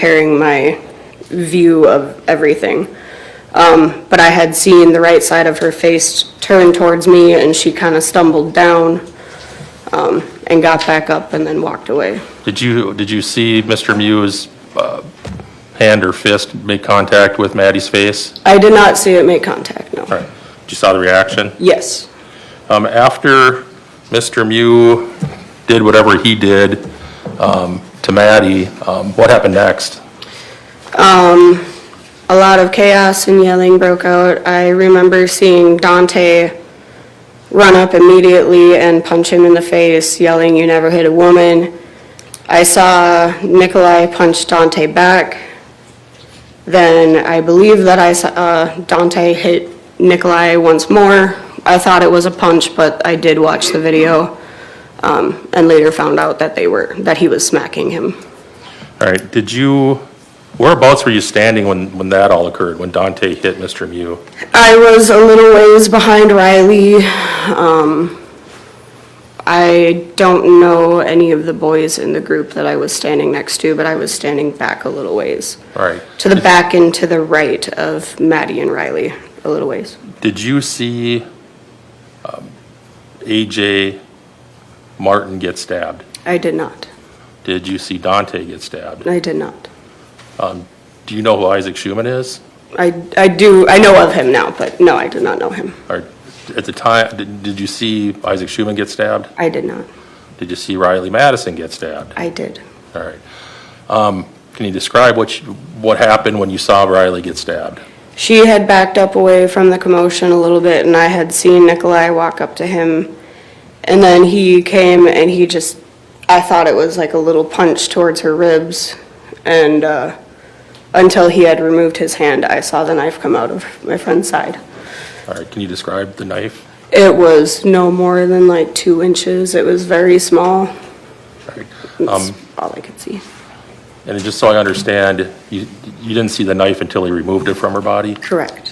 impairing my view of everything. But I had seen the right side of her face turn towards me, and she kind of stumbled down and got back up and then walked away. Did you see Mr. Mew's hand or fist make contact with Maddie's face? I did not see it make contact, no. All right. Did you saw the reaction? Yes. After Mr. Mew did whatever he did to Maddie, what happened next? A lot of chaos and yelling broke out. I remember seeing Dante run up immediately and punch him in the face, yelling, "You never hit a woman." I saw Nikolai punch Dante back. Then I believe that I saw Dante hit Nikolai once more. I thought it was a punch, but I did watch the video and later found out that he was smacking him. All right. Whereabouts were you standing when that all occurred, when Dante hit Mr. Mew? I was a little ways behind Riley. I don't know any of the boys in the group that I was standing next to, but I was standing back a little ways. All right. To the back and to the right of Maddie and Riley, a little ways. Did you see AJ Martin get stabbed? I did not. Did you see Dante get stabbed? I did not. Do you know who Isaac Schumann is? I do. I know of him now, but no, I did not know him. Or at the time, did you see Isaac Schumann get stabbed? I did not. Did you see Riley Madison get stabbed? I did. All right. Can you describe what happened when you saw Riley get stabbed? She had backed up away from the commotion a little bit, and I had seen Nikolai walk up to him, and then he came and I thought it was like a little punch towards her ribs, and until he had removed his hand, I saw the knife come out of my friend's side. All right, can you describe the knife? It was no more than like 2 inches. It was very small. All right. That's all I could see. And just so I understand, you didn't see the knife until he removed it from her body? Correct.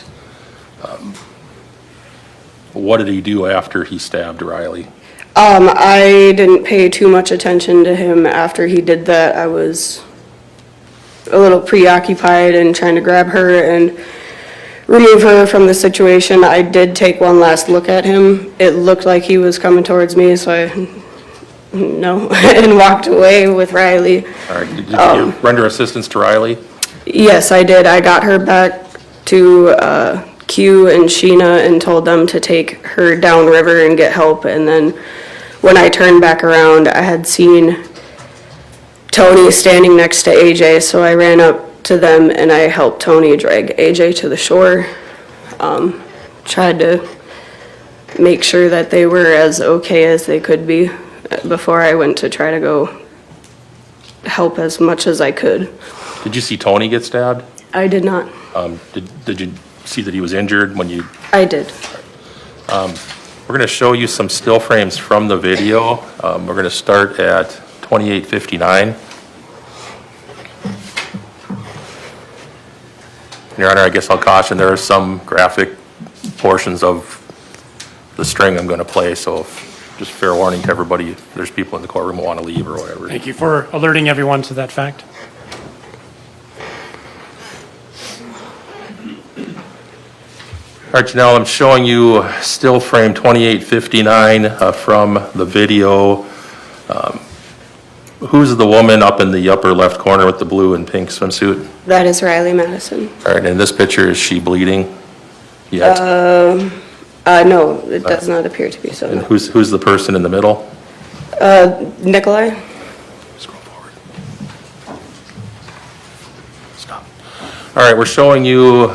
What did he do after he stabbed Riley? I didn't pay too much attention to him after he did that. I was a little preoccupied and trying to grab her and remove her from the situation. I did take one last look at him. It looked like he was coming towards me, so and walked away with Riley. All right, did you render assistance to Riley? Yes, I did. I got her back to Q and Sheena and told them to take her downriver and get help. And then when I turned back around, I had seen Tony standing next to AJ, so I ran up to them and I helped Tony drag AJ to the shore. Tried to make sure that they were as okay as they could be before I went to try to go help as much as I could. Did you see Tony get stabbed? I did not. Did you see that he was injured when you? I did. We're going to show you some still frames from the video. We're going to start at 28:59. Your Honor, I guess I'll caution there are some graphic portions of the string I'm going to play, so just fair warning to everybody if there's people in the courtroom who want to leave or whatever. Thank you for alerting everyone to that fact. All right, Janelle, I'm showing you still frame 2859 from the video. Who's the woman up in the upper left corner with the blue and pink swimsuit? That is Riley Madison. All right, and in this picture, is she bleeding yet? No, it does not appear to be so. And who's the person in the middle? Nikolai? Scroll forward. Stop. All right, we're showing you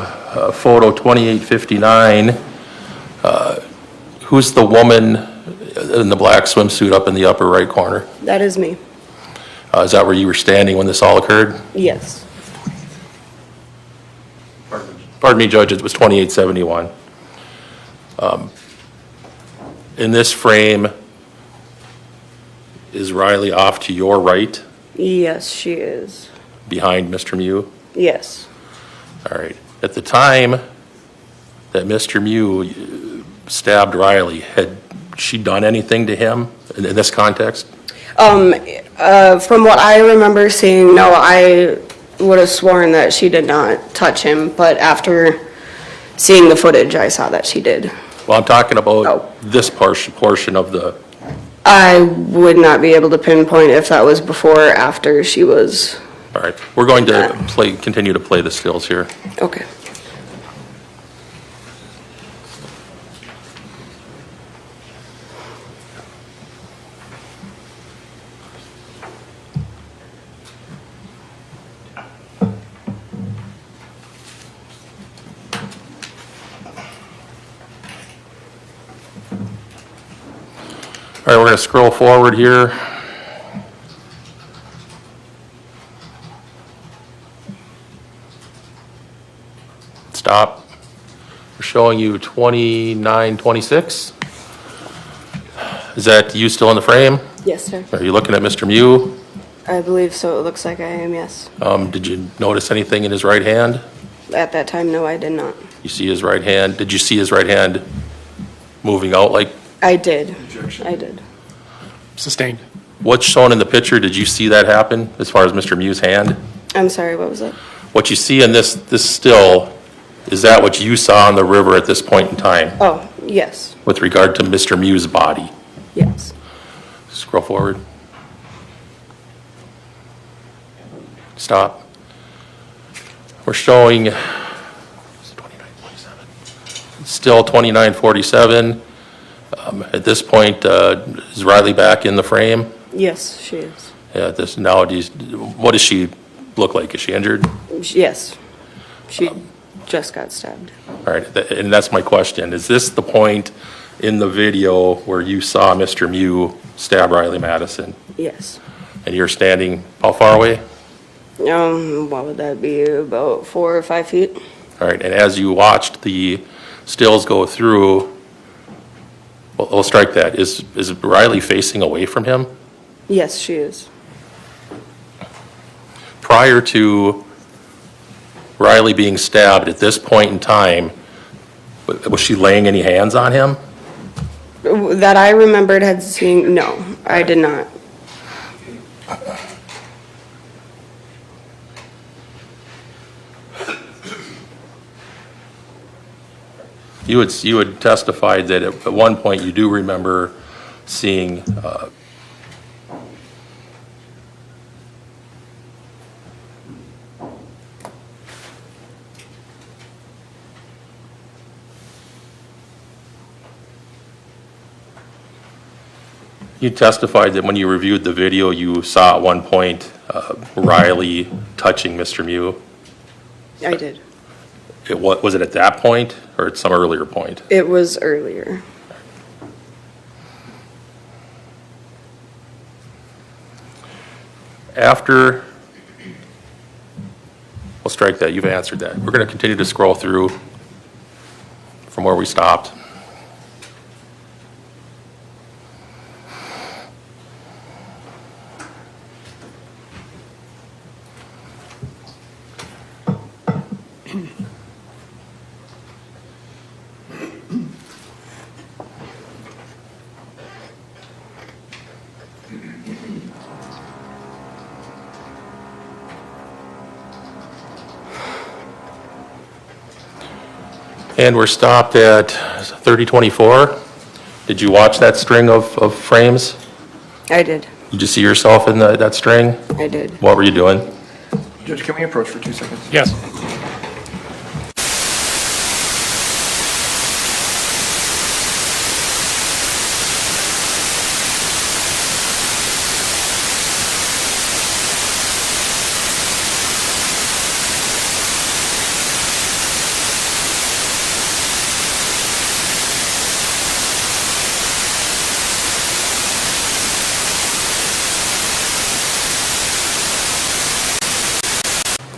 photo 2859. Who's the woman in the black swimsuit up in the upper right corner? That is me. Is that where you were standing when this all occurred? Yes. Pardon me, Judge, it was 2871. In this frame, is Riley off to your right, Yes, she is. behind Mr. Mew? Yes. All right. At the time that Mr. Mew stabbed Riley, had she done anything to him in this context? From what I remember seeing, no, would have sworn that she did not touch him, but after seeing the footage, I saw that she did. Well, I'm talking about Oh. this portion of the, I would not be able to pinpoint if that was before or after she was, all right. We're going to continue to play the stills here. okay. All right, we're going to scroll forward here. Stop. We're showing you 2926. Is that you still in the frame? Yes, sir. Are you looking at Mr. Mew? I believe so. It looks like I am, yes. Did you notice anything in his right hand? At that time, no, I did not. You see his right hand? Did you see his right hand moving out like? I did. I did. Sustained. What's shown in the picture? Did you see that happen as far as Mr. Mew's hand? I'm sorry, what was it? What you see in this still, is that what you saw on the river at this point in time Oh, yes, with regard to Mr. Mew's body? yes. Scroll forward. Stop. We're showing still 2947. At this point, is Riley back in the frame? Yes, she is. Yeah, what does she look like? Is she injured? Yes. She just got stabbed. All right, and that's my question. Is this the point in the video where you saw Mr. Mew stab Riley Madison? Yes. And you're standing how far away? What would that be, about 4 or 5 feet? All right, and as you watched the stills go through, well, we'll strike that. Is Riley facing away from him? Yes, she is. Prior to Riley being stabbed at this point in time, was she laying any hands on him? That I remembered had seen, no, I did not. You had testified that at one point you do remember seeing you testified that when you reviewed the video, you saw at one point Riley touching Mr. Mew. I did. Was it at that point or at some earlier point? It was earlier. After, we'll strike that, you've answered that. We're going to continue to scroll through from where we stopped. And we're stopped at 3024. Did you watch that string of frames? I did. Did you see yourself in that string? I did. What were you doing? Judge, can we approach for 2 seconds? Yes.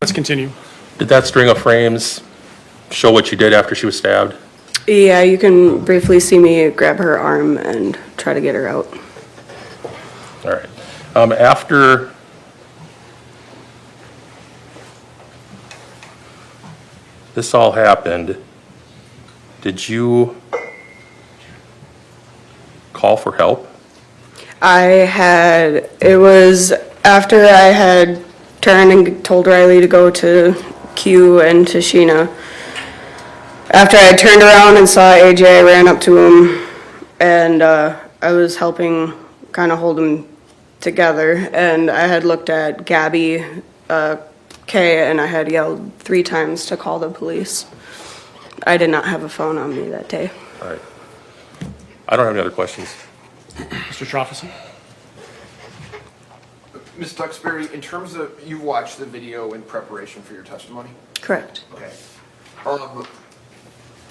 Let's continue. Did that string of frames show what you did after she was stabbed? Yeah, you can briefly see me grab her arm and try to get her out. All right. After this all happened, did you call for help? It was after I had turned and told Riley to go to Q and to Sheena. After I turned around and saw AJ, I ran up to him, and I was helping kind of hold him together, and I had looked at Gabby Kay, and I had yelled 3 times to call the police. I did not have a phone on me that day. All right. I don't have any other questions. Mr. Trofficy? Ms. Duxbury, in terms of, you watched the video in preparation for your testimony? Correct. Okay.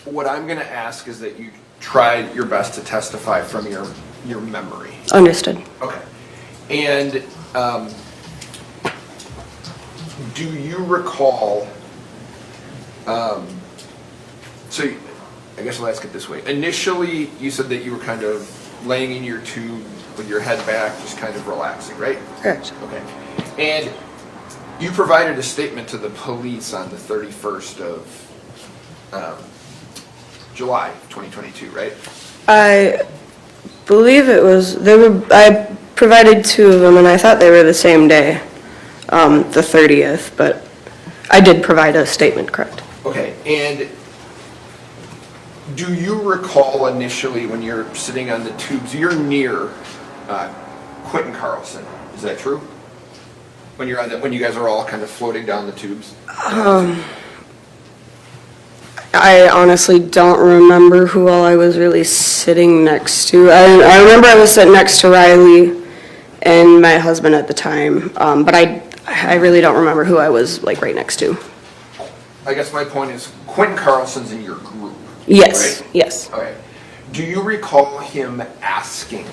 What I'm going to ask is that you try your best to testify from your memory. Understood. Okay. And do you recall, so I guess I'll ask it this way. Initially, you said that you were kind of laying in your tube with your head back, just kind of relaxing, right? Correct. Okay. And you provided a statement to the police on the 31st of July 2022, right? I believe it was, I provided 2 of them, and I thought they were the same day, the 30th, but I did provide a statement, correct? Okay, and do you recall initially when you're sitting on the tubes, you're near Quentin Carlson, is that true? When you're on when you guys are all kind of floating down the tubes? I honestly don't remember who all I was really sitting next to. I remember I was sitting next to Riley and my husband at the time, but I really don't remember who I was like right next to. I guess my point is Quentin Carlson's in your group. Yes, right? yes. Okay. Do you recall him asking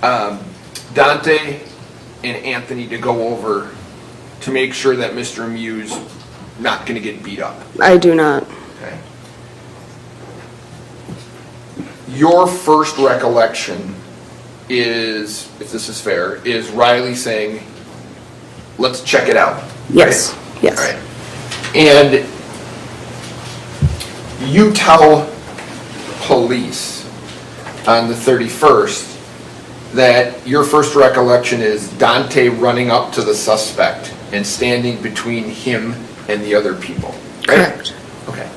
Dante and Anthony to go over to make sure that Mr. Mew's not going to get beat up? I do not. Okay. Your first recollection is, if this is fair, is Riley saying, let's check it out. Yes, right? yes. All right. And you tell police on the 31st that your first recollection is Dante running up to the suspect and standing between him and the other people, right? Correct. Okay.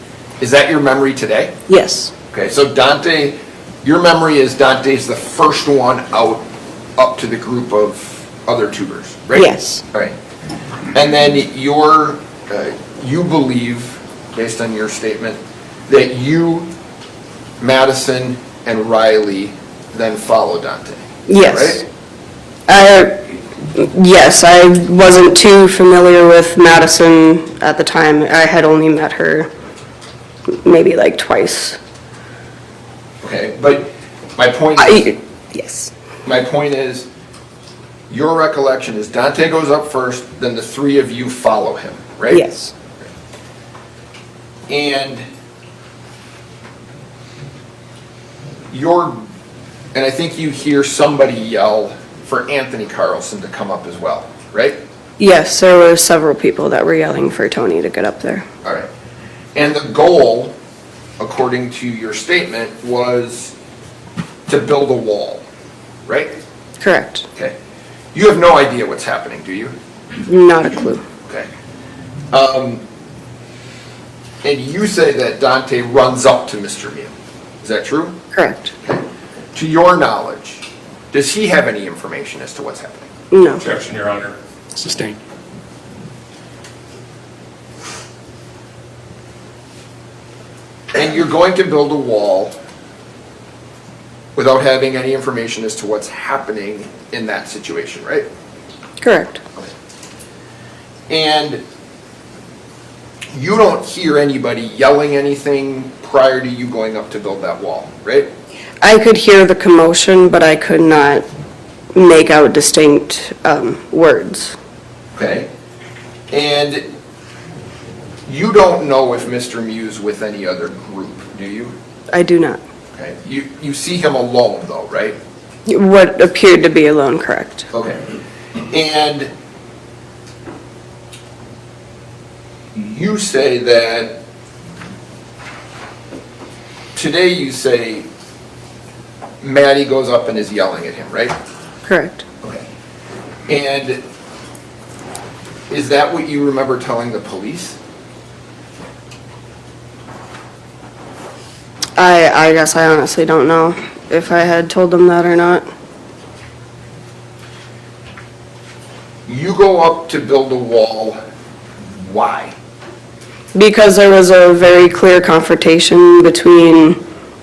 Is that your memory today? Yes, Okay, so Dante, your memory is Dante's the first one out up to the group of other tubers, right? yes, All right. And then you believe, based on your statement, that you, Madison, and Riley then follow Dante. yes. Right? Yes, I wasn't too familiar with Madison at the time. I had only met her maybe like twice. Okay, but my point is, Yes, my point is, your recollection is Dante goes up first, then the 3 of you follow him, right? yes. And I think you hear somebody yell for Anthony Carlson to come up as well, right? Yes, there were several people that were yelling for Tony to get up there. All right. And the goal, according to your statement, was to build a wall, right? Correct. Okay. You have no idea what's happening, do you? Not a clue. Okay. And you say that Dante runs up to Mr. Mew. Is that true? Correct. Okay. To your knowledge, does he have any information as to what's happening? No. Objection, Your Honor. Sustained. And you're going to build a wall without having any information as to what's happening in that situation, right? Correct. And you don't hear anybody yelling anything prior to you going up to build that wall, right? I could hear the commotion, but I could not make out distinct words. Okay. And you don't know if Mr. Mew's with any other group, do you? I do not. Okay. You see him alone though, right? What appeared to be alone, correct. Okay. And you say that, today you say Maddie goes up and is yelling at him, right? Correct. Okay. And Is that what you remember telling the police? I guess I honestly don't know if I had told them that or not. You go up to build a wall, why? Because there was a very clear confrontation between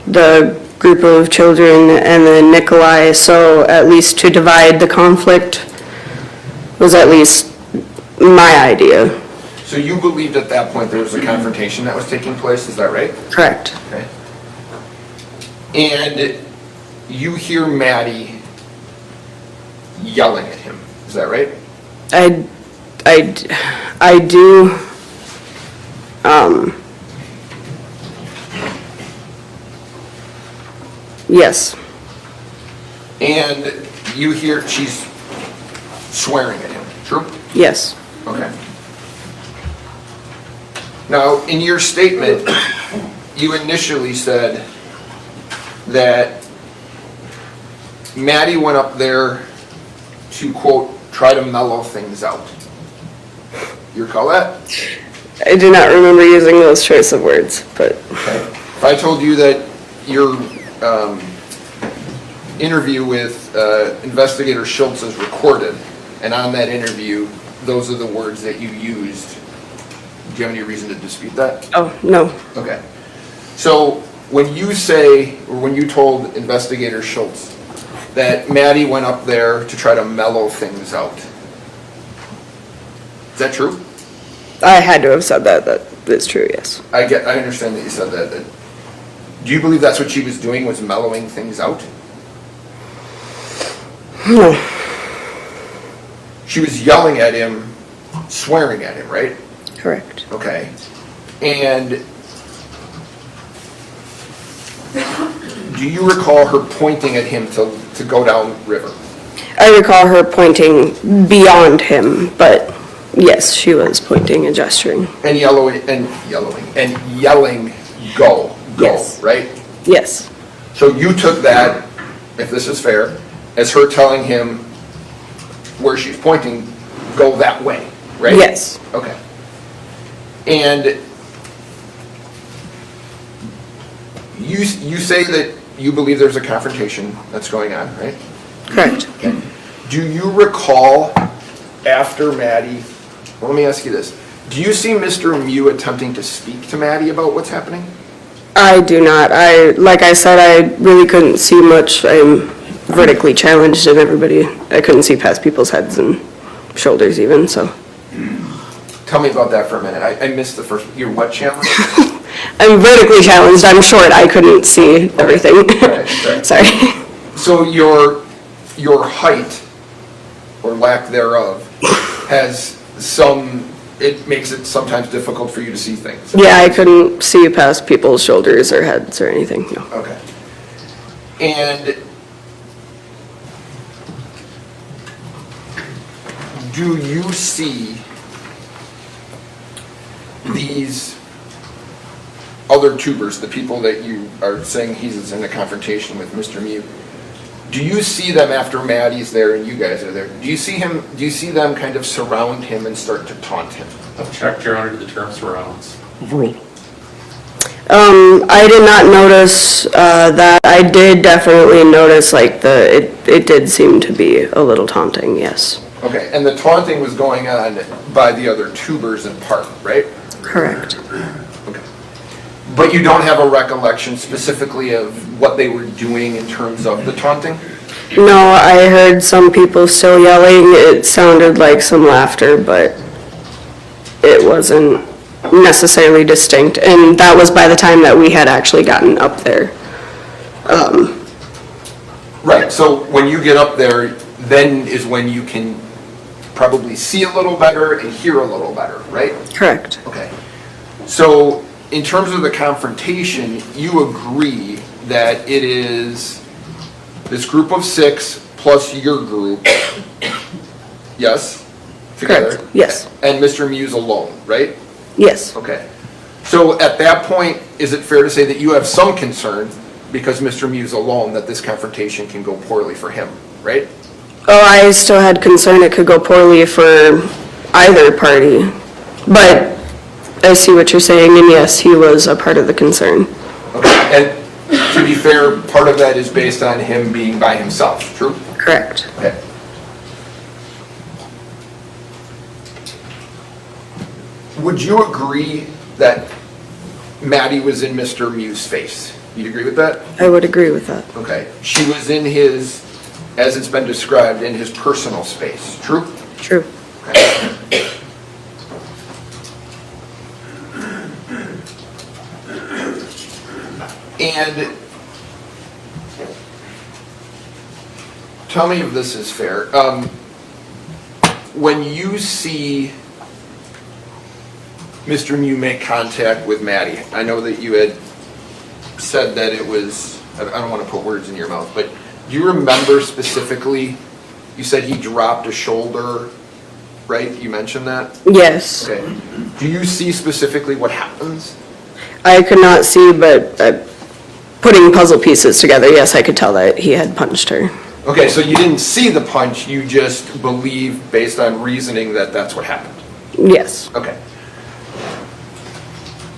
the group of children and then Nikolai, so at least to divide the conflict was at least my idea. So you believed at that point there was a confrontation that was taking place, is that right? Correct. Okay. And you hear Maddie yelling at him, is that right? I do, yes, And you hear she's swearing at him, true? yes, Okay. Now, in your statement, you initially said that Maddie went up there to, quote, try to mellow things out. You recall that? I do not remember using those choice of words, but If I told you that your interview with Investigator Schultz is recorded, and on that interview, those are the words that you used, do you have any reason to dispute that? oh, no, Okay. So when you say, or when you told Investigator Schultz that Maddie went up there to try to mellow things out, is that true? I had to have said that, that is true, yes. I understand that you said that. Do you believe that's what she was doing, was mellowing things out? No, She was yelling at him, swearing at him, right? correct. Okay. And do you recall her pointing at him to go down river? I recall her pointing beyond him, but yes, she was pointing and gesturing. And yelling, go, Yes. right? Yes, So you took that, if this is fair, as her telling him where she's pointing, go that way, right? yes, Okay. And you say that you believe there's a confrontation that's going on, right? correct. Do you recall after Maddie, well, let me ask you this. Do you see Mr. Mew attempting to speak to Maddie about what's happening? I do not. Like I said, I really couldn't see much. I'm vertically challenged and I couldn't see past people's heads and shoulders even, so. Tell me about that for a minute. I missed the first, your what challenge? I'm vertically challenged. I'm short. I couldn't see everything. Right. Sorry. So your height, or lack thereof, has it makes it sometimes difficult for you to see things. Yeah, I couldn't see past people's shoulders or heads or anything, no. Okay. And do you see these other tubers, the people that you are saying he's in a confrontation with, Mr. Mew, do you see them after Maddie's there and you guys are there? Do you see them kind of surround him and start to taunt him? Object, Your Honor, to the term surrounds. I did not notice that. I did definitely notice like it did seem to be a little taunting, yes. Okay, and the taunting was going on by the other tubers in part, right? Correct. Okay. But you don't have a recollection specifically of what they were doing in terms of the taunting? No, I heard some people still yelling. It sounded like some laughter, but it wasn't necessarily distinct. And that was by the time that we had actually gotten up there. Right, so when you get up there, then is when you can probably see a little better and hear a little better, right? Correct. Okay. So in terms of the confrontation, you agree that it is this group of 6 plus your group, yes? Together? Correct, yes. And Mr. Mew's alone, right? Yes. Okay. So at that point, is it fair to say that you have some concern, because Mr. Mew's alone, that this confrontation can go poorly for him, right? Oh, I still had concern it could go poorly for either party. But I see what you're saying, and yes, he was a part of the concern. Okay, and to be fair, part of that is based on him being by himself, true? Correct. Okay. Would you agree that Maddie was in Mr. Mew's face? You'd agree with that? I would agree with that. Okay. She was in his, as it's been described, in his personal space, true? True. And tell me if this is fair. When you see Mr. Mew make contact with Maddie, I know that you had said that it was, I don't want to put words in your mouth, but do you remember specifically, you said he dropped a shoulder, right? You mentioned that? Yes. Okay. Do you see specifically what happens? I could not see, but putting puzzle pieces together, yes, I could tell that he had punched her. Okay, so you didn't see the punch, you just believe based on reasoning that that's what happened? Yes. Okay.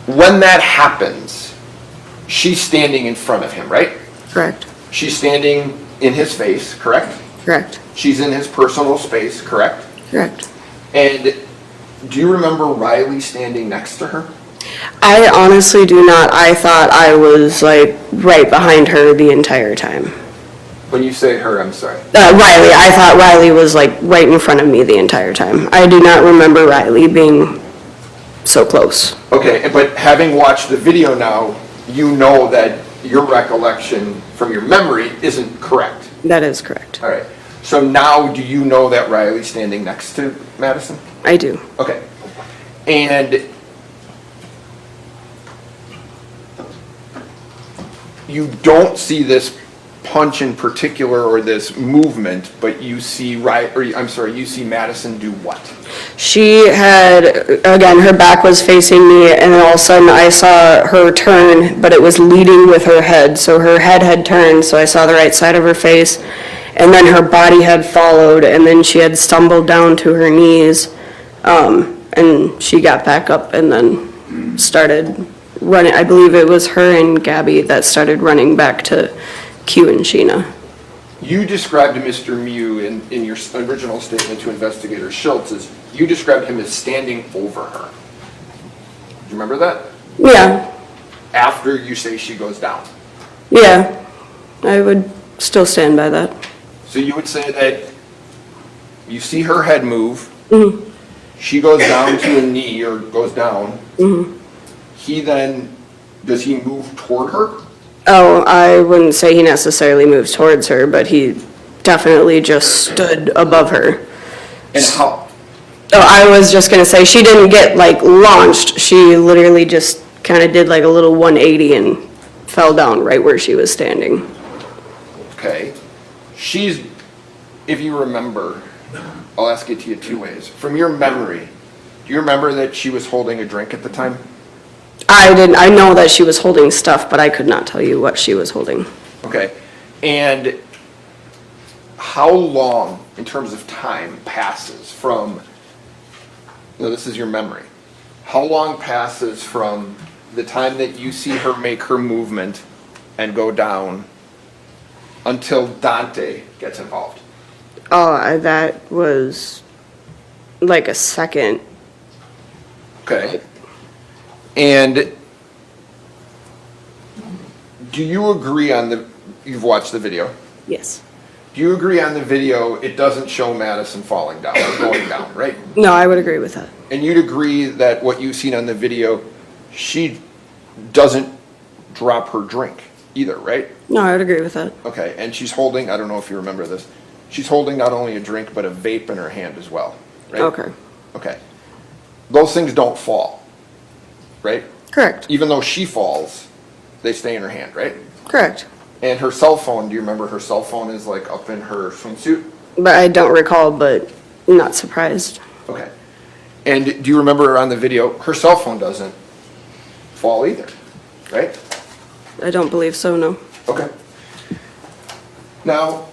When that happens, she's standing in front of him, right? Correct. She's standing in his face, correct? Correct. She's in his personal space, correct? Correct. And do you remember Riley standing next to her? I honestly do not. I thought I was like right behind her the entire time. When you say her, I'm sorry. Riley, I thought Riley was like right in front of me the entire time. I do not remember Riley being so close. Okay, but having watched the video now, you know that your recollection from your memory isn't correct. That is correct. All right. So now do you know that Riley's standing next to Madison? I do. Okay. And you don't see this punch in particular or this movement, but you see you see Madison do what? She had, again, her back was facing me, and then all of a sudden I saw her turn, but it was leading with her head. So her head had turned, so I saw the right side of her face, and then her body had followed, and then she had stumbled down to her knees, and she got back up and then started running. I believe it was her and Gabby that started running back to Q and Sheena. You described Mr. Mew in your original statement to Investigator Schultz as you described him as standing over her. Do you remember that? Yeah, After you say she goes down. yeah, I would still stand by that. So you would say that you see her head move, she goes down to a knee or goes down. He then, does he move toward her? Oh, I wouldn't say he necessarily moves towards her, but he definitely just stood above her. And how? Oh, I was just gonna say, she didn't get like launched. She literally just kind of did like a little 180 and fell down right where she was standing. Okay. If you remember, I'll ask it to you two ways. From your memory, do you remember that she was holding a drink at the time? I know that she was holding stuff, but I could not tell you what she was holding. Okay. And how long, in terms of time, passes from, this is your memory, how long passes from the time that you see her make her movement and go down until Dante gets involved? Oh, that was like a second. Okay. And do you agree on you've watched the video? Yes. Do you agree on the video, it doesn't show Madison falling down or going down, right? No, I would agree with that. And you'd agree that what you've seen on the video, she doesn't drop her drink either, right? No, I would agree with that. Okay, and she's holding, I don't know if you remember this, she's holding not only a drink, but a vape in her hand as well, right? Okay. Okay. Those things don't fall, right? Correct. Even though she falls, they stay in her hand, right? Correct. And her cell phone, do you remember her cell phone is like up in her swimsuit? But I don't recall, but not surprised. Okay. And do you remember on the video, her cell phone doesn't fall either, right? I don't believe so, no. Okay. Now,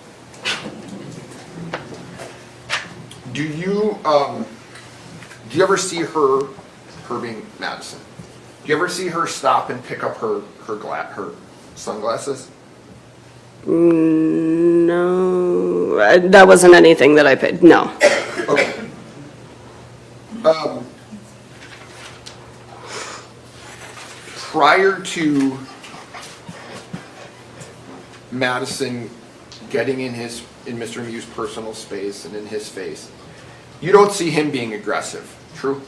do you, Do you ever see her being Madison? Do you ever see her stop and pick up her sunglasses? No, that wasn't anything that I paid, no. Okay. Prior to Madison getting in Mr. Mew's personal space and in his face, you don't see him being aggressive, true?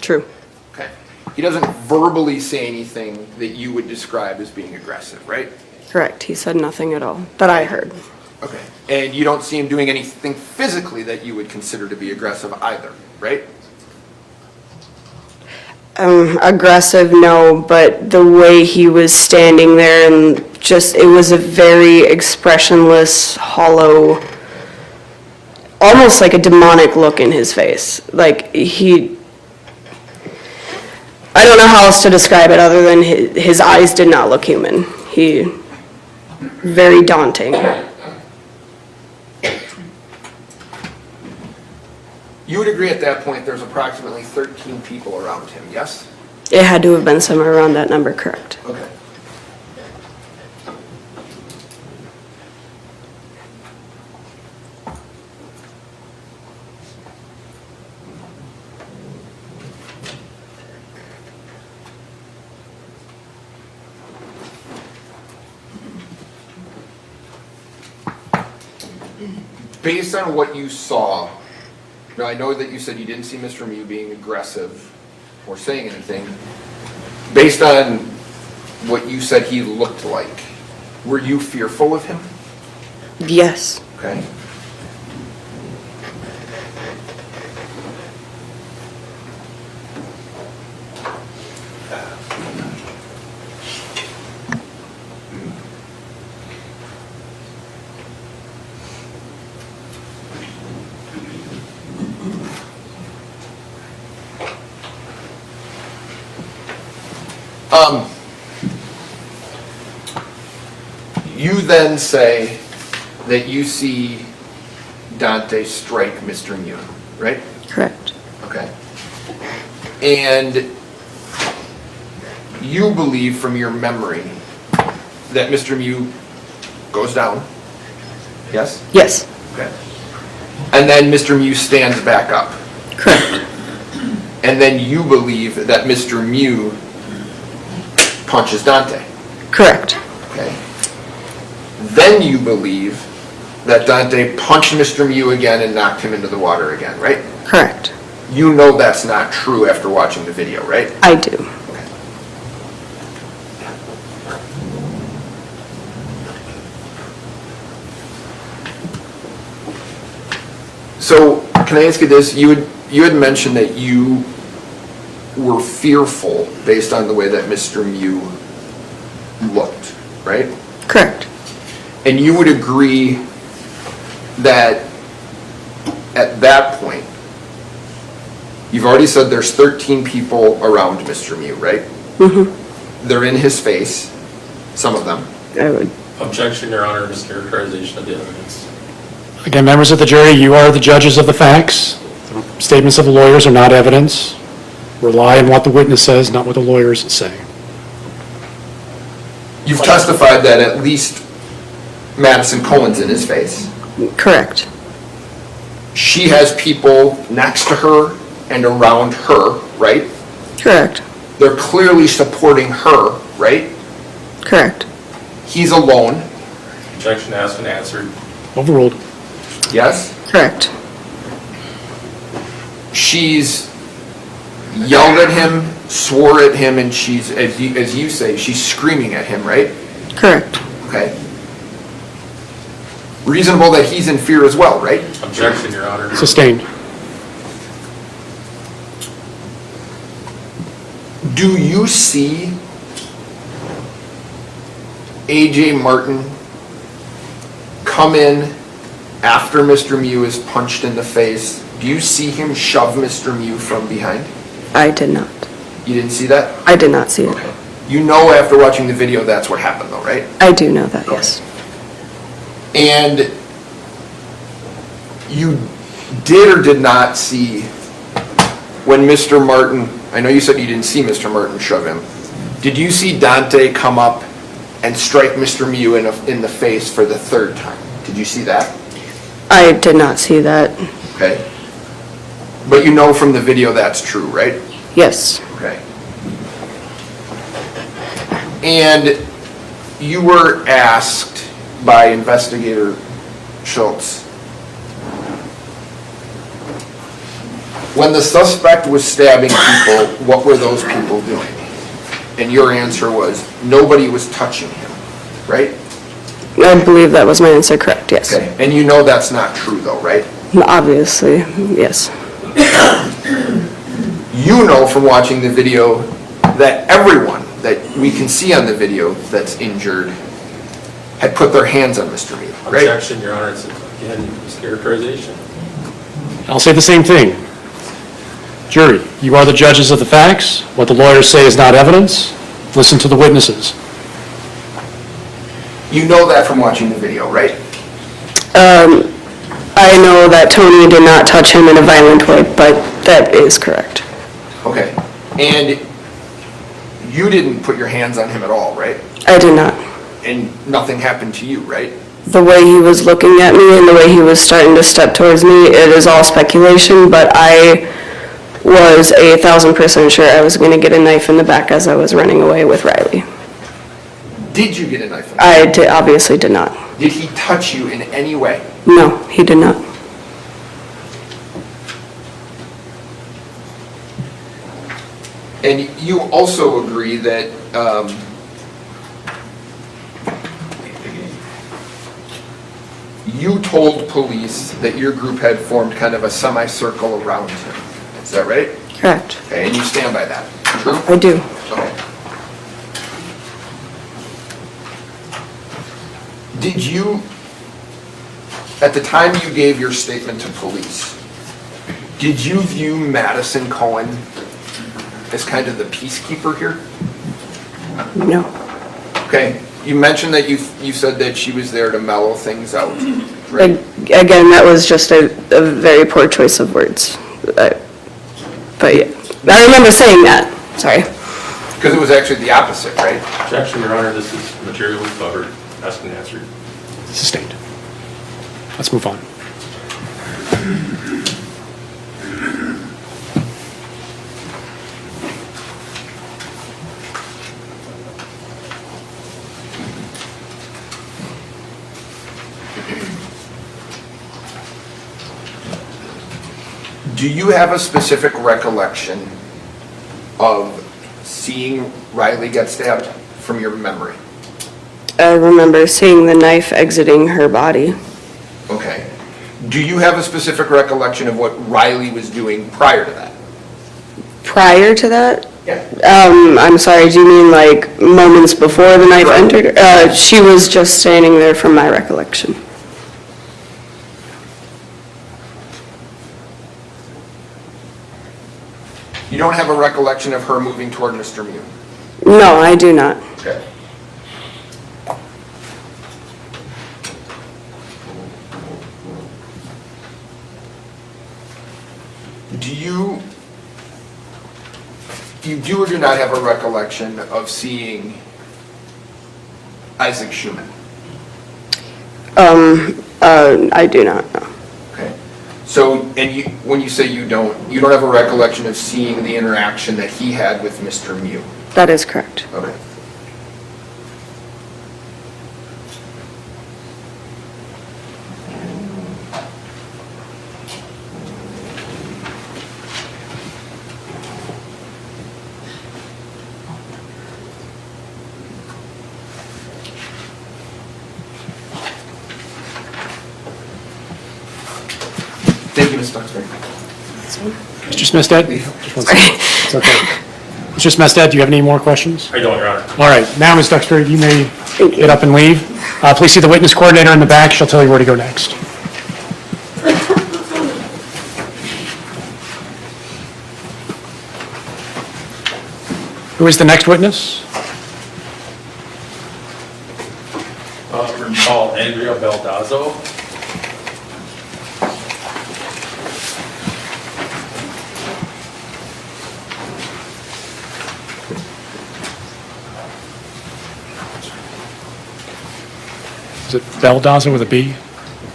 True. Okay. He doesn't verbally say anything that you would describe as being aggressive, right? Correct, he said nothing at all, that I heard. Okay. And you don't see him doing anything physically that you would consider to be aggressive either, right? Aggressive, no, but the way he was standing there and just, it was a very expressionless, hollow, almost like a demonic look in his face. Like I don't know how else to describe it other than his eyes did not look human. Very daunting. You would agree at that point there's approximately 13 people around him, yes? It had to have been somewhere around that number, correct? Okay. Based on what you saw, now I know that you said you didn't see Mr. Mew being aggressive or saying anything. Based on what you said he looked like, were you fearful of him? Yes. Okay. You then say that you see Dante strike Mr. Mew, right? Correct. Okay. And you believe from your memory that Mr. Mew goes down, yes? Yes. Okay. And then Mr. Mew stands back up. Correct. And then you believe that Mr. Mew punches Dante. Correct. Okay. Then you believe that Dante punched Mr. Mew again and knocked him into the water again, right? Correct. You know that's not true after watching the video, right? I do. Okay. So, can I ask you this? You had mentioned that you were fearful based on the way that Mr. Mew looked, right? Correct. And you would agree that at that point, you've already said there's 13 people around Mr. Mew, right? Mm-hmm. They're in his face, some of them. I would. Objection, Your Honor, mischaracterization of the evidence. Again, members of the jury, you are the judges of the facts. The statements of the lawyers are not evidence. Rely on what the witness says, not what the lawyers say. You've testified that at least Madison Cohen's in his face. Correct. She has people next to her and around her, right? Correct. They're clearly supporting her, right? Correct. He's alone, Objection asked and answered. Overruled. yes? Correct. She's yelled at him, swore at him, and she's, as you say, she's screaming at him, right? Correct. Okay. Reasonable that he's in fear as well, right? Objection, Your Honor. Sustained. Do you see A.J. Martin come in after Mr. Mew is punched in the face? Do you see him shove Mr. Mew from behind? I did not. You didn't see that? I did not see it. Okay. You know after watching the video that's what happened though, right? I do know that, yes. And you did or did not see when Mr. Martin, I know you said you didn't see Mr. Martin shove him. Did you see Dante come up and strike Mr. Mew in the face for the third time? Did you see that? I did not see that. Okay. But you know from the video that's true, right? Yes. Okay. And you were asked by Investigator Schultz, when the suspect was stabbing people, what were those people doing? And your answer was, nobody was touching him, right? I believe that was my answer, correct, yes. Okay. And you know that's not true though, right? Obviously, yes. You know from watching the video that everyone that we can see on the video that's injured had put their hands on Mr. Mew, right? Objection, Your Honor, it's again mischaracterization. I'll say the same thing. Jury, you are the judges of the facts. What the lawyers say is not evidence. Listen to the witnesses. You know that from watching the video, right? I know that Tony did not touch him in a violent way, but that is correct. Okay. And you didn't put your hands on him at all, right? I did not. And nothing happened to you, right? The way he was looking at me and the way he was starting to step towards me, it is all speculation, but I was 1,000% sure I was going to get a knife in the back as I was running away with Riley. Did you get a knife in the back? Obviously did not. Did he touch you in any way? No, he did not. And you also agree that you told police that your group had formed kind of a semicircle around him. Is that right? Correct. Okay, and you stand by that. True? I do. Okay. Did you, at the time you gave your statement to police, did you view Madison Cohen as kind of the peacekeeper here? No. Okay, you mentioned that you said that she was there to mellow things out, right? Again, that was just a very poor choice of words. But yeah, I remember saying that. Sorry. Because it was actually the opposite, right? Objection, Your Honor, this is materially covered, asked and answered. Sustained. Let's move on. Do you have a specific recollection of seeing Riley get stabbed from your memory? I remember seeing the knife exiting her body. Okay. Do you have a specific recollection of what Riley was doing prior to that? Prior to that? Yeah. I'm sorry, do you mean like moments before the knife Right. entered her? She was just standing there from my recollection. You don't have a recollection of her moving toward Mr. Mew? No, I do not. Okay. You do or do not have a recollection of seeing Isaac Schumann? I do not know. Okay. So, and when you say you don't have a recollection of seeing the interaction that he had with Mr. Mew? That is correct. Okay. Thank you, Ms. Duxbury. Mr. Smestad? Just one second. It's okay. Mr. Smestad, do you have any more questions? I don't, Your Honor. All right, now, Ms. Duxbury, you may Thank you. get up and leave. Please see the witness coordinator in the back. She'll tell you where to go next. Who is the next witness? Recall Andrea Baldazzo. Is it Baldazo with a B?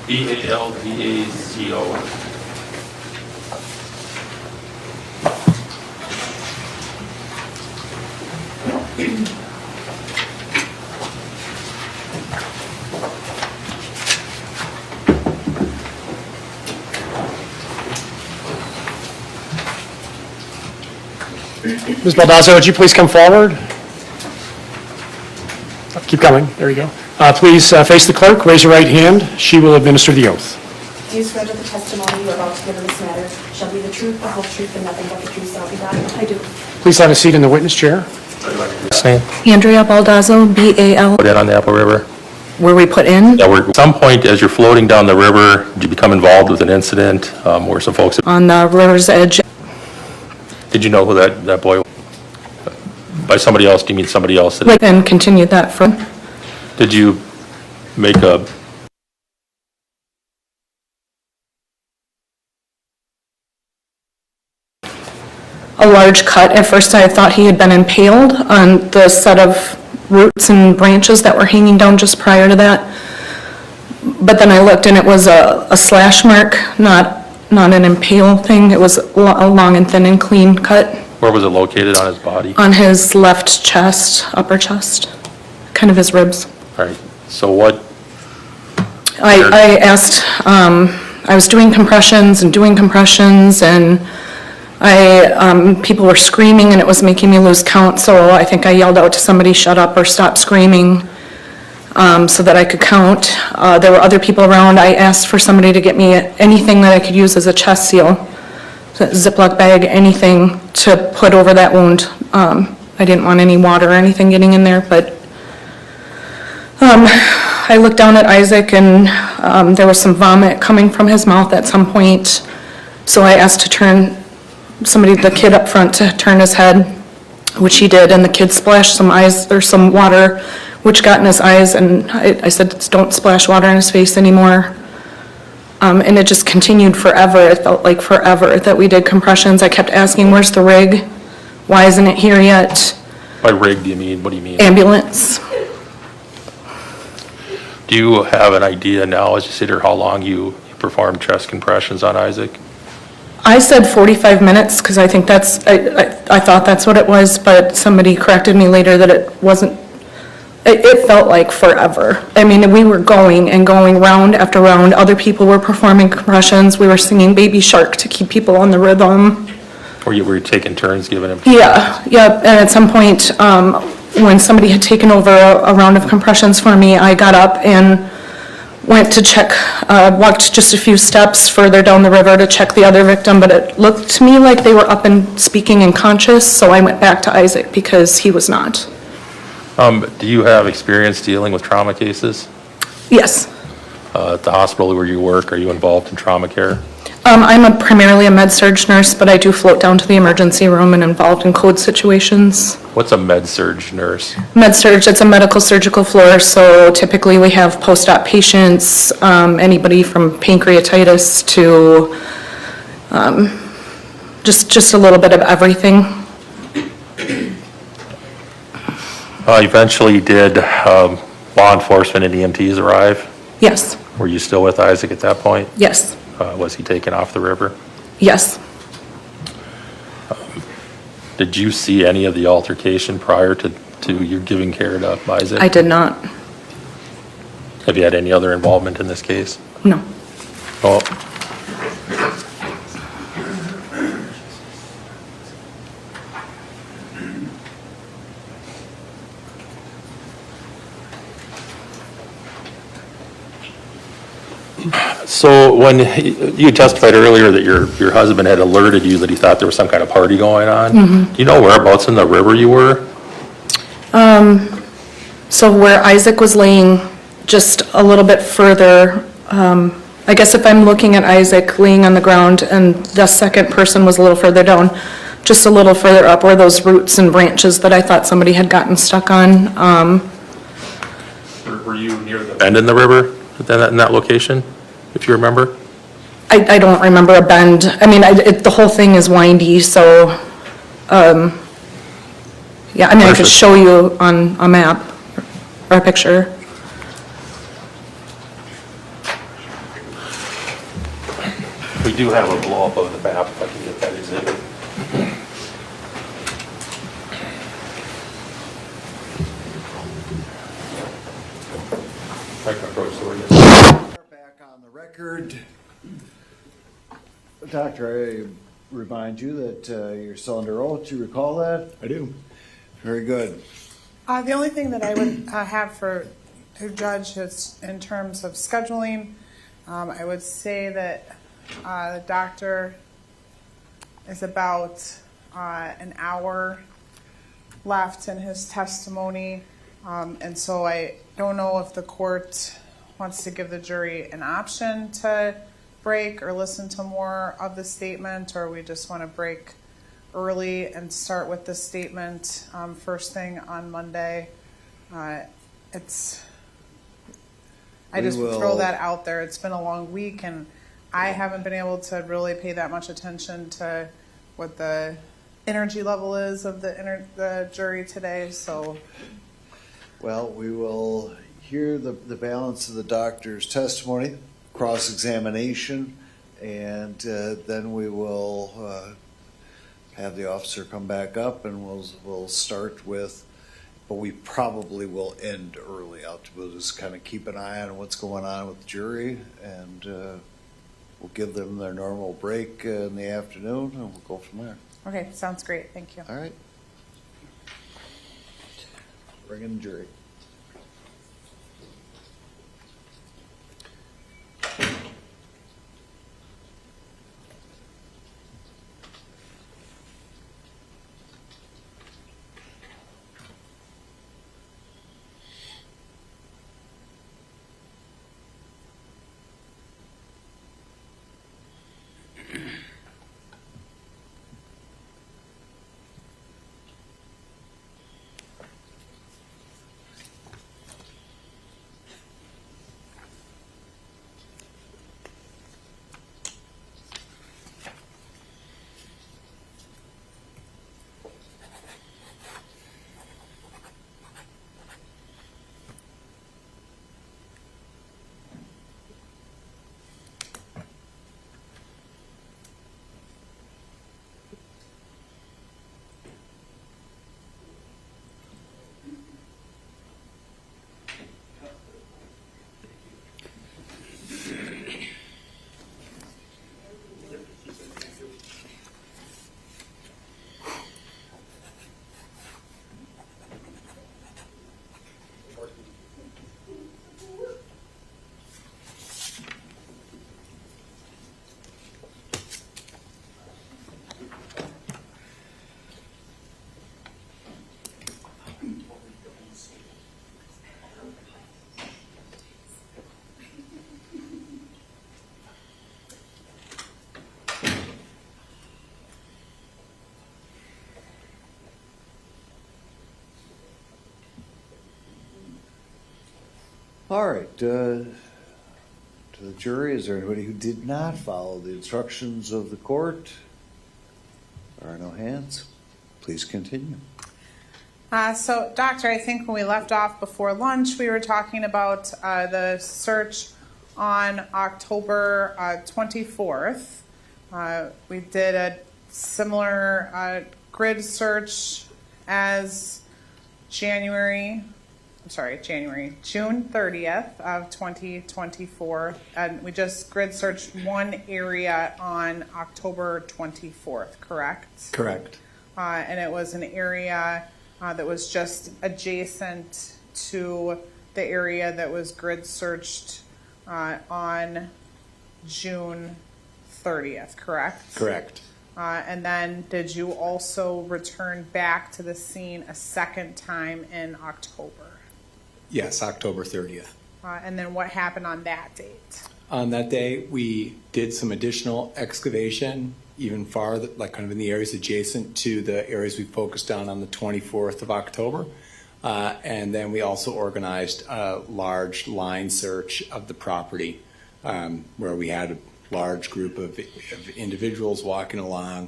B-A-L-D-A-Z-O. Ms. Baldazo, would you please come forward? Keep coming, there you go. Please face the clerk, raise your right hand. She will administer the oath. Do you swear that the testimony you are about to give in this matter shall be the truth, the whole truth, and nothing but the truth, so help you God? I do. Please have a seat in the witness chair. Last name? Andrea Baldazzo, B-A-L. Put that on the Apple River? Were we put in? Yeah, at some point, as you're floating down the river, did you become involved with an incident where some folks, On the river's edge. did you know who that boy was? By somebody else, do you mean somebody else? that- And continued that for, Did you make a large cut. At first, I thought he had been impaled on the set of roots and branches that were hanging down just prior to that. But then I looked and it was a slash mark, not an impale thing. It was a long and thin and clean cut Where was it located on his body? on his left chest, upper chest, kind of his ribs. All right, so what, I asked, I was doing compressions and people were screaming and it was making me lose count, so I think I yelled out to somebody, shut up or stop screaming, so that I could count. There were other people around. I asked for somebody to get me anything that I could use as a chest seal, Ziploc bag, anything to put over that wound. I didn't want any water or anything getting in there, but I looked down at Isaac and there was some vomit coming from his mouth at some point. So I asked to turn the kid up front to turn his head, which he did, and the kid splashed some water, which got in his eyes, and I said, don't splash water in his face anymore. And it just continued forever. It felt like forever that we did compressions. I kept asking, where's the rig? Why isn't it here yet? by rig do you mean, what do you mean? Ambulance. Do you have an idea now, as you sit here, how long you performed chest compressions on Isaac? I said 45 minutes because I think that's, I thought that's what it was, but somebody corrected me later that it wasn't, it felt like forever. I mean, we were going and going round after round. Other people were performing compressions. We were singing Baby Shark to keep people on the rhythm. Or you were taking turns giving him? Yeah, and at some point, when somebody had taken over a round of compressions for me, I got up and went to check, walked just a few steps further down the river to check the other victim, but it looked to me like they were up and speaking and conscious, so I went back to Isaac because he was not. Do you have experience dealing with trauma cases? Yes. At the hospital where you work, are you involved in trauma care? I'm primarily a med-surg nurse, but I do float down to the emergency room and involved in code situations. What's a med-surg nurse? Med-surg, it's a medical surgical floor, so typically we have post-op patients, anybody from pancreatitis to just a little bit of everything. Eventually, did law enforcement and EMTs arrive? Yes, Were you still with Isaac at that point? yes, Was he taken off the river? yes. Did you see any of the altercation prior to you giving care to Isaac? I did not, Have you had any other involvement in this case? no. Oh. So when you testified earlier that your husband had alerted you that he thought there was some kind of party going on, do you know whereabouts in the river you were? So where Isaac was laying just a little bit further, I guess if I'm looking at Isaac laying on the ground and the second person was a little further down, just a little further up were those roots and branches that I thought somebody had gotten stuck on. Were you near the bend in the river in that location, if you remember? I don't remember a bend. I mean, the whole thing is windy, so, yeah, I mean, I could show you on a map or a picture. do have a blow-up of the map, if I can get that exhibit. I can approach the witness. Back on the record. Doctor, I remind you that you're still under oath. Do you recall that? I do. Very good. The only thing that I would have for the judge is in terms of scheduling, I would say that the doctor is about an hour left in his testimony, and so I don't know if the court wants to give the jury an option to break or listen to more of the statement, or we just want to break early and start with the statement first thing on Monday. I just throw that out there. It's been a long week, and I haven't been able to really pay that much attention to what the energy level is of the jury today. So, Well, we will hear the balance of the doctor's testimony, cross-examination, and then we will have the officer come back up, and we'll start with, but we probably will end early. We'll just kind of keep an eye on what's going on with the jury, and we'll give them their normal break in the afternoon, and we'll go from there. okay, sounds great. Thank you. All right. Bring in the jury. All right, to the jury, is there anybody who did not follow the instructions of the court? There are no hands. Please continue. So, Doctor, I think when we left off before lunch, we were talking about the search on October 24th. We did a similar grid search as June 30th of 2024, and we just grid searched one area on October 24th, correct? Correct. And it was an area that was just adjacent to the area that was grid searched on June 30th, correct? Correct. And then did you also return back to the scene a second time in October? Yes, October 30th. And then what happened on that date? On that day, we did some additional excavation, even farther, like kind of in the areas adjacent to the areas we focused on the 24th of October. And then we also organized a large line search of the property where we had a large group of individuals walking along,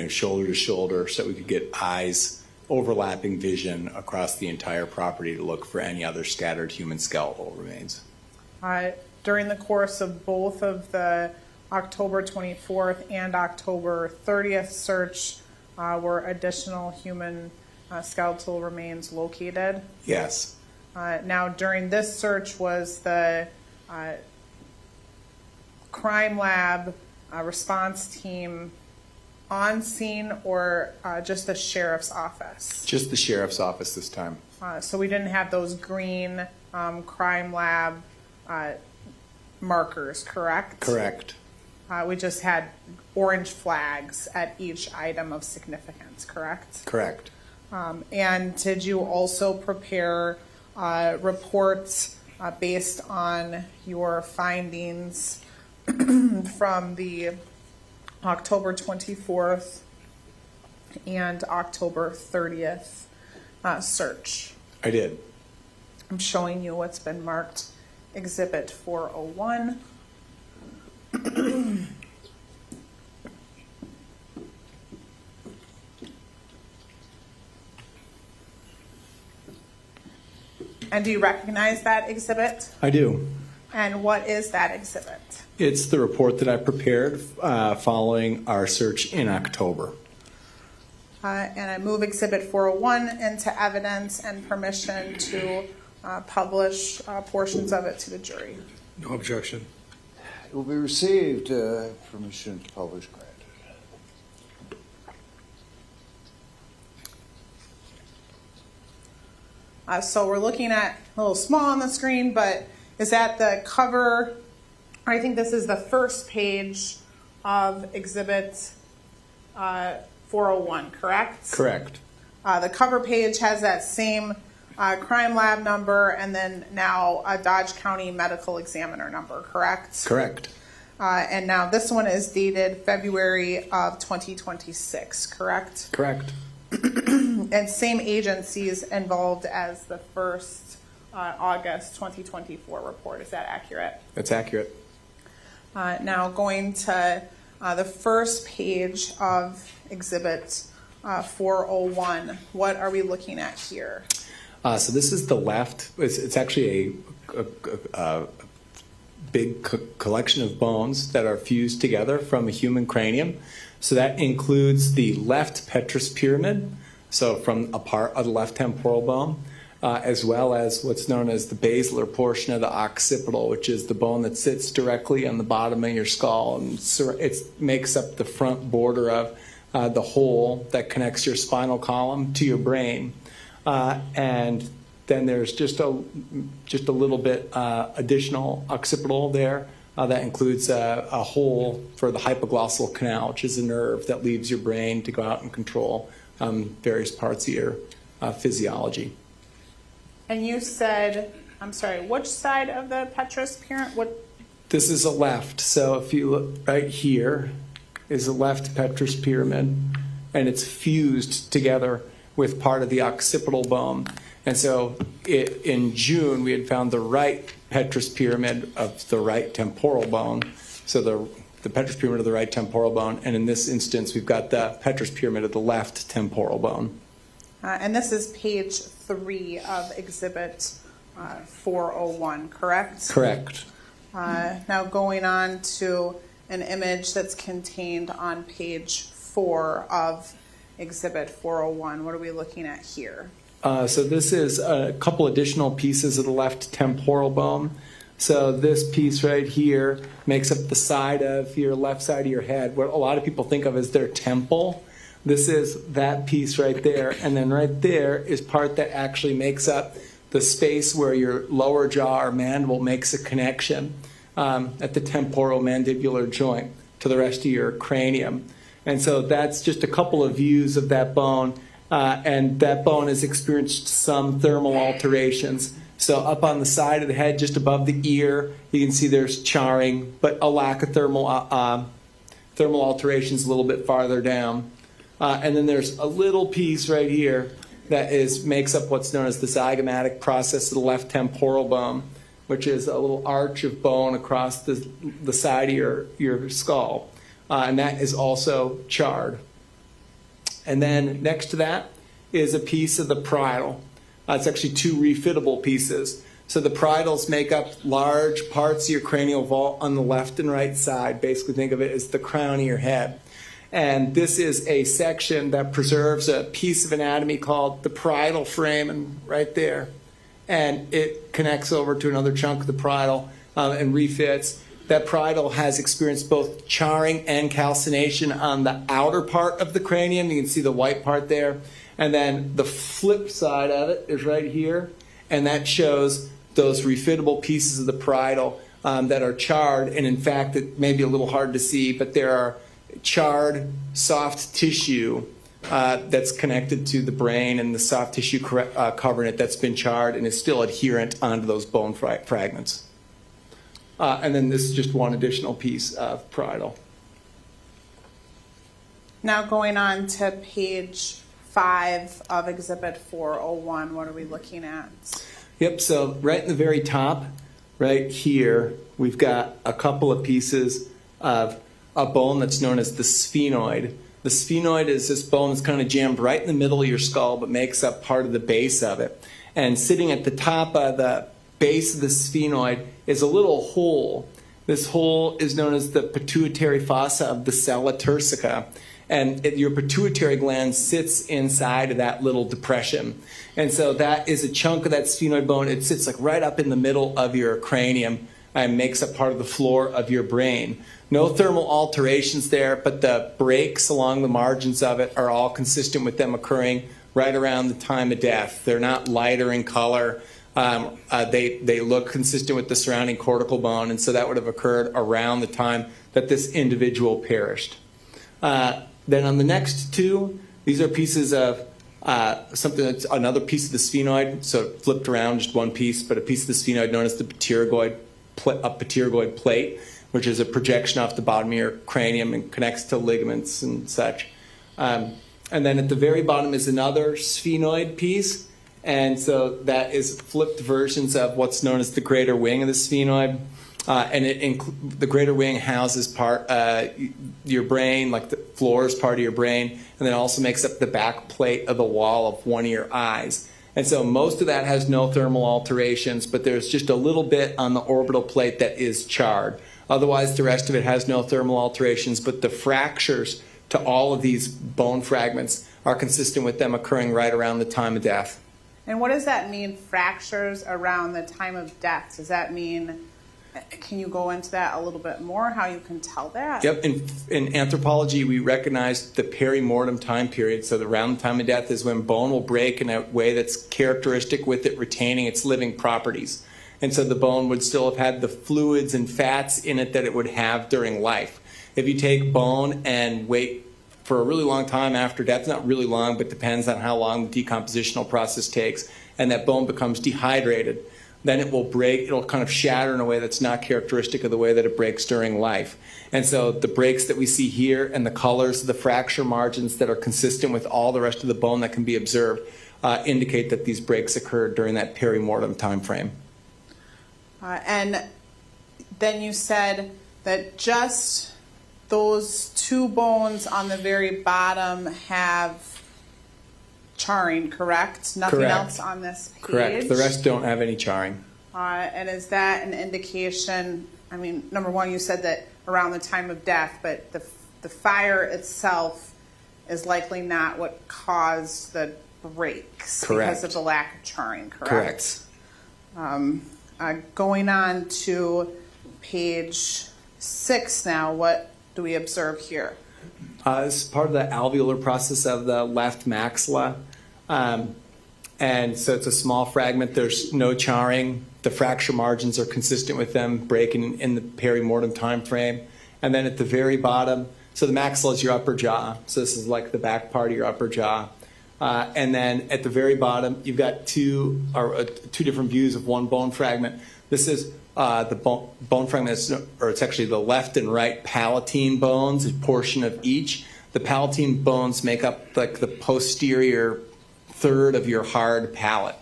shoulder to shoulder, so that we could get eyes, overlapping vision across the entire property to look for any other scattered human skeletal remains. During the course of both of the October 24th and October 30th search were additional human skeletal remains located? Yes. Now, during this search, was the crime lab response team on scene or just the sheriff's office? Just the sheriff's office this time. So we didn't have those green crime lab markers, correct? Correct. We just had orange flags at each item of significance, correct? Correct. And did you also prepare reports based on your findings from the October 24th and October 30th search? I did. I'm showing you what's been marked Exhibit 401. And do you recognize that exhibit? I do. And what is that exhibit? It's the report that I prepared following our search in October. And I move Exhibit 401 into evidence and permission to publish portions of it to the jury. No objection. It will be received. Permission to publish granted. So we're looking at a little small on the screen, but is that the cover? I think this is the first page of Exhibit 401, correct? Correct. The cover page has that same crime lab number and then now a Dodge County Medical Examiner number, correct? Correct. And now this one is dated February of 2026, correct? Correct. And same agencies involved as the first August 2024 report. Is that accurate? That's accurate. Now going to the first page of Exhibit 401, what are we looking at here? So this is the left. It's actually a big collection of bones that are fused together from a human cranium. So that includes the left petrous pyramid, so from a part of the left temporal bone, as well as what's known as the basilar portion of the occipital, which is the bone that sits directly on the bottom of your skull. And it makes up the front border of the hole that connects your spinal column to your brain. And then there's just a little bit additional occipital there. That includes a hole for the hypoglossal canal, which is a nerve that leaves your brain to go out and control various parts of your physiology. And you said, I'm sorry, which side of the petrous pyramid? What? This is a left. So if you look right here is a left petrous pyramid, and it's fused together with part of the occipital bone. And so in June, we had found the right petrous pyramid of the right temporal bone. So the petrous pyramid of the right temporal bone. And in this instance, we've got the petrous pyramid of the left temporal bone. And this is page 3 of Exhibit 401, correct? Correct. Now going on to an image that's contained on page 4 of Exhibit 401. What are we looking at here? So this is a couple additional pieces of the left temporal bone. So this piece right here makes up the side of your left side of your head, what a lot of people think of as their temple. This is that piece right there. And then right there is part that actually makes up the space where your lower jaw or mandible makes a connection at the temporomandibular joint to the rest of your cranium. And so that's just a couple of views of that bone. And that bone has experienced some thermal alterations. So up on the side of the head, just above the ear, you can see there's charring, but a lack of thermal alterations a little bit farther down. And then there's a little piece right here that makes up what's known as the zygomatic process of the left temporal bone, which is a little arch of bone across the side of your skull. And that is also charred. And then next to that is a piece of the parietal. It's actually two refittable pieces. So the parietals make up large parts of your cranial vault on the left and right side. Basically think of it as the crown of your head. And this is a section that preserves a piece of anatomy called the parietal foramen right there. And it connects over to another chunk of the parietal and refits. That parietal has experienced both charring and calcination on the outer part of the cranium. You can see the white part there. And then the flip side of it is right here. And that shows those refittable pieces of the parietal that are charred. And in fact, it may be a little hard to see, but there are charred soft tissue that's connected to the brain, and the soft tissue covering it that's been charred and is still adherent onto those bone fragments. And then this is just one additional piece of parietal. Now going on to page 5 of Exhibit 401, what are we looking at? Yep, so right in the very top, right here, we've got a couple of pieces of a bone that's known as the sphenoid. The sphenoid is this bone that's kind of jammed right in the middle of your skull, but makes up part of the base of it. And sitting at the top of the base of the sphenoid is a little hole. This hole is known as the pituitary fossa of the sella turcica. And your pituitary gland sits inside of that little depression. And so that is a chunk of that sphenoid bone. It sits like right up in the middle of your cranium and makes up part of the floor of your brain. No thermal alterations there, but the breaks along the margins of it are all consistent with them occurring right around the time of death. They're not lighter in color. They look consistent with the surrounding cortical bone, and so that would have occurred around the time that this individual perished. Then on the next two, these are pieces of something that's another piece of the sphenoid, so flipped around, just one piece, but a piece of the sphenoid known as the pterygoid plate, which is a projection off the bottom of your cranium and connects to ligaments and such. And then at the very bottom is another sphenoid piece, and so that is flipped versions of what's known as the greater wing of the sphenoid. And the greater wing houses your brain, like the floor is part of your brain, and then also makes up the back plate of the wall of one of your eyes. And so most of that has no thermal alterations, but there's just a little bit on the orbital plate that is charred. Otherwise, the rest of it has no thermal alterations, but the fractures to all of these bone fragments are consistent with them occurring right around the time of death. And what does that mean, fractures around the time of death? Does that mean, can you go into that a little bit more, how you can tell that? Yep, in anthropology, we recognize the perimortem time period. So around the time of death is when bone will break in a way that's characteristic with it retaining its living properties. And so the bone would still have had the fluids and fats in it that it would have during life. If you take bone and wait for a really long time after death, not really long, but depends on how long the decompositional process takes, and that bone becomes dehydrated, then it will break, it'll kind of shatter in a way that's not characteristic of the way that it breaks during life. And so the breaks that we see here and the colors of the fracture margins that are consistent with all the rest of the bone that can be observed indicate that these breaks occurred during that perimortem time frame. And then you said that just those two bones on the very bottom have charring, correct? Nothing Correct. else on this page? Correct. The rest don't have any charring. And is that an indication, I mean, number one, you said that around the time of death, but the fire itself is likely not what caused the breaks. Correct. Because of the lack of charring, correct? Correct. Going on to page 6 now, what do we observe here? This is part of the alveolar process of the left maxilla. And so it's a small fragment. There's no charring. The fracture margins are consistent with them breaking in the perimortem time frame. And then at the very bottom, so the maxilla is your upper jaw. So this is like the back part of your upper jaw. And then at the very bottom, you've got two different views of one bone fragment. This is the bone fragment, or it's actually the left and right palatine bones, a portion of each. The palatine bones make up like the posterior third of your hard palate.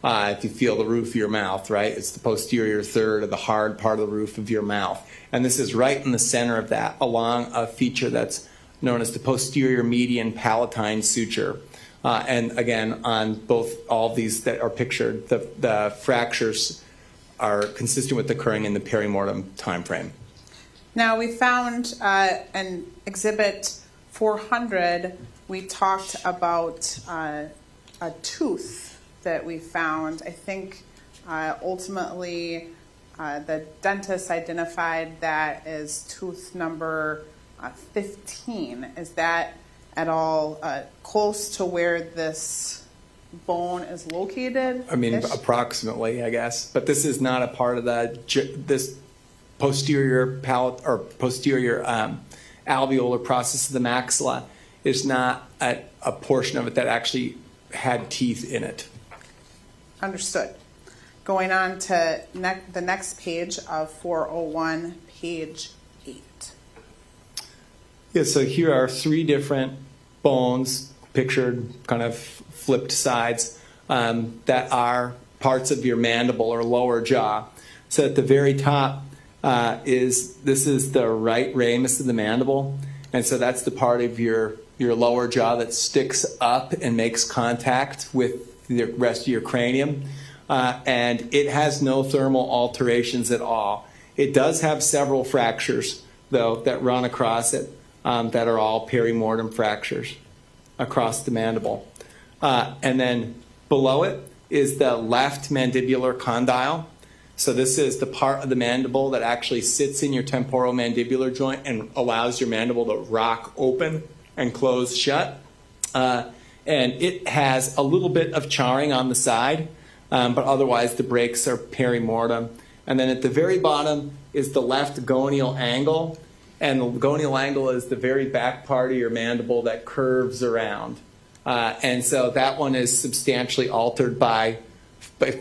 If you feel the roof of your mouth, right? It's the posterior third of the hard part of the roof of your mouth. And this is right in the center of that, along a feature that's known as the posterior median palatine suture. And again, on all of these that are pictured, the fractures are consistent with occurring in the perimortem timeframe. Now, we found in Exhibit 400, we talked about a tooth that we found. I think ultimately the dentist identified that as tooth number 15. Is that at all close to where this bone is located? I mean, approximately, I guess. But this is not a part of this posterior palate or posterior alveolar process of the maxilla. Is not a portion of it that actually had teeth in it. Understood. Going on to the next page of 401, page 8. Yeah, so here are 3 different bones pictured kind of flipped sides that are parts of your mandible or lower jaw. So at the very top this is the right ramus of the mandible, and so that's the part of your lower jaw that sticks up and makes contact with the rest of your cranium, and it has no thermal alterations at all. It does have several fractures, though, that run across it that are all perimortem fractures across the mandible. And then below it is the left mandibular condyle. So this is the part of the mandible that actually sits in your temporomandibular joint and allows your mandible to rock open and close shut. And it has a little bit of charring on the side, but otherwise the breaks are perimortem. And then at the very bottom is the left gonial angle. And the gonial angle is the very back part of your mandible that curves around. And so that one is substantially altered by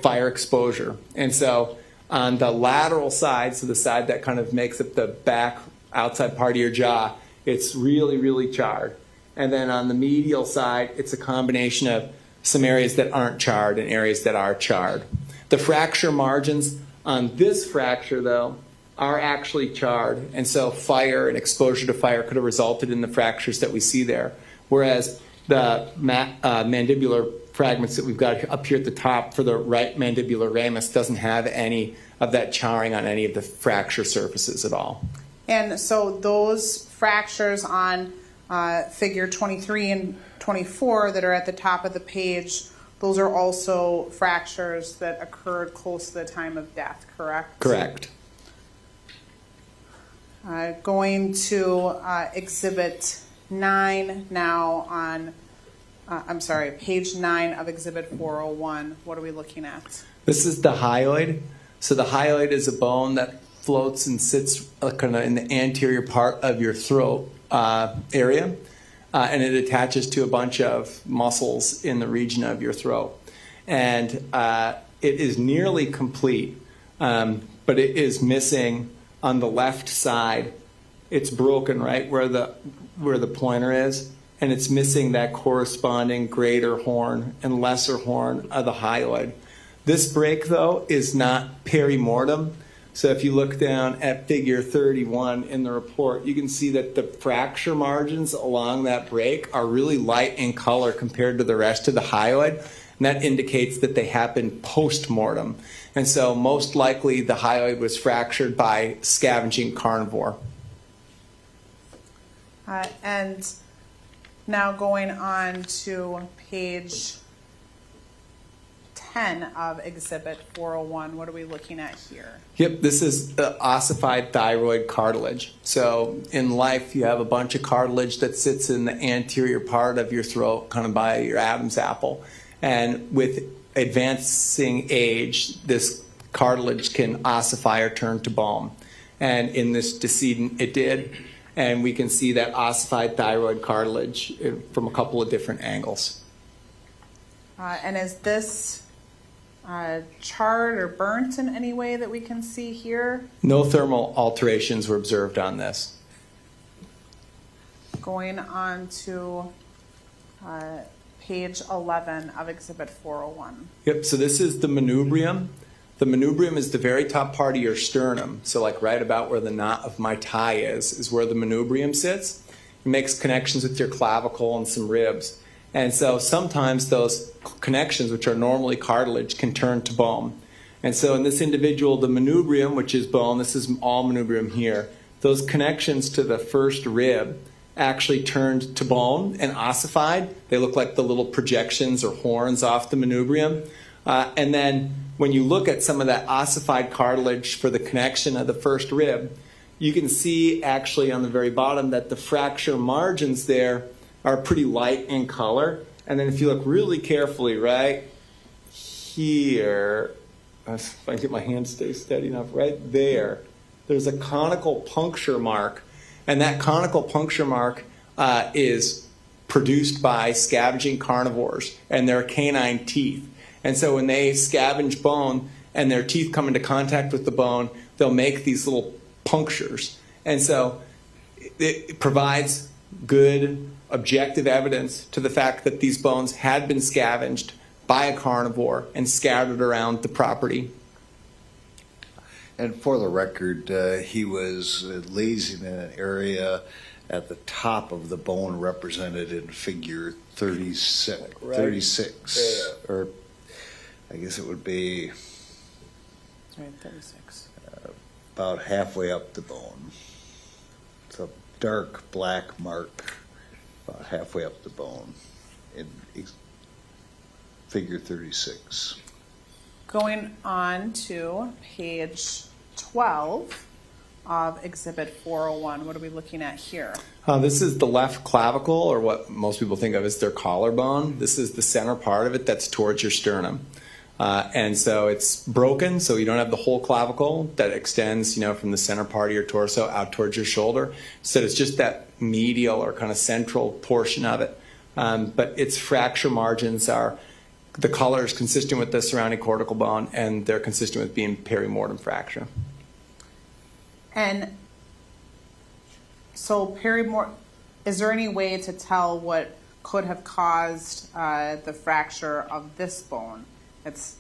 fire exposure. And so on the lateral side, so the side that kind of makes up the back outside part of your jaw, it's really, really charred. And then on the medial side, it's a combination of some areas that aren't charred and areas that are charred. The fracture margins on this fracture, though, are actually charred. And so fire and exposure to fire could have resulted in the fractures that we see there. Whereas the mandibular fragments that we've got up here at the top for the right mandibular ramus doesn't have any of that charring on any of the fracture surfaces at all. And so those fractures on figure 23 and 24 that are at the top of the page, those are also fractures that occurred close to the time of death, correct? Correct. Going to Exhibit 9 now on, page 9 of Exhibit 401. What are we looking at? This is the hyoid. So the hyoid is a bone that floats and sits kind of in the anterior part of your throat area, and it attaches to a bunch of muscles in the region of your throat. And it is nearly complete, but it is missing on the left side. It's broken right where the pointer is, and it's missing that corresponding greater horn and lesser horn of the hyoid. This break, though, is not perimortem. So if you look down at figure 31 in the report, you can see that the fracture margins along that break are really light in color compared to the rest of the hyoid. And that indicates that they happened post-mortem. And so most likely the hyoid was fractured by scavenging carnivore. And now going on to page 10 of Exhibit 401, what are we looking at here? Yep, this is the ossified thyroid cartilage. So in life, you have a bunch of cartilage that sits in the anterior part of your throat, kind of by your Adam's apple. And with advancing age, this cartilage can ossify or turn to bone. And in this decedent, it did. And we can see that ossified thyroid cartilage from a couple of different angles. And is this charred or burnt in any way that we can see here? No thermal alterations were observed on this. Going on to page 11 of Exhibit 401. Yep, so this is the manubrium. The manubrium is the very top part of your sternum. So like right about where the knot of my tie is where the manubrium sits. It makes connections with your clavicle and some ribs. And so sometimes those connections, which are normally cartilage, can turn to bone. And so in this individual, the manubrium, which is bone, this is all manubrium here, those connections to the first rib actually turned to bone and ossified. They look like the little projections or horns off the manubrium. And then when you look at some of that ossified cartilage for the connection of the first rib, you can see actually on the very bottom that the fracture margins there are pretty light in color. And then if you look really carefully right here, if I can get my hand to stay steady enough, right there, there's a conical puncture mark. And that conical puncture mark is produced by scavenging carnivores and their canine teeth. And so when they scavenge bone and their teeth come into contact with the bone, they'll make these little punctures. And so it provides good objective evidence to the fact that these bones had been scavenged by a carnivore and scattered around the property. And for the record, he was lazing in an area at the top of the bone represented in figure 36, Right 36 or I guess it would be 36. about halfway up the bone. It's a dark black mark about halfway up the bone in figure 36. Going on to page 12 of Exhibit 401, what are we looking at here? This is the left clavicle, or what most people think of as their collarbone. This is the center part of it that's towards your sternum. And so it's broken, so you don't have the whole clavicle that extends, from the center part of your torso out towards your shoulder. So it's just that medial or kind of central portion of it. But its fracture margins are, the color is consistent with the surrounding cortical bone, and they're consistent with being perimortem fracture. And so is there any way to tell what could have caused the fracture of this bone?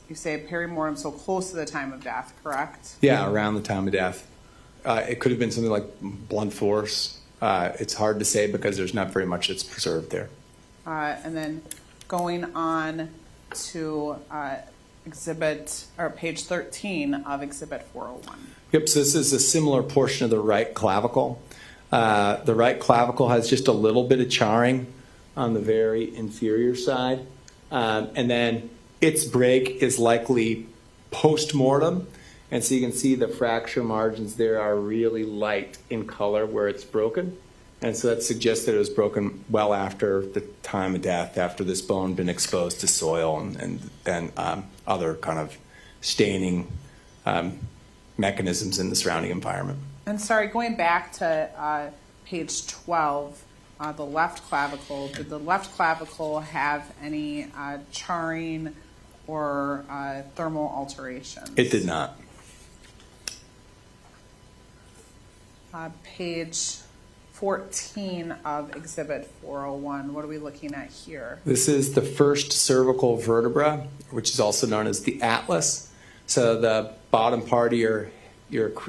You say perimortem, so close to the time of death, correct? Yeah, around the time of death. It could have been something like blunt force. It's hard to say because there's not very much that's preserved there. And then going on to page 13 of Exhibit 401. Yep, so this is a similar portion of the right clavicle. The right clavicle has just a little bit of charring on the very inferior side. And then its break is likely post-mortem. And so you can see the fracture margins there are really light in color where it's broken. And so that suggests that it was broken well after the time of death, after this bone been exposed to soil and other kind of staining mechanisms in the surrounding environment. And sorry, going back to page 12, the left clavicle, did the left clavicle have any charring or thermal alterations? It did not. Page 14 of Exhibit 401, what are we looking at here? This is the first cervical vertebra, which is also known as the atlas. So the bottom part of your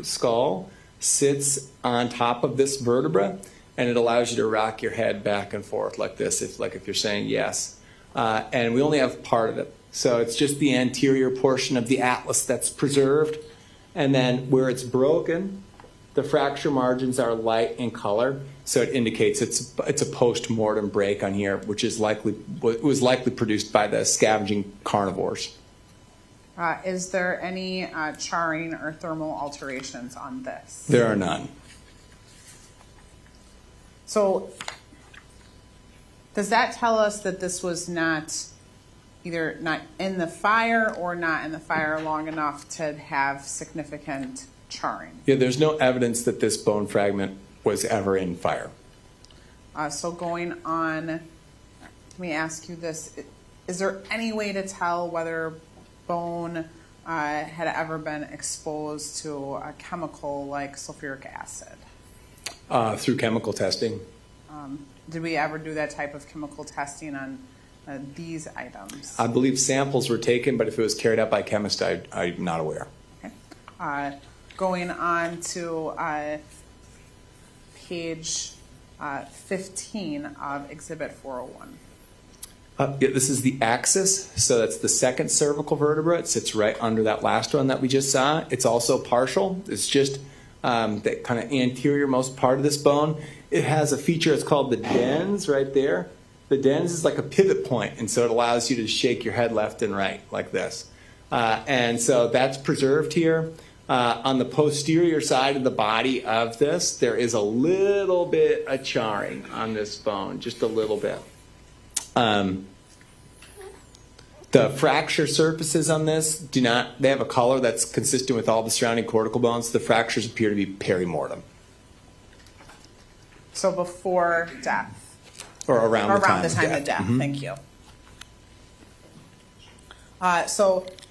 skull sits on top of this vertebra, and it allows you to rock your head back and forth like this, if you're saying yes. And we only have part of it. So it's just the anterior portion of the atlas that's preserved. And then where it's broken, the fracture margins are light in color, so it indicates it's a post-mortem break on here, which was likely produced by the scavenging carnivores. Is there any charring or thermal alterations on this? There are none. So does that tell us that this was either not in the fire or not in the fire long enough to have significant charring? Yeah, there's no evidence that this bone fragment was ever in fire. So going on, let me ask you this. Is there any way to tell whether bone had ever been exposed to a chemical like sulfuric acid? Through chemical testing. Did we ever do that type of chemical testing on these items? I believe samples were taken, but if it was carried out by chemists, I'm not aware. Okay. Going on to page 15 of Exhibit 401. Yeah, this is the axis, so that's the second cervical vertebra. It sits right under that last one that we just saw. It's also partial. It's just that kind of anterior most part of this bone. It has a feature, it's called the dens right there. The dens is like a pivot point, and so it allows you to shake your head left and right like this. And so that's preserved here. On the posterior side of the body of this, there is a little bit of charring on this bone, just a little bit. The fracture surfaces on this they have a color that's consistent with all the surrounding cortical bones. The fractures appear to be perimortem. So before death. Or around the time of death. Death. Mm-hmm. Thank you.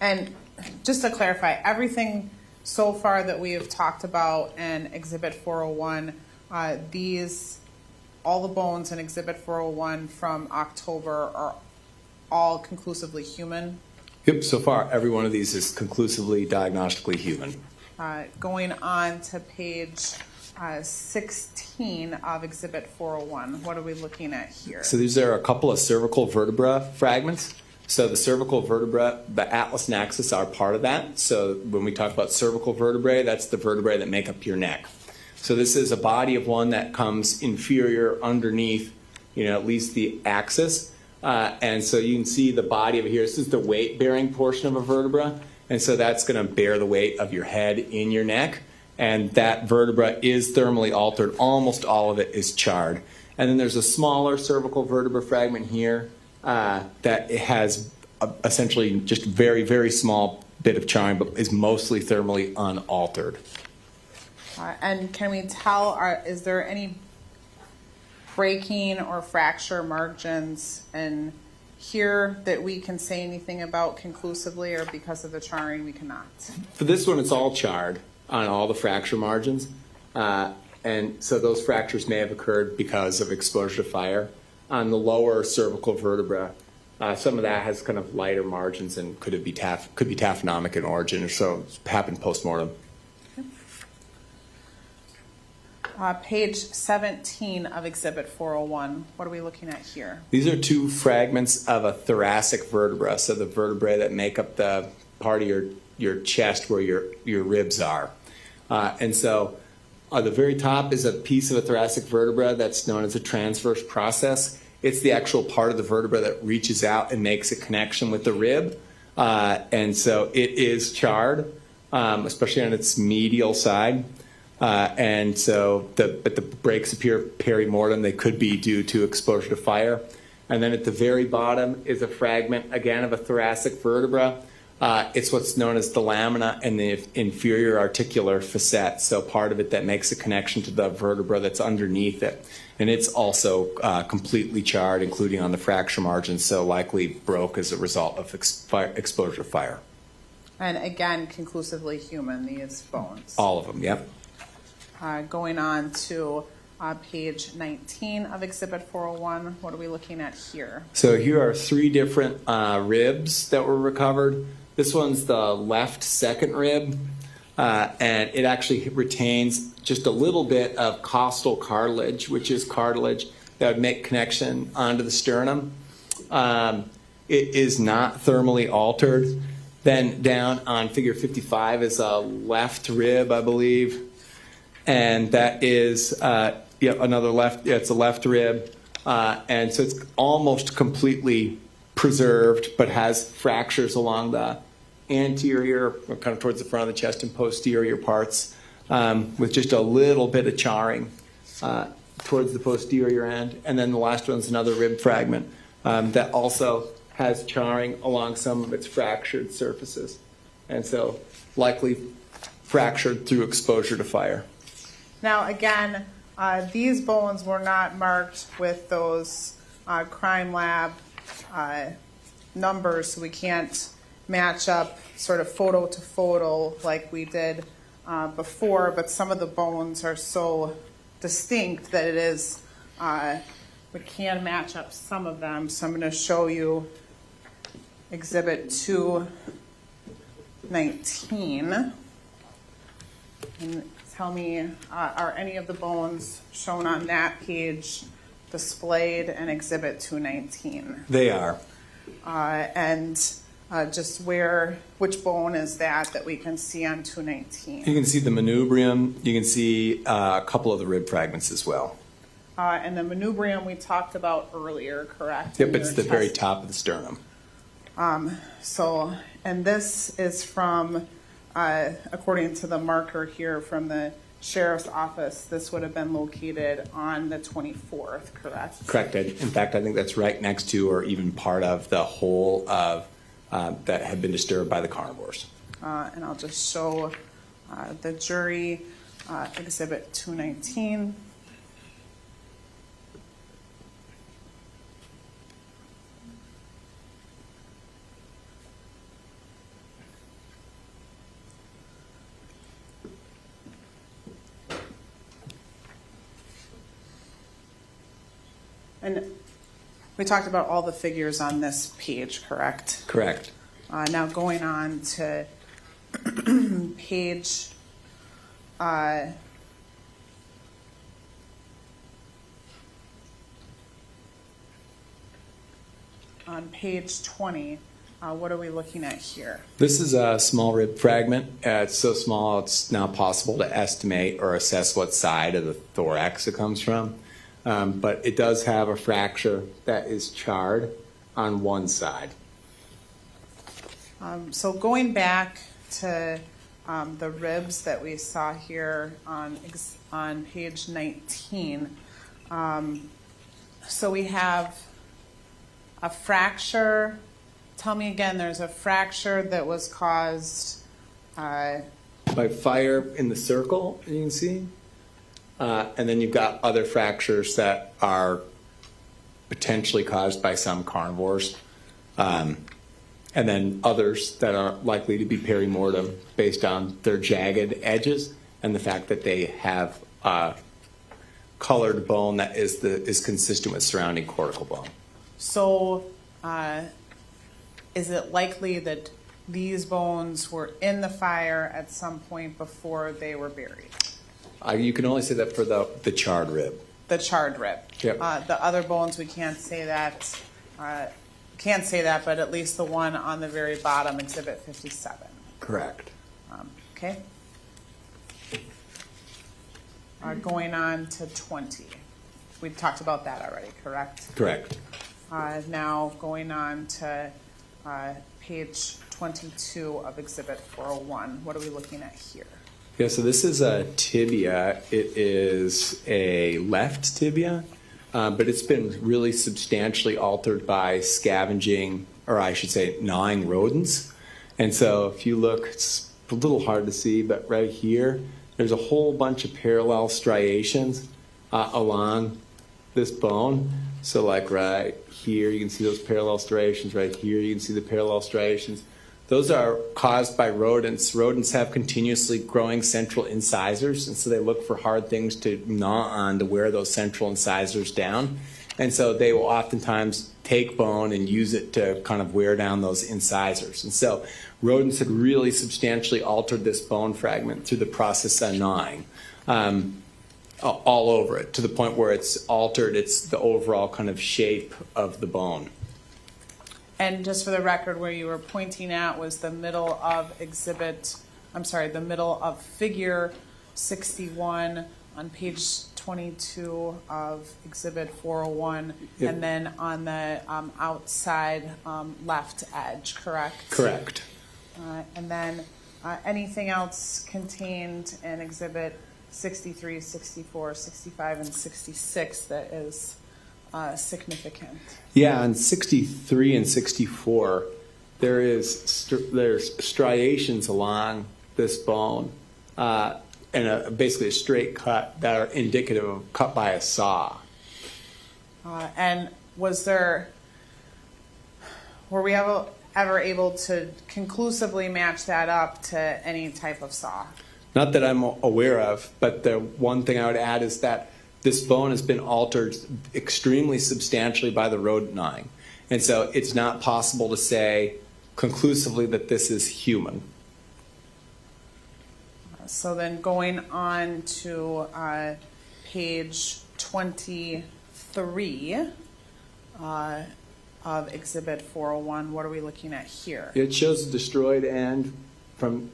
And just to clarify, everything so far that we have talked about in Exhibit 401, all the bones in Exhibit 401 from October are all conclusively human. Yep, so far every one of these is conclusively diagnostically human. Going on to page 16 of Exhibit 401, what are we looking at here? So these are a couple of cervical vertebra fragments. So the cervical vertebra, the atlas and axis are part of that. So when we talk about cervical vertebrae, that's the vertebrae that make up your neck. So this is a body of one that comes inferior underneath, at least the axis. And so you can see the body of it here. This is the weight-bearing portion of a vertebra. And so that's going to bear the weight of your head in your neck. And that vertebra is thermally altered. Almost all of it is charred. And then there's a smaller cervical vertebra fragment here that it has essentially just very, very small bit of charring, but is mostly thermally unaltered. And can we tell, is there any breaking or fracture margins in here that we can say anything about conclusively, or because of the charring we cannot? For this one, it's all charred on all the fracture margins. And so those fractures may have occurred because of exposure to fire. On the lower cervical vertebra, some of that has kind of lighter margins and could be taphonomic in origin, or so it's happened post-mortem. Page 17 of Exhibit 401, what are we looking at here? These are two fragments of a thoracic vertebra, so the vertebrae that make up the part of your chest where your ribs are. And so at the very top is a piece of a thoracic vertebra that's known as a transverse process. It's the actual part of the vertebra that reaches out and makes a connection with the rib. And so it is charred, especially on its medial side. And so but the breaks appear perimortem. They could be due to exposure to fire. And then at the very bottom is a fragment, again, of a thoracic vertebra. It's what's known as the lamina and the inferior articular facet, so part of it that makes a connection to the vertebra that's underneath it. And it's also completely charred, including on the fracture margins, so likely broke as a result of exposure to fire. And again, conclusively human, these bones. All of them, yep. Going on to page 19 of Exhibit 401, what are we looking at here? So here are three different ribs that were recovered. This one's the left second rib, and it actually retains just a little bit of costal cartilage, which is cartilage that would make connection onto the sternum. It is not thermally altered. Then down on figure 55 is a left rib, I believe. And that is another left, it's a left rib. And so it's almost completely preserved, but has fractures along the anterior, or kind of towards the front of the chest and posterior parts, with just a little bit of charring towards the posterior end. And then the last one's another rib fragment that also has charring along some of its fractured surfaces. And so likely fractured through exposure to fire. Now, again, these bones were not marked with those crime lab numbers, so we can't match up sort of photo to photo like we did before, but some of the bones are so distinct that it is, we can match up some of them. So I'm going to show you Exhibit 219. And tell me, are any of the bones shown on that page displayed in Exhibit 219. They are. And just which bone is that we can see on 219? You can see the manubrium. You can see a couple of the rib fragments as well. And the manubrium we talked about earlier, correct? Yep, In it's your the very test- top of the sternum. And this is from, according to the marker here from the sheriff's office, this would have been located on the 24th, correct? Correct. In fact, I think that's right next to or even part of the hole of that had been disturbed by the carnivores. And I'll just show the jury Exhibit 219. And we talked about all the figures on this page, correct? Correct. Now going on to page on page 20, what are we looking at here? This is a small rib fragment. It's so small it's now possible to estimate or assess what side of the thorax it comes from. But it does have a fracture that is charred on one side. So going back to the ribs that we saw here on page 19, so we have a fracture. Tell me again, there's a fracture that was caused By fire in the circle, you can see. And then you've got other fractures that are potentially caused by some carnivores. And then others that are likely to be perimortem based on their jagged edges and the fact that they have colored bone that is consistent with surrounding cortical bone. So, is it likely that these bones were in the fire at some point before they were buried? You can only say that for the charred rib. The charred rib. Yep. The other bones, we can't say that. Can't say that, but at least the one on the very bottom, Exhibit 57. Correct. Okay. Going on to 20. We talked about that already, correct? Correct. Now going on to page 22 of Exhibit 401. What are we looking at here? Yeah, so this is a tibia. It is a left tibia, but it's been really substantially altered by scavenging, or I should say gnawing rodents. And so if you look, it's a little hard to see, but right here, there's a whole bunch of parallel striations along this bone. So like right here, you can see those parallel striations. Right here, you can see the parallel striations. Those are caused by rodents. Rodents have continuously growing central incisors, and so they look for hard things to gnaw on to wear those central incisors down. And so they will oftentimes take bone and use it to kind of wear down those incisors. And so rodents had really substantially altered this bone fragment through the process of gnawing all over it, to the point where it's altered the overall kind of shape of the bone. And just for the record, where you were pointing at was the middle of the middle of figure 61 on page 22 of Exhibit 401, Yep. and then on the outside left edge, correct? Correct. And then anything else contained in Exhibit 63, 64, 65, and 66 that is significant? Yeah, on 63 and 64, there's striations along this bone and basically a straight cut that are indicative of cut by a saw. And were we ever able to conclusively match that up to any type of saw? Not that I'm aware of, but the one thing I would add is that this bone has been altered extremely substantially by the rodent gnawing. And so it's not possible to say conclusively that this is human. So then going on to page 23, 3 of Exhibit 401, what are we looking at here? It shows the destroyed end from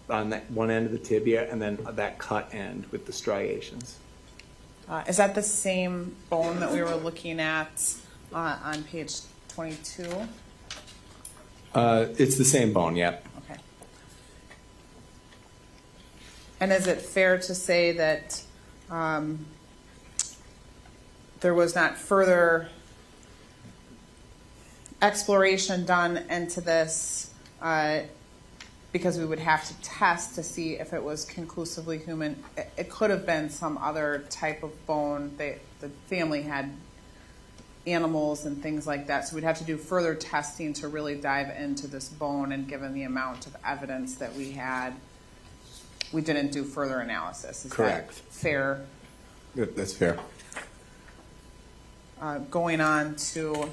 on that one end of the tibia, and then that cut end with the striations. Is that the same bone that we were looking at on page 22? It's the same bone, yep. Okay. And is it fair to say that there was not further exploration done into this because we would have to test to see if it was conclusively human? It could have been some other type of bone. The family had animals and things like that, so we'd have to do further testing to really dive into this bone, and given the amount of evidence that we had, we didn't do further analysis. Is Correct. that fair? That's fair. Going on to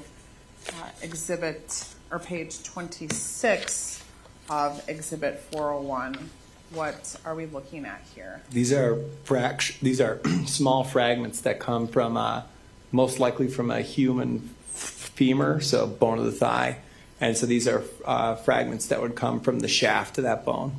exhibit, or page 26 of Exhibit 401, what are we looking at here? These are small fragments that come from most likely from a human femur, so bone of the thigh, and so these are fragments that would come from the shaft of that bone.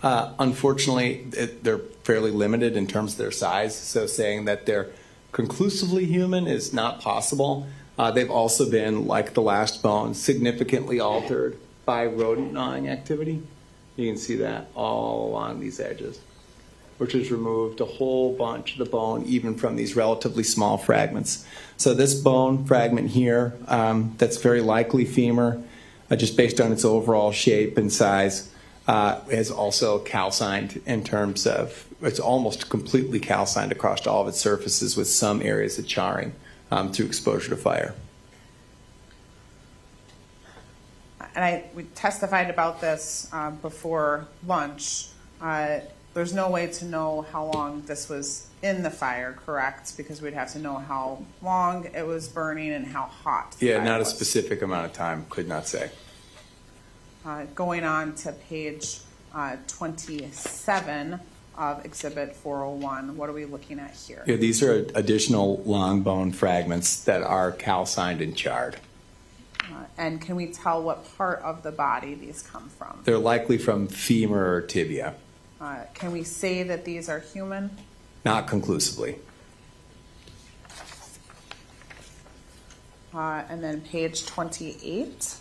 Unfortunately, they're fairly limited in terms of their size, so saying that they're conclusively human is not possible. They've also been, like the last bone, significantly altered by rodent gnawing activity. You can see that all along these edges, which has removed a whole bunch of the bone, even from these relatively small fragments. So this bone fragment here, that's very likely femur, just based on its overall shape and size, is also calcined in terms of, it's almost completely calcined across all of its surfaces with some areas of charring through exposure to fire. And we testified about this before lunch. There's no way to know how long this was in the fire, correct? Because we'd have to know how long it was burning and how hot the Yeah, fire not a was. specific amount of time, could not say. Going on to page 27 of Exhibit 401, what are we looking at here? Yeah, these are additional long bone fragments that are calcined and charred. And can we tell what part of the body these come from? They're likely from femur or tibia, Can we say that these are human? not conclusively. And then page 28.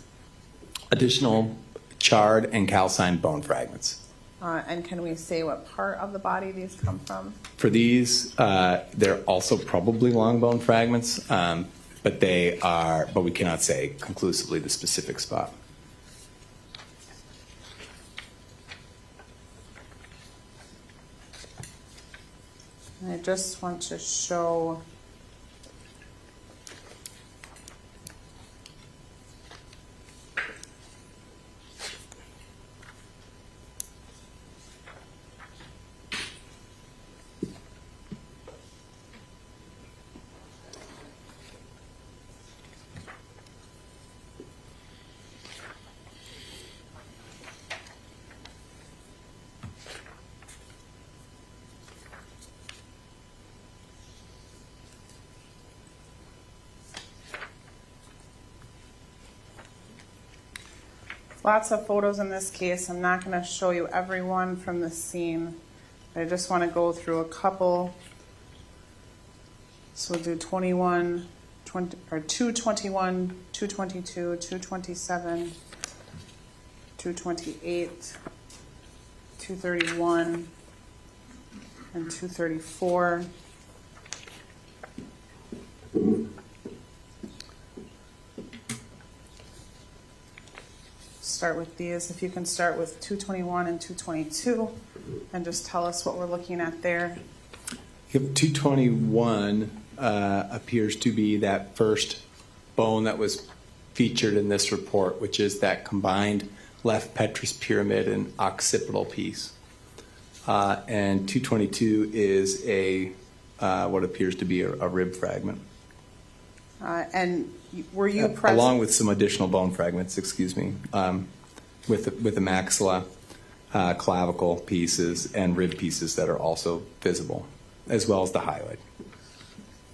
Additional charred and calcined bone fragments. And can we say what part of the body these come from? For these, they're also probably long bone fragments, but we cannot say conclusively the specific spot. And I just want to show lots of photos in this case. I'm not going to show you every one from the scene. I just want to go through a couple. So we'll do 221, 222, 227, 228, 231, and 234. Start with these. If you can start with 221 and 222 and just tell us what we're looking at there. 221 appears to be that first bone that was featured in this report, which is that combined left petrous pyramid and occipital piece. And 222 is what appears to be a rib fragment. And were you present? Along with some additional bone fragments, excuse me, with the maxilla, clavicle pieces, and rib pieces that are also visible, as well as the hyoid.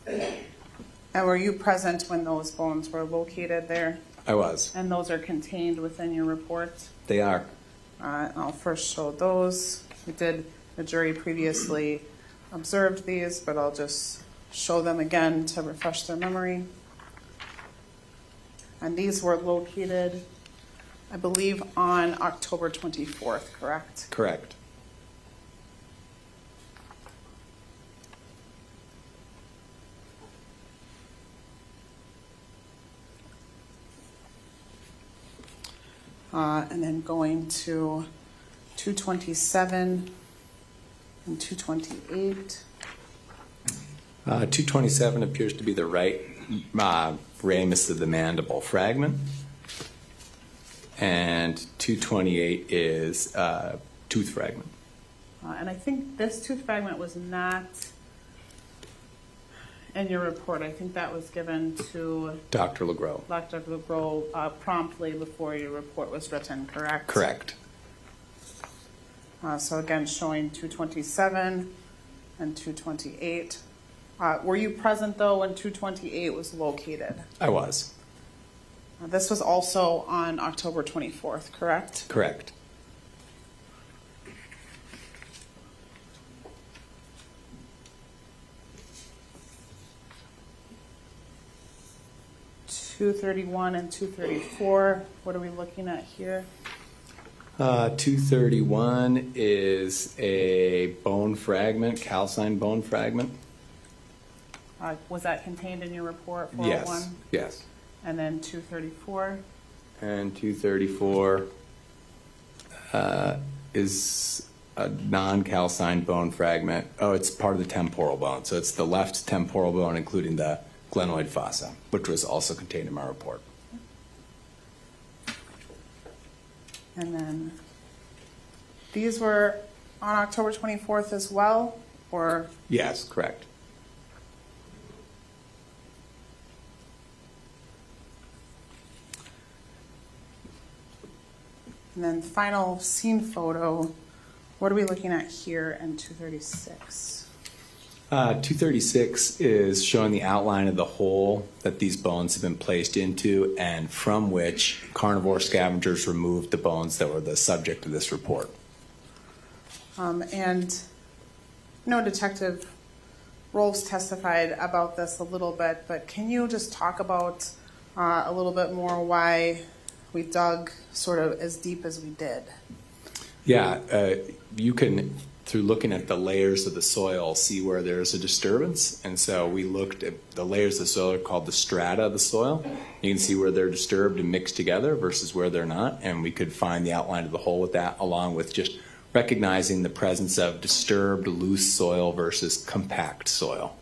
And were you present when those bones were located there? I was. And those are contained within your report? They are. I'll first show those. The jury previously observed these, but I'll just show them again to refresh their memory. And these were located, I believe, on October 24th, correct? Correct. And then going to 227 and 228. 227 appears to be the right ramus of the mandible fragment. And 228 is tooth fragment. And I think this tooth fragment was not in your report. I think that was given to Dr. LeGros. Dr. LeGros promptly before your report was written, correct? Correct. So again, showing 227 and 228. Were you present, though, when 228 was located? I was. This was also on October 24th, correct? Correct. .231 and 234. What are we looking at here? 231 is a bone fragment, calcined bone fragment. Was that contained in your report, 401? Yes. Yes. And then 234? And 234 is a non-calcined bone fragment. Oh, it's part of the temporal bone. So it's the left temporal bone, including the glenoid fossa, which was also contained in my report. And then these were on October 24th as well, or? Yes, correct. And then final scene photo, what are we looking at here in 236? 236 is showing the outline of the hole that these bones have been placed into and from which carnivore scavengers removed the bones that were the subject of this report. And Detective Rolfs testified about this a little bit, but can you just talk about a little bit more why we dug sort of as deep as we did? Yeah, you can, through looking at the layers of the soil, see where there's a disturbance. And so we looked at the layers of the soil are called the strata of the soil. You can see where they're disturbed and mixed together versus where they're not. And we could find the outline of the hole with that, along with just recognizing the presence of disturbed, loose soil versus compact soil.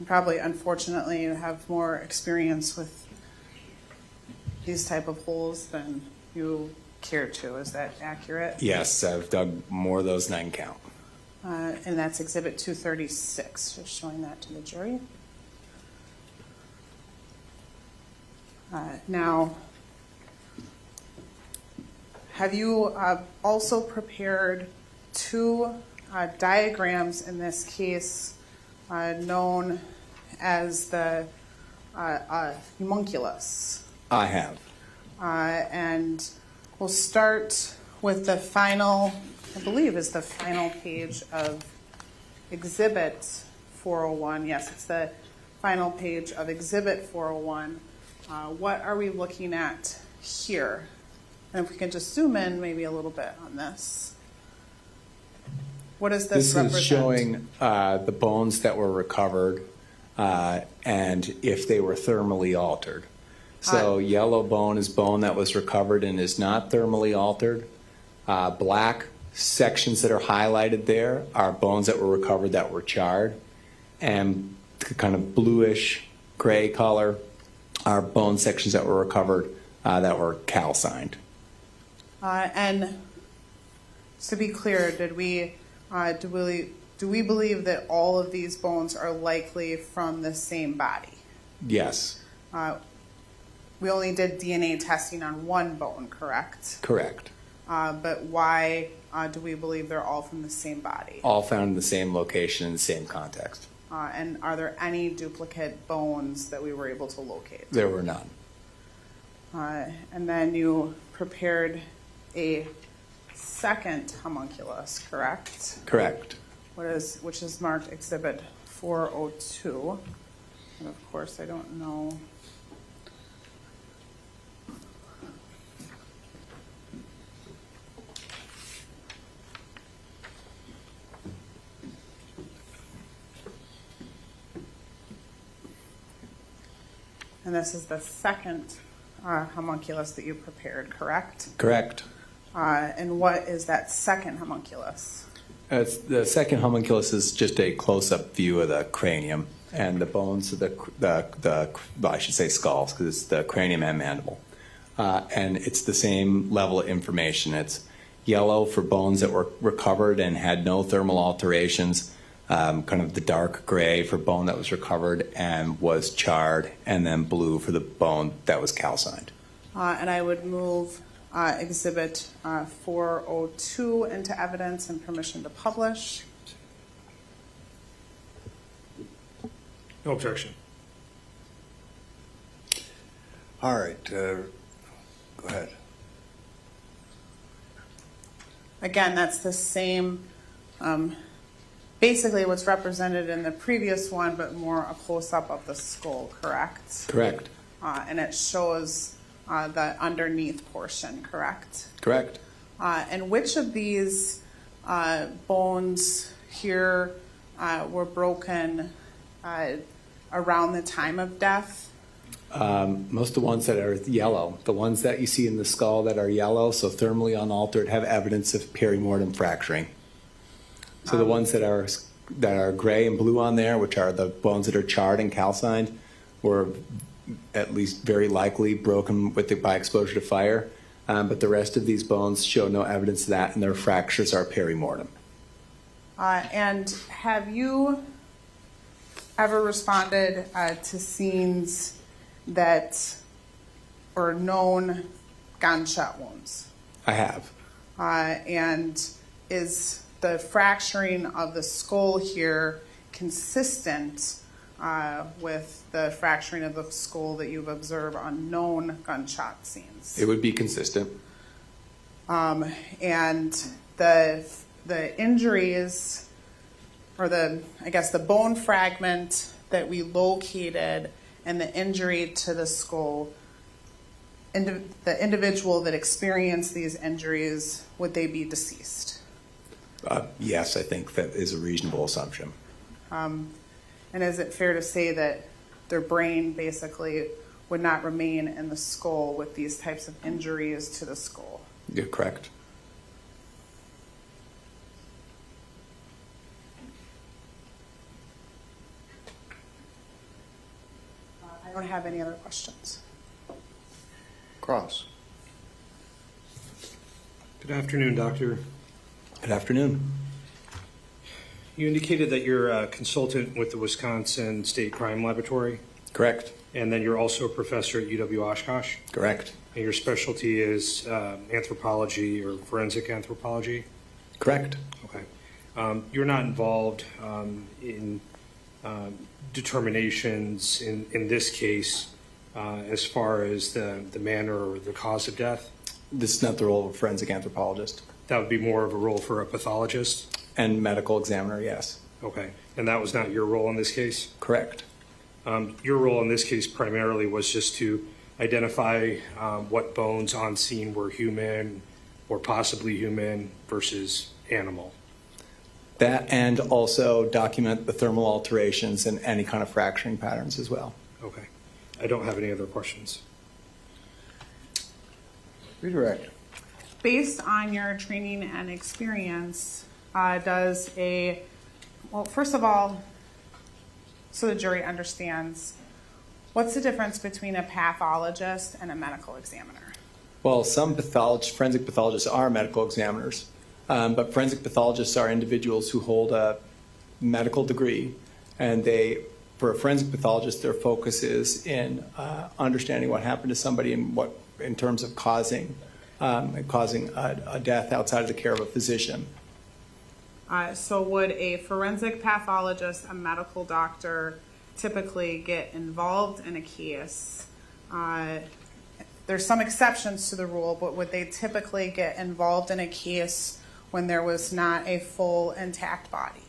Probably, unfortunately, you have more experience with these type of holes than you care to. Is that accurate? Yes, I've dug more of those than I can count. And that's Exhibit 236, just showing that to the jury. Now, have you also prepared two diagrams in this case known as the homunculus? I have. And we'll start with the final, I believe is the final page of Exhibit 401. Yes, it's the final page of Exhibit 401. What are we looking at here? And if we can just zoom in maybe a little bit on this. What does this represent? This is showing the bones that were recovered and if they were thermally altered. So yellow bone is bone that was recovered and is not thermally altered. Black sections that are highlighted there are bones that were recovered that were charred. And kind of bluish gray color are bone sections that were recovered that were calcined. And to be clear, do we believe that all of these bones are likely from the same body? Yes. We only did DNA testing on one bone, correct? Correct. But why do we believe they're all from the same body? All found in the same location in the same context. And are there any duplicate bones that we were able to locate? There were none. And then you prepared a second homunculus, correct? Correct. Which is marked Exhibit 402. And of course, I don't know. And this is the second homunculus that you prepared, correct? Correct. And what is that second homunculus? The second homunculus is just a close-up view of the cranium and the bones of well, I should say skulls, because it's the cranium and mandible. And it's the same level of information. It's yellow for bones that were recovered and had no thermal alterations, kind of the dark gray for bone that was recovered and was charred, and then blue for the bone that was calcined. And I would move Exhibit 402 into evidence and permission to publish. No objection. All right, go ahead. Again, that's the same, basically what's represented in the previous one, but more a close-up of the skull, correct? Correct. And it shows the underneath portion, correct? Correct. And which of these bones here were broken around the time of death? Most of the ones that are yellow, the ones that you see in the skull that are yellow, so thermally unaltered, have evidence of perimortem fracturing. So the ones that are gray and blue on there, which are the bones that are charred and calcined, were at least very likely broken by exposure to fire. But the rest of these bones show no evidence of that, and their fractures are perimortem. And have you ever responded to scenes that or known gunshot wounds? I have. And is the fracturing of the skull here consistent with the fracturing of the skull that you've observed on known gunshot scenes? It would be consistent. And the injuries, or the bone fragment that we located and the injury to the skull, the individual that experienced these injuries, would they be deceased? Yes, I think that is a reasonable assumption. And is it fair to say that their brain basically would not remain in the skull with these types of injuries to the skull? You're correct. I don't have any other questions. Cross. Good afternoon, Doctor. Good afternoon. You indicated that you're a consultant with the Wisconsin State Crime Laboratory, Correct. and then you're also a professor at UW-Oshkosh, Correct. and your specialty is anthropology or forensic anthropology? Correct. Okay. You're not involved in determinations in this case as far as the manner or the cause of death? This is not the role of a forensic anthropologist. That would be more of a role for a pathologist? And medical examiner, yes. Okay. And that was not your role in this case? Correct. Your role in this case primarily was just to identify what bones on scene were human or possibly human versus animal. That, and also document the thermal alterations and any kind of fracturing patterns as well. Okay. I don't have any other questions. Redirect. Based on your training and experience, well, first of all, so the jury understands, what's the difference between a pathologist and a medical examiner? Well, some forensic pathologists are medical examiners, but forensic pathologists are individuals who hold a medical degree, and for a forensic pathologist, their focus is in understanding what happened to somebody and what, in terms of causing and causing a death outside of the care of a physician. So would a forensic pathologist, a medical doctor, typically get involved in a case? There's some exceptions to the rule, but would they typically get involved in a case when there was not a full intact body?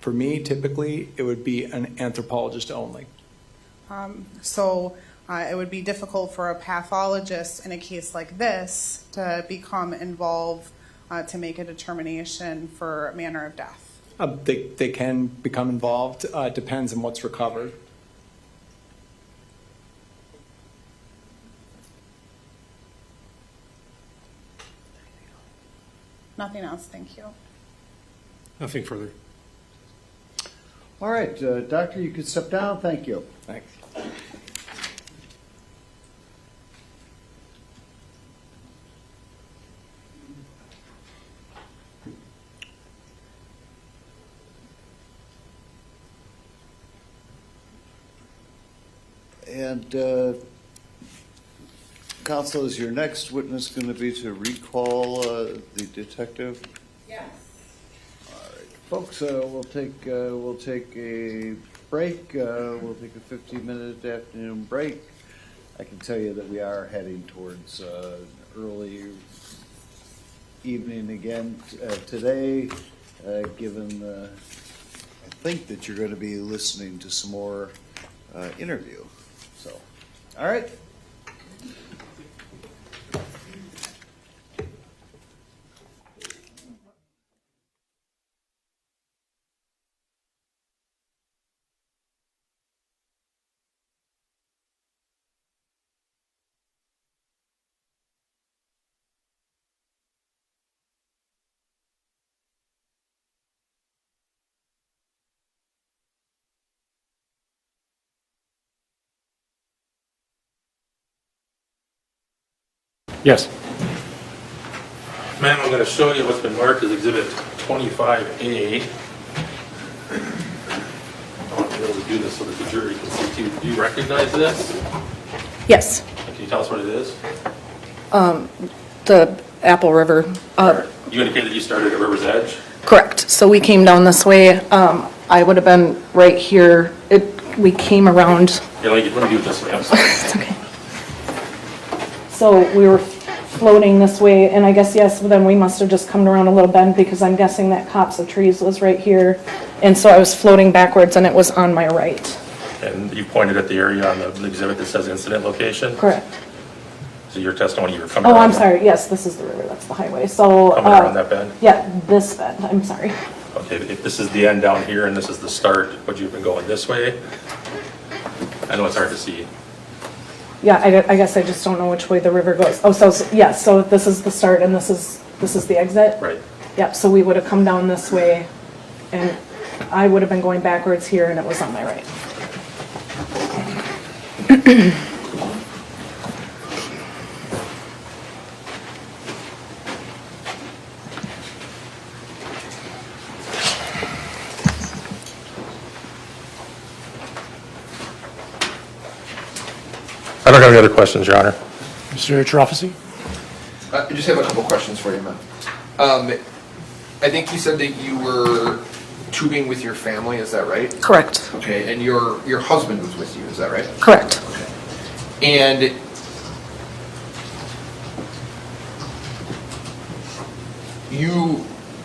For me, typically, it would be an anthropologist only. So it would be difficult for a pathologist in a case like this to become involved to make a determination for manner of death. They can become involved. It depends on what's recovered. Nothing else, thank you. Nothing further. All right, doctor, you can step down. Thank you. Thanks. And counsel, is your next witness going to be to recall the detective? Yes. All right, folks, we'll take a break. We'll take a 15-minute afternoon break. I can tell you that we are heading towards early evening again today, given I think that you're going to be listening to some more interview. So, all right. Yes. Ma'am, I'm going to show you what's been marked as Exhibit 25A. I want to be able to do this so that the jury can see too. Do you recognize this? Yes, Can you tell us what it is? the Apple River, You indicated you started at River's Edge. correct. So we came down this way. I would have been right here. We came around. Yeah, let me do it this way. I'm sorry. It's okay. So we were floating this way, and I guess, yes, then we must have just come around a little bend because I'm guessing that copse of trees was right here. And so I was floating backwards and it was on my right. And you pointed at the area on the exhibit that says incident location? Correct. So your testimony, you were coming Oh, around. I'm sorry. Yes, this is the river. That's the highway. So. Coming around that bend? Yeah, this bend. I'm sorry. Okay, if this is the end down here and this is the start, would you have been going this way? I know it's hard to see. Yeah, I guess I just don't know which way the river goes. Oh, so, yeah, so this is the start and this is the exit? Right. Yep, so we would have come down this way and I would have been going backwards here and it was on my right. I don't have any other questions, Your Honor. Mr. Trofficy? I just have a couple questions for you, man. I think you said that you were tubing with your family, is that right? Correct, Okay, and your husband was with you, is that right? correct. And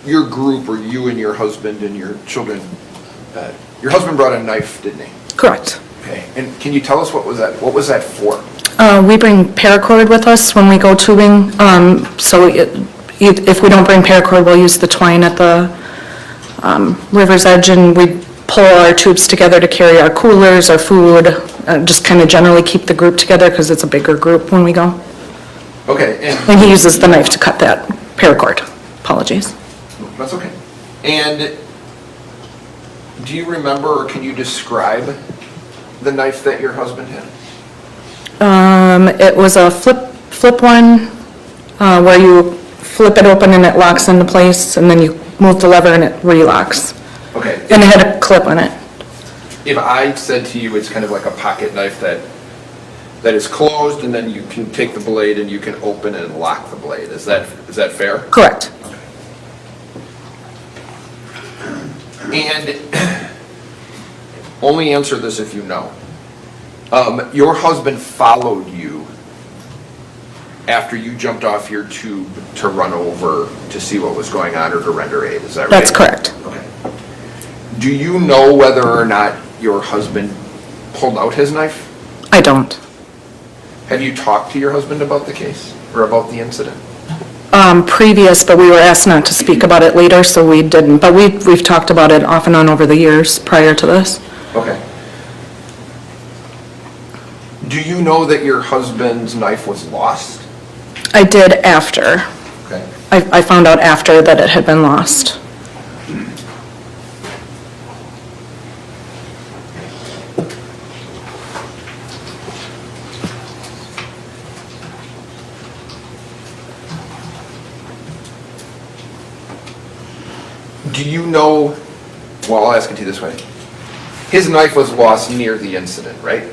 your group, or you and your husband and your children, your husband brought a knife, didn't he? Correct. Okay, and can you tell us what was that for? We bring paracord with us when we go tubing. So if we don't bring paracord, we'll use the twine at the river's edge and we pull our tubes together to carry our coolers, our food, just kind of generally keep the group together because it's a bigger group when we go. Okay, And he uses the knife to cut that paracord. Apologies. that's okay. And do you remember, or can you describe the knife that your husband had? It was a flip one where you flip it open and it locks into place and then you move the lever and it relocks. Okay. And it had a clip on it. If I said to you it's kind of like a pocket knife that that is closed, and then you can take the blade and you can open and lock the blade. Is that fair? Correct. And only answer this if you know. Your husband followed you after you jumped off your tube to run over to see what was going on or to render aid, is that right? That's correct. Okay. Do you know whether or not your husband pulled out his knife? I don't. Have you talked to your husband about the case or about the incident? Previous, but we were asked not to speak about it later, so we didn't. But we've talked about it off and on over the years prior to this. Okay. Do you know that your husband's knife was lost? I did after. Okay. I found out after that it had been lost. Do you know, well, I'll ask it to you this way. His knife was lost near the incident, right?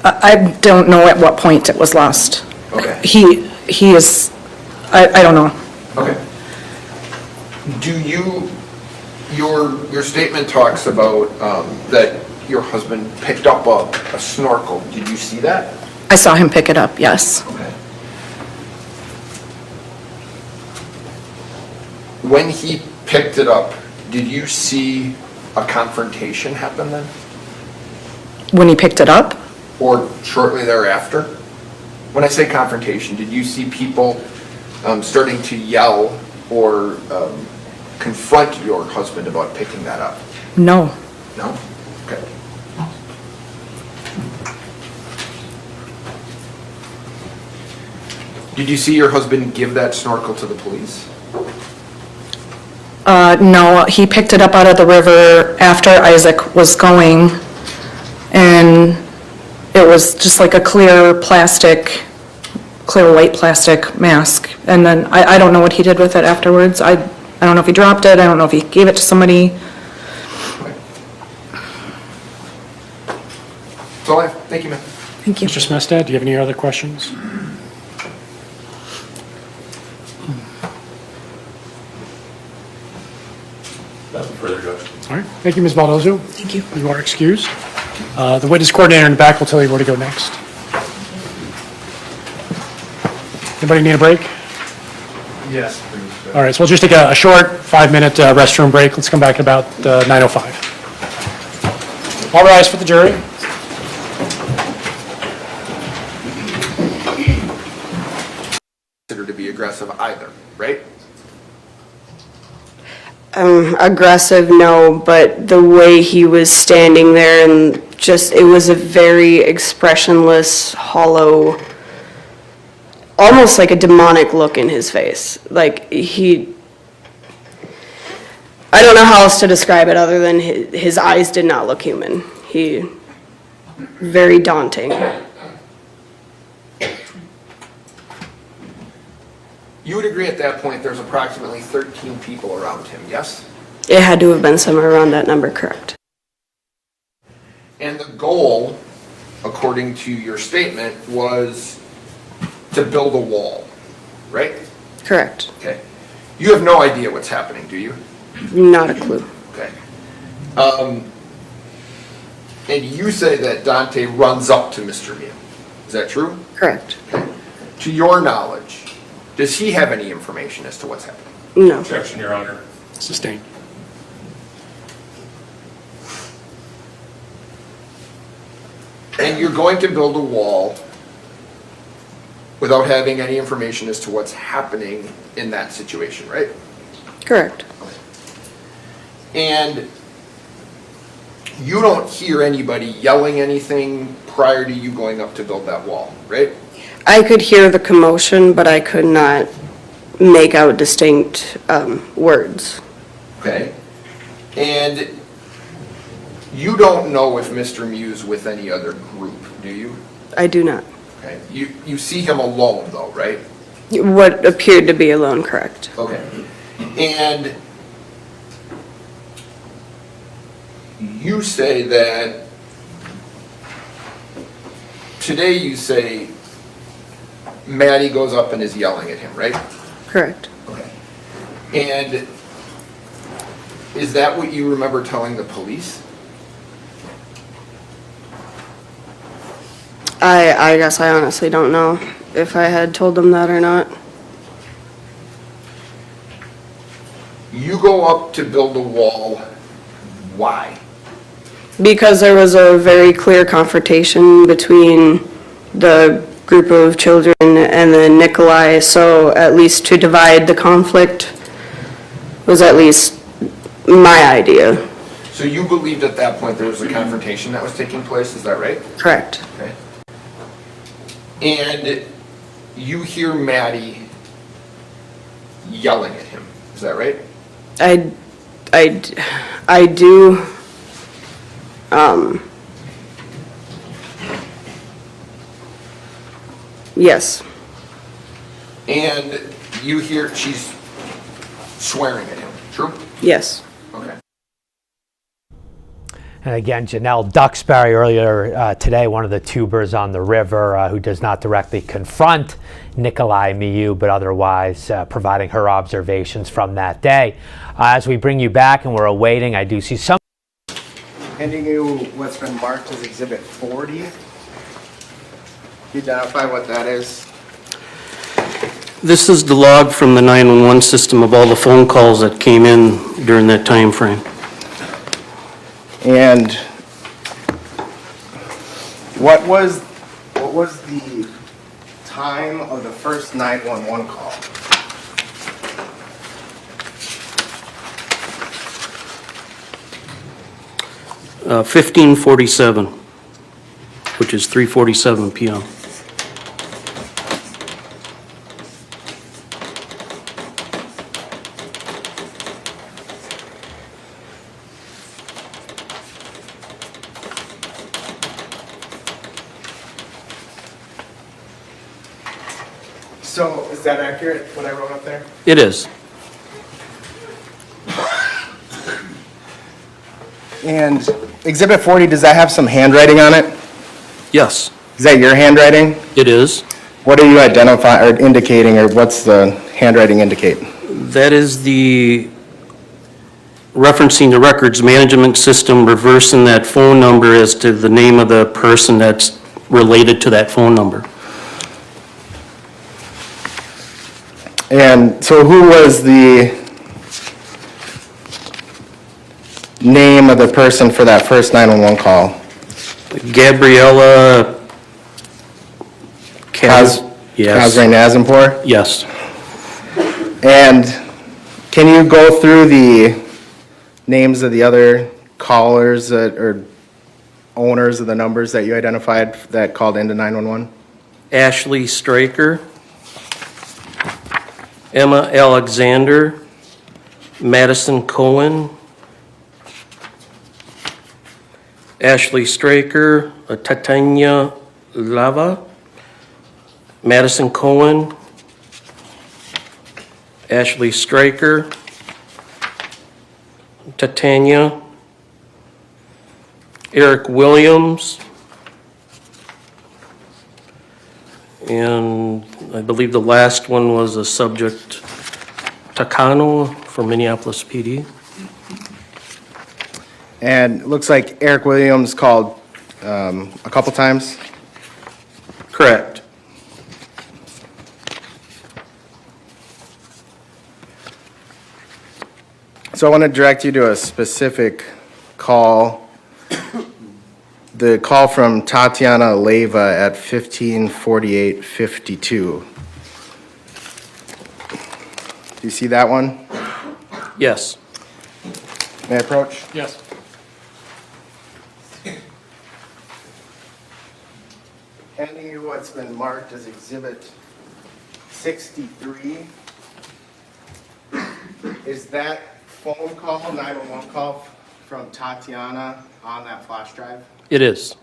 I don't know at what point it was lost. Okay. He is, I don't know. Okay. Do you, your statement talks about that your husband picked up a snorkel. Did you see that? I saw him pick it up, yes. Okay. When he picked it up, did you see a confrontation happen then? When he picked it up? Or shortly thereafter? When I say confrontation, did you see people starting to yell or confront your husband about picking that up? No. No? Okay. Did you see your husband give that snorkel to the police? No, he picked it up out of the river after Isaac was going, and it was just like a clear white plastic mask. And then I don't know what he did with it afterwards. I don't know if he dropped it, I don't know if he gave it to somebody. That's all I have. Thank you, ma'am. Thank you. Mr. Smestad, do you have any other questions? Nothing further, Judge. All right, thank you, Ms. Baldozo. Thank you. You are excused. The witness coordinator in the back will tell you where to go next. Anybody need a break? Yes, All right, so we'll just take a short 5-minute restroom break. Let's come back at about 9:05. All rise for the jury. Considered to be aggressive either, right? Aggressive, no, but the way he was standing there and just, it was a very expressionless, hollow, almost like a demonic look in his face. Like I don't know how else to describe it other than his eyes did not look human. Very daunting. You would agree at that point there's approximately 13 people around him, yes? It had to have been somewhere around that number, correct? And the goal, according to your statement, was to build a wall, right? Correct. Okay. You have no idea what's happening, do you? Not a clue. Okay. And you say that Dante runs up to Mr. Mew. Is that true? Correct. Okay. To your knowledge, does he have any information as to what's happening? No. Objection, Your Honor. Sustained. And you're going to build a wall without having any information as to what's happening in that situation, right? Correct. And you don't hear anybody yelling anything prior to you going up to build that wall, right? I could hear the commotion, but I could not make out distinct words. Okay. And you don't know if Mr. Mew's with any other group, do you? I do not. Okay. You see him alone though, right? What appeared to be alone, correct. Okay. And you say that today you say Maddie goes up and is yelling at him, right? Correct. Okay. And is that what you remember telling the police? I guess I honestly don't know if I had told them that or not. You go up to build a wall, why? Because there was a very clear confrontation between the group of children and then Nikolai, so at least to divide the conflict was at least my idea. So you believed at that point there was a confrontation that was taking place, is that right? Correct. Okay. And you hear Maddie yelling at him, is that right? I do, yes. And you hear she's swearing at him, true? Yes. Okay. And again, Janelle Duxbury earlier today, one of the tubers on the river who does not directly confront Nikolai Miu, but otherwise providing her observations from that day. As we bring you back and we're awaiting, I do see some. Handing you what's been marked as Exhibit 40. Can you identify what that is? This is the log from the 911 system of all the phone calls that came in during that time frame. And what was the time of the first 911 call? Uh, 1547, which is 3:47 p.m. So is that accurate, what I wrote up there? It is. And Exhibit 40, does that have some handwriting on it? Yes, Is that your handwriting? it is. What are you identifying or indicating, or what's the handwriting indicate? That is the referencing the records management system, reversing that phone number as to the name of the person that's related to that phone number. And so who was the name of the person for that first 911 call? Gabriella Kaz. Yes. Kazrain Azinpour? Yes. And can you go through the names of the other callers or owners of the numbers that you identified that called into 911? Ashley Straker, Emma Alexander, Madison Cohen, Ashley Straker, Titania Lava, Madison Cohen, Ashley Straker, Titania, Eric Williams, and I believe the last one was a subject, Takano from Minneapolis PD. And it looks like Eric Williams called a couple times. Correct. So I want to direct you to a specific call. The call from Tatiana Leva at 15:48:52. Do you see that one? Yes. May I approach? Yes. Handing you what's been marked as Exhibit 63. Is that phone call, 911 call from Tatiana on that flash drive? It is.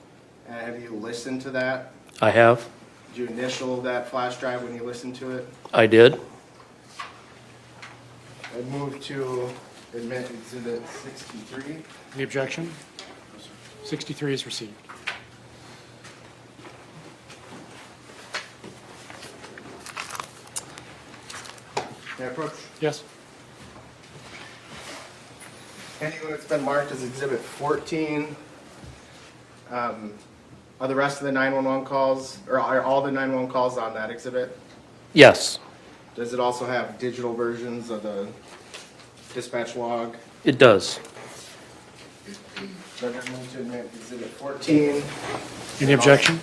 And have you listened to that? I have. Did you initial that flash drive when you listened to it? I did. I move to admit Exhibit 63. Any objection? 63 is received. May I approach? Yes. Anyone that's been marked as Exhibit 14, are the rest of the 911 calls, or are all the 911 calls on that exhibit? Yes, Does it also have digital versions of the dispatch log? it does. Judge, I move to admit Exhibit 14. Any objection?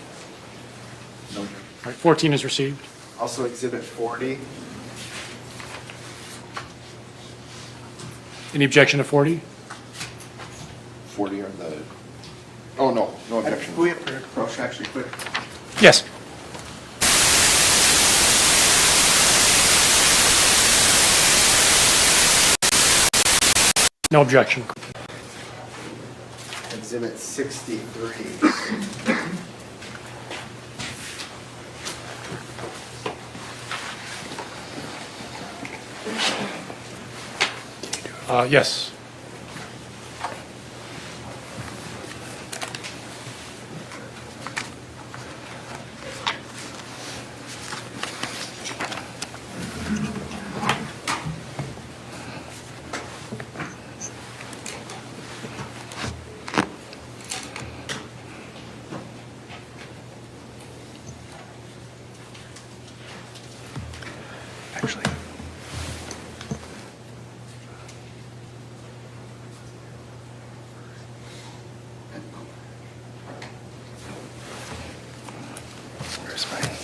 All right, 14 is received. Also Exhibit 40. Any objection to 40? 40 are the, oh, no objection. Can we approach actually quick? Yes. No objection. Exhibit 63. Yes. Actually. Where's mine?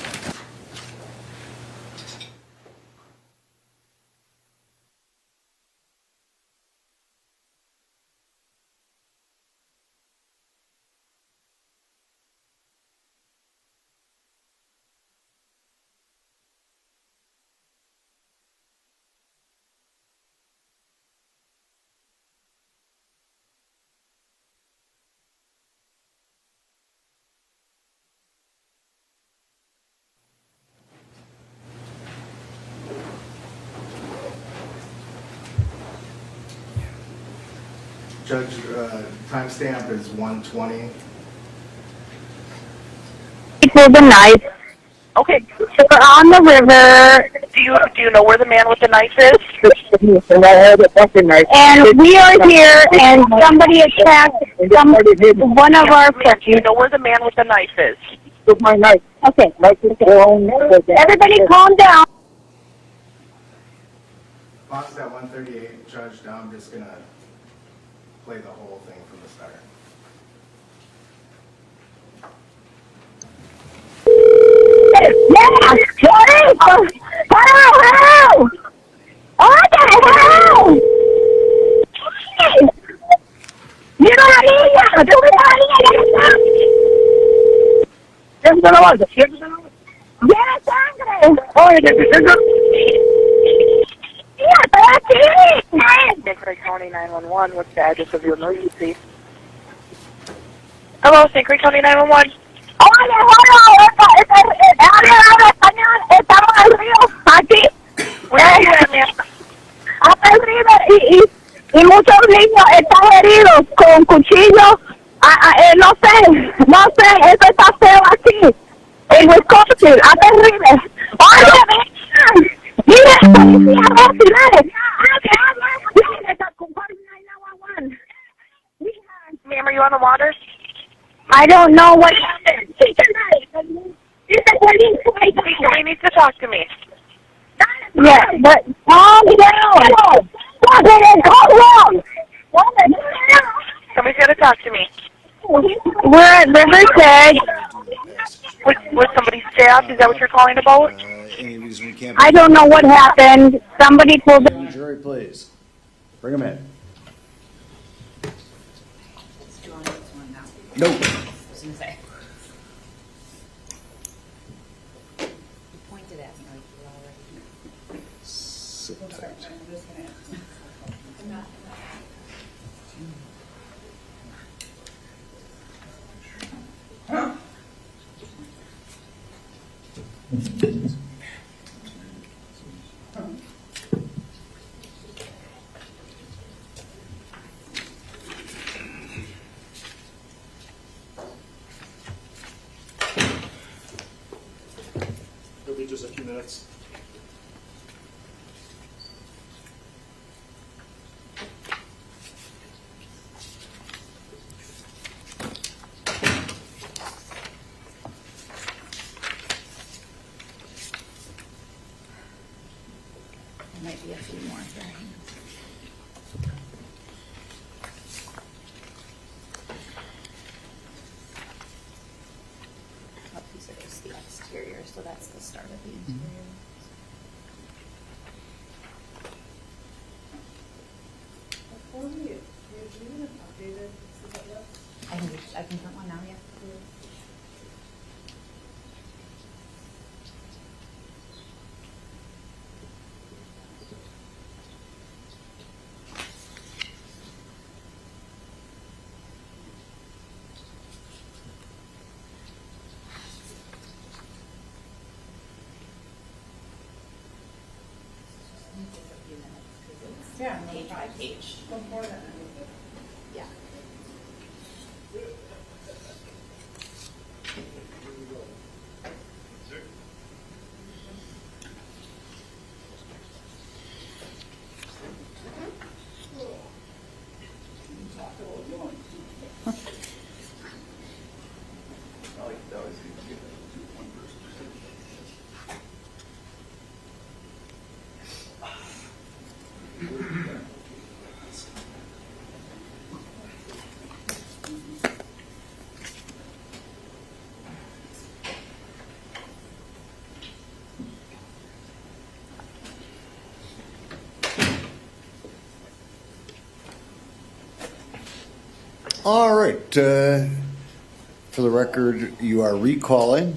Judge, timestamp is 1:20. For the knife. Okay, so we're on the river. Do you know where the man with the knife is? And we are here, and somebody attacked one of our friends. Do you know where the man with the knife is? With my knife. Okay. Everybody calm down. Pause at 1:38. Judge, now I'm just gonna play the whole thing from the start. Yeah, Johnny! Hello! What the hell? ¡Mira la niña! ¡Tú mira la niña! ¡Siéntese la bolsa! ¡Siéntese la bolsa! ¡Viene sangre! ¡Oye, ¡yeah, estoy aquí! St. Croix County 911, what's the address of your emergency? Hello, St. Croix County 911. Oye, bueno, habla español, estamos en el río, aquí. Hasta el río y muchos niños están heridos con cuchillos. No sé, eso está feo aquí. En Wisconsin, hasta el río. Oye, mira, policía, dale. Ma'am, are you on the water? I don't know what happened. He needs to talk to me. Yeah, but calm down. Somebody's got to talk to me. We're at Riverside. Was somebody stabbed? Is that what you're calling about? I don't know what happened. Somebody pulled the Jury, please. Bring him in. No. Sit tight. It'll be just a few minutes. interior, so that's the start of the interior. I can print one now, yeah. Yeah. Page by page. Yeah. All right, for the record, you are recalling.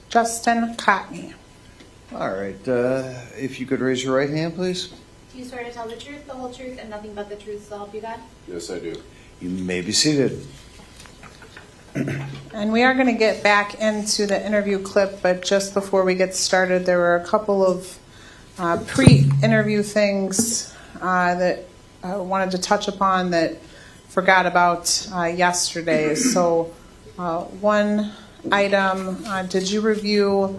Justin Cotney. All right, if you could raise your right hand, please. Do you swear to tell the truth, the whole truth, and nothing but the truth, so help you God? Yes, I do. You may be seated. And we are going to get back into the interview clip, but just before we get started, there were a couple of pre-interview things that I wanted to touch upon that forgot about yesterday. So one item, did you review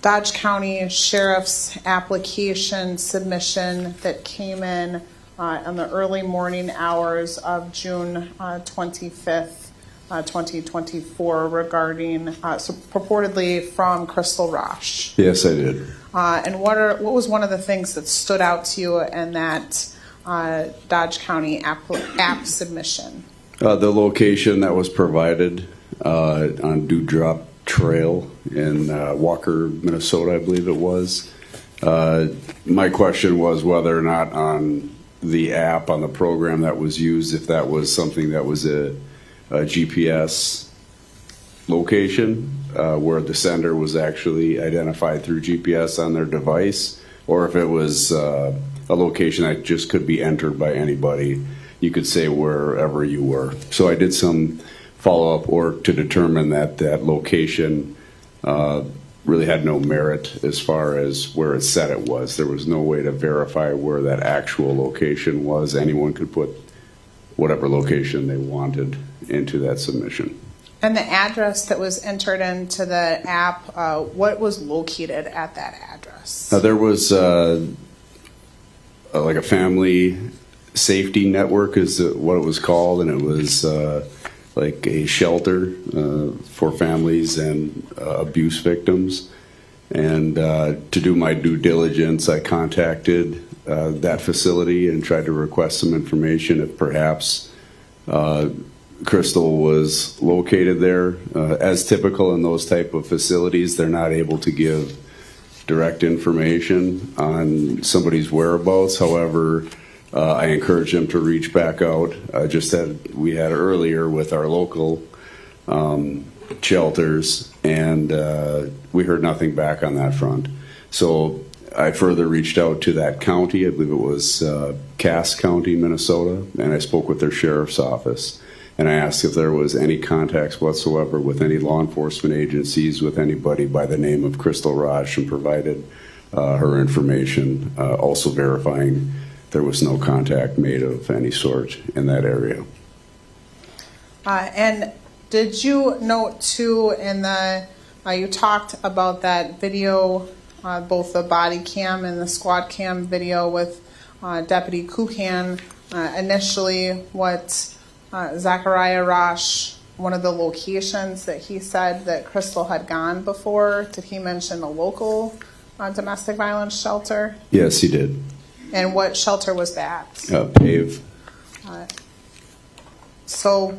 Dodge County Sheriff's application submission that came in the early morning hours of June 25th, 2024 regarding, purportedly from Crystal Rasch? Yes, I did. And what was one of the things that stood out to you in that Dodge County app submission? The location that was provided on Dewdrop Trail in Walker, Minnesota, I believe it was. My question was whether or not on the app, on the program that was used, if that was something that was a GPS location where the sender was actually identified through GPS on their device, or if it was a location that just could be entered by anybody. You could say wherever you were. So I did some follow-up work to determine that that location really had no merit as far as where it said it was. There was no way to verify where that actual location was. Anyone could put whatever location they wanted into that submission. And the address that was entered into the app, what was located at that address? There was like a family safety network is what it was called, and it was like a shelter for families and abuse victims. And to do my due diligence, I contacted that facility and tried to request some information if perhaps Crystal was located there. As typical in those type of facilities, they're not able to give direct information on somebody's whereabouts. However, I encourage them to reach back out, just as we had earlier with our local shelters, and we heard nothing back on that front. So I further reached out to that county, I believe it was Cass County, Minnesota, and I spoke with their sheriff's office. And I asked if there was any contacts whatsoever with any law enforcement agencies, with anybody by the name of Crystal Rasch, and provided her information, also verifying there was no contact made of any sort in that area. And did you note too in the, you talked about that video, both the body cam and the squad cam video with Deputy Kukan, initially what Zachariah Rasch, one of the locations that he said that Crystal had gone before, did he mention a local domestic violence shelter? Yes, he did. And what shelter was that? PAVE. So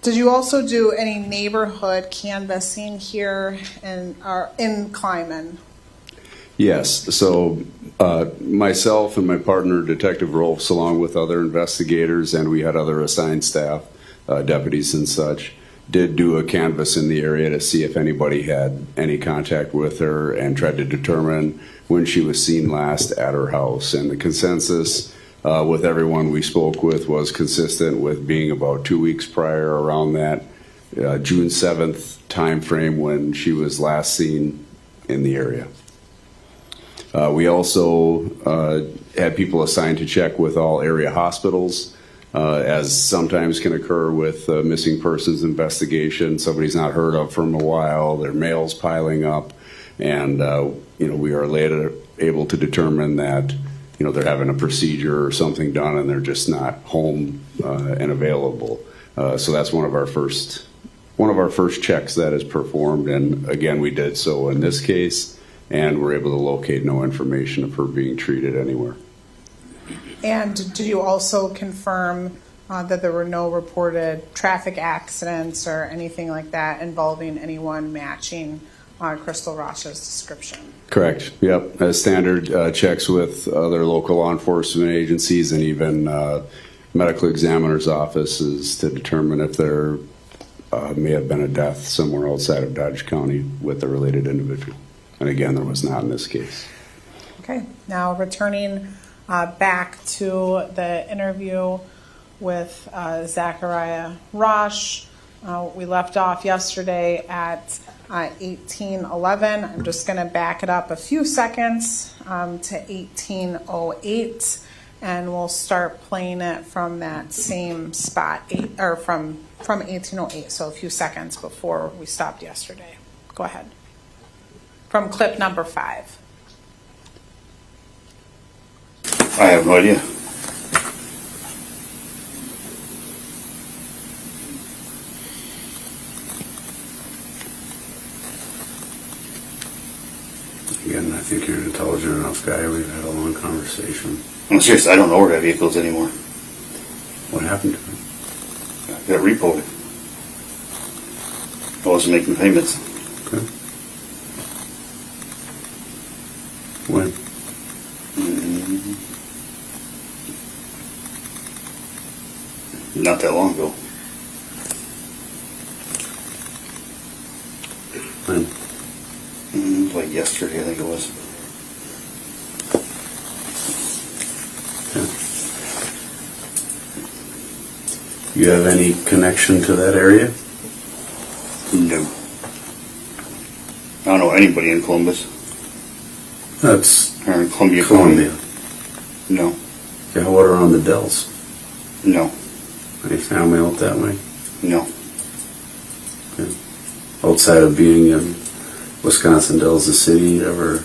Did you also do any neighborhood canvassing here in Kleiman? Yes, so myself and my partner, Detective Rolfs, along with other investigators, and we had other assigned staff, deputies and such, did do a canvass in the area to see if anybody had any contact with her and tried to determine when she was seen last at her house. And the consensus with everyone we spoke with was consistent with being about 2 weeks prior, around that June 7th timeframe when she was last seen in the area. We also had people assigned to check with all area hospitals, as sometimes can occur with missing persons investigation. Somebody's not heard of from a while, their mail's piling up, and we are later able to determine that they're having a procedure or something done and they're just not home and available. So that's one of our first checks that is performed, and again, we did so in this case, and we're able to locate no information of her being treated anywhere. And did you also confirm that there were no reported traffic accidents or anything like that involving anyone matching Crystal Rasch's description? Correct. Yep. As standard checks with other local law enforcement agencies and even medical examiner's offices to determine if there may have been a death somewhere outside of Dodge County with a related individual. And again, there was not in this case. Okay. Now returning back to the interview with Zachariah Rasch. We left off yesterday at 1811. I'm just going to back it up a few seconds to 1808, and we'll start playing it from that same spot, from 1808, so a few seconds before we stopped yesterday. Go ahead. From clip number 5. I have no idea. Again, I think you're an intelligent enough guy. We've had a long conversation. I'm serious, I don't know where that vehicle is anymore. What happened to it? I got repoed. I wasn't making payments. Okay. When? Not that long ago. When? Like yesterday, I think it was. Okay. You have any connection to that area? No. I don't know anybody in Columbus. That's or in Columbia. No. Okay, how about around the Dells? No. Any family out that way? No. Okay. Outside of being in Wisconsin Dells, the city, ever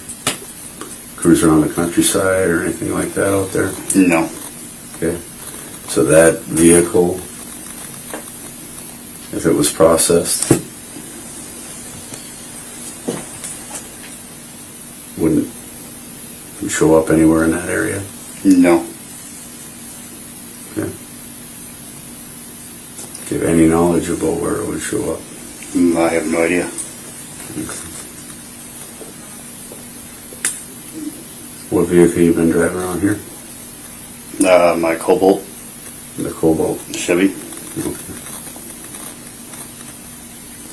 cruise around the countryside or anything like that out there? No. Okay. So that vehicle, if it was processed, wouldn't show up anywhere in that area? No. Okay. Do you have any knowledge about where it would show up? I have no idea. What vehicle you been driving around here? My Cobalt. The Cobalt? Chevy. Okay.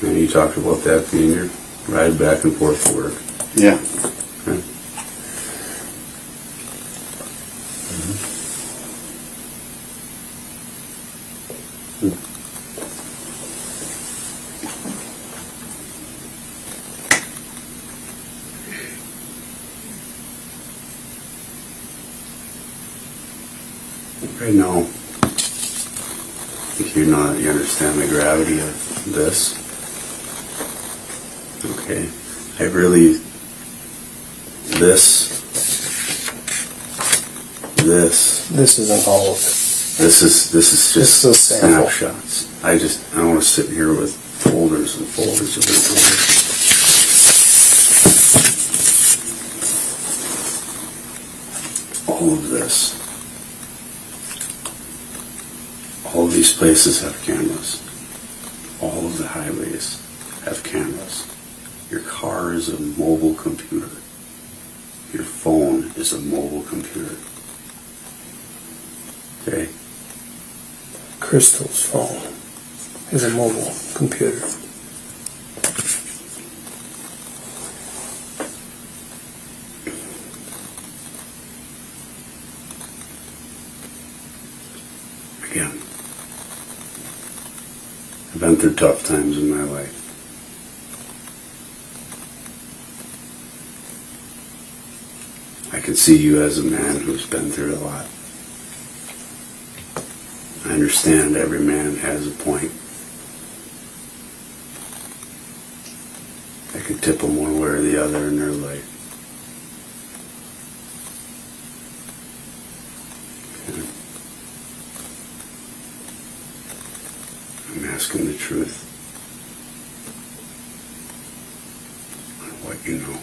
And you talked about that being your ride back and forth to work? Yeah. Okay. Right now, I think you understand the gravity of this. Okay, I really, this isn't all of it. This is just This is a sample. snapshots. I don't want to sit here with folders and folders of information. All of this. All of these places have cameras. All of the highways have cameras. Your car is a mobile computer. Your phone is a mobile computer. Okay? Crystal's phone is a mobile computer. Again, I've been through tough times in my life. I can see you as a man who's been through a lot. I understand every man has a point. I could tip them one way or the other in their life. I'm asking the truth on what you know.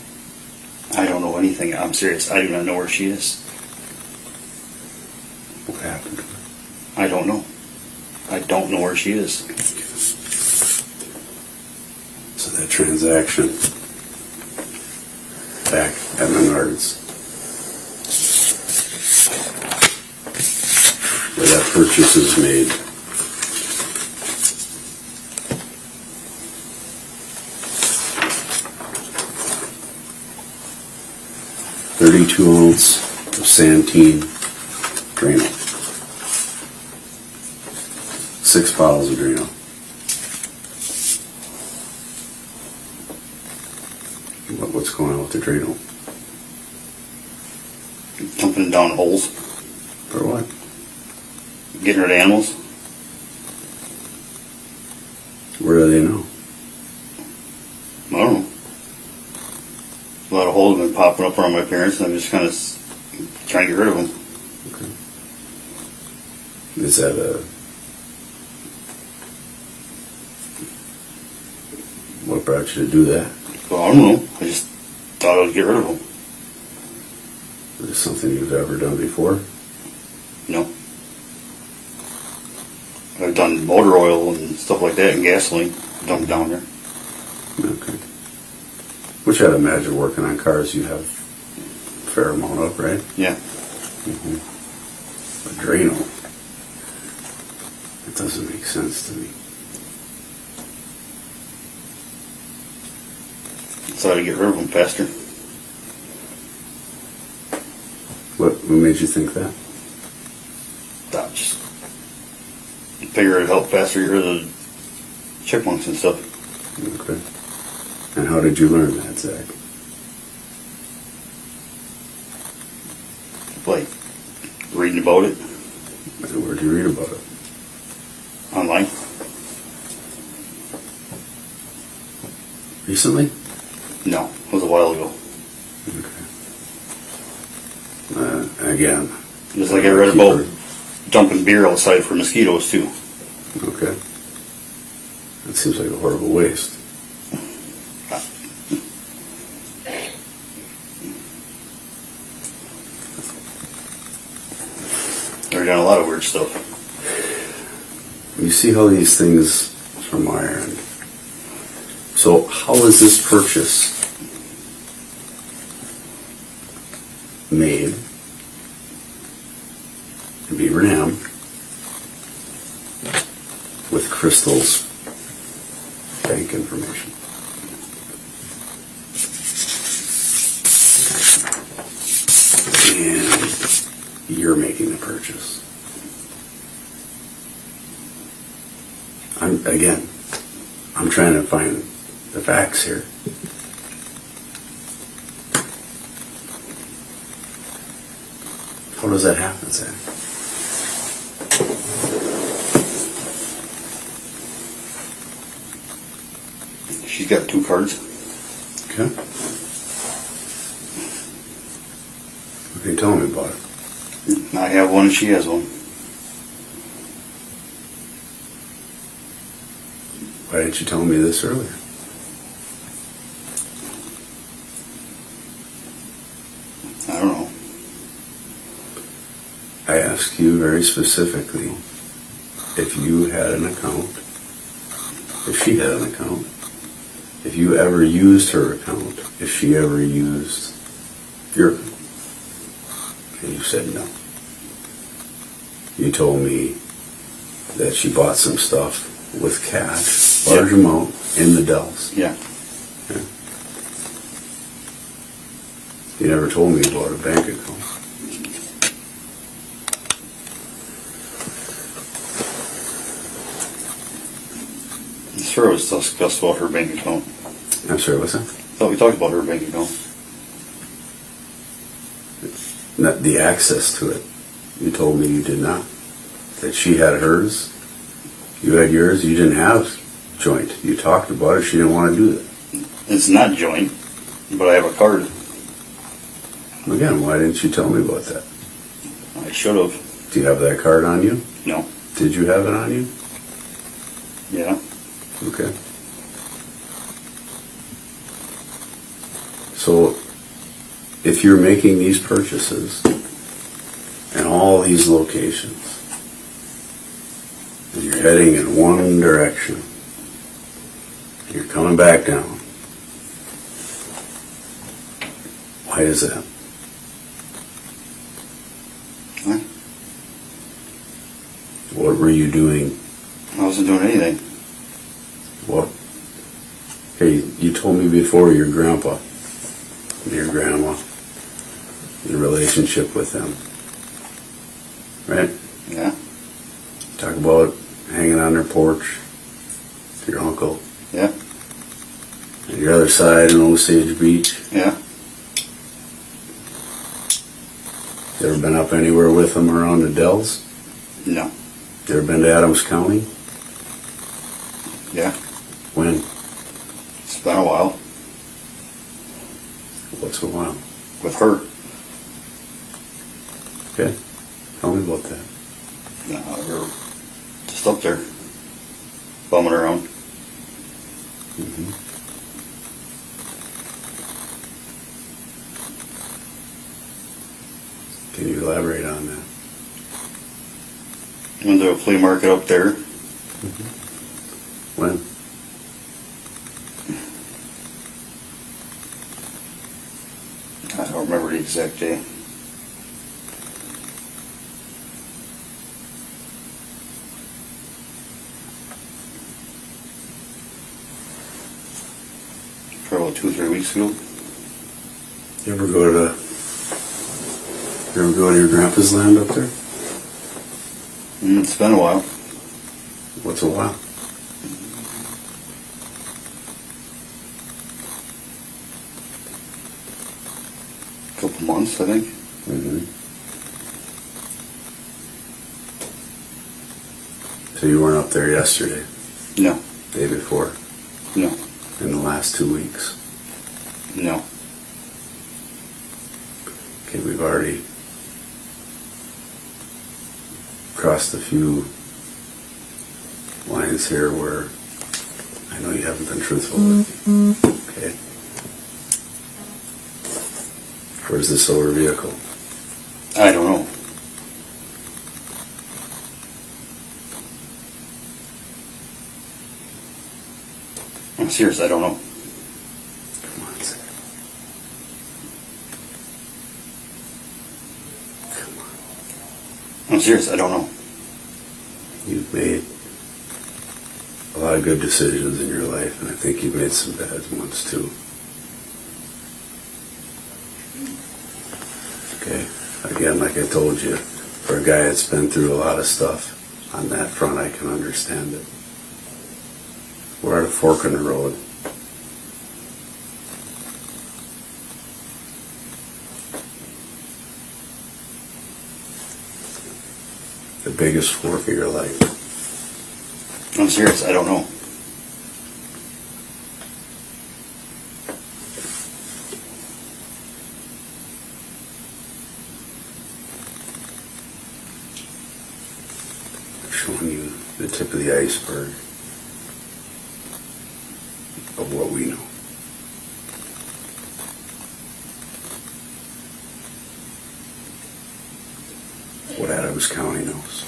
I don't know anything. I'm serious. I do not know where she is. What happened to her? I don't know. I don't know where she is. So that transaction back at Menards, where that purchase is made, .32 ounce of Santeen Drano. 6 bottles of Drano. What's going on with the Drano? Dumping down holes. For what? Getting rid of animals. Where do they know? I don't know. A lot of holes have been popping up around my parents, and I'm just kind of trying to get rid of them. Okay. Is that what brought you to do that? Well, I don't know. I just thought I would get rid of them. Is this something you've ever done before? No. I've done motor oil and stuff like that and gasoline dumped down there. Okay. Which I'd imagine working on cars you have a fair amount of, right? Yeah. Mm-hmm. A Drano. It doesn't make sense to me. So I'd get rid of them faster. What made you think that? I just figure it'd help faster get rid of the chipmunks and stuff. Okay. And how did you learn that, Zach? Like reading about it. Where'd you read about it? Online. Recently? No, it was a while ago. Okay. Again. Just like I read about dumping beer outside for mosquitoes too. Okay. That seems like a horrible waste. I've done a lot of weird stuff. You see how these things from my end. So how is this purchase made in Beaver Dam with Crystal's bank information? And you're making the purchase. I'm trying to find the facts here. How does that happen, Zach? She's got 2 cards. Okay. What can you tell me about it? I have one and she has one. Why didn't you tell me this earlier? I don't know. I asked you very specifically if you had an account if she had an account, if you ever used her account, if she ever used your account. And you said no. You told me that she bought some stuff with cash, large amount, in the Dells. Yeah. You never told me about a bank account. Sure, it was discussed about her bank account. I'm sorry, what's that? I thought we talked about her bank account. Not the access to it. You told me you did not. That she had hers, you had yours, you didn't have joint. You talked about it, she didn't want to do that. It's not joint, but I have a card. Again, why didn't you tell me about that? I should have. Do you have that card on you? No. Did you have it on you? Yeah. Okay. So, if you're making these purchases in all these locations, and you're heading in one direction, and you're coming back down, why is that? What? What were you doing? I wasn't doing anything. What? Hey, you told me before your grandpa and your grandma, the relationship with them, right? Yeah. Talk about hanging on their porch, your uncle. Yeah. And your other side in Osage Beach. Yeah. You ever been up anywhere with them around the Dells? No. You ever been to Adams County? Yeah. When? It's been a while. What's a while? With her. Okay. Tell me about that. No, we're just up there, bumming around. Mm-hmm. Can you elaborate on that? Went to a flea market up there. Mm-hmm. When? I don't remember the exact day. Probably about 2 or 3 weeks ago. You ever go to your grandpa's land up there? It's been a while. What's a while? Couple months, I think. Mm-hmm. So you weren't up there yesterday? No. Day before? No. In the last 2 weeks? No. Okay, we've already crossed a few lines here where I know you haven't been truthful with me. Okay. Where's the silver vehicle? I don't know. I'm serious, I don't know. Come on, Zach. Come on. I'm serious, I don't know. You've made a lot of good decisions in your life, and I think you've made some bad ones too. Okay? Again, like I told you, for a guy that's been through a lot of stuff on that front, I can understand it. We're at a fork in the road. The biggest fork of your life. I'm serious, I don't know. I'm showing you the tip of the iceberg of what we know. What Adams County knows.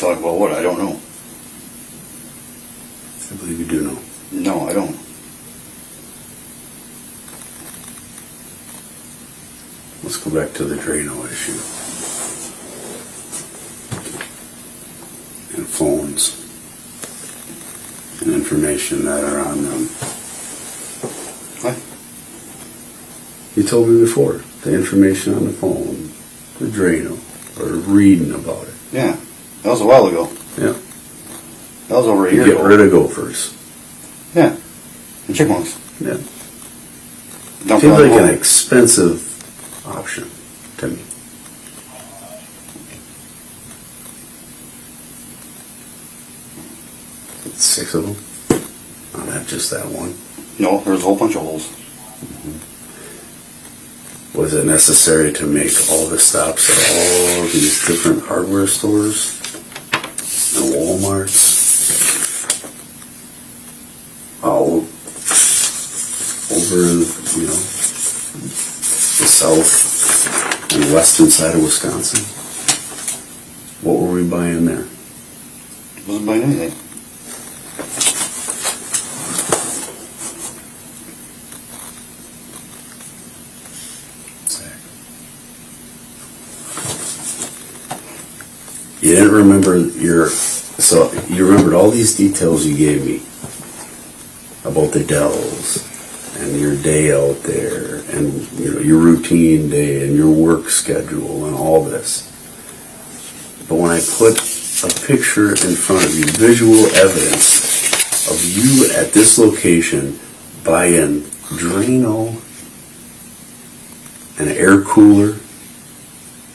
Talk about what? I don't know. I believe you do know. No, I don't. Let's go back to the Drano issue. And phones. And information that are on them. What? You told me before, the information on the phone, the Drano, or reading about it. Yeah, that was a while ago. Yeah. That was over a You year get ago. rid of gophers. Yeah, the chipmunks. Yeah. Dump Seems them like on an the expensive option to me. Six of them? Not just that one. No, there's a whole bunch of holes. Was it necessary to make all the stops at all of these different hardware stores and Walmarts? All over, the south and western side of Wisconsin? What were we buying there? Wasn't buying anything. You didn't remember so you remembered all these details you gave me about the Dells and your day out there and your routine day and your work schedule and all this. But when I put a picture in front of you, visual evidence of you at this location buying Drano, an air cooler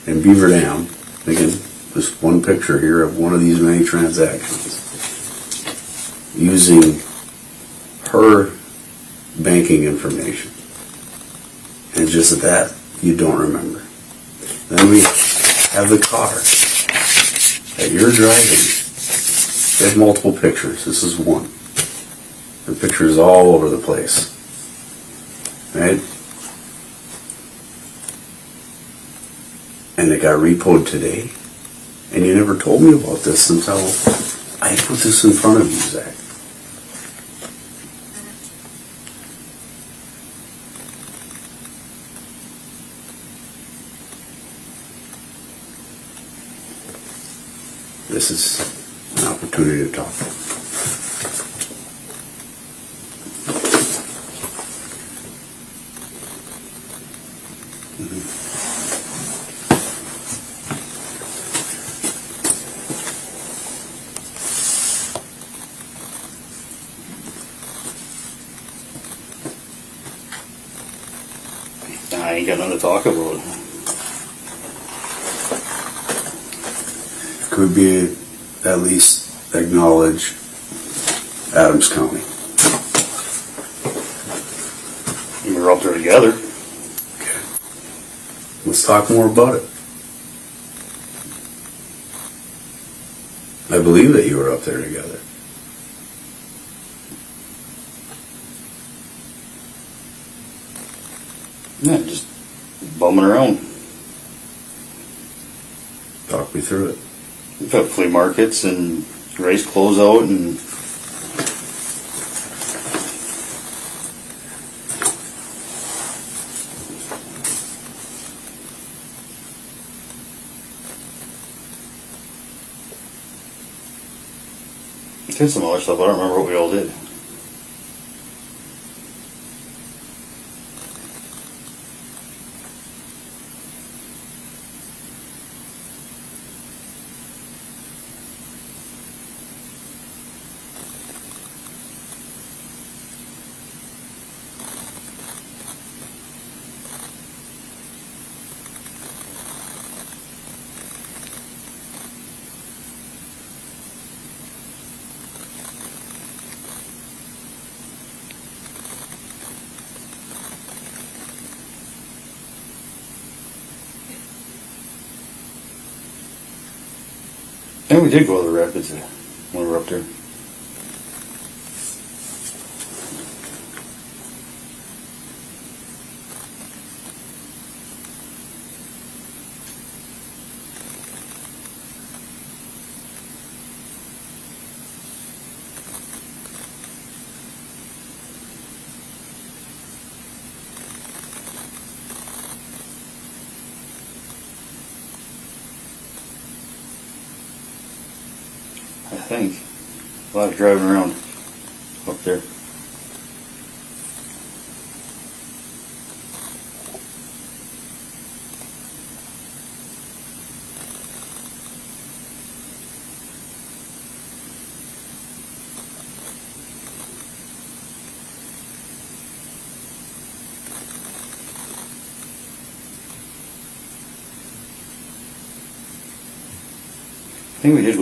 in Beaver Dam, again, just one picture here of one of these many transactions, using her banking information. And just that, you don't remember. Then we have the car that you're driving. We have multiple pictures. This is one. The pictures all over the place. Right? And it got repoed today. And you never told me about this until I put this in front of you, Zach. This is an opportunity to talk. I ain't got nothing to talk about. Could we at least acknowledge Adams County? We were up there together. Let's talk more about it. I believe that you were up there together. Yeah, just bumming around. Talk me through it. We've had flea markets and race closeout and did some other stuff. I don't remember what we all did. And we did go to the rapids when we were up there. think. A lot of driving around up there. I think we did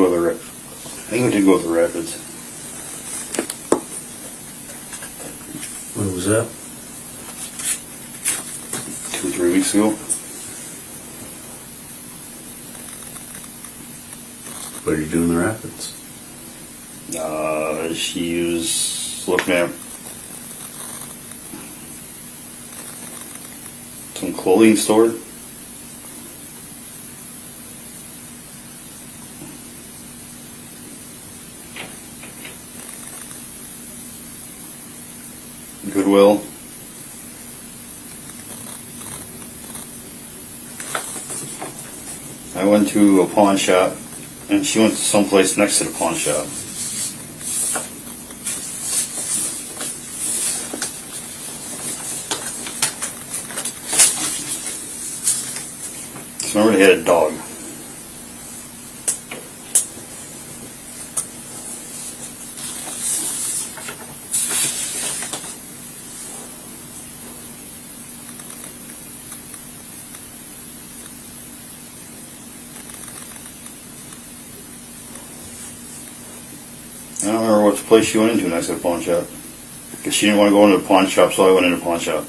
go to the rapids. When was that? 2 or 3 weeks ago. What did you do in the rapids? She was looking at some clothing store. Goodwill. I went to a pawn shop, and she went to someplace next to the pawn shop. So remember they had a dog. I don't remember what place she went into next to the pawn shop. Because she didn't want to go into the pawn shop, so I went into the pawn shop.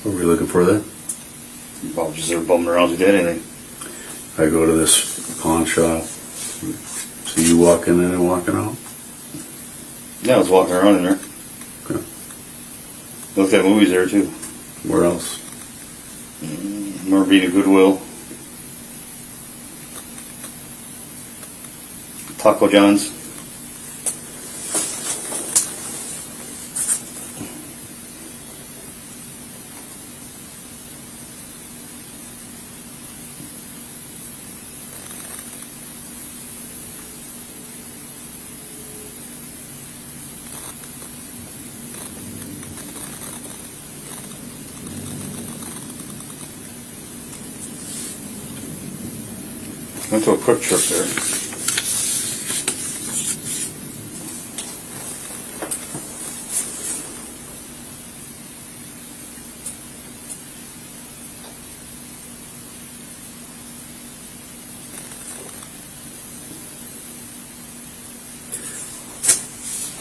What were you looking for there? I was just there bumming around to get anything. I go to this pawn shop. See you walking in and walking out? Yeah, I was walking around in there. Okay. Looked at movies there too. Where else? Remember being at Goodwill. Taco John's. Went to a quick trip there.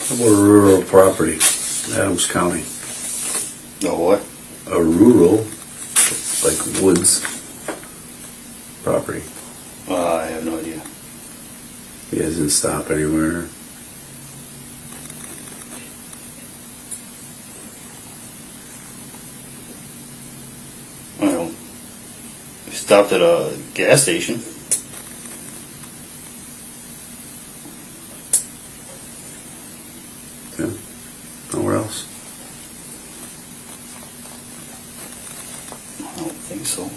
How about a rural property, Adams County? No what? A rural, like woods property. I have no idea. You guys didn't stop anywhere? I don't know. We stopped at a gas station. Yeah. Nowhere else? I don't think so.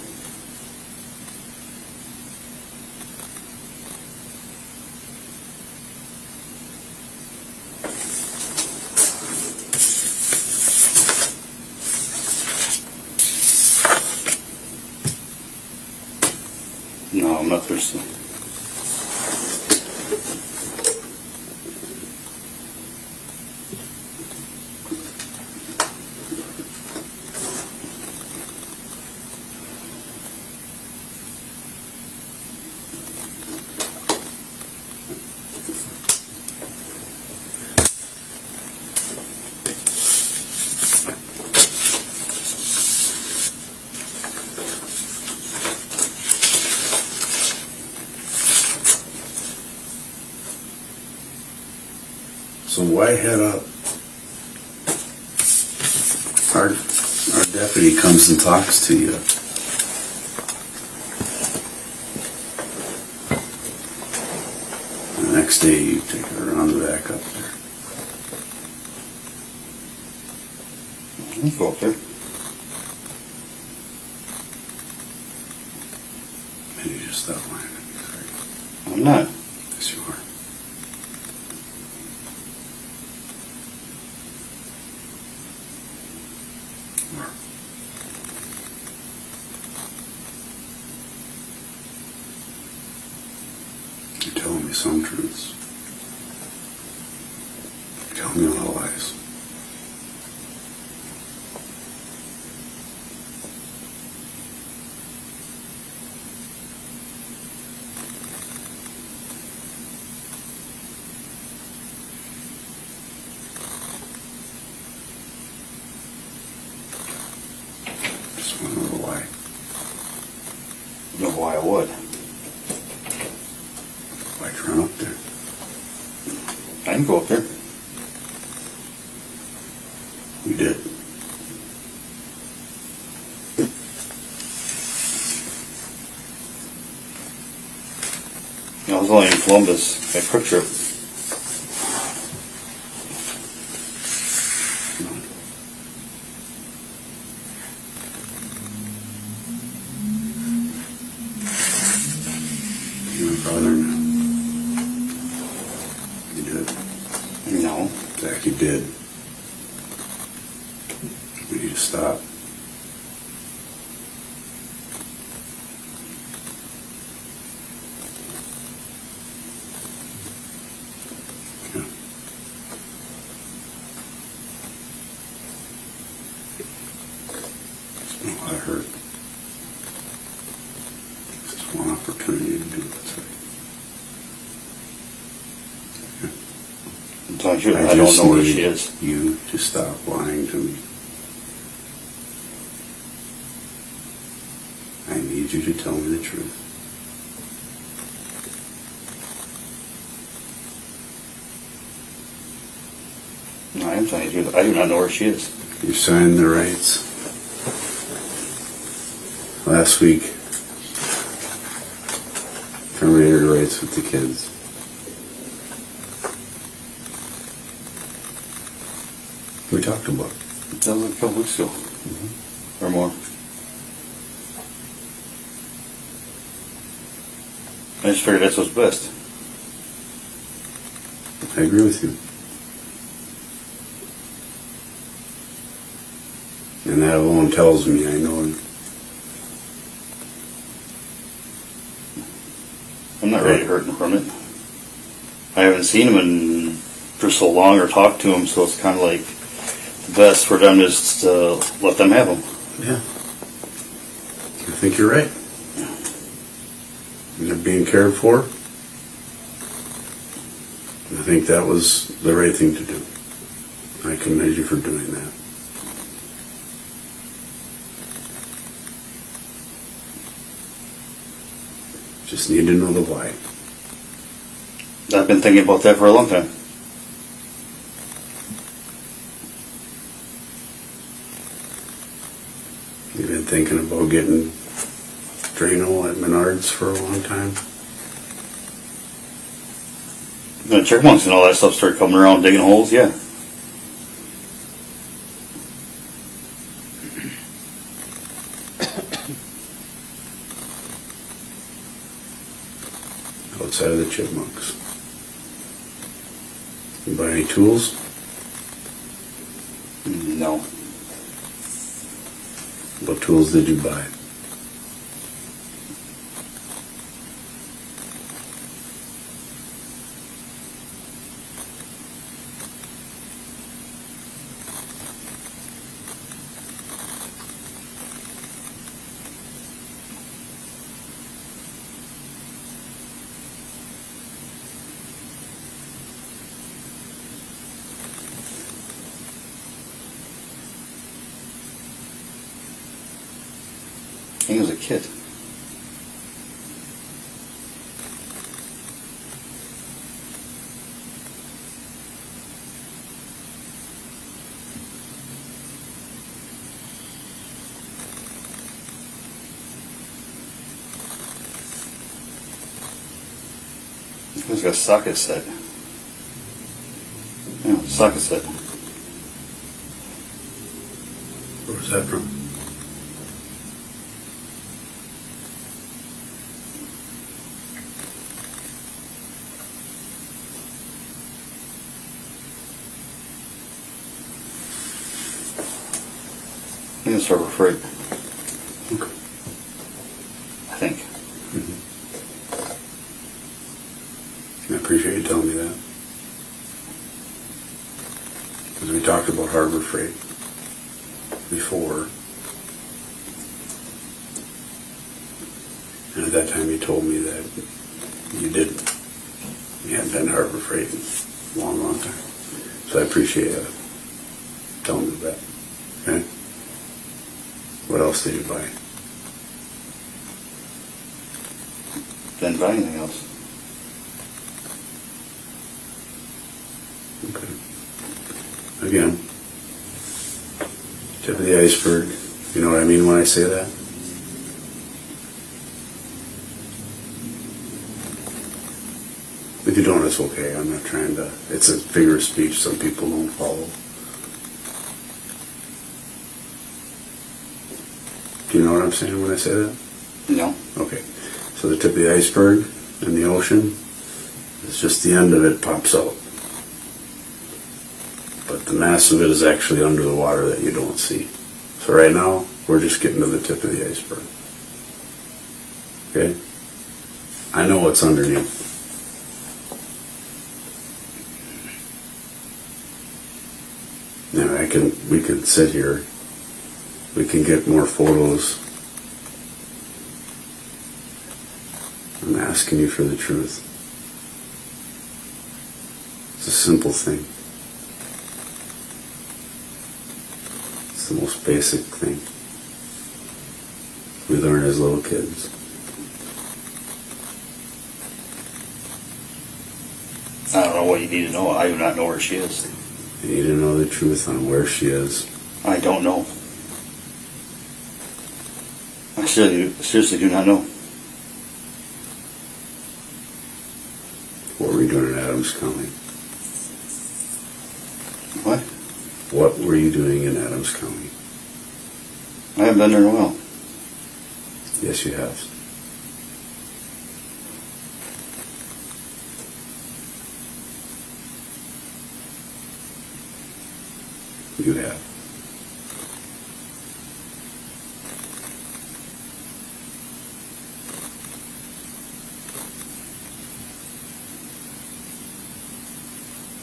No, I'm not thirsty. So why head up? Our deputy comes and talks to you. The next day you take her around back up there. Let's go up there. stop lying. I'm not. Yes, you are. You're telling me some truths. You're telling me a lot of lies. Just want to know why. No, why I would. Why'd you run up there? I didn't go up there. You did. I was only in Columbus at Quick Trip. You and father now. You did. No. Zach, you did. We need to stop. Yeah. It's been a lot of hurt. Just one opportunity to do what's right. I'm telling you, I don't know where she is. You to stop lying to me. I need you to tell me the truth. No, I am telling you, I do not know where she is. You signed the rights last week. Terminated the rights with the kids. We talked about it. That was a couple weeks ago. Or more. I just figured that's what's best. I agree with you. And that alone tells me I know him. I'm not really hurting from it. I haven't seen him for so long or talked to him, so it's kind of like best for them is to let them have him. Yeah. I think you're right. And they're being cared for. And I think that was the right thing to do. I commend you for doing that. Just need to know the why. I've been thinking about that for a long time. You've been thinking about getting Drano at Menards for a long time? When the chipmunks and all that stuff started coming around digging holes, yeah. Outside of the chipmunks. You buy any tools? No. What tools did you buy? He was a kid. He's got a socket set. Yeah, socket set. Where's that from? think it's Harbor Freight. I think. I appreciate you telling me that. Because we talked about Harbor Freight before. And at that time you told me that you didn't. You hadn't been to Harbor Freight in a long, long time. So I appreciate you telling me that. Okay? What else did you buy? Didn't buy anything else. Okay. Again, tip of the iceberg. You know what I mean when I say that? If you don't, it's okay. I'm not trying to. It's a figure of speech some people don't follow. Do you know what I'm saying when I say that? No. Okay. So the tip of the iceberg in the ocean is just the end of it pops out. But the mass of it is actually under the water that you don't see. So right now, we're just getting to the tip of the iceberg. Okay? I know what's underneath. Now, we can sit here, we can get more photos. I'm asking you for the truth. It's a simple thing. It's the most basic thing we learn as little kids. I don't know what you need to know. I do not know where she is. You need to know the truth on where she is. I don't know. I seriously do not know. What were you doing in Adams County? What? What were you doing in Adams County? I haven't been there in a while. Yes, you have. You have.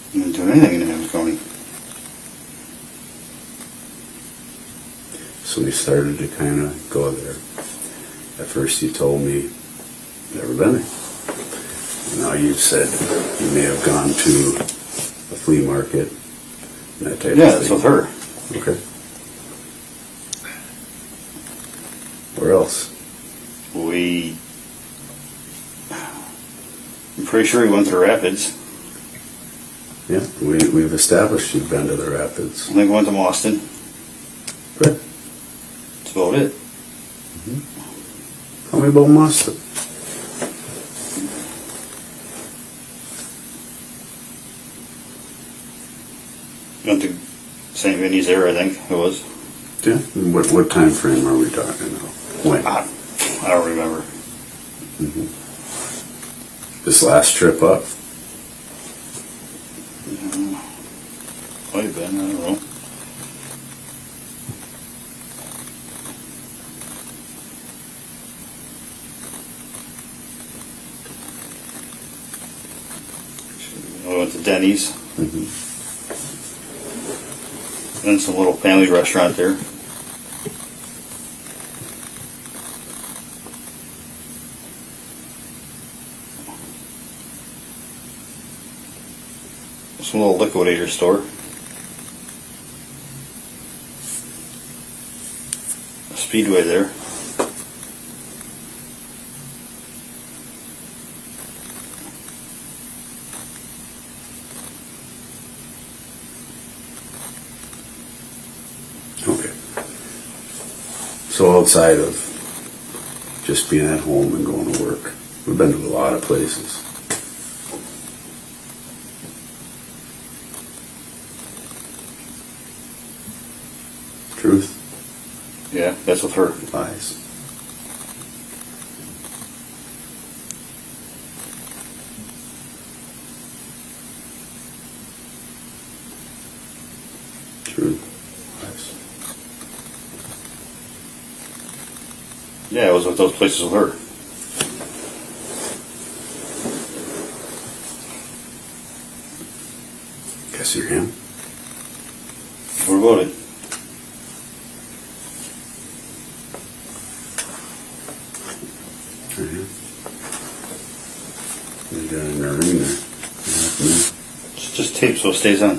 I didn't do anything in Adams County. So we started to kind of go there. At first you told me, never been there. And now you've said you may have gone to a flea market and that type of thing. Yeah, that's with her. Okay. Where else? I'm pretty sure we went to the Rapids. Yeah, we've established you've been to the Rapids. I think we went to Boston. Good. That's about it. Tell me about Mustard. Went to St. Vinny's there, I think it was. Yeah. What time frame are we talking now? When? I don't remember. This last trip up? Might have been, I don't know. I went to Denny's. And some little family restaurant there. Some little liquidator store. A Speedway there. Okay. So outside of just being at home and going to work, we've been to a lot of places. Truth? Yeah, that's with her. Lies. Truth. Lies. Yeah, it was at those places with her. Guess you're him. What about it? Right here. You got in there ring there. It's just tape, so it stays on.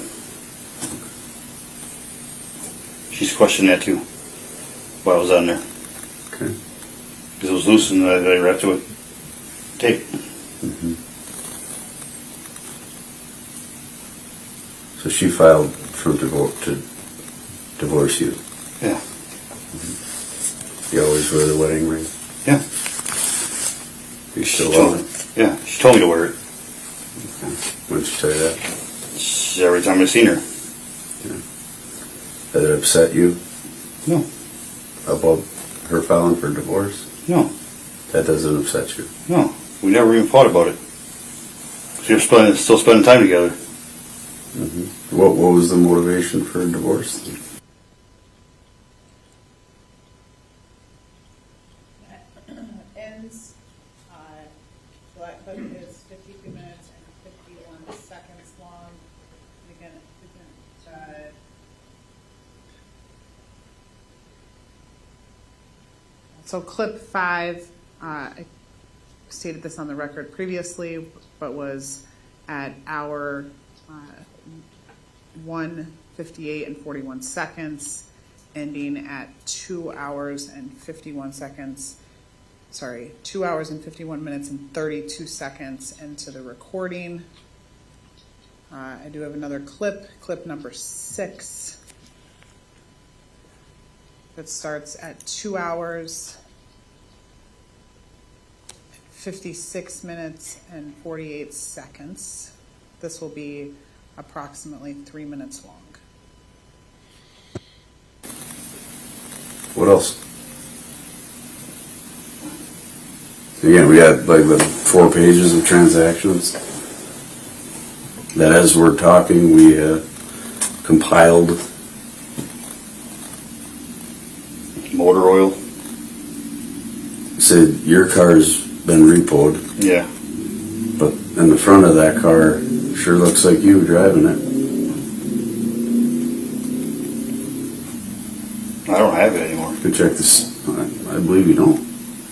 She's questioned that too, while I was on there. Okay. Because it was loose and I wrapped it with tape. Mm-hmm. So she filed for to divorce you. Yeah. You always wear the wedding ring? Yeah. You still She told love me. it? Yeah, she told me to wear it. Okay. When did she tell you that? Every time I've seen her. Did it upset you? No. About her filing for divorce? No. That doesn't upset you? No. We never even thought about it. We were still spending time together. Mm-hmm. What was the motivation for a divorce? Ends, black clip is 52 minutes and 51 seconds long. Again, so clip 5, I stated this on the record previously, but was at hour 1:58 and 41 seconds, ending at 2 hours and 51 seconds. Sorry, 2 hours and 51 minutes and 32 seconds into the recording. I do have another clip number 6, that starts at 2 hours, 56 minutes and 48 seconds. This will be approximately 3 minutes long. What else? Again, we got like the 4 pages of transactions that as we're talking, we compiled. Motor oil. Said your car's been repoed. Yeah. But in the front of that car sure looks like you driving it. I don't have it anymore. Go check this. I believe you don't.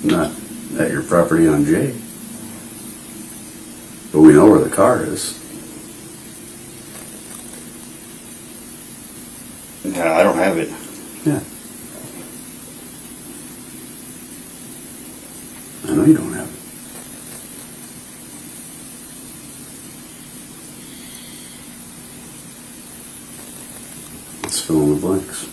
Not at your property on J. But we know where the car is. Yeah, I don't have it. Yeah. I know you don't have it. Let's fill in the blanks.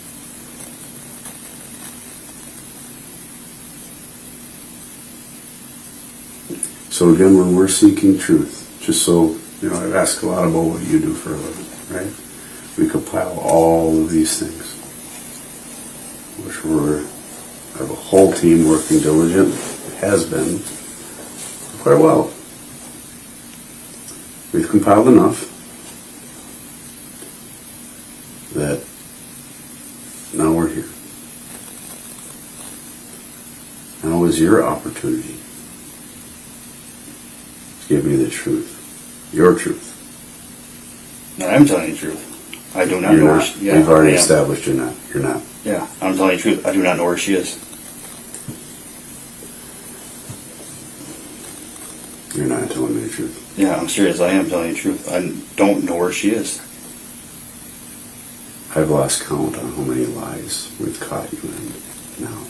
So again, when we're seeking truth, just so, you know, I've asked a lot about what you do for a living, right? We compile all of these things, which have a whole team working diligent, has been for quite a while. We've compiled enough that now we're here. Now is your opportunity to give me the truth, your truth. No, I'm telling you the truth. I do not You're know where not. she, yeah, We've already I am. established you're not. You're not. Yeah, I'm telling you the truth. I do not know where she is. You're not telling me the truth. Yeah, I'm serious. I am telling you the truth. I don't know where she is. I've lost count on how many lies we've caught you in now.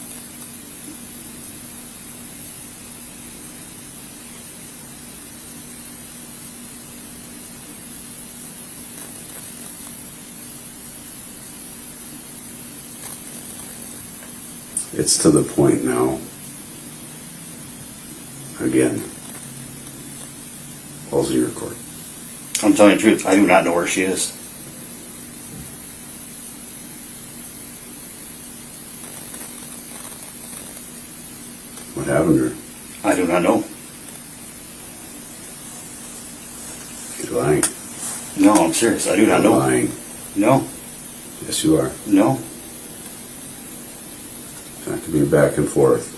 It's to the point now, again, all's in your court. I'm telling you the truth. I do not know where she is. What happened to her? I do not know. You're lying. No, I'm serious. I do not You're know. lying. No. Yes, you are. No. Not to be back and forth.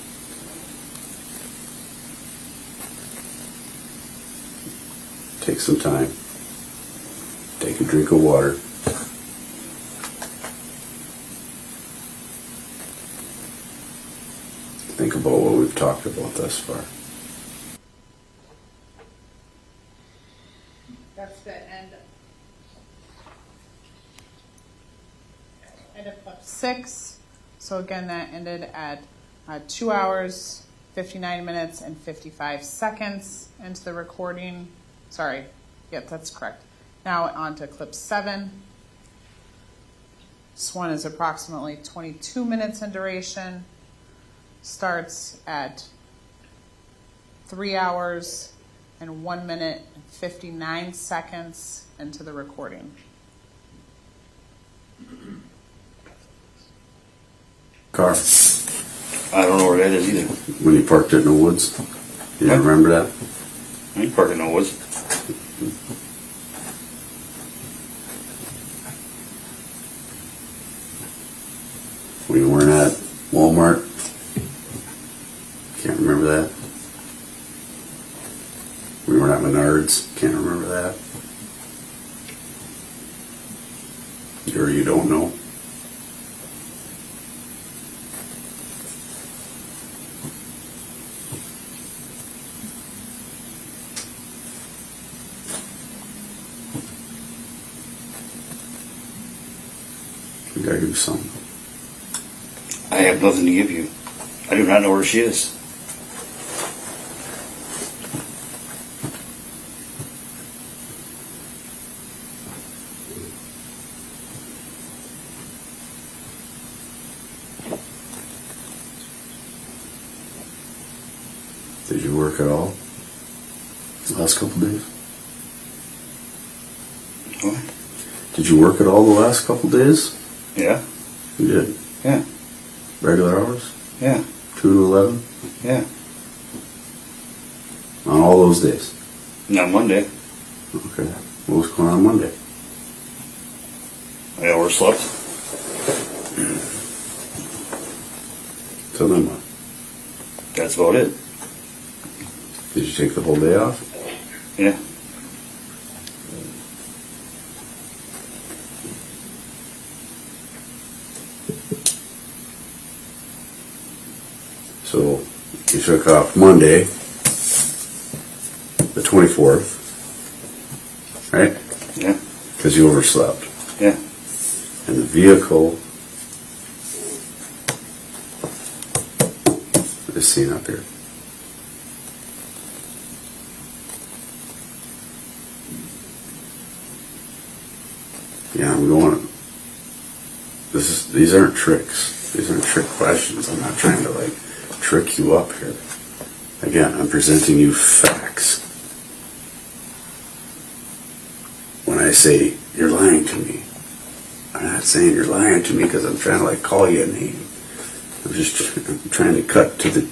Take some time. Take a drink of water. Think about what we've talked about thus far. That's the end of clip 6. So again, that ended at 2 hours, 59 minutes, and 55 seconds into the recording. Sorry, yep, that's correct. Now on to clip 7. This one is approximately 22 minutes in duration. Starts at 3 hours and 1 minute and 59 seconds into the recording. Car. I don't know where that is either. When you parked it in the woods. You remember that? I ain't parking in the woods. We weren't at Walmart. Can't remember that. We weren't at Menards. Can't remember that. Or you don't know. We gotta do something. I have nothing to give you. I do not know where she is. Did you work at all the last couple days? What? Did you work at all the last couple days? Yeah. You did? Yeah. Regular hours? Yeah. 2 to 11? Yeah. On all those days? Not Monday. Okay. What was going on Monday? I overslept. So then what? That's about it. Did you take the whole day off? Yeah. So you took off Monday, the 24th, right? Yeah. Because you overslept. Yeah. And the vehicle is seen up here. Yeah, I'm going. These aren't tricks. These aren't trick questions. I'm not trying to trick you up here. Again, I'm presenting you facts. When I say you're lying to me, I'm not saying you're lying to me because I'm trying to call you a name. I'm trying to cut to the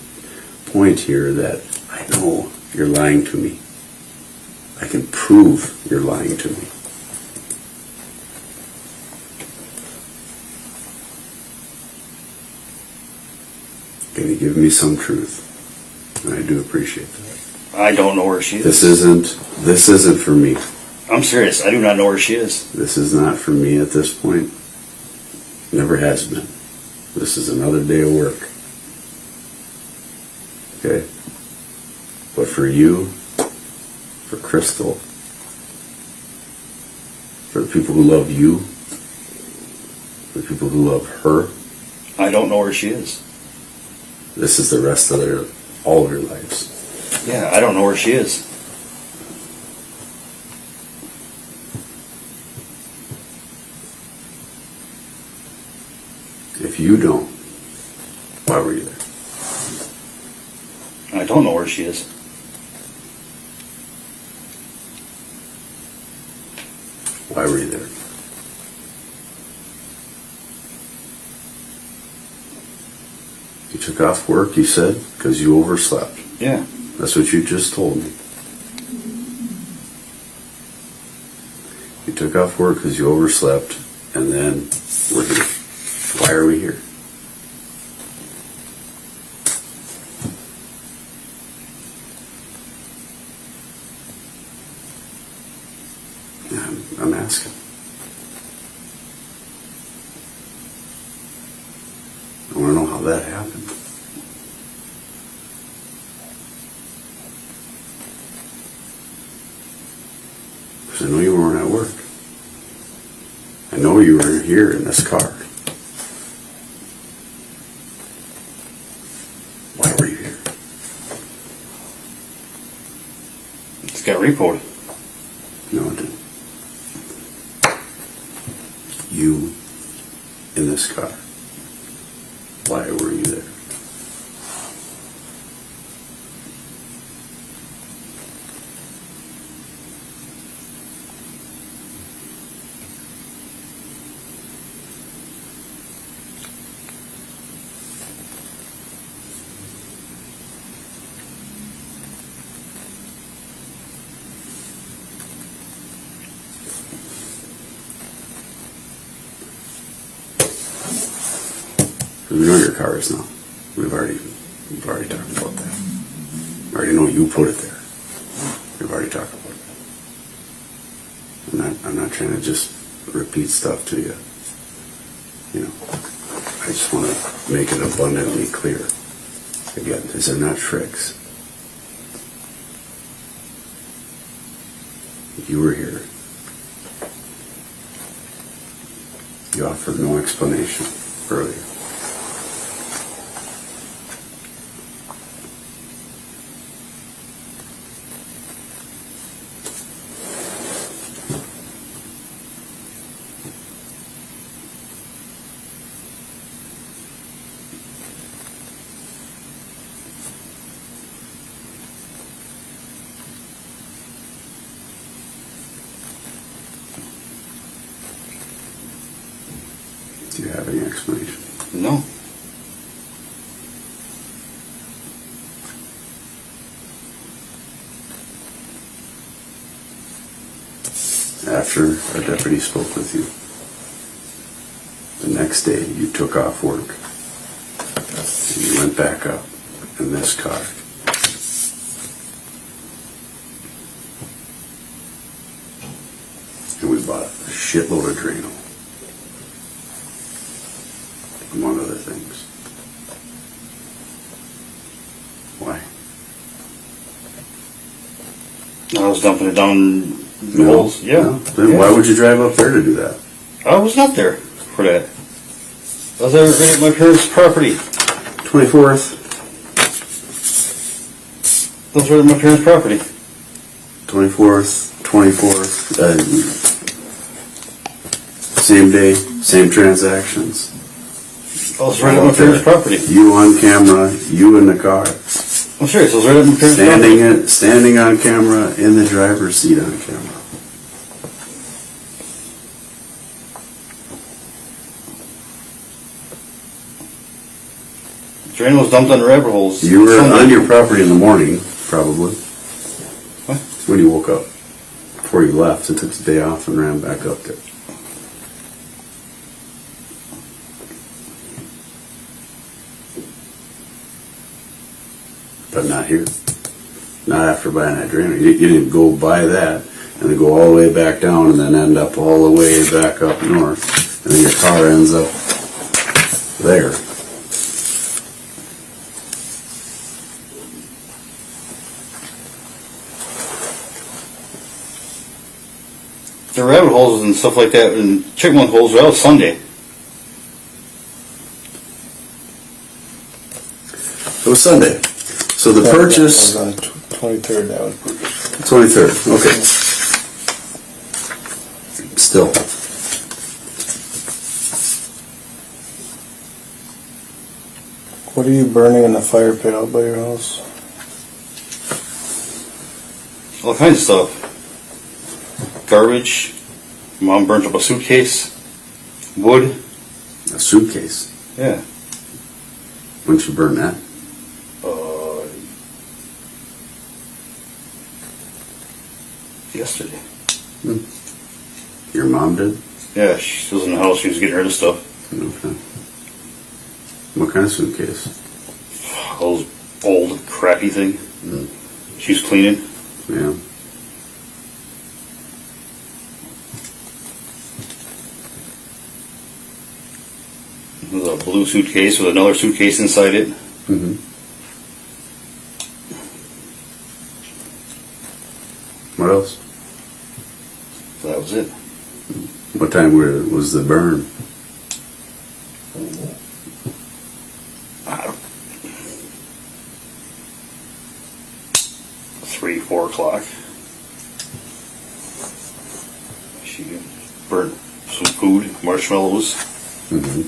point here that I know you're lying to me. I can prove you're lying to me. Can you give me some truth? And I do appreciate that. I don't know where she is. This isn't for me. I'm serious. I do not know where she is. This is not for me at this point. Never has been. This is another day of work. Okay? But for you, for Crystal, for the people who love you, for the people who love her, I don't know where she is. this is the rest of all of your lives. Yeah, I don't know where she is. If you don't, why were you there? I don't know where she is. Why were you there? You took off work, you said, because you overslept. Yeah. That's what you just told me. You took off work because you overslept, and then we're here. Why are we here? I'm asking. I want to know how that happened. Because I know you weren't at work. I know you were here in this car. Why were you here? It's got reported. No, it didn't. You in this car. Why were you there? We know your car is now. We've already talked about that. We already know you put it there. We've already talked about that. I'm not trying to just repeat stuff to you. You know, I just want to make it abundantly clear. Again, these are not tricks. You were here. You offered no explanation earlier. Do you have any explanation? No. After our deputy spoke with you, the next day you took off work and you went back up in this car. And we bought a shitload of Drano, among other things. Why? I was dumping it down the No, holes. Yeah. no. Then why would you drive up there to do that? I was not there for that. I was there right at my parents' property. 24th, I was right at my parents' property. 24th, same day, same transactions. I was right at my parents' property. You on camera, you in the car. I'm serious, I was right at my parents' property. Standing on camera, in the driver's seat on camera. Drain was dumped on the rabbit holes. You were Sunday. on your property in the morning, probably. What? When you woke up. Before you left and took the day off and ran back up there. But not here. Not after buying that Drano. You didn't go buy that and then go all the way back down and then end up all the way back up north. And then your car ends up there. The rabbit holes and stuff like that and chipmunk holes were out Sunday. It was Sunday. So the purchase... That was on the 23rd, that was purchased. 23rd, okay. Still. What are you burning in the fire pit out by your house? All kinds of stuff. Garbage. Mom burnt up a suitcase. Wood. A suitcase? Yeah. When'd you burn that? Yesterday. Your mom did? Yeah, she was in the house. She was getting rid of stuff. Okay. What kind of suitcase? Those old, crappy thing. She was cleaning. Yeah. It was a blue suitcase with another suitcase inside it. Mm-hmm. What else? So that was it. What time was the burn? I don't- 3, 4 o'clock. She burnt some food, marshmallows. Mm-hmm.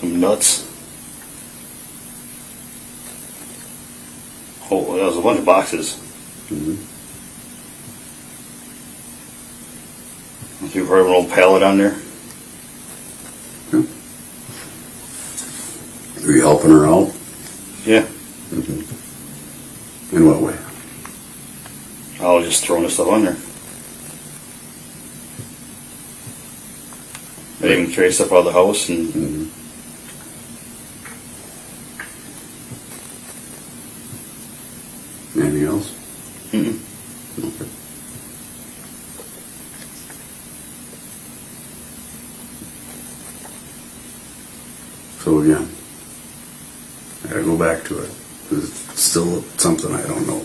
Some nuts. Oh, that was a bunch of boxes. Mm-hmm. You probably have an old pallet on there. Were you helping her out? Yeah. Mm-hmm. In what way? I was just throwing the stuff on there. I didn't even carry stuff out of the house and. Mm-hmm. Anything else? Mm-mm. Okay. So again, I gotta go back to it. It's still something I don't know.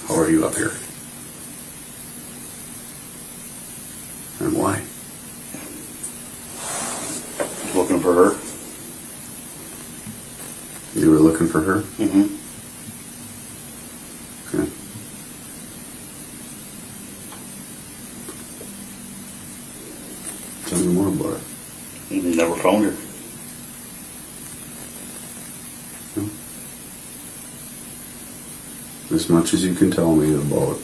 How are you up here? And why? Looking for her. You were looking for her? Mm-hmm. Okay. Tell me more about it. Never found her. As much as you can tell me about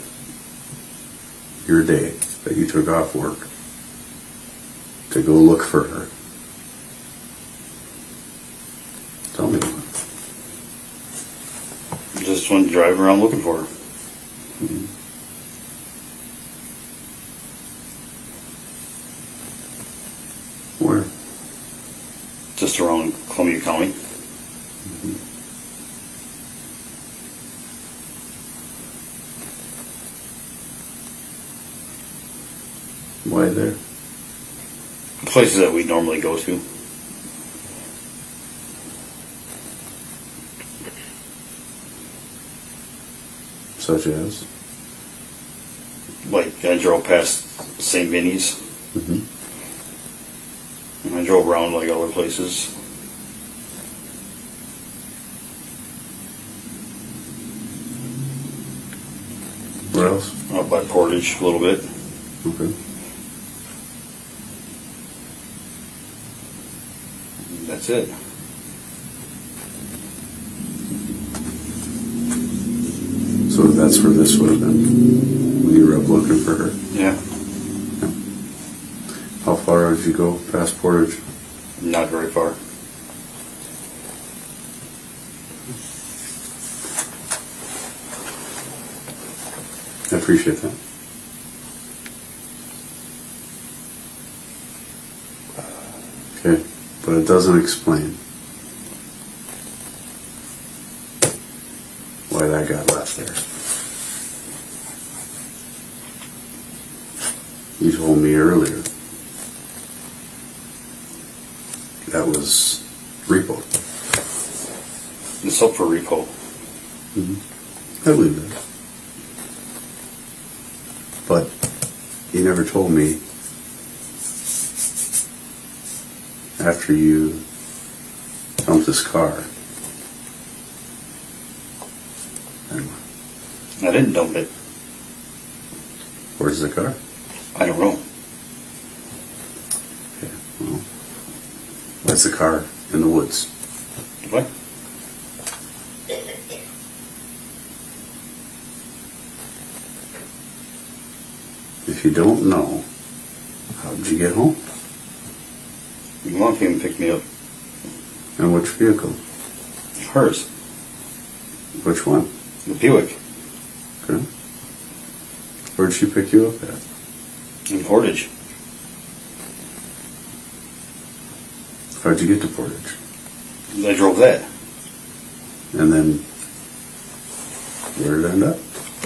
your day that you took off work to go look for her. Tell me about it. Just went driving around looking for her. Mm-hmm. Where? Just around Columbia County. Why there? Places that we normally go to. Such as? Like, I drove past St. Vinny's. Mm-hmm. And I drove around like other places. Where else? Out by Portage a little bit. Okay. That's it. So that's where this would have been when you were up looking for her. Yeah. How far did you go past Portage? Not very far. I appreciate that. Okay, but it doesn't explain why that got left there. You told me earlier that was repo. It's up for repo. Mm-hmm. I believe that. But you never told me after you dumped this car. I didn't dump it. Where's the car? I don't know. Okay, well, that's the car in the woods. What? If you don't know, how did you get home? Your mom came and picked me up. And which vehicle? Hers. Which one? The Buick. Okay. Where'd she pick you up at? In Portage. How'd you get to Portage? I drove that. And then, where did it end up?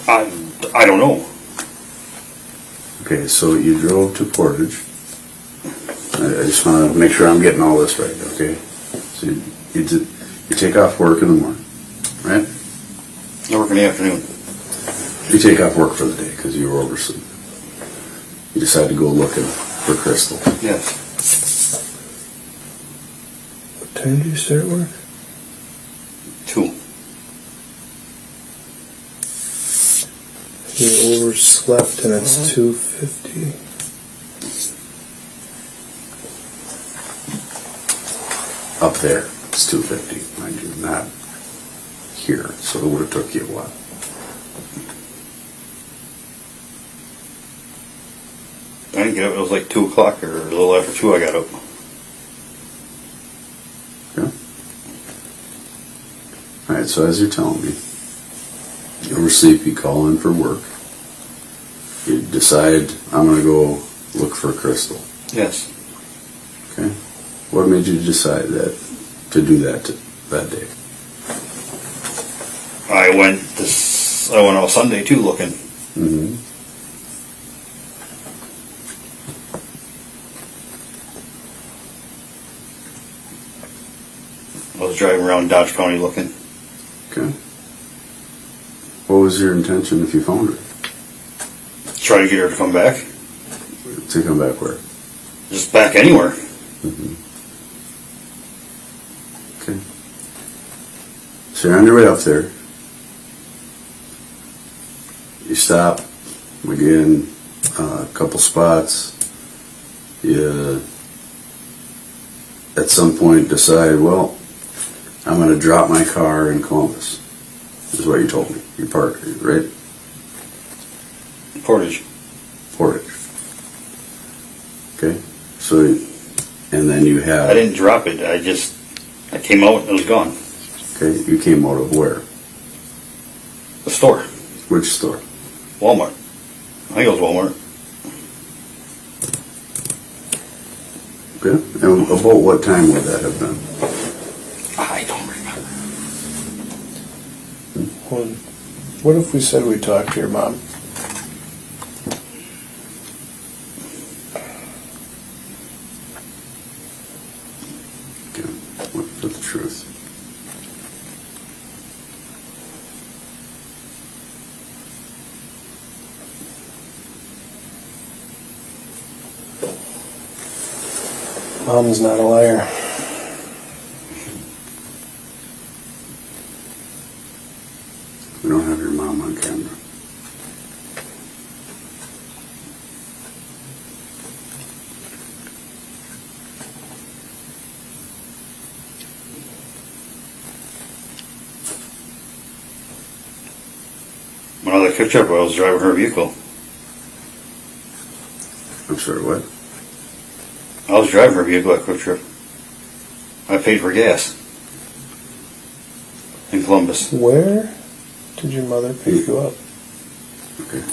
I don't know. Okay, so you drove to Portage. I just want to make sure I'm getting all this right, okay? So you take off work in the morning, right? I work in the afternoon. You take off work for the day because you were oversleep. You decide to go looking for Crystal. Yes. What time do you start work? 2. You overslept and it's 2:50. Up there, it's 2:50, mind you, not here. So it would have took you a while. I didn't get up, it was like 2 o'clock or a little after 2 I got up. Yeah. All right, so as you're telling me, you oversleep, you call in for work. You decide, I'm going to go look for Crystal. Yes. Okay. What made you decide to do that that day? I went on Sunday too looking. Mm-hmm. I was driving around Dodge County looking. Okay. What was your intention if you found her? Try to get her to come back. To come back where? Just back anywhere. Mm-hmm. Okay. So you're on your way up there. You stop again, a couple spots. You at some point decide, well, I'm going to drop my car in Columbus. Is what you told me. You parked, right? Portage. Portage. Okay. So, and then you have. I didn't drop it. I came out and it was gone. Okay. You came out of where? The store. Which store? Walmart. I think it was Walmart. Okay. And about what time would that have been? I don't remember. What if we said we talked to your mom? Okay. What's the truth? Mom's not a liar. We don't have your mom on camera. When I picked her up, I was driving her vehicle. I'm sorry, what? I was driving her vehicle at Quick Trip. I paid for gas in Columbus. Where did your mother pick you up? Okay.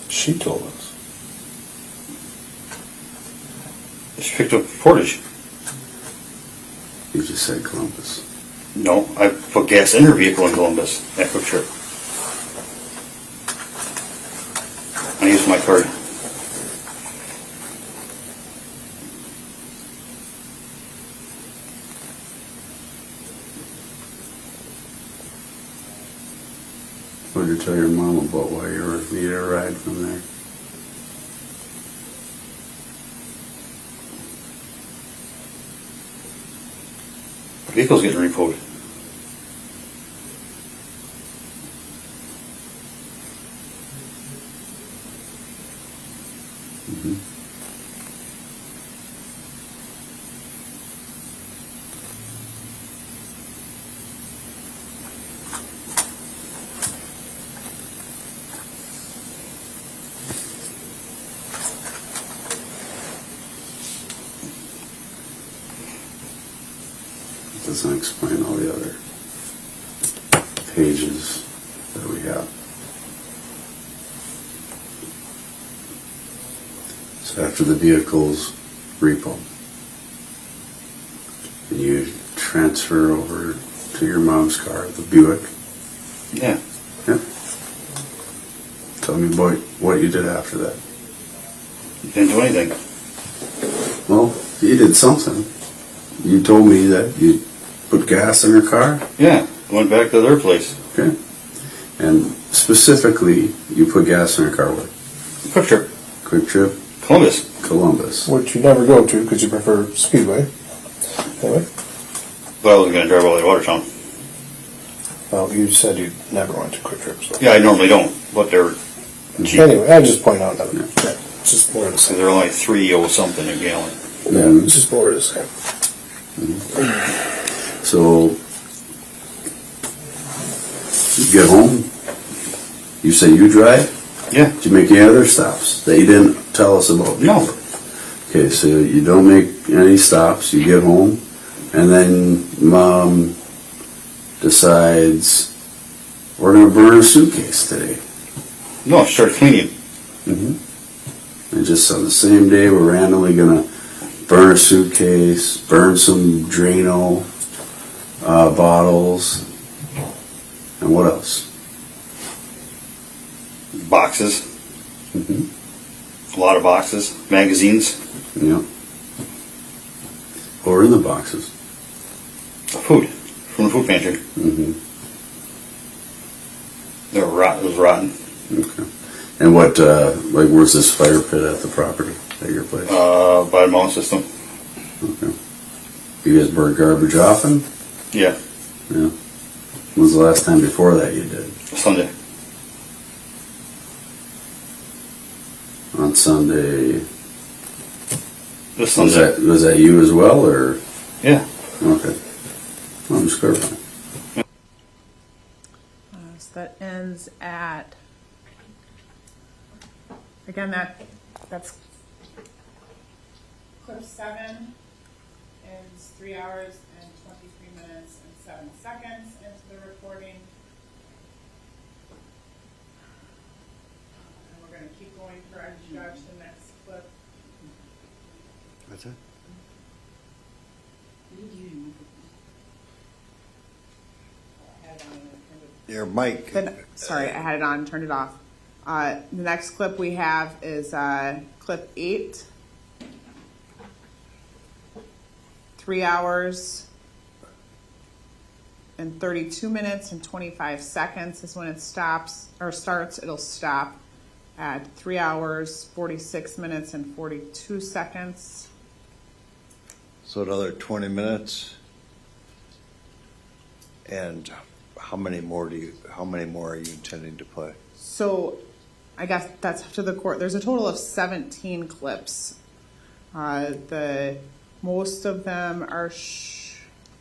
She told us. She picked up Portage. You just said Columbus. No, I put gas in her vehicle in Columbus at Quick Trip. I used my card. What did you tell your mom about why you needed a ride from there? The vehicle's getting repoed. Mm-hmm. Doesn't explain all the other pages that we have. So after the vehicle's repo, you transfer over to your mom's car, the Buick. Yeah. Yeah. Tell me about what you did after that. Didn't do anything. Well, you did something. You told me that you put gas in her car? Yeah, went back to their place. Okay. And specifically, you put gas in her car with? Quick Trip. Quick Trip? Columbus. Which you never go to because you prefer Speedway. Anyway, But I wasn't going to drive all the way to Watertown. well, you said you never went to Quick Trip, so. Yeah, I normally don't, but they're cheap. Anyway, I just point out that it's just more of the So same. they're only 3.0 something a gallon. Yeah, it's just more of the same. So, you get home, you say you drive? Yeah. Did you make any other stops that you didn't tell us about before? No. Okay, so you don't make any stops, you get home, and then Mom decides, we're gonna burn a suitcase today. No, I started cleaning. Mm-hmm. And just on the same day, we're randomly gonna burn a suitcase, burn some Drano bottles, and what else? Boxes. Mm-hmm. A lot of boxes. Magazines. Yeah. Or in the boxes. Food. From the food pantry. Mm-hmm. They were rotten. It was rotten. Okay. And what, like, where's this fire pit at the property, at your place? By the mountain system. Okay. You guys burn garbage often? Yeah. Yeah. When was the last time before that you did? Sunday. On Sunday? This Sunday. Was that you as well, or? Yeah. Okay. Well, I'm just clarifying. So that ends at, again, that's clip 7 ends 3 hours and 23 minutes and 7 seconds into the recording. And we're going to keep going for our judge the next clip. What's that? Your mic. Sorry, I had it on, turned it off. The next clip we have is clip 8. 3 hours and 32 minutes and 25 seconds is when it stops, or starts. It'll stop at 3 hours, 46 minutes and 42 seconds. So another 20 minutes. And how many more are you intending to play? So I guess that's up to the court. There's a total of 17 clips. Most of them are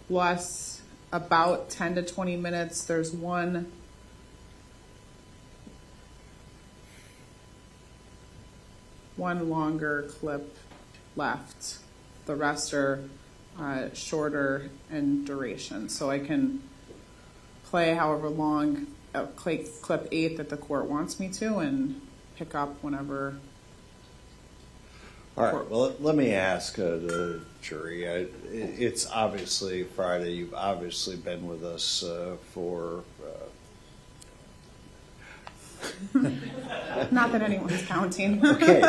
less, about 10 to 20 minutes. There's one longer clip left. The rest are shorter in duration. So I can play however long, clip 8 that the court wants me to, and pick up whenever. All right, well, let me ask the jury. It's obviously Friday. You've obviously been with us for... Not that anyone's counting. Okay.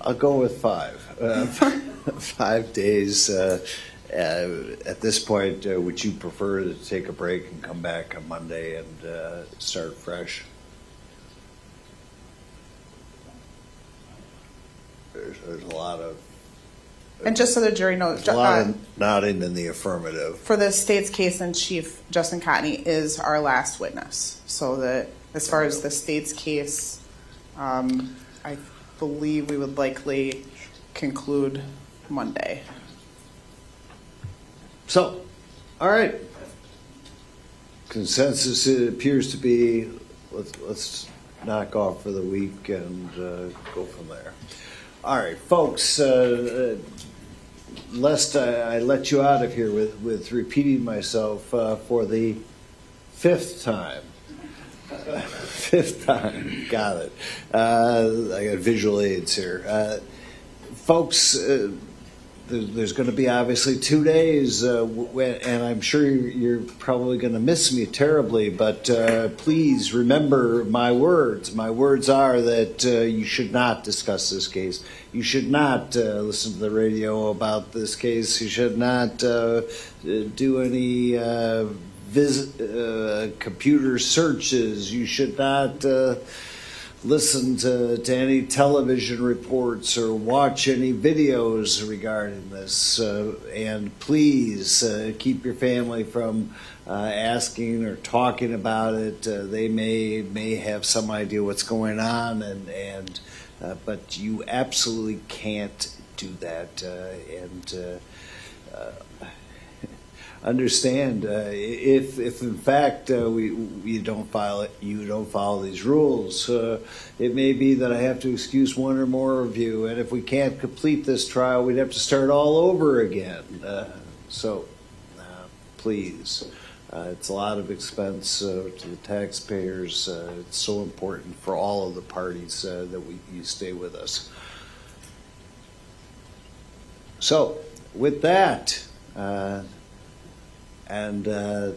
I'll go with 5. 5 days. At this point, would you prefer to take a break and come back on Monday and start fresh? There's a lot of... And just so the jury knows, There's a lot of nodding in the affirmative. for the state's case in chief, Justin Cotney is our last witness. So as far as the state's case, I believe we would likely conclude Monday. So, all right. Consensus it appears to be, let's knock off for the week and go from there. All right, folks, lest I let you out of here with repeating myself for the 5th time. 5th time, got it. I got visual aids here. Folks, there's going to be obviously 2 days, and I'm sure you're probably going to miss me terribly, but please remember my words. My words are that you should not discuss this case. You should not listen to the radio about this case. You should not do any computer searches. You should not listen to any television reports or watch any videos regarding this. And please keep your family from asking or talking about it. They may have some idea what's going on, but you absolutely can't do that. Understand if in fact you don't follow these rules, it may be that I have to excuse one or more of you, and if we can't complete this trial, we'd have to start all over again. So please, it's a lot of expense to the taxpayers. It's so important for all of the parties that you stay with us. So with that. And there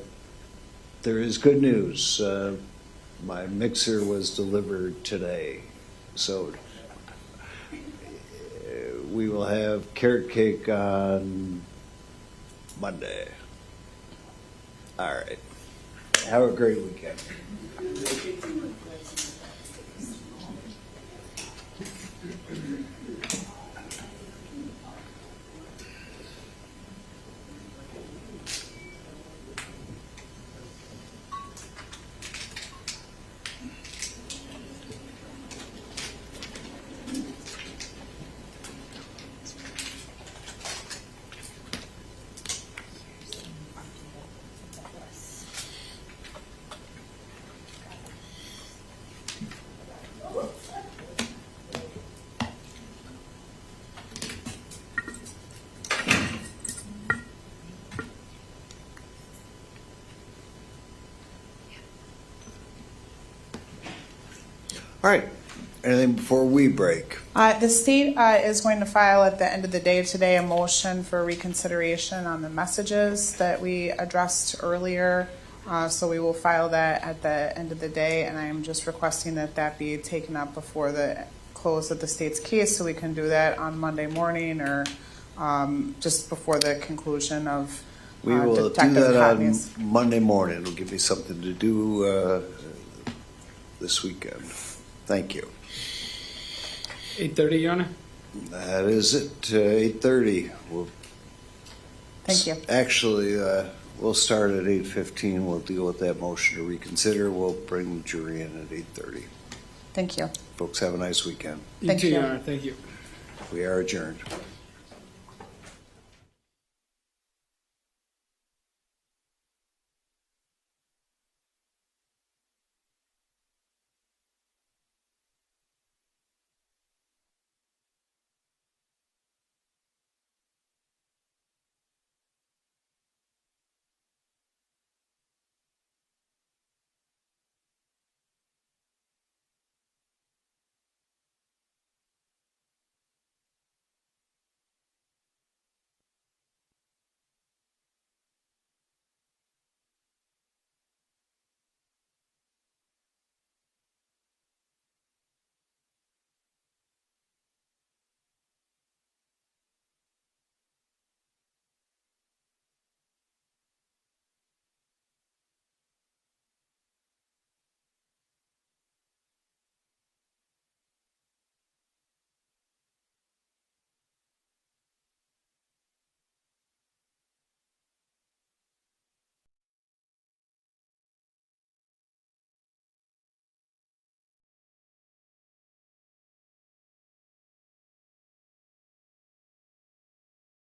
is good news. My mixer was delivered today. So we will have carrot cake on Monday. All right. Have a great weekend. All right. Anything before we break? The state is going to file at the end of the day today a motion for reconsideration on the messages that we addressed earlier. So we will file that at the end of the day, and I am just requesting that that be taken up before the close of the state's case, so we can do that on Monday morning or just before the conclusion of We will do Detective that Cotney's. on Monday morning. It'll give me something to do this weekend. Thank you. 8:30, Your Honor? That is it, 8:30. Thank you. Actually, we'll start at 8:15. We'll deal with that motion to reconsider. We'll bring the jury in at 8:30. Thank you. Folks, have a nice weekend. You too, Your Honor. Thank you. We are adjourned.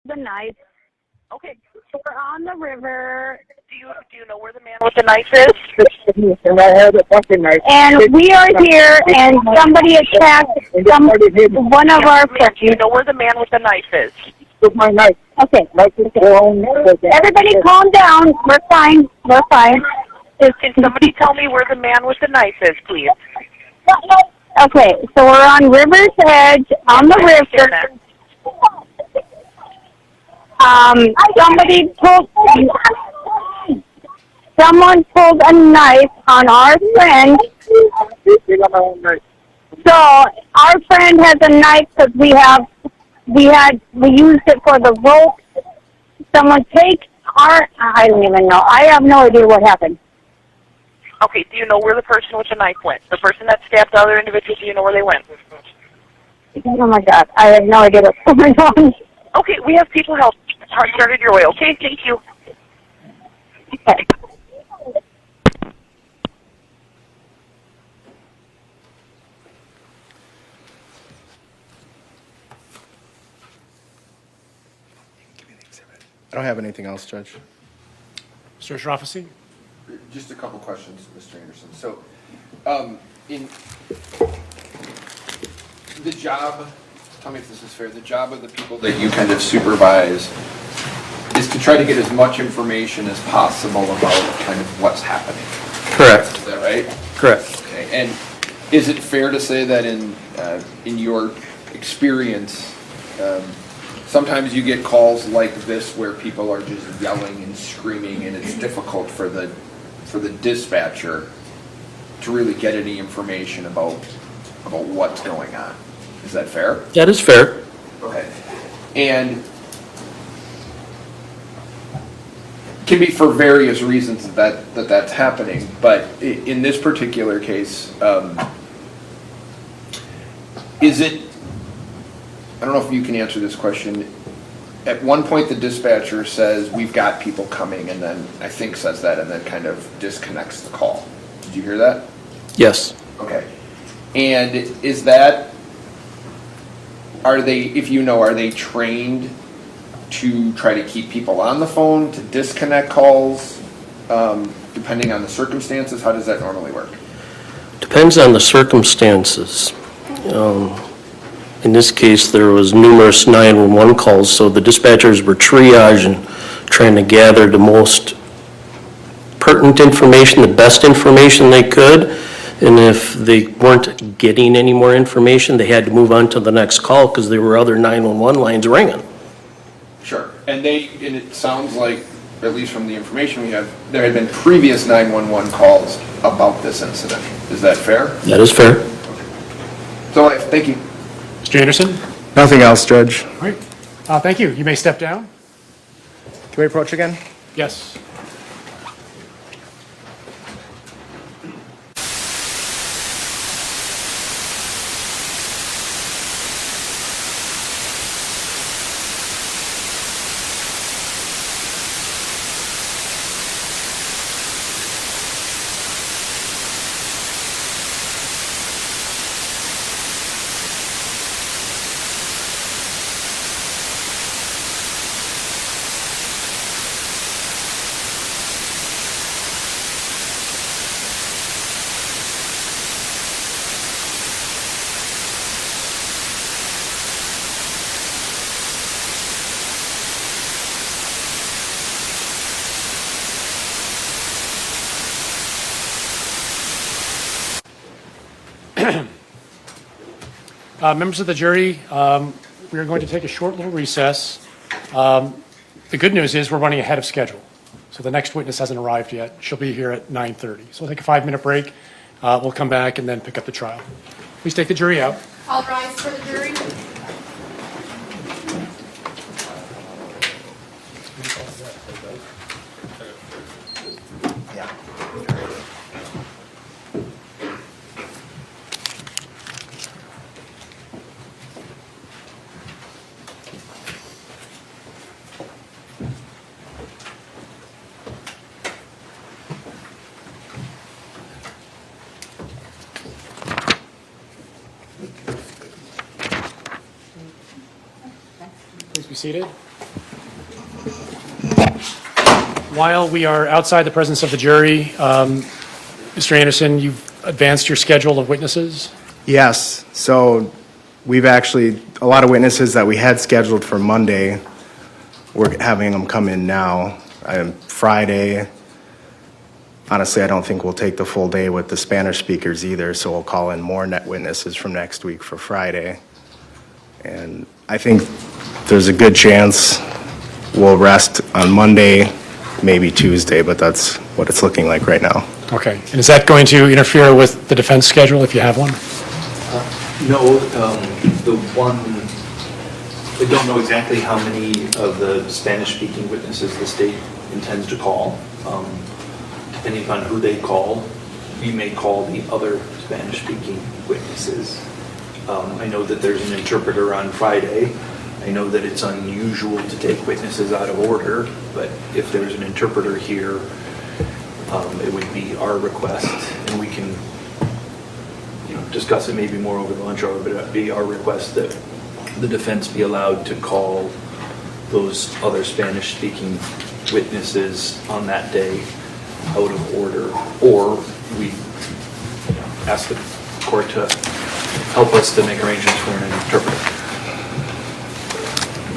The knife. Okay, so we're on the river. Do you know where the man with the knife is? And we are here, and somebody attacked one of our friends. Do you know where the man with the knife is? With my knife. Okay. Everybody calm down. We're fine. We're fine. Can somebody tell me where the man with the knife is, please? Okay, so we're on River's Edge, on the river. someone pulled a knife on our friend. So our friend has a knife because we used it for the rope. Someone takes I don't even know. I have no idea what happened. Okay, do you know where the person with the knife went? The person that stabbed the other individual, do you know where they went? Oh my God, I have no idea what's going on. Okay, we have people help. Started your way, okay? Thank you. Okay. I don't have anything else, Judge. Mr. Shrafazi? Just a couple questions, Mr. Anderson. So, in the job, tell me if this is fair, the job of the people that you kind of supervise is to try to get as much information as possible about kind of what's happening. Correct. Is that right? Correct. Okay. And is it fair to say that in your experience, sometimes you get calls like this where people are just yelling and screaming, and it's difficult for the dispatcher to really get any information about what's going on? Is that fair? That is fair. Okay. And can be for various reasons that's happening, but in this particular case, is it, I don't know if you can answer this question. At one point, the dispatcher says, we've got people coming, and then I think says that, and then kind of disconnects the call. Did you hear that? Yes. Okay. And is that, are they trained to try to keep people on the phone, to disconnect calls, depending on the circumstances? How does that normally work? Depends on the circumstances. In this case, there was numerous 911 calls, so the dispatchers were triaging, trying to gather the most pertinent information, the best information they could, and if they weren't getting any more information, they had to move on to the next call because there were other 911 lines ringing. Sure. And it sounds like, at least from the information we have, there had been previous 911 calls about this incident. Is that fair? That is fair. So, thank you. Mr. Anderson? Nothing else, Judge. All right. Thank you. You may step down. Can we approach again? Yes. Members of the jury, we are going to take a short little recess. The good news is we're running ahead of schedule. So the next witness hasn't arrived yet. She'll be here at 9:30. So we'll take a 5-minute break. We'll come back and then pick up the trial. Please take the jury out. All rise for the jury. Please be seated. While we are outside the presence of the jury, Mr. Anderson, you've advanced your schedule of witnesses? Yes. So we've actually, a lot of witnesses that we had scheduled for Monday, we're having them come in now. Friday, honestly, I don't think we'll take the full day with the Spanish speakers either, so we'll call in more witnesses from next week for Friday. And I think there's a good chance will rest on Monday, maybe Tuesday, but that's what it's looking like right now. Okay. And is that going to interfere with the defense schedule if you have one? No, the one, we don't know exactly how many of the Spanish-speaking witnesses the state intends to call. Depending upon who they call, we may call the other Spanish-speaking witnesses. I know that there's an interpreter on Friday. I know that it's unusual to take witnesses out of order, but if there's an interpreter here, it would be our request, and we can, discuss it maybe more over the lunch hour, but it'd be our request that the defense be allowed to call those other Spanish-speaking witnesses on that day out of order, or we ask the court to help us to make arrangements for an interpreter.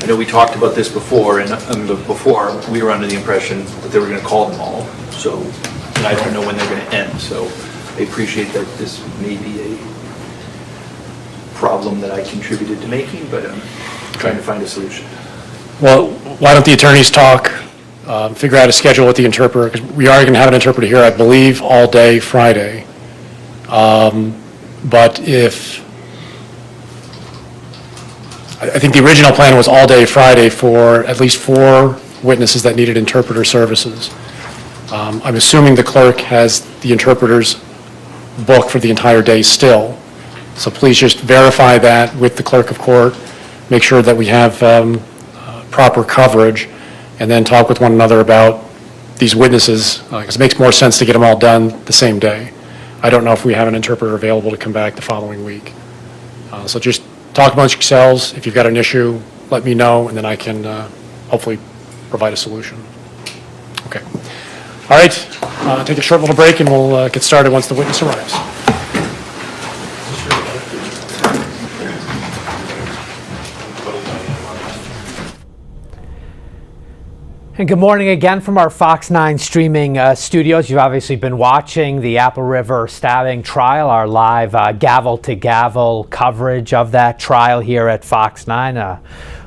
I know we talked about this before, and before we were under the impression that they were going to call them all. So, and I don't know when they're going to end. So, I appreciate that this may be a problem that I contributed to making, but I'm trying to find a solution. Well, why don't the attorneys talk, figure out a schedule with the interpreter, because we are going to have an interpreter here, I believe, all day Friday. But if, I think the original plan was all day Friday for at least 4 witnesses that needed interpreter services. I'm assuming the clerk has the interpreters booked for the entire day still. So please just verify that with the clerk of court, make sure that we have proper coverage, and then talk with one another about these witnesses, because it makes more sense to get them all done the same day. I don't know if we have an interpreter available to come back the following week. So just talk amongst yourselves. If you've got an issue, let me know, and then I can hopefully provide a solution. Okay. All right, take a short little break, and we'll get started once the witness arrives. And good morning again from our Fox 9 streaming studios. You've obviously been watching the Apple River stabbing trial, our live gavel-to-gavel coverage of that trial here at Fox 9.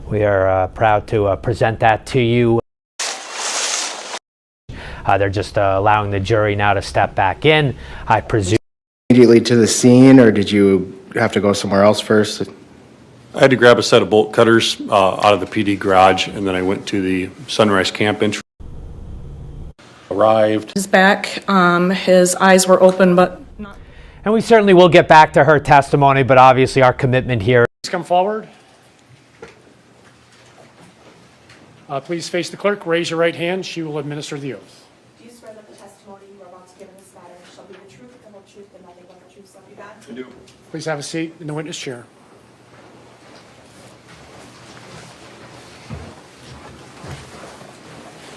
We are proud to present that to you. They're just allowing the jury now to step back in, I presume. Immediately to the scene, or did you have to go somewhere else first? I had to grab a set of bolt cutters out of the PD garage, and then I went to the Sunrise Camp entry. Arrived. His back, his eyes were open, but not. And we certainly will get back to her testimony, but obviously our commitment here. Please come forward. Please face the clerk, raise your right hand. She will administer the oath. Do you swear that the testimony you are about to give in this matter shall be the truth, the whole truth, and nothing but the truth, so help you God? I do. Please have a seat in the witness chair.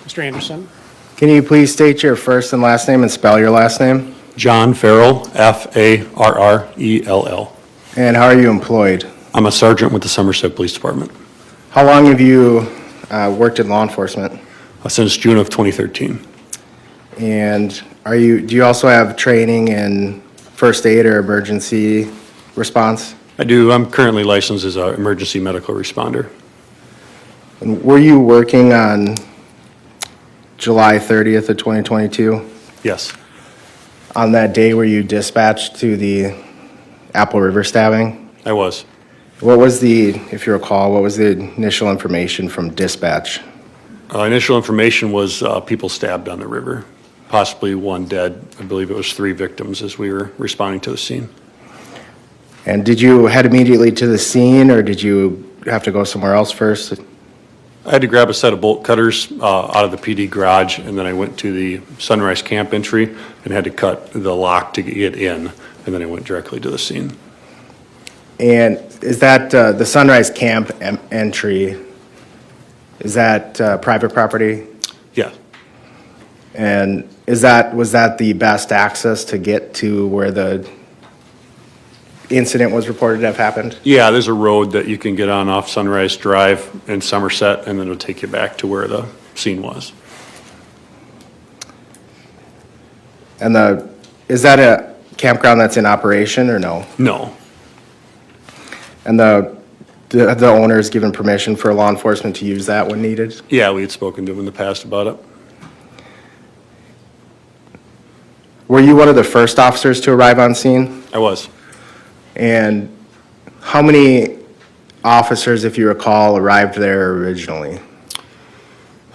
Mr. Anderson. Can you please state your first and last name and spell your last name? John Farrell, Farrell. And how are you employed? I'm a sergeant with the Somerset Police Department. How long have you worked in law enforcement? Since June of 2013. And do you also have training in first aid or emergency response? I do. I'm currently licensed as an emergency medical responder. And were you working on July 30th of 2022? Yes. On that day were you dispatched to the Apple River stabbing? I was. What was if you recall, what was the initial information from dispatch? Initial information was people stabbed on the river, possibly one dead. I believe it was 3 victims as we were responding to the scene. And did you head immediately to the scene, or did you have to go somewhere else first? I had to grab a set of bolt cutters out of the PD garage, and then I went to the Sunrise Camp entry and had to cut the lock to get in, and then I went directly to the scene. And is that the Sunrise Camp entry, is that private property? Yeah. And was that the best access to get to where the incident was reported to have happened? Yeah, there's a road that you can get on off Sunrise Drive in Somerset, and then it'll take you back to where the scene was. And is that a campground that's in operation or no? No. And the the owners given permission for law enforcement to use that when needed? Yeah, we had spoken to them in the past about it. Were you one of the first officers to arrive on scene? I was. And how many officers, if you recall, arrived there originally?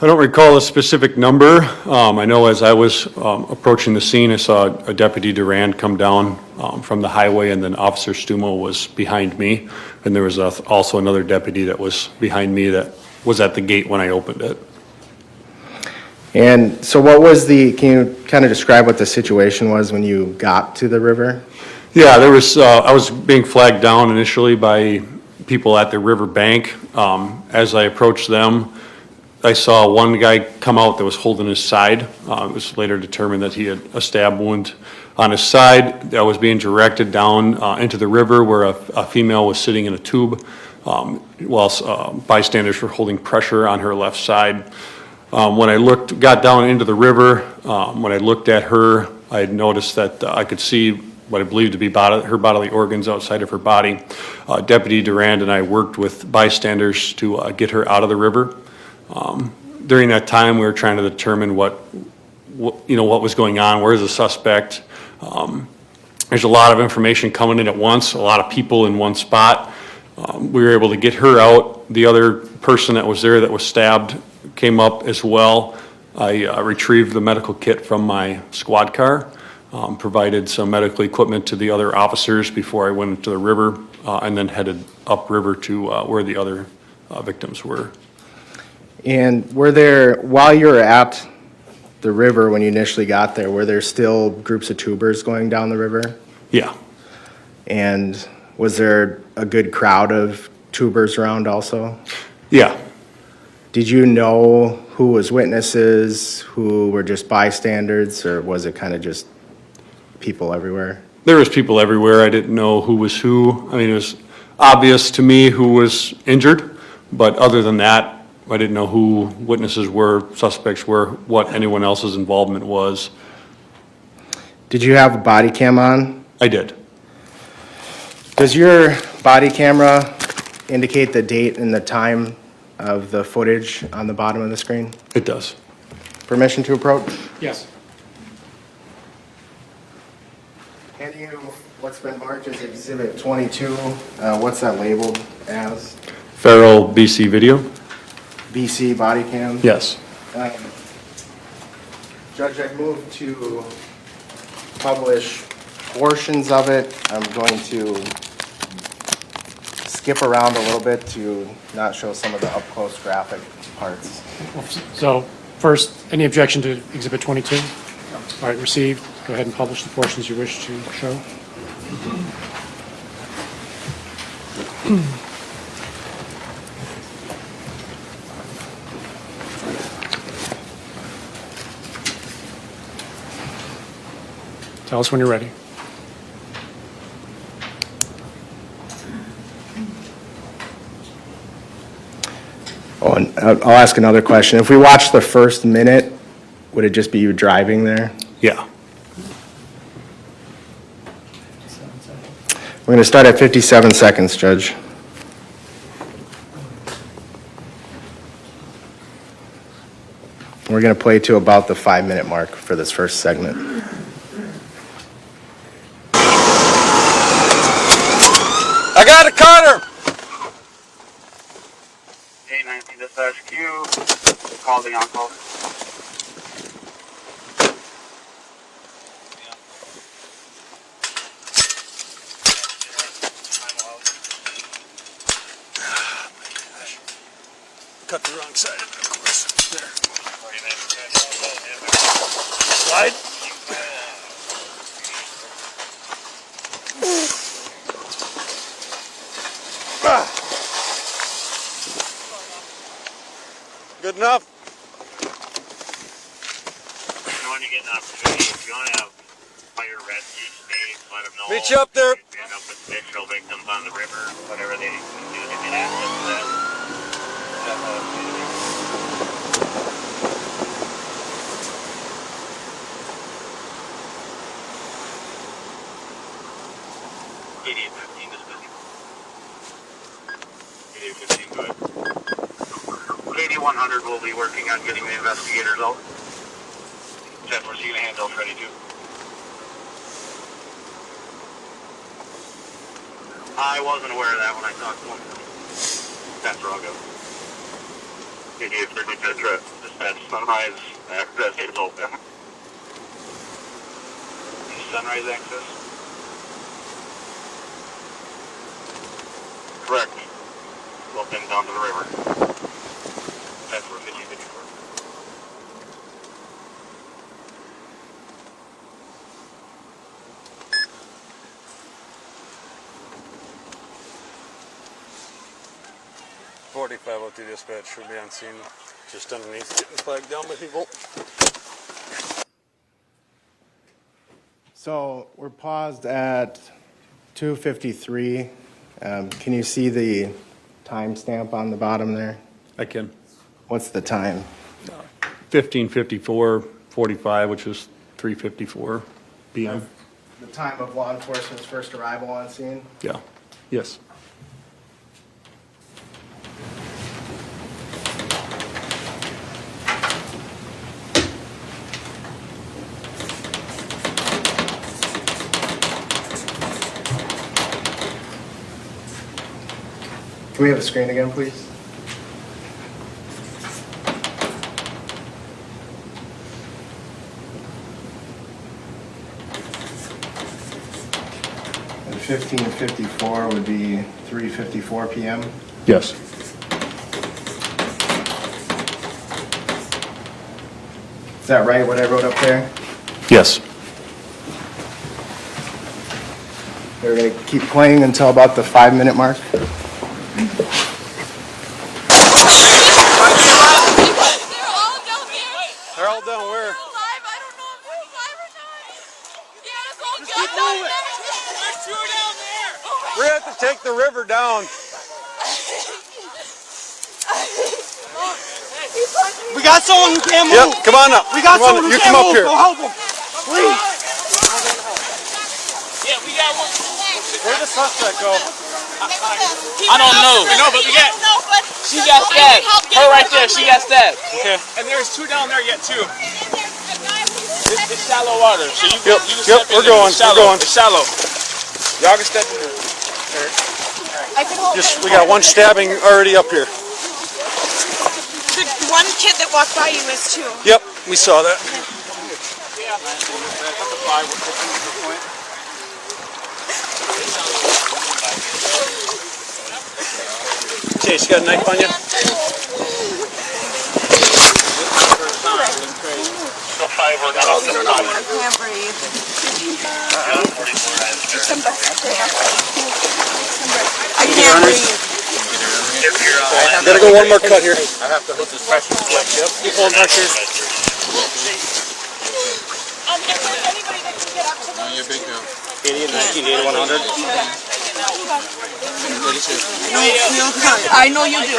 I don't recall a specific number. I know as I was approaching the scene, I saw a Deputy Durand come down from the highway, and then Officer Stumo was behind me. And there was also another deputy that was behind me that was at the gate when I opened it. And so what was can you kind of describe what the situation was when you got to the river? Yeah, there was, I was being flagged down initially by people at the river bank. As I approached them, I saw one guy come out that was holding his side. It was later determined that he had a stab wound on his side. I was being directed down into the river where a female was sitting in a tube whilst bystanders were holding pressure on her left side. When I got down into the river, when I looked at her, I had noticed that I could see what I believed to be her bodily organs outside of her body. Deputy Durand and I worked with bystanders to get her out of the river. During that time, we were trying to determine what was going on, where's the suspect. There's a lot of information coming in at once, a lot of people in one spot. We were able to get her out. The other person that was there that was stabbed came up as well. I retrieved the medical kit from my squad car, provided some medical equipment to the other officers before I went into the river, and then headed upriver to where the other victims were. And while you were at the river when you initially got there, were there still groups of tubers going down the river? Yeah. And was there a good crowd of tubers around also? Yeah. Did you know who was witnesses, who were just bystanders, or was it kind of just people everywhere? There was people everywhere. I didn't know who was who. I mean, it was obvious to me who was injured, but other than that, I didn't know who witnesses were, suspects were, what anyone else's involvement was. Did you have a body cam on? I did. Does your body camera indicate the date and the time of the footage on the bottom of the screen? It does. Permission to approach? Yes. Handing you what's been marked as Exhibit 22. What's that labeled as? Farrell BC video? BC body cam? Yes. Judge, I move to publish portions of it. I'm going to skip around a little bit to not show some of the up-close graphic parts. So first, any objection to Exhibit 22? All right, received. Go ahead and publish the portions you wish to show. Tell us when you're ready. Oh, and I'll ask another question. If we watch the first minute, would it just be you driving there? Yeah. We're going to start at 57 seconds, Judge. We're going to play to about the 5-minute mark for this first segment. I got a cutter! A19-Q, call the on-call. Cut the wrong side of it, of course. There. Slide. Good enough? When you get an opportunity, if you want to have fire rescue states, let them know. Meet you up there. End up with additional victims on the river, whatever they can do to get access to that. 15, good. KD 100 will be working on getting the investigators out. 10, we're seeing a handout ready too. I wasn't aware of that when I talked to him. That's all good. KD 30 Petra, dispatch Sunrise access is open. Sunrise access? Correct. Open down to the river. That's where 5054. .4502 dispatch should be on scene, just underneath, getting flagged down by people. So we're paused at 2:53. Can you see the timestamp on the bottom there? I can. What's the time? 15:54:45, which is 3:54 p.m. The time of law enforcement's first arrival on scene? Yeah. Yes. Can we have the screen again, please? And 15:54 would be 3:54 p.m. Yes. Is that right, what I wrote up there? Yes. We're going to keep playing until about the 5-minute mark. They're all down where? We have to take the river down. We got someone who can't move. Yep, come on up. We got someone who You can't come up move. here. Go help him. Please. Yeah, we got one. Where'd the suspect go? I don't know. No, but we got. She got stabbed. Her right there. She got stabbed. Okay. And there's two down there yet too. It's shallow water, so you can step in. We're going. It's shallow. It's shallow. Y'all can step in there. Just, we got one stabbing already up here. The one kid that walked by you is too. Yep, we saw that. Chase, you got a knife on you? I can't breathe. I can't breathe. Gotta go one more cut here. I have to hold this pressure plate. Yep. Keep holding pressure. If there's anybody that can get up to them. You're big now. 80, 19, 80, 100. I know you do.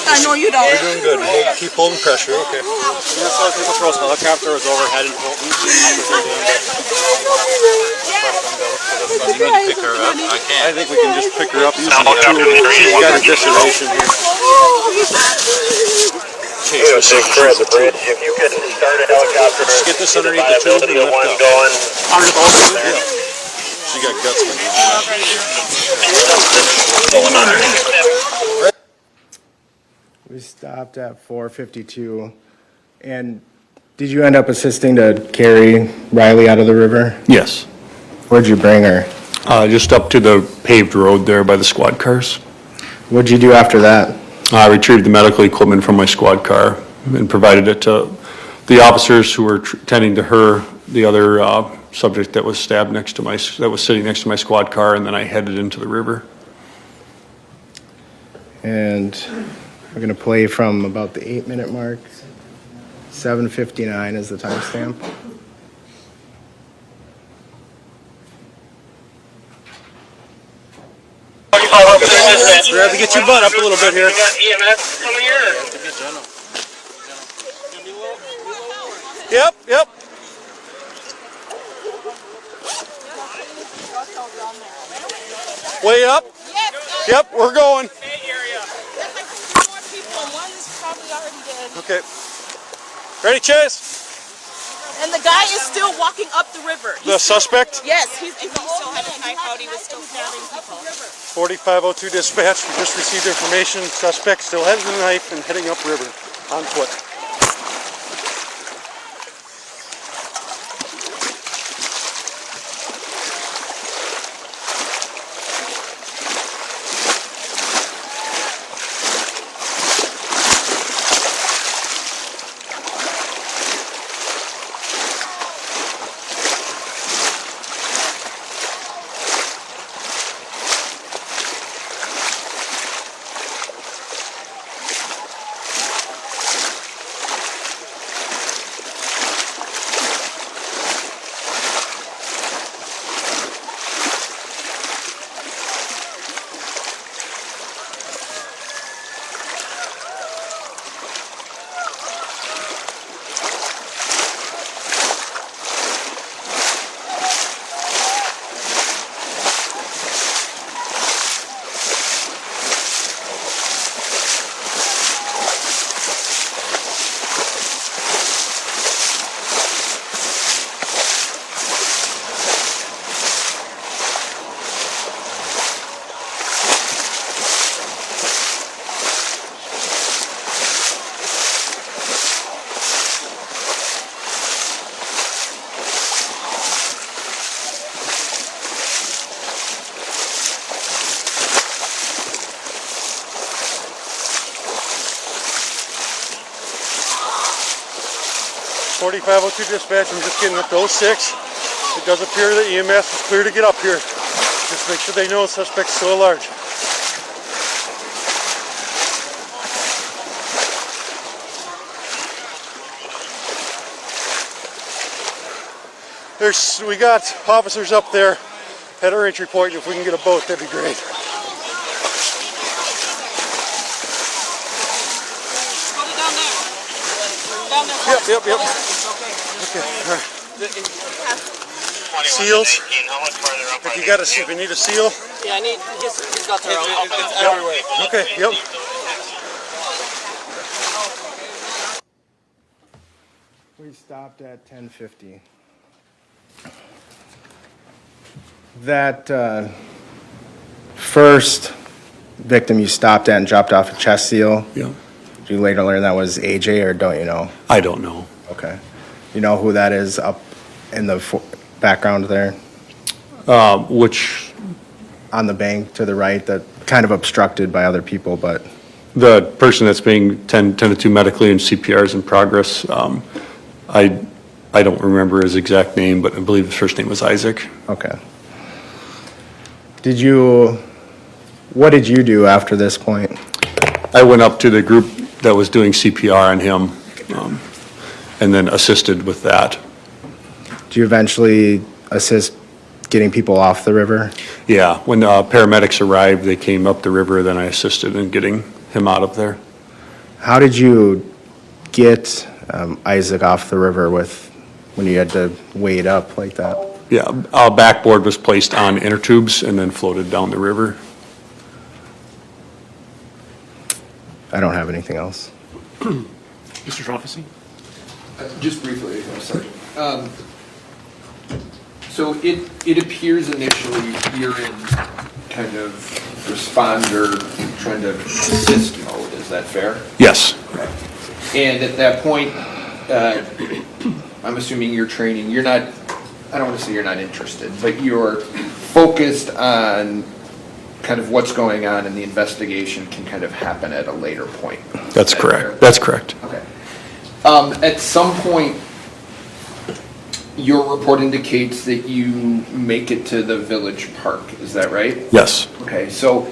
I know you don't. You're doing good. Keep holding pressure. Okay. Minnesota People Patrol's helicopter is overhead in Fulton. You need to pick her up. I can't. I think we can just pick her up using the two. She's got a dissertation here. The bridge. If you could start a helicopter. Just get this underneath the tube and lift up. Underneath all the tube? Yeah. She got guts. We stopped at 4:52. And did you end up assisting to carry Riley out of the river? Yes. Where'd you bring her? Just up to the paved road there by the squad cars. What'd you do after that? I retrieved the medical equipment from my squad car and provided it to the officers who were tending to her, the other subject that was stabbed next to that was sitting next to my squad car, and then I headed into the river. And we're going to play from about the 8-minute mark. 7:59 is the timestamp. We have to get your butt up a little bit here. EMS coming here. Yep, yep. Way up. Yep, we're going. Okay. Ready, Chase? And the guy is still walking up the river. The suspect? Yes, he still had a knife out. He was still stabbing people. 4502 dispatch. We just received information. Suspect still has the knife and heading upriver on foot. Dispatch, I'm just getting up to 06. It does appear that EMS is clear to get up here. Just make sure they know the suspect's still at large. We got officers up there at our entry point. If we can get a boat, that'd be great. Yep. Okay, all right. Seals. If you need a seal. Yeah, I need. He's got their own. It's everywhere. Okay. Yep. We stopped at 10:50. That first victim you stopped at and dropped off a chest seal. Yeah. Did you later learn that was AJ, or don't you know? I don't know. Okay. You know who that is up in the background there? Which? On the bank to the right, that kind of obstructed by other people, but. The person that's being tended to medically and CPR is in progress. I don't remember his exact name, but I believe his first name was Isaac. Okay. What did you do after this point? I went up to the group that was doing CPR on him, and then assisted with that. Did you eventually assist getting people off the river? Yeah, when paramedics arrived, they came up the river, then I assisted in getting him out of there. How did you get Isaac off the river when you had to wade up like that? Yeah, a backboard was placed on inner tubes and then floated down the river. I don't have anything else. Mr. Prophecy? Just briefly, I'm sorry. So it appears initially you're in kind of responder, trying to assist mode. Is that fair? Yes. Okay. And at that point, I'm assuming you're training. You're not. I don't want to say you're not interested, but you're focused on kind of what's going on, and the investigation can kind of happen at a later point. That's correct. That's correct. Okay. At some point, your report indicates that you make it to the village park. Is that right? Yes. Okay. So,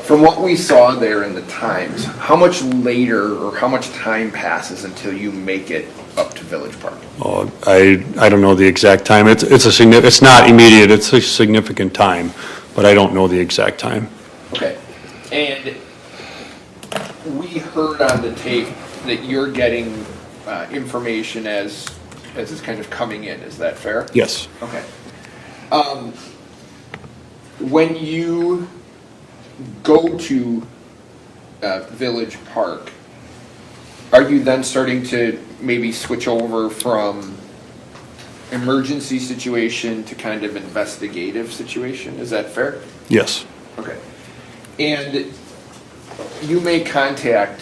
from what we saw there in the times, how much later or how much time passes until you make it up to Village Park? Oh, I don't know the exact time. It's not immediate. It's a significant time, but I don't know the exact time. Okay. And we heard on the tape that you're getting information as it's kind of coming in. Is that fair? Yes. Okay. When you go to Village Park, are you then starting to maybe switch over from emergency situation to kind of investigative situation? Is that fair? Yes. Okay. And you made contact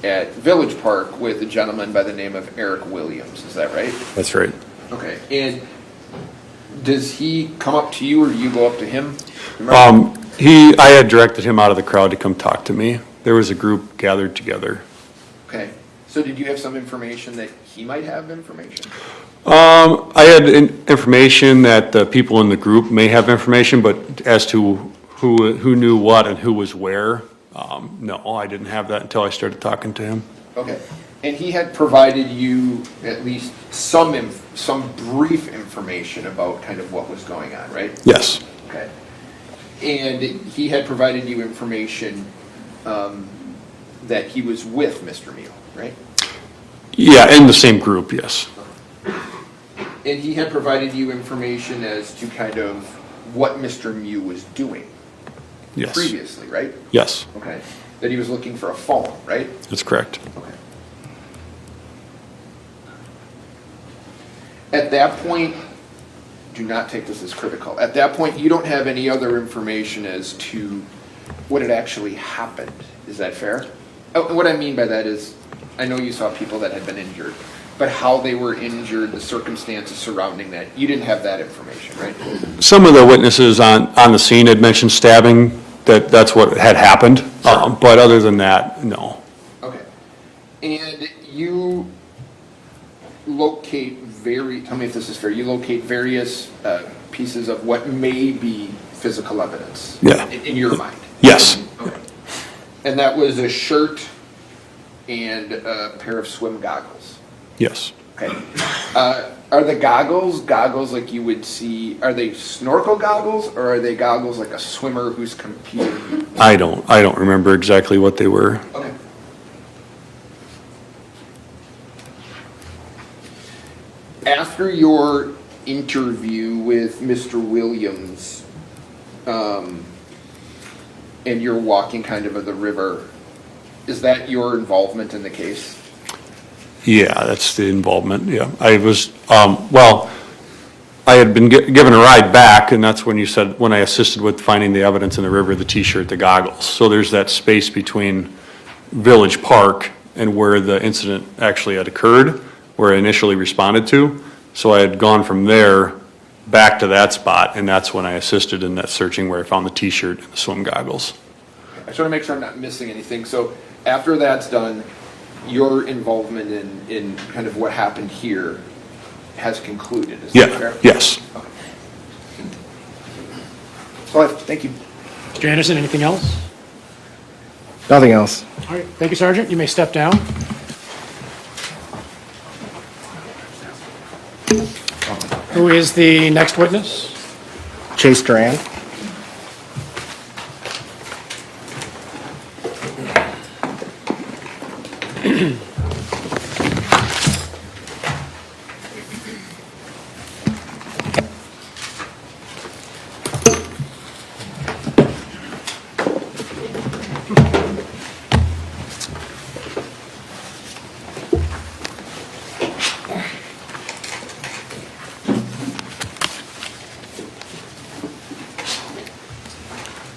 at Village Park with a gentleman by the name of Eric Williams, is that right? That's right. Okay. And does he come up to you or do you go up to him? I had directed him out of the crowd to come talk to me. There was a group gathered together. Okay. So did you have some information that he might have information? I had information that the people in the group may have information, but as to who knew what and who was where, no, I didn't have that until I started talking to him. Okay. And he had provided you at least some brief information about kind of what was going on, right? Yes. Okay. And he had provided you information that he was with Mr. Meal, right? Yeah, in the same group, yes. And he had provided you information as to kind of what Mr. Mew was doing Yes. previously, right? Yes, Okay. That he was looking for a phone, right? that's correct. Okay. At that point, do not take this as critical. At that point, you don't have any other information as to what had actually happened. Is that fair? Oh, what I mean by that is, I know you saw people that had been injured, but how they were injured, the circumstances surrounding that, you didn't have that information, right? Some of the witnesses on the scene had mentioned stabbing, that's what had happened, but other than that, no. Okay. And you locate tell me if this is fair, you locate various pieces of what may be physical evidence. Yeah. In your mind. Yes. Okay. And that was a shirt and a pair of swim goggles. Yes. Okay. Are the goggles like you would see, are they snorkel goggles or are they goggles like a swimmer who's competing? I don't remember exactly what they were. Okay. After your interview with Mr. Williams, and you're walking kind of the river, is that your involvement in the case? Yeah, that's the involvement, yeah. I was, I had been given a ride back, and that's when you said, when I assisted with finding the evidence in the river, the T-shirt, the goggles. So there's that space between Village Park and where the incident actually had occurred, where I initially responded to. So I had gone from there back to that spot, and that's when I assisted in that searching where I found the T-shirt and the swim goggles. I just want to make sure I'm not missing anything. So after that's done, your involvement in kind of what happened here has concluded, is that fair? Yes. Okay. All right, thank you. Mr. Anderson, anything else? Nothing else. All right, thank you, Sergeant. You may step down. Who is the next witness? Chase Duran.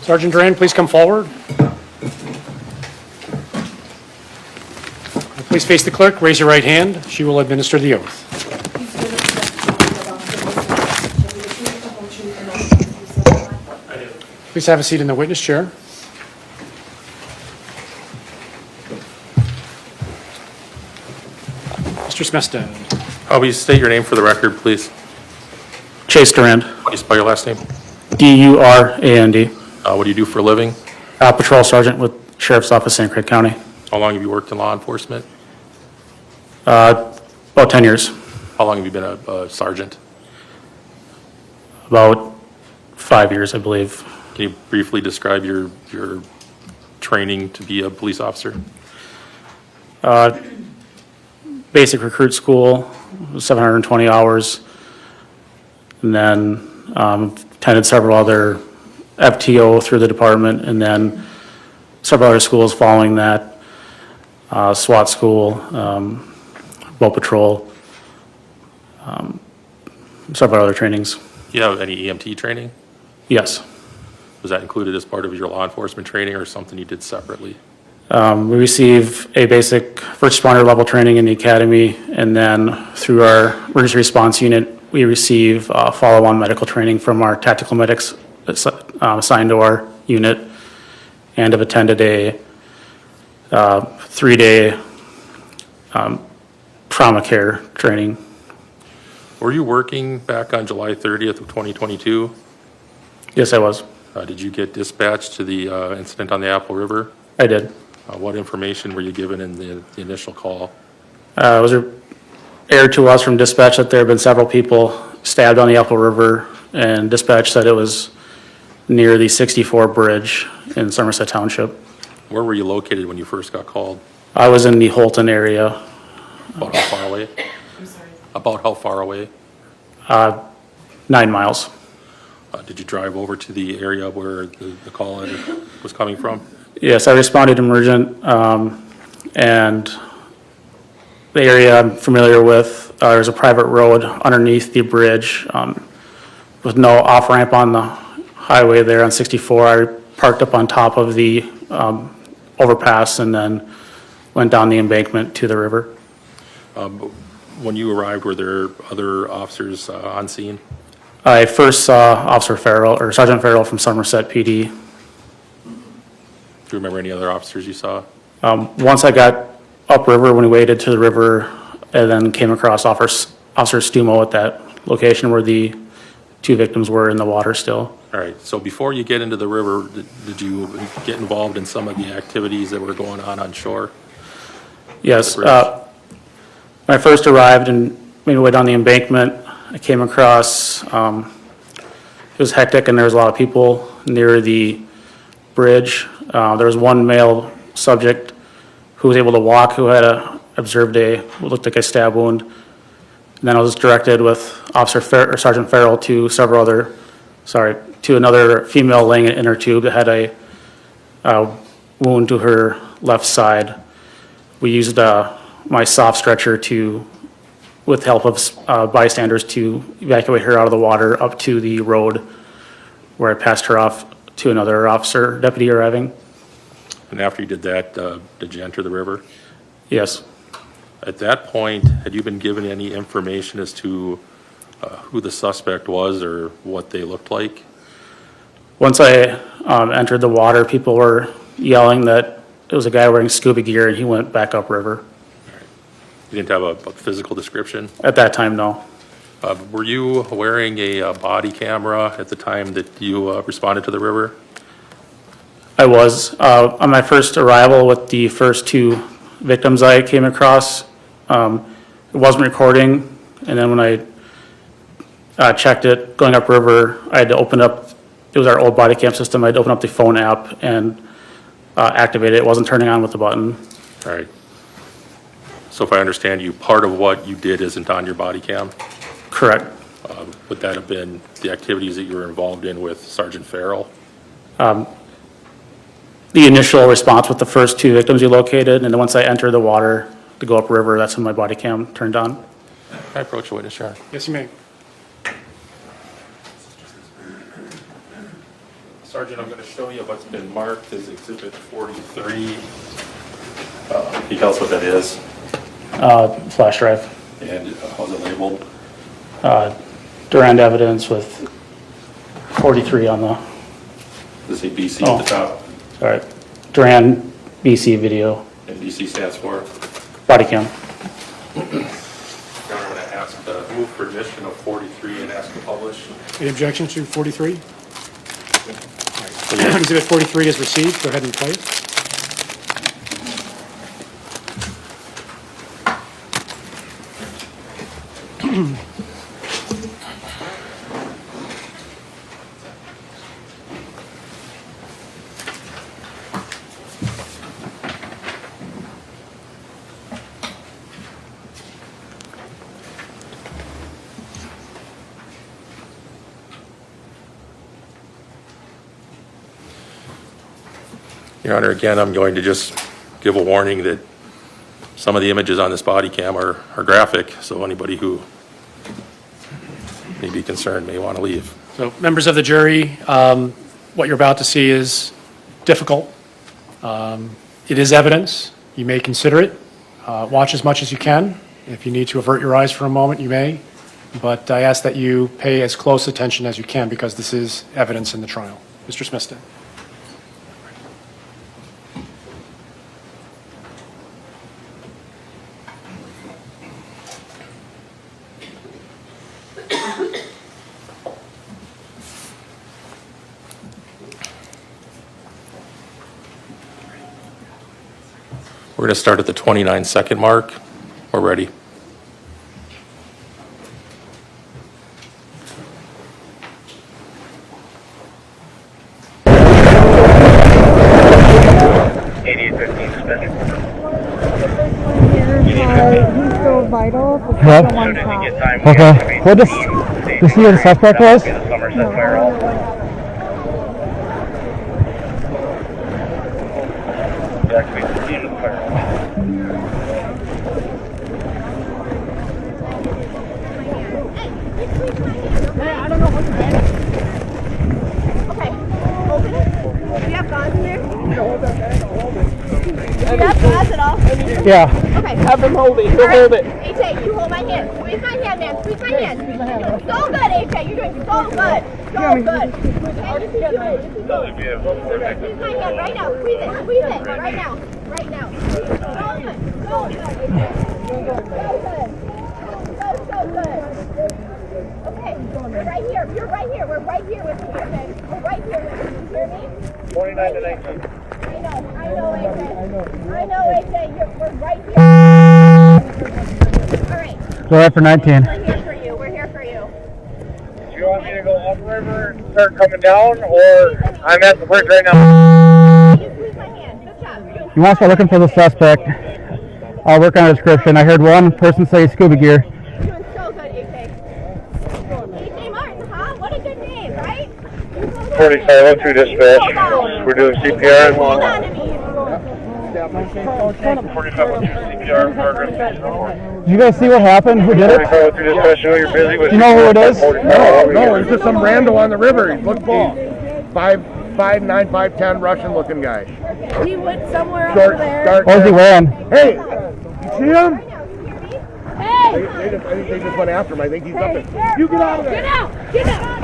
Sergeant Duran, please come forward. Please face the clerk, raise your right hand. She will administer the oath. Please have a seat in the witness chair. Mr. Smestad. Will you state your name for the record, please? Chase Durand. How do you spell your last name? D-U-R-A-N-D. What do you do for a living? Patrol Sergeant with Sheriff's Office, St. Croix County. How long have you worked in law enforcement? About 10 years. How long have you been a sergeant? About 5 years, I believe. Can you briefly describe your training to be a police officer? Basic recruit school, 720 hours. And then attended several other FTO through the department, and then several other schools following that. SWAT school, boat patrol, several other trainings. Do you have any EMT training? Yes. Was that included as part of your law enforcement training or something you did separately? We receive a basic first responder level training in the academy, and then through our emergency response unit, we receive follow-on medical training from our tactical medics assigned to our unit, and have attended a 3-day trauma care training. Were you working back on July 30th of 2022? Yes, I was. Did you get dispatched to the incident on the Apple River? I did. What information were you given in the initial call? It was aired to us from dispatch that there have been several people stabbed on the Apple River, and dispatch said it was near the 64 bridge in Somerset Township. Where were you located when you first got called? I was in the Holton area. About how far away? I'm sorry. About how far away? 9 miles. Did you drive over to the area where the call was coming from? Yes, I responded emergent, and the area I'm familiar with, there's a private road underneath the bridge with no off-ramp on the highway there on 64. I parked up on top of the overpass and then went down the embankment to the river. When you arrived, were there other officers on scene? I first saw Officer Farrell, or Sergeant Farrell from Somerset PD. Do you remember any other officers you saw? Once I got upriver, when we waded to the river, and then came across Officer Stumo at that location where the 2 victims were in the water still. All right, so before you get into the river, did you get involved in some of the activities that were going on shore? Yes. When I first arrived and made my way down the embankment, I came across, it was hectic and there was a lot of people near the bridge. There was one male subject who was able to walk, who had observed what looked like a stab wound. And then I was directed with Sergeant Farrell to to another female laying in an inner tube that had a wound to her left side. We used my soft stretcher with help of bystanders to evacuate her out of the water up to the road where I passed her off to another deputy arriving. And after you did that, did you enter the river? Yes. At that point, had you been given any information as to who the suspect was or what they looked like? Once I entered the water, people were yelling that it was a guy wearing scuba gear and he went back upriver. You didn't have a physical description? At that time, no. Were you wearing a body camera at the time that you responded to the river? I was. On my first arrival with the first 2 victims I came across, it wasn't recording, and then when I checked it going upriver, I had to open up, it was our old body cam system, I had to open up the phone app and activate it. It wasn't turning on with the button. All right. So if I understand you, part of what you did isn't on your body cam? Correct. Would that have been the activities that you were involved in with Sergeant Farrell? The initial response with the first 2 victims you located, and then once I entered the water to go upriver, that's when my body cam turned on. Can I approach the witness, John? Yes, you may. Sergeant, I'm going to show you what's been marked as Exhibit 43. Can you tell us what that is? Flash drive. And how's it labeled? Durand evidence with 43 on the. Does it say BC at the top? All right. Durand BC video. And BC stands for? Body cam. I'm going to ask move permission of 43 and ask to publish. Any objection to 43? Exhibit 43 is received. Go ahead and play it. Your Honor, again, I'm going to just give a warning that some of the images on this body cam are graphic, so anybody who may be concerned may want to leave. So members of the jury, what you're about to see is difficult. It is evidence. You may consider it. Watch as much as you can. If you need to avert your eyes for a moment, you may. But I ask that you pay as close attention as you can because this is evidence in the trial. Mr. Smithstead. We're going to start at the 29-second mark. We're ready. Yep. Okay. We'll just see where the suspect was. Yeah. Okay. Have him hold it. He'll hold it. AJ, you hold my hand. Squeeze my hand, man. Squeeze my hand. So good, AJ. You're doing so good. So good. Okay, this is good. Squeeze my hand right now. Squeeze it. Squeeze it. Right now. Right now. So good. So good, AJ. So good. So good. Okay, we're right here. You're right here. We're right here with you, okay? We're right here with you. You hear me? 29 to 19. I know, AJ. I know, AJ. We're right here. All right. Go ahead for 19. We're here for you. We're here for you. Do you want me to go upriver and start coming down, or I'm at the bridge right now? You squeeze my hand. Good job. You want to start looking for the suspect. I'll work on a description. I heard one person say scuba gear. You're doing so good, AJ. AJ Martin, huh? What a good name, right? 4502 dispatch. We're doing CPR. Hold on to me. 4502 CPR. Progress. Did you guys see what happened? Who did it? 4502 dispatch. I know you're busy with. Do you know who it is? No, it's just some rando on the river. He looked 5'9", 5'10", Russian-looking guy. He went somewhere Short, over there. dark What was he wearing? Hey, you see him? Hey! I think they just went after him. I think he's up there. You get out of there. Get out! Get out!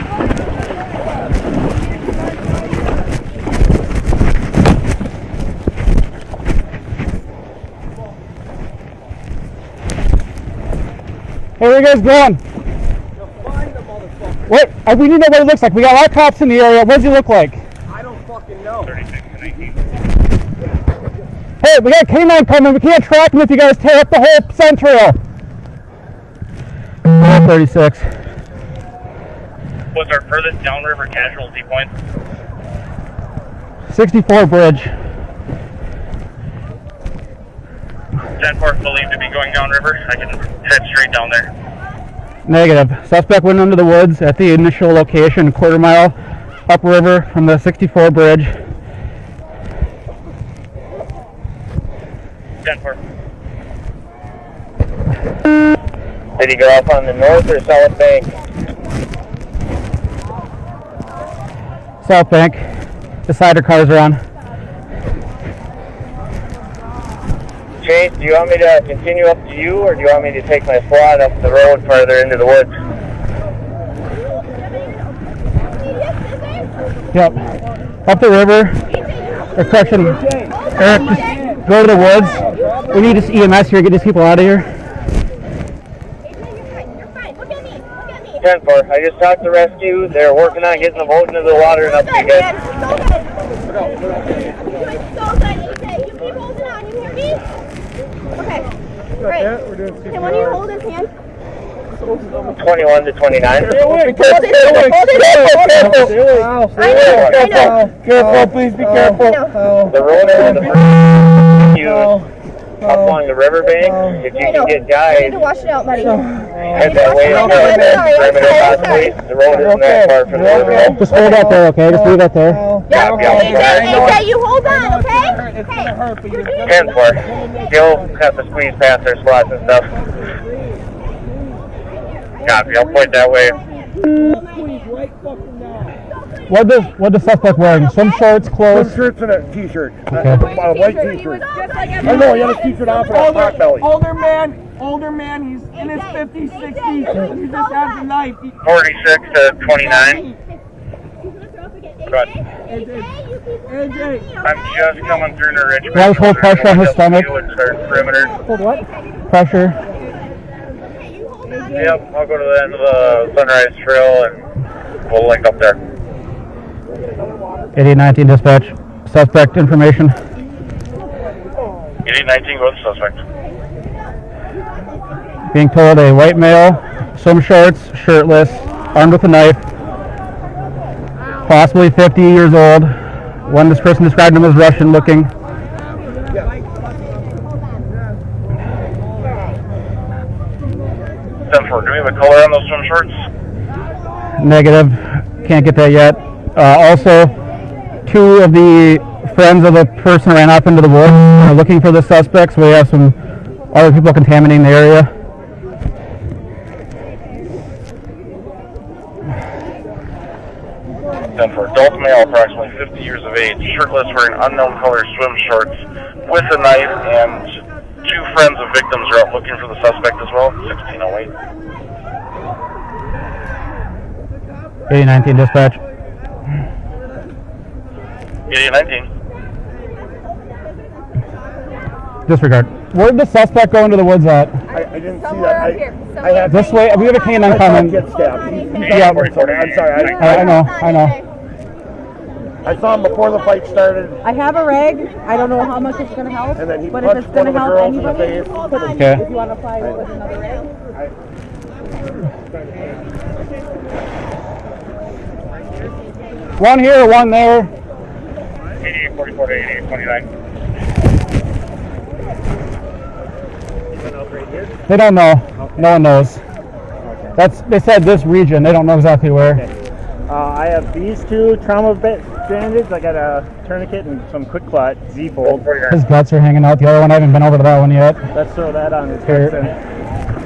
Hey, where you guys going? What? We need to know what he looks like. We got a lot of cops in the area. What does he look like? I don't fucking know. 36 to 19. Hey, we got a K9 coming. We can't track him if you guys tear up the whole Central. 36. What's our furthest downriver casualty point? 64 bridge. 10-4 believed to be going downriver. I can head straight down there. Negative. Suspect went into the woods at the initial location, quarter mile upriver from the 64 bridge. 10-4. Did he go up on the north or south bank? South bank. The cider cars are on. Chase, do you want me to continue up to you, or do you want me to take my squad up the road further into the woods? Yep. Up the river. Or correction. Eric, just go to the woods. We need this EMS here. Get these people out of here. 10-4. I just talked to rescue. They're working on getting the boat into the water and up to you guys. You keep holding on. You hear me? Okay. Great. Can one of you hold his hand? 21 to 29. Hold it. I know. Careful, please be careful. The road and the bridge. up along the riverbank. If you can get guys, I need to wash it out, buddy. head that way up there, perimeter possibly. The road isn't that far from the river. Just hold that there, okay? Just leave that there. AJ, you hold on, okay? Okay. 10-4. He'll have to squeeze past their spots and stuff. Copy, I'll point that way. What the suspect wearing? Swim shorts, clothes? Swim shirts and a t-shirt. Okay. A white t-shirt. I know, he had a t-shirt on for a pot belly. Older man, he's in his 50s, 60s. He just has a knife. 46 to 29. Good. AJ. I'm just coming through the ridge. Right, hold pressure on his stomach. Perimeter. Hold what? Pressure. Yep, I'll go to the end of the Sunrise Trail and we'll link up there. 8819 dispatch. Suspect information. 8819, go to the suspect. Being told a white male, swim shorts, shirtless, armed with a knife, possibly 50 years old. This person described him as Russian looking. Do we have a color on those swim shorts? Negative. Can't get that yet. Also, two of the friends of the person ran off into the woods are looking for the suspects. We have some other people contaminating the area. For adult male, approximately 50 years of age, shirtless, wearing unknown color swim shorts with a knife, and two friends of victims are out looking for the suspect as well. 1608. 8019 dispatch. 8819. Disregard. Where did the suspect go into the woods at? I didn't see that. I had This way. We have a canine coming. get stabbed. Yeah. I'm sorry. I know. I saw him before the fight started. I have a rag. I don't know how much it's going to help, And then he but if it's punched going one to of the help girls in the anybody, face. hold on. Okay. If you want to apply it with another rag. One here, one there. 8844 to 8829. They don't know. No one knows. They said this region. They don't know exactly where. I have these two trauma bandages. I got a tourniquet and some quick clot Z-fold. His guts are hanging out. The other one, I haven't been over to that one yet. Let's throw that on his Here. person.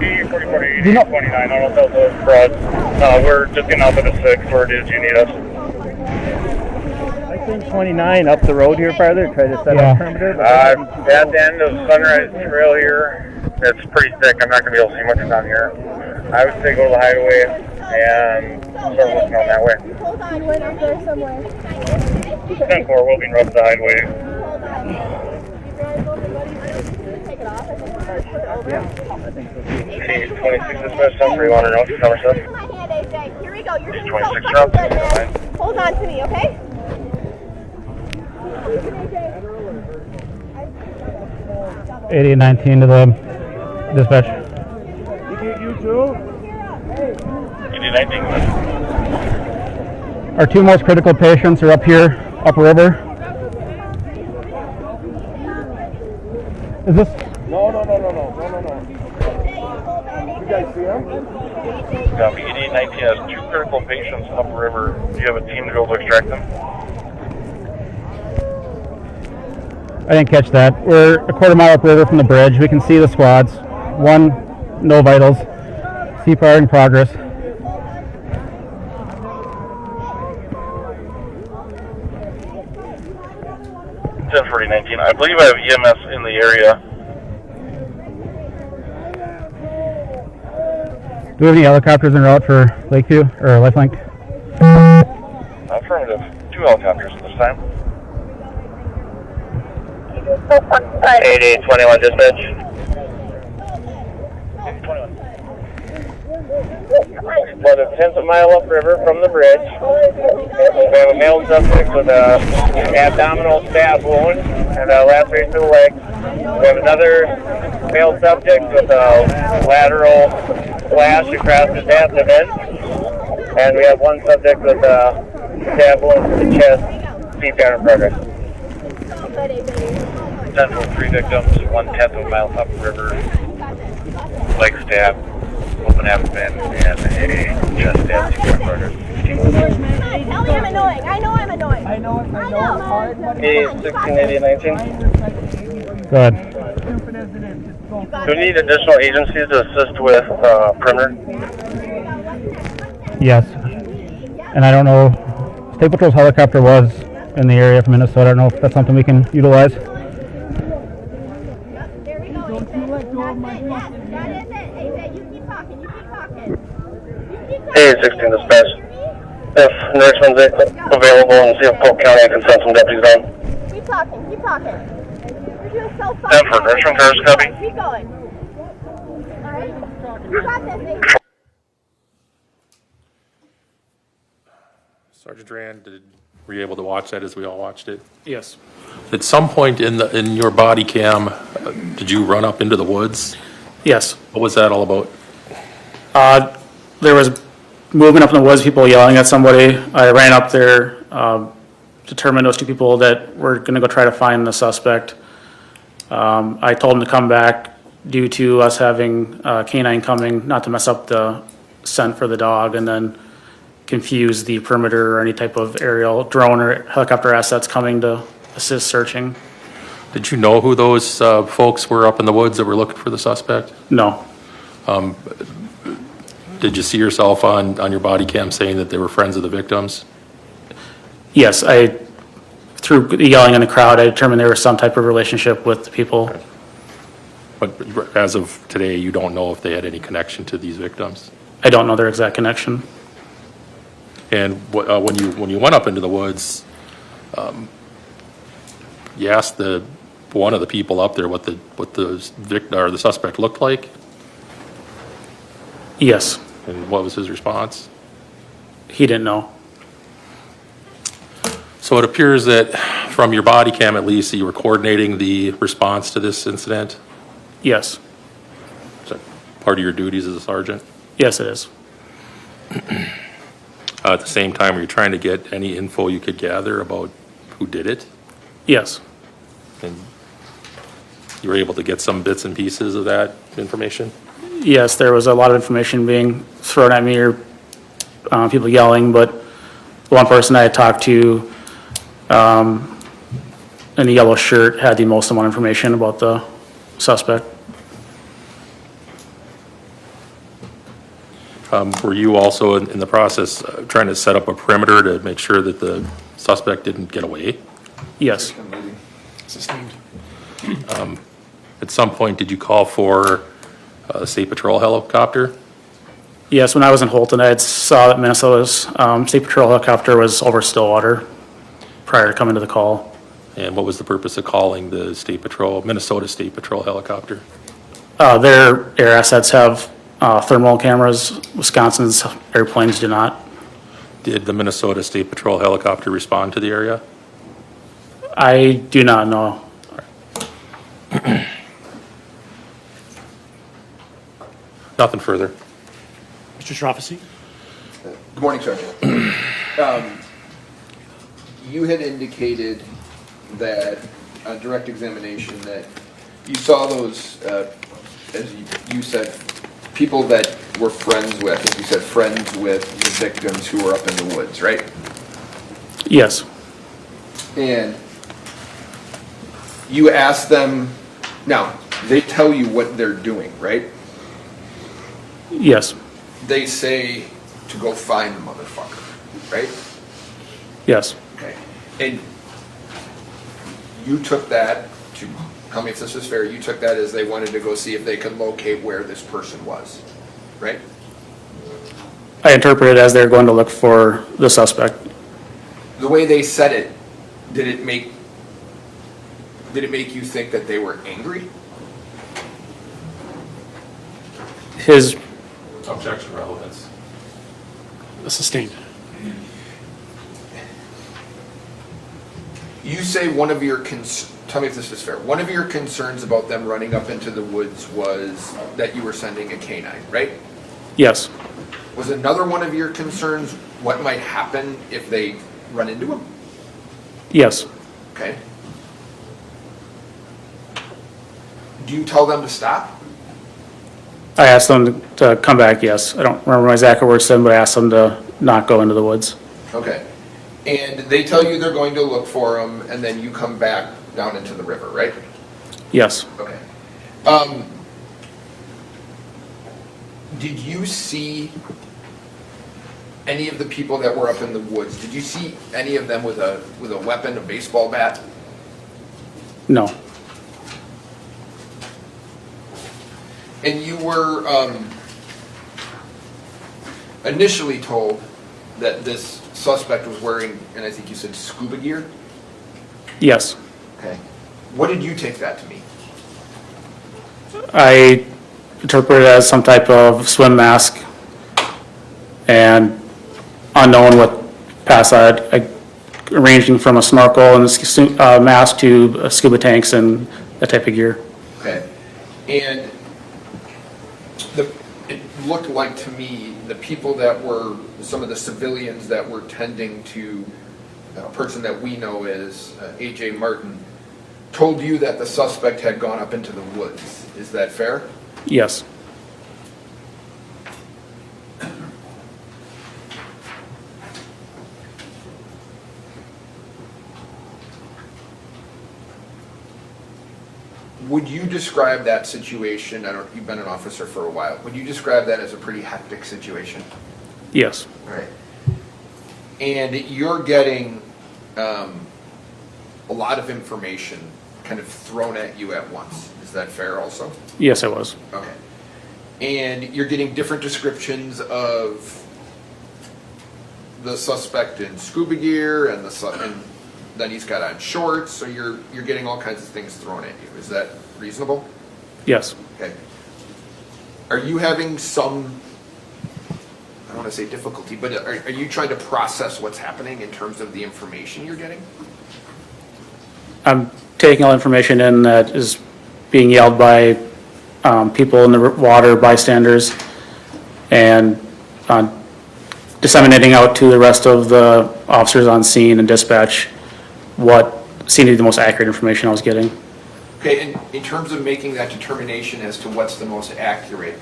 8844 to 8829. I don't know if those broads. We're just getting off at the 6. Where it is you need us. I think 29 up the road here farther. Try to set up perimeter. At the end of Sunrise Trail here, it's pretty thick. I'm not going to be able to see much down here. I would say go to the highway and start looking on that way. Hold on, you went up there somewhere. 10-4, we'll be up the highway. I think so. 26 dispatch, some for you want to know, number 7. My hand, AJ. Here we go. You're doing so 26 fucking routes. good, man. Hold on to me, okay? 8819 to the dispatch. You too? 8819. Our two most critical patients are up here, upriver. Is this? No. You guys see him? Copy. 8819 has two critical patients upriver. Do you have a team to go to extract them? I didn't catch that. We're a quarter mile upriver from the bridge. We can see the squads. One, no vitals. CPR in progress. I believe I have EMS in the area. Do we have any helicopters en route for Lakeview or Lifelink? Affirmative. 2 helicopters at this time. 8821 dispatch. About a tenth of a mile upriver from the bridge. We have a male suspect with a abdominal stab wound and a laceration to the leg. We have another male subject with a lateral slash across his abdomen. And we have one subject with a stab wound to the chest. CPR in progress. potential 3 victims, 1/10 of a mile upriver, leg stab, open abdomen, and a chest stab, 2-point murder. Tell me I'm annoying. I know I'm annoying. I know it's hard, but it's 1680-19. Go ahead. Do we need additional agencies to assist with perimeter? Yes. And I don't know, State Patrol's helicopter was in the area from Minnesota. I don't know if that's something we can utilize. Hey, 16 dispatch. If Nourishment's available and see if Polk County can send some deputies down. Keep talking. Keep talking. You're doing so fun. For Nourishment cars, copy. Keep going. All right. You got this, baby. Sergeant Rand, were you able to watch that as we all watched it? Yes. At some point in your body cam, did you run up into the woods? Yes. What was that all about? There was movement up in the woods, people yelling at somebody. I ran up there, determined those two people that were going to go try to find the suspect. I told them to come back due to us having canine coming, not to mess up the scent for the dog, and then confuse the perimeter or any type of aerial drone or helicopter assets coming to assist searching. Did you know who those folks were up in the woods that were looking for the suspect? No. Did you see yourself on your body cam saying that they were friends of the victims? Yes, through the yelling in the crowd, I determined there was some type of relationship with the people. But as of today, you don't know if they had any connection to these victims? I don't know their exact connection. And when you went up into the woods, you asked one of the people up there what the victim or the suspect looked like? Yes. And what was his response? He didn't know. So it appears that from your body cam at least, that you were coordinating the response to this incident? Yes. Is that part of your duties as a sergeant? Yes, it is. At the same time, were you trying to get any info you could gather about who did it? Yes. And you were able to get some bits and pieces of that information? Yes, there was a lot of information being thrown at me or people yelling, but one person I had talked to in a yellow shirt had the most amount of information about the suspect. Were you also in the process trying to set up a perimeter to make sure that the suspect didn't get away? Yes. Sustained. At some point, did you call for a State Patrol helicopter? Yes, when I was in Holton, I had saw that Minnesota's State Patrol helicopter was over Stillwater prior to coming to the call. And what was the purpose of calling the State Patrol, Minnesota State Patrol helicopter? Their air assets have thermal cameras. Wisconsin's airplanes do not. Did the Minnesota State Patrol helicopter respond to the area? I do not know. Nothing further. Mr. Shrophecy? Good morning, Sergeant. You had indicated that on direct examination that you saw those, as you said, people that were friends with, I think you said friends with the victims who were up in the woods, right? Yes. And you asked them, now, they tell you what they're doing, right? Yes. They say to go find the motherfucker, right? Yes. Okay. And you took that to, tell me if this is fair, you took that as they wanted to go see if they could locate where this person was, right? I interpreted it as they're going to look for the suspect. The way they said it, did it make you think that they were angry? His Objection, relevance. Sustained. You say one of your tell me if this is fair. One of your concerns about them running up into the woods was that you were sending a canine, right? Yes. Was another one of your concerns what might happen if they run into him? Yes. Okay. Do you tell them to stop? I asked them to come back, yes. I don't remember my exact words to them, but I asked them to not go into the woods. Okay. And they tell you they're going to look for them, and then you come back down into the river, right? Yes. Okay. Did you see any of the people that were up in the woods? Did you see any of them with a weapon, a baseball bat? No. And you were initially told that this suspect was wearing, and I think you said scuba gear? Yes. Okay. What did you take that to mean? I interpret it as some type of swim mask and unknown what past that, ranging from a snorkel and mask to scuba tanks and that type of gear. Okay. And it looked like to me the people that were, some of the civilians that were tending to a person that we know as A.J. Martin, told you that the suspect had gone up into the woods. Is that fair? Yes. Would you describe that situation, you've been an officer for a while, would you describe that as a pretty hectic situation? Yes. Right. And you're getting a lot of information kind of thrown at you at once. Is that fair also? Yes, I was. Okay. And you're getting different descriptions of the suspect in scuba gear and then he's got on shorts, so you're getting all kinds of things thrown at you. Is that reasonable? Yes. Okay. Are you having some, I don't want to say difficulty, but are you trying to process what's happening in terms of the information you're getting? I'm taking all information in that is being yelled by people in the water, bystanders, and disseminating out to the rest of the officers on scene and dispatch what seemed to be the most accurate information I was getting. Okay, and in terms of making that determination as to what's the most accurate,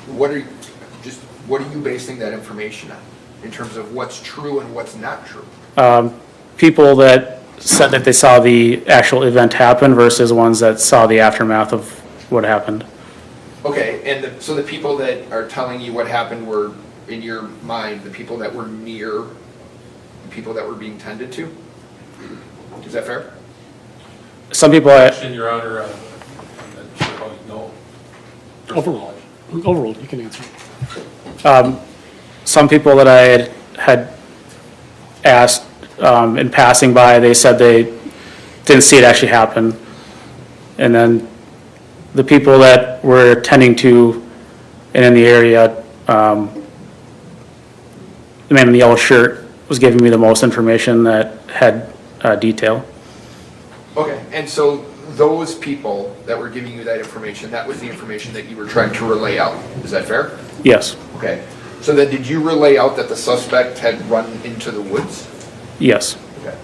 what are you basing that information on in terms of what's true and what's not true? People that said that they saw the actual event happen versus ones that saw the aftermath of what happened. Okay, and so the people that are telling you what happened were, in your mind, the people that were near the people that were being tended to? Is that fair? Some people Your Honor, I'm not sure how you know. Overruled, you can answer. Some people that I had asked in passing by, they said they didn't see it actually happen. And then the people that were tending to and in the area, the man in the yellow shirt was giving me the most information that had detail. Okay, and so those people that were giving you that information, that was the information that you were trying to relay out. Is that fair? Yes. Okay, so then did you relay out that the suspect had run into the woods? Yes. Okay.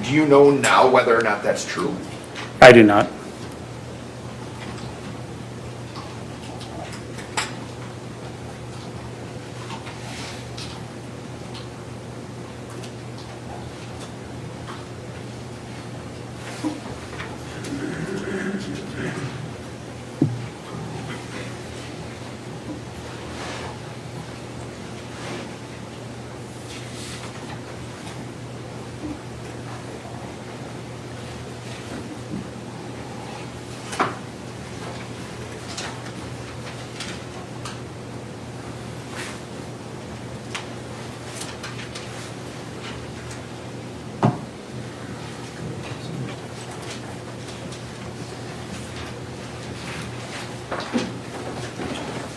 Do you know now whether or not that's true? I do not.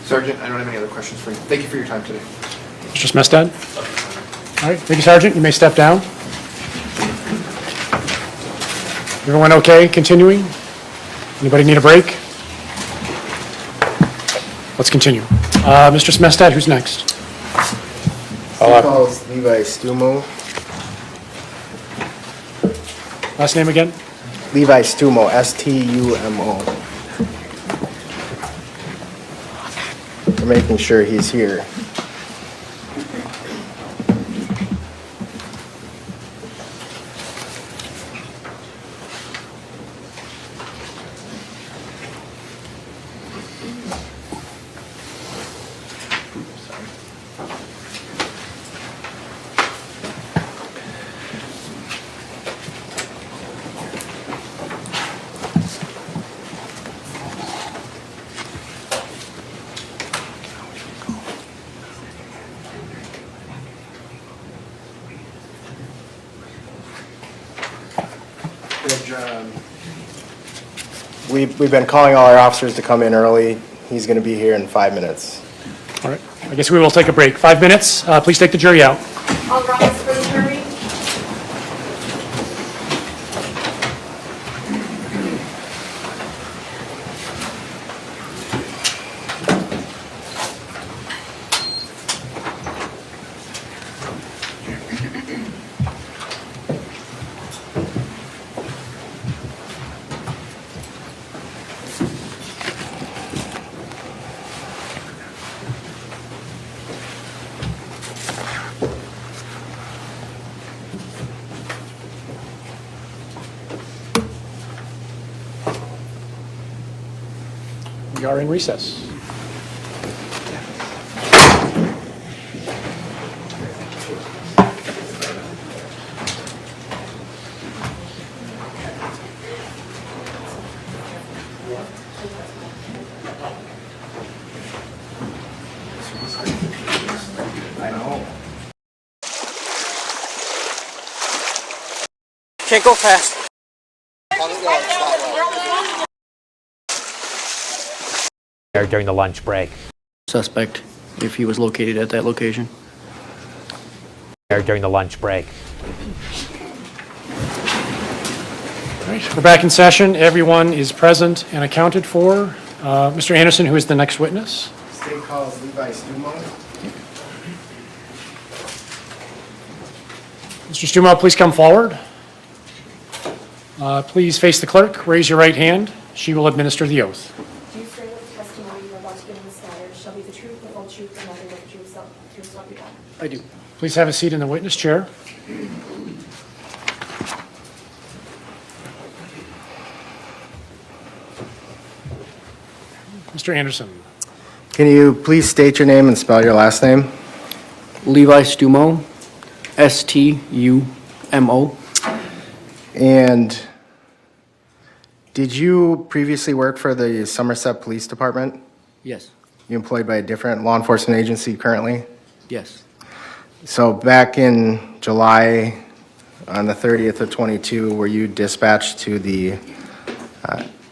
Sergeant, I don't have any other questions for you. Thank you for your time today. Mr. Smestad? All right, thank you, Sergeant. You may step down. Everyone okay continuing? Anybody need a break? Let's continue. Mr. Smestad, who's next? He calls Levi Stumo. Last name again? Levi Stumo, S-T-U-M-O. We're making sure he's here. We've been calling all our officers to come in early. He's going to be here in 5 minutes. All right, I guess we will take a break. 5 minutes. Please take the jury out. All rise for the jury. We are in recess. Can't go fast. During the lunch break. Suspect, if he was located at that location. During the lunch break. All right, we're back in session. Everyone is present and accounted for. Mr. Anderson, who is the next witness? State calls Levi Stumo. Mr. Stumo, please come forward. Please face the clerk, raise your right hand. She will administer the oath. Do you swear that the testimony you are about to give in this matter shall be the truth, the whole truth, and nothing but the truth, so help you God? I do. Please have a seat in the witness chair. Mr. Anderson. Can you please state your name and spell your last name? Levi Stumo, S-T-U-M-O. And did you previously work for the Somerset Police Department? Yes. You employed by a different law enforcement agency currently? Yes. So back in July, on the 30th of 22, were you dispatched to the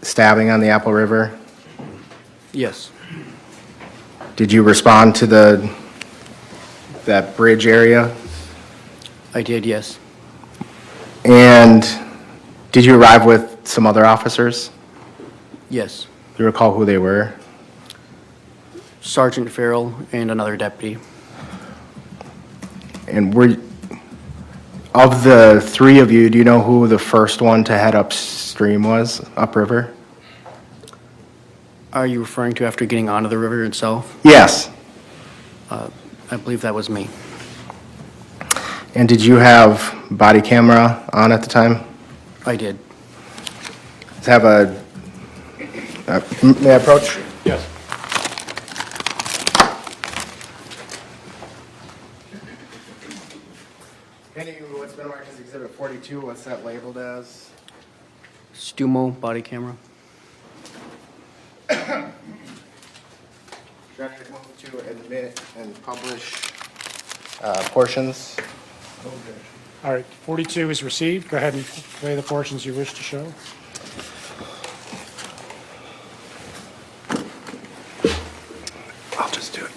stabbing on the Apple River? Yes. Did you respond to that bridge area? I did, yes. And did you arrive with some other officers? Yes. Do you recall who they were? Sergeant Farrell and another deputy. And of the three of you, do you know who the first one to head upstream was, upriver? Are you referring to after getting onto the river itself? Yes. I believe that was me. And did you have body camera on at the time? I did. Have may I approach? Yes. What's been marked as Exhibit 42, what's that labeled as? Stumo body camera. Should I move to admit and publish portions? All right, 42 is received. Go ahead and play the portions you wish to show. I'll just do it.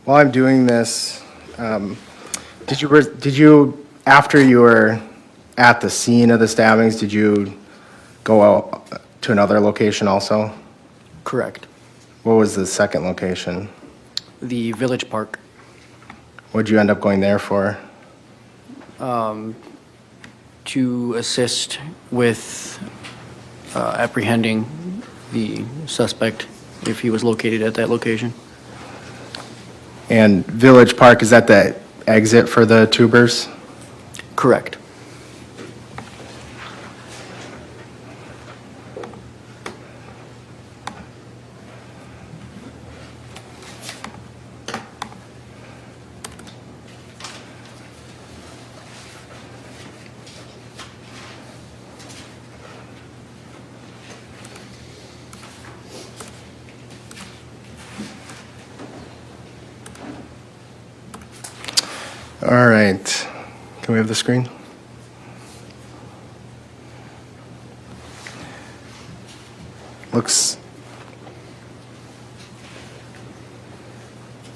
While I'm doing this, did you, after you were at the scene of the stabbings, did you go out to another location also? Correct. What was the second location? The Village Park. What'd you end up going there for? To assist with apprehending the suspect if he was located at that location. And Village Park, is that the exit for the tubers? Correct. All right. Can we have the screen? Looks.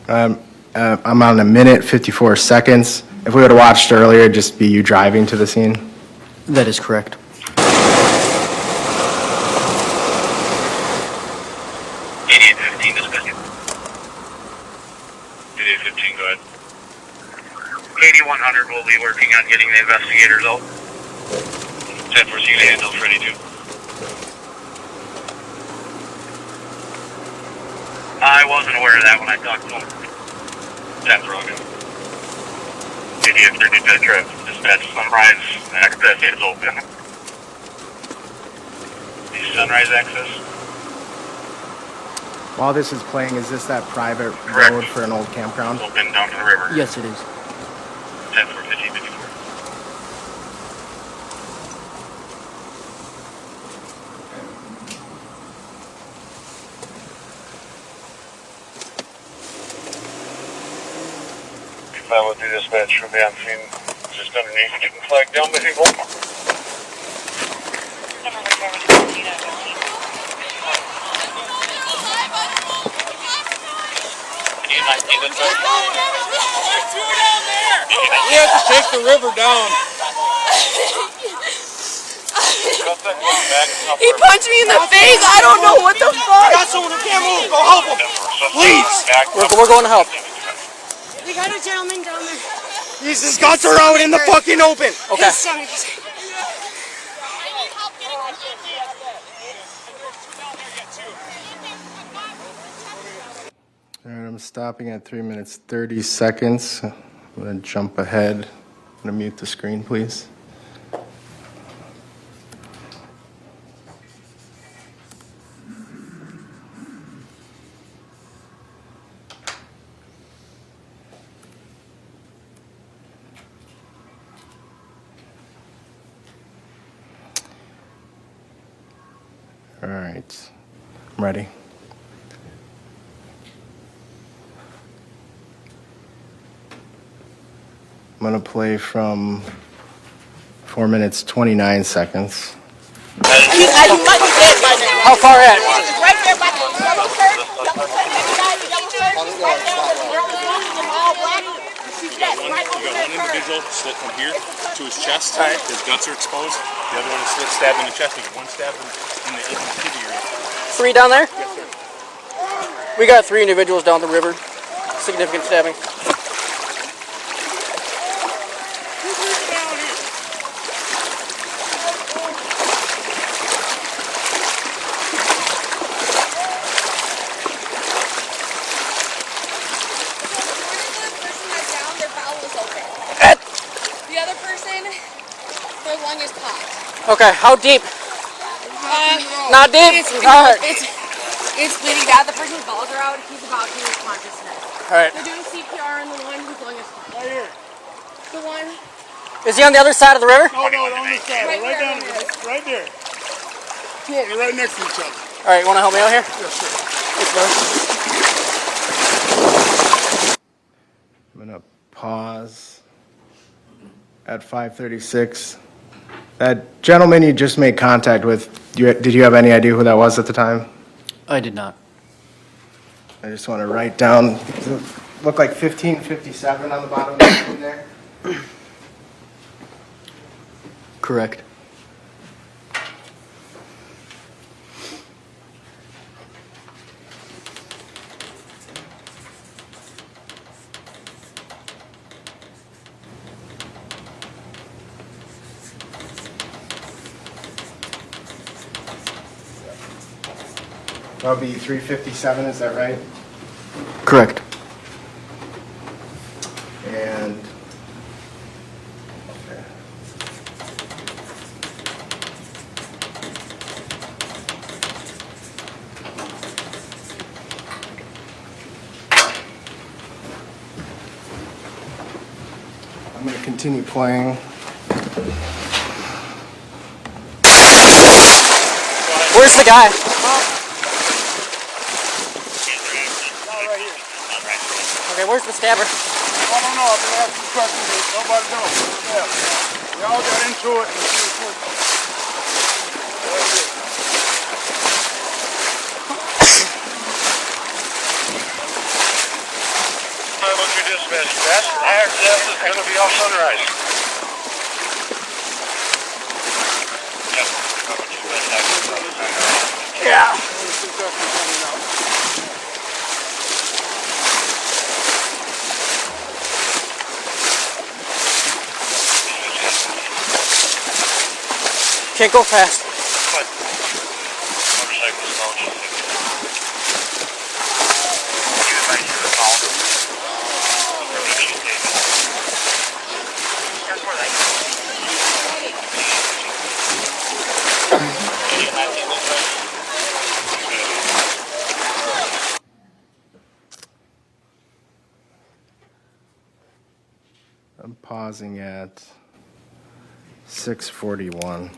I'm on a minute, 54 seconds. If we would have watched earlier, it'd just be you driving to the scene. That is correct. KD-100 will be working on getting the investigators out. 10-4 Zeta handles ready to. I wasn't aware of that when I talked to him. 10's Rogan. KD-30 Petra, dispatch Sunrise, access is open. The Sunrise access? While this is playing, is this that private Correct. road for an old campground? Open down to the river. Yes, it is. 10-4 50-54. Follow through dispatch from the scene, just underneath, getting flagged down by people. We have to take the river down. He punched me in the face. I don't know what the fuck. I got someone who can't move. Go help him. Please. We're going to help. We got a gentleman down there. His guts are out in the fucking open. Okay. All right, I'm stopping at 3 minutes, 30 seconds. I'm going to jump ahead. I'm going to mute the screen, please. All right, I'm ready. I'm gonna play from 4 minutes, 29 seconds. How far at? Right there by the yellow shirt. Yellow shirt. Right there. All black. She's dead. Right over there. One individual slit from here to his chest. Right. His guts are exposed. The other one is slit, stabbed in the chest. There's one stab in the kidney area. 3 down there? Yes, sir. We got 3 individuals down the river. Significant stabbing. The other person, their lung is popped. Okay, how deep? Not deep? All right. It's bleeding bad. The person's balls are out. He's about to lose consciousness. All right. They're doing CPR on the one whose lung is popped. Right here. The one. Is he on the other side of the river? No, on this side. Right down there. Right there. Two of you right next to each other. All right, you want to help me out here? Yes, sir. I'm gonna pause at 5:36. That gentleman you just made contact with, did you have any idea who that was at the time? I did not. I just want to write down looked like 1557 on the bottom of the screen there. Correct. That would be 357, is that right? Correct. And, okay. I'm going to continue playing. Where's the guy? Okay, where's the stabber? I don't know. I've been asking questions. Nobody knows. Yeah. We all got into it. What you just missed, Beth? I heard Jeff is going to be off Sunrise. Yeah. Can't go fast. I'm pausing at 6:41.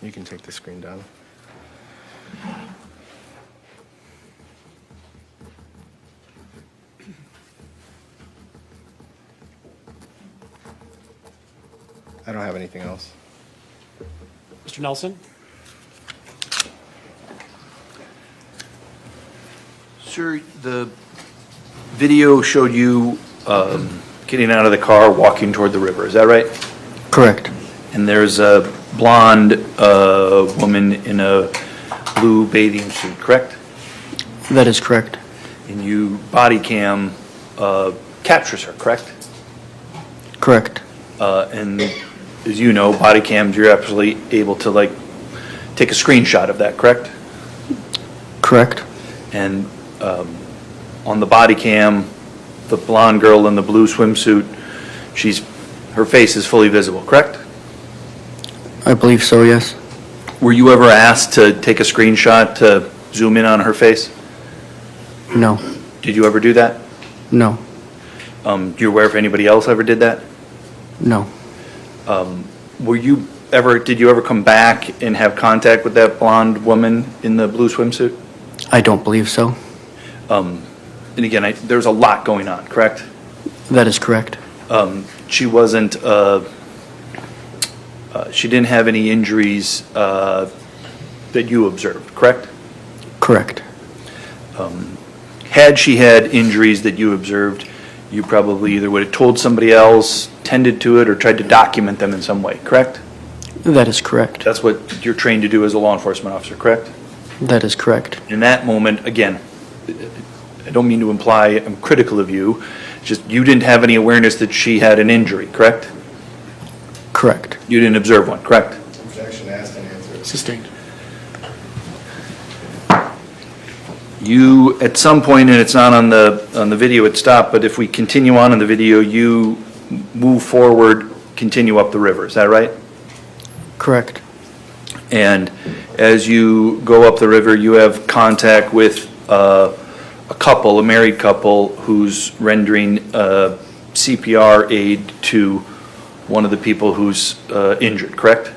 You can take the screen down. I don't have anything else. Mr. Nelson? Sir, the video showed you getting out of the car, walking toward the river. Is that right? Correct. And there's a blonde woman in a blue bathing suit, correct? That is correct. And you body cam captures her, correct? Correct. And as you know, body cams, you're absolutely able to like take a screenshot of that, correct? Correct. And on the body cam, the blonde girl in the blue swimsuit, her face is fully visible, correct? I believe so, yes. Were you ever asked to take a screenshot to zoom in on her face? No. Did you ever do that? No. Do you aware if anybody else ever did that? No. Did you ever come back and have contact with that blonde woman in the blue swimsuit? I don't believe so. And again, there's a lot going on, correct? That is correct. She wasn't, she didn't have any injuries that you observed, correct? Correct. Had she had injuries that you observed, you probably either would have told somebody else, tended to it, or tried to document them in some way, correct? That is correct. That's what you're trained to do as a law enforcement officer, correct? That is correct. In that moment, again, I don't mean to imply I'm critical of you, just you didn't have any awareness that she had an injury, correct? Correct. You didn't observe one, correct? Objection asked and answered. Sustained. You, at some point, and it's not on the video, it stopped, but if we continue on in the video, you move forward, continue up the river, is that right? Correct. And as you go up the river, you have contact with a married couple, who's rendering CPR aid to one of the people who's injured, correct?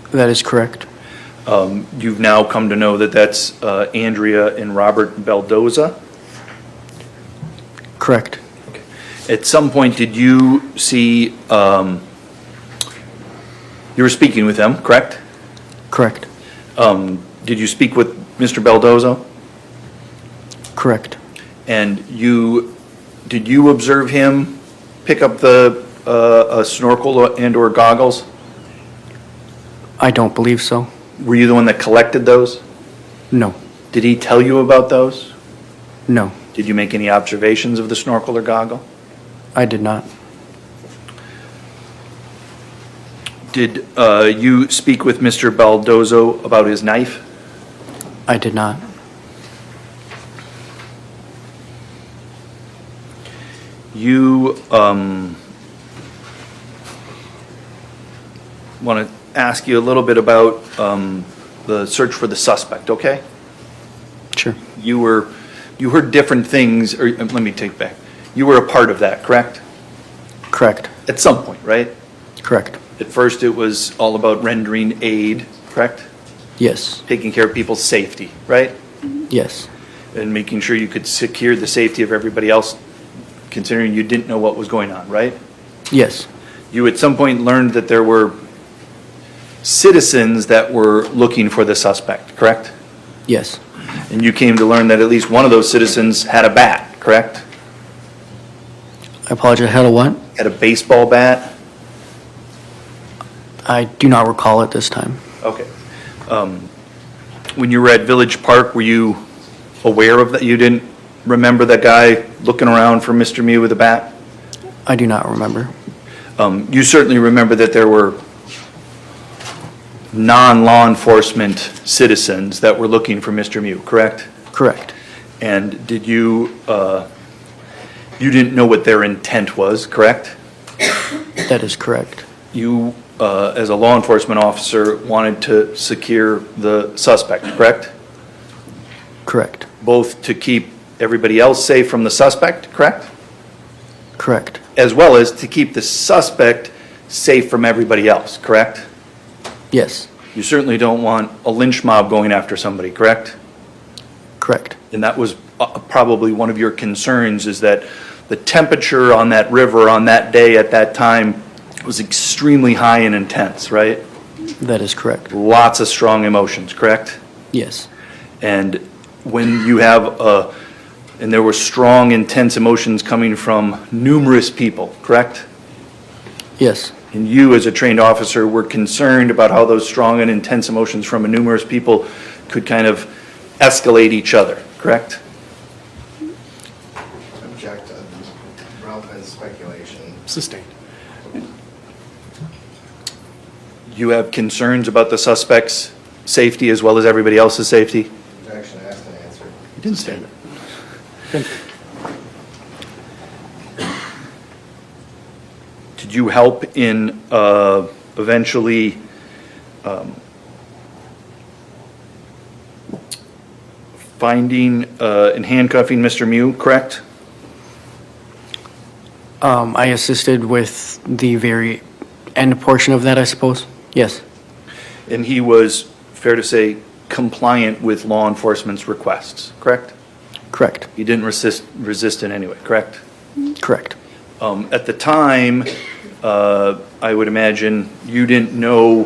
That is correct. You've now come to know that that's Andrea and Robert Baldoza? Correct. Okay. At some point, did you see, you were speaking with them, correct? Correct. Did you speak with Mr. Baldoza? Correct. And did you observe him pick up a snorkel and/or goggles? I don't believe so. Were you the one that collected those? No. Did he tell you about those? No. Did you make any observations of the snorkel or goggle? I did not. Did you speak with Mr. Baldozo about his knife? I did not. You want to ask you a little bit about the search for the suspect, okay? Sure. You heard different things, or let me take back. You were a part of that, correct? Correct. At some point, right? Correct. At first, it was all about rendering aid, correct? Yes. Taking care of people's safety, right? Yes. And making sure you could secure the safety of everybody else, considering you didn't know what was going on, right? Yes. You at some point learned that there were citizens that were looking for the suspect, correct? Yes. And you came to learn that at least one of those citizens had a bat, correct? I apologize. Had a what? Had a baseball bat? I do not recall it this time. Okay. When you were at Village Park, were you aware of that? You didn't remember that guy looking around for Mr. Mew with a bat? I do not remember. You certainly remember that there were non-law enforcement citizens that were looking for Mr. Mew, correct? Correct. And did you didn't know what their intent was, correct? That is correct. You, as a law enforcement officer, wanted to secure the suspect, correct? Correct. Both to keep everybody else safe from the suspect, correct? Correct. As well as to keep the suspect safe from everybody else, correct? Yes. You certainly don't want a lynch mob going after somebody, correct? Correct. And that was probably one of your concerns, is that the temperature on that river on that day at that time was extremely high and intense, right? That is correct. Lots of strong emotions, correct? Yes. And when you have and there were strong, intense emotions coming from numerous people, correct? Yes. And you, as a trained officer, were concerned about how those strong and intense emotions from numerous people could kind of escalate each other, correct? Object, relevant speculation. Sustained. You have concerns about the suspect's safety as well as everybody else's safety? Objection, asked and answered. You didn't say that. Did you help in eventually finding and handcuffing Mr. Mew, correct? I assisted with the very end portion of that, I suppose. Yes. And he was, fair to say, compliant with law enforcement's requests, correct? Correct. He didn't resist in any way, correct? Correct. At the time, I would imagine you didn't know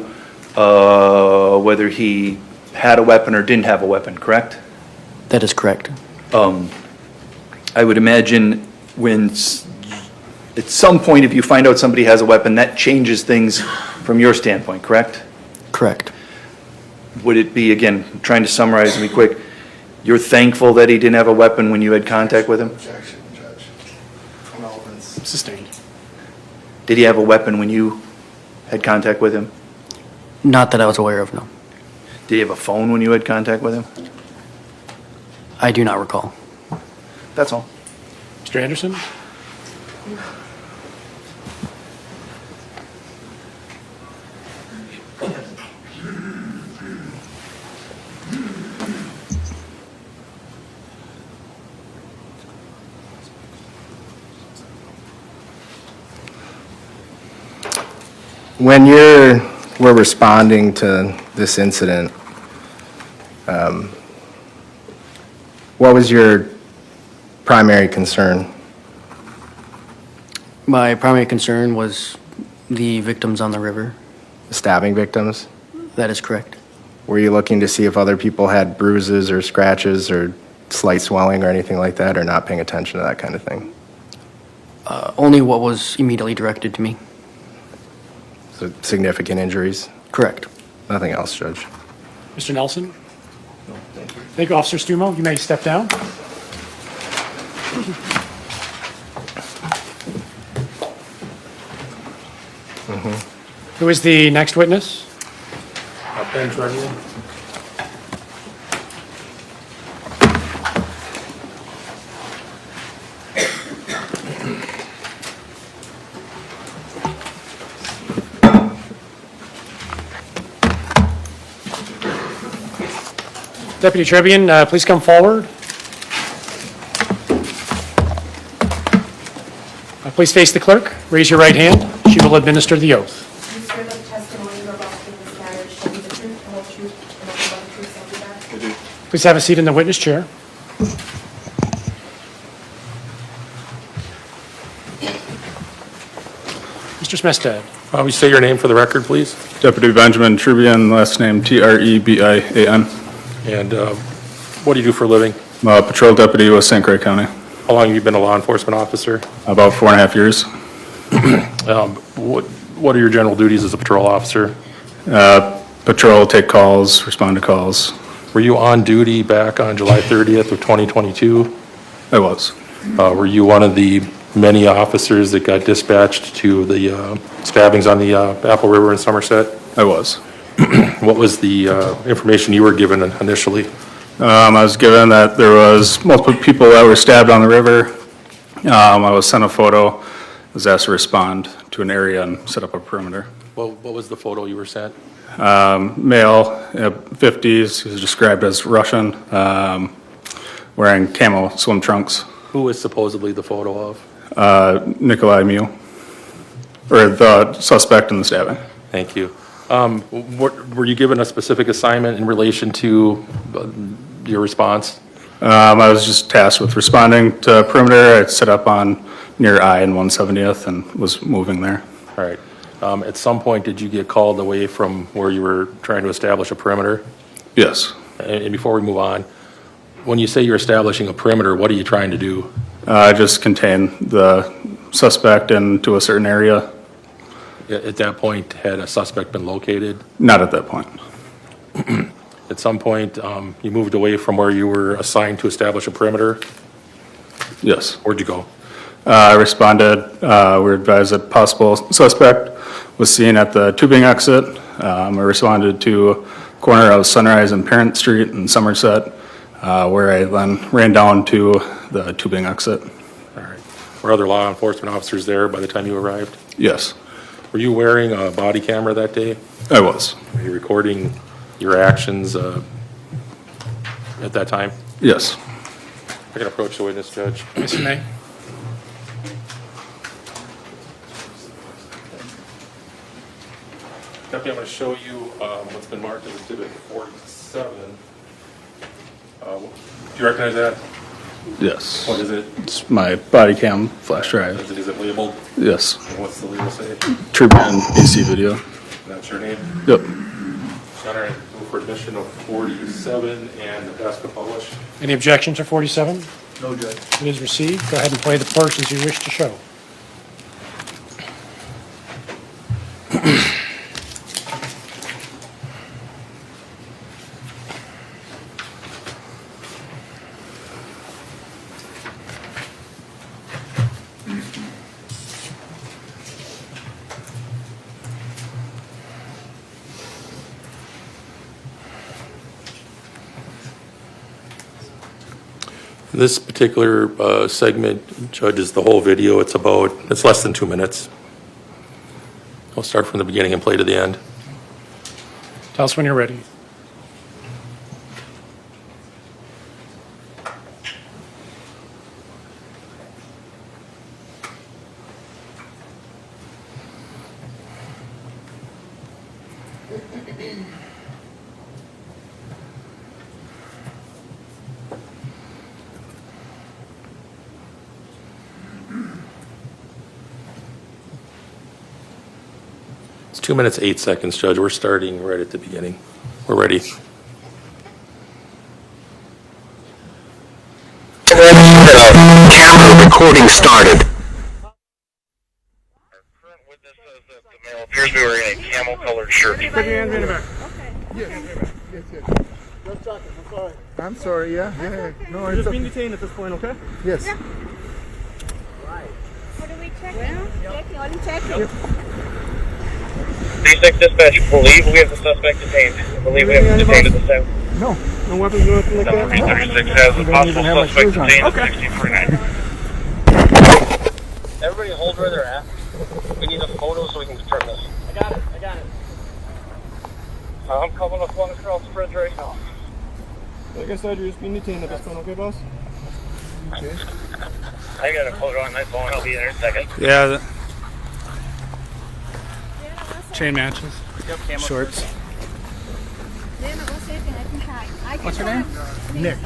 whether he had a weapon or didn't have a weapon, correct? That is correct. I would imagine at some point, if you find out somebody has a weapon, that changes things from your standpoint, correct? Correct. Would it be, again, trying to summarize me quick, you're thankful that he didn't have a weapon when you had contact with him? Objection, Judge. Relevance. Sustained. Did he have a weapon when you had contact with him? Not that I was aware of, no. Did he have a phone when you had contact with him? I do not recall. That's all. Mr. Anderson? When we're responding to this incident, what was your primary concern? My primary concern was the victims on the river. The stabbing victims? That is correct. Were you looking to see if other people had bruises or scratches or slight swelling or anything like that, or not paying attention to that kind of thing? Only what was immediately directed to me. So significant injuries? Correct. Nothing else, Judge. Mr. Nelson? No, thank you. Thank you, Officer Stumo. You may step down. Who is the next witness? Ben Trevian. Deputy Trevian, please come forward. Please face the clerk. Raise your right hand. She will administer the oath. Do you swear that the testimony you are about to give in this matter shall be the truth, the whole truth, and nothing but the truth, so help you God? I do. Please have a seat in the witness chair. Mr. Smestad. Will you say your name for the record, please? Deputy Benjamin Trebian, last name Trebian. And what do you do for a living? I'm a patrol deputy with St. Croix County. How long have you been a law enforcement officer? About 4.5 years. What are your general duties as a patrol officer? Patrol, take calls, respond to calls. Were you on duty back on July 30th of 2022? I was. Were you one of the many officers that got dispatched to the stabbings on the Apple River in Somerset? I was. What was the information you were given initially? I was given that there was multiple people that were stabbed on the river. I was sent a photo, was asked to respond to an area and set up a perimeter. What was the photo you were sent? Male, 50s, he was described as Russian, wearing camo swim trunks. Who was supposedly the photo of? Nikolai Miu, or the suspect in the stabbing. Thank you. Were you given a specific assignment in relation to your response? I was just tasked with responding to perimeter. I set up on near I and 170th and was moving there. All right. At some point, did you get called away from where you were trying to establish a perimeter? Yes. And before we move on, when you say you're establishing a perimeter, what are you trying to do? Just contain the suspect into a certain area. At that point, had a suspect been located? Not at that point. At some point, you moved away from where you were assigned to establish a perimeter? Yes. Where'd you go? I responded, we were advised that possible suspect was seen at the tubing exit. I responded to corner of Sunrise and Parent Street in Somerset, where I then ran down to the tubing exit. All right. Were other law enforcement officers there by the time you arrived? Yes. Were you wearing a body camera that day? I was. Were you recording your actions at that time? Yes. I can approach the witness, Judge. Yes, you may. Deputy, I'm going to show you what's been marked as Exhibit 47. Do you recognize that? Yes. What is it? It's my body cam flash drive. Is it labeled? Yes. And what's the label say? Tribune PC video. That's your name? Yep. All right, move for admission of 47 and pass to publish. Any objection to 47? No, Judge. It is received. Go ahead and play the portions you wish to show. This particular segment, Judge, is the whole video. It's less than 2 minutes. I'll start from the beginning and play to the end. Tell us when you're ready. It's 2 minutes, 8 seconds, Judge. We're starting right at the beginning. We're ready. Recording started. Appears to be wearing a camel-colored shirt. Put your hands in the back. Yes. Just talking. I'm sorry. I'm sorry. Yeah. No, You're just being detained at this point, okay? Yes. What are we checking? Checking. What are you checking? D6 dispatch, believe we have the suspect detained. Believe we have him detained at the same. No weapons or anything like that. Number 36 has the possible suspect detained at 6049. Everybody hold where they're at. We need a photo so we can confirm this. I got it. I'm coming up on across the bridge right now. Like I said, you're just being detained at this point, okay, boss? Okay. I got a photo on my phone. I'll be there in a second. Yeah. Chain matches. Shorts. What's your name? Nick.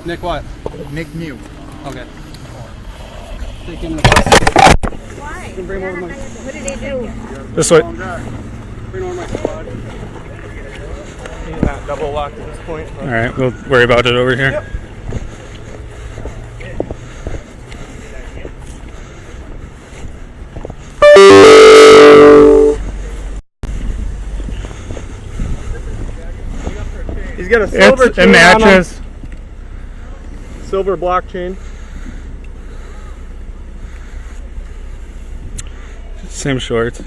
Nick what? Nick Mew. Okay. Take him in the bus. Why? You can bring him over my... What did they do? This way. Bring over my squad. He's not double locked at this point. All right, we'll worry about it over here. Yep. He's got a silver chain. It matches. Silver blockchain. Same shorts.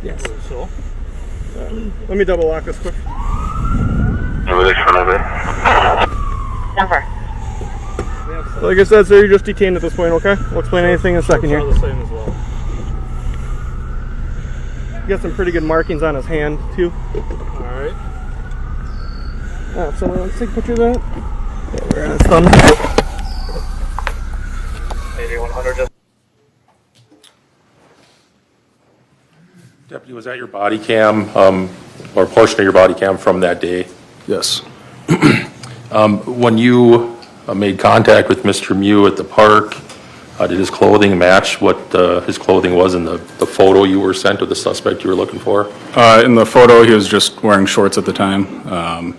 Yes. So, let me double lock this quick. Number. Like I said, sir, you're just detained at this point, okay? We'll explain anything in a second here. The same as well. You got some pretty good markings on his hand, too. Alright. Someone wants to take a picture of that? Yeah, we're on his thumb. 8100. Deputy, was that your body cam, or a portion of your body cam from that day? Yes. When you made contact with Mr. Mew at the park, did his clothing match what his clothing was in the photo you were sent of the suspect you were looking for? In the photo, he was just wearing shorts at the time.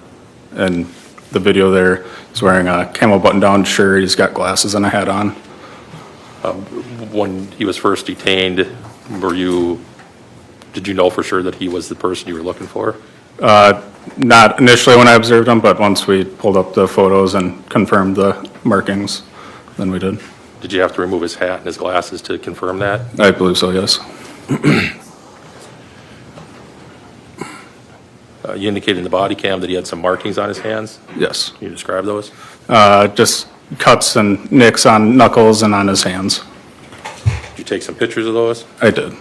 And the video there, he's wearing a camo button-down shirt. He's got glasses and a hat on. When he was first detained, did you know for sure that he was the person you were looking for? Not initially when I observed him, but once we pulled up the photos and confirmed the markings, then we did. Did you have to remove his hat and his glasses to confirm that? I believe so, yes. You indicated in the body cam that he had some markings on his hands? Yes. Can you describe those? Just cuts and nicks on knuckles and on his hands. Did you take some pictures of those? I did.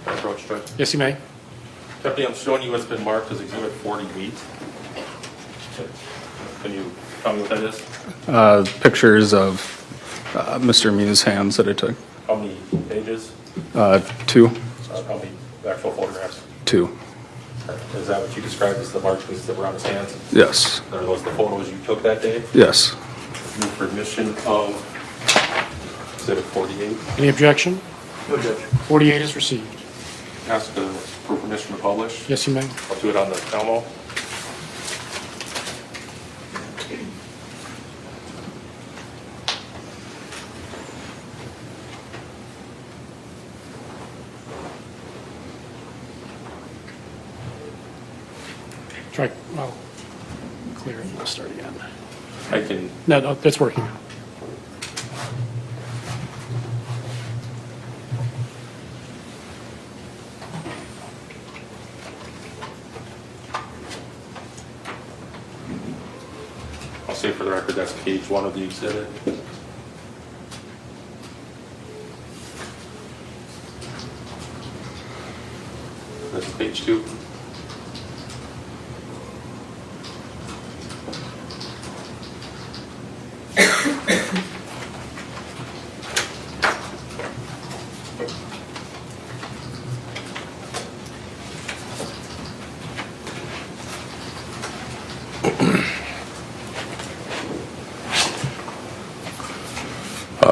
Approach, Judge. Yes, you may. Deputy, I'm showing you what's been marked as Exhibit 40B. Can you tell me what that is? Pictures of Mr. Mew's hands that I took. How many pages? 2. How many actual photographs? 2. Is that what you described as the markings that were on his hands? Yes. Are those the photos you took that day? Yes. Move for admission of Exhibit 48. Any objection? No objection. 48 is received. Ask for permission to publish. Yes, you may. I'll do it on the Calmo. Try, well, clear it and we'll start again. I can. No, that's working. I'll say for the record, that's page 1 of the exhibit. That's page 2.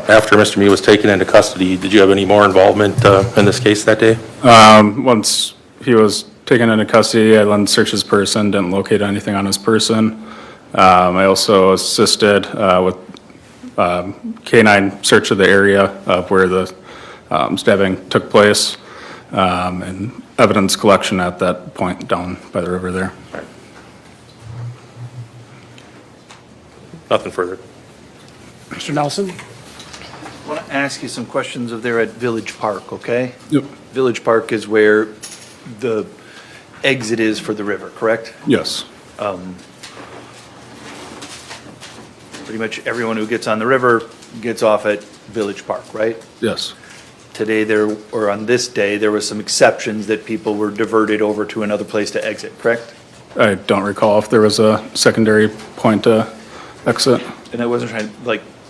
After Mr. Mew was taken into custody, did you have any more involvement in this case that day? Once he was taken into custody, I then searched his person, didn't locate anything on his person. I also assisted with canine search of the area of where the stabbing took place, and evidence collection at that point down by the river there. Nothing further. Mr. Nelson? I want to ask you some questions of there at Village Park, okay? Yep. Village Park is where the exit is for the river, correct? Yes. Pretty much everyone who gets on the river gets off at Village Park, right? Yes. Today or on this day, there was some exceptions that people were diverted over to another place to exit, correct? I don't recall if there was a secondary point to exit. And I wasn't trying,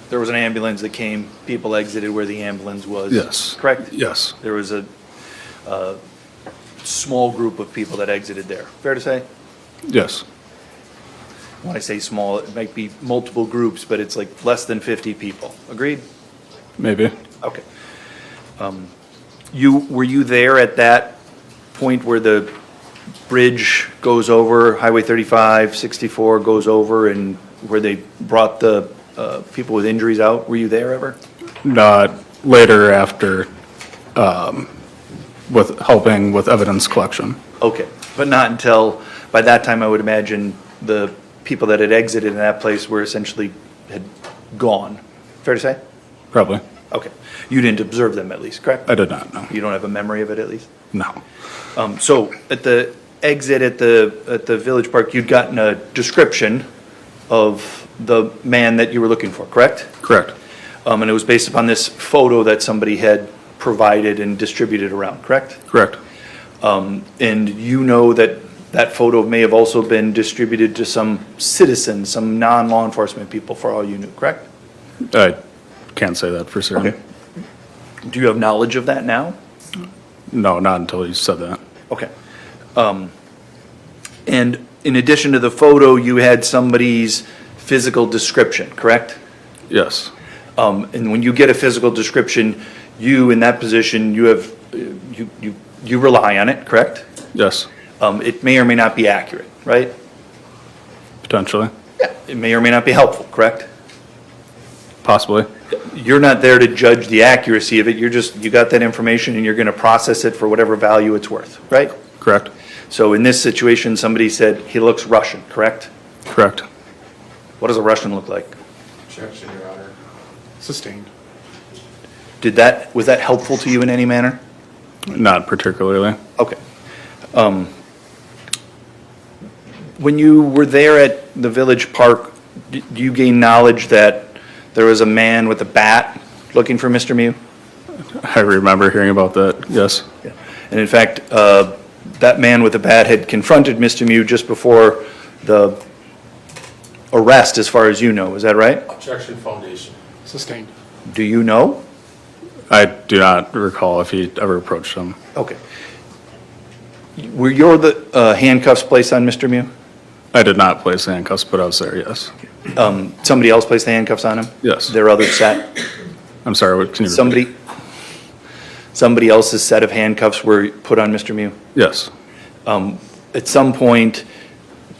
there was an ambulance that came, people exited where the ambulance was. Yes. Correct? Yes. There was a small group of people that exited there. Fair to say? Yes. When I say small, it might be multiple groups, but it's like less than 50 people. Agreed? Maybe. Okay. Were you there at that point where the bridge goes over, Highway 35, 64 goes over, and where they brought the people with injuries out? Were you there ever? Not later after, with helping with evidence collection. Okay, but not until, by that time, I would imagine the people that had exited in that place were essentially had gone. Fair to say? Probably. Okay. You didn't observe them at least, correct? I did not, no. You don't have a memory of it at least? No. So at the exit at the Village Park, you'd gotten a description of the man that you were looking for, correct? Correct. And it was based upon this photo that somebody had provided and distributed around, correct? Correct. And you know that that photo may have also been distributed to some citizens, some non-law enforcement people, for all you knew, correct? I can't say that for certain. Okay. Do you have knowledge of that now? No, not until you said that. Okay. And in addition to the photo, you had somebody's physical description, correct? Yes. And when you get a physical description, you in that position, you have, you rely on it, correct? Yes. It may or may not be accurate, right? Potentially. Yeah. It may or may not be helpful, correct? Possibly. You're not there to judge the accuracy of it, you got that information and you're gonna process it for whatever value it's worth, right? Correct. So in this situation, somebody said, he looks Russian, correct? Correct. What does a Russian look like? Objection, Your Honor. Sustained. Was that helpful to you in any manner? Not particularly. Okay. When you were there at the Village Park, do you gain knowledge that there was a man with a bat looking for Mr. Mew? I remember hearing about that, yes. Yeah. And in fact, that man with the bat had confronted Mr. Mew just before the arrest, as far as you know. Is that right? Objection, foundation. Sustained. Do you know? I do not recall if he ever approached him. Okay. Were your handcuffs placed on Mr. Mew? I did not place the handcuffs, but I was there, yes. Somebody else placed the handcuffs on him? Yes. Their other set? I'm sorry, what can you repeat? Somebody else's set of handcuffs were put on Mr. Mew? Yes. At some point,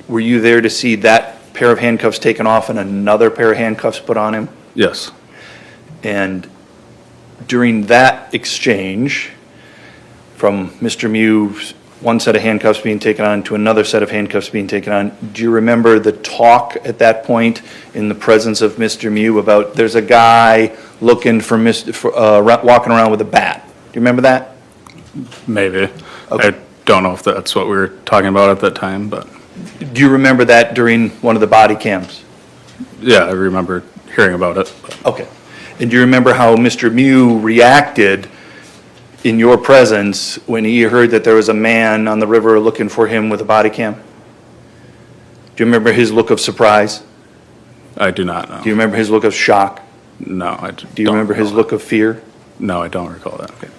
were you there to see that pair of handcuffs taken off and another pair of handcuffs put on him? Yes. And during that exchange, from Mr. Mew's one set of handcuffs being taken on to another set of handcuffs being taken on, do you remember the talk at that point in the presence of Mr. Mew about there's a guy looking for walking around with a bat? Do you remember that? Maybe. Okay. I don't know if that's what we were talking about at that time, but Do you remember that during one of the body cams? yeah, I remember hearing about it. Okay. And do you remember how Mr. Mew reacted in your presence when he heard that there was a man on the river looking for him with a body cam? Do you remember his look of surprise? I do not know. Do you remember his look of shock? No, I don't. Do you remember his look of fear? No, I don't recall that. Okay.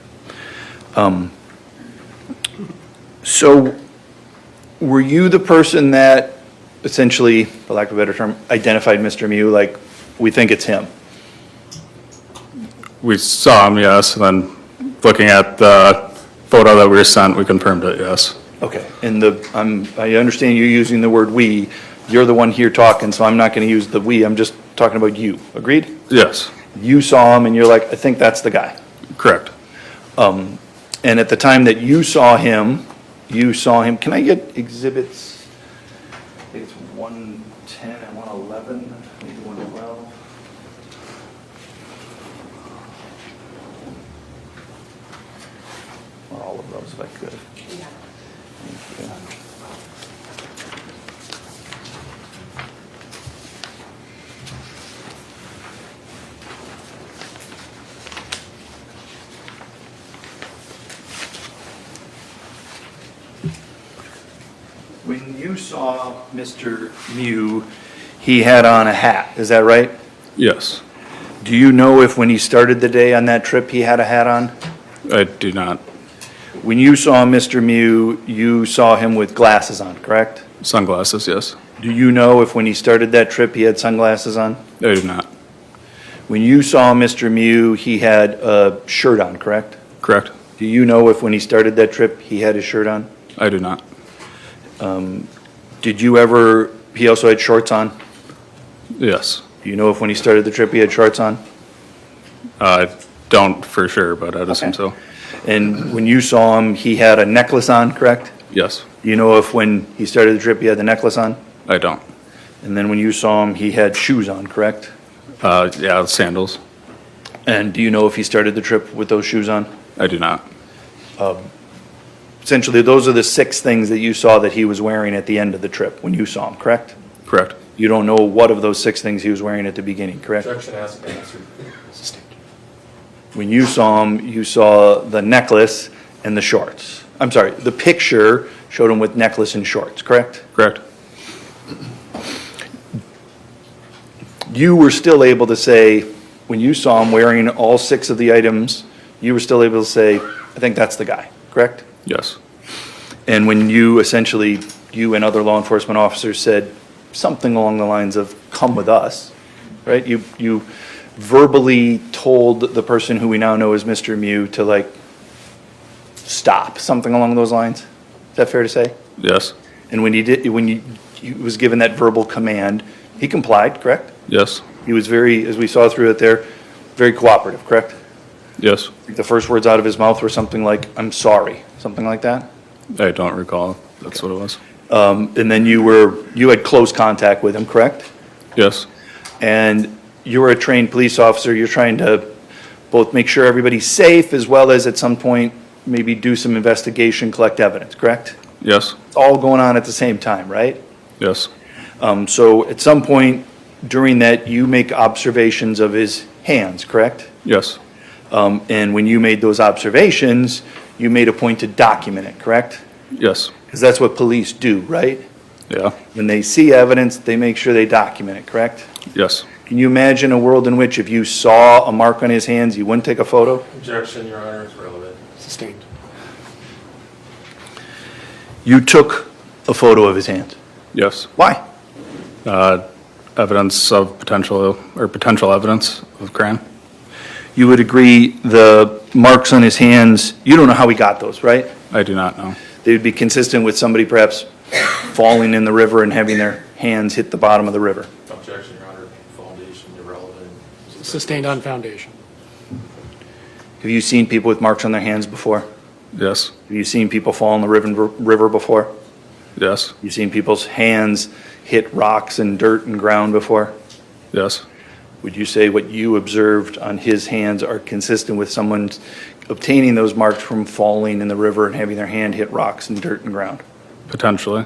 So were you the person that essentially, for lack of a better term, identified Mr. Mew like, we think it's him? We saw him, yes, and then looking at the photo that we were sent, we confirmed it, yes. Okay, and I understand you're using the word "we." You're the one here talking, so I'm not going to use the "we." I'm just talking about you. Agreed? Yes. You saw him, and you're like, I think that's the guy. Correct. And at the time that you saw him, can I get exhibits? I think it's 110 and 111, maybe 112. Or all of those, if I could. Thank you. When you saw Mr. Mew, he had on a hat, is that right? Yes. Do you know if when he started the day on that trip, he had a hat on? I do not. When you saw Mr. Mew, you saw him with glasses on, correct? Sunglasses, yes. Do you know if when he started that trip, he had sunglasses on? I do not. When you saw Mr. Mew, he had a shirt on, correct? Correct. Do you know if when he started that trip, he had his shirt on? I do not. Did you ever, he also had shorts on? Yes. Do you know if when he started the trip, he had shorts on? I don't for sure, but I'd assume so. And when you saw him, he had a necklace on, correct? Yes. Do you know if when he started the trip, he had the necklace on? I don't. And then when you saw him, he had shoes on, correct? Yeah, sandals. And do you know if he started the trip with those shoes on? I do not. Essentially, those are the 6 things that you saw that he was wearing at the end of the trip when you saw him, correct? Correct. You don't know what of those 6 things he was wearing at the beginning, correct? Objection has been answered. When you saw him, you saw the necklace and the shorts. I'm sorry, the picture showed him with necklace and shorts, correct? Correct. You were still able to say, when you saw him wearing all 6 of the items, you were still able to say, I think that's the guy, correct? Yes. And when you essentially, you and other law enforcement officers said something along the lines of, come with us, right? You verbally told the person who we now know as Mr. Mew to like, stop, something along those lines? Is that fair to say? Yes. And when he was given that verbal command, he complied, correct? Yes. He was very, as we saw through it there, very cooperative, correct? Yes. The first words out of his mouth were something like, I'm sorry, something like that? I don't recall. That's what it was. And then you had close contact with him, correct? Yes. And you were a trained police officer. You're trying to both make sure everybody's safe as well as at some point maybe do some investigation, collect evidence, correct? Yes. It's all going on at the same time, right? Yes. So at some point during that, you make observations of his hands, correct? Yes. And when you made those observations, you made a point to document it, correct? Yes. Because that's what police do, right? Yeah. When they see evidence, they make sure they document it, correct? Yes. Can you imagine a world in which if you saw a mark on his hands, you wouldn't take a photo? Objection, Your Honor, is relevant. Sustained. You took a photo of his hands. Yes. Why? Evidence of potential evidence of crime. You would agree the marks on his hands, you don't know how he got those, right? I do not know. They would be consistent with somebody perhaps falling in the river and having their hands hit the bottom of the river. Objection, Your Honor, foundation irrelevant. Sustained on foundation. Have you seen people with marks on their hands before? Yes. Have you seen people fall in the river before? Yes. You've seen people's hands hit rocks and dirt and ground before? Yes. Would you say what you observed on his hands are consistent with someone obtaining those marks from falling in the river and having their hand hit rocks and dirt and ground? Potentially.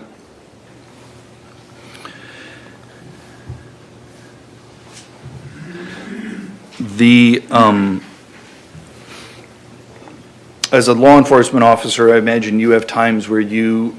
As a law enforcement officer, I imagine you have times where you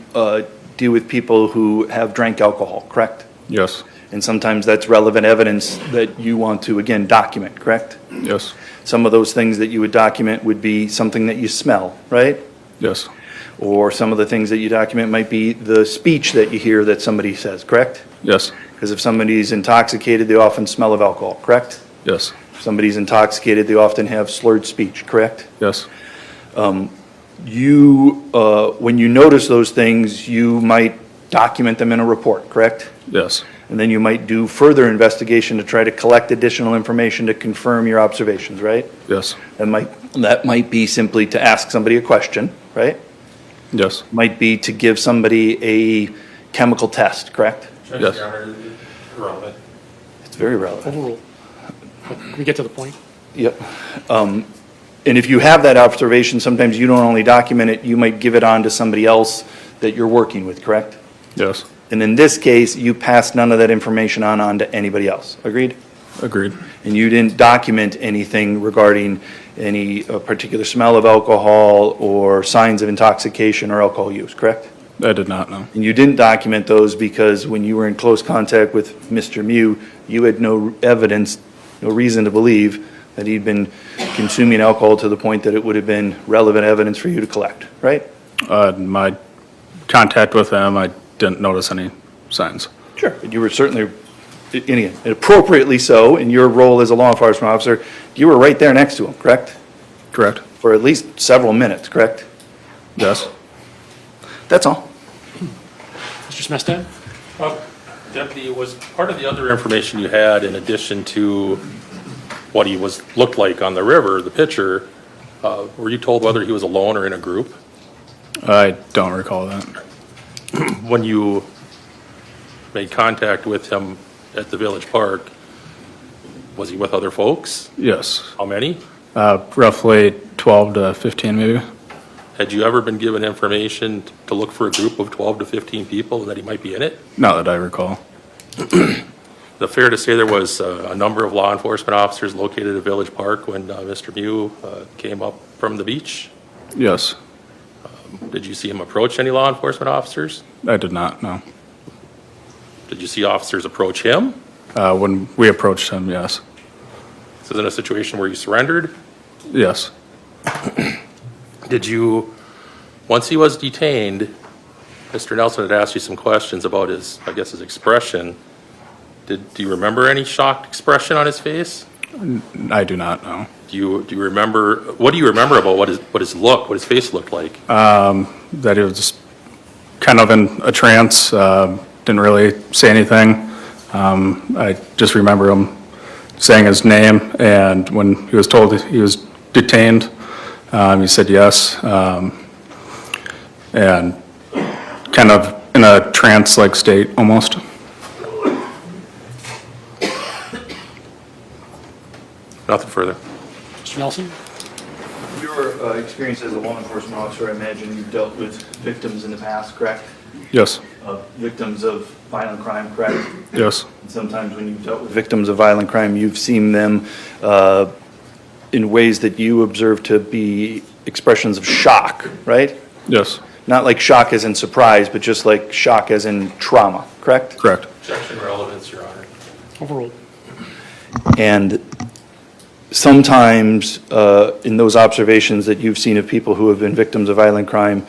deal with people who have drank alcohol, correct? Yes. And sometimes that's relevant evidence that you want to, again, document, correct? Yes. Some of those things that you would document would be something that you smell, right? Yes. Or some of the things that you document might be the speech that you hear that somebody says, correct? Yes. Because if somebody's intoxicated, they often smell of alcohol, correct? Yes. If somebody's intoxicated, they often have slurred speech, correct? Yes. When you notice those things, you might document them in a report, correct? Yes. And then you might do further investigation to try to collect additional information to confirm your observations, right? Yes. That might be simply to ask somebody a question, right? Yes. Might be to give somebody a chemical test, correct? Yes. Irrelevant. It's very relevant. Overruled. Can we get to the point? Yep. And if you have that observation, sometimes you don't only document it, you might give it on to somebody else that you're working with, correct? Yes. And in this case, you passed none of that information on to anybody else. Agreed? Agreed. And you didn't document anything regarding any particular smell of alcohol or signs of intoxication or alcohol use, correct? I did not know. And you didn't document those because when you were in close contact with Mr. Mew, you had no evidence, no reason to believe that he'd been consuming alcohol to the point that it would have been relevant evidence for you to collect, right? My contact with him, I didn't notice any signs. Sure. You were certainly, and appropriately so, in your role as a law enforcement officer, you were right there next to him, correct? Correct. For at least several minutes, correct? Yes. That's all. Mr. Smestad? Deputy, was part of the other information you had, in addition to what he looked like on the river, the picture, were you told whether he was alone or in a group? I don't recall that. When you made contact with him at the village park, was he with other folks? Yes. How many? Roughly 12 to 15 maybe. Had you ever been given information to look for a group of 12 to 15 people and that he might be in it? Not that I recall. Is it fair to say there was a number of law enforcement officers located at Village Park when Mr. Mew came up from the beach? Yes. Did you see him approach any law enforcement officers? I did not, no. Did you see officers approach him? When we approached him, yes. This is in a situation where you surrendered? Yes. Did you, once he was detained, Mr. Nelson had asked you some questions about his, I guess, his expression. Do you remember any shocked expression on his face? I do not know. Do you remember, what do you remember about what his face looked like? That he was just kind of in a trance, didn't really say anything. I just remember him saying his name, and when he was told he was detained, he said yes, and kind of in a trance-like state almost. Nothing further. Mr. Nelson? Your experience as a law enforcement officer, I imagine you've dealt with victims in the past, correct? Yes. Victims of violent crime, correct? Yes. And sometimes when you've dealt with victims of violent crime, you've seen them in ways that you observe to be expressions of shock, right? Yes. Not like shock as in surprise, but just like shock as in trauma, correct? Correct. Objection relevance, Your Honor. Overruled. And sometimes in those observations that you've seen of people who have been victims of violent crime,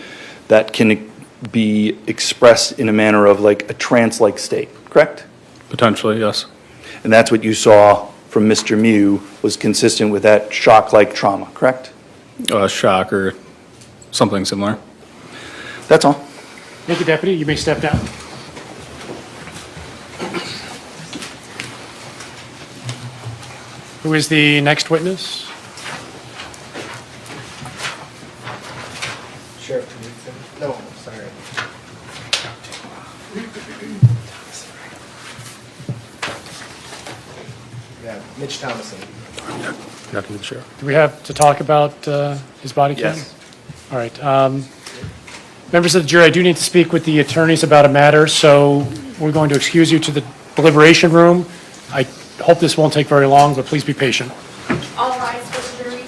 that can be expressed in a manner of like a trance-like state, correct? Potentially, yes. And that's what you saw from Mr. Mew was consistent with that shock-like trauma, correct? Shock or something similar. That's all. Thank you, Deputy. You may step down. Who is the next witness? Sheriff, no, sorry. Yeah, Mitch Thomason. Nothing to share. Do we have to talk about his body cam? Yes. All right. Members of the jury, I do need to speak with the attorneys about a matter, so we're going to excuse you to the deliberation room. I hope this won't take very long, but please be patient. All rise for the jury.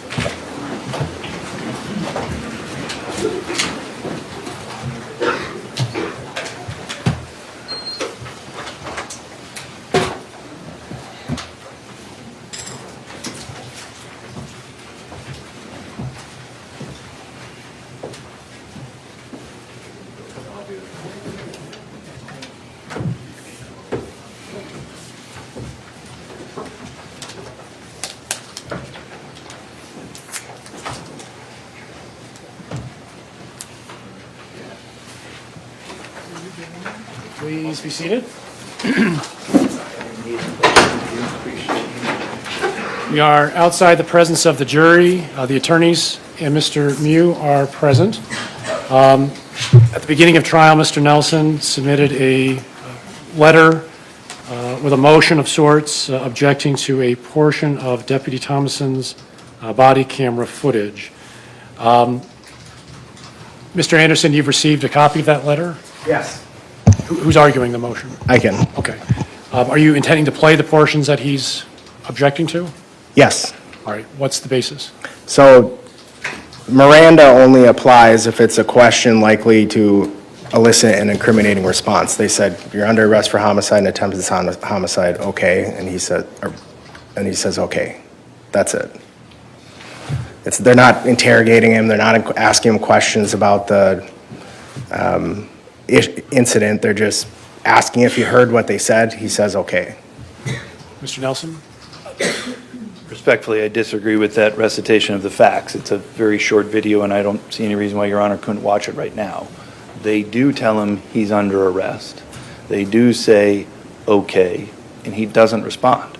Please be seated. We are outside the presence of the jury. The attorneys and Mr. Mew are present. At the beginning of trial, Mr. Nelson submitted a letter with a motion of sorts objecting to a portion of Deputy Thomason's body camera footage. Mr. Anderson, you've received a copy of that letter? Yes. Who's arguing the motion? I can. Okay. Are you intending to play the portions that he's objecting to? Yes. All right. What's the basis? So Miranda only applies if it's a question likely to elicit an incriminating response. They said, you're under arrest for homicide and attempted homicide, okay, and he says, okay. That's it. They're not interrogating him, they're not asking him questions about the incident, they're just asking if he heard what they said, he says, okay. Mr. Nelson? Respectfully, I disagree with that recitation of the facts. It's a very short video, and I don't see any reason why Your Honor couldn't watch it right now. They do tell him he's under arrest. They do say, okay, and he doesn't respond.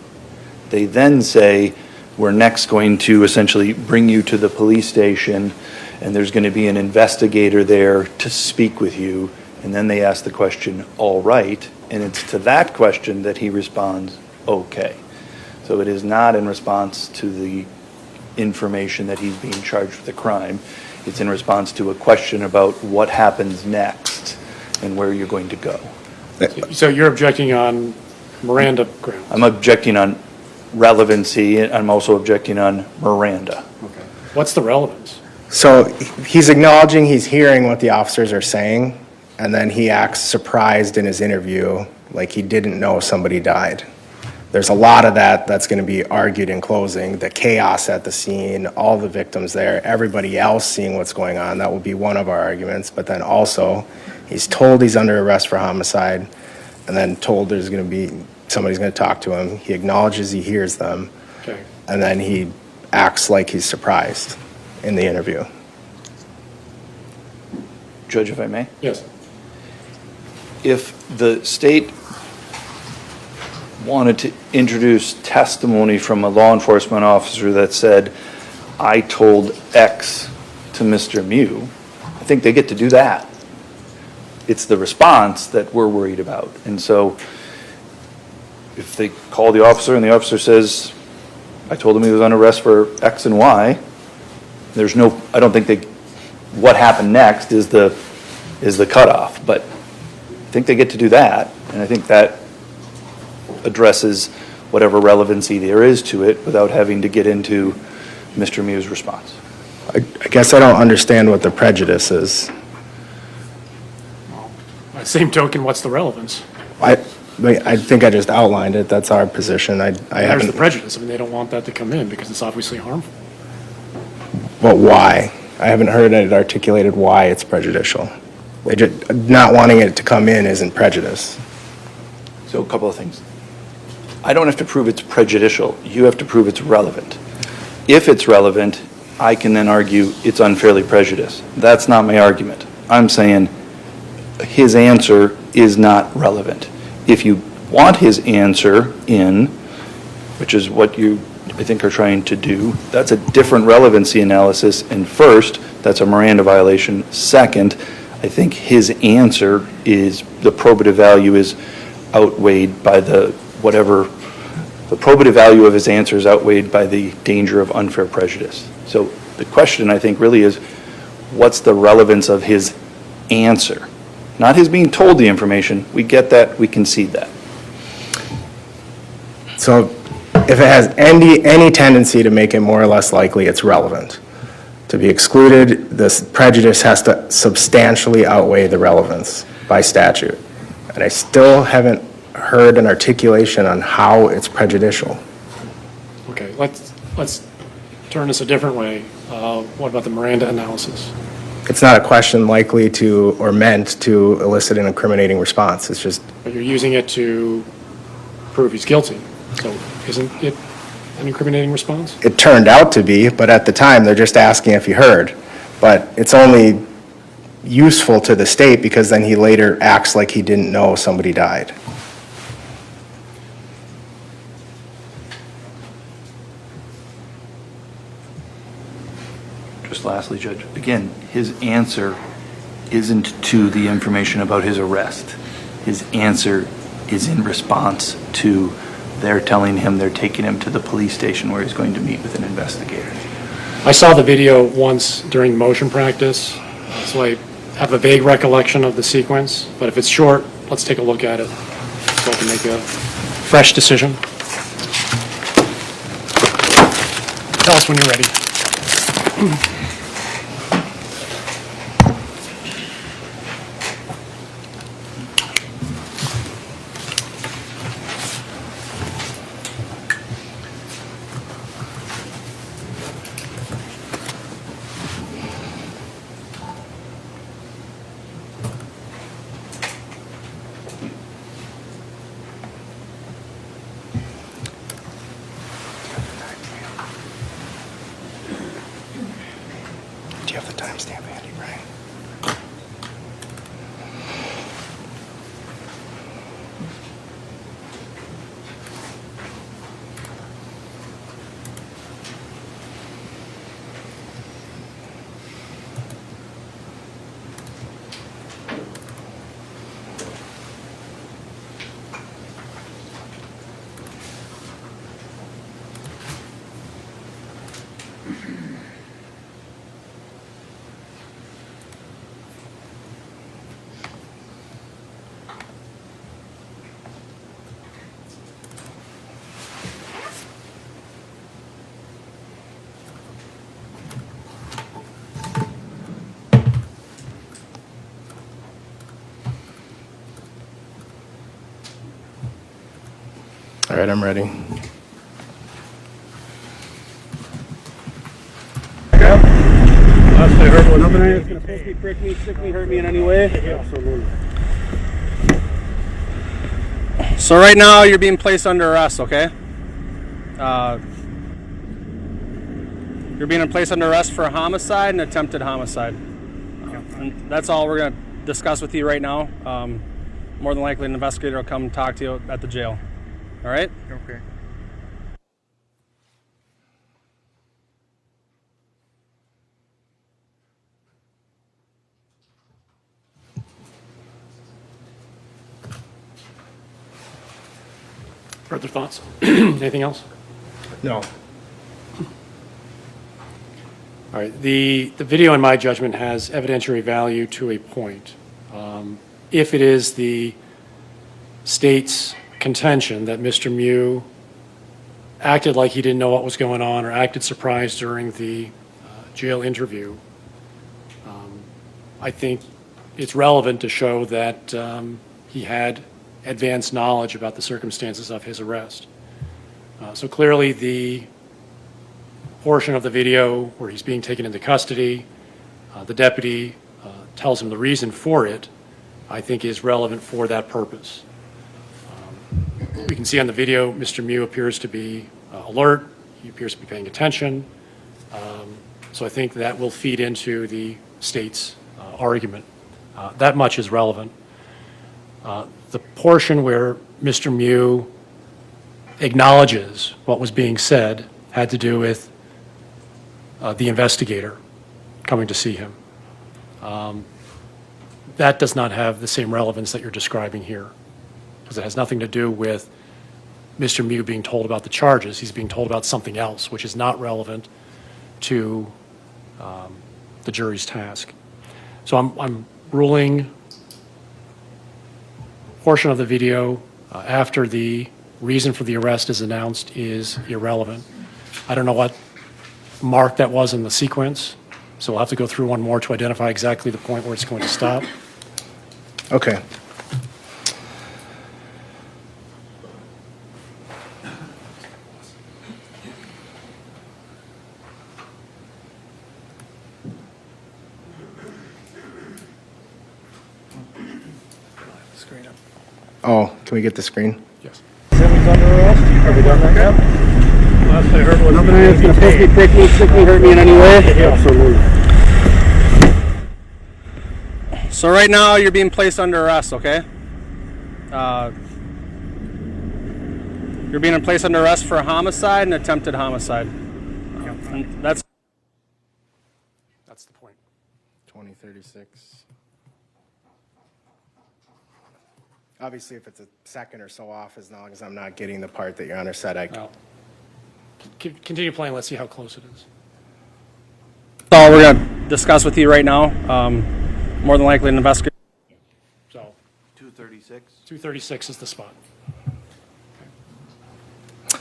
They then say, we're next going to essentially bring you to the police station, and there's going to be an investigator there to speak with you. And then they ask the question, all right, and it's to that question that he responds, okay. So it is not in response to the information that he's being charged with a crime. It's in response to a question about what happens next and where you're going to go. So you're objecting on Miranda grounds? I'm objecting on relevancy, and I'm also objecting on Miranda. Okay. What's the relevance? So he's acknowledging he's hearing what the officers are saying, and then he acts surprised in his interview, like he didn't know somebody died. There's a lot of that's going to be argued in closing, the chaos at the scene, all the victims there, everybody else seeing what's going on. That will be one of our arguments. But then also, he's told he's under arrest for homicide, and then told there's going to be, somebody's going to talk to him. He acknowledges he hears them, Okay. and then he acts like he's surprised in the interview. Judge, if I may? Yes. If the state wanted to introduce testimony from a law enforcement officer that said, I told X to Mr. Mew, I think they get to do that. It's the response that we're worried about. And so if they call the officer and the officer says, I told him he was under arrest for X and Y, there's no, I don't think what happened next is the cutoff, but I think they get to do that, and I think that addresses whatever relevancy there is to it without having to get into Mr. Mew's response. I guess I don't understand what the prejudice is. By the same token, what's the relevance? I think I just outlined it. That's our position. There's the prejudice. I mean, they don't want that to come in because it's obviously harmful. But why? I haven't heard it articulated why it's prejudicial. Not wanting it to come in isn't prejudice. So a couple of things. I don't have to prove it's prejudicial. You have to prove it's relevant. If it's relevant, I can then argue it's unfairly prejudiced. That's not my argument. I'm saying his answer is not relevant. If you want his answer in, which is what you, I think, are trying to do, that's a different relevancy analysis. And first, that's a Miranda violation. Second, I think his answer is, the probative value is outweighed by the probative value of his answer is outweighed by the danger of unfair prejudice. So the question, I think, really is, what's the relevance of his answer? Not his being told the information. We get that, we concede that. So if it has any tendency to make it more or less likely it's relevant to be excluded, this prejudice has to substantially outweigh the relevance by statute. And I still haven't heard an articulation on how it's prejudicial. Okay, let's turn this a different way. What about the Miranda analysis? It's not a question likely to or meant to elicit an incriminating response. It's just. But you're using it to prove he's guilty. So isn't it an incriminating response? It turned out to be, but at the time they're just asking if you heard. But it's only useful to the state because then he later acts like he didn't know somebody died. Just lastly, Judge, again, his answer isn't to the information about his arrest. His answer is in response to they're telling him they're taking him to the police station where he's going to meet with an investigator. I saw the video once during motion practice, so I have a vague recollection of the sequence, but if it's short, let's take a look at it so I can make a fresh decision. Tell us when you're ready. Do you have the timestamp handy, Brian? All right, I'm ready. Last I heard was nothing is going to poke me, prick me, stick me, hurt me in any way. Absolutely. So right now you're being placed under arrest, okay? You're being placed under arrest for a homicide and attempted homicide. And that's all we're going to discuss with you right now. More than likely an investigator will come talk to you at the jail. All right? Okay. Further thoughts? Anything else? No. All right, the video, in my judgment, has evidentiary value to a point. If it is the state's contention that Mr. Mew acted like he didn't know what was going on or acted surprised during the jail interview, I think it's relevant to show that he had advanced knowledge about the circumstances of his arrest. So clearly the portion of the video where he's being taken into custody, the deputy tells him the reason for it, I think is relevant for that purpose. We can see on the video, Mr. Mew appears to be alert, he appears to be paying attention, so I think that will feed into the state's argument. That much is relevant. The portion where Mr. Mew acknowledges what was being said had to do with the investigator coming to see him. That does not have the same relevance that you're describing here, because it has nothing to do with Mr. Mew being told about the charges. He's being told about something else, which is not relevant to the jury's task. So I'm ruling portion of the video after the reason for the arrest is announced is irrelevant. I don't know what mark that was in the sequence, so we'll have to go through one more to identify exactly the point where it's going to stop. Okay. Oh, can we get the screen? Yes. Simmons under arrest? Have we done that yet? Last I heard was nothing is going to poke me, prick me, stick me, hurt me in any way. Absolutely. So right now you're being placed under arrest, okay? You're being placed under arrest for homicide and attempted homicide. And that's the point. 2036. Obviously, if it's a second or so off, as long as I'm not getting the part that Your Honor said, I. Continue playing. Let's see how close it is. all we're going to discuss with you right now. More than likely an investigator. So 236. 236 is the spot. All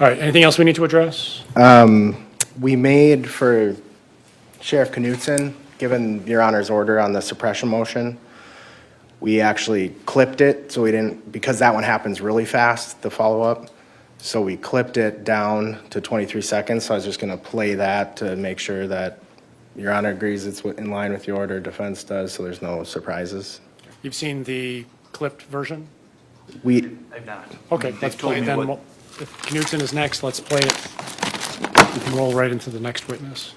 right, anything else we need to address? We made for Sheriff Knutson, given Your Honor's order on the suppression motion, we actually clipped it, so we didn't, because that one happens really fast, the follow-up. So we clipped it down to 23 seconds, so I was just gonna play that to make sure that Your Honor agrees it's in line with your order, defense does, so there's no surprises. You've seen the clipped version? I've not. Okay, let's told play me then. what- We'll- If Knutson is next, let's play it. We can roll right into the next witness.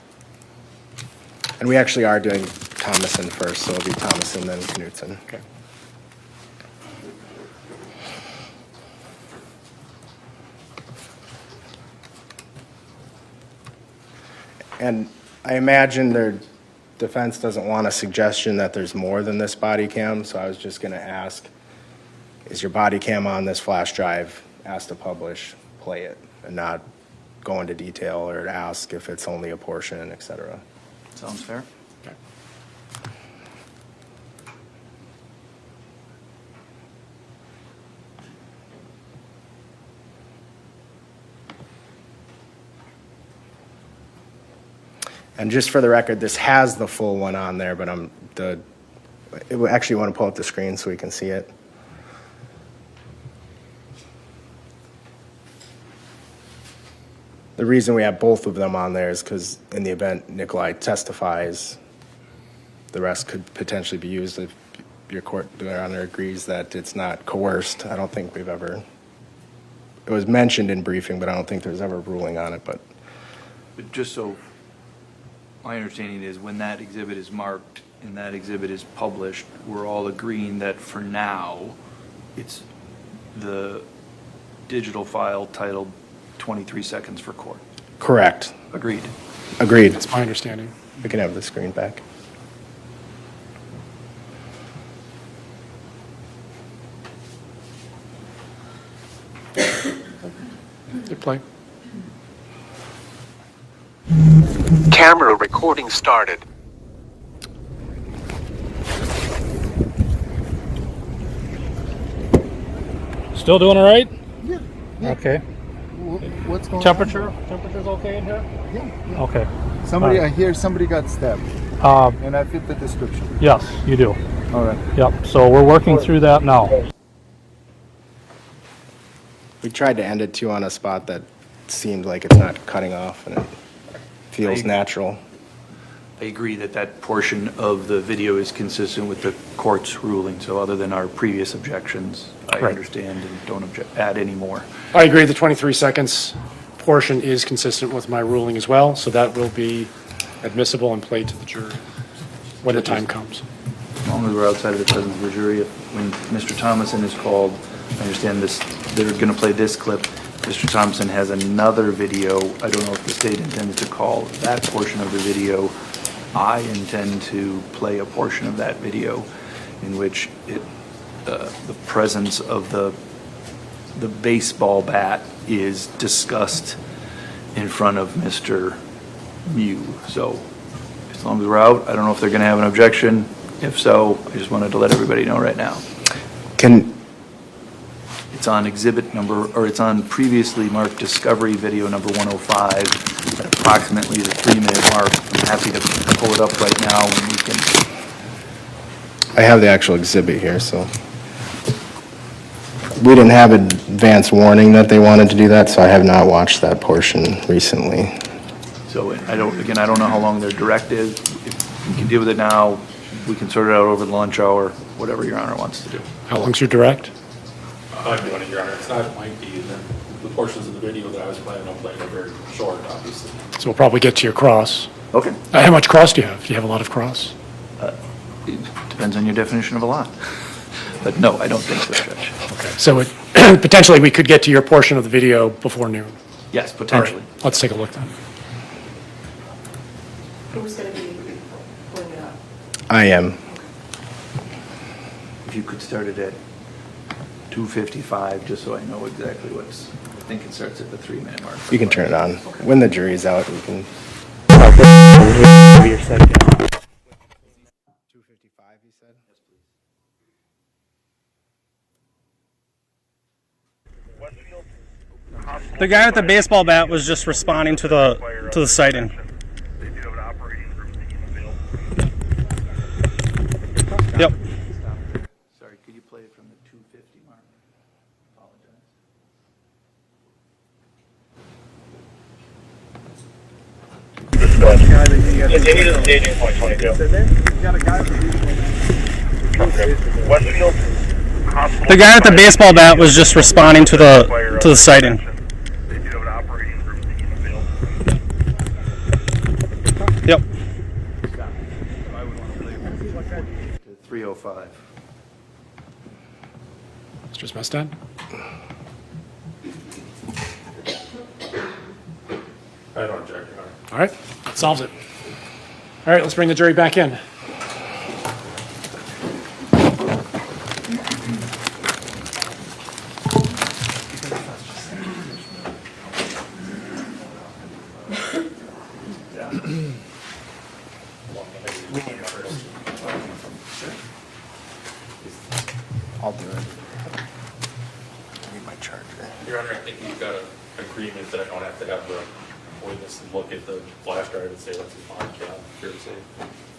And we actually are doing Thomason first, so it'll be Thomason, then Knutson. Okay. And I imagine their defense doesn't want a suggestion that there's more than this body cam, so I was just gonna ask, is your body cam on this flash drive? Ask to publish, play it, and not go into detail or ask if it's only a portion, et cetera. Sounds fair. Okay. And just for the record, this has the full one on there, but actually want to pull up the screen so we can see it. The reason we have both of them on there is because in the event Nikolai testifies, the rest could potentially be used if your court, Your Honor, agrees that it's not coerced. I don't think we've ever, it was mentioned in briefing, but I don't think there's ever a ruling on it, but. But just so my understanding is when that exhibit is marked and that exhibit is published, we're all agreeing that for now, it's the digital file titled 23 seconds for court. Correct. Agreed. Agreed. That's my understanding. We can have the screen back. Good play. Camera recording started. Still doing all right? Yeah. Okay. What's going Temperature? on? Temperature's okay in here? Yeah. Okay. Somebody, All right. I hear somebody got stabbed. Um, And I fit the description. Yes, you do. All right. Yep, so we're working through that now. We tried to end it too on a spot that seemed like it's not cutting off and it feels natural. I agree that that portion of the video is consistent with the court's ruling, so other than our previous objections, I Right. understand and don't add any more. I agree, the 23 seconds portion is consistent with my ruling as well, so that will be admissible and played to the jury when the time comes. As long as we're outside of the presence of the jury, when Mr. Thomason is called, I understand this, they're going to play this clip. Mr. Thompson has another video. I don't know if the state intends to call that portion of the video. I intend to play a portion of that video in which the presence of the baseball bat is discussed in front of Mr. Mew. So as long as we're out, I don't know if they're going to have an objection. If so, I just wanted to let everybody know right now. It's on exhibit number, or it's on previously marked discovery video number 105 at approximately the 3-minute mark. I'm happy to pull it up right now and we can. I have the actual exhibit here, so. We didn't have advance warning that they wanted to do that, so I have not watched that portion recently. So I don't know how long their direct is. If we can deal with it now, we can sort it out over the lunch hour, whatever Your Honor wants to do. How long's your direct? I'm doing it, Your Honor. It's not, it might be, and then the portions of the video that I was planning on playing are very short, obviously. So we'll probably get to your cross. Okay. How much cross do you have? Do you have a lot of cross? To Depends on your definition of a lot. But no, I don't think so, Judge. So potentially, we could get to your portion of the video before noon. Yes, potentially. All right, let's take a look then. Who's going to be pulling it up? I am. If you could start it at 2:55, just so I know exactly what's, I think it starts at the 3-minute mark. You can turn it on. When the jury's out, we can. You're set down. The guy with the baseball bat was just responding to the sighting. Yep. Sorry, could you play it from the 2:50 mark? Apologize. Continue to staging point 22. Westfield. The guy with the baseball bat was just responding to the sighting. Yep. 3:05. Mr. Smestad? I don't object, Your Honor. All right, that solves it. All right, let's bring the jury back in. I'll do it. I need my charger. Your Honor, I think we've got an agreement that I don't have to have the witness look at the flash drive and say, let's see, fine, cam, here to say.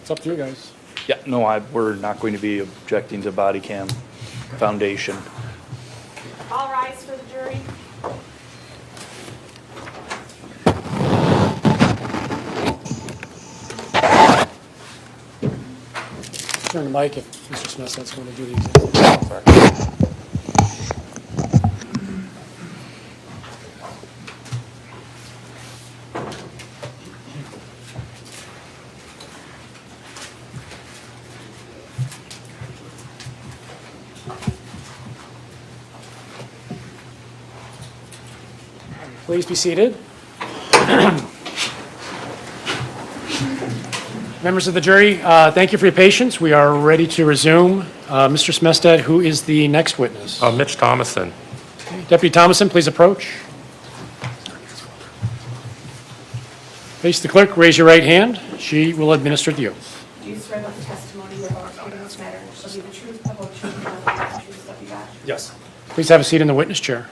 It's up to you guys. Yeah, no, we're not going to be objecting to body cam foundation. All rise for the jury. Turn the mic if Mr. Smestad's going to do the exam. Please be seated. Members of the jury, thank you for your patience. We are ready to resume. Mr. Smestad, who is the next witness? Mitch Thomason. Deputy Thomason, please approach. Face the clerk, raise your right hand. She will administer the oath. Do you swear that the testimony you're about to give in this matter shall be the truth, the whole truth, and nothing but the truth, Deputy Rasch? Yes. Please have a seat in the witness chair.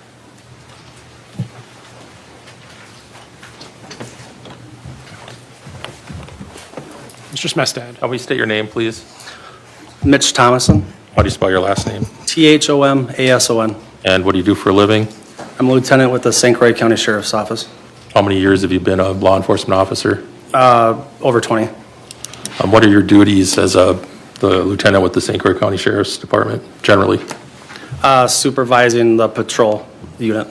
Mr. Smestad. Will you state your name, please? Mitch Thomason. How do you spell your last name? Thomason. And what do you do for a living? I'm a lieutenant with the St. Croix County Sheriff's Office. How many years have you been a law enforcement officer? Over 20. What are your duties as the lieutenant with the St. Croix County Sheriff's Department, generally? Supervising the patrol unit.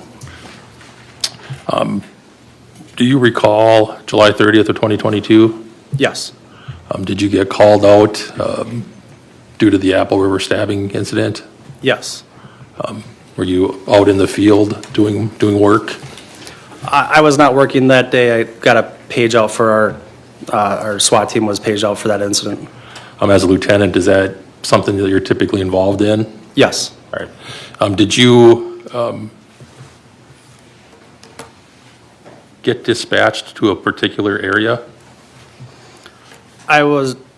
Do you recall July 30th of 2022? Yes. Did you get called out due to the Apple River stabbing incident? Yes. Were you out in the field doing work? I was not working that day. I got a page out for our SWAT team was paged out for that incident. As a lieutenant, is that something that you're typically involved in? Yes. All right. Did you get dispatched to a particular area?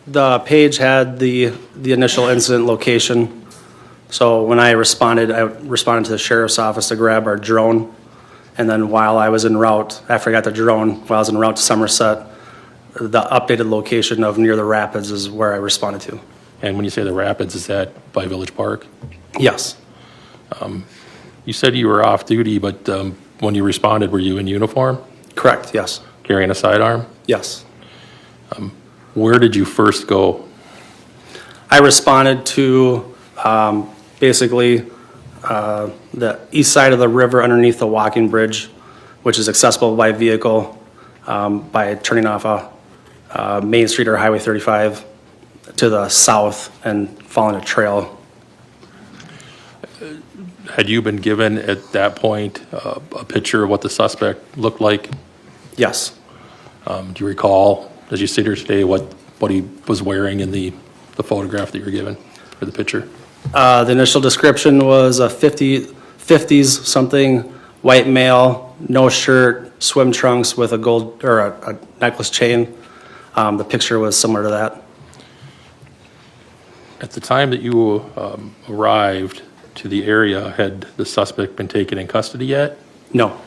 The page had the initial incident location. So when I responded to the sheriff's office to grab our drone. And then while I was en route, after I got the drone, while I was en route to Somerset, the updated location of near the rapids is where I responded to. And when you say the rapids, is that by Village Park? Yes. You said you were off duty, but when you responded, were you in uniform? Correct, yes. Carrying a sidearm? Yes. Where did you first go? I responded to basically the east side of the river underneath the walking bridge, which is accessible by vehicle by turning off a Main Street or Highway 35 to the south and following a trail. Had you been given at that point a picture of what the suspect looked like? Yes. Do you recall, as you sit here today, what he was wearing in the photograph that you were given, or the picture? The initial description was a 50s something, white male, no shirt, swim trunks with a gold, or a necklace chain. The picture was similar to that. At the time that you arrived to the area, had the suspect been taken in custody yet? No.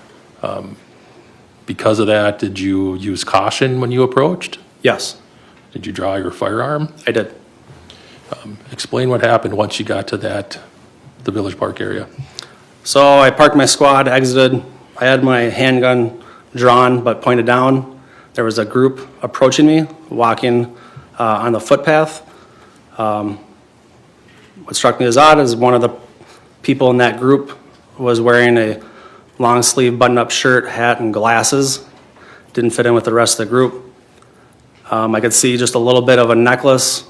Because of that, did you use caution when you approached? Yes. Did you draw your firearm? I did. Explain what happened once you got to the Village Park area. So I parked my squad, exited. I had my handgun drawn but pointed down. There was a group approaching me, walking on the footpath. What struck me as odd is one of the people in that group was wearing a long sleeve button-up shirt, hat, and glasses. Didn't fit in with the rest of the group. I could see just a little bit of a necklace.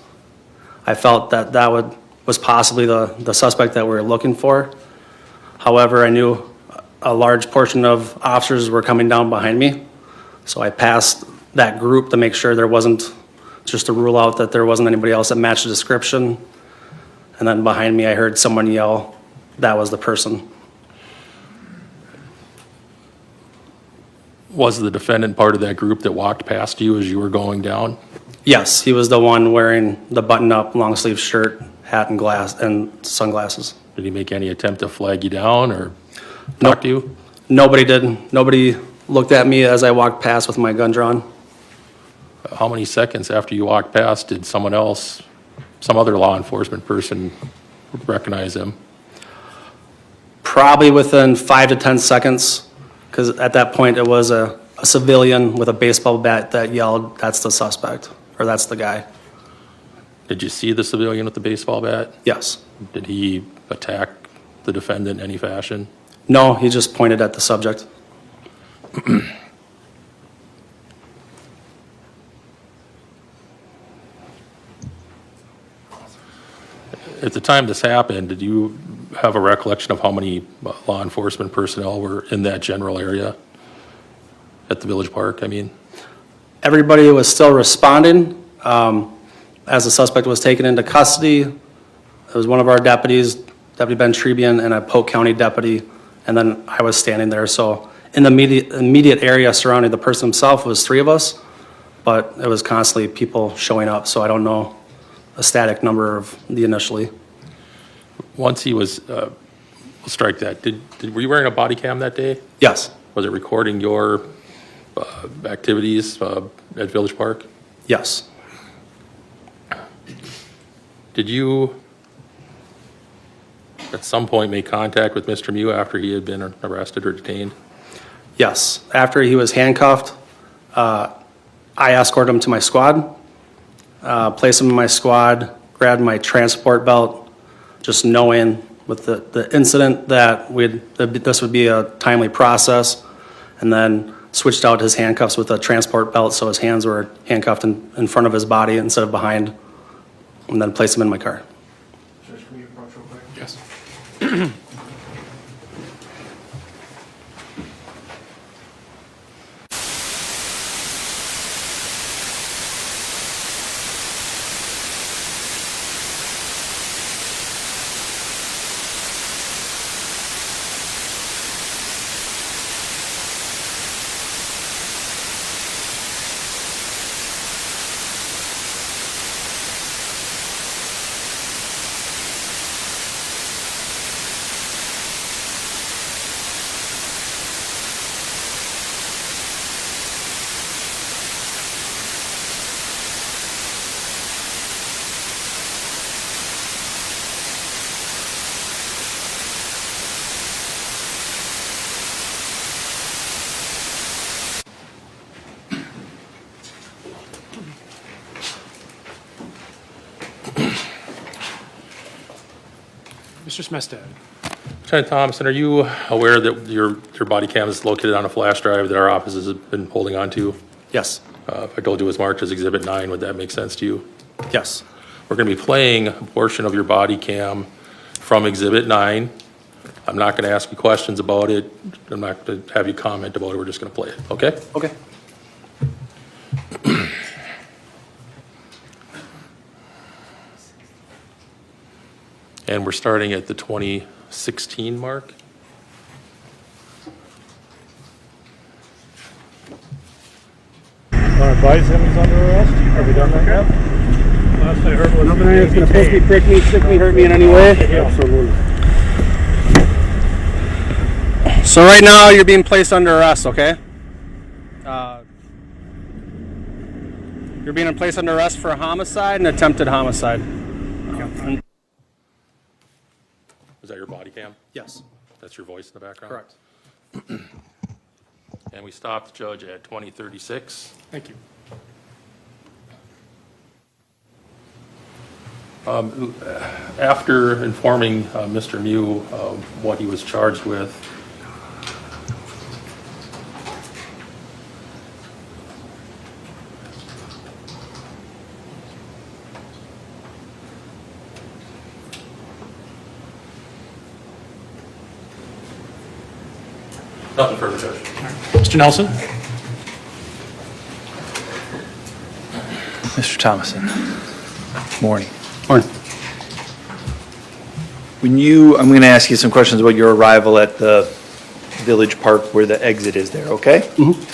I felt that was possibly the suspect that we were looking for. However, I knew a large portion of officers were coming down behind me. So I passed that group to make sure there wasn't, just to rule out that there wasn't anybody else that matched the description. And then behind me, I heard someone yell, that was the person. Was the defendant part of that group that walked past you as you were going down? Yes, he was the one wearing the button-up long sleeve shirt, hat, and sunglasses. Did he make any attempt to flag you down or talk to you? Nobody did. Nobody looked at me as I walked past with my gun drawn. How many seconds after you walked past did someone else, some other law enforcement person, recognize him? Probably within 5 to 10 seconds, because at that point it was a civilian with a baseball bat that yelled, that's the suspect, or that's the guy. Did you see the civilian with the baseball bat? Yes. Did he attack the defendant in any fashion? No, he just pointed at the subject. At the time this happened, did you have a recollection of how many law enforcement personnel were in that general area at the Village Park? I mean, Everybody was still responding. As the suspect was taken into custody, it was one of our deputies, Deputy Ben Trebian, and a Polk County deputy, and then I was standing there. So in the immediate area surrounding the person himself was 3 of us, but it was constantly people showing up, so I don't know a static number of the initially. once he was, we'll strike that. Were you wearing a body cam that day? Yes. Was it recording your activities at Village Park? Yes. Did you at some point make contact with Mr. Mew after he had been arrested or detained? Yes. After he was handcuffed, I escorted him to my squad, placed him in my squad, grabbed my transport belt, just knowing with the incident that this would be a timely process, and then switched out his handcuffs with a transport belt so his hands were handcuffed in front of his body instead of behind, and then placed him in my car. Judge, can we approach real quick? Yes. Mr. Smestad. Lieutenant Thompson, are you aware that your body cam is located on a flash drive that our offices have been holding on to? Yes. If I told you it was marked as Exhibit 9, would that make sense to you? Yes. We're going to be playing a portion of your body cam from Exhibit 9. I'm not going to ask you questions about it. I'm not going to have you comment about it. We're just going to play it, okay? Okay. And we're starting at the 2016 mark. Want to advise him he's under arrest? Have we done that yet? Last I heard was Nothing that's going to poke me, prick me, stick me, hurt me in any way? Absolutely. So right now, you're being placed under arrest, okay? You're being placed under arrest for homicide and attempted homicide. Is that your body cam? Yes. That's your voice in the background? Correct. And we stopped, Judge, at 2036. Thank you. After informing Mr. Mew what he was charged with, nothing further, Judge. Mr. Nelson? Mr. Thomason, morning. Morning. I'm going to ask you some questions about your arrival at the Village Park where the exit is there, okay? Mm-hmm.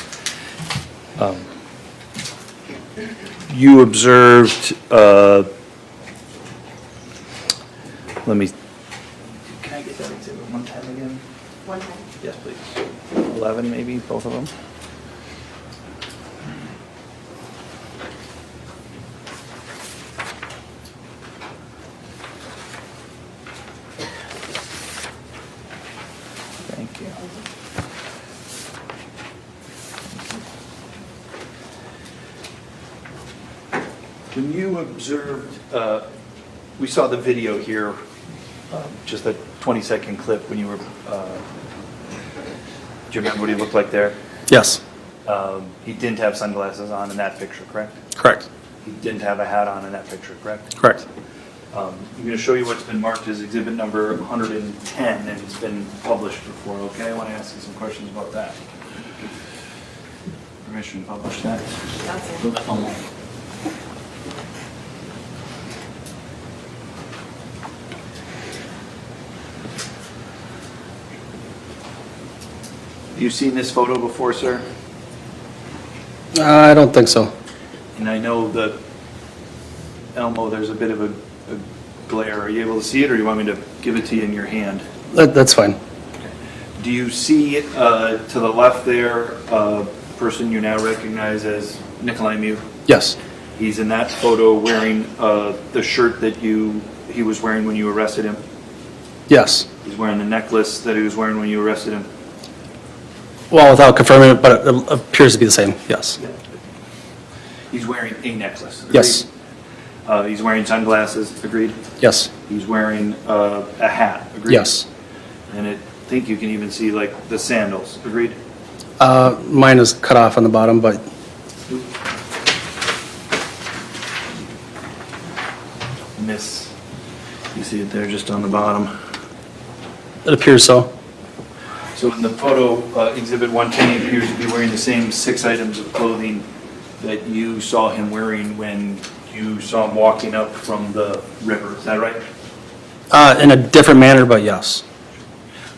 You observed, can I get that exhibit one time again? One time. Yes, please. 11 maybe, both of them? Thank you. When you observed, we saw the video here, just a 20-second clip when you were, do you remember what he looked like there? Yes. He didn't have sunglasses on in that picture, correct? Correct. He didn't have a hat on in that picture, correct? Correct. I'm going to show you what's been marked as exhibit number 110, and it's been published before, okay? I want to ask you some questions about that. Permission to publish that? You've seen this photo before, sir? I don't think so. And I know that, Elmo, there's a bit of a glare. Are you able to see it, or do you want me to give it to you in your hand? That's fine. Do you see to the left there a person you now recognize as Nikolai Mew? Yes. He's in that photo wearing the shirt that he was wearing when you arrested him? Yes. He's wearing the necklace that he was wearing when you arrested him? Well, without confirming it, but it appears to be the same, yes. He's wearing a necklace? Agreed? Yes. He's wearing sunglasses, agreed? Yes. He's wearing a hat, agreed? Yes. And I think you can even see like the sandals, agreed? Mine is cut off on the bottom, but Miss, you see it there just on the bottom? it appears so. So in the photo, Exhibit 110, he appears to be wearing the same 6 items of clothing that you saw him wearing when you saw him walking up from the river. Is that right? In a different manner, but yes.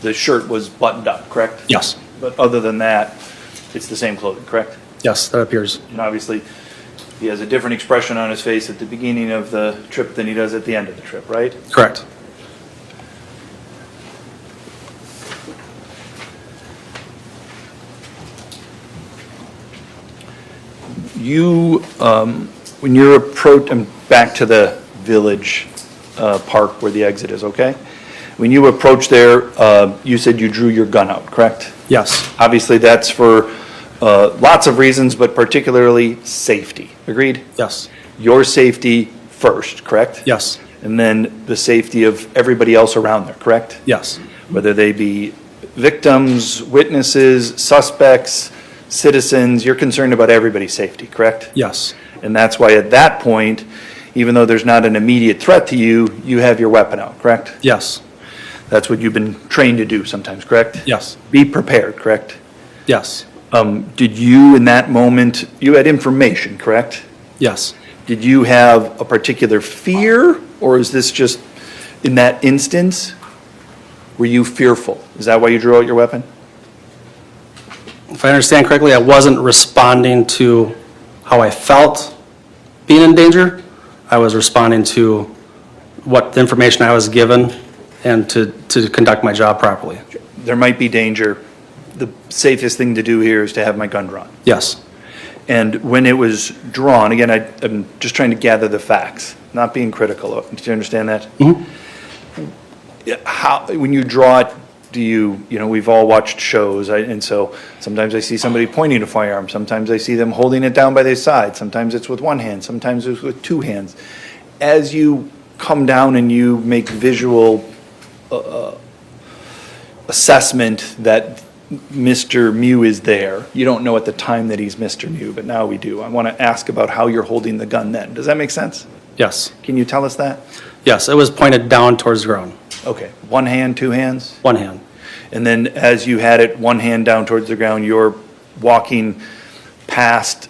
The shirt was buttoned up, correct? Yes. But other than that, it's the same clothing, correct? Yes, that appears. And obviously, he has a different expression on his face at the beginning of the trip than he does at the end of the trip, right? Correct. You, when you're back to the Village Park where the exit is, okay? When you approached there, you said you drew your gun out, correct? Yes. Obviously, that's for lots of reasons, but particularly safety. Agreed? Yes. Your safety first, correct? Yes. And then the safety of everybody else around there, correct? Yes. Whether they be victims, witnesses, suspects, citizens, you're concerned about everybody's safety, correct? Yes. And that's why at that point, even though there's not an immediate threat to you, you have your weapon out, correct? Yes. That's what you've been trained to do sometimes, correct? Yes. Be prepared, correct? Yes. Did you, in that moment, you had information, correct? Yes. Did you have a particular fear, or is this just, in that instance, were you fearful? Is that why you drew out your weapon? If I understand correctly, I wasn't responding to how I felt being in danger. I was responding to what the information I was given and to conduct my job properly. There might be danger. The safest thing to do here is to have my gun drawn. Yes. And when it was drawn, again, I'm just trying to gather the facts, not being critical of it. Do you understand that? How, when you draw it, do you know, we've all watched shows, and so sometimes I see somebody pointing a firearm, sometimes I see them holding it down by their side, sometimes it's with one hand, sometimes it's with two hands. As you come down and you make visual assessment that Mr. Mew is there, you don't know at the time that he's Mr. Mew, but now we do. I want to ask about how you're holding the gun then. Does that make sense? Yes. Can you tell us that? Yes, it was pointed down towards the ground. Okay. One hand, two hands? One hand. And then as you had it, one hand down towards the ground, you're walking past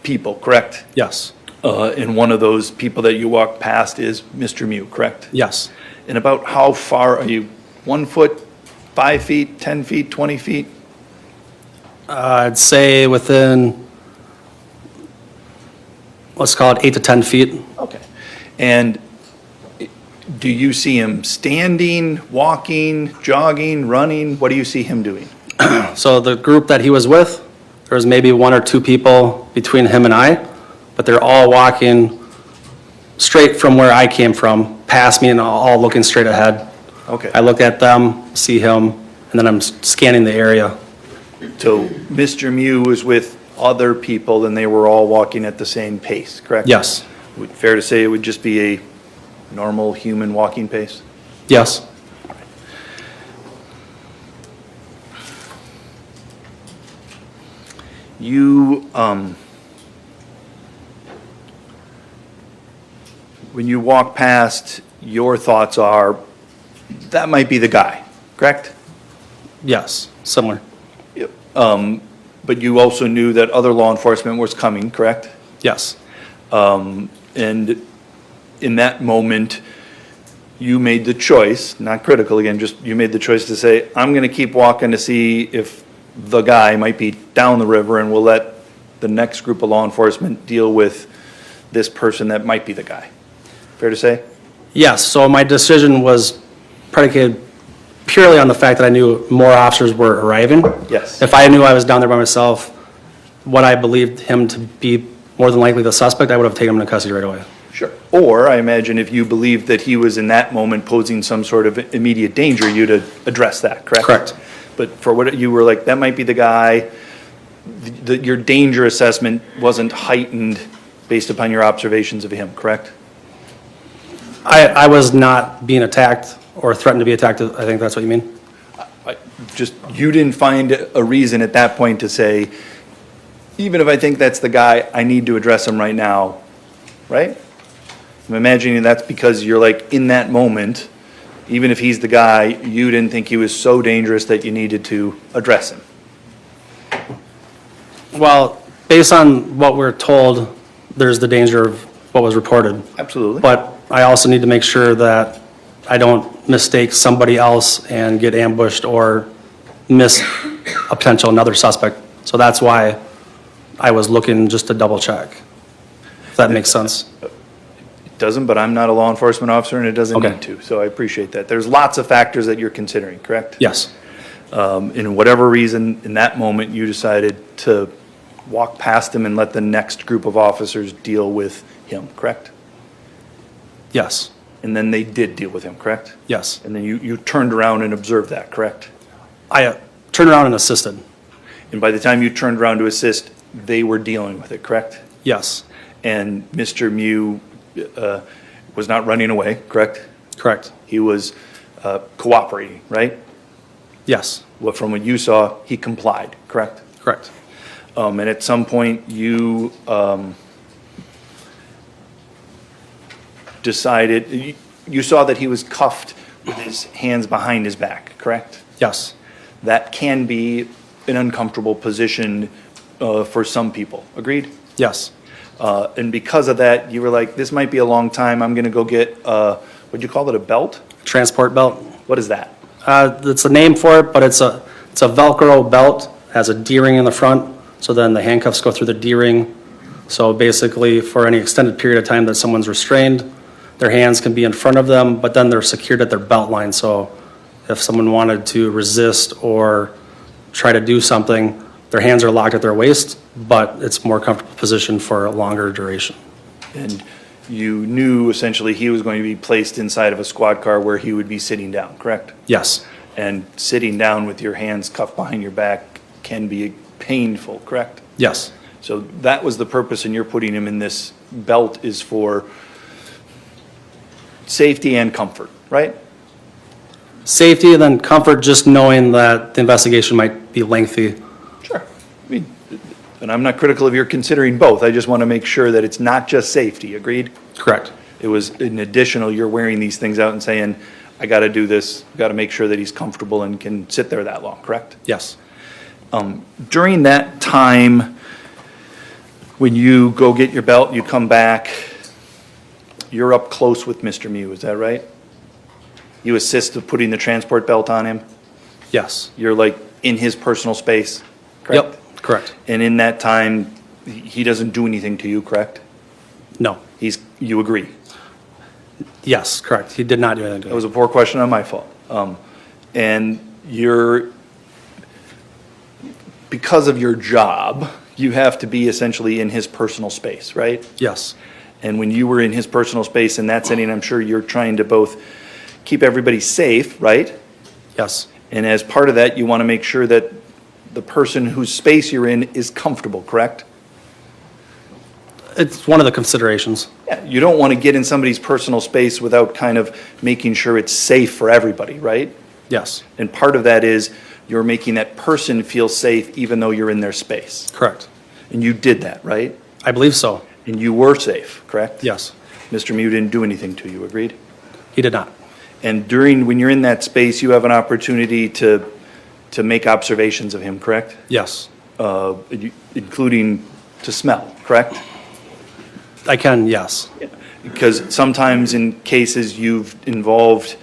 people, correct? Yes. And one of those people that you walk past is Mr. Mew, correct? Yes. And about how far are you? 1 foot, 5 feet, 10 feet, 20 feet? I'd say within, let's call it 8 to 10 feet. Okay. And do you see him standing, walking, jogging, running? What do you see him doing? So the group that he was with, there was maybe 1 or 2 people between him and I, but they're all walking straight from where I came from, past me and all looking straight ahead. Okay. I look at them, see him, and then I'm scanning the area. So Mr. Mew was with other people and they were all walking at the same pace, correct? Yes. Fair to say it would just be a normal human walking pace? Yes. You, when you walk past, your thoughts are, that might be the guy, correct? Yes, similar. But you also knew that other law enforcement was coming, correct? Yes. And in that moment, you made the choice, not critical again, just you made the choice to say, I'm going to keep walking to see if the guy might be down the river, and we'll let the next group of law enforcement deal with this person that might be the guy. Fair to say? Yes, so my decision was predicated purely on the fact that I knew more officers were arriving. Yes. If I knew I was down there by myself, what I believed him to be more than likely the suspect, I would have taken him into custody right away. Sure. Or I imagine if you believed that he was in that moment posing some sort of immediate danger, you'd address that, correct? Correct. But for what you were like, that might be the guy, your danger assessment wasn't heightened based upon your observations of him, correct? I was not being attacked or threatened to be attacked, I think that's what you mean? Just, you didn't find a reason at that point to say, even if I think that's the guy, I need to address him right now, right? I'm imagining that's because you're like, in that moment, even if he's the guy, you didn't think he was so dangerous that you needed to address him. Well, based on what we're told, there's the danger of what was reported. Absolutely. But I also need to make sure that I don't mistake somebody else and get ambushed or miss a potential another suspect. So that's why I was looking just to double check, if that makes sense. It doesn't, but I'm not a law enforcement officer and it doesn't need to, so I appreciate that. There's lots of factors that you're considering, correct? Yes. In whatever reason, in that moment, you decided to walk past him and let the next group of officers deal with him, correct? Yes. And then they did deal with him, correct? Yes. And then you turned around and observed that, correct? I turned around and assisted. And by the time you turned around to assist, they were dealing with it, correct? Yes. And Mr. Mew was not running away, correct? Correct. He was cooperating, right? Yes. Well, from what you saw, he complied, correct? Correct. And at some point, you decided, you saw that he was cuffed with his hands behind his back, correct? Yes. That can be an uncomfortable position for some people, agreed? Yes. And because of that, you were like, this might be a long time, I'm gonna go get, what'd you call it, a belt? Transport belt. What is that? It's a name for it, but it's a Velcro belt, has a D-ring in the front, so then the handcuffs go through the D-ring. So basically, for any extended period of time that someone's restrained, their hands can be in front of them, but then they're secured at their belt line. So if someone wanted to resist or try to do something, their hands are locked at their waist, but it's a more comfortable position for a longer duration. And you knew essentially he was going to be placed inside of a squad car where he would be sitting down, correct? Yes. And sitting down with your hands cuffed behind your back can be painful, correct? Yes. So that was the purpose, and you're putting him in this belt is for safety and comfort, right? Safety and then comfort, just knowing that the investigation might be lengthy. Sure. I mean, and I'm not critical of your considering both. I just want to make sure that it's not just safety, agreed? Correct. It was an additional, you're wearing these things out and saying, I got to do this, got to make sure that he's comfortable and can sit there that long, correct? Yes. During that time, when you go get your belt, you come back, you're up close with Mr. Mew, is that right? You assist with putting the transport belt on him? Yes. You're like in his personal space, correct? Yep, correct. And in that time, he doesn't do anything to you, correct? No. You agree? Yes, correct. He did not do anything to That was a poor question on my fault. And because of your job, you have to be essentially in his personal space, right? Yes. And when you were in his personal space in that setting, I'm sure you're trying to both keep everybody safe, right? Yes. And as part of that, you want to make sure that the person whose space you're in is comfortable, correct? It's one of the considerations. Yeah, you don't want to get in somebody's personal space without kind of making sure it's safe for everybody, right? Yes. And part of that is you're making that person feel safe even though you're in their space. Correct. And you did that, right? I believe so. And you were safe, correct? Yes. Mr. Mew didn't do anything to you, agreed? He did not. And when you're in that space, you have an opportunity to make observations of him, correct? Yes. Including to smell, correct? I can, yes. Because sometimes in cases you've involved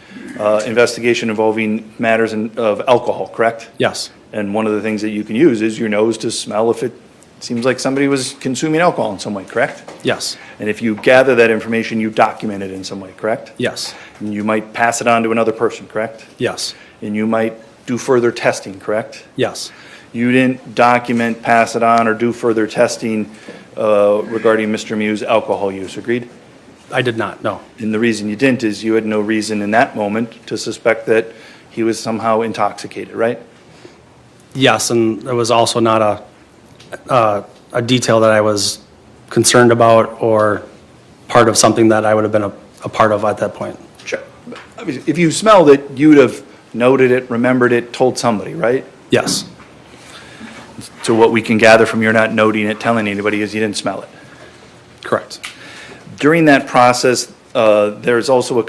investigation involving matters of alcohol, correct? Yes. And one of the things that you can use is your nose to smell if it seems like somebody was consuming alcohol in some way, correct? Yes. And if you gather that information, you document it in some way, correct? Yes. And you might pass it on to another person, correct? Yes. And you might do further testing, correct? Yes. You didn't document, pass it on, or do further testing regarding Mr. Mew's alcohol use, agreed? I did not, no. And the reason you didn't is you had no reason in that moment to suspect that he was somehow intoxicated, right? Yes, and there was also not a detail that I was concerned about or part of something that I would have been a part of at that point. Sure. I mean, if you smelled it, you'd have noted it, remembered it, told somebody, right? Yes. So what we can gather from your not noting it, telling anybody, is you didn't smell it. Correct. During that process, there's also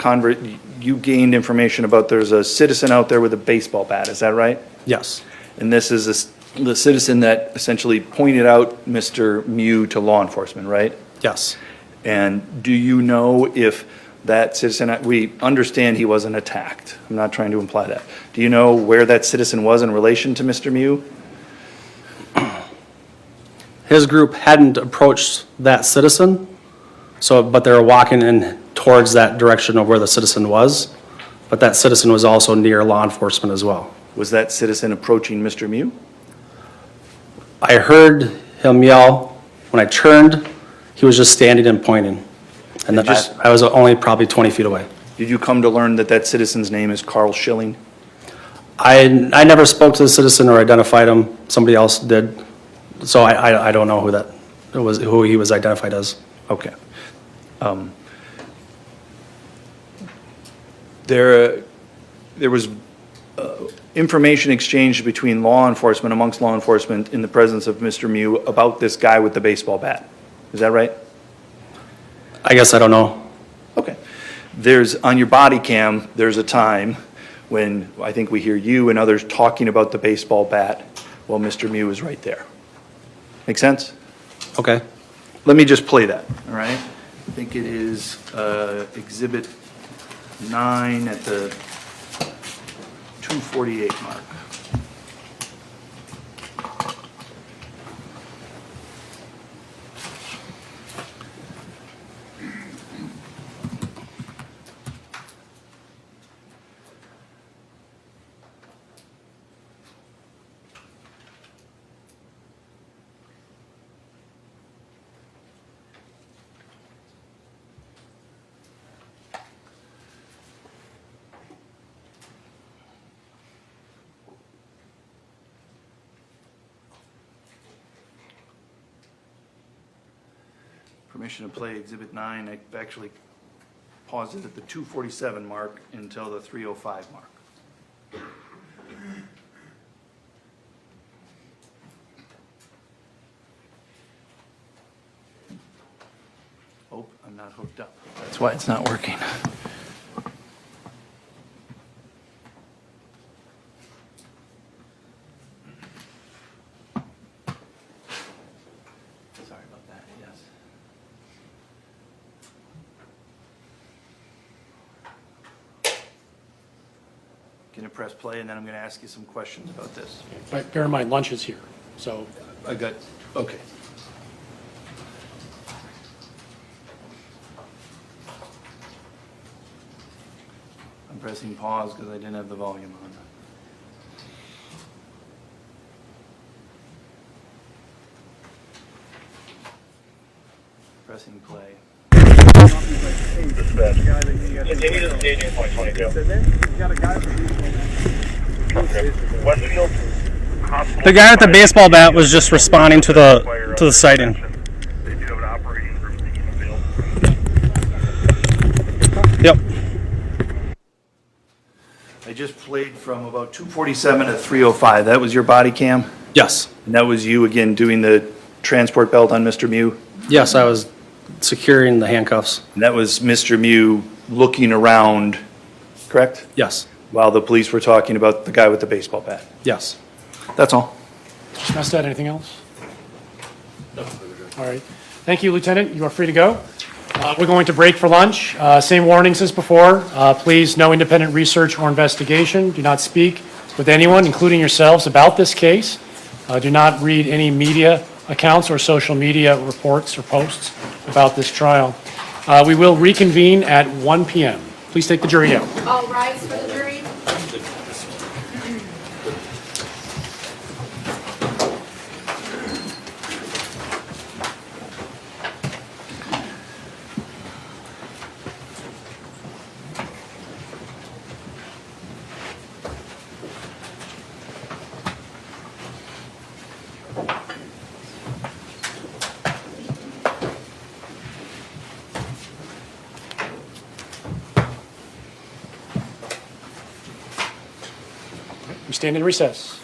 you gained information about there's a citizen out there with a baseball bat, is that right? Yes. And this is the citizen that essentially pointed out Mr. Mew to law enforcement, right? Yes. And do you know if that citizen, we understand he wasn't attacked. I'm not trying to imply that. Do you know where that citizen was in relation to Mr. Mew? His group hadn't approached that citizen, but they were walking in towards that direction of where the citizen was. But that citizen was also near law enforcement as well. Was that citizen approaching Mr. Mew? I heard him yell. When I turned, he was just standing and pointing. And I was only probably 20 feet away. Did you come to learn that that citizen's name is Carl Schilling? I never spoke to the citizen or identified him. Somebody else did. So I don't know who he was identified as. Okay. There was information exchanged between amongst law enforcement in the presence of Mr. Mew about this guy with the baseball bat. Is that right? I guess I don't know. Okay. there's, on your body cam, there's a time when I think we hear you and others talking about the baseball bat while Mr. Mew is right there. Make sense? Okay. Let me just play that, all right? I think it is Exhibit 9 at the 248 mark. Permission to play Exhibit 9. I actually paused it at the 247 mark until the 305 mark. Oh, I'm not hooked up. That's why it's not working. Sorry about that, yes. Gonna press play, and then I'm gonna ask you some questions about this. But bear in mind, lunch is here, so. I got, okay. I'm pressing pause because I didn't have the volume on. Pressing play. Continue to staging point 22. Westfield Hospital. The guy with the baseball bat was just responding to the sighting. Yep. I just played from about 247 to 305. That was your body cam? Yes. And that was you again doing the transport belt on Mr. Mew? Yes, I was securing the handcuffs. And that was Mr. Mew looking around, correct? Yes. While the police were talking about the guy with the baseball bat? Yes. That's all. Mr. Mestad, anything else? No. All right. Thank you, Lieutenant. You are free to go. We're going to break for lunch. Same warnings as before. Please, no independent research or investigation. Do not speak with anyone, including yourselves, about this case. Do not read any media accounts or social media reports or posts about this trial. We will reconvene at 1 p.m. Please take the jury out. All rise for the jury. We stand in recess.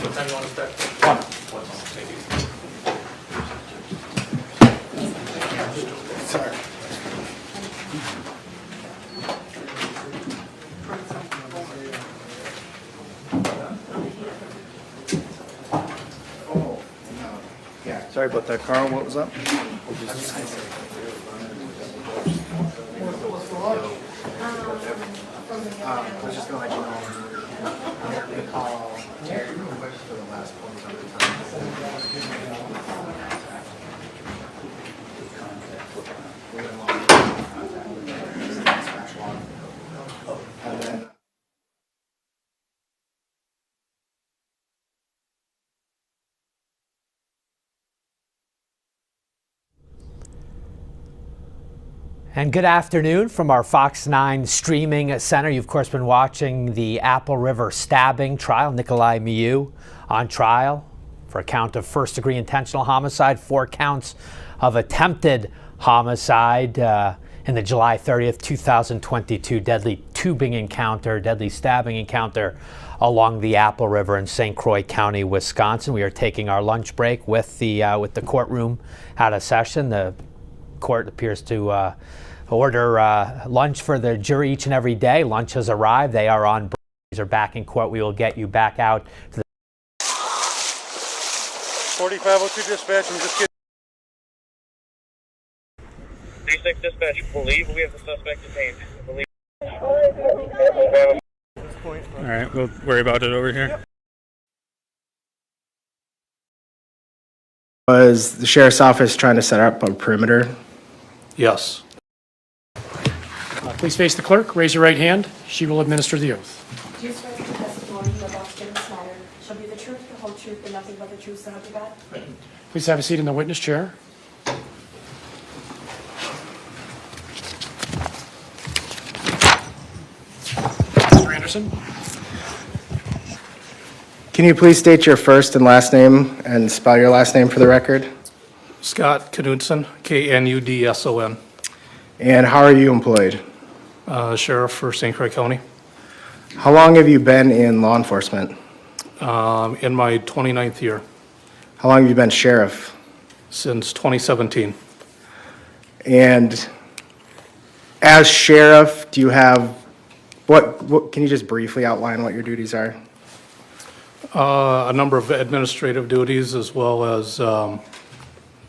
What time do you want to start? 1. Thank you. Sorry. Sorry about that, Carl. What was up? I was just gonna let you know, the call, real quick for the last point of the time. We went along with contact with the dispatch log. And then And good afternoon from our Fox 9 streaming center. You've, of course, been watching the Apple River stabbing trial. Nikolai Miu on trial for a count of first-degree intentional homicide, 4 counts of attempted homicide in the July 30th, 2022 deadly stabbing encounter along the Apple River in St. Croix County, Wisconsin. We are taking our lunch break with the courtroom out of session. The court appears to order lunch for the jury each and every day. Lunch has arrived. They are on break. These are back in court. We will get you back out to the 4502 dispatch, I'm just kidding. 36 dispatch, believe we have the suspect detained. Believe. All right, we'll worry about it over here. Was the sheriff's office trying to set up a perimeter? Yes. Please face the clerk, raise your right hand. She will administer the oath. Do you swear that the testimony you are about to give in this matter shall be the truth, the whole truth, and nothing but the truth, so help you God? Please have a seat in the witness chair. Mr. Anderson? Can you please state your first and last name and spell your last name for the record? Scott Knudson, Knudson. And how are you employed? Sheriff for St. Croix County. How long have you been in law enforcement? In my 29th year. How long have you been sheriff? Since 2017. And as sheriff, do you have, what can you just briefly outline what your duties are? A number of administrative duties as well as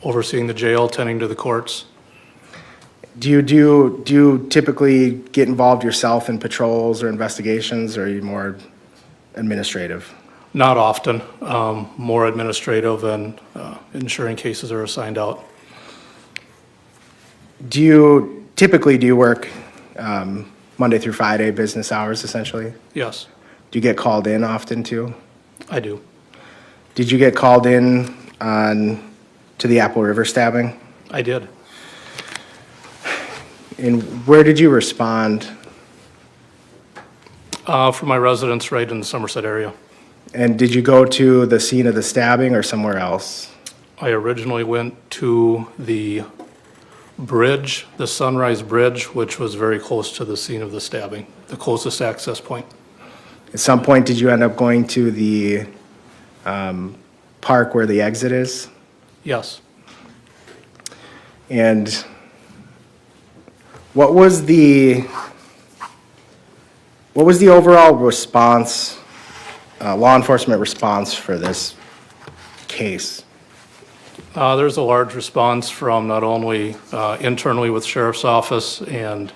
overseeing the jail, tending to the courts. Do you typically get involved yourself in patrols or investigations, or are you more administrative? Not often, more administrative and ensuring cases are assigned out. Do you work Monday through Friday business hours essentially? Yes. Do you get called in often too? I do. Did you get called in to the Apple River stabbing? I did. And where did you respond? From my residence right in the Somerset area. And did you go to the scene of the stabbing or somewhere else? I originally went to the bridge, the Sunrise Bridge, which was very close to the scene of the stabbing, the closest access point. At some point, did you end up going to the park where the exit is? Yes. And what was the overall response, law enforcement response for this case? There's a large response from not only internally with Sheriff's Office and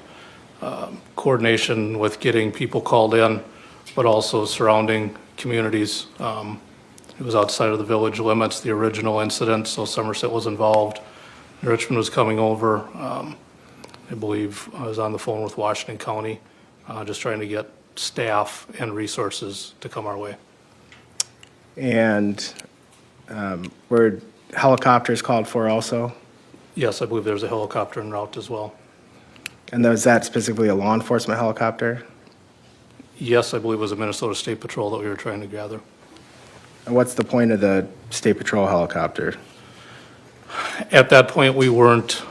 coordination with getting people called in, but also surrounding communities. It was outside of the village limits, the original incident, so Somerset was involved. Richmond was coming over. I believe I was on the phone with Washington County, just trying to get staff and resources to come our way. And were helicopters called for also? Yes, I believe there's a helicopter en route as well. And was that specifically a law enforcement helicopter? Yes, I believe it was a Minnesota State Patrol that we were trying to gather. And what's the point of the State Patrol helicopter? At that point, we weren't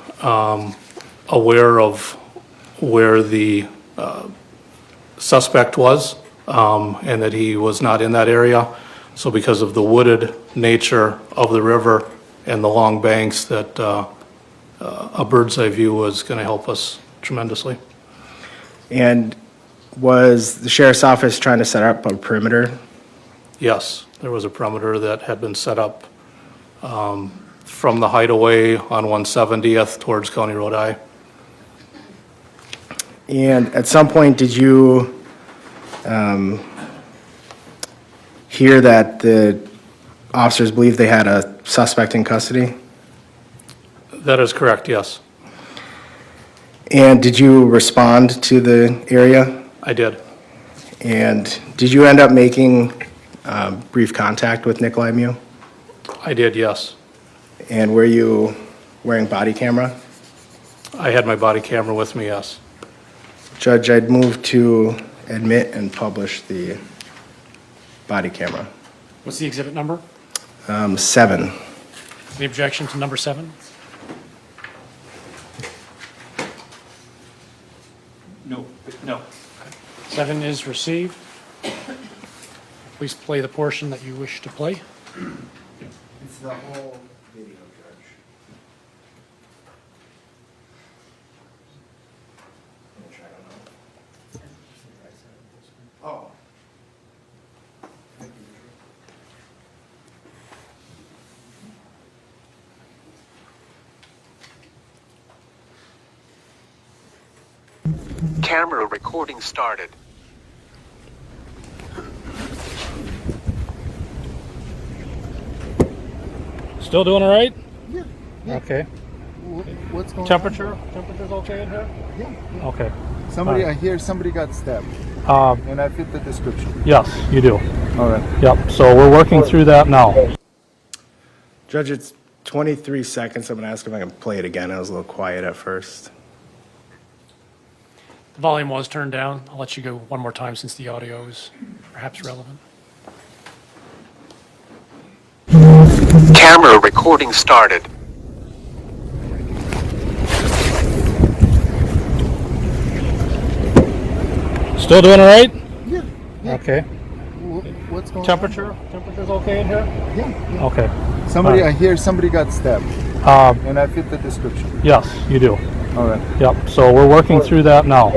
aware of where the suspect was and that he was not in that area. So because of the wooded nature of the river and the long banks, that a bird's eye view was going to help us tremendously. And was the sheriff's office trying to set up a perimeter? Yes, there was a perimeter that had been set up from the hideaway on 170th towards County Road I. And at some point, did you hear that the officers believed they had a suspect in custody? That is correct, yes. And did you respond to the area? I did. And did you end up making brief contact with Nikolai Mew? I did, yes. And were you wearing body camera? I had my body camera with me, yes. Judge, I'd move to admit and publish the body camera. What's the exhibit number? 7. The objection to number 7? No, no. 7 is received. Please play the portion that you wish to play. It's the whole video, Judge. Camera recording started. Still doing all right? Yeah. Okay. What's going Temperature's okay in here? Yeah. Okay. Somebody, All I right. hear somebody got stabbed. And I fit the description. Yes, you do. All right. Yep, so we're working through that now. Judge, it's 23 seconds. I'm going to ask if I can play it again. I was a little quiet at first. The volume was turned down. I'll let you go one more time since the audio is perhaps relevant. Camera recording started. Still doing all right? Yeah. Okay. What's going Temperature's okay in here? Yeah. Okay. Somebody, All right. I hear somebody got stabbed. And I fit the description. Yes, you do. All right. Yep, so we're working through that now.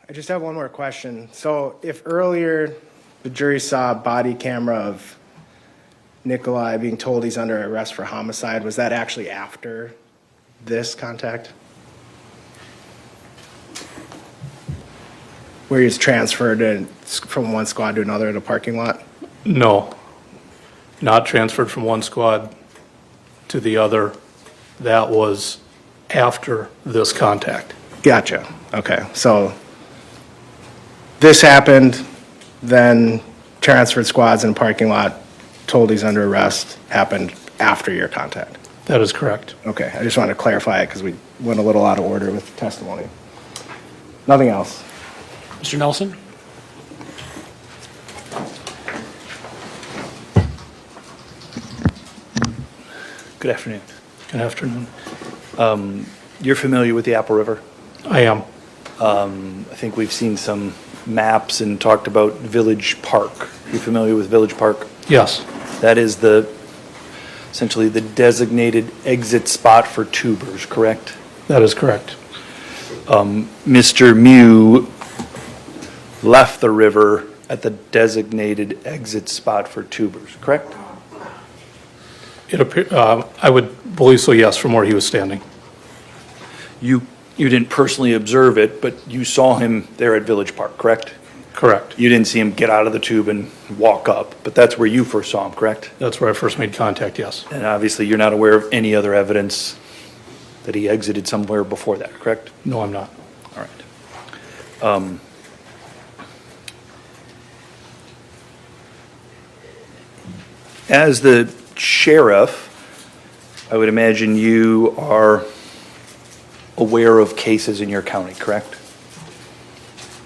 I just have one more question. So if earlier the jury saw a body camera of Nikolai being told he's under arrest for homicide, was that actually after this contact? Where he's transferred from one squad to another in a parking lot? No, not transferred from one squad to the other. That was after this contact. Gotcha. Okay. So this happened, then transferred squads in a parking lot, told he's under arrest, happened after your contact. That is correct. Okay. I just wanted to clarify it because we went a little out of order with testimony. Nothing else. Mr. Nelson? Good afternoon. Good afternoon. You're familiar with the Apple River? I am. I think we've seen some maps and talked about Village Park. You familiar with Village Park? Yes. That is essentially the designated exit spot for tubers, correct? That is correct. Mr. Mew left the river at the designated exit spot for tubers, correct? I would believe so, yes, from where he was standing. You didn't personally observe it, but you saw him there at Village Park, correct? Correct. You didn't see him get out of the tube and walk up, but that's where you first saw him, correct? That's where I first made contact, yes. And obviously, you're not aware of any other evidence that he exited somewhere before that, correct? No, I'm not. All right. As the sheriff, I would imagine you are aware of cases in your county, correct?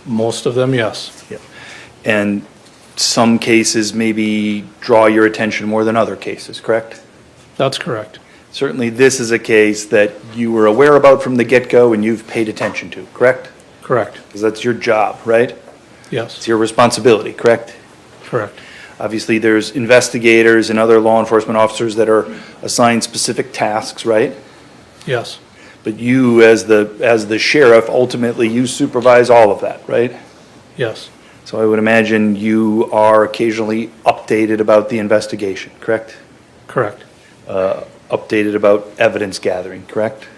Most of them, yes. Yep. And some cases maybe draw your attention more than other cases, correct? That's correct. Certainly, this is a case that you were aware about from the get-go and you've paid attention to, correct? Correct. Because that's your job, right? Yes. It's your responsibility, correct? Correct. Obviously, there's investigators and other law enforcement officers that are assigned specific tasks, right? Yes. But you, as the sheriff, ultimately, you supervise all of that, right? Yes. So I would imagine you are occasionally updated about the investigation, correct? Correct. Updated about evidence gathering, correct?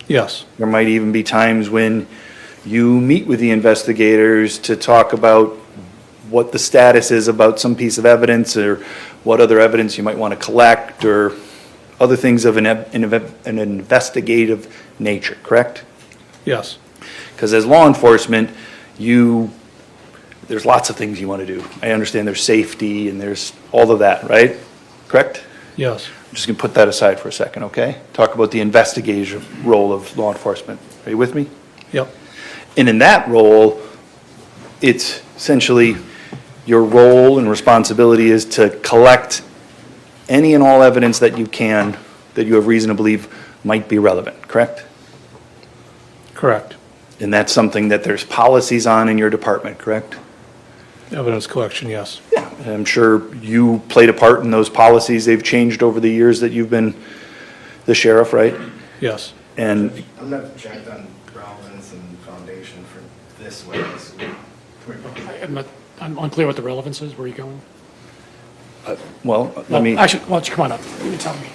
Yes. There might even be times when you meet with the investigators to talk about what the status is about some piece of evidence or what other evidence you might want to collect or other things of an investigative nature, correct? Yes. Because as law enforcement, there's lots of things you want to do. I understand there's safety and there's all of that, right? Correct? Yes. I'm just going to put that aside for a second, okay? Talk about the investigative role of law enforcement. Are you with me? Yep. And in that role, it's essentially your role and responsibility is to collect any and all evidence that you can that you have reason to believe might be relevant, correct? Correct. And that's something that there's policies on in your department, correct? Evidence collection, yes. Yeah. And I'm sure you played a part in those policies. They've changed over the years that you've been the sheriff, right? Yes. And I'm not checked on relevance and foundation for this witness. I'm unclear what the relevance is. Where are you going? well, let me. Actually, why don't you come on up? You can tell me.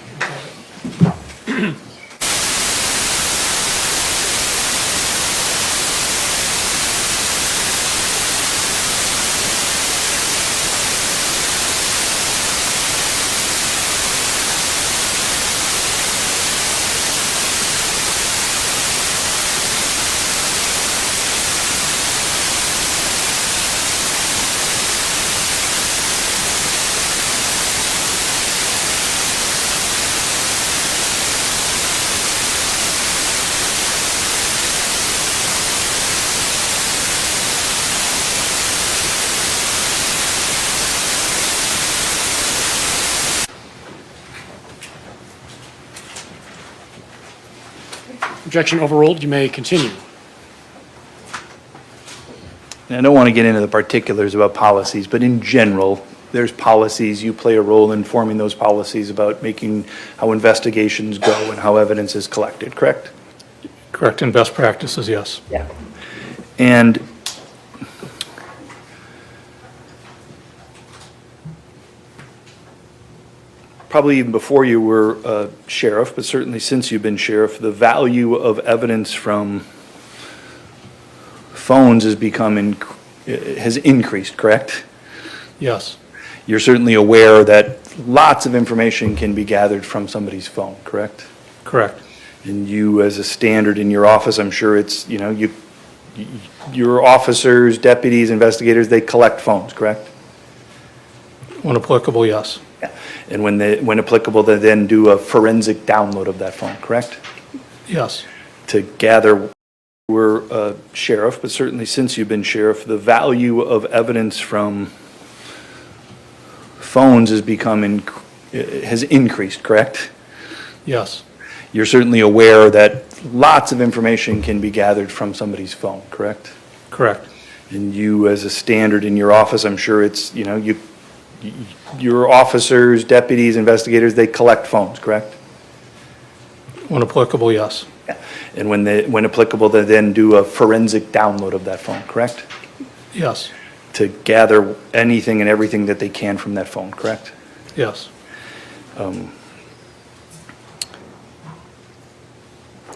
Objection overruled. You may continue. And I don't want to get into the particulars about policies, but in general, there's policies, you play a role in forming those policies about making how investigations go and how evidence is collected, correct? Correct, and best practices, yes. Yeah. And probably even before you were a sheriff, but certainly since you've been sheriff, the value of evidence from phones has increased, correct? Yes. You're certainly aware that lots of information can be gathered from somebody's phone, correct? Correct. And you, as a standard in your office, I'm sure it's, your officers, deputies, investigators, they collect phones, correct? When applicable, yes. Yeah. And when applicable, they then do a forensic download of that phone, correct? Yes. To gather, we're a sheriff, but certainly since you've been sheriff, the value of evidence from phones has increased, correct? Yes. You're certainly aware that lots of information can be gathered from somebody's phone, correct? Correct. And you, as a standard in your office, I'm sure it's, your officers, deputies, investigators, they collect phones, correct? When applicable, yes. Yeah. And when applicable, they then do a forensic download of that phone, correct? Yes. To gather anything and everything that they can from that phone, correct? Yes.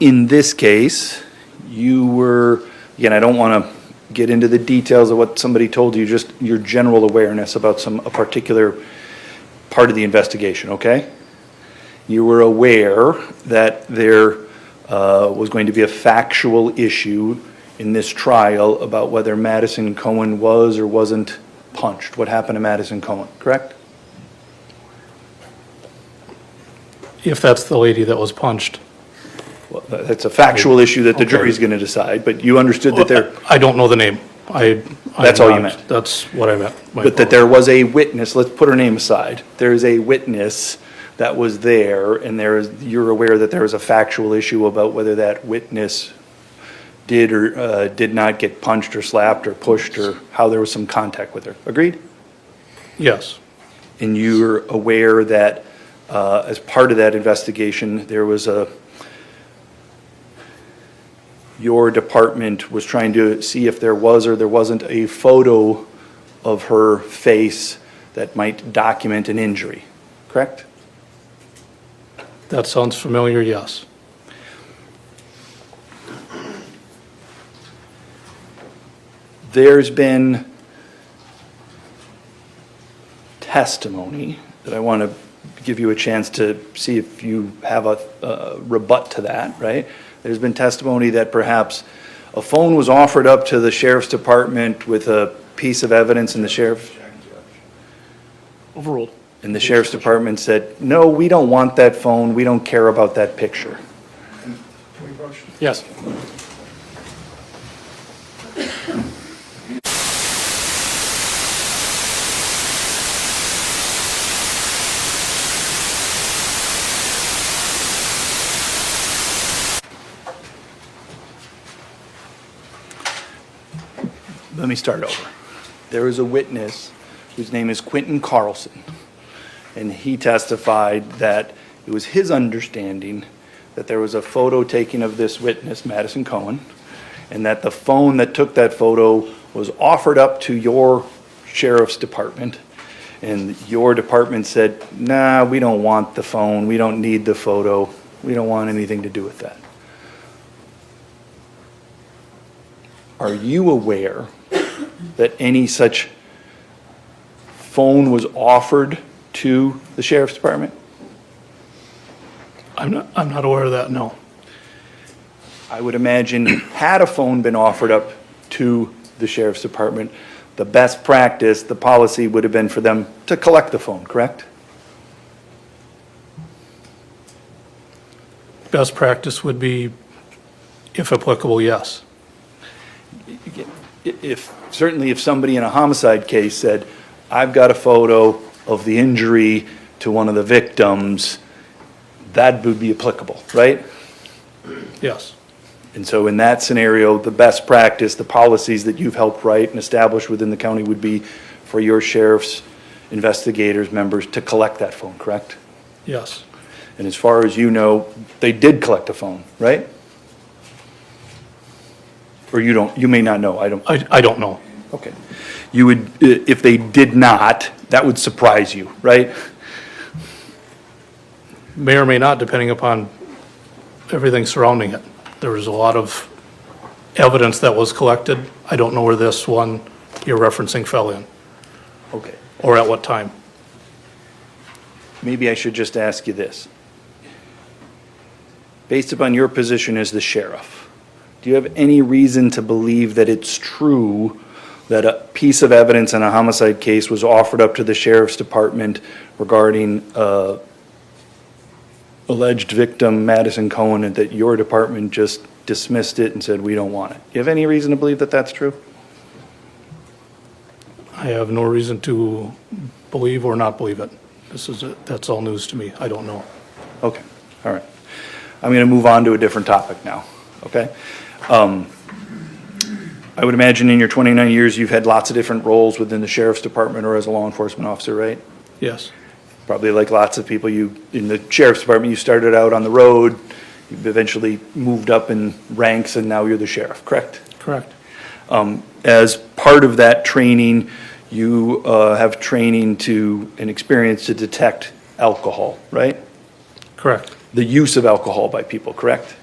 In this case, you were, again, I don't want to get into the details of what somebody told you, just your general awareness about a particular part of the investigation, okay? You were aware that there was going to be a factual issue in this trial about whether Madison Cohen was or wasn't punched. What happened to Madison Cohen, correct? If that's the lady that was punched. Well, that's a factual issue that the jury's going to decide, but you understood that there... I don't know the name. That's all you meant? That's what I meant. But that there was a witness, let's put her name aside. There is a witness that was there, and you're aware that there was a factual issue about whether that witness did or did not get punched or slapped or pushed, or how there was some contact with her. Agreed? Yes. And you're aware that as part of that investigation, there was your department was trying to see if there was or there wasn't a photo of her face that might document an injury, correct? That sounds familiar, yes. There's been testimony that I want to give you a chance to see if you have a rebut to that, right? There's been testimony that perhaps a phone was offered up to the sheriff's department with a piece of evidence, and the sheriff... Overruled. And the sheriff's department said, no, we don't want that phone, we don't care about that picture. Yes. Let me start over. There was a witness whose name is Quentin Carlson, and he testified that it was his understanding that there was a photo taken of this witness, Madison Cohen, and that the phone that took that photo was offered up to your sheriff's department, and your department said, nah, we don't want the phone, we don't need the photo, we don't want anything to do with that. Are you aware that any such phone was offered to the sheriff's department? I'm not aware of that, no. I would imagine had a phone been offered up to the sheriff's department, the best practice, the policy would have been for them to collect the phone, correct? Best practice would be, if applicable, yes. Certainly if somebody in a homicide case said, I've got a photo of the injury to one of the victims, that would be applicable, right? Yes. And so in that scenario, the best practice, the policies that you've helped write and establish within the county would be for your sheriff's investigators, members to collect that phone, correct? Yes. And as far as you know, they did collect a phone, right? Or you may not know, I don't know. Okay. You would, if they did not, that would surprise you, right? May or may not, depending upon everything surrounding it. There was a lot of evidence that was collected. I don't know where this one you're referencing fell in. Okay. Or at what time. Maybe I should just ask you this. Based upon your position as the sheriff, do you have any reason to believe that it's true that a piece of evidence in a homicide case was offered up to the sheriff's department regarding alleged victim Madison Cohen, and that your department just dismissed it and said, we don't want it? Do you have any reason to believe that that's true? I have no reason to believe or not believe it. That's all news to me. I don't know. Okay, all right. I'm going to move on to a different topic now, okay? I would imagine in your 29 years, you've had lots of different roles within the sheriff's department or as a law enforcement officer, right? Yes. Probably like lots of people, in the sheriff's department, you started out on the road, you've eventually moved up in ranks, and now you're the sheriff, correct? Correct. As part of that training, you have training and experience to detect alcohol, right? Correct. The use of alcohol by people, correct?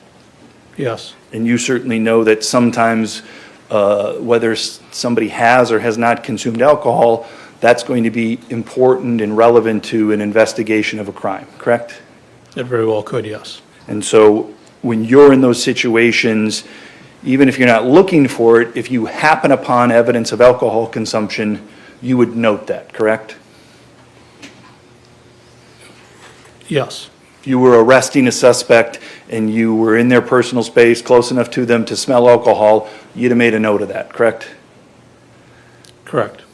Yes. And you certainly know that sometimes whether somebody has or has not consumed alcohol, that's going to be important and relevant to an investigation of a crime, correct? It very well could, yes. And so when you're in those situations, even if you're not looking for it, if you happen upon evidence of alcohol consumption, you would note that, correct? Yes. If you were arresting a suspect and you were in their personal space, close enough to them to smell alcohol, you'd have made a note of that, correct? Correct.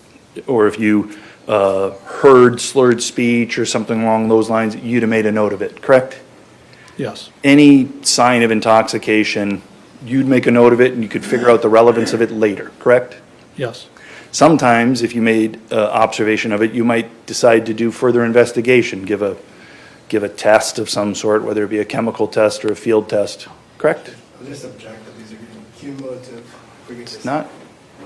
Or if you heard slurred speech or something along those lines, you'd have made a note of it, correct? Yes. Any sign of intoxication, you'd make a note of it and you could figure out the relevance of it later, correct? Yes. Sometimes, if you made observation of it, you might decide to do further investigation, give a test of some sort, whether it be a chemical test or a field test, correct? I'll just object that these are cumulative. It's not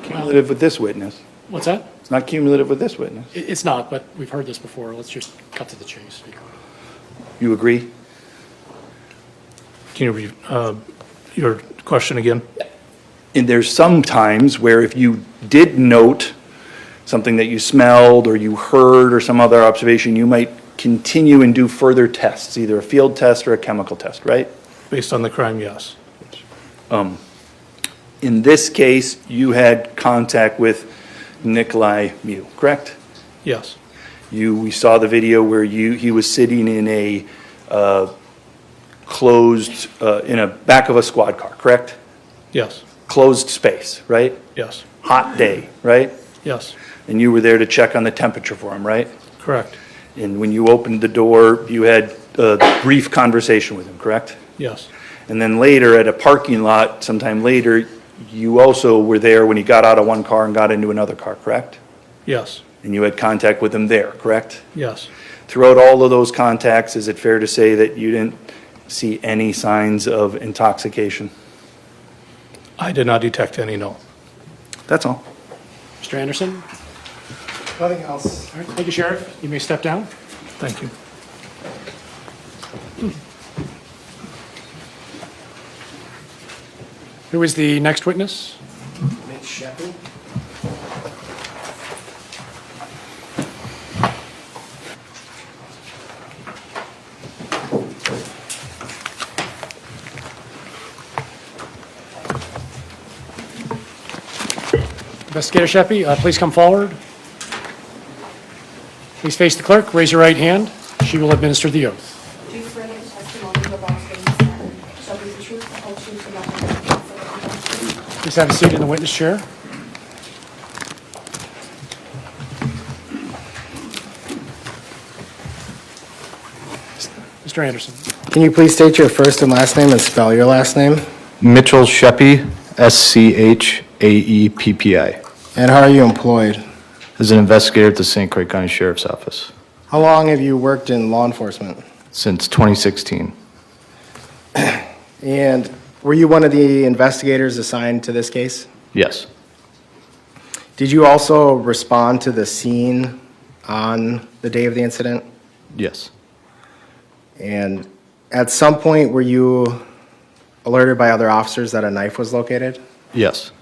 cumulative with this witness. What's that? It's not cumulative with this witness. It's not, but we've heard this before. Let's just cut to the chase. You agree? Can you repeat your question again? And there's some times where if you did note something that you smelled or you heard or some other observation, you might continue and do further tests, either a field test or a chemical test, right? Based on the crime, yes. In this case, you had contact with Nikolai Mew, correct? Yes. We saw the video where he was sitting in a closed, in a back of a squad car, correct? Yes. Closed space, right? Yes. Hot day, right? Yes. And you were there to check on the temperature for him, right? Correct. And when you opened the door, you had a brief conversation with him, correct? Yes. And then later at a parking lot, sometime later, you also were there when he got out of one car and got into another car, correct? Yes. And you had contact with him there, correct? Yes. Throughout all of those contacts, is it fair to say that you didn't see any signs of intoxication? I did not detect any, no. That's all. Mr. Anderson? Nothing else. All right, thank you, Sheriff. You may step down. Thank you. Who is the next witness? Mitch Sheppy. Investigator Sheppy, please come forward. Please face the clerk, raise your right hand. She will administer the oath. Do you swear that the testimony you are about to give in this matter shall be the truth, the whole truth, and nothing but the truth? Please have a seat in the witness chair. Mr. Anderson. Can you please state your first and last name and spell your last name? Mitchell Sheppy, SCHAEPPI. And how are you employed? As an investigator at the St. Croix County Sheriff's Office How long have you worked in law enforcement? since 2016. And were you one of the investigators assigned to this case? Yes. Did you also respond to the scene on the day of the incident? Yes. And at some point, were you alerted by other officers that a knife was located? Yes.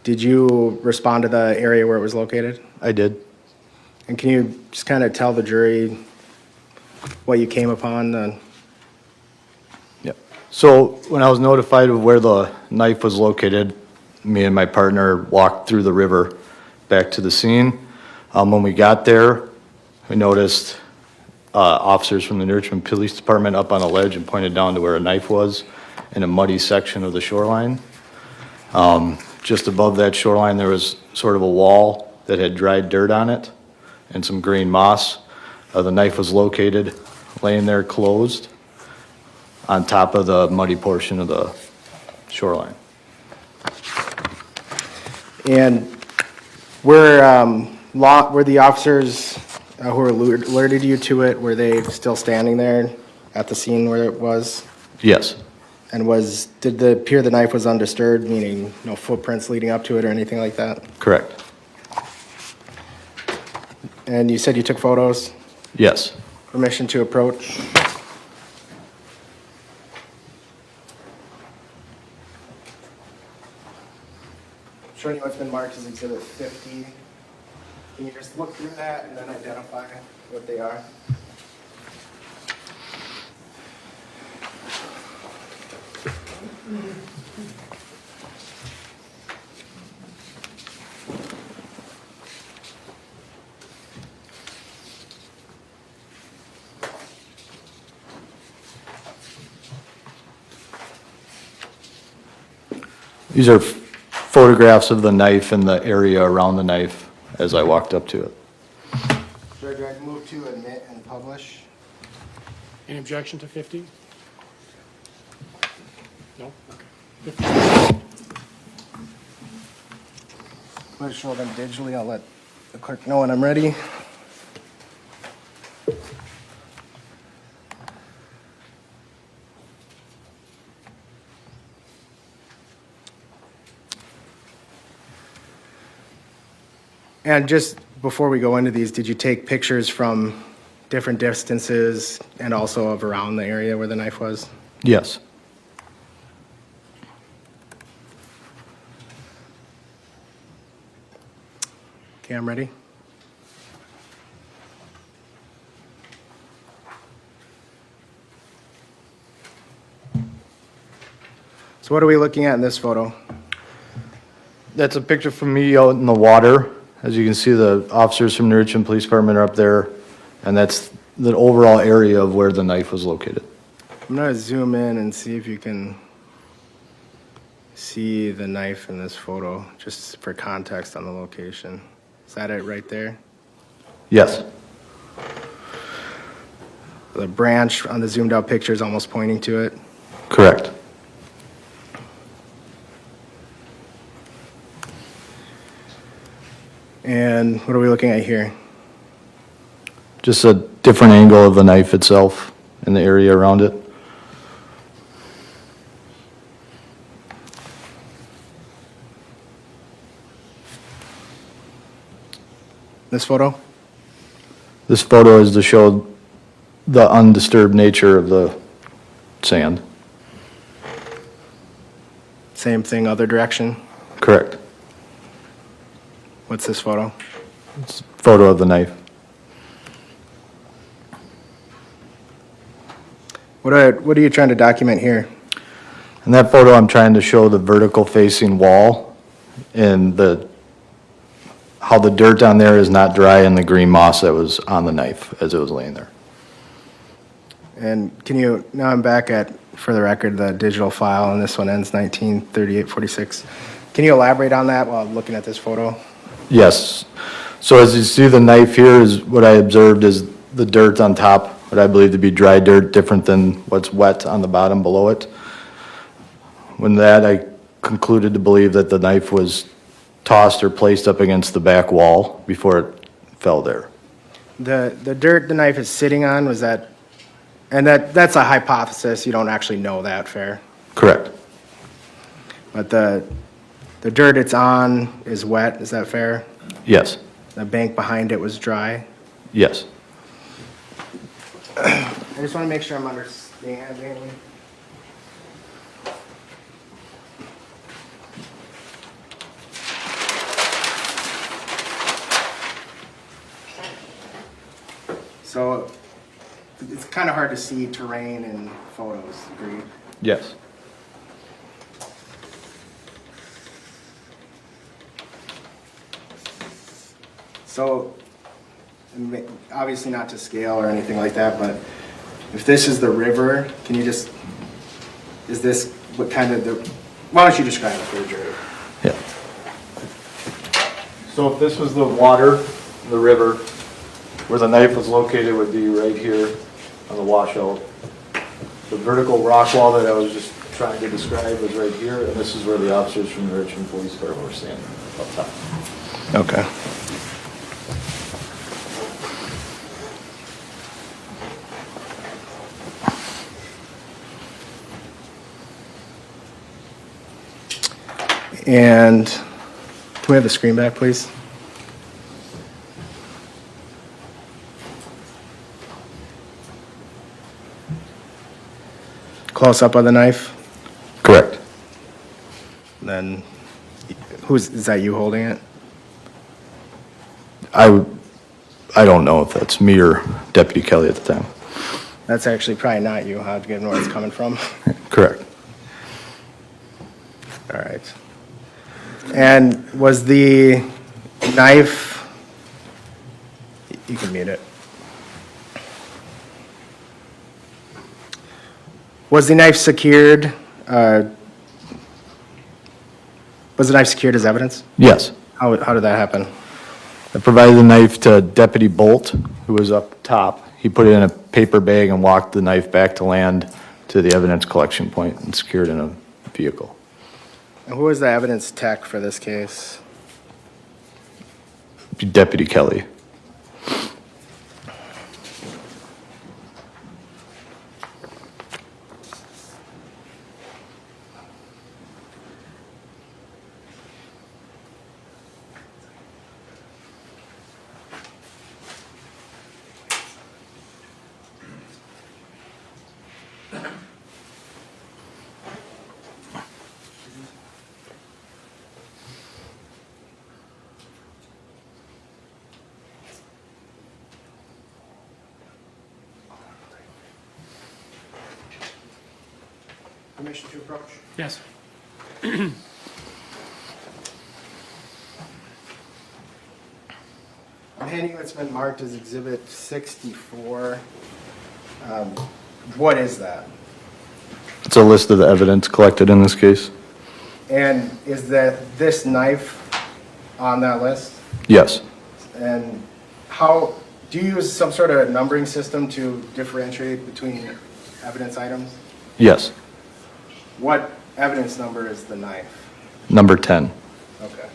Did you respond to the area where it was located? I did. And can you just kind of tell the jury what you came upon? Yep. So when I was notified of where the knife was located, me and my partner walked through the river back to the scene. When we got there, we noticed officers from the New Richmond Police Department up on a ledge and pointed down to where a knife was in a muddy section of the shoreline. Just above that shoreline, there was sort of a wall that had dried dirt on it and some green moss. The knife was located, laying there closed on top of the muddy portion of the shoreline. And were the officers who alerted you to it, were they still standing there at the scene where it was? Yes. And did it appear the knife was undisturbed, meaning no footprints leading up to it or anything like that? Correct. And you said you took photos? Yes. Permission to approach? Showing you what's been marked as Exhibit 50. Can you just look through that and then identify what they are? These are photographs of the knife and the area around the knife as I walked up to it. Judge, I move to admit and publish. Any objection to 50? No? Okay. 50. I'm going to show them digitally. I'll let the clerk know when I'm ready. And just before we go into these, did you take pictures from different distances and also of around the area where the knife was? Yes. Okay, I'm ready. So what are we looking at in this photo? That's a picture from me out in the water. As you can see, the officers from New Richmond Police Department are up there, and that's the overall area of where the knife was located. I'm going to zoom in and see if you can see the knife in this photo, just for context on the location. Is that it right there? Yes. The branch on the zoomed out picture is almost pointing to it. Correct. And what are we looking at here? Just a different angle of the knife itself and the area around it. This photo? This photo is to show the undisturbed nature of the sand. Same thing, other direction? Correct. What's this photo? It's a photo of the knife. What are you trying to document here? In that photo, I'm trying to show the vertical facing wall and how the dirt on there is not dry and the green moss that was on the knife as it was laying there. And now I'm back at, for the record, the digital file, and this one ends 1938-46. Can you elaborate on that while looking at this photo? Yes. So as you see, the knife here is what I observed is the dirt on top, what I believe to be dry dirt, different than what's wet on the bottom below it. When that, I concluded to believe that the knife was tossed or placed up against the back wall before it fell there. The dirt the knife is sitting on, was that, and that's a hypothesis, you don't actually know that, fair? Correct. But the dirt it's on is wet, is that fair? Yes. The bank behind it was dry? Yes. I just want to make sure I'm understanding. So it's kind of hard to see terrain in photos, agreed? Yes. So, obviously not to scale or anything like that, but if this is the river, can you just, is this what kind of the, why don't you describe it for the jury? Yeah. So if this was the water, the river, where the knife was located would be right here on the washout. The vertical rock wall that I was just trying to describe was right here, and this is where the officers from the Richmond Police Department were standing up top. Okay. And can we have the screen back, please? Close up of the knife? Correct. Then, is that you holding it? I don't know if that's me or Deputy Kelly at the time. That's actually probably not you, huh, given where it's coming from? Correct. All right. And was the knife, you can mute it. Was the knife secured, was the knife secured as evidence? Yes. How did that happen? I provided the knife to Deputy Bolt, who was up top. He put it in a paper bag and walked the knife back to land to the evidence collection point and secured in a vehicle. And who was the evidence tech for this case? Deputy Kelly. Permission to approach? Yes. I'm handing what's been marked as Exhibit 64. What is that? It's a list of the evidence collected in this case. And is that this knife on that list? Yes. And how, do you use some sort of numbering system to differentiate between evidence items? Yes. What evidence number is the knife? Number 10. Okay.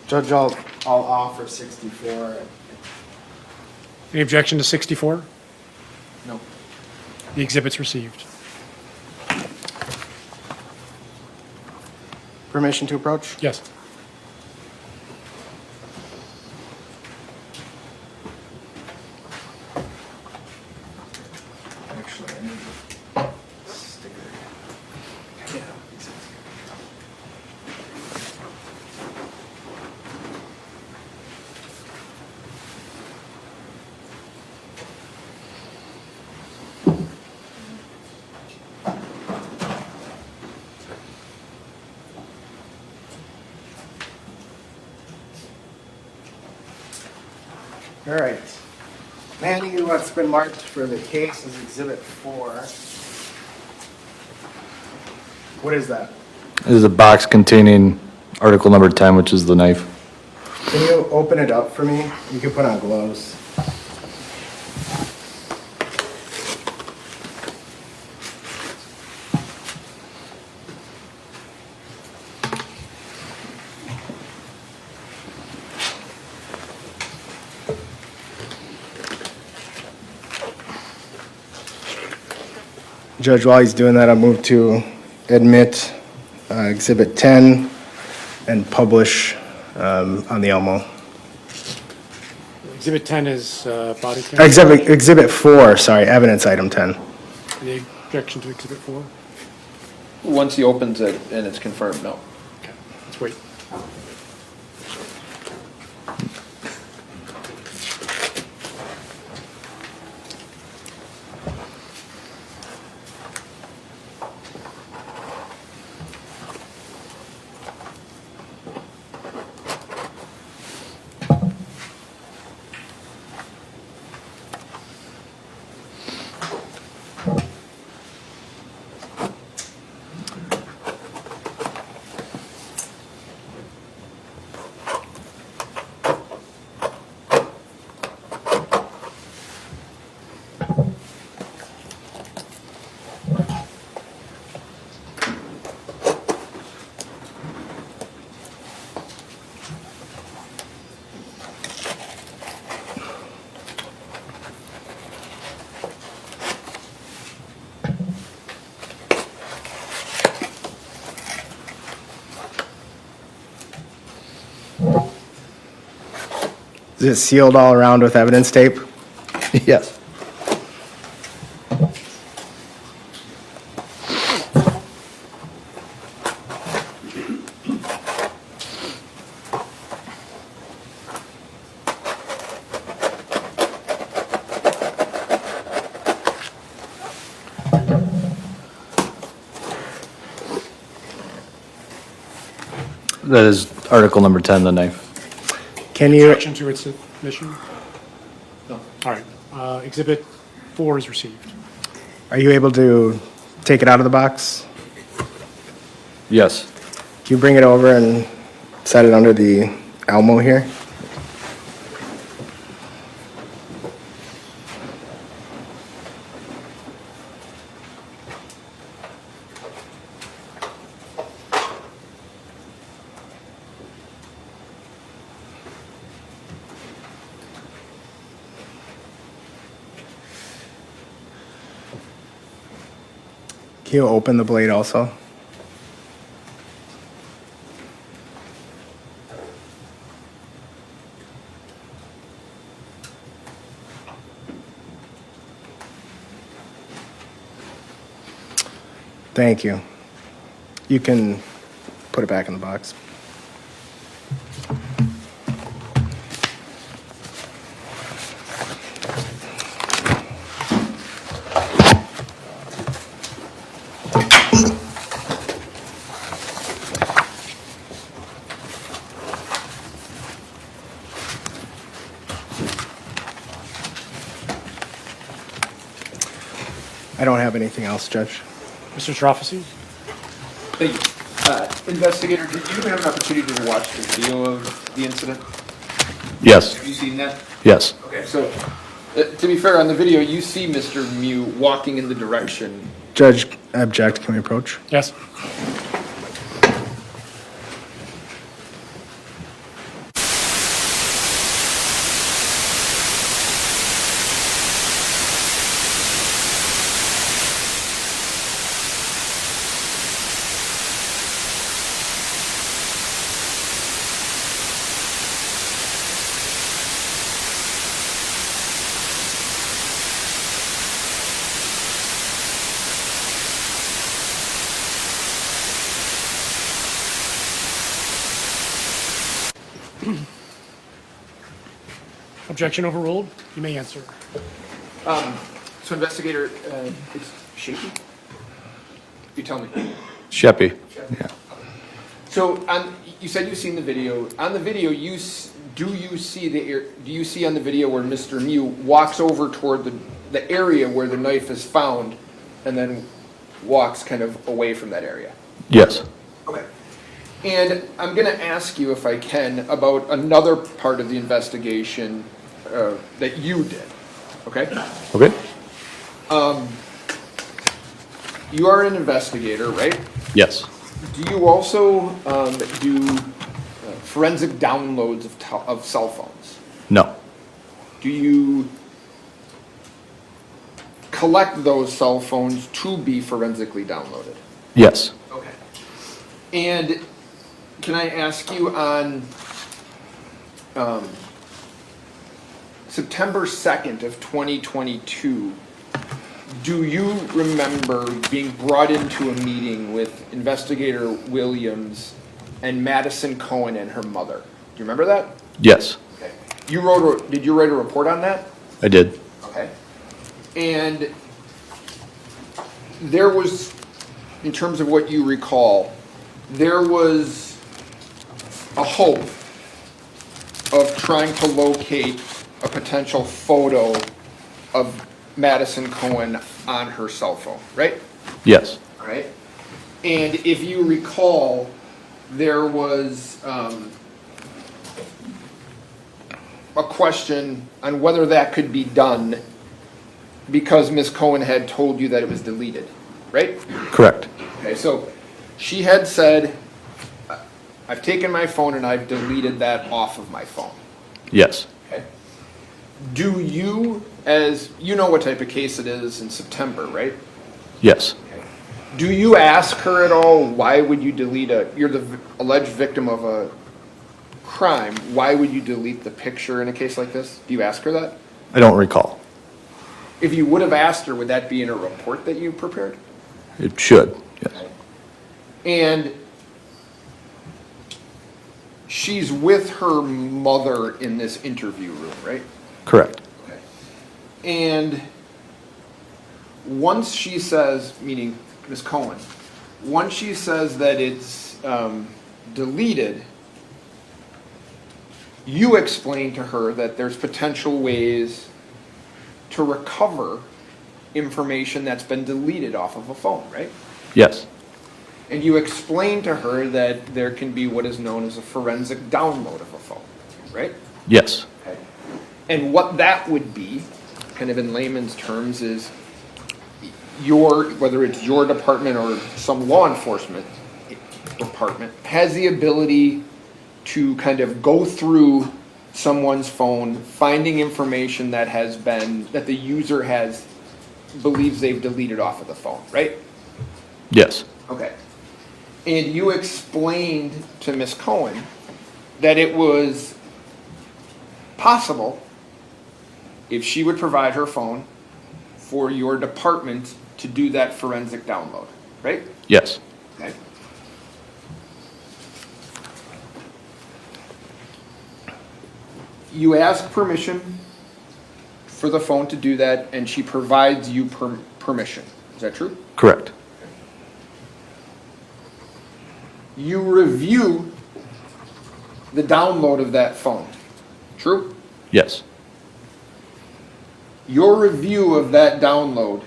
Judge, I'll offer 64. Any objection to 64? No. The exhibit's received. Permission to approach? Yes. Actually, I need a sticker. Yeah. All right. Manny, what's been marked for the case is Exhibit 4. What is that? This is a box containing article number 10, which is the knife. Can you open it up for me? You can put on gloves. Judge, while he's doing that, I'll move to admit Exhibit 10 and publish on the Elmo. Exhibit 10 is body camera. Exhibit 4, sorry, evidence item 10. Any objection to Exhibit 4? Once he opens it and it's confirmed, no. Okay, let's wait. Is it sealed all around with evidence tape? Yes. That is article number 10, the knife. Can you? Objection to its submission? No. All right. Exhibit 4 is received. Are you able to take it out of the box? Yes. Can you bring it over and set it under the Elmo here? Can you open the blade also? Thank you. You can put it back in the box. I don't have anything else, Judge. Mr. Trofasi? Thank you. Investigator, did you have an opportunity to watch the video of the incident? Yes. Have you seen that? Yes. Okay, so to be fair, on the video, you see Mr. Mew walking in the direction. Judge, object, can we approach? Yes. Objection overruled. You may answer. So investigator, it's shaky? You tell me. Sheppy. Yeah. So you said you've seen the video. On the video, do you see on the video where Mr. Mew walks over toward the area where the knife is found and then walks kind of away from that area? Yes. Okay. And I'm going to ask you, if I can, about another part of the investigation that you did, okay? Okay. You are an investigator, right? Yes. Do you also do forensic downloads of cell phones? No. Do you collect those cell phones to be forensically downloaded? Yes. Okay. And can I ask you on September 2nd of 2022, do you remember being brought into a meeting with Investigator Williams and Madison Cohen and her mother? Do you remember that? Yes. Okay. Did you write a report on that? I did. Okay. And there was, in terms of what you recall, there was a hope of trying to locate a potential photo of Madison Cohen on her cell phone, right? Yes. All right. And if you recall, there was a question on whether that could be done because Ms. Cohen had told you that it was deleted, right? Correct. Okay, so she had said, I've taken my phone and I've deleted that off of my phone. Yes. Okay. Do you, as you know what type of case it is in September, right? Yes. Do you ask her at all, why would you delete you're the alleged victim of a crime, why would you delete the picture in a case like this? Do you ask her that? I don't recall. If you would have asked her, would that be in a report that you prepared? It should. Yes. And she's with her mother in this interview room, right? Correct. Okay. And once she says, meaning Ms. Cohen, once she says that it's deleted, you explain to her that there's potential ways to recover information that's been deleted off of a phone, right? Yes. And you explain to her that there can be what is known as a forensic download of a phone, right? Yes. Okay. And what that would be, kind of in layman's terms, is whether it's your department or some law enforcement department, has the ability to kind of go through someone's phone, finding information that the user believes they've deleted off of the phone, right? Yes. Okay. And you explained to Ms. Cohen that it was possible, if she would provide her phone, for your department to do that forensic download, right? Yes. Okay. You ask permission for the phone to do that, and she provides you permission. Is that true? Correct. You review the download of that phone. True? Yes. Your review of that download,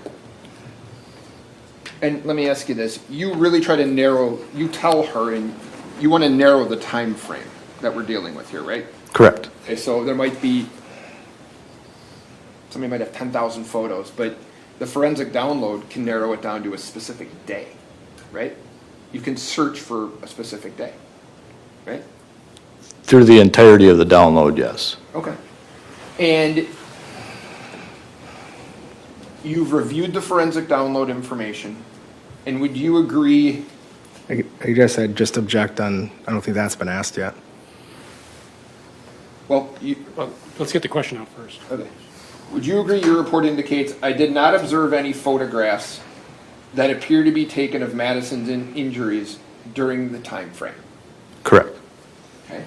and let me ask you this, you really try to you tell her, and you want to narrow the time frame that we're dealing with here, right? Correct. Okay, so there might be, somebody might have 10,000 photos, but the forensic download can narrow it down to a specific day, right? You can search for a specific day, right? Through the entirety of the download, yes. Okay. And you've reviewed the forensic download information, and would you agree? I guess I'd just object on, I don't think that's been asked yet. Well, let's get the question out first. Okay. Would you agree your report indicates, I did not observe any photographs that appear to be taken of Madison's injuries during the time frame? Correct. Okay.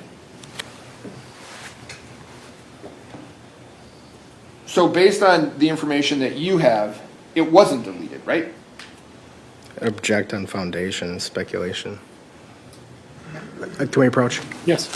So based on the information that you have, it wasn't deleted, right? Object on foundation, speculation. Can we approach? Yes.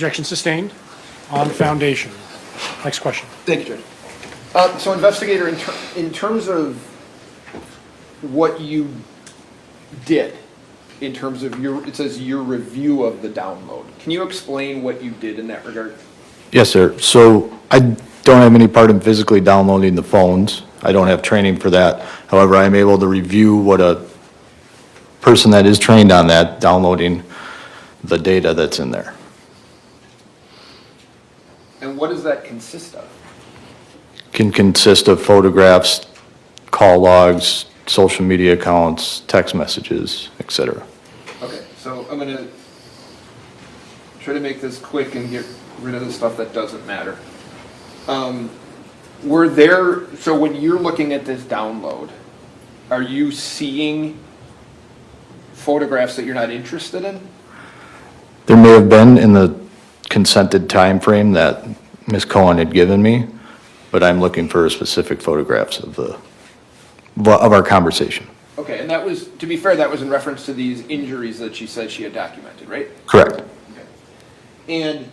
Objection sustained. On foundation. Next question. Thank you, Judge. So investigator, in terms of what you did, in terms of it says your review of the download, can you explain what you did in that regard? Yes, sir. So I don't have any part in physically downloading the phones. I don't have training for that. However, I'm able to review what a person that is trained on that, downloading the data that's in there. And what does that consist of? Can consist of photographs, call logs, social media accounts, text messages, etc. Okay, so I'm gonna try to make this quick and get rid of the stuff that doesn't matter. So when you're looking at this download, are you seeing photographs that you're not interested in? There may have been in the consented time frame that Ms. Cohen had given me, but I'm looking for specific photographs of our conversation. Okay, and that was, to be fair, that was in reference to these injuries that she said she had documented, right? Correct. Okay. And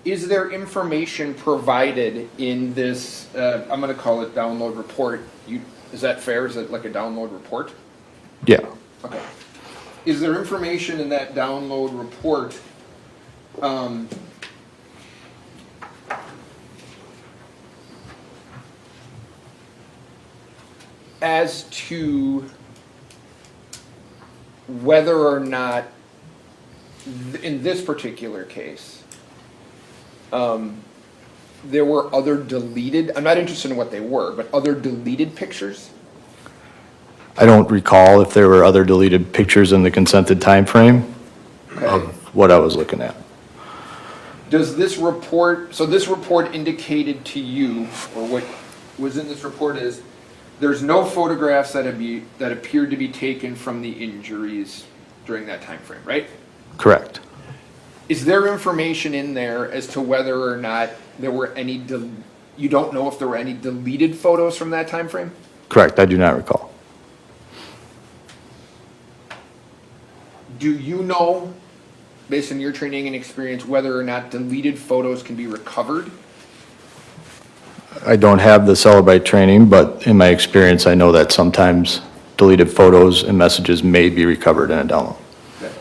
is there information provided in this, I'm going to call it download report? Is that fair? Is it like a download report? Yeah. Okay. Is there information in that download report as to whether or not, in this particular case, there were other deleted, I'm not interested in what they were, but other deleted pictures? I don't recall if there were other deleted pictures in the consented time frame of what I was looking at. Does this report, so this report indicated to you, or what was in this report is, there's no photographs that appeared to be taken from the injuries during that time frame, right? Correct. Is there information in there as to whether or not there were any, you don't know if there were any deleted photos from that time frame? Correct, I do not recall. Do you know, based on your training and experience, whether or not deleted photos can be recovered? I don't have the Celebrite training, but in my experience, I know that sometimes deleted photos and messages may be recovered in a download. Okay.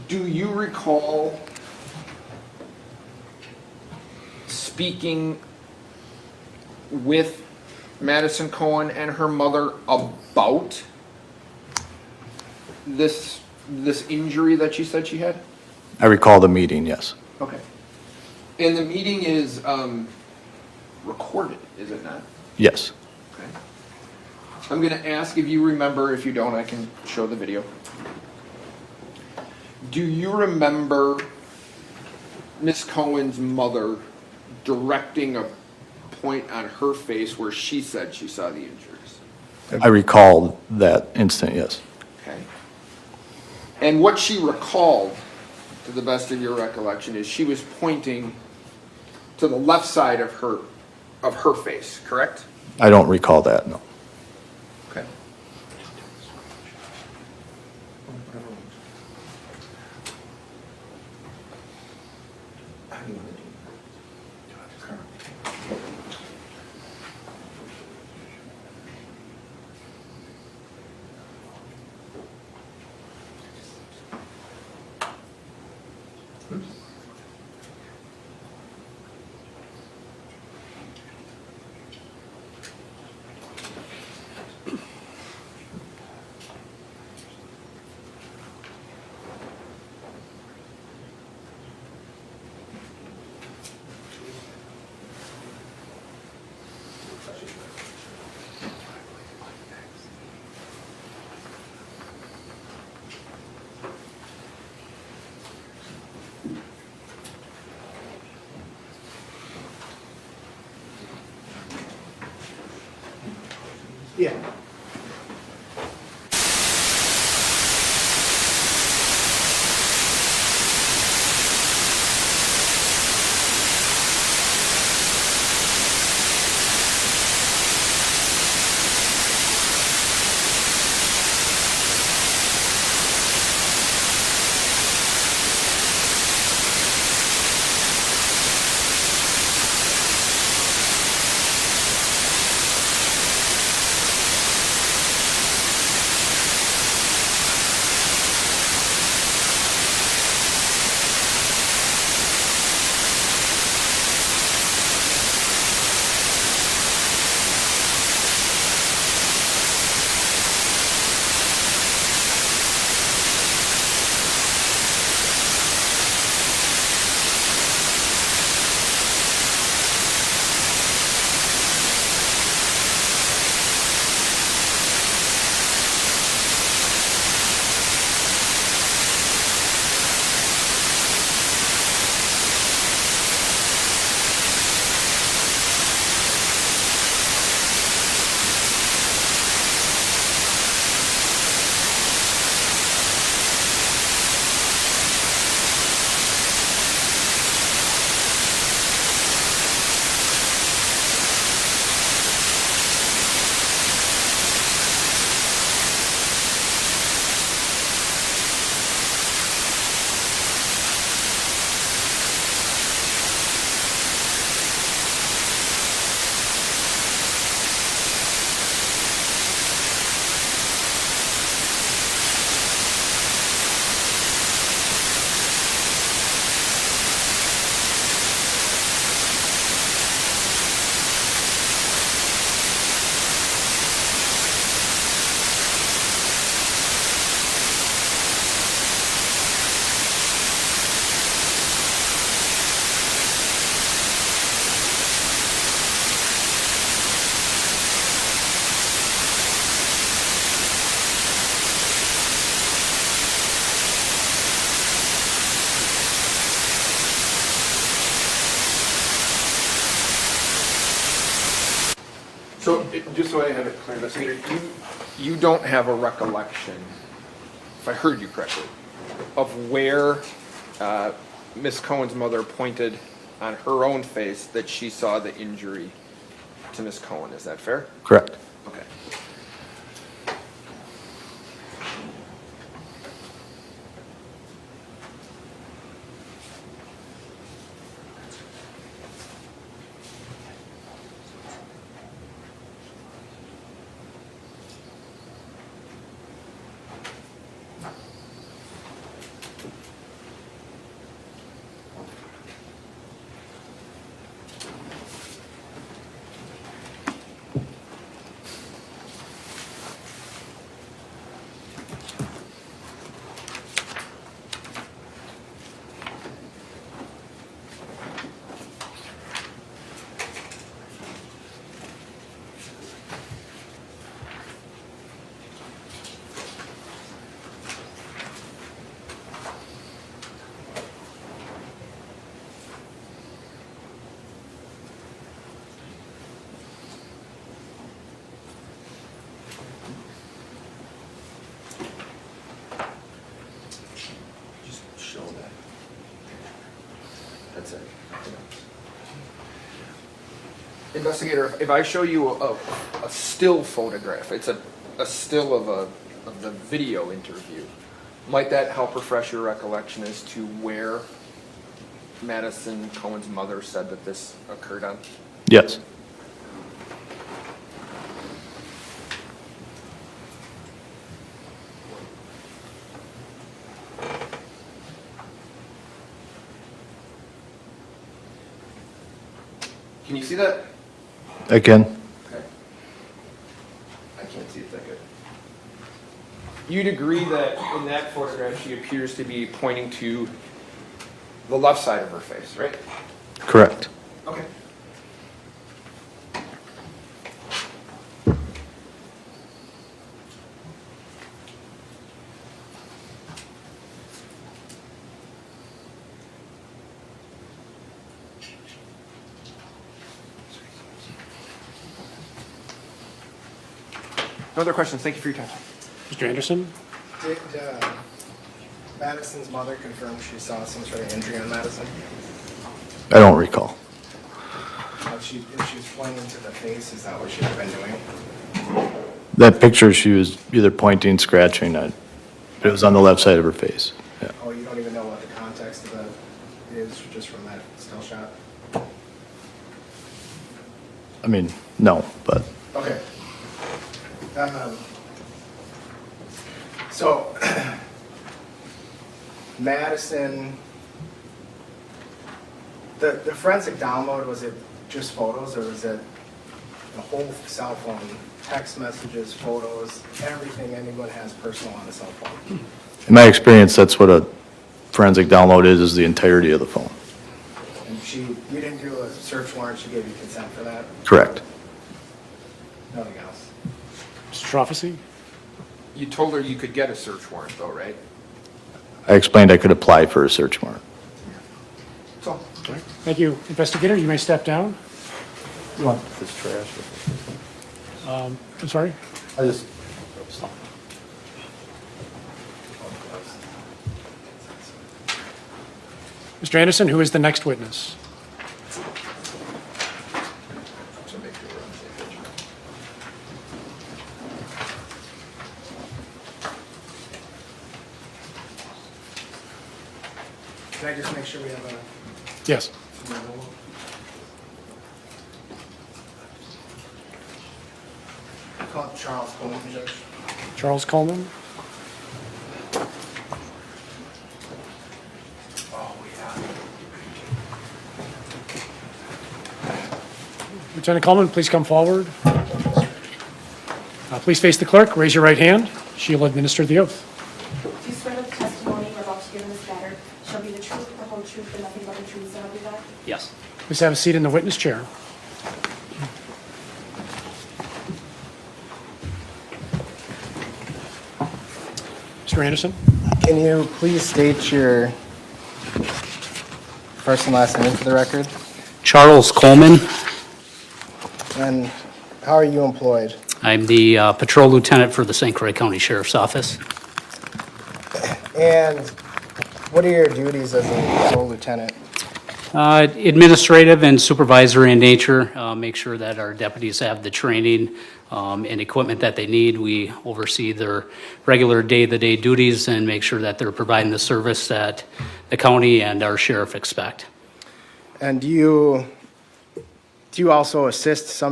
Do you recall speaking with Madison Cohen and her mother about this injury that she said she had? I recall the meeting, yes. Okay. And the meeting is recorded, is it not? Yes. Okay. I'm going to ask if you remember. If you don't, I can show the video. Do you remember Miss Cohen's mother directing a point on her face where she said she saw the injuries? I recall that instant, yes. Okay. And what she recalled, to the best of your recollection, is she was pointing to the left side of her face, correct? I don't recall that, no. Okay. Yeah. So, just so I have it clear, investigator, you don't have a recollection, if I heard you correctly, of where Ms. Cohen's mother pointed on her own face that she saw the injury to Ms. Cohen, is that fair? Correct. Okay. Show that. That's it. Investigator, if I show you a still photograph, it's a still of the video interview, might that help refresh your recollection as to where Madison Cohen's mother said that this occurred on? Yes. Can you see that? I can. Okay. I can't see it that good. You'd agree that in that photograph she appears to be pointing to the left side of her face, right? Correct. Okay. No other questions. Thank you for your time. Mr. Anderson? Did Madison's mother confirm she saw some sort of injury on Madison? I don't recall. If she's pointing to the face, is that what she's been doing? That picture, she was either pointing, scratching. It was on the left side of her face. Yeah. Oh, you don't even know what the context of that is, just from that still shot? I mean, no, but Okay. So, Madison, the forensic download, was it just photos, or was it the whole cell phone, text messages, photos, everything anyone has personal on a cell phone? in my experience, that's what a forensic download is the entirety of the phone. And you didn't do a search warrant, she gave you consent for that? Correct. Nothing else? Mr. Trofficy? You told her you could get a search warrant though, right? I explained I could apply for a search warrant. That's all. All right. Thank you. Investigator, you may step down. You want this trash? I'm sorry? I just. Mr. Anderson, who is the next witness? Can I just make sure we have a... Yes. Call Charles Coleman, Judge. Charles Coleman? Lieutenant Coleman, please come forward. Please face the clerk, raise your right hand. She will administer the oath. Do you swear that the testimony you're about to give in this matter shall be the truth, the whole truth, and nothing but the truth, so help you God? Yes. Please have a seat in the witness chair. Mr. Anderson? Can you please state your first and last name for the record? Charles Coleman. And how are you employed? I'm the patrol lieutenant for the St. Croix County Sheriff's Office. And what are your duties as a patrol lieutenant? Administrative and supervisory in nature, make sure that our deputies have the training and equipment that they need. We oversee their regular day-to-day duties and make sure that they're providing the service that the county and our sheriff expect. And do you also assist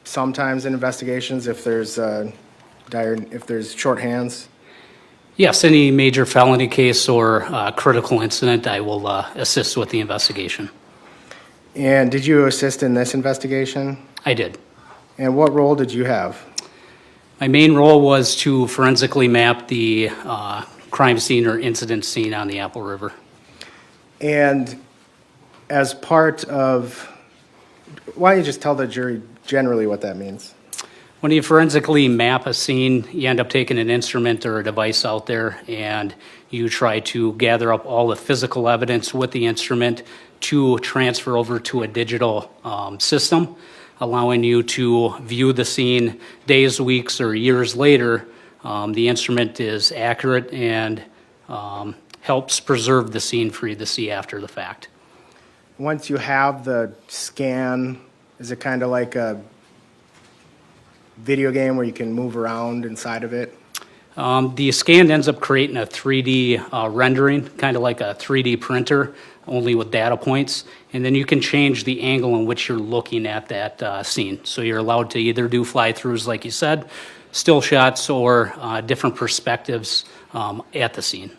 sometimes in investigations if there's short hands? Yes, any major felony case or critical incident, I will assist with the investigation. And did you assist in this investigation? I did. And what role did you have? My main role was to forensically map the crime scene or incident scene on the Apple River. And as part of, why don't you just tell the jury generally what that means? When you forensically map a scene, you end up taking an instrument or a device out there and you try to gather up all the physical evidence with the instrument to transfer over to a digital system, allowing you to view the scene days, weeks, or years later. The instrument is accurate and helps preserve the scene for you to see after the fact. Once you have the scan, is it kind of like a video game where you can move around inside of it? The scan ends up creating a 3D rendering, kind of like a 3D printer, only with data points. And then you can change the angle in which you're looking at that scene. So you're allowed to either do fly-throughs, like you said, still shots, or different perspectives at the scene.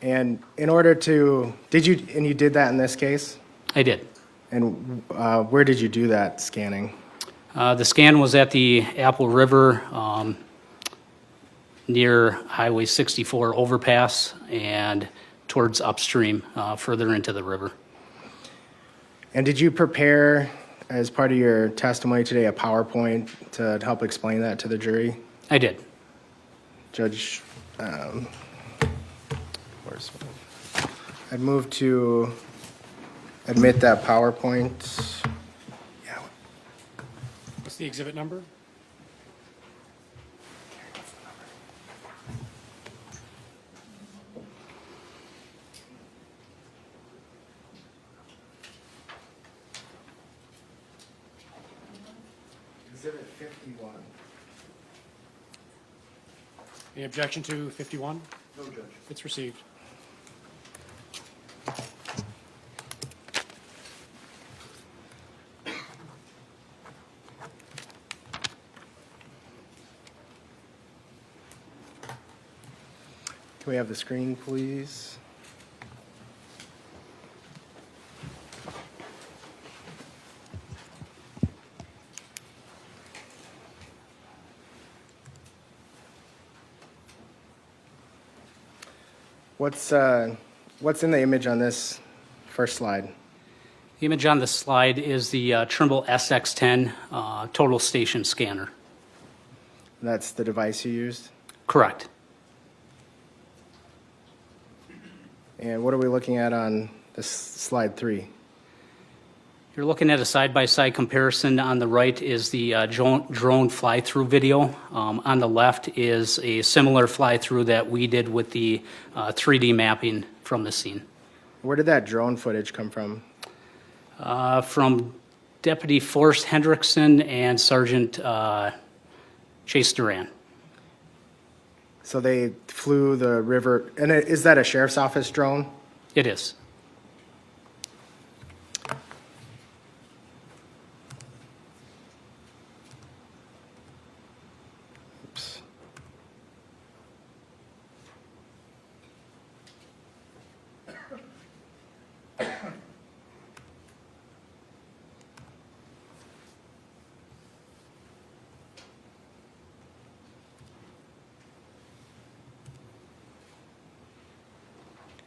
And in order to, you did that in this case? I did. And where did you do that scanning? The scan was at the Apple River near Highway 64 overpass and towards upstream, further into the river. And did you prepare, as part of your testimony today, a PowerPoint to help explain that to the jury? I did. Judge, I'd move to admit that PowerPoint. What's the exhibit number? Exhibit 51. Any objection to 51? No, Judge. It's received. Can we have the screen, please? What's in the image on this first slide? The image on the slide is the Trimble SX10 total station scanner. That's the device you used? Correct. And what are we looking at on this slide 3? You're looking at a side-by-side comparison. On the right is the drone fly-through video. On the left is a similar fly-through that we did with the 3D mapping from the scene. Where did that drone footage come from? From Deputy Forrest Hendrickson and Sergeant Chase Duran. So they flew the river, and is that a sheriff's office drone? It is. Oops.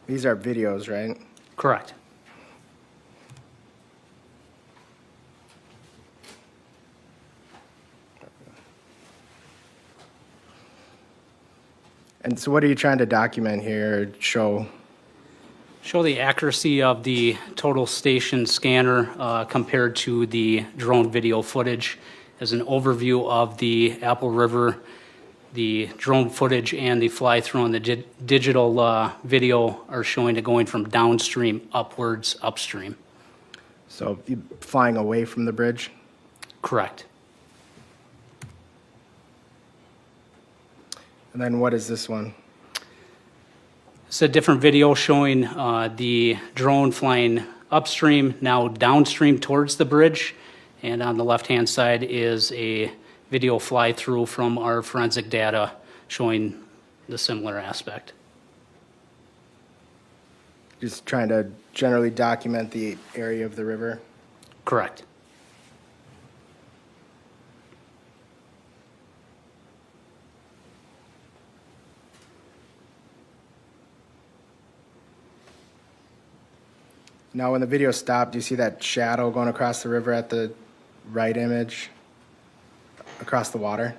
These are videos, right? Correct. And so what are you trying to document here, show? Show the accuracy of the total station scanner compared to the drone video footage, as an overview of the Apple River. The drone footage and the fly-through on the digital video are showing it going from downstream upwards upstream. So you flying away from the bridge? Correct. And then what is this one? It's a different video showing the drone flying upstream, now downstream towards the bridge. And on the left-hand side is a video fly-through from our forensic data showing the similar aspect. Just trying to generally document the area of the river? Correct. Now, when the video stopped, do you see that shadow going across the river at the right image? Across the water?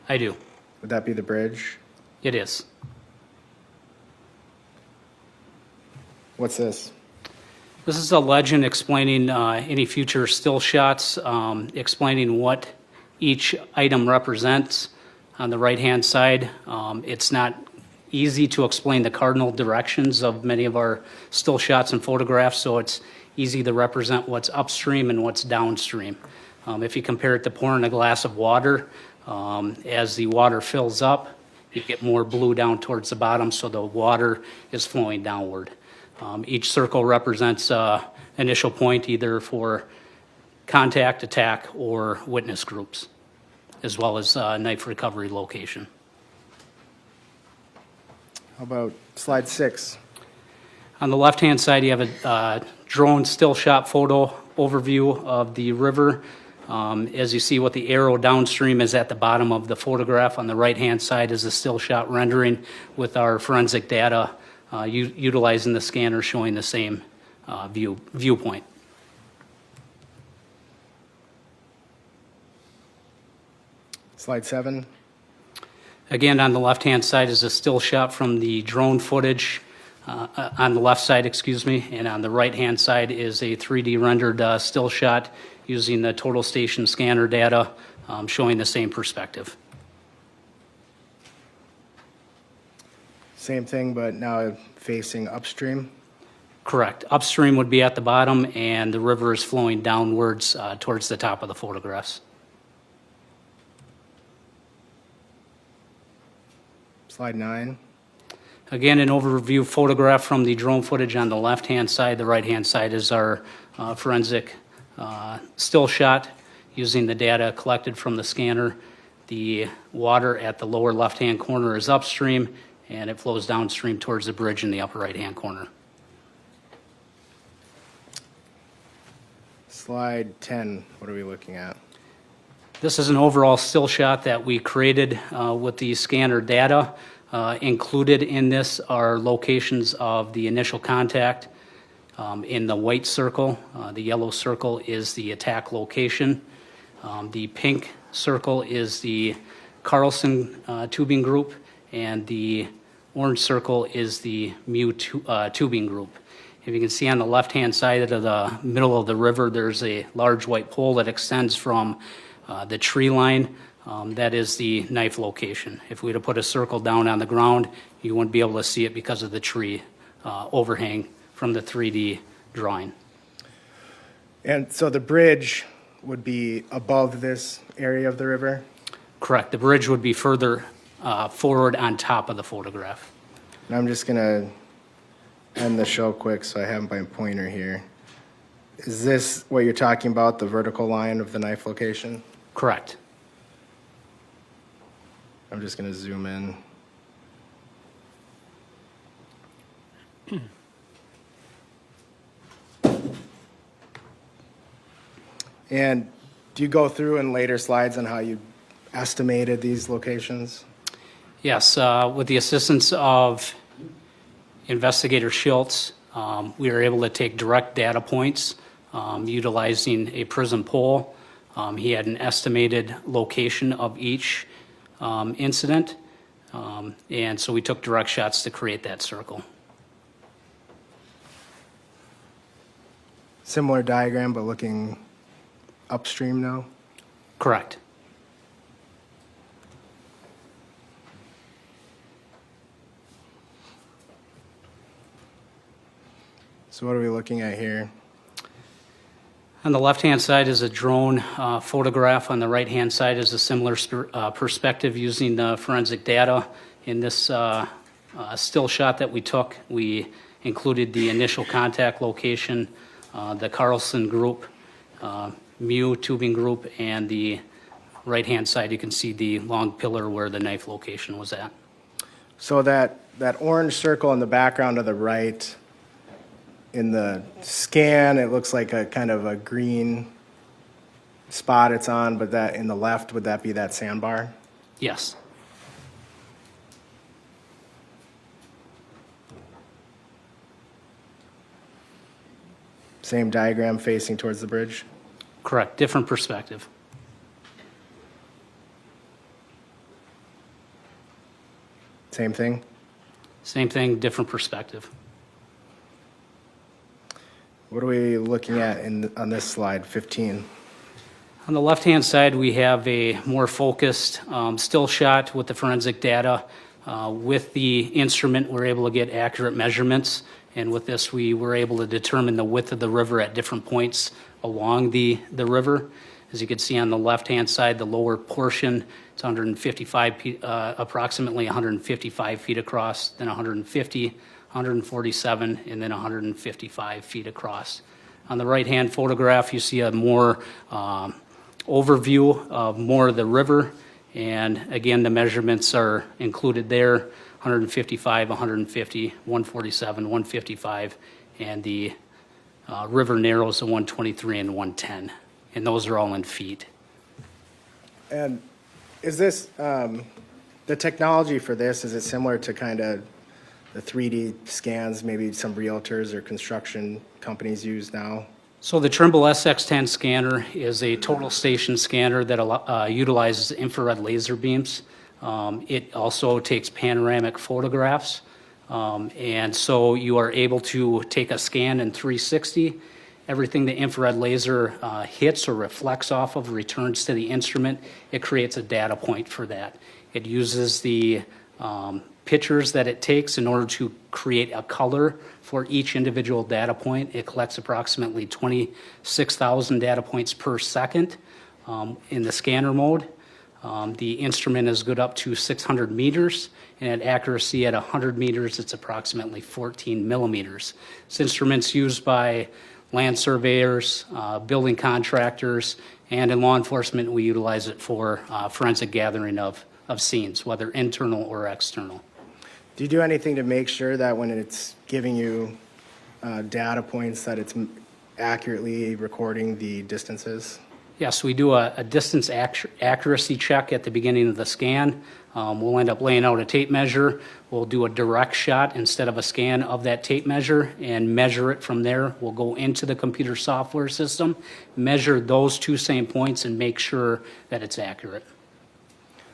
I do. Would that be the bridge? It is. What's this? This is a legend explaining any future still shots, explaining what each item represents. On the right-hand side, it's not easy to explain the cardinal directions of many of our still shots and photographs, so it's easy to represent what's upstream and what's downstream. If you compare it to pouring a glass of water, as the water fills up, you get more blue down towards the bottom, so the water is flowing downward. Each circle represents initial point either for contact, attack, or witness groups, as well as knife recovery location. How about slide 6? On the left-hand side, you have a drone still shot photo overview of the river. As you see, what the arrow downstream is at the bottom of the photograph. On the right-hand side is a still shot rendering with our forensic data utilizing the scanner showing the same viewpoint. Slide 7. Again, on the left-hand side is a still shot from the drone footage on the left side, excuse me, and on the right-hand side is a 3D rendered still shot using the total station scanner data showing the same perspective. Same thing, but now facing upstream? Correct. Upstream would be at the bottom, and the river is flowing downwards towards the top of the photographs. Slide 9. Again, an overview photograph from the drone footage on the left-hand side. The right-hand side is our forensic still shot using the data collected from the scanner. The water at the lower left-hand corner is upstream, and it flows downstream towards the bridge in the upper right-hand corner. Slide 10, what are we looking at? This is an overall still shot that we created with the scanner data. Included in this are locations of the initial contact. In the white circle, the yellow circle is the attack location. The pink circle is the Carlson tubing group, and the orange circle is the Mu tubing group. If you can see on the left-hand side of the middle of the river, there's a large white pole that extends from the tree line. That is the knife location. If we were to put a circle down on the ground, you wouldn't be able to see it because of the tree overhang from the 3D drawing. And so the bridge would be above this area of the river? Correct. The bridge would be further forward on top of the photograph. And I'm just going to end the show quick so I have my pointer here. Is this what you're talking about, the vertical line of the knife location? Correct. I'm just going to zoom in. And do you go through in later slides on how you estimated these locations? Yes, with the assistance of Investigator Schultz, we were able to take direct data points utilizing a prism pole. He had an estimated location of each incident, and so we took direct shots to create that circle. Similar diagram, but looking upstream now? Correct. So what are we looking at here? On the left-hand side is a drone photograph. On the right-hand side is a similar perspective using the forensic data. In this still shot that we took, we included the initial contact location, the Carlson group, Mew tubing group, and the right-hand side, you can see the long pillar where the knife location was at. So that orange circle in the background to the right, in the scan, it looks like a kind of a green spot it's on, but that in the left, would that be that sandbar? Yes. Same diagram facing towards the bridge? Correct, different perspective. Same thing? Same thing, different perspective. What are we looking at on this slide, 15? On the left-hand side, we have a more focused still shot with the forensic data. With the instrument, we're able to get accurate measurements, and with this, we were able to determine the width of the river at different points along the river. As you can see on the left-hand side, the lower portion, it's 155 feet, approximately 155 feet across, then 150, 147, and then 155 feet across. On the right-hand photograph, you see a more overview of more of the river, and again, the measurements are included there, 155, 150, 147, 155, and the river narrows to 123 and 110, and those are all in feet. And is this, the technology for this, is it similar to kind of the 3D scans maybe some realtors or construction companies use now? So the Trimble SX10 scanner is a total station scanner that utilizes infrared laser beams. It also takes panoramic photographs. And so you are able to take a scan in 360. Everything the infrared laser hits or reflects off of returns to the instrument. It creates a data point for that. It uses the pictures that it takes in order to create a color for each individual data point. It collects approximately 26,000 data points per second in the scanner mode. The instrument is good up to 600 meters, and at accuracy at 100 meters, it's approximately 14 millimeters. This instrument's used by land surveyors, building contractors, and in law enforcement, we utilize it for forensic gathering of scenes, whether internal or external. Do you do anything to make sure that when it's giving you data points that it's accurately recording the distances? Yes, we do a distance accuracy check at the beginning of the scan. We'll end up laying out a tape measure. We'll do a direct shot instead of a scan of that tape measure and measure it from there. We'll go into the computer software system, measure those two same points, and make sure that it's accurate.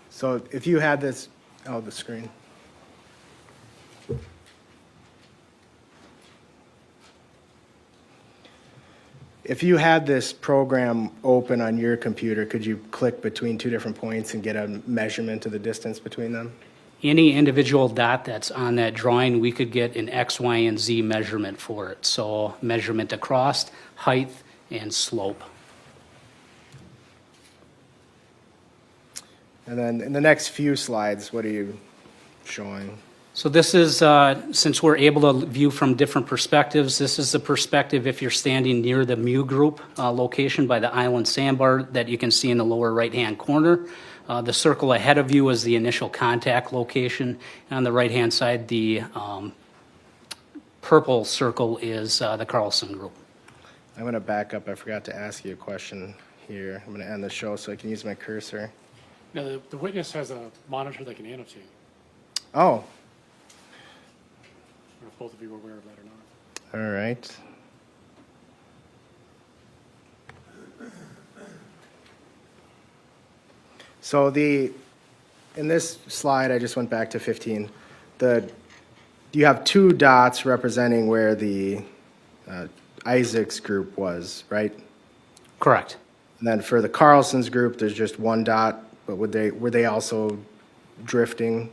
So if you had this, the screen. If you had this program open on your computer, could you click between two different points and get a measurement of the distance between them? Any individual dot that's on that drawing, we could get an X, Y, and Z measurement for it. So measurement across, height, and slope. And then in the next few slides, what are you showing? So this is, since we're able to view from different perspectives, this is the perspective if you're standing near the Mew Group location by the island sandbar that you can see in the lower right-hand corner. The circle ahead of you is the initial contact location. And on the right-hand side, the purple circle is the Carlson Group. I'm going to back up. I forgot to ask you a question here. I'm going to end the show so I can use my cursor. Now, the witness has a monitor they can hand it to you. Oh. I don't know if both of you are aware of that or not. All right. So in this slide, I just went back to 15. You have two dots representing where the Isaac's group was, right? Correct. And then for the Carlson's group, there's just one dot, but were they also drifting?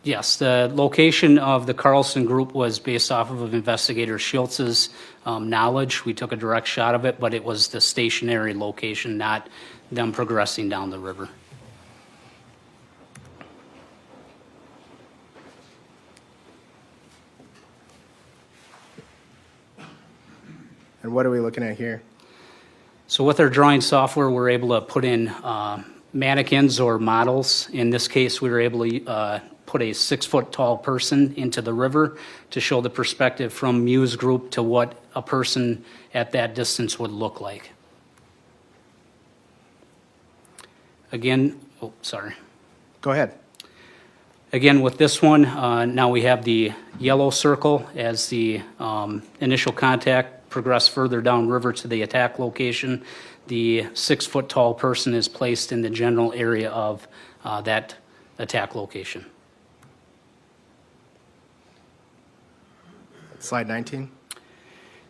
Yes, the location of the Carlson group was based off of Investigator Schultz's knowledge. We took a direct shot of it, but it was the stationary location, not them progressing down the river. And what are we looking at here? So with our drawing software, we're able to put in mannequins or models. In this case, we were able to put a 6-foot tall person into the river to show the perspective from Mew's group to what a person at that distance would look like. Again, oh, sorry. Go ahead. Again, with this one, now we have the yellow circle as the initial contact progressed further downriver to the attack location. The 6-foot tall person is placed in the general area of that attack location. Slide 19.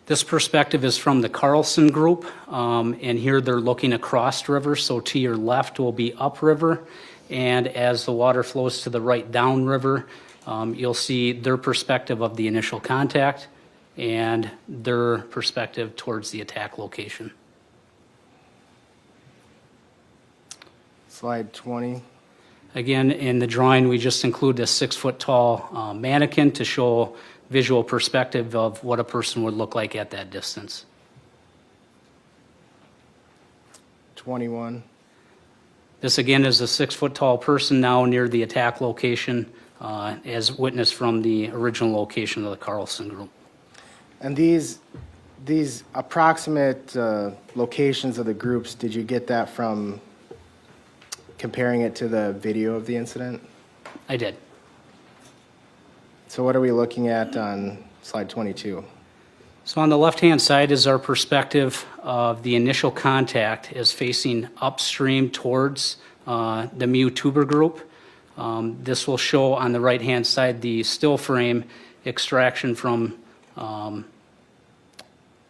This perspective is from the Carlson group, and here they're looking across river, so to your left will be upriver, and as the water flows to the right downriver, you'll see their perspective of the initial contact and their perspective towards the attack location. Slide 20. Again, in the drawing, we just include a 6-foot tall mannequin to show visual perspective of what a person would look like at that distance. 21. This again is a 6-foot tall person now near the attack location, as witnessed from the original location of the Carlson group. And these approximate locations of the groups, did you get that from comparing it to the video of the incident? I did. So what are we looking at on slide 22? So on the left-hand side is our perspective of the initial contact is facing upstream towards the Mew tuber group. This will show on the right-hand side the still frame extraction from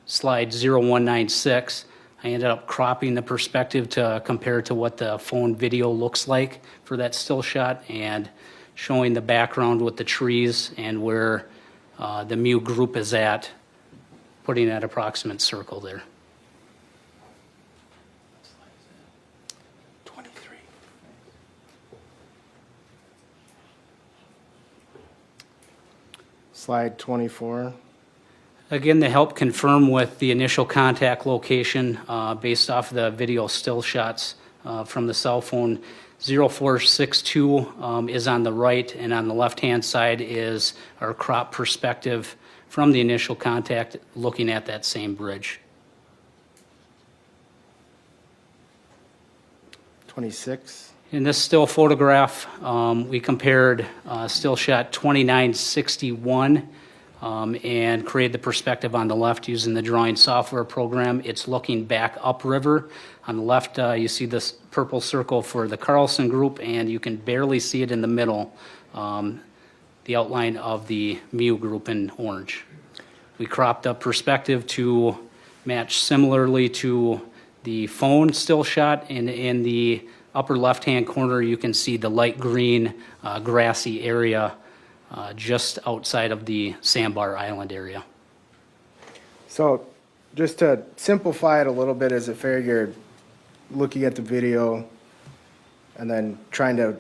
slide 0196. I ended up cropping the perspective to compare to what the phone video looks like for that still shot and showing the background with the trees and where the Mew group is at, putting that approximate circle there. 23. Slide 24. Again, to help confirm with the initial contact location based off the video still shots from the cell phone, 0462 is on the right, and on the left-hand side is our crop perspective from the initial contact looking at that same bridge. 26. In this still photograph, we compared still shot 2961 and created the perspective on the left using the drawing software program. It's looking back upriver. On the left, you see this purple circle for the Carlson group, and you can barely see it in the middle, the outline of the Mew group in orange. We cropped up perspective to match similarly to the phone still shot, and in the upper left-hand corner, you can see the light green grassy area just outside of the Sandbar Island area. So just to simplify it a little bit, is it fair you're looking at the video and then trying to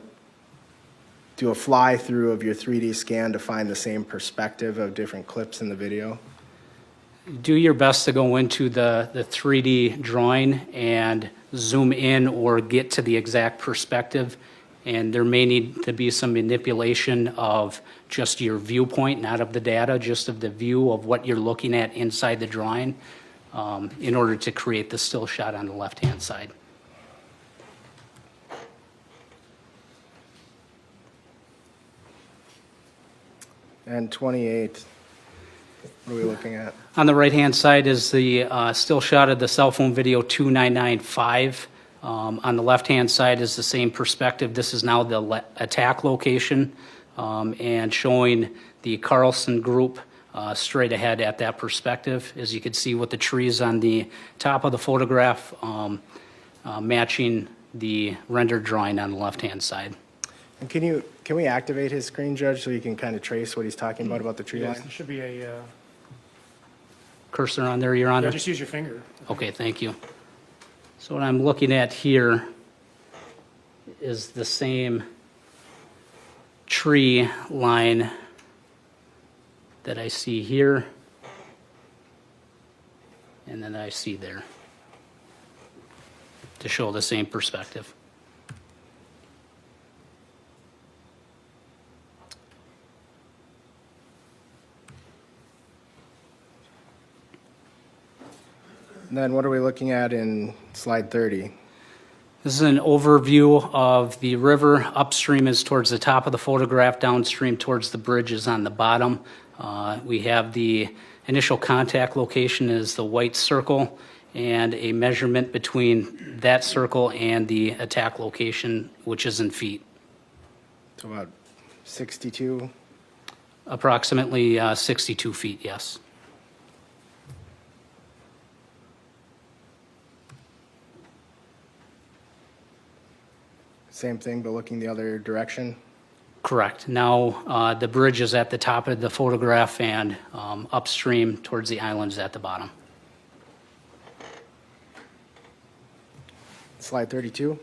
do a fly through of your 3D scan to find the same perspective of different clips in the video? Do your best to go into the 3D drawing and zoom in or get to the exact perspective. And there may need to be some manipulation of just your viewpoint, not of the data, just of the view of what you're looking at inside the drawing in order to create the still shot on the left-hand side. And 28, what are we looking at? On the right-hand side is the still shot of the cell phone video 2995. On the left-hand side is the same perspective. This is now the attack location and showing the Carlson group straight ahead at that perspective. As you can see with the trees on the top of the photograph, matching the rendered drawing on the left-hand side. And can we activate his screen, Judge, so you can kind of trace what he's talking about the tree Yes, line? there should be a, Cursor on there, Your Honor? yeah, just use your finger. Okay, thank you. So what I'm looking at here is the same tree line that I see here and then I see there to show the same perspective. And then what are we looking at in slide 30? This is an overview of the river. Upstream is towards the top of the photograph, downstream towards the bridge is on the bottom. We have the initial contact location is the white circle and a measurement between that circle and the attack location, which is in feet. So about 62? Approximately 62 feet, yes. Same thing, but looking the other direction? Correct. Now the bridge is at the top of the photograph and upstream towards the islands at the bottom. Slide 32?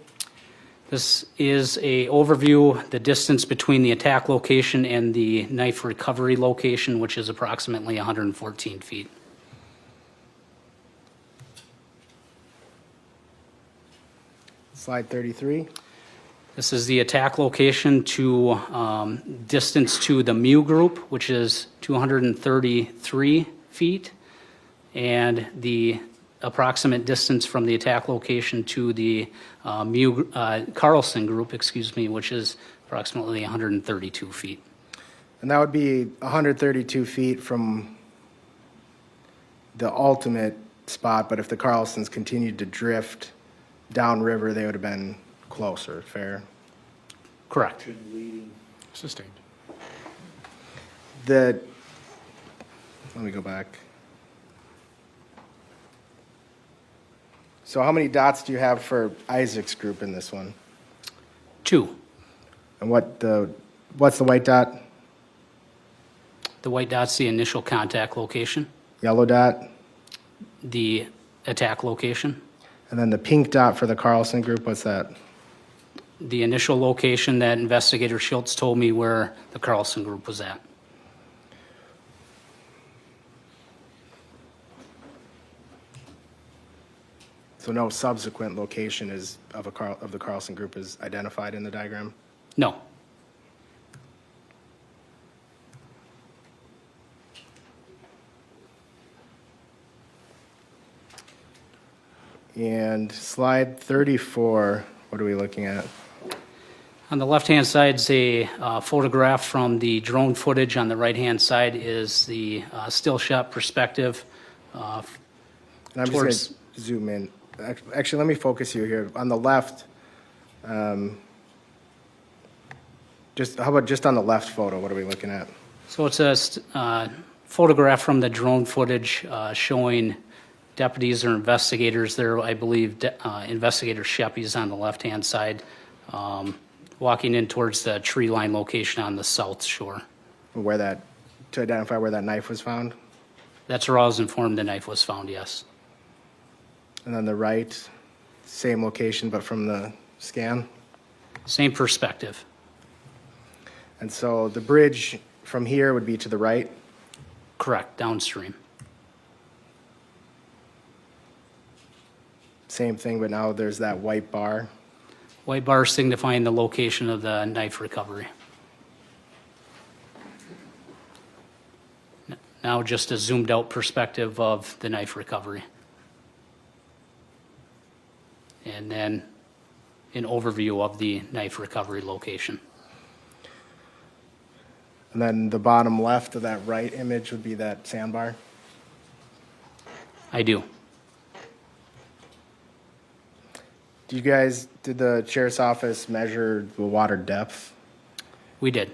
This is a overview, the distance between the attack location and the knife recovery location, which is approximately 114 feet. Slide 33? This is the attack location to distance to the Mu group, which is 233 feet, and the approximate distance from the attack location to the Carlson group, which is approximately 132 feet. And that would be 132 feet from the ultimate spot, but if the Carlsons continued to drift downriver, they would have been closer, fair? Correct. Sustained. Let me go back. So how many dots do you have for Isaac's group in this one? 2. And what's the white dot? The white dot's the initial contact location, Yellow dot? the attack location. And then the pink dot for the Carlson group, what's that? The initial location that Investigator Schultz told me where the Carlson group was at. So no subsequent location of the Carlson group is identified in the diagram? No. And slide 34, what are we looking at? On the left-hand side is a photograph from the drone footage. On the right-hand side is the still shot perspective. And I'm just going to zoom in. Actually, let me focus you here. On the left, how about just on the left photo, what are we looking at? So it's a photograph from the drone footage showing deputies or investigators there. I believe Investigator Sheppy's on the left-hand side, walking in towards the tree line location on the south shore. To identify where that knife was found? That's where I was informed the knife was found, yes. And then the right, same location, but from the scan? Same perspective. And so the bridge from here would be to the right? Correct, downstream. Same thing, but now there's that white bar. White bar signifying the location of the knife recovery. Now just a zoomed out perspective of the knife recovery. And then an overview of the knife recovery location. And then the bottom left of that right image would be that sandbar? I do. Did the sheriff's office measure the water depth? We did.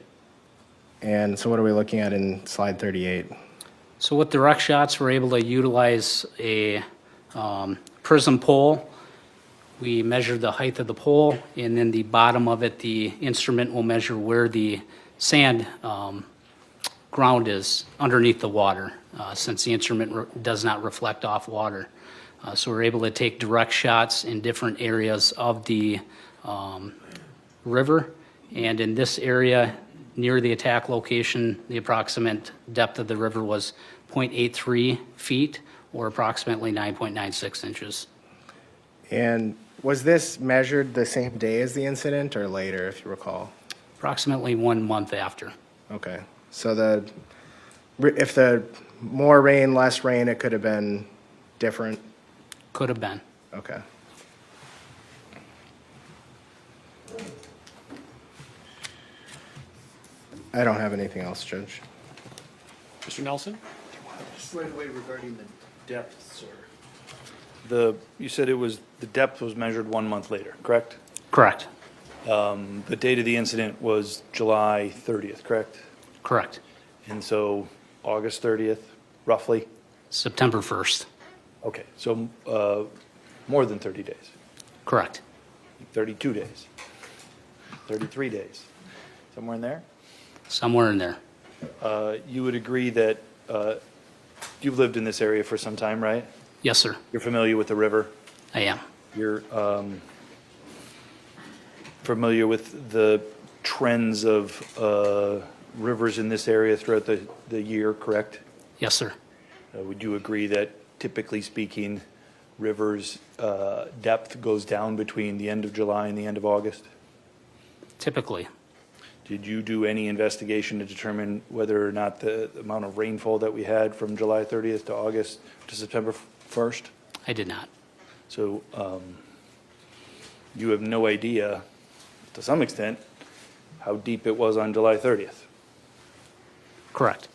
And so what are we looking at in slide 38? So with direct shots, we're able to utilize a prism pole. We measure the height of the pole, and then the bottom of it, the instrument will measure where the sand ground is underneath the water, since the instrument does not reflect off water. So we're able to take direct shots in different areas of the river. And in this area, near the attack location, the approximate depth of the river was 0.83 feet, or approximately 9.96 inches. And was this measured the same day as the incident or later, if you recall? Approximately 1 month after. Okay. So if the more rain, less rain, it could have been different? Could have been. Okay. I don't have anything else, Judge. Mr. Nelson? Right away regarding the depth, The, you said it was, the depth was measured 1 month later, correct? Correct. The date of the incident was July 30th, correct? Correct. And so August 30th, roughly? September 1st. Okay, so more than 30 days, Correct. 32 days, 33 days, somewhere in there? Somewhere in there. You would agree that you've lived in this area for some time, right? Yes, sir. You're familiar with the river? I am. You're familiar with the trends of rivers in this area throughout the year, correct? Yes, sir. Would you agree that typically speaking, rivers' depth goes down between the end of July and the end of August? Typically. Did you do any investigation to determine whether or not the amount of rainfall that we had from July 30th to August to September 1st? I did not. So you have no idea, to some extent, how deep it was on July 30th? Correct.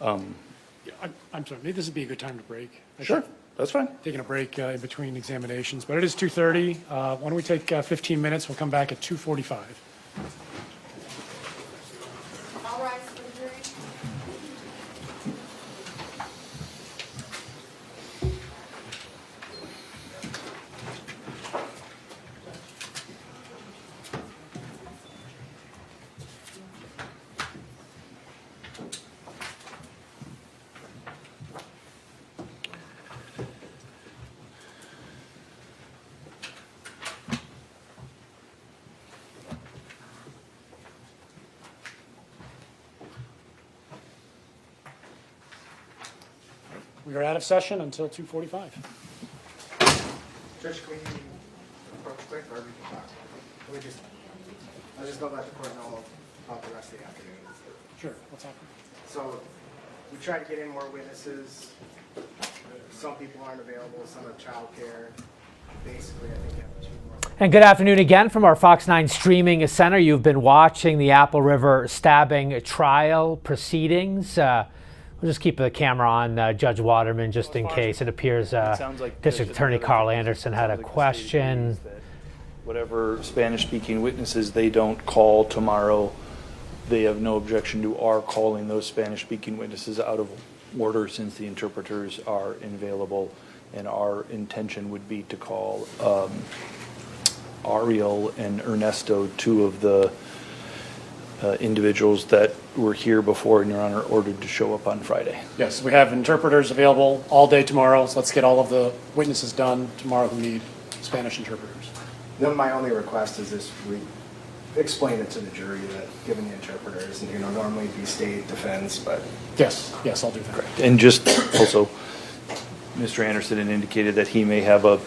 I'm sorry, maybe this would be a good time to break. Sure, that's fine. Taking a break in between examinations, but it is 2:30. Why don't we take 15 minutes? We'll come back at 2:45. All rise for the jury. We are out of session until 2:45. Judge, can we approach quick or we can talk? I'll just go let the court know about the rest of the afternoon. Sure, what's happening? So we try to get in more witnesses. Some people aren't available, some have childcare. Basically, I think you have 2 more. And good afternoon again from our Fox 9 streaming center. You've been watching the Apple River stabbing trial proceedings. We'll just keep the camera on Judge Waterman just in case. It appears District Attorney Carl Anderson had a question. Whatever Spanish-speaking witnesses they don't call tomorrow, they have no objection to our calling those Spanish-speaking witnesses out of order since the interpreters are available. And our intention would be to call Ariel and Ernesto, 2 of the individuals that were here before and Your Honor ordered to show up on Friday. Yes, we have interpreters available all day tomorrow, so let's get all of the witnesses done tomorrow who need Spanish interpreters. Then my only request is this, we explain it to the jury that given the interpreters, and normally it'd be state defense, but. Yes, I'll do that. Correct. And just also, Mr. Anderson had indicated that he may have a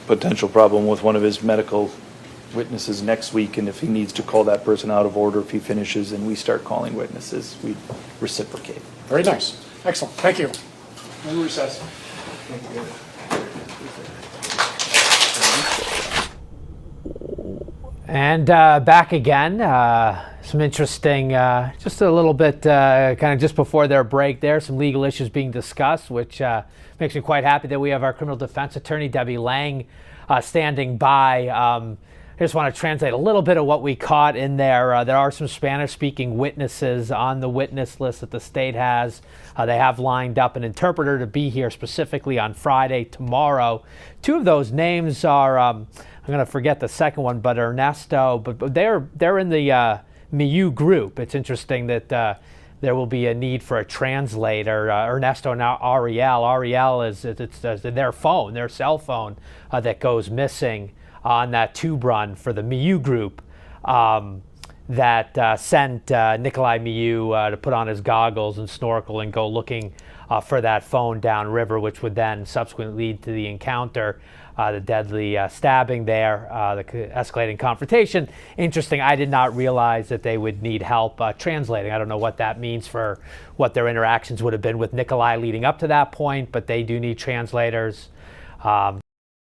potential problem with one of his medical witnesses next week, and if he needs to call that person out of order if he finishes and we start calling witnesses, we reciprocate. Very nice. Excellent. Thank you. No recess. And back again. Some interesting, just a little bit, kind of just before their break there, some legal issues being discussed, which makes me quite happy that we have our criminal defense attorney, Debbie Lang, standing by. I just want to translate a little bit of what we caught in there. There are some Spanish-speaking witnesses on the witness list that the state has. They have lined up an interpreter to be here specifically on Friday, tomorrow. Two of those names are, I'm going to forget the second one, but Ernesto, but they're in the Miu group. It's interesting that there will be a need for a translator. Ernesto and Ariel. Ariel is their phone, their cell phone that goes missing on that tube run for the Miu group that sent Nikolai Miu to put on his goggles and snorkel and go looking for that phone downriver, which would then subsequently lead to the encounter, the deadly stabbing there, the escalating confrontation. Interesting, I did not realize that they would need help translating. I don't know what that means for what their interactions would have been with Nikolai leading up to that point, but they do need translators.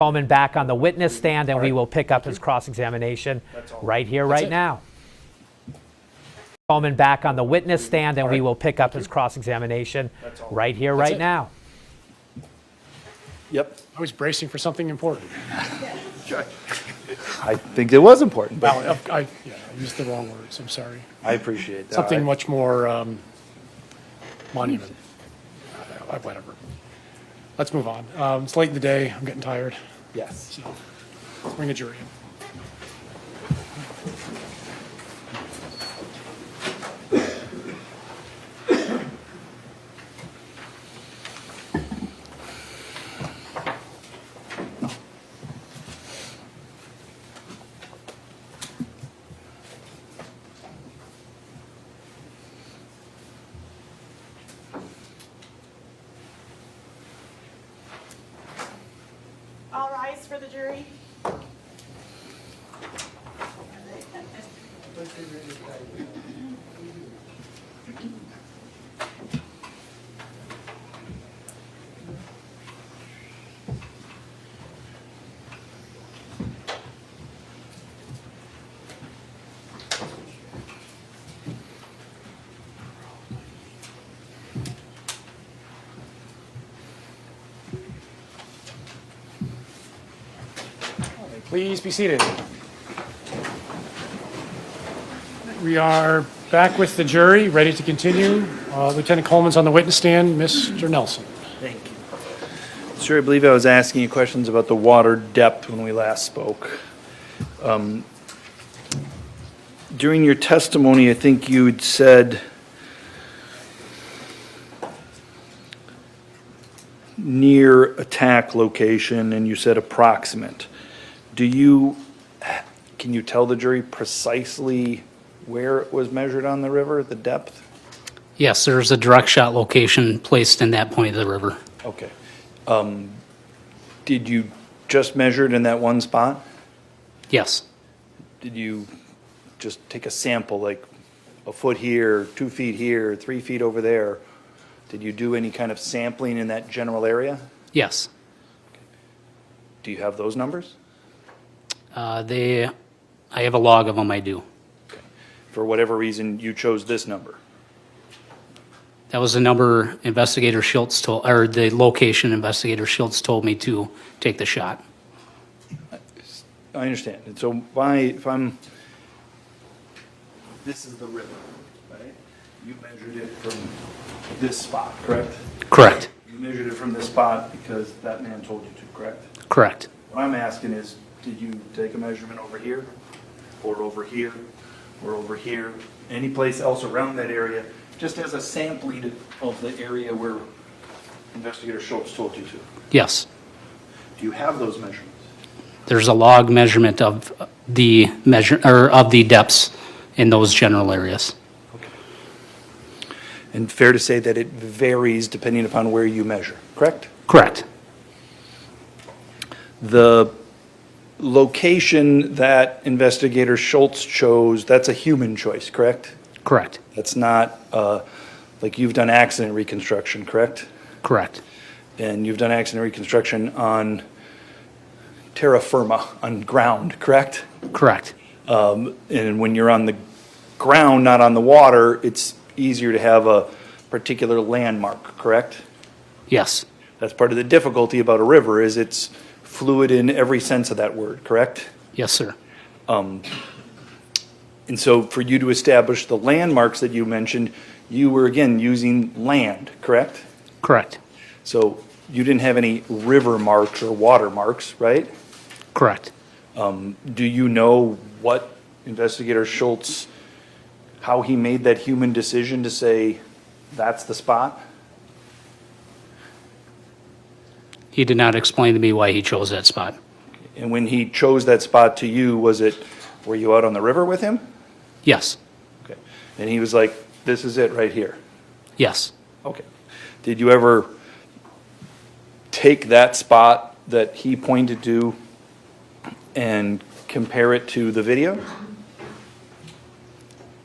Coleman back on the witness stand, and we will pick up his cross-examination right here, right now. Coleman back on the witness stand, and we will pick up his cross-examination right here, right now. Yep. I was bracing for something important. I think it was important. But Well, I used the wrong words. I'm sorry. I appreciate that. Something much more monument. Whatever. Let's move on. It's late in the day. I'm getting tired. Yes. So let's bring a jury in. All rise for the jury. Please be seated. We are back with the jury, ready to continue. Lieutenant Coleman's on the witness stand. Mr. Nelson. Thank you. Sir, I believe I was asking you questions about the water depth when we last spoke. During your testimony, I think you had said near attack location, and you said approximate. Can you tell the jury precisely where it was measured on the river, the depth? Yes, there's a direct shot location placed in that point of the river. Okay. Did you just measure it in that one spot? Yes. Did you just take a sample, like a foot here, 2 feet here, 3 feet over there? Did you do any kind of sampling in that general area? Yes. Do you have those numbers? I have a log of them, I do. For whatever reason, you chose this number. That was the number Investigator Schultz told, or the location Investigator Schultz told me to take the shot. I understand. And so this is the river, right? You measured it from this spot, correct? Correct. You measured it from this spot because that man told you to, correct? Correct. What I'm asking is, did you take a measurement over here, or over here, or over here, any place else around that area, just as a sampling of the area where Investigator Schultz told you to? Yes. Do you have those measurements? There's a log measurement of the of the depths in those general areas. And fair to say that it varies depending upon where you measure, correct? Correct. The location that Investigator Schultz chose, that's a human choice, correct? Correct. That's not, like you've done accident reconstruction, correct? Correct. And you've done accident reconstruction on terra firma, on ground, correct? Correct. And when you're on the ground, not on the water, it's easier to have a particular landmark, correct? Yes. That's part of the difficulty about a river, is it's fluid in every sense of that word, correct? Yes, sir. And so for you to establish the landmarks that you mentioned, you were again using land, correct? Correct. So you didn't have any river marks or water marks, right? Correct. Do you know what Investigator Schultz, how he made that human decision to say, that's the spot? He did not explain to me why he chose that spot. And when he chose that spot to you, were you out on the river with him? Yes. Okay. And he was like, this is it right here? Yes. Okay. Did you ever take that spot that he pointed to and compare it to the video?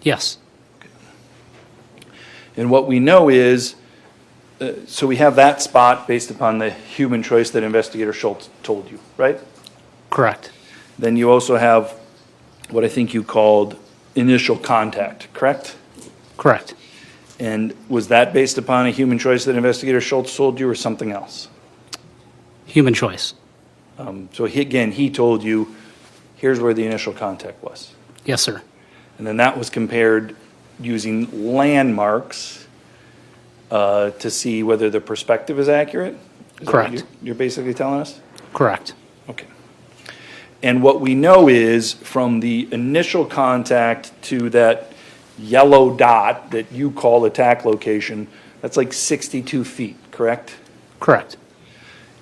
Yes. And what we know is, so we have that spot based upon the human choice that Investigator Schultz told you, right? Correct. Then you also have what I think you called initial contact, correct? Correct. And was that based upon a human choice that Investigator Schultz told you or something else? Human choice. So he told you, here's where the initial contact was. Yes, sir. And then that was compared using landmarks to see whether the perspective is accurate? Is that what Correct. You're basically telling us? Correct. Okay. And what we know is from the initial contact to that yellow dot that you call attack location, that's like 62 feet, correct? Correct.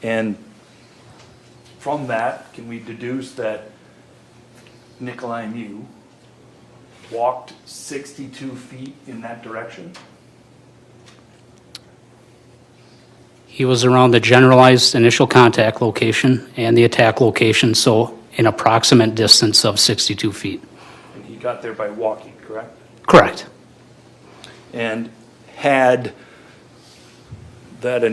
And from that, can we deduce that Nikolai Mew walked 62 feet in that direction? He was around the generalized initial contact location and the attack location, so an approximate distance of 62 feet. And he got there by walking, correct? Correct. And had that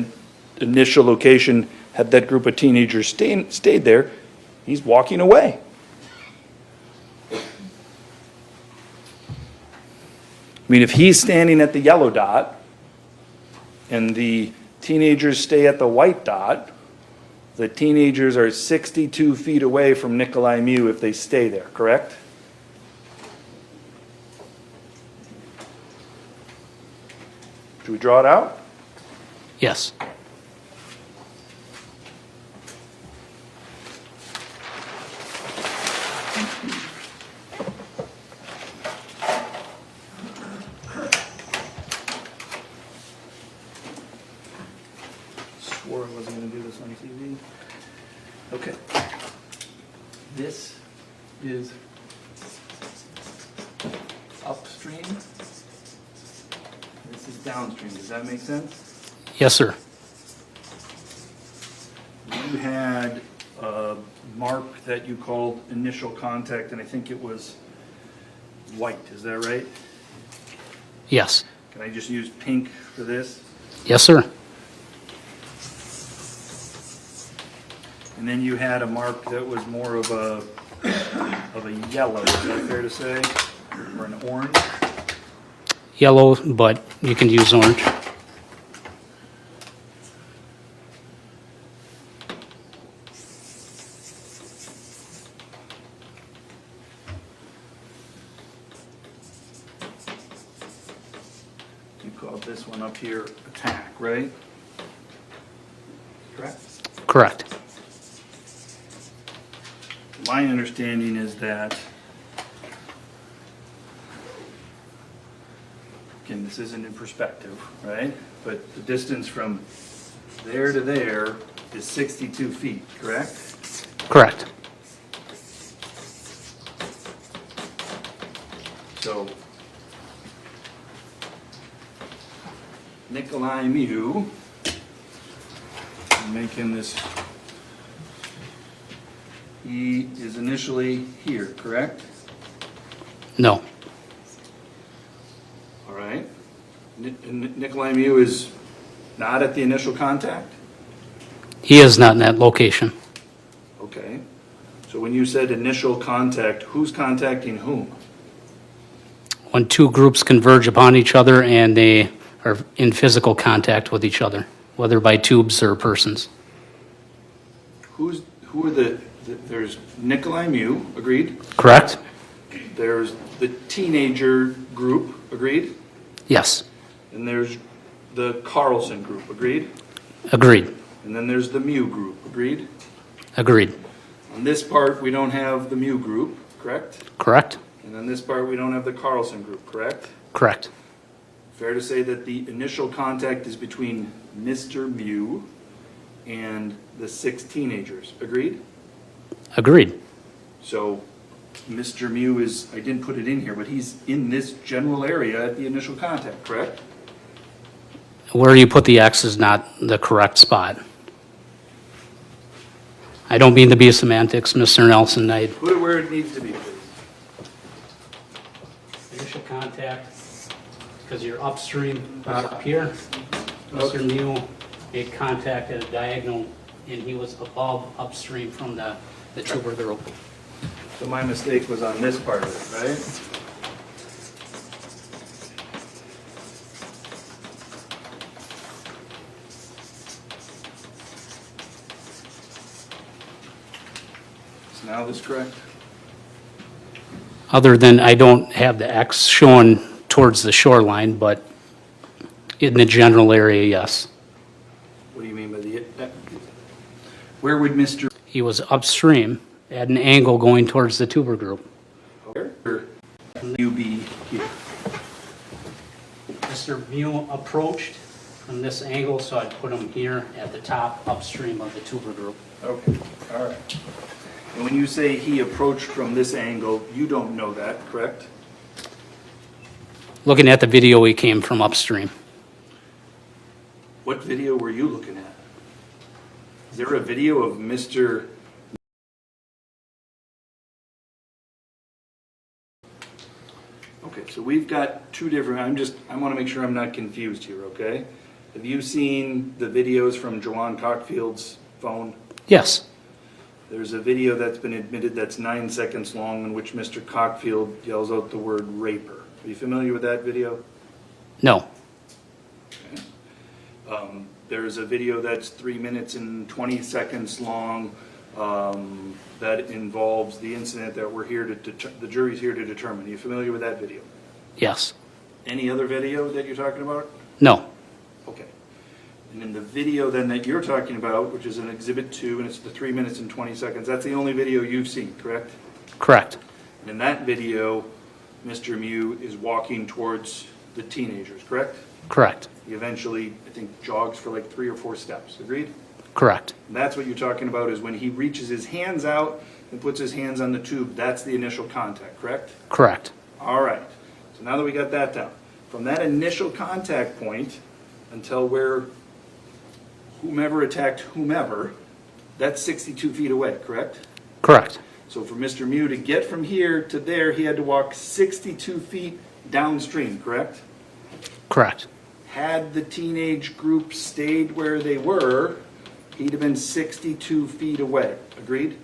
initial location, had that group of teenagers stayed there, he's walking away. I mean, if he's standing at the yellow dot and the teenagers stay at the white dot, the teenagers are 62 feet away from Nikolai Mew if they stay there, correct? Should we draw it out? Yes. Swore I wasn't going to do this on TV. Okay. This is upstream. This is downstream. Does that make sense? Yes, sir. You had a mark that you called initial contact, and I think it was white. Is that right? Yes. Can I just use pink for this? Yes, sir. And then you had a mark that was more of a yellow. Is that fair to say? Or an orange? Yellow, but you can use orange. You called this one up here attack, right? Correct? Correct. My understanding is that, again, this isn't in perspective, right? But the distance from there to there is 62 feet, correct? Correct. So, Nikolai Mew, I'm making this, he is initially here, correct? No. All right. Nikolai Mew is not at the initial contact? He is not in that location. Okay. So when you said initial contact, who's contacting whom? When two groups converge upon each other and they are in physical contact with each other, whether by tubes or persons. Who are the There's Nikolai Mew, agreed? Correct? There's the teenager group, agreed? Yes. And there's the Carlson group, agreed? Agreed. And then there's the Mew group, agreed? Agreed. On this part, we don't have the Mew group, correct? Correct? And on this part, we don't have the Carlson group, correct? Correct. Fair to say that the initial contact is between Mr. Mew and the 6 teenagers, agreed? Agreed. So Mr. Mew is, I didn't put it in here, but he's in this general area at the initial contact, correct? Where you put the X is not the correct spot. I don't mean to be semantics, Mr. Nelson. Put it where it needs to be, please. Initial contact, because you're upstream up here. Mr. Mew made contact at a diagonal, and he was above upstream from the tuber group. So my mistake was on this part of it, right? Is now this correct? Other than I don't have the X shown towards the shoreline, but in the general area, yes. What do you mean by the, where would Mr. He was upstream at an angle going towards the tuber group. Where? You be here? Mr. Mew approached from this angle, so I'd put him here at the top upstream of the tuber group. Okay, all right. And when you say he approached from this angle, you don't know that, correct? Looking at the video, he came from upstream. What video were you looking at? Is there a video of Mr. Okay, so we've got two different, I want to make sure I'm not confused here, okay? Have you seen the videos from Joanne Cockfield's phone? Yes. There's a video that's been admitted that's 9 seconds long in which Mr. Cockfield yells out the word raper. Are you familiar with that video? No. There's a video that's 3 minutes and 20 seconds long that involves the incident that we're here to, the jury's here to determine. Are you familiar with that video? Yes. Any other video that you're talking about? No. Okay. And in the video then that you're talking about, which is an Exhibit 2, and it's the 3 minutes and 20 seconds, that's the only video you've seen, correct? Correct. And in that video, Mr. Mew is walking towards the teenagers, correct? Correct. He eventually, I think, jogs for like 3 or 4 steps, agreed? Correct. And that's what you're talking about, is when he reaches his hands out and puts his hands on the tube, that's the initial contact, correct? Correct. All right. So now that we got that down, from that initial contact point until where whomever attacked whomever, that's 62 feet away, correct? Correct. So for Mr. Mew to get from here to there, he had to walk 62 feet downstream, correct? Correct. Had the teenage group stayed where they were, he'd have been 62 feet away, agreed?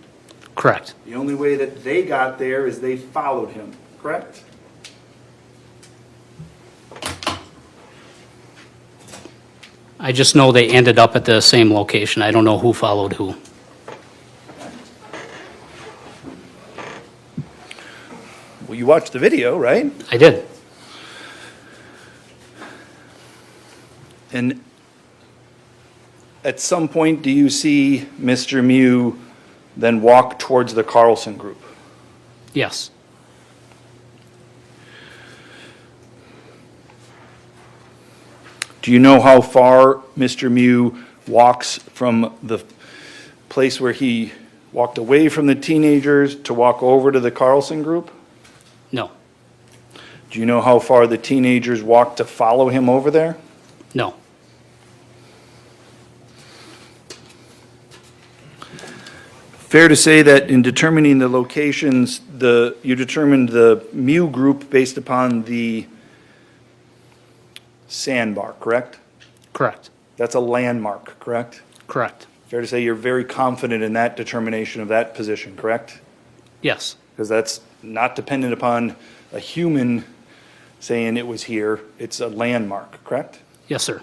Correct. The only way that they got there is they followed him, correct? I just know they ended up at the same location. I don't know who followed who. Well, you watched the video, right? I did. And at some point, do you see Mr. Mew then walk towards the Carlson group? Yes. Do you know how far Mr. Mew walks from the place where he walked away from the teenagers to walk over to the Carlson group? No. Do you know how far the teenagers walked to follow him over there? No. Fair to say that in determining the locations, you determined the Mew group based upon the sandbar, correct? Correct. That's a landmark, correct? Correct. Fair to say you're very confident in that determination of that position, correct? Yes. Because that's not dependent upon a human saying it was here. It's a landmark, correct? Yes, sir.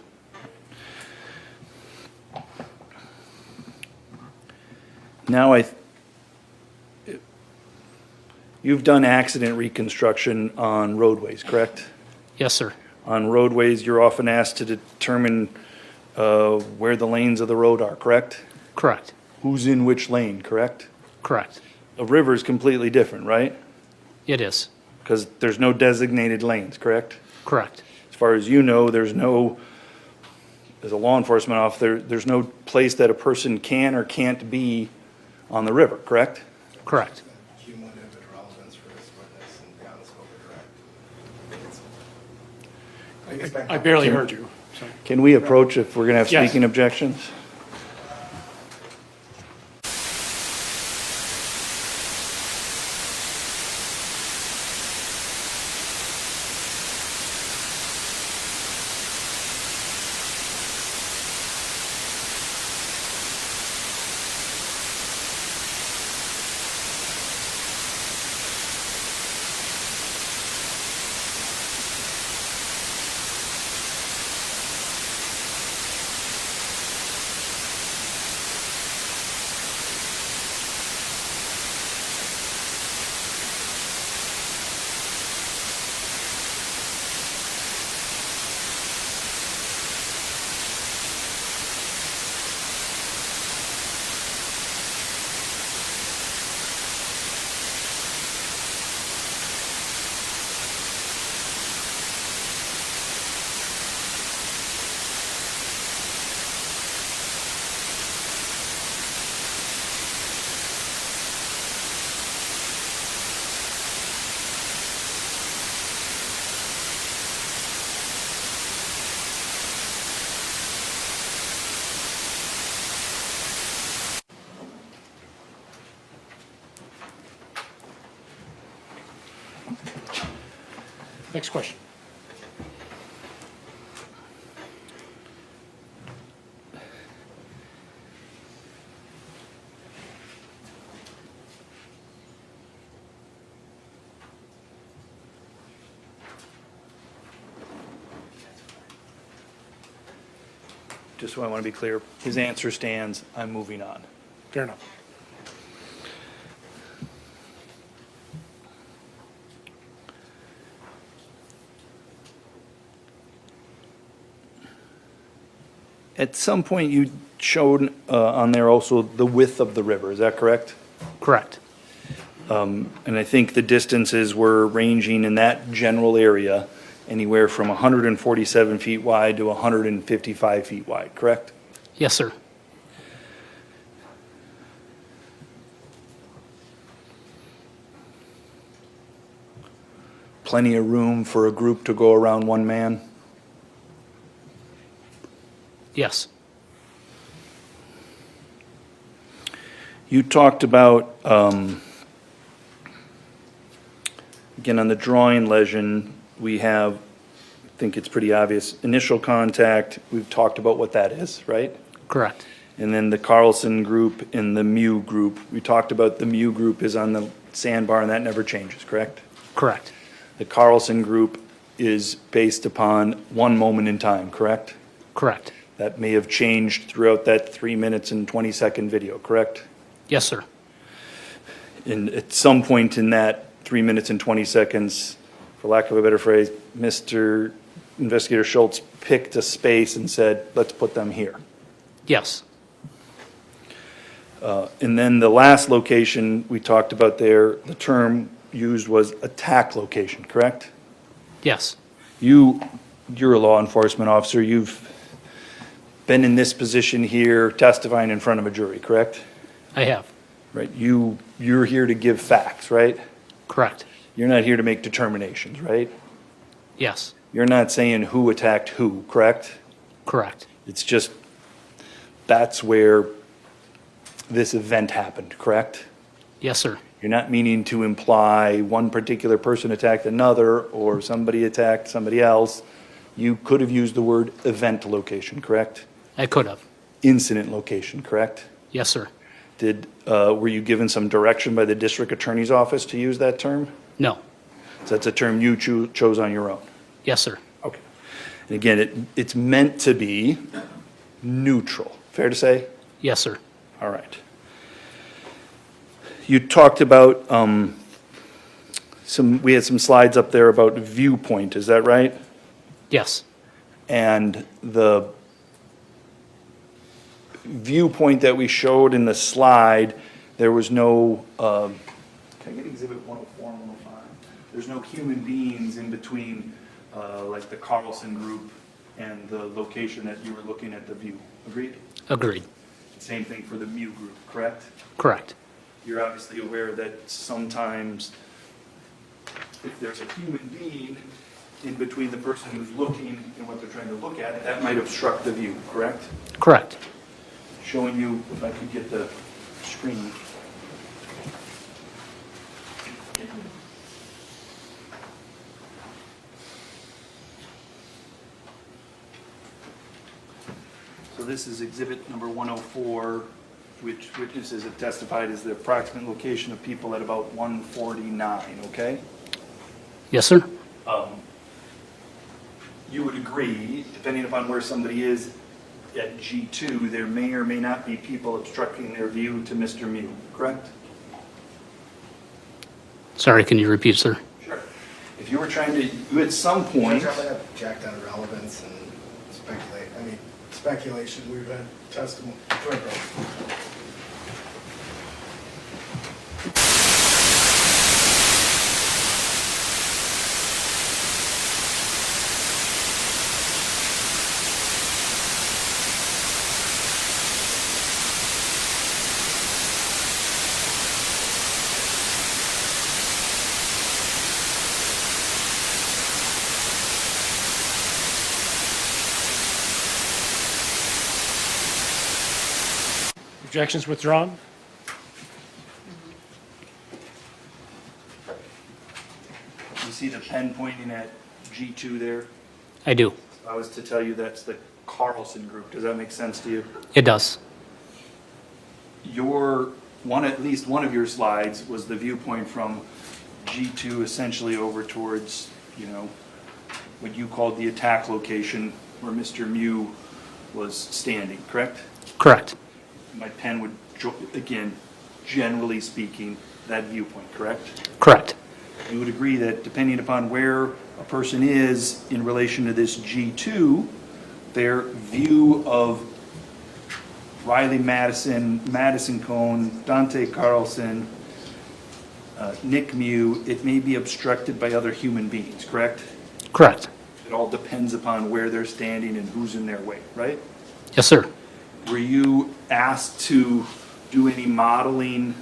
Now You've done accident reconstruction on roadways, correct? Yes, sir. On roadways, you're often asked to determine where the lanes of the road are, correct? Correct. Who's in which lane, correct? Correct. A river is completely different, right? It is. Because there's no designated lanes, correct? Correct. As far as you know, there's no, as a law enforcement officer, there's no place that a person can or can't be on the river, correct? Correct. I barely heard you. So. Can we approach if we're going to have Yes. speaking objections? Next question. Just so I want to be clear, his answer stands, I'm moving on. Fair enough. At some point, you showed on there also the width of the river, is that correct? Correct. And I think the distances were ranging in that general area anywhere from 147 feet wide to 155 feet wide, correct? Yes, sir. Plenty of room for a group to go around one man? Yes. You talked about, again, on the drawing legend, we have, I think it's pretty obvious, initial contact, we've talked about what that is, right? Correct. And then the Carlson group and the Mew group, we talked about the Mew group is on the sandbar and that never changes, correct? Correct. The Carlson group is based upon one moment in time, correct? Correct. That may have changed throughout that 3 minutes and 20-second video, correct? Yes, sir. And at some point in that 3 minutes and 20 seconds, for lack of a better phrase, Mr. Investigator Schultz picked a space and said, let's put them here. Yes. And then the last location we talked about there, the term used was attack location, correct? Yes. You're a law enforcement officer. You've been in this position here testifying in front of a jury, correct? I have. Right. You're here to give facts, right? Correct. You're not here to make determinations, right? Yes. You're not saying who attacked who, correct? Correct. It's just that's where this event happened, correct? Yes, sir. You're not meaning to imply one particular person attacked another or somebody attacked somebody else. You could have used the word event location, correct? I could have. Incident location, correct? Yes, sir. Were you given some direction by the district attorney's office to use that term? No. So that's a term you chose on your own? Yes, sir. Okay. And again, it's meant to be neutral. Fair to say? Yes, sir. All right. You talked about we had some slides up there about viewpoint, is that right? Yes. And the viewpoint that we showed in the slide, there was no, can I get exhibit 104 and 105? There's no human beings in between, like the Carlson group and the location that you were looking at the view. Agreed? Agreed. Same thing for the Mew group, correct? Correct. You're obviously aware that sometimes if there's a human being in between the person who's looking and what they're trying to look at, that might obstruct the view, correct? Correct. Showing you, if I could get the screen. So this is exhibit number 104, which witnesses have testified is the approximate location of people at about 149, okay? Yes, sir. You would agree, depending upon where somebody is at G2, there may or may not be people obstructing their view to Mr. Mew, correct? Sorry, can you repeat, sir? Sure. If you were trying to, you at some point, Jacked out of relevance and speculation, we've had testimony. Objections withdrawn? you see the pen pointing at G2 there? I do. If I was to tell you that's the Carlson group, does that make sense to you? It does. At least one of your slides was the viewpoint from G2 essentially over towards, what you called the attack location where Mr. Mew was standing, correct? Correct. My pen would, again, generally speaking, that viewpoint, correct? Correct. You would agree that depending upon where a person is in relation to this G2, their view of Riley Madison, Madison Cone, Dante Carlson, Nick Mew, it may be obstructed by other human beings, correct? Correct. It all depends upon where they're standing and who's in their way, right? Yes, sir. Were you asked to do any modeling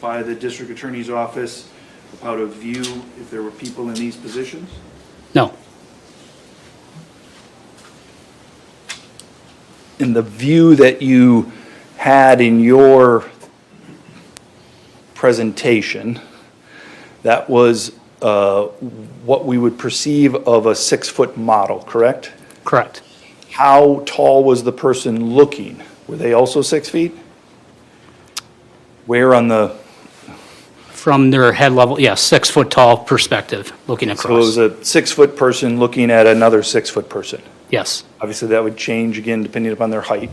by the district attorney's office of how to view if there were people in these positions? No. In the view that you had in your presentation, that was what we would perceive of a 6-foot model, correct? Correct. How tall was the person looking? Were they also 6 feet? Where on the... From their head level, yes, 6 foot tall perspective, looking So it across. was a 6-foot person looking at another 6-foot person? Yes. Obviously, that would change again depending upon their height.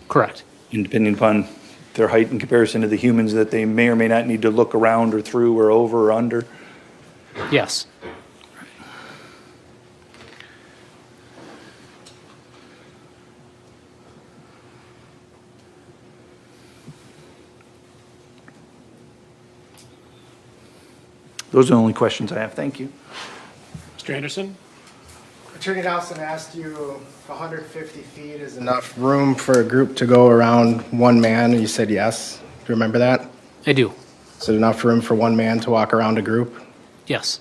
Correct. And depending upon their height in comparison to the humans that they may or may not need to look around or through or over or under. Yes. Those are the only questions I have. Thank you. Mr. Anderson? Attorney Nelson asked you if 150 feet is enough room for a group to go around one man, and you said yes. Do you remember that? I do. Is it enough room for one man to walk around a group? Yes.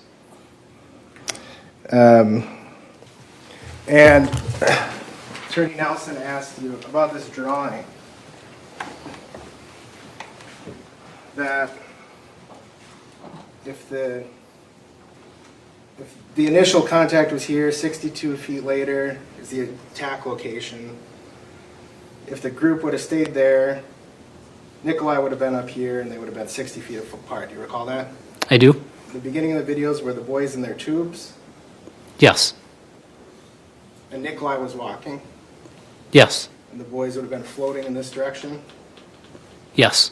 And Attorney Nelson asked you about this drawing. That if the initial contact was here, 62 feet later is the attack location. If the group would have stayed there, Nikolai would have been up here and they would have been 60 feet apart. Do you recall that? I do. The beginning of the videos were the boys in their tubes Yes. and Nikolai was walking Yes. and the boys would have been floating in this direction. Yes.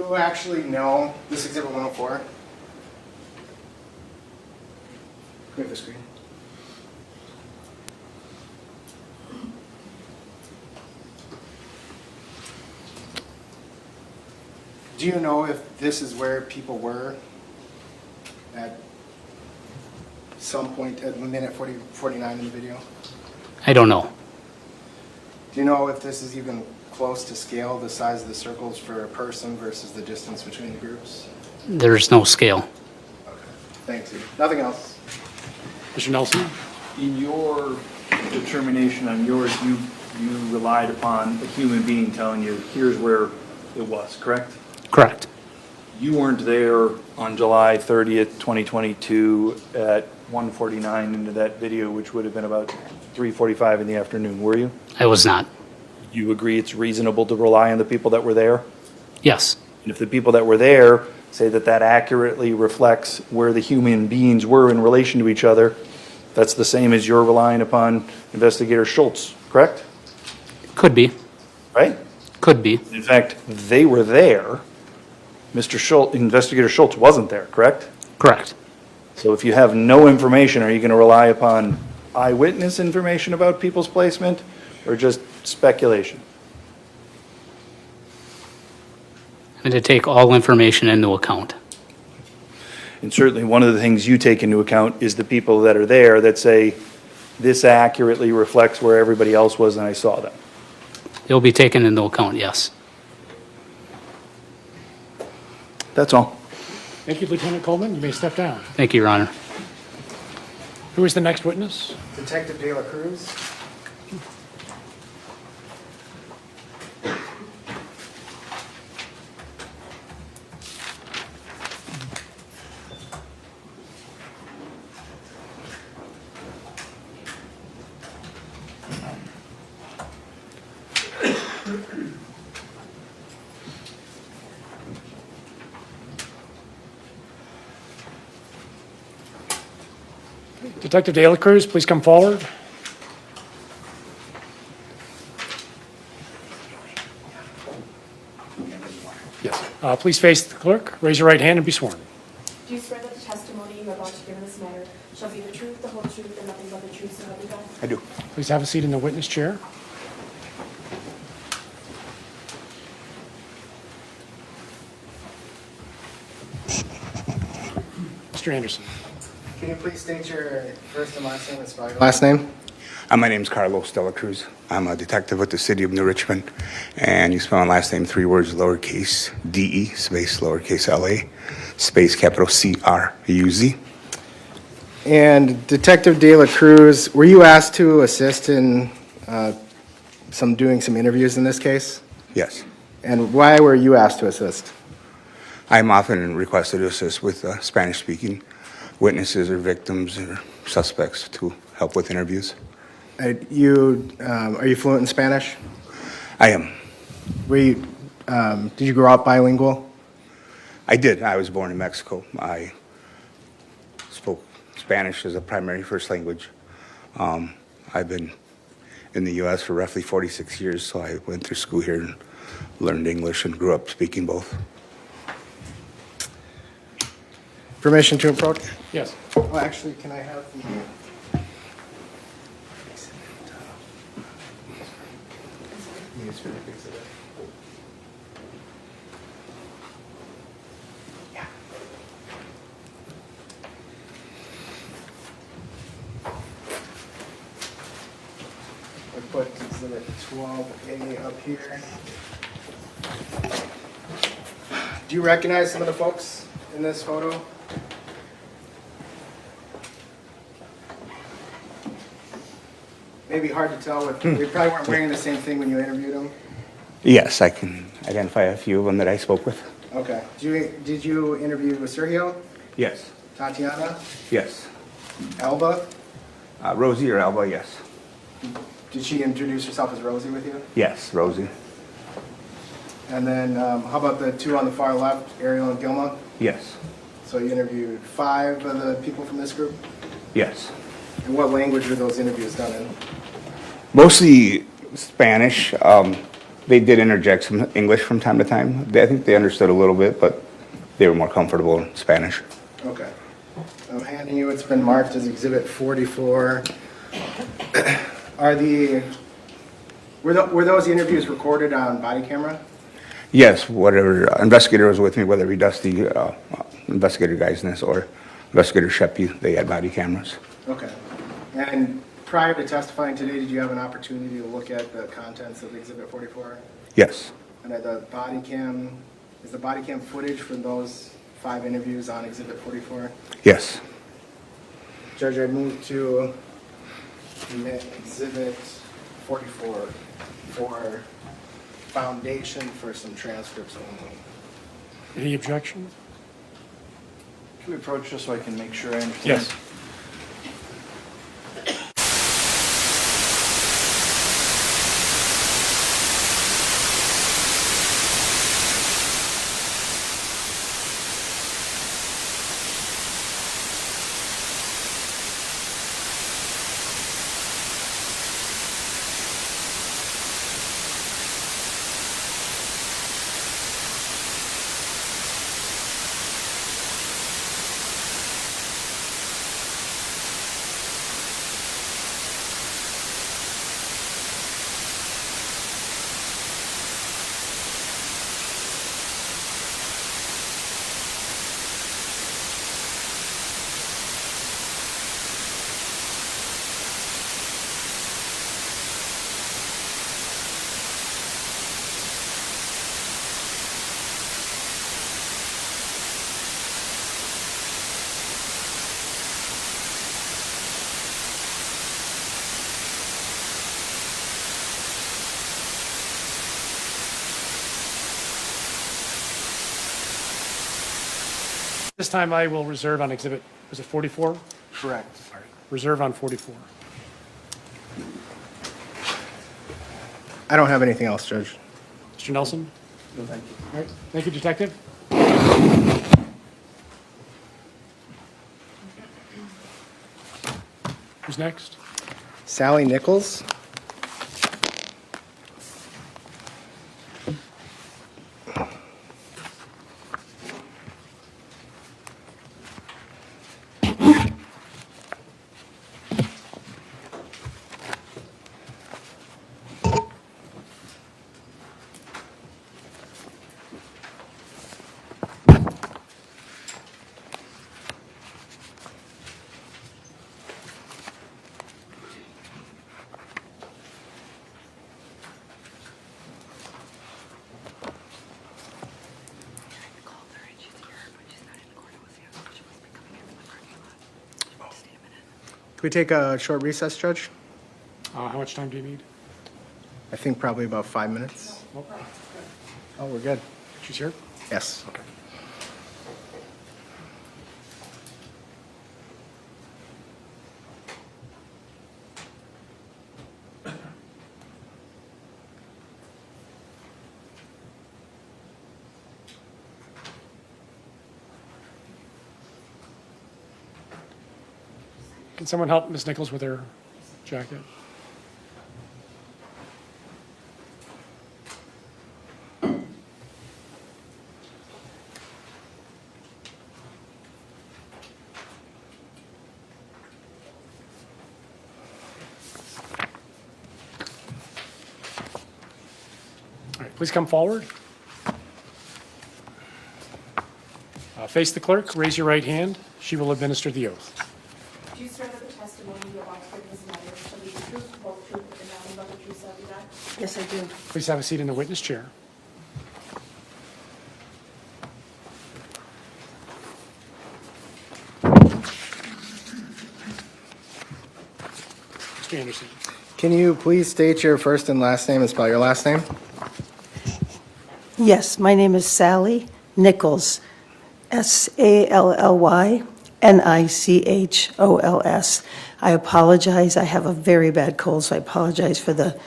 you actually know this exhibit 104? Can we have the screen? Do you know if this is where people were at some point at minute 49 in the video? I don't know. Do you know if this is even close to scale, the size of the circles for a person versus the distance between the groups? There's no scale. Thank you. Nothing else. Mr. Nelson? In your determination on yours, you relied upon a human being telling you, here's where it was, correct? Correct. You weren't there on July 30th, 2022 at 1:49 into that video, which would have been about 3:45 in the afternoon, were you? I was not. You agree it's reasonable to rely on the people that were there? Yes. And if the people that were there say that that accurately reflects where the human beings were in relation to each other, that's the same as you're relying upon Investigator Schultz, correct? Could be. Right? Could be. In fact, they were there. Investigator Schultz wasn't there, correct? Correct. So if you have no information, are you going to rely upon eyewitness information about people's placement or just speculation? I'm going to take all information into account. And certainly one of the things you take into account is the people that are there that say, this accurately reflects where everybody else was and I saw them. It'll be taken into account, yes. That's all. Thank you, Lieutenant Coleman. You may step down. Thank you, Your Honor. Who is the next witness? Detective De La Cruz. Detective De La Cruz, please come forward. Yes. Please face the clerk, raise your right hand, and be sworn. Do you swear that the testimony you are about to give in this matter shall be the truth, the whole truth, and nothing but the truth, so help you God? I do. Please have a seat in the witness chair. Mr. Anderson. Can you please state your first and last name and spell your last name? My name's Carlos De La Cruz. I'm a detective with the city of New Richmond, and you spell my last name 3 words, lowercase de, space lowercase la, space capital Cruz. And Detective De La Cruz, were you asked to assist in doing some interviews in this case? Yes. And why were you asked to assist? I'm often requested to assist with Spanish-speaking witnesses or victims or suspects to help with interviews. Are you fluent in Spanish? I am. Did you grow up bilingual? I did. I was born in Mexico. I spoke Spanish as a primary first language. I've been in the U.S. for roughly 46 years, so I went through school here and learned English and grew up speaking both. Permission to approach? Yes. Well, actually, can I have the... I put exhibit 12A up here. Do you recognize some of the folks in this photo? Maybe hard to tell. They probably weren't wearing the same thing when you interviewed them. Yes, I can identify a few of them that I spoke with. Okay. Did you interview Sergio? Yes. Tatiana? Yes. Alba? Rosie or Alba, yes. Did she introduce herself as Rosie with you? Yes, Rosie. And then how about the two on the far left, Ariel and Gilma? Yes. So you interviewed 5 of the people from this group? Yes. And what language were those interviews done in? Mostly Spanish. They did interject some English from time to time. I think they understood a little bit, but they were more comfortable in Spanish. Okay. I'm handing you, it's been marked as Exhibit 44. Were those interviews recorded on body camera? Yes, whatever investigator was with me, whether it be Dusty, investigator Geisness, or investigator Sheppy, they had body cameras. Okay. And prior to testifying today, did you have an opportunity to look at the contents of Exhibit 44? Yes. And is the body cam footage from those 5 interviews on Exhibit 44? Yes. Judge, I move to admit Exhibit 44 for foundation for some transcripts only. Any objections? Can we approach just so I can make sure I understand? Yes. This time I will reserve on exhibit, was it 44? Correct. Reserve on 44. I don't have anything else, Judge. Mr. Nelson? No, thank you. All right, thank you, Detective. Who's next? Sally Nichols. Can we take a short recess, Judge? How much time do you need? I think probably about 5 minutes. Oh, we're good. She's here? Yes. Okay. Can someone help Ms. Nichols with her jacket? All right, please come forward. Face the clerk, raise your right hand. She will administer the oath. Do you swear that the testimony you are about to give in this matter shall be the truth, the whole truth, and nothing but the truth, so help you God? Yes, I do. Please have a seat in the witness chair. Mr. Anderson. Can you please state your first and last name and spell your last name? Yes, my name is Sally Nichols, Sally Nichols. I apologize, I have a very bad cold, so I apologize for the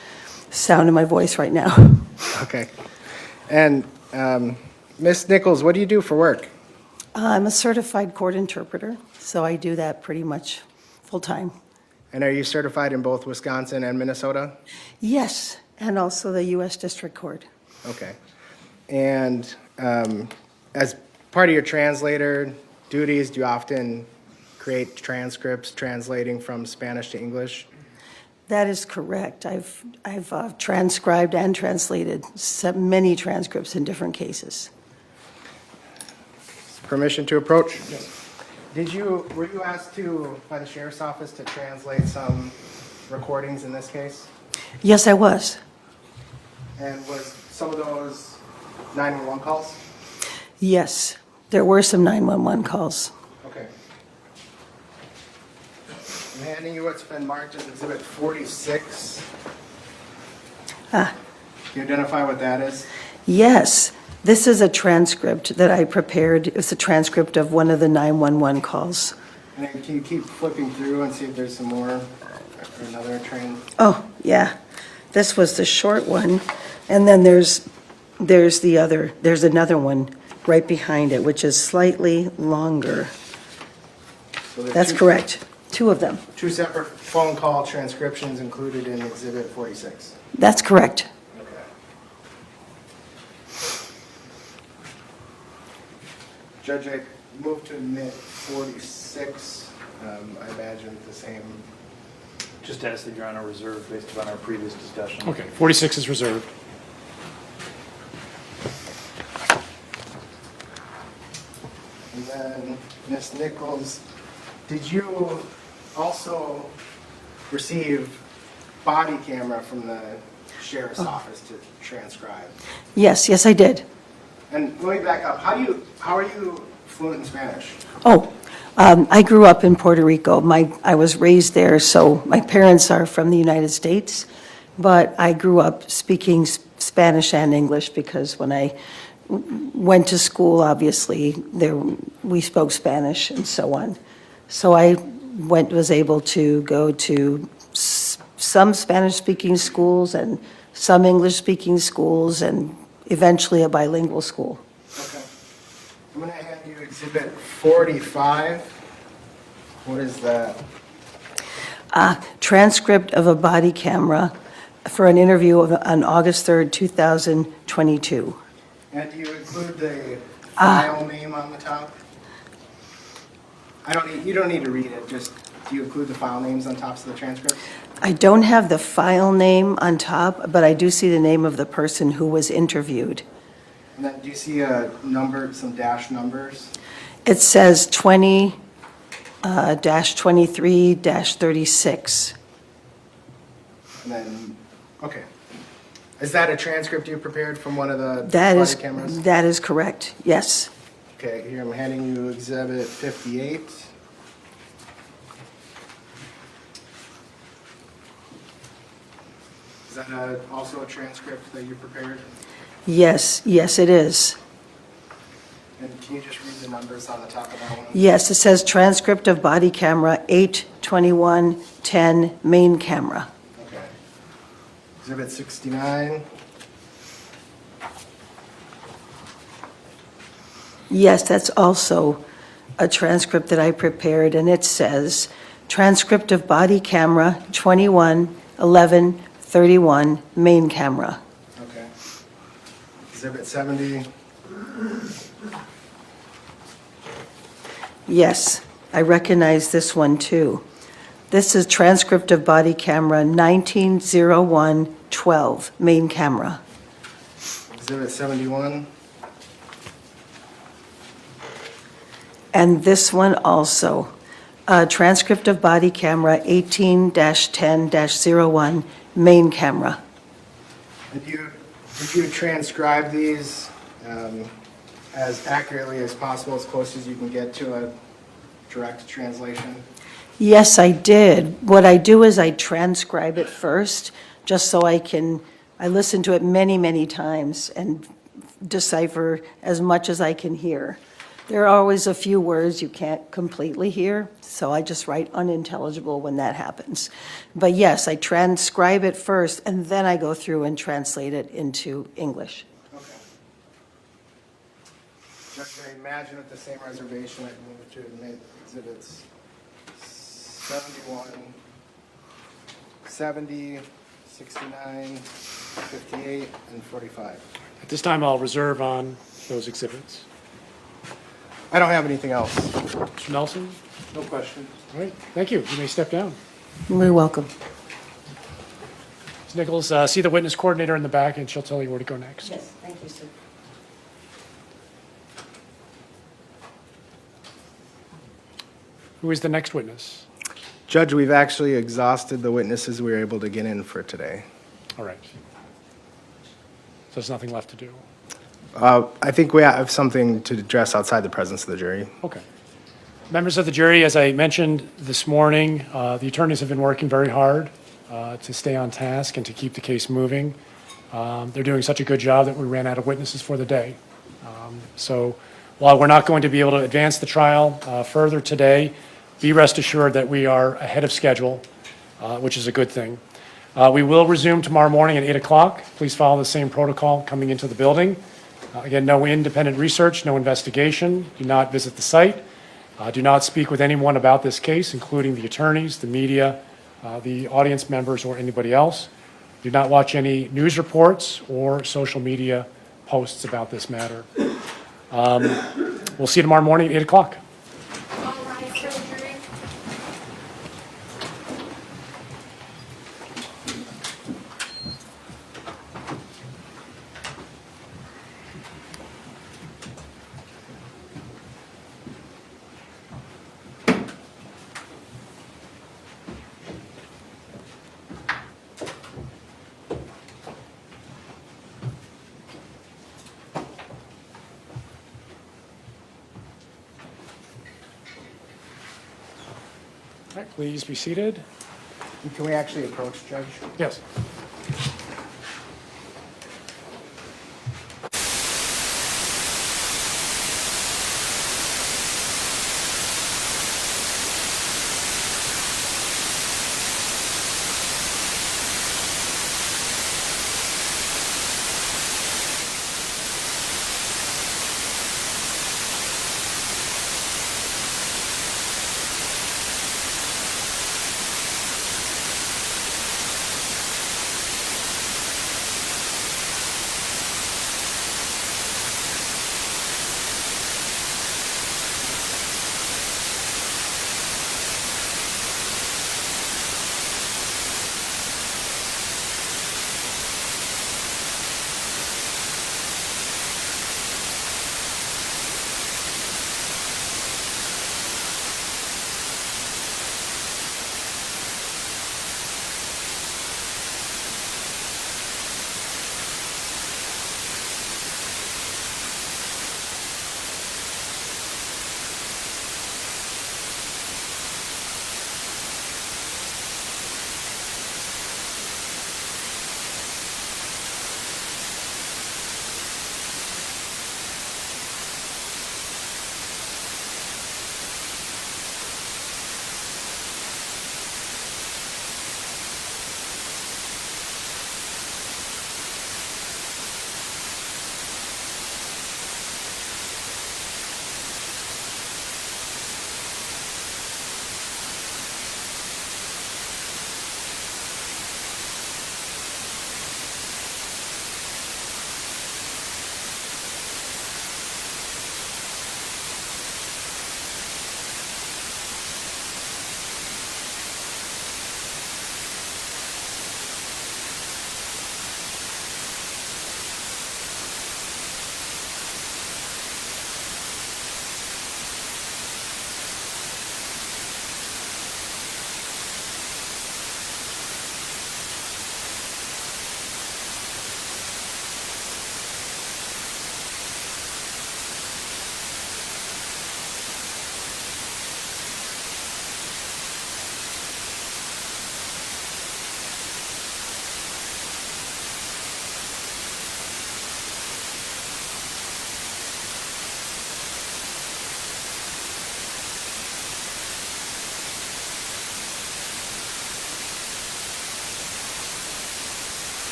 sound of my voice right now. Okay. And Ms. Nichols, what do you do for work? I'm a certified court interpreter, so I do that pretty much full-time. And are you certified in both Wisconsin and Minnesota? Yes, And also the U.S. District Court. Okay. And as part of your translator duties, do you often create transcripts translating from Spanish to English? That is correct. I've transcribed and translated many transcripts in different cases. Permission to approach? Yes. Were you asked by the sheriff's office to translate some recordings in this case? Yes, I was. And was some of those 911 calls? Yes, there were some 911 calls. Okay. I'm handing you what's been marked as Exhibit 46. Can you identify what that is? Yes, this is a transcript that I prepared. It's a transcript of one of the 911 calls. And then can you keep flipping through and see if there's some more or another train? Oh, yeah. This was the short one. And then there's another one right behind it, which is slightly longer. So there's That's correct. Two of them. Two separate phone call transcriptions included in Exhibit 46. That's correct. Judge, I move to admit 46. I imagine the same. Just ask that Your Honor reserve based upon our previous discussion. Okay, 46 is reserved. And then, Ms. Nichols, did you also receive body camera from the sheriff's office to transcribe? Yes, I did. And let me back up. How are you fluent in Spanish? Oh, I grew up in Puerto Rico. I was raised there, so my parents are from the United States, but I grew up speaking Spanish and English because when I went to school, obviously, we spoke Spanish and so on. So I was able to go to some Spanish-speaking schools and some English-speaking schools and eventually a bilingual school. Okay. I'm going to hand you Exhibit 45. What is that? Transcript of a body camera for an interview on August 3rd, 2022. And do you include the file name on the top? You don't need to read it, just do you include the file names on tops of the transcript? I don't have the file name on top, but I do see the name of the person who was interviewed. And then do you see a number, some dash numbers? It says 20-23-36. And then, okay. Is that a transcript you prepared from one of the That body is, cameras? that is correct, yes. Okay, here I'm handing you Exhibit 58. Is that also a transcript that you prepared? Yes, it is. And can you just read the numbers on the top of that one? Yes, it says transcript of body camera 8/21/10 main camera. Okay. Exhibit 69. Yes, that's also a transcript that I prepared, and it says transcript of body camera 21/11/31 main camera. Okay. Exhibit 70. Yes, I recognize this one too. This is transcript of body camera 19/01/12 main camera. Exhibit 71. And this one also, transcript of body camera 18-10-01 main camera. Did you transcribe these as accurately as possible, as close as you can get to a direct translation? Yes, I did. What I do is I transcribe it first, just so I listen to it many, many times and decipher as much as I can hear. There are always a few words you can't completely hear, so I just write unintelligible when that happens. But yes, I transcribe it first, and then I go through and translate it into English. Okay. Judge, I imagine with the same reservation, I'd move to admit exhibits 71, 70, 69, 58 and 45. At this time, I'll reserve on those exhibits. I don't have anything else. Mr. Nelson? No questions. All right, thank you. You may step down. You're very welcome. Ms. Nichols, see the witness coordinator in the back, and she'll tell you where to go next. Yes, thank you, sir. Who is the next witness? Judge, we've actually exhausted the witnesses we were able to get in for today. All right. So there's nothing left to do. I think we have something to address outside the presence of the jury. Okay. Members of the jury, as I mentioned this morning, the attorneys have been working very hard to stay on task and to keep the case moving. They're doing such a good job that we ran out of witnesses for the day. So while we're not going to be able to advance the trial further today, be rest assured that we are ahead of schedule, which is a good thing. We will resume tomorrow morning at 8 o'clock. Please follow the same protocol coming into the building. Again, no independent research, no investigation. Do not visit the site. Do not speak with anyone about this case, including the attorneys, the media, the audience members, or anybody else. Do not watch any news reports or social media posts about this matter. We'll see you tomorrow morning at 8 o'clock. All right, please be seated. Can we actually approach, Judge? Yes.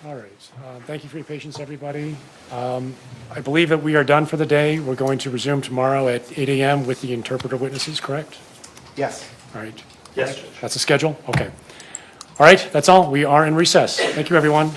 All right. Thank you for your patience, everybody. I believe that we are done for the day. We're going to resume tomorrow at 8 a.m. with the interpreter witnesses, correct? Yes. All right. Yes, Judge. That's the schedule? Okay. All right, that's all. We are in recess. Thank you, everyone.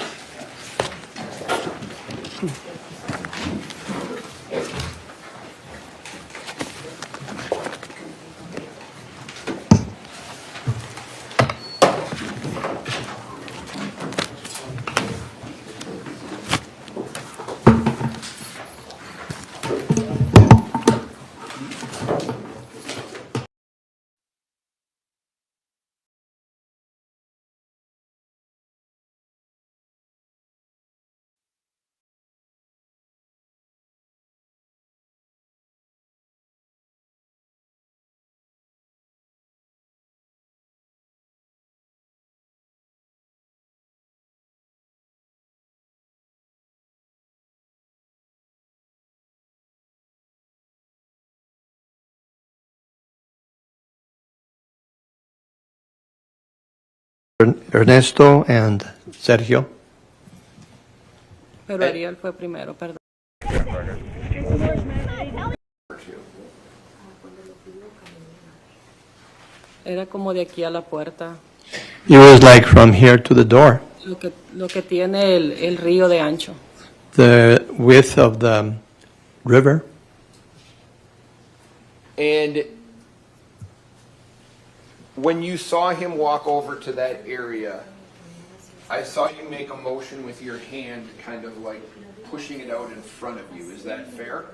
Ernesto and Sergio. Pero Ariel fue primero, perdón. Era como de aquí a la puerta. It was like from here to the door. Lo que tiene el río de ancho. The width of the river. And when you saw him walk over to that area, I saw you make a motion with your hand, kind of like pushing it out in front of you. Is that fair?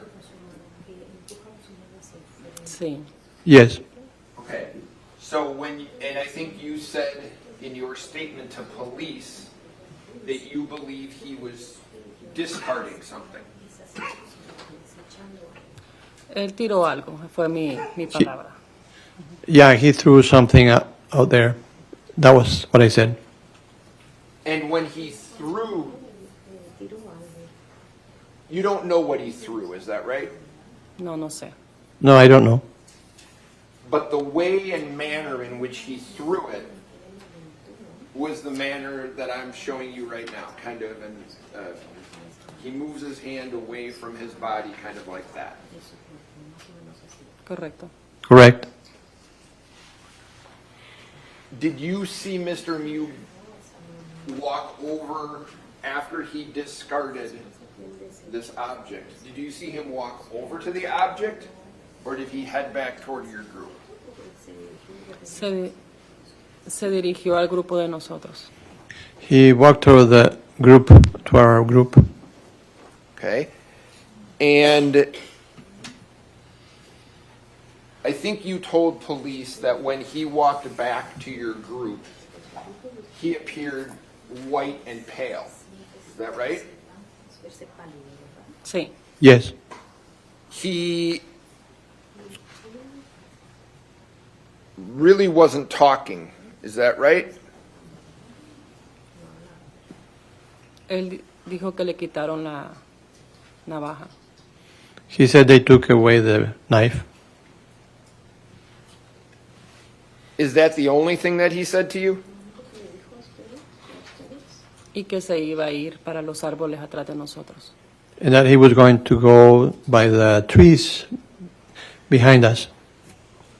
Sí. Yes. Okay. So and I think you said in your statement to police that you believe he was discarding something. Él tiró algo, fue mi palabra. Yeah, he threw something out there. That was what I said. And when he threw, you don't know what he threw, is that right? No sé. No, I don't know. But the way and manner in which he threw it was the manner that I'm showing you right now, kind of, and he moves his hand away from his body, kind of like that. Correcto. Correct. Did you see Mr. Mew walk over after he discarded this object? Did you see him walk over to the object, or did he head back toward your group? Se dirigió al grupo de nosotros. He walked to the group, to our group. Okay. And I think you told police that when he walked back to your group, he appeared white and pale. Is that right? Sí. Yes. He really wasn't talking. Is that right? Él dijo que le quitaron la navaja. He said they took away the knife. Is that the only thing that he said to you? Y que se iba a ir para los árboles atrás de nosotros. And that he was going to go by the trees behind us.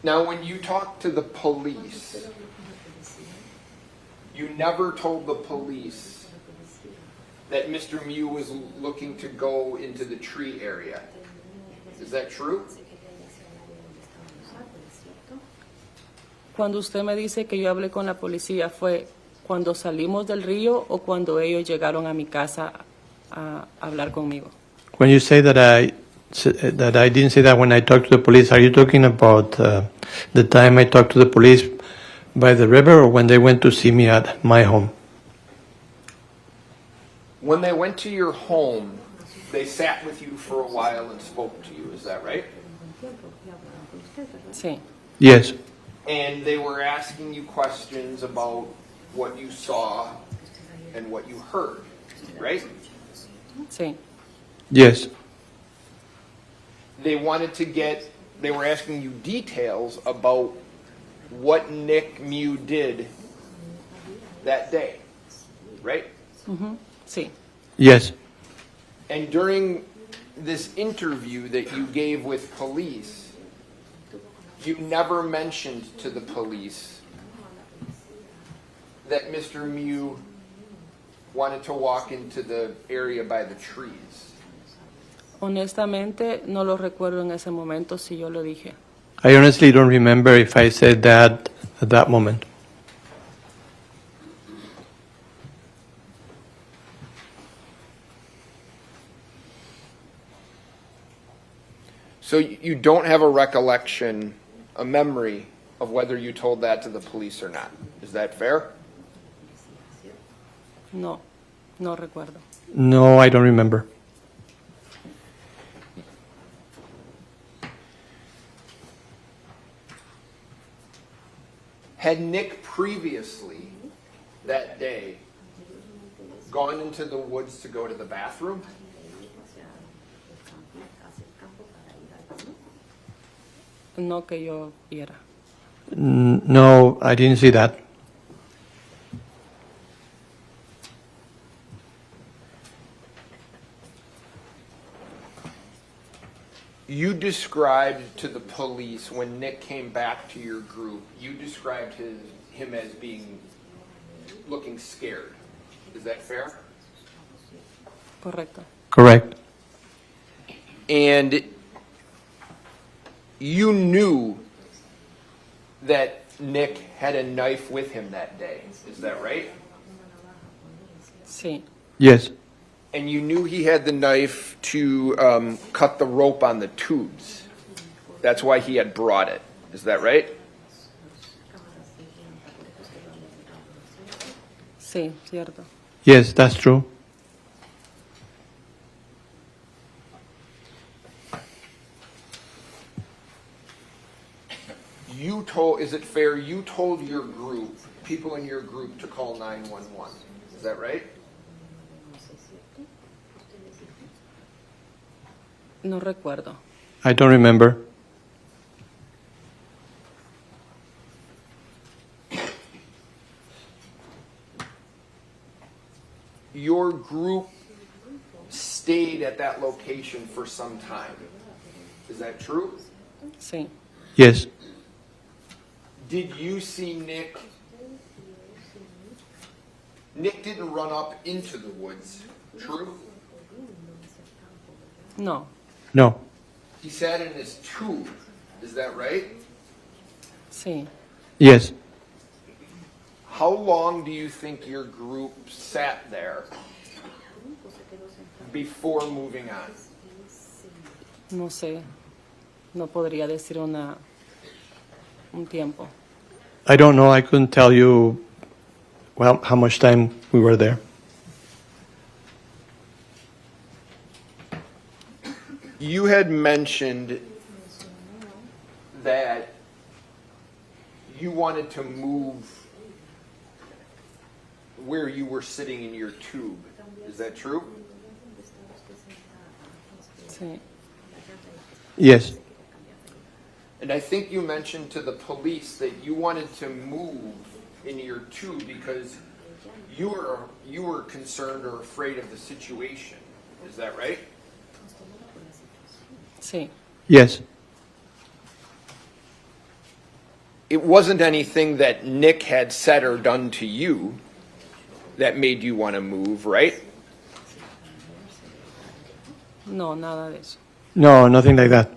Now, when you talked to the police, you never told the police that Mr. Mew was looking to go into the tree area. Is that true? Cuando usted me dice que yo hablé con la policía, ¿fue cuando salimos del río o cuando ellos llegaron a mi casa a hablar conmigo? When you say that I didn't say that when I talked to the police, are you talking about the time I talked to the police by the river, or when they went to see me at my home? When they went to your home, they sat with you for a while and spoke to you. Is that right? Sí. Yes. And they were asking you questions about what you saw and what you heard, right? Sí. Yes. They were asking you details about what Nick Mew did that day, right? Sí. Yes. And during this interview that you gave with police, you never mentioned to the police that Mr. Mew wanted to walk into the area by the trees. Honestamente, no lo recuerdo en ese momento si yo lo dije. I honestly don't remember if I said that at that moment. So you don't have a recollection, a memory of whether you told that to the police or not. Is that fair? No, no recuerdo. No, I don't remember. Had Nick previously that day gone into the woods to go to the bathroom? No que yo viera. No, I didn't see that. You described to the police when Nick came back to your group, you described him as looking scared. Is that fair? Correcto. Correct. And you knew that Nick had a knife with him that day. Is that right? Sí. Yes. And you knew he had the knife to cut the rope on the tubes. That's why he had brought it. Is that right? Sí, cierto. Yes, that's true. Is it fair you told your group, people in your group, to call 911? Is that right? No recuerdo. I don't remember. Your group stayed at that location for some time. Is that true? Sí. Yes. Did you see Nick? Nick didn't run up into the woods, true? No. No. He sat in his tube. Is that right? Sí. Yes. How long do you think your group sat there before moving on? No sé. No podría decir un tiempo. I don't know. I couldn't tell you, well, how much time we were there. You had mentioned that you wanted to move where you were sitting in your tube. Is that true? Sí. Yes. And I think you mentioned to the police that you wanted to move in your tube because you were concerned or afraid of the situation. Is that right? Sí. Yes. It wasn't anything that Nick had said or done to you that made you want to move, right? No, nada de eso. No, nothing like that.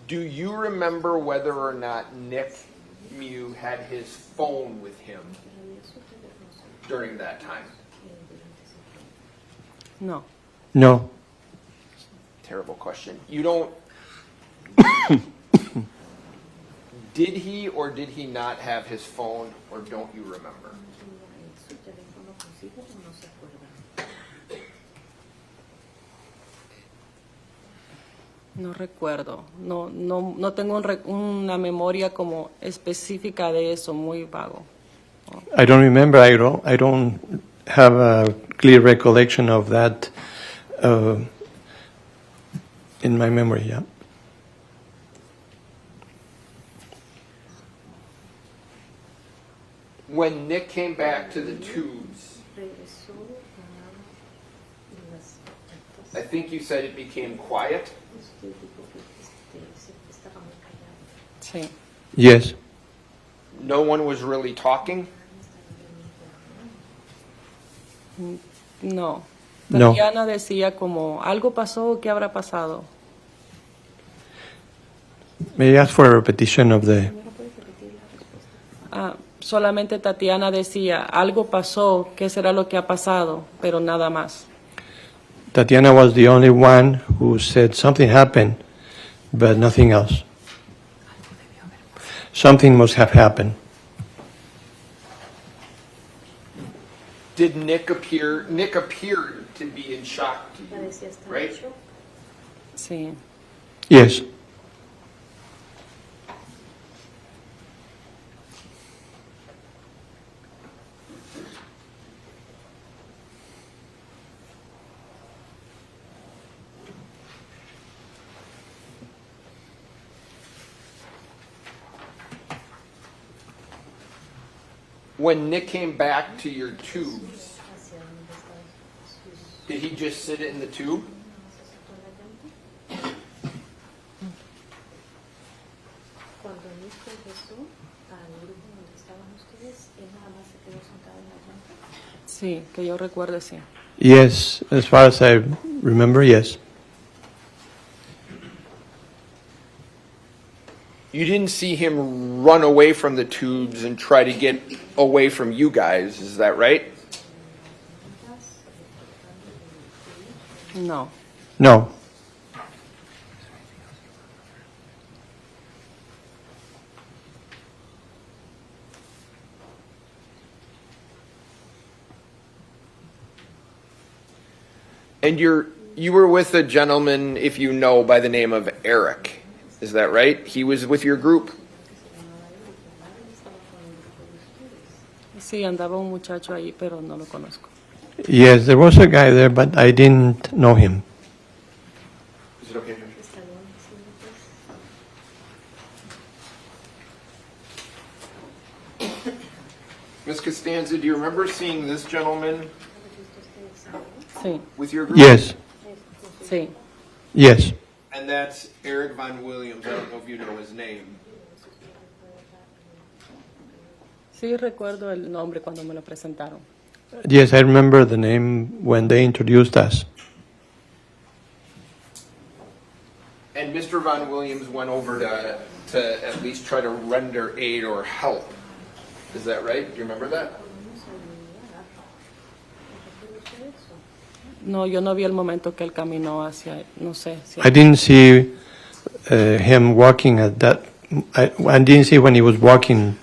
Do you remember whether or not Nick Mew had his phone with him during that time? No. No. Terrible question. You don't... Did he or did he not have his phone, or don't you remember? No recuerdo. No tengo una memoria como específica de eso, muy vago. I don't remember. I don't have a clear recollection of that in my memory. Yeah. When Nick came back to the tubes, I think you said it became quiet. Sí. Yes. No one was really talking. No. No. Tatiana decía como, algo pasó, ¿qué habrá pasado? May I ask for a repetition of the... Solamente Tatiana decía, algo pasó, ¿qué será lo que ha pasado? Pero nada más. Tatiana was the only one who said something happened, but nothing else. Something must have happened. Did Nick appear? Nick appeared to be in shock to you, right? Sí. Yes. When Nick came back to your tubes, did he just sit in the tube? Sí, que yo recuerde, sí. Yes, as far as I remember, yes. You didn't see him run away from the tubes and try to get away from you guys, is that right? No. No. And you were with a gentleman, if you know, by the name of Eric. Is that right? He was with your group? Sí, andaba un muchacho ahí, pero no lo conozco. Yes, there was a guy there, but I didn't know him. Is it okay? Ms. Costanza, do you remember seeing this gentleman Sí. with your group? Yes. Sí. Yes. And that's Eric Von Williams. I don't know if you know his name. Sí, recuerdo el nombre cuando me lo presentaron. Yes, I remember the name when they introduced us. And Mr. Von Williams went over to at least try to render aid or help. Is that right? Do you remember that? No, yo no vi el momento que él caminó hacia, no sé. Si I didn't see him walking at that. I didn't see when he was walking.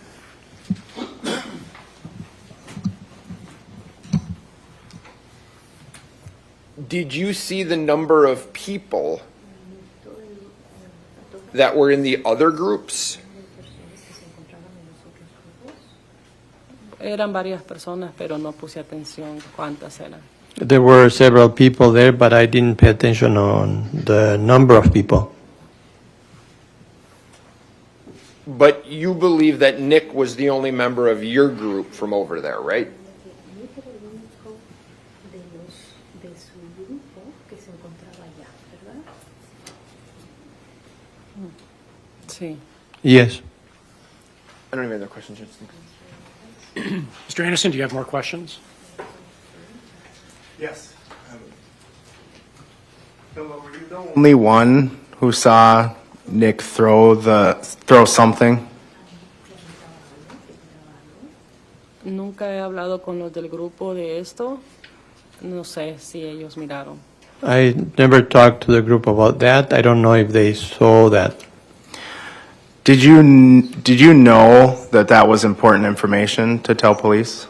Did you see the number of people that were in the other groups? Eran varias personas, pero no puse atención cuántas eran. There were several people there, but I didn't pay attention on the number of people. But you believe that Nick was the only member of your group from over there, right? Sí. Yes. I don't even have other questions. Mr. Anderson, do you have more questions? Yes. Were you the only one who saw Nick throw something? Nunca he hablado con los del grupo de esto. No sé si ellos miraron. I never talked to the group about that. I don't know if they saw that. Did you know that was important information to tell police?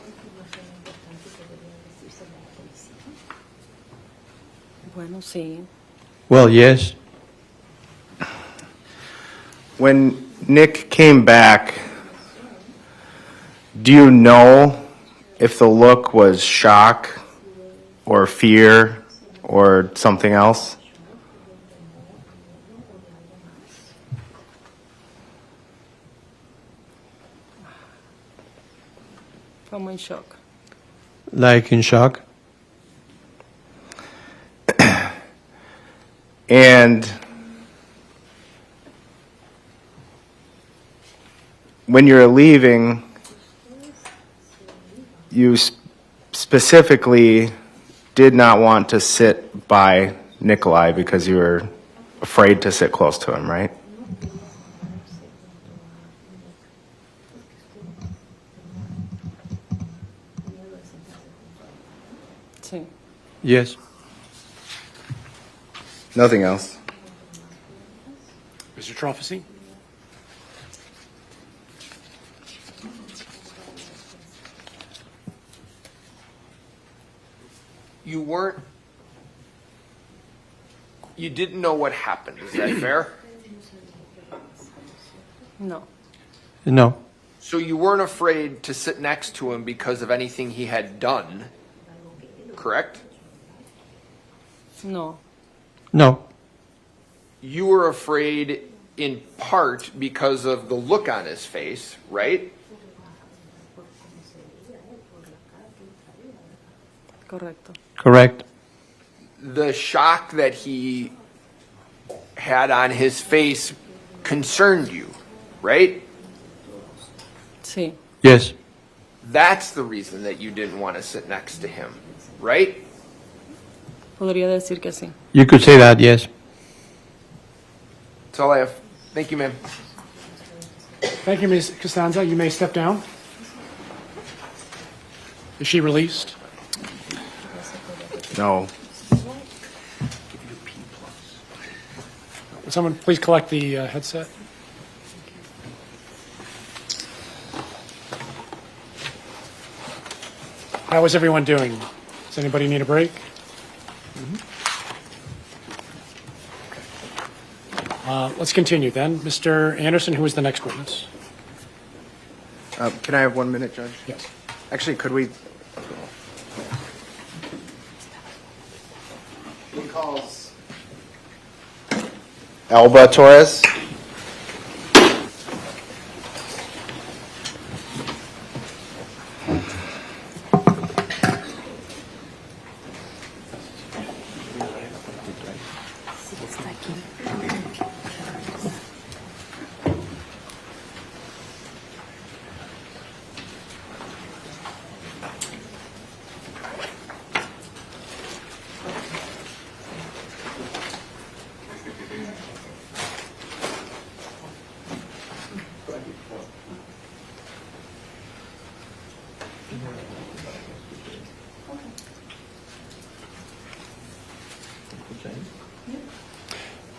Bueno, sí. Well, yes. When Nick came back, Do you know if the look was shock or fear or something else? Como en shock. Like in shock? And when you're leaving, you specifically did not want to sit by Nikolai because you were afraid to sit close to him, right? Sí. Yes. Nothing else. Mr. Trofasi? You didn't know what happened, is that fair? No. No. So you weren't afraid to sit next to him because of anything he had done, correct? No. No. You were afraid in part because of the look on his face, right? Correcto. Correct. The shock that he had on his face concerned you, right? Sí. Yes. That's the reason that you didn't want to sit next to him, right? Podría decir que sí. You could say that, yes. That's all I have. Thank you, ma'am. Thank you, Ms. Costanza. You may step down. Is she released? No. Would someone please collect the headset? How is everyone doing? Does anybody need a break? Let's continue then. Mr. Anderson, who is the next witness? Can I have 1 minute, Judge? Yes. Actually, could we? He calls Elba Torres.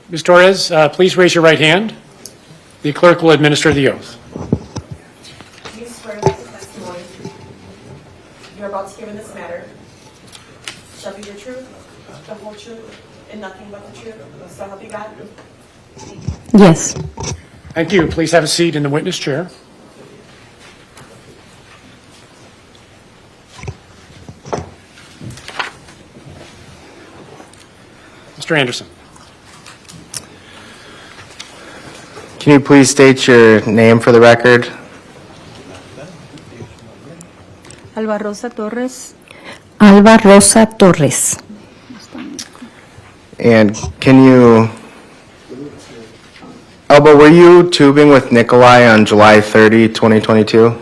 Ms. Torres, please raise your right hand. The clerk will administer the oath. Do you swear that the testimony you're about to give in this matter shall be the truth, the whole truth, and nothing but the truth? So help you God? Yes. Thank you. Please have a seat in the witness chair. Mr. Anderson. Can you please state your name for the record? Alba Rosa Torres. Alba Rosa Torres. And can you, Elba, were you tubing with Nikolai on July 30, 2022?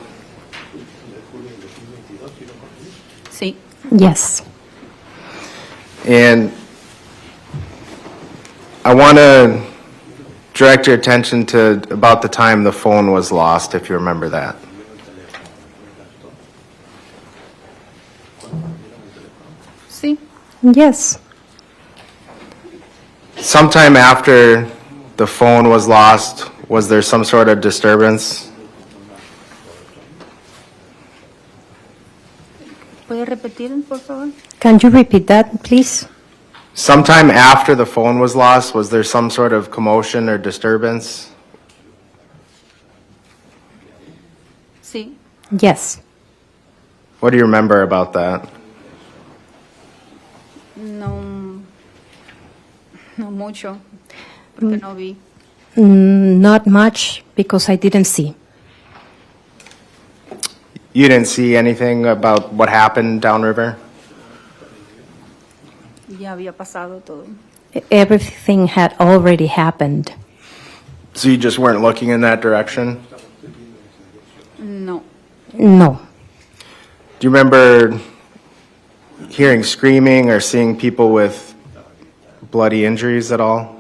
Sí. Yes. And I want to direct your attention to about the time the phone was lost, if you remember that. Sí. Yes. Sometime after the phone was lost, was there some sort of disturbance? ¿Puede repetir, por favor? Can you repeat that, please? Sometime after the phone was lost, was there some sort of commotion or disturbance? Sí. Yes. What do you remember about that? No, no mucho, porque no vi. Not much because I didn't see. You didn't see anything about what happened downriver? Ya había pasado todo. Everything had already happened. So you just weren't looking in that direction? No. No. Do you remember hearing screaming or seeing people with bloody injuries at all?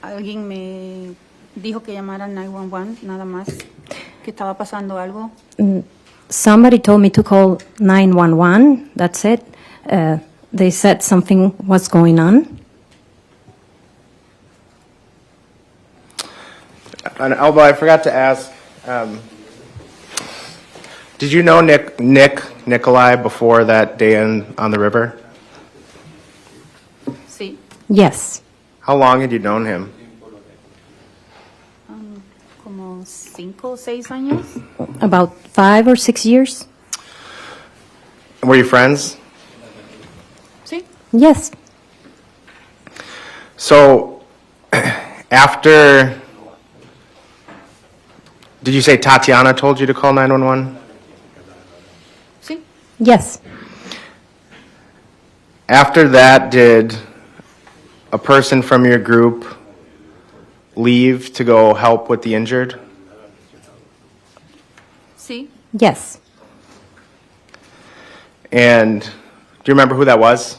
Alguien me dijo que llamara 911, nada más, que estaba pasando algo. Somebody told me to call 911. That's it. They said something was going on. And although I forgot to ask, did you know Nikolai before that day on the river? Sí. Yes. How long had you known him? Como 5 o 6 años. About 5 or 6 years. Were you friends? Sí. Yes. So, after, did you say Tatiana told you to call 911? Sí. Yes. After that, did a person from your group leave to go help with the injured? Sí. Yes. And do you remember who that was?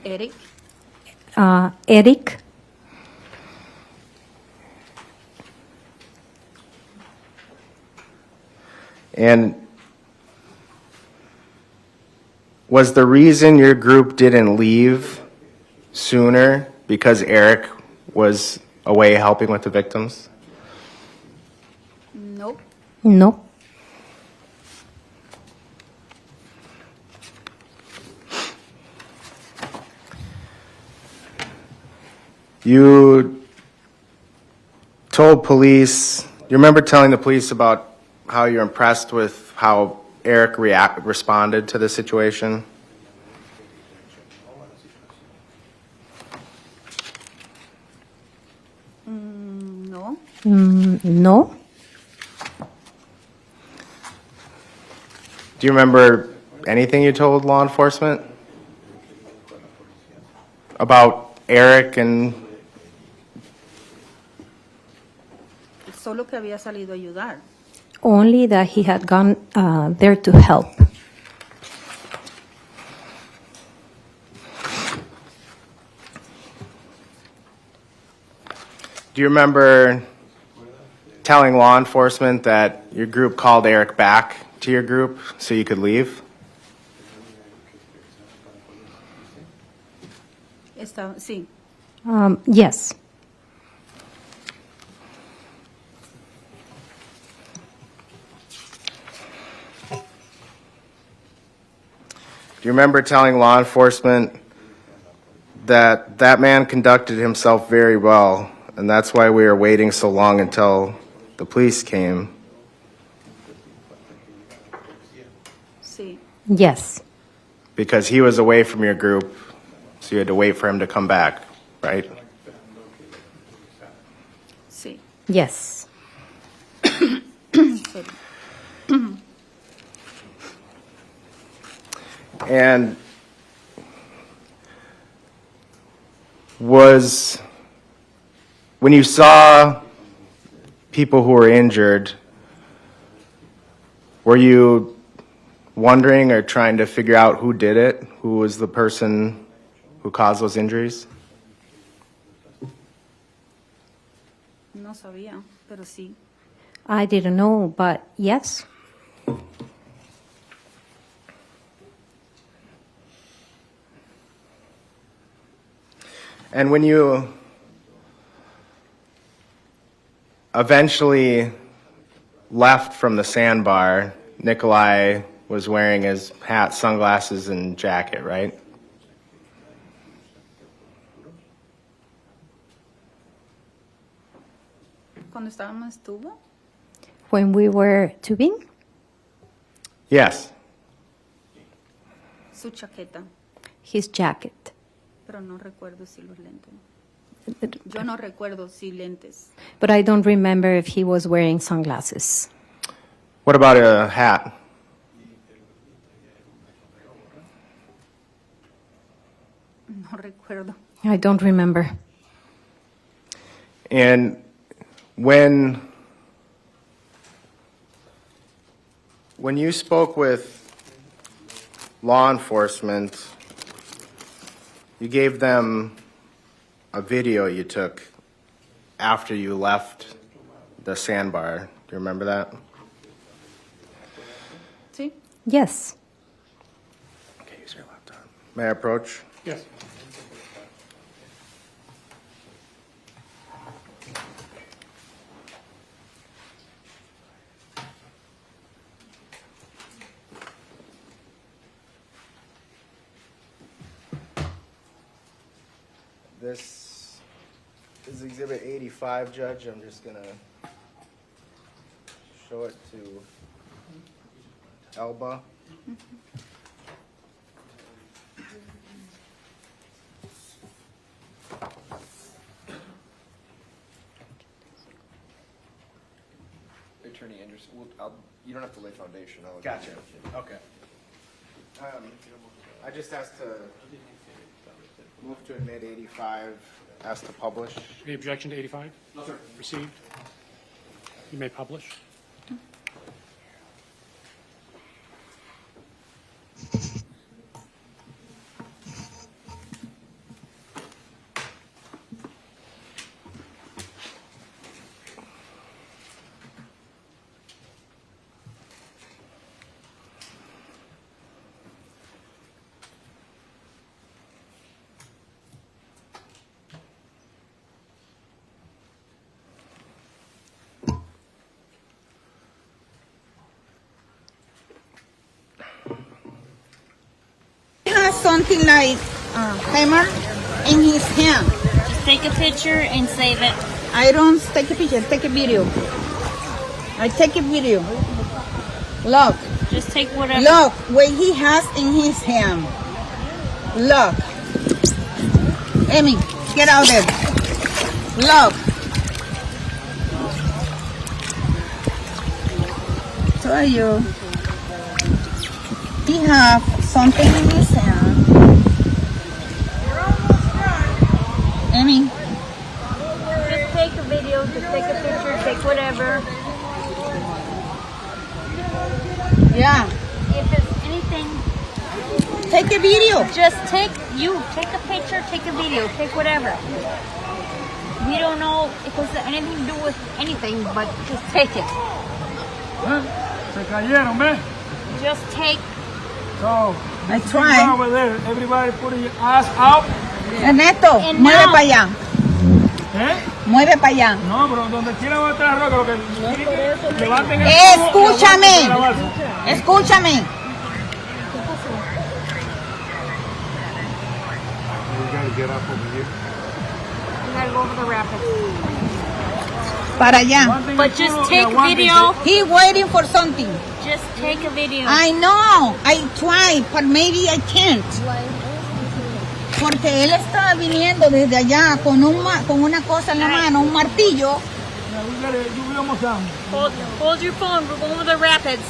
Eric. Eric. And was the reason your group didn't leave sooner because Eric was away helping with the victims? Nope. No. You told police, you remember telling the police about how you're impressed with how Eric responded to the situation? No. No. Do you remember anything you told law enforcement about Eric and Solo que había salido a ayudar. Only that he had gone there to help. Do you remember telling law enforcement that your group called Eric back to your group so you could leave? Sí. Yes. Do you remember telling law enforcement that that man conducted himself very well, and that's why we were waiting so long until the police came? Sí. Yes. Because he was away from your group, so you had to wait for him to come back, right? Sí. Yes. Sorry. And was, when you saw people who were injured, were you wondering or trying to figure out who did it? Who was the person who caused those injuries? No sabía, pero sí. I didn't know, but yes. And when you eventually left from the sandbar, Nikolai was wearing his hat, sunglasses, and jacket, right? Cuando estábamos tubo, When we were tubing, Yes. su chaqueta, his jacket. pero no recuerdo si los lentes. Yo no recuerdo si lentes. But I don't remember if he was wearing sunglasses. What about a hat? No recuerdo. I don't remember. And when you spoke with law enforcement, you gave them a video you took after you left the sandbar. Do you remember that? ¿Sí? Yes. Okay, use your laptop. May I approach? Yes. This is Exhibit 85, Judge. I'm just going to show it to Elba. Attorney Anderson, you don't have to lay foundation. Gotcha. Okay. I just asked to move to admit 85, asked to publish. Any objection to 85? No, sir. Received. You may publish. He has something like hammer in his hand. Just take a picture and save it. I don't take a picture, take a video. I take a video. Look. Just take whatever. Look what he has in his hand. Look. Emmy, get out there. Look. Tell you. He have something in his hand. Emmy. Just take a video, just take a picture, take whatever. Yeah. If it's anything, take a video. Just take a picture, take a video, take whatever. We don't know if it's anything to do with anything, but just take it. Se cayeron, ¿ves? Just take. So, I try. over there. Everybody put your ass out. Ernesto, And mueve now- para allá. ¿Eh? Mueve para allá. No, pero donde quiera va a estar la roca, lo que levanten el tubo, Escúchame. y aguanten la balsa. Escúchame. You gotta get up over here. You gotta go over the rapids. Para allá. But just take video. He waiting for something. Just take a video. I know. I try, but maybe I can't. Porque él está viniendo desde allá con una cosa en la mano, un martillo. Hold your phone. We're going over the rapids.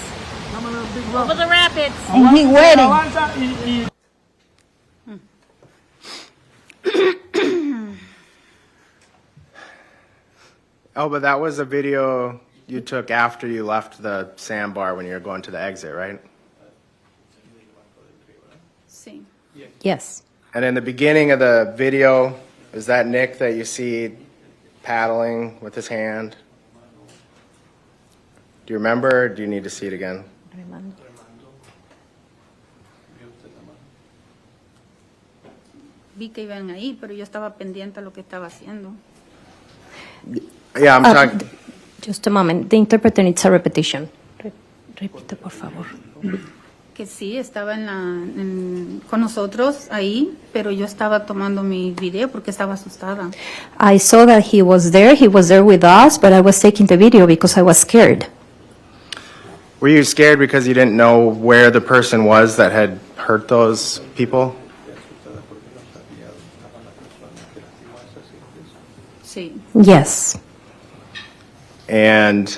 Over the rapids. And he waiting. Oh, but that was a video you took after you left the sandbar when you were going to the exit, right? Sí. Yes. And in the beginning of the video, is that Nick that you see paddling with his hand? Do you remember, or do you need to see it again? Vi que iban ahí, pero yo estaba pendiente a lo que estaba haciendo. Yeah, I'm talking. Just a moment. The interpreter needs a repetition. Repite, por favor. Que sí, estaba con nosotros ahí, pero yo estaba tomando mi video porque estaba asustada. I saw that he was there with us, but I was taking the video because I was scared. Were you scared because you didn't know where the person was that had hurt those people? Sí. Yes. And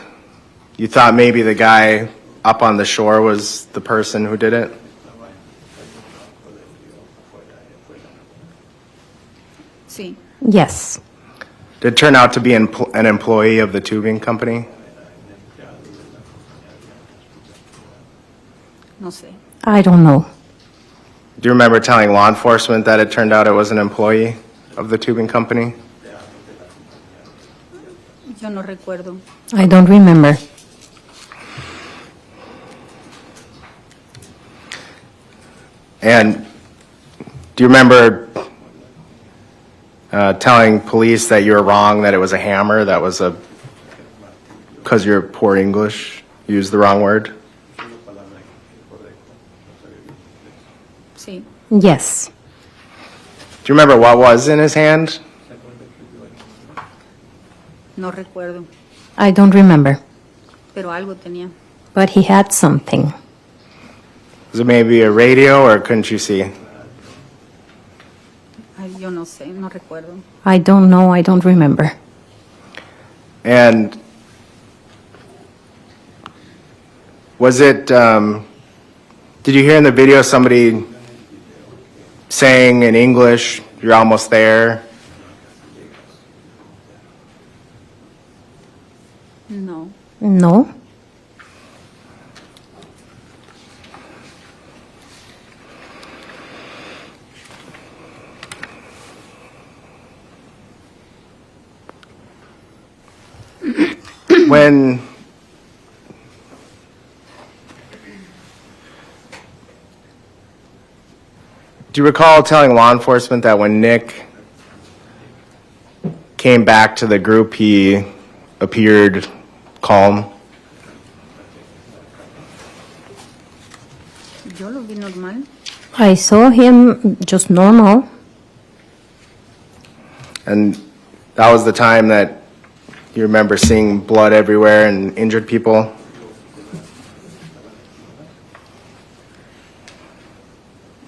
you thought maybe the guy up on the shore was the person who did it? Sí. Yes. Did it turn out to be an employee of the tubing company? No sé. I don't know. Do you remember telling law enforcement that it turned out it was an employee of the tubing company? Yo no recuerdo. I don't remember. And do you remember telling police that you were wrong, that it was a hammer, that was because you're poor English, you used the wrong word? Sí. Yes. Do you remember what was in his hand? No recuerdo. I don't remember. Pero algo tenía. But he had something. Was it maybe a radio, or couldn't you see? Ay, yo no sé, no recuerdo. I don't know. I don't remember. And was it, did you hear in the video somebody saying in English, "You're almost there"? No. No. When do you recall telling law enforcement that when Nick came back to the group, he appeared calm? Yo lo vi normal. I saw him just normal. And that was the time that you remember seeing blood everywhere and injured people?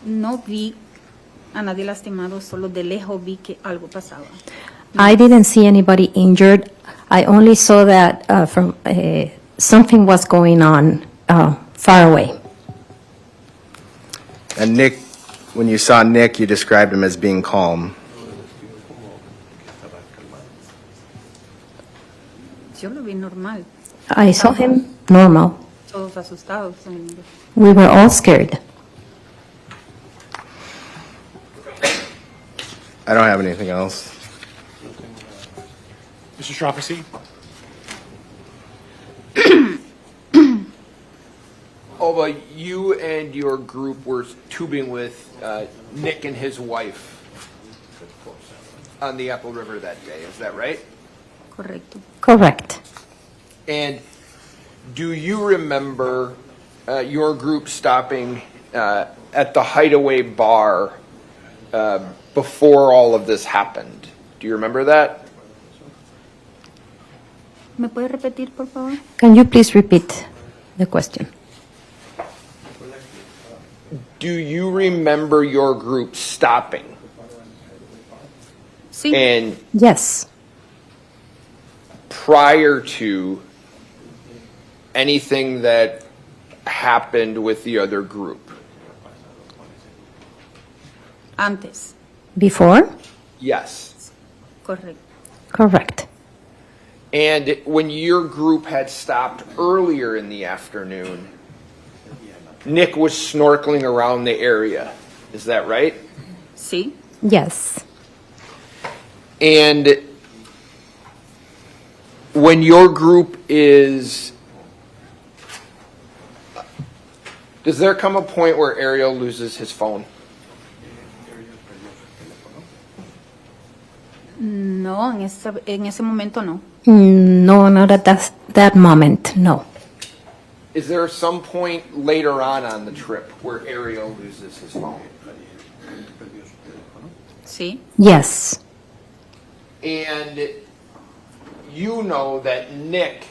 No vi a nadie lastimado, solo de lejos vi que algo pasaba. I didn't see anybody injured. I only saw that something was going on far away. And Nick, when you saw Nick, you described him as being calm. Yo lo vi normal. I saw him normal. Todos asustados. We were all scared. I don't have anything else. Mr. Strapasi? Ova, you and your group were tubing with Nick and his wife on the Apple River that day, is that right? Correcto. Correct. And do you remember your group stopping at the Hideaway Bar before all of this happened? Do you remember that? ¿Me puede repetir, por favor? Can you please repeat the question? Do you remember your group stopping? Sí. And Yes. prior to anything that happened with the other group? Antes. Before? Yes. Correcto. Correct. And when your group had stopped earlier in the afternoon, Nick was snorkeling around the area. Is that right? Sí. Yes. And when your group is... Does there come a point where Ariel loses his phone? No, en ese momento no. No, not at that moment, no. is there some point later on the trip where Ariel loses his phone? Sí. Yes. And you know that Nick,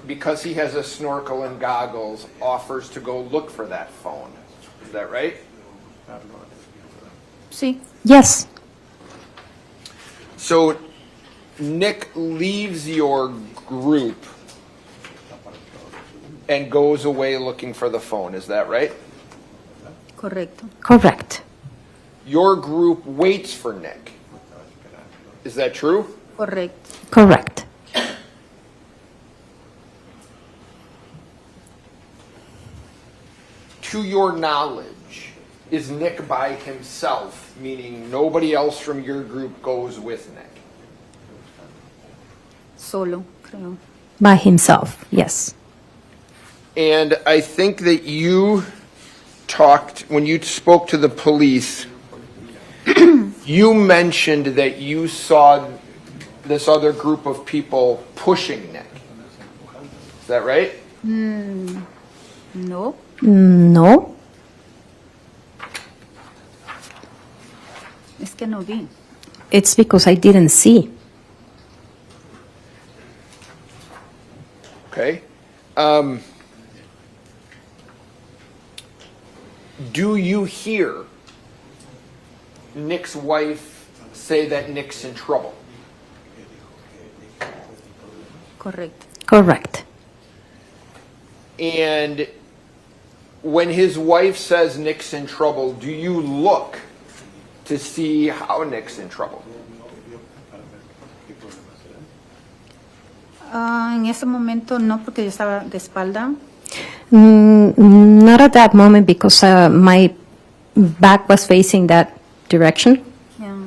because he has a snorkel and goggles, offers to go look for that phone. Is that right? Sí. Yes. So Nick leaves your group and goes away looking for the phone. Is that right? Correcto. Correct. Your group waits for Nick. Is that true? Correcto. Correct. To your knowledge, is Nick by himself, meaning nobody else from your group goes with Nick? Solo, creo. By himself. Yes. And I think that you talked, when you spoke to the police, you mentioned that you saw this other group of people pushing Nick. Is that right? No. No. Es que no vi. It's because I didn't see. Okay. Do you hear Nick's wife say that Nick's in trouble? Correcto. Correct. And when his wife says Nick's in trouble, do you look to see how Nick's in trouble? En ese momento no, porque yo estaba de espalda. Not at that moment because my back was facing that direction. Yeah.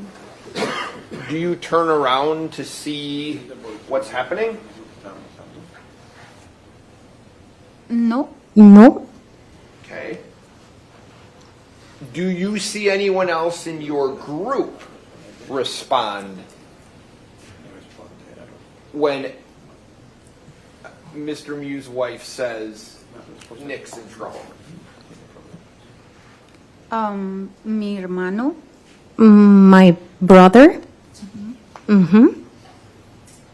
Do you turn around to see what's happening? No. No. Okay. Do you see anyone else in your group respond when Mr. Mew's wife says Nick's in trouble? Mi hermano. My brother. Mm-hmm.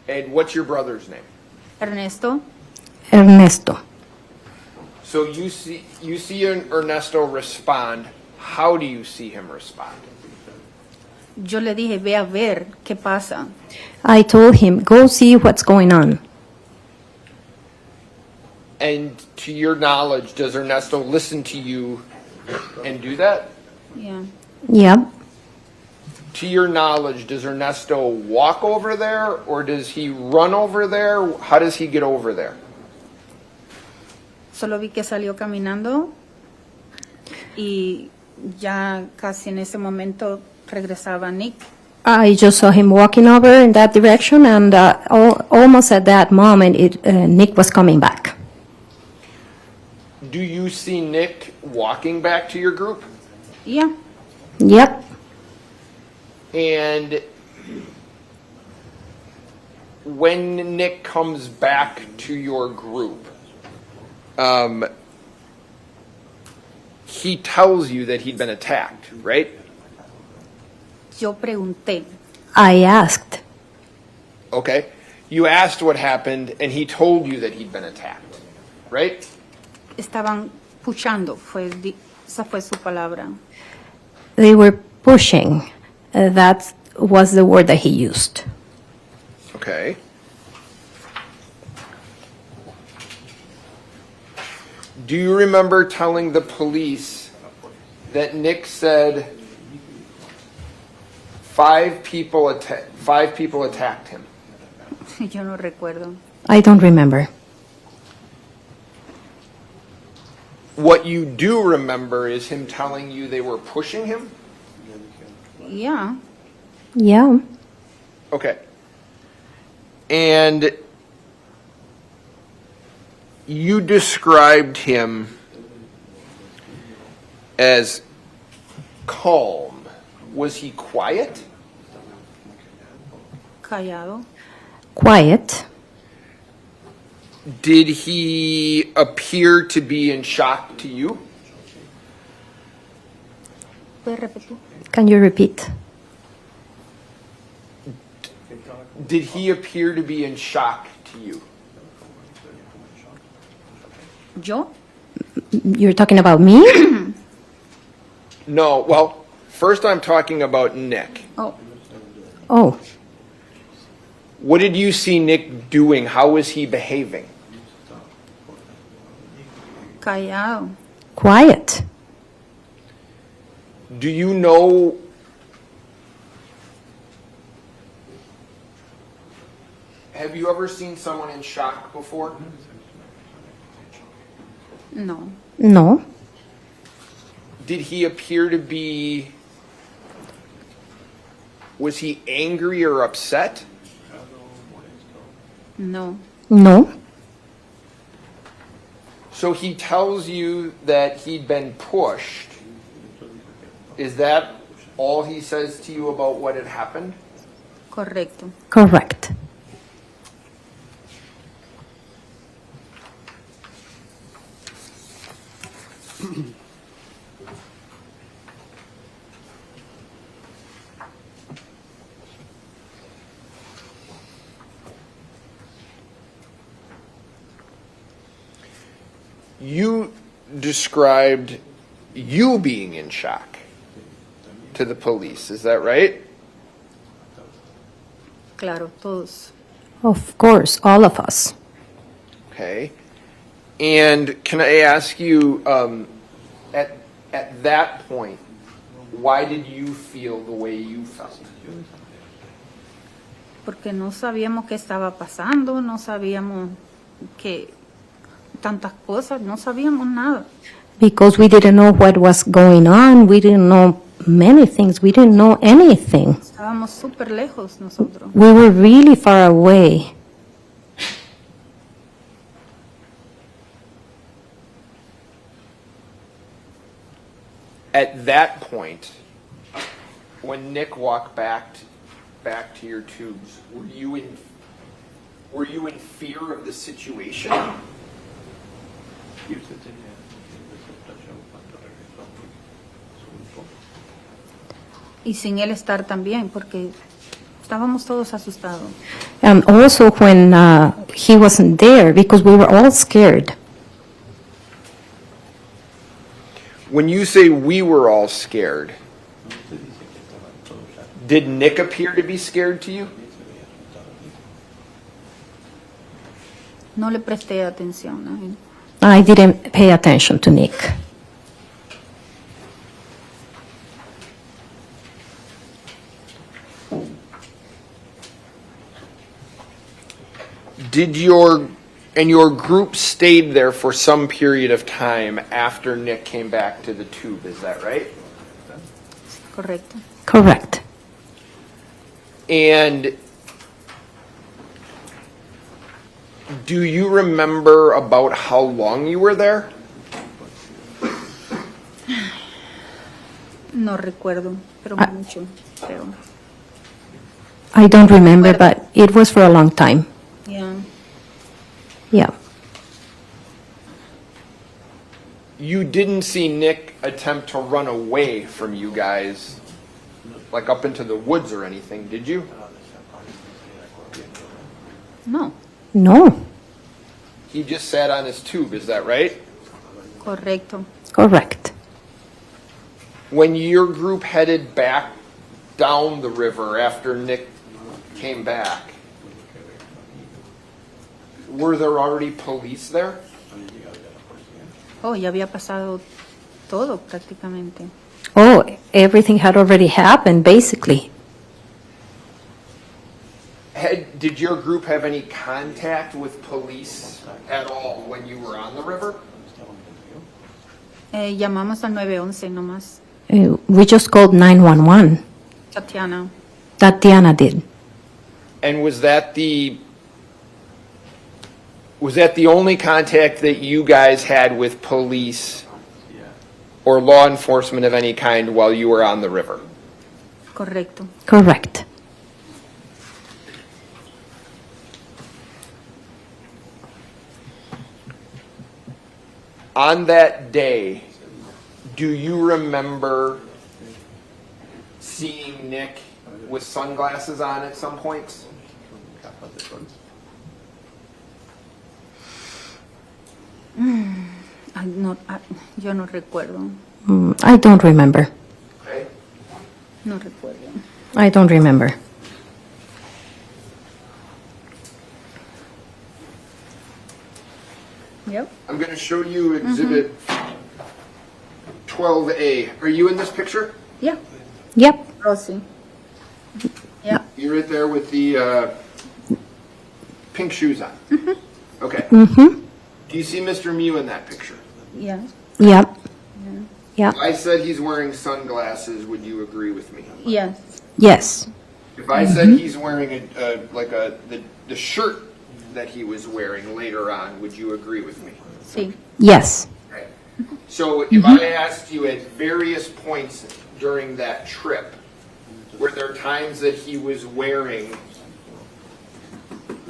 And what's your brother's name? Ernesto. Ernesto. So you see Ernesto respond. How do you see him respond? Yo le dije, ve a ver qué pasa. I told him, go see what's going on. And to your knowledge, does Ernesto listen to you and do that? Yeah. Yeah. To your knowledge, does Ernesto walk over there or does he run over there? How does he get over there? Solo vi que salió caminando y ya casi en ese momento regresaba Nick. I just saw him walking over in that direction, and almost at that moment, Nick was coming back. Do you see Nick walking back to your group? Yeah. Yep. And when Nick comes back to your group, he tells you that he'd been attacked, right? Yo pregunté. I asked. Okay. You asked what happened, and he told you that he'd been attacked, right? Estaban puchando, esa fue su palabra. They were pushing. That was the word that he used. Okay. Do you remember telling the police that Nick said five people attacked him? Yo no recuerdo. I don't remember. What you do remember is him telling you they were pushing him? Yeah. Yeah. Okay. And you described him as calm. Was he quiet? Callado. Quiet. Did he appear to be in shock to you? ¿Puedes repetir? Can you repeat? Did he appear to be in shock to you? ¿Yo? You're talking about me? No, well, first I'm talking about Nick. Oh, Oh, What did you see Nick doing? How was he behaving? callado. quiet. Do you know have you ever seen someone in shock before? No. No. Did he appear to be was he angry or upset? No. No. So he tells you that he'd been pushed. Is that all he says to you about what had happened? Correcto. Correct. You described you being in shock to the police. Is that right? Claro, todos. Of course, all of us. Okay. And can I ask you, at that point, why did you feel the way you felt? Porque no sabíamos qué estaba pasando, no sabíamos que tantas cosas, no sabíamos nada. Because we didn't know what was going on. We didn't know many things. We didn't know anything. Estábamos súper lejos nosotros. We were really far away. At that point, when Nick walked back to your tubes, were you in fear of the situation? Y sin él estar también, porque estábamos todos asustados. And also when he wasn't there, because we were all scared. When you say we were all scared, did Nick appear to be scared to you? No le presté atención a él. I didn't pay attention to Nick. Did your group stayed there for some period of time after Nick came back to the tube, is that right? Correcto. Correct. And do you remember about how long you were there? No recuerdo, pero mucho, creo. I don't remember, but it was for a long time. Yeah. Yeah. You didn't see Nick attempt to run away from you guys, like up into the woods or anything, did you? No. No. He just sat on his tube, is that right? Correcto. Correct. When your group headed back down the river after Nick came back, were there already police there? Oh, ya había pasado todo prácticamente. Oh, everything had already happened, basically. Did your group have any contact with police at all when you were on the river? Llamamos al 911 nomás. We just called 911. Tatiana. Tatiana did. And was that the only contact that you guys had with police or law enforcement of any kind while you were on the river? Correcto. Correct. On that day, do you remember seeing Nick with sunglasses on at some points? Yo no recuerdo. I don't remember. Okay. No recuerdo. I don't remember. Yep. I'm going to show you exhibit 12A. Are you in this picture? Yeah. Yep. Oh, sí. Yeah. You're right there with the pink shoes on. Okay. Do you see Mr. Mew in that picture? Yeah. Yep. Yep. If I said he's wearing sunglasses, would you agree with me? Yes. Yes. If I said he's wearing the shirt that he was wearing later on, would you agree with me? Sí. Yes. Right. So if I asked you at various points during that trip, were there times that he was wearing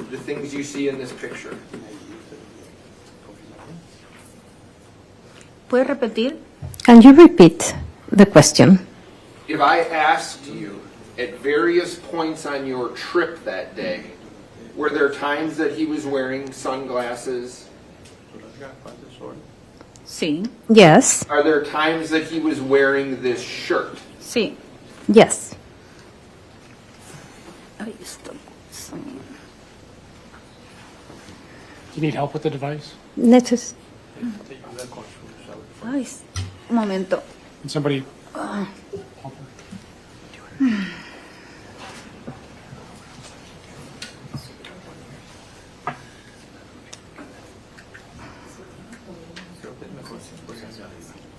the things you see in this picture? ¿Puedes repetir? Can you repeat the question? If I asked you at various points on your trip that day, were there times that he was wearing sunglasses? Sí. Yes. Are there times that he was wearing this shirt? Sí. Yes. Ay, estoy. Do you need help with the device? Let's just, Ay, un momento. Can somebody?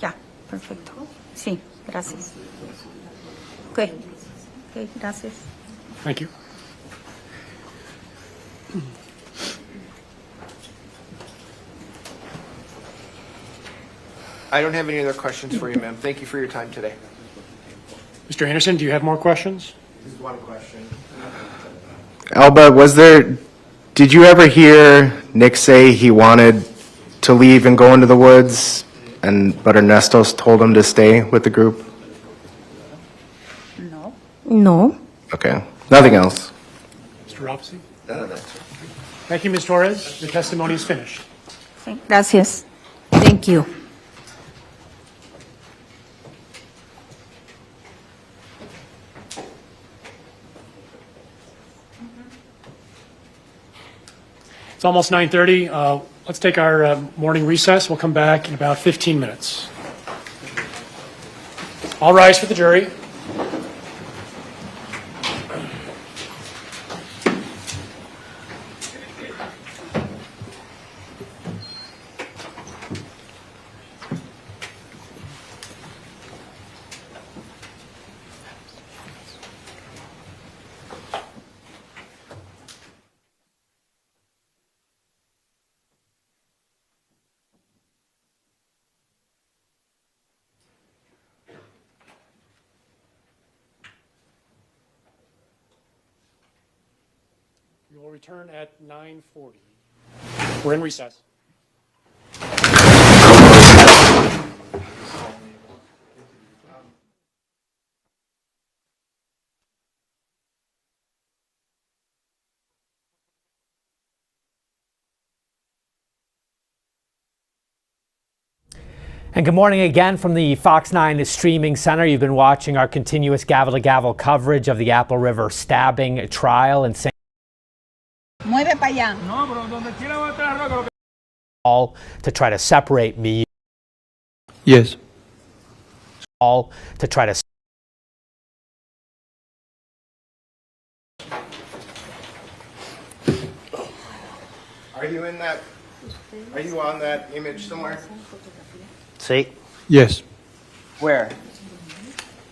Ya, perfecto. Sí, gracias. Ok. Ok, gracias. Thank you. I don't have any other questions for you, ma'am. Thank you for your time today. Mr. Anderson, do you have more questions? Just one question. Alba, did you ever hear Nick say he wanted to leave and go into the woods, but Ernesto's told him to stay with the group? No. no. Okay, nothing else. Mr. Robson? Thank you, Ms. Torres. Your testimony is finished. Sí, gracias. Thank you. It's almost 9:30. Let's take our morning recess. We'll come back in about 15 minutes. All rise for the jury. We will return at 9:40. We're in recess. And good morning again from the Fox 9 Streaming Center. You've been watching our continuous gavel-to-gavel coverage of the Apple River stabbing trial in St. Mueve para allá. All to try to separate me. Yes. All to try to. Are you in that? Are you on that image somewhere? Sí. Yes. Where?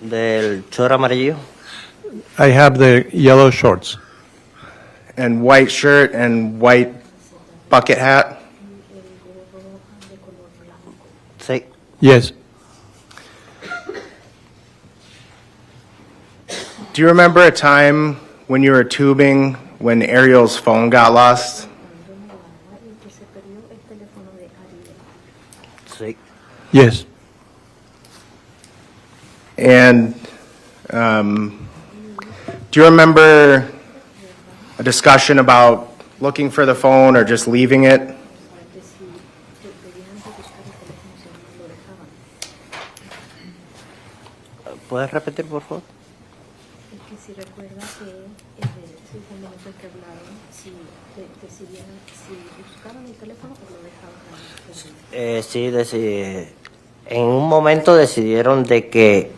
Del chorro amarillo. I have the yellow shorts. And white shirt and white bucket hat? Sí. Yes. Do you remember a time when you were tubing when Ariel's phone got lost? Yes. And do you remember a discussion about looking for the phone or just leaving it? ¿Puedes repetir, por favor? Que si recuerda que ese momento en que hablaron, si decidieron, si buscaban el teléfono o lo dejaban. Sí, en un momento decidieron de que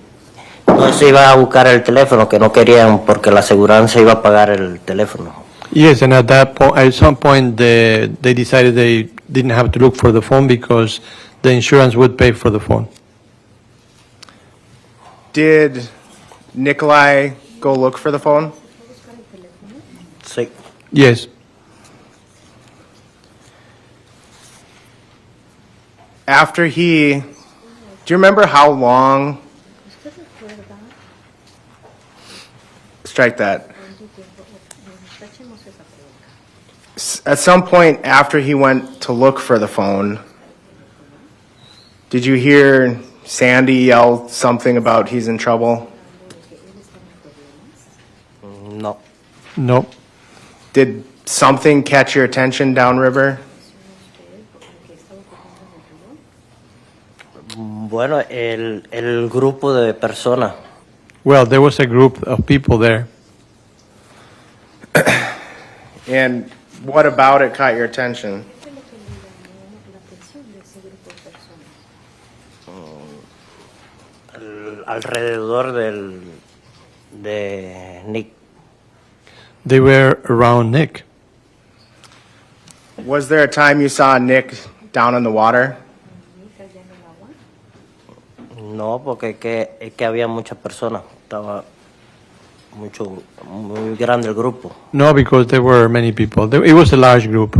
no se iba a buscar el teléfono, que no querían porque la aseguranza iba a pagar el teléfono. Yes, and at that point, at some point, they decided they didn't have to look for the phone because the insurance would pay for the phone. Did Nikolai go look for the phone? Sí. Yes. After do you remember how long? Strike that. At some point after he went to look for the phone, did you hear Sandy yell something about he's in trouble? No. No. Did something catch your attention downriver? Bueno, el grupo de personas. Well, there was a group of people there. And what about it caught your attention? Alrededor de Nick. They were around Nick. Was there a time you saw Nick down in the water? No, porque es que había muchas personas. Estaba muy grande el grupo. No, because there were many people. It was a large group.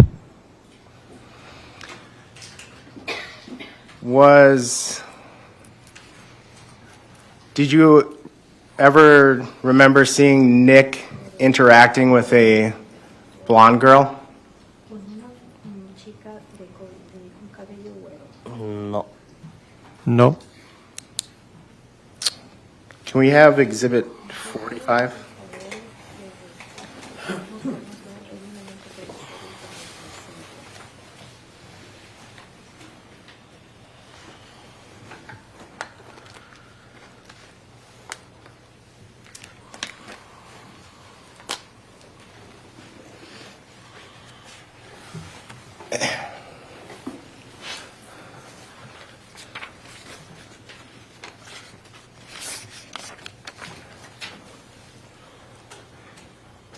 Did you ever remember seeing Nick interacting with a blonde girl? No. No. Can we have Exhibit 45?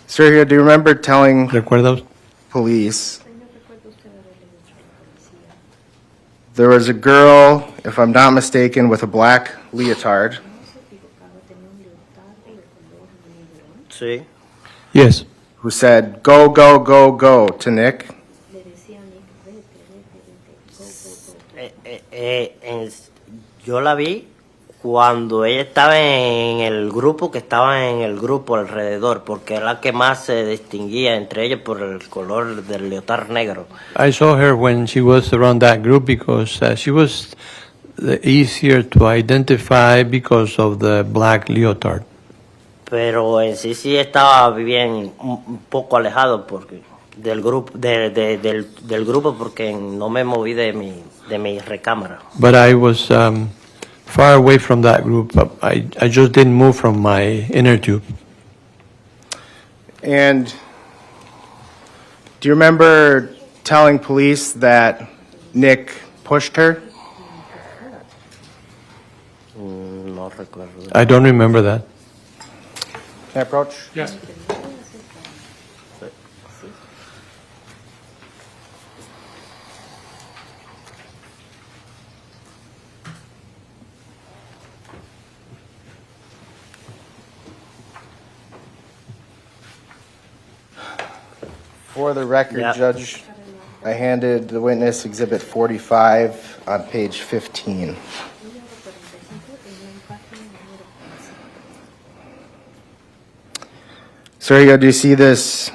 Sergio, do you remember telling police there was a girl, if I'm not mistaken, with a black leotard? Sí. Yes. Who said, "Go, go, go, go" to Nick? Yo la vi cuando ella estaba en el grupo, que estaba en el grupo alrededor, porque era la que más se distinguía entre ellos por el color del leotar negro. I saw her when she was around that group because she was easier to identify because of the black leotard. Pero en sí estaba bien un poco alejado porque del grupo del grupo porque no me moví de mi recámara. But I was far away from that group. I just didn't move from my inner tube. And do you remember telling police that Nick pushed her? No recuerdo. I don't remember that. Can I approach? Yes. For the record, Judge, I handed the witness Exhibit 45 on page 15. Sergio, do you see this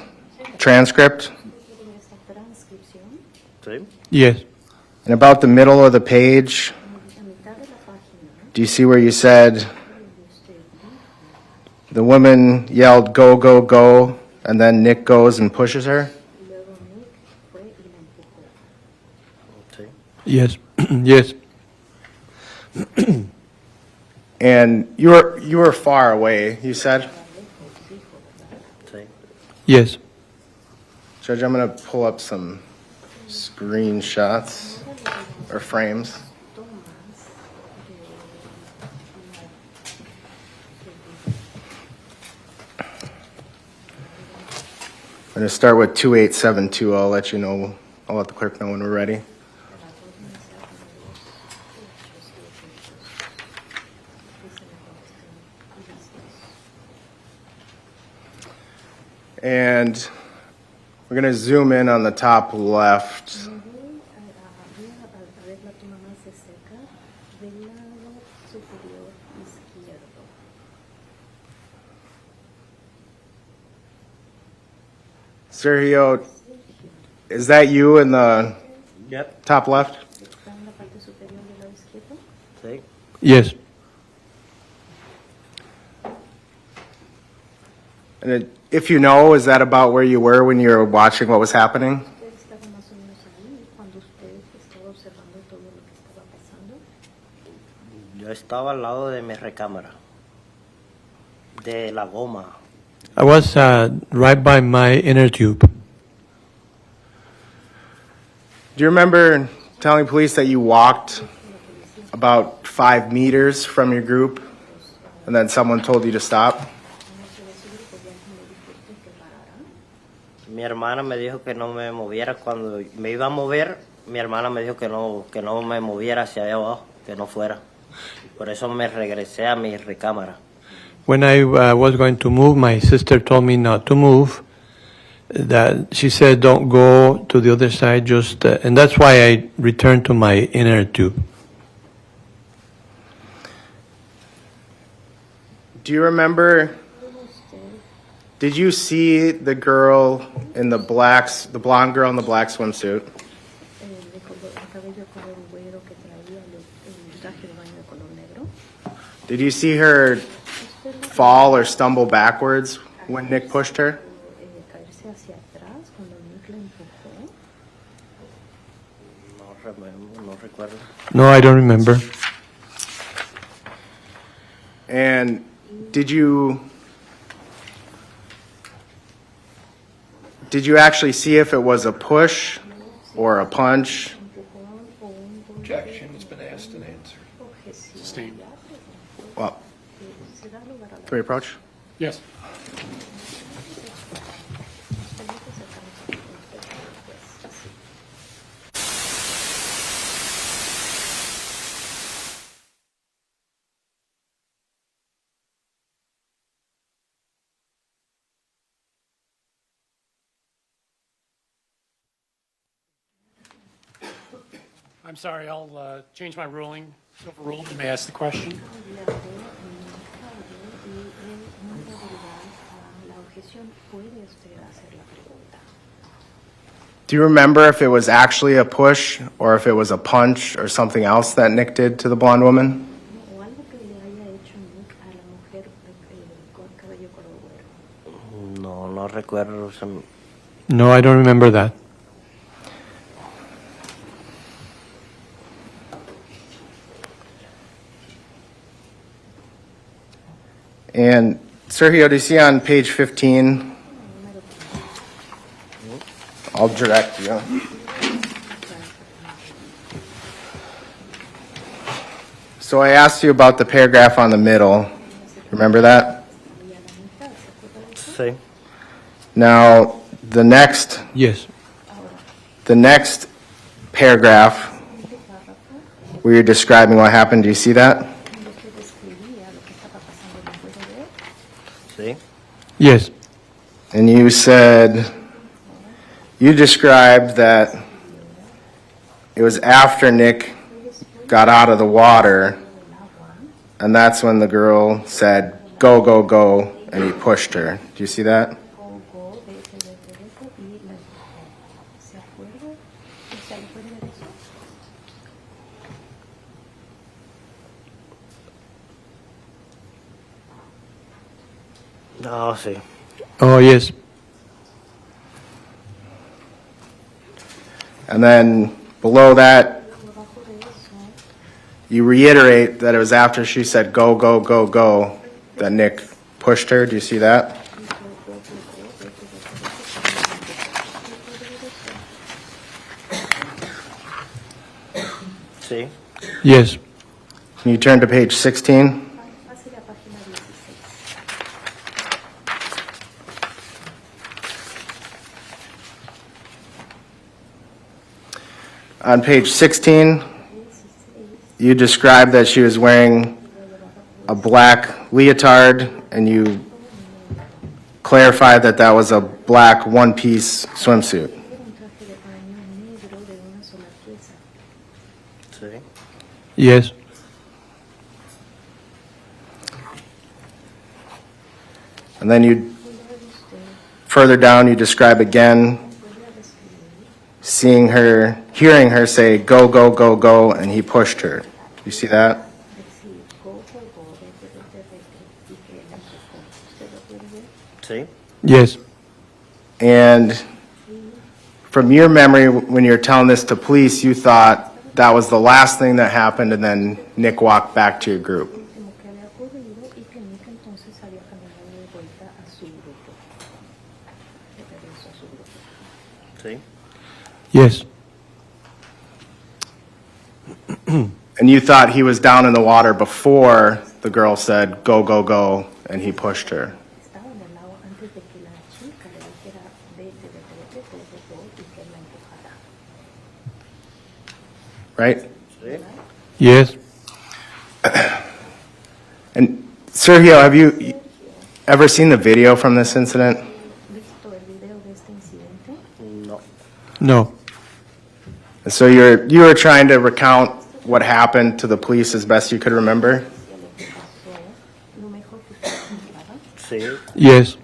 transcript? Sí. Yes. And about the middle of the page, Do you see where you said the woman yelled, "Go, go, go," and then Nick goes and pushes her? Yes. Yes. And you were far away, you said? Yes. Judge, I'm going to pull up some screenshots or frames. I'm going to start with 2872. I'll let you know. I'll let the clerk know when we're ready. And we're going to zoom in on the top left. Sergio, is that you in the top left? Yes. And if you know, is that about where you were when you were watching what was happening? Yo estaba al lado de mi recámara, de la goma. I was right by my inner tube. Do you remember telling police that you walked about 5 meters from your group and then someone told you to stop? Mi hermana me dijo que no me moviera. Cuando me iba a mover, mi hermana me dijo que no me moviera hacia allá abajo, que no fuera. Por eso me regresé a mi recámara. When I was going to move, my sister told me not to move. That she said, "Don't go to the other side." And that's why I returned to my inner tube. Do you remember, did you see the girl in the blonde girl in the black swimsuit? Did you see her fall or stumble backwards when Nick pushed her? No, I don't remember. And did you actually see if it was a push or a punch? Objection has been asked and answered. Sustained. Well, can we approach? Yes. I'm sorry, I'll change my ruling. It's overruled. You may ask the question. Do you remember if it was actually a push or if it was a punch or something else that Nick did to the blonde woman? No recuerdo. No, I don't remember that. And Sergio, do you see on page 15? I'll direct you. So I asked you about the paragraph on the middle. Remember that? Sí. Now, the next paragraph where you're describing what happened, do you see that? Sí. Yes. And you said, you described that it was after Nick got out of the water, and that's when the girl said, "Go, go, go," and he pushed her. Do you see that? Oh, sí. Oh, yes. And then below that, you reiterate that it was after she said, go, go, go, go, that Nick pushed her. Do you see that? Sí. Yes. Can you turn to page 16? On page 16, you described that she was wearing a black leotard, and you clarified that that was a black one-piece swimsuit. Sí. Yes. And then you, further down, you describe again seeing her, hearing her say, go, go, go, go, and he pushed her. You see that? Sí. Yes. And from your memory, when you're telling this to police, you thought that was the last thing that happened, and then Nick walked back to your group. Sí. Yes. And you thought he was down in the water before the girl said, go, go, go, and he pushed her. Right? Sí. Yes. And Sergio, have you ever seen the video from this incident? No. No. And so you were trying to recount what happened to the police as best you could remember? Sí. Yes.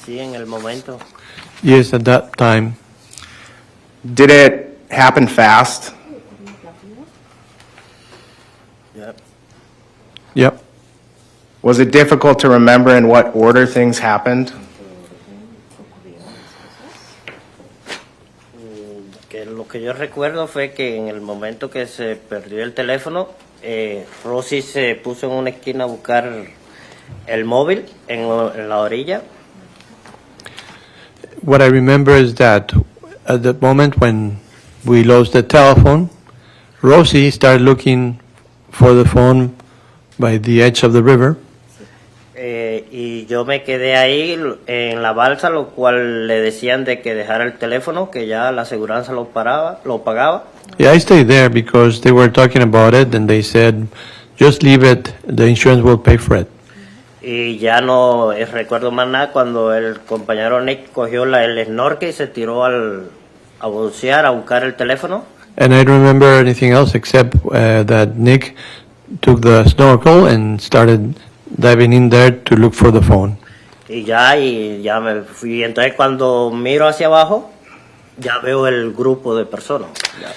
Sí, en el momento. Yes, at that time. Did it happen fast? Yep. Yep. Was it difficult to remember in what order things happened? Que lo que yo recuerdo fue que en el momento que se perdió el teléfono, Rosy se puso en una esquina a buscar el móvil en la orilla. What I remember is that at the moment when we lost the telephone, Rosie started looking for the phone by the edge of the river. Y yo me quedé ahí en la balsa, lo cual le decían de que dejara el teléfono, que ya la aseguranza lo pagaba. Yeah, I stayed there because they were talking about it and they said, just leave it, the insurance will pay for it. Y ya no recuerdo más nada cuando el compañero Nick cogió el snorkel y se tiró a bucear, a buscar el teléfono. And I don't remember anything else except that Nick took the snorkel and started diving in there to look for the phone. Y ya me fui. Entonces cuando miro hacia abajo, ya veo el grupo de personas. Ya.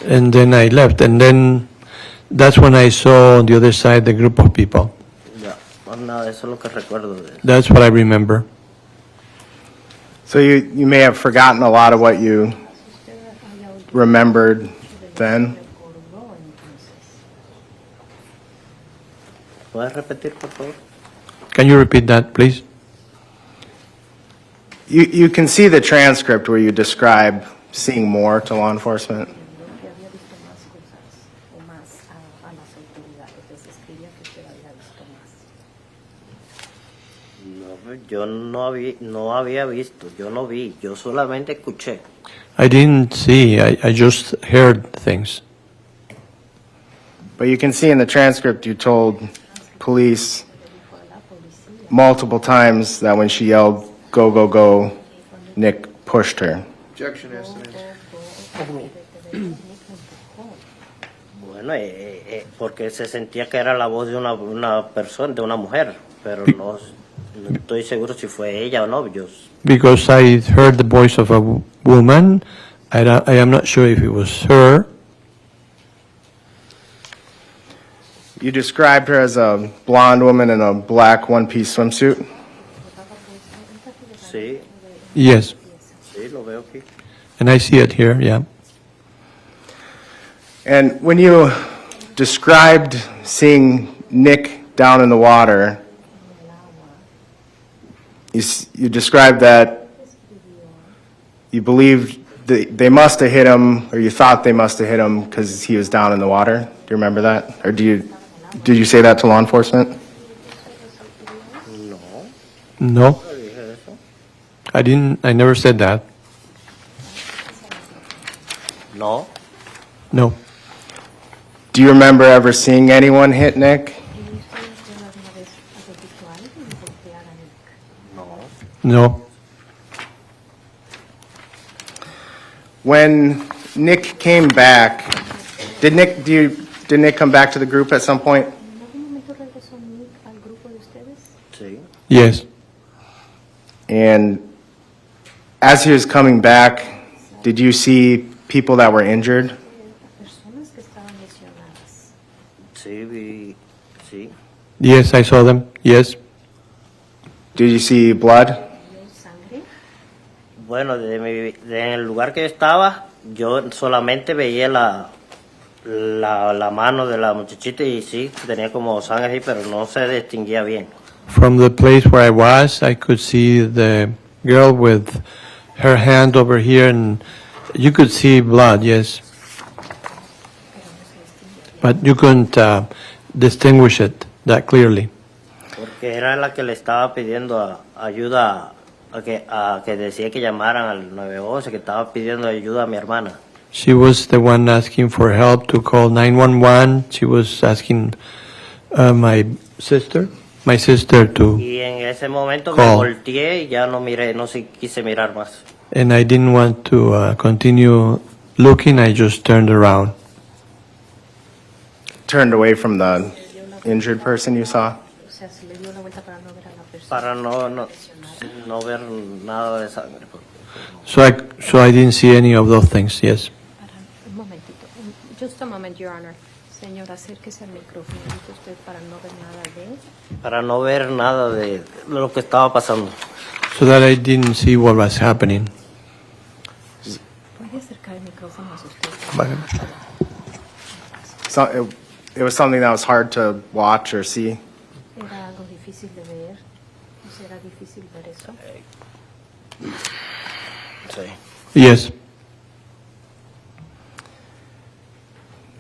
And then I left, and then that's when I saw on the other side the group of people. Ya, más nada, eso es lo que recuerdo de eso. That's what I remember. So you may have forgotten a lot of what you remembered then. ¿Puedes repetir, por favor? Can you repeat that, please? You can see the transcript where you describe seeing more to law enforcement. No, yo no había visto, yo no vi, yo solamente escuché. I didn't see, I just heard things. But you can see in the transcript you told police multiple times that when she yelled, go, go, go, Nick pushed her. Objection as to Bueno, porque se sentía que era la voz de una persona, de una mujer, pero no estoy seguro si fue ella o no. Because I heard the voice of a woman, I am not sure if it was her. You described her as a blonde woman in a black one-piece swimsuit. Sí, Yes, sí, lo veo aquí. and I see it here, yeah. And when you described seeing Nick down in the water, you described that you believed they must have hit him, or you thought they must have hit him because he was down in the water. Do you remember that? Or did you say that to law enforcement? No, I never said that. No, No, Do you remember ever seeing anyone hit Nick? no. When Nick came back, did Nick come back to the group at some point? sí. Yes, And as he was coming back, did you see people that were injured? Sí, sí. yes, I saw them, yes. Did you see blood? Bueno, en el lugar que yo estaba, yo solamente veía la mano de la muchachita y sí, tenía como sangre ahí, pero no se distinguía bien. From the place where I was, I could see the girl with her hand over here, and you could see blood, yes. But you couldn't distinguish it that clearly. Porque era la que le estaba pidiendo ayuda, a que decía que llamaran al 911, que estaba pidiendo ayuda a mi hermana. She was the one asking for help to call 911. She was asking my sister to Y en ese momento me call. volteé y ya no miré, no quise mirar más. And I didn't want to continue looking. I just turned around. Turned away from the injured person you saw? Para no ver nada de sangre. So I didn't see any of those things. Yes. Un momentito. Just a moment, Your Honor. Señora, acérquese al micrófono. Dice usted para no ver nada de... Para no ver nada de lo que estaba pasando. So that I didn't see what was happening. ¿Puede acercar el micrófono a usted? So it was something that was hard to watch or see. Era algo difícil de ver. ¿O será difícil ver eso? Sí. Yes.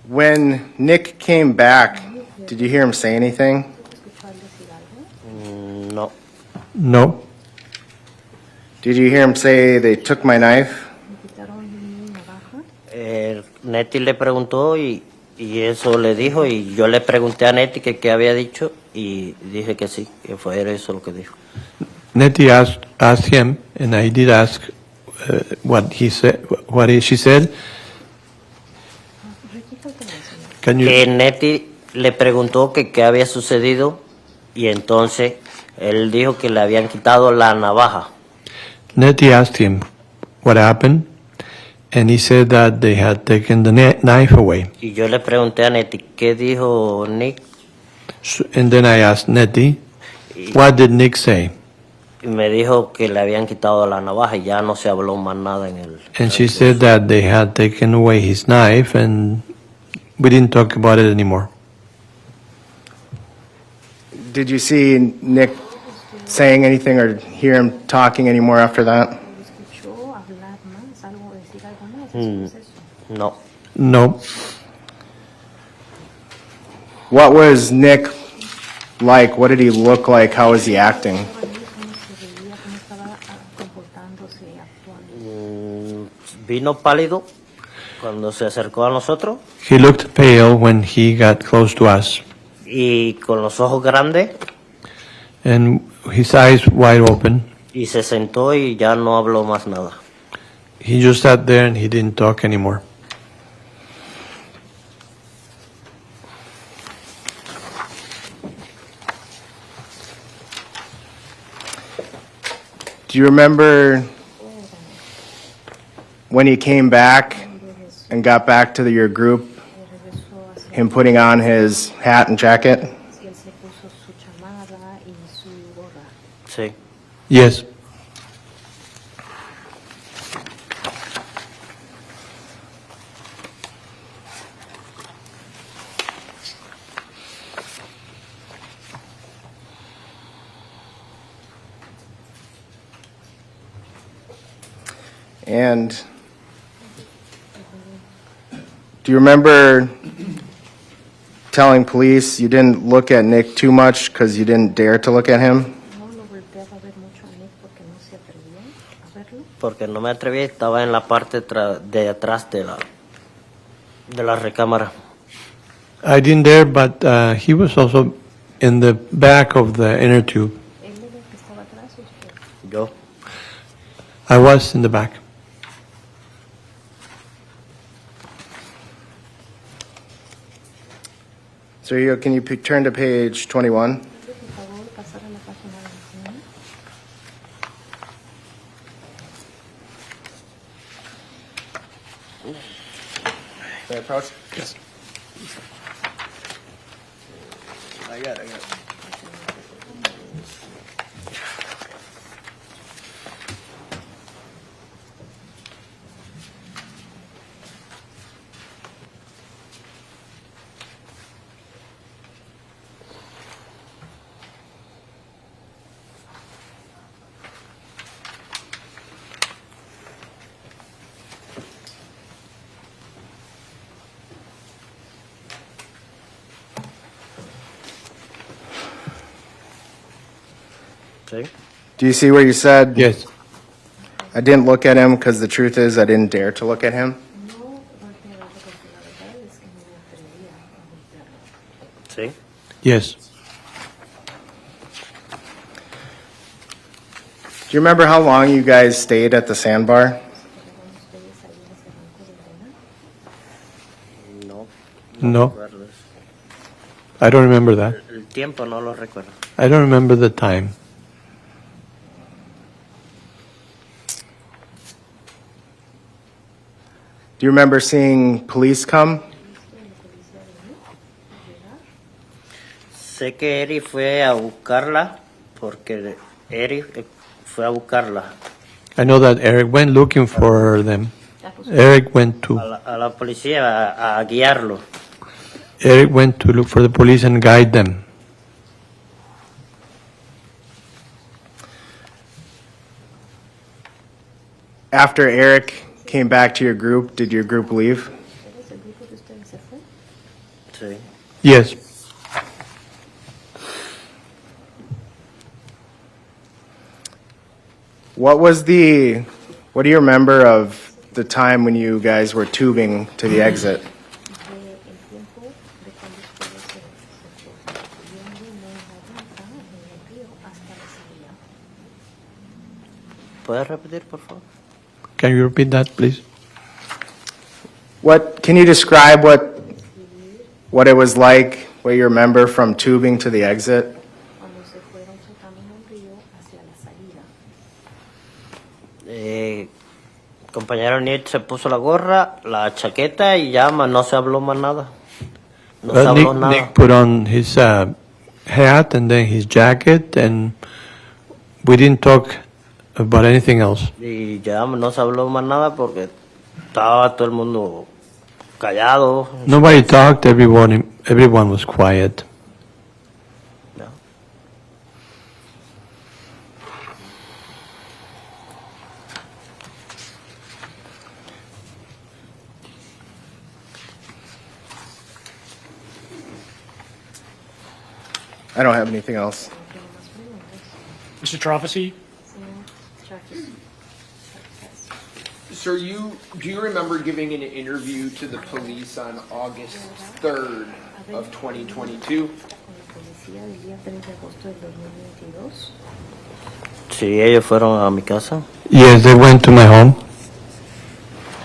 When Nick came back, did you hear him say anything? No. No. Did you hear him say they took my knife? Neti le preguntó y eso le dijo y yo le pregunté a Neti que qué había dicho y dije que sí, que fue eso lo que dijo. Nettie asked him, and I did ask what he said. She said. Can you? Que Neti le preguntó que qué había sucedido y entonces él dijo que le habían quitado la navaja. Nettie asked him what happened, and he said that they had taken the knife away. Y yo le pregunté a Neti qué dijo Nick. And then I asked Nettie, what did Nick say? Y me dijo que le habían quitado la navaja y ya no se habló más nada en el... And she said that they had taken away his knife, and we didn't talk about it anymore. Did you see Nick saying anything or hear him talking anymore after that? No. No. What was Nick like? What did he look like? How was he acting? Vino pálido cuando se acercó a nosotros He looked pale when he got close to us, y con los ojos grandes and his eyes wide open. y se sentó y ya no habló más nada. He just sat there and he didn't talk anymore. Do you remember when he came back and got back to your group him putting on his hat and jacket? si él se puso su chamarra y su gorra. Sí. Yes. And do you remember telling police you didn't look at Nick too much because you didn't dare to look at him? No lo volteaba a ver mucho a Nick porque no se atrevía a verlo. Porque no me atreví, estaba en la parte de atrás de la recámara. I didn't dare, but he was also in the back of the inner tube. Él era el que estaba atrás, usted. Yo. I was in the back. So can you turn to page 21? Por favor, pasar a la página 21. Can I approach? Yes. I got it. Sí. Do you see where you said? Yes. I didn't look at him because the truth is I didn't dare to look at him. No volteé a verlo porque la verdad es que no me atrevía a voltearlo. Sí. Yes. Do you remember how long you guys stayed at the sandbar? No. No. recuerdo. I don't remember that. El tiempo no lo recuerdo. I don't remember the time. Do you remember seeing police come? Sé que Eric fue a buscarla porque Eric fue a buscarla. I know that Eric went looking for them. Eric went to A la policía a guiarlo. Eric went to look for the police and guide them. After Eric came back to your group, did your group leave? ¿Eres el grupo de ustedes se fue? Sí. Yes. What do you remember of the time when you guys were tubing to the exit? De el tiempo de cuando ustedes se subiendo en la barca en el río hasta la salida. ¿Puedes repetir, por favor? Can you repeat that, please? Can you describe what it was like, what you remember from tubing to the exit? Cuando se fueron soltando en el río hacia la salida. Compañero Nick se puso la gorra, la chaqueta y ya no se habló más nada. No se Well, habló nada. Nick put on his hat and then his jacket, and we didn't talk about anything else. Y ya no se habló más nada porque estaba todo el mundo callado. Nobody talked. Everyone was quiet. Ya. I don't have anything else. Mr. Trofficy? Sir, do you remember giving an interview to the police on August 3rd of 2022? Sí, ellos fueron a mi casa. Yes, they went to my home.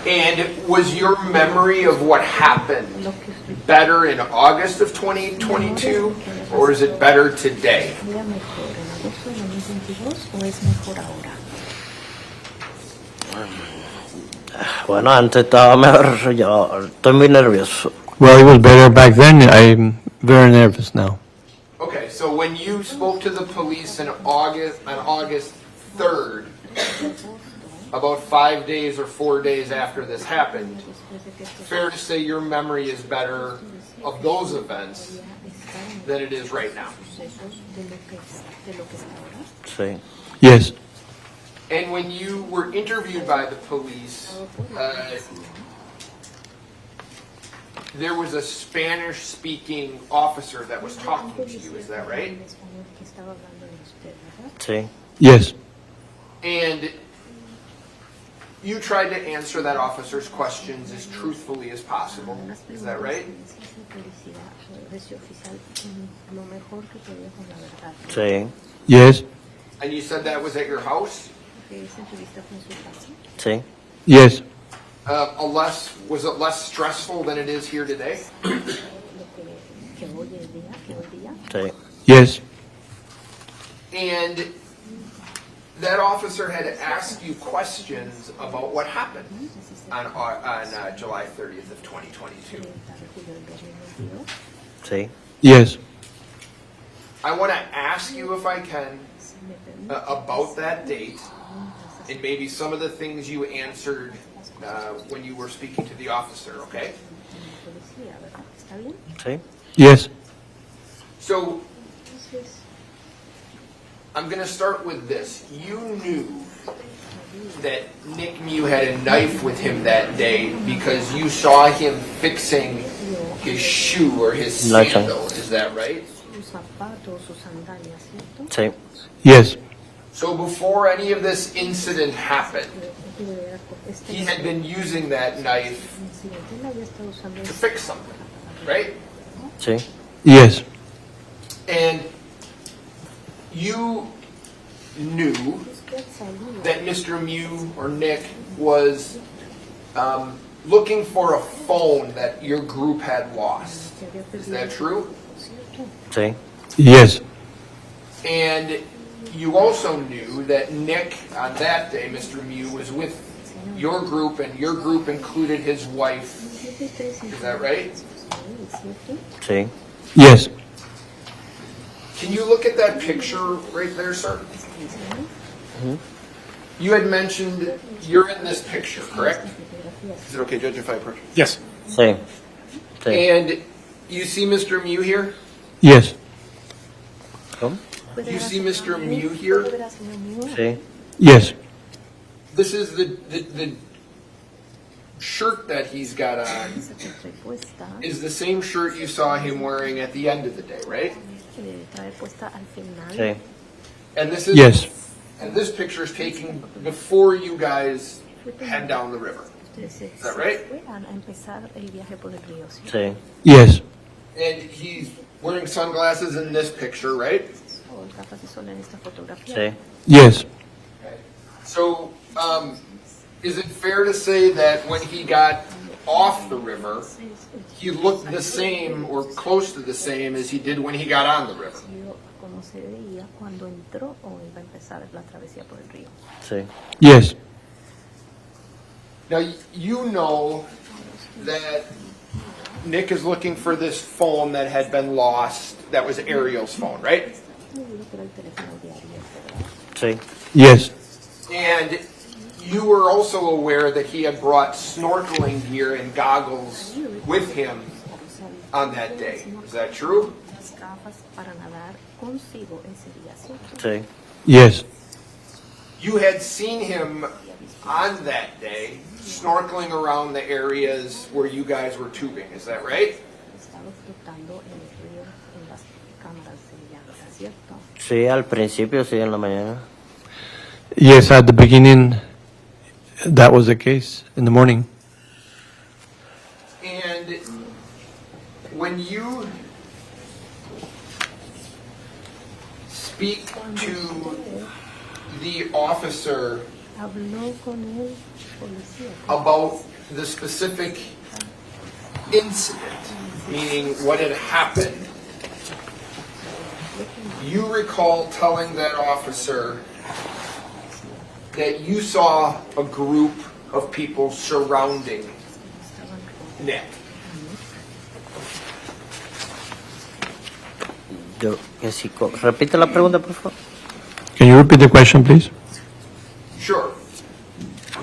And was your memory of what happened better in August of 2022, or is it better today? Bueno, antes estaba mejor, yo estoy muy nervioso. Well, it was better back then. I'm very nervous now. Okay, so when you spoke to the police on August 3rd, about 5 days or 4 days after this happened, fair to say your memory is better of those events than it is right now. Sí. Yes. And when you were interviewed by the police, there was a Spanish-speaking officer that was talking to you, is that right? Sí. Yes. And you tried to answer that officer's questions as truthfully as possible, is that right? Sí. Yes. And you said that was at your house? Sí. Yes. Was it less stressful than it is here today? Sí. Yes. And that officer had asked you questions about what happened on July 30th of 2022. Sí. Yes. I want to ask you, if I can, about that date and maybe some of the things you answered when you were speaking to the officer, okay? Sí. Yes. So, I'm going to start with this. You knew that Nick Mew had a knife with him that day because you saw him fixing his shoe or his sandal, is that right? Sí. Yes. So before any of this incident happened, he had been using that knife to fix something, right? Sí. Yes. And you knew that Mr. Mew or Nick was looking for a phone that your group had lost. Is that true? Sí. Yes. And you also knew that Nick, on that day, Mr. Mew, was with your group, and your group included his wife. Is that right? Sí. Yes. Can you look at that picture right there, sir? You had mentioned you're in this picture, correct? Is it okay, Judge, if I approach? Yes. Sí. Sí. And you see Mr. Mew here? Yes. You see Mr. Mew here? Sí. Yes. This is the shirt that he's got on is the same shirt you saw him wearing at the end of the day, right? Sí. And this is Yes. And this picture is taken before you guys head down the river. Is that right? Sí. Yes. And he's wearing sunglasses in this picture, right? Sí. Yes. So, is it fair to say that when he got off the river, he looked the same or close to the same as he did when he got on the river? Sí. Yes. Now, you know that Nick is looking for this phone that had been lost, that was Ariel's phone, right? Sí. Yes. And you were also aware that he had brought snorkeling gear and goggles with him on that day. Is that true? Sí. Yes. You had seen him on that day snorkeling around the areas where you guys were tubing. Is that right? Sí, al principio, sí, en la mañana. Yes, at the beginning, that was the case in the morning. And when you speak to the officer about the specific incident, meaning what had happened, you recall telling that officer that you saw a group of people surrounding Nick. Repite la pregunta, por favor. Can you repeat the question, please? Sure.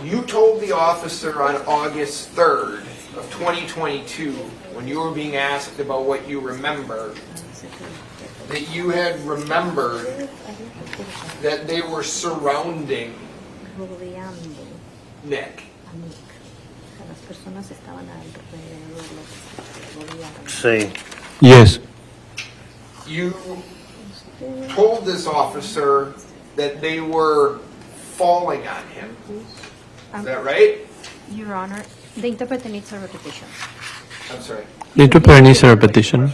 You told the officer on August 3rd of 2022, when you were being asked about what you remember, that you had remembered that they were surrounding Nick. Sí. Yes. You told this officer that they were falling on him. Is that right? Your Honor, the interpreter needs a repetition. I'm sorry. The interpreter needs a repetition.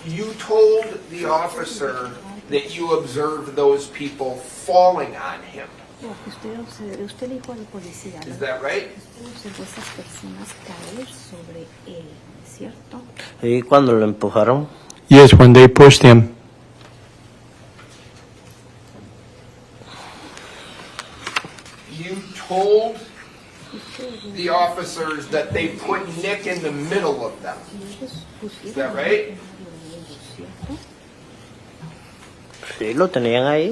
You told the officer that you observed those people falling on him. Usted dijo al policía, Is that right? usted observó esas personas caer sobre él, ¿cierto? ¿Y cuando lo empujaron? Yes, when they pushed him. You told the officers that they put Nick in the middle of them. Is that right? Sí, lo tenían ahí,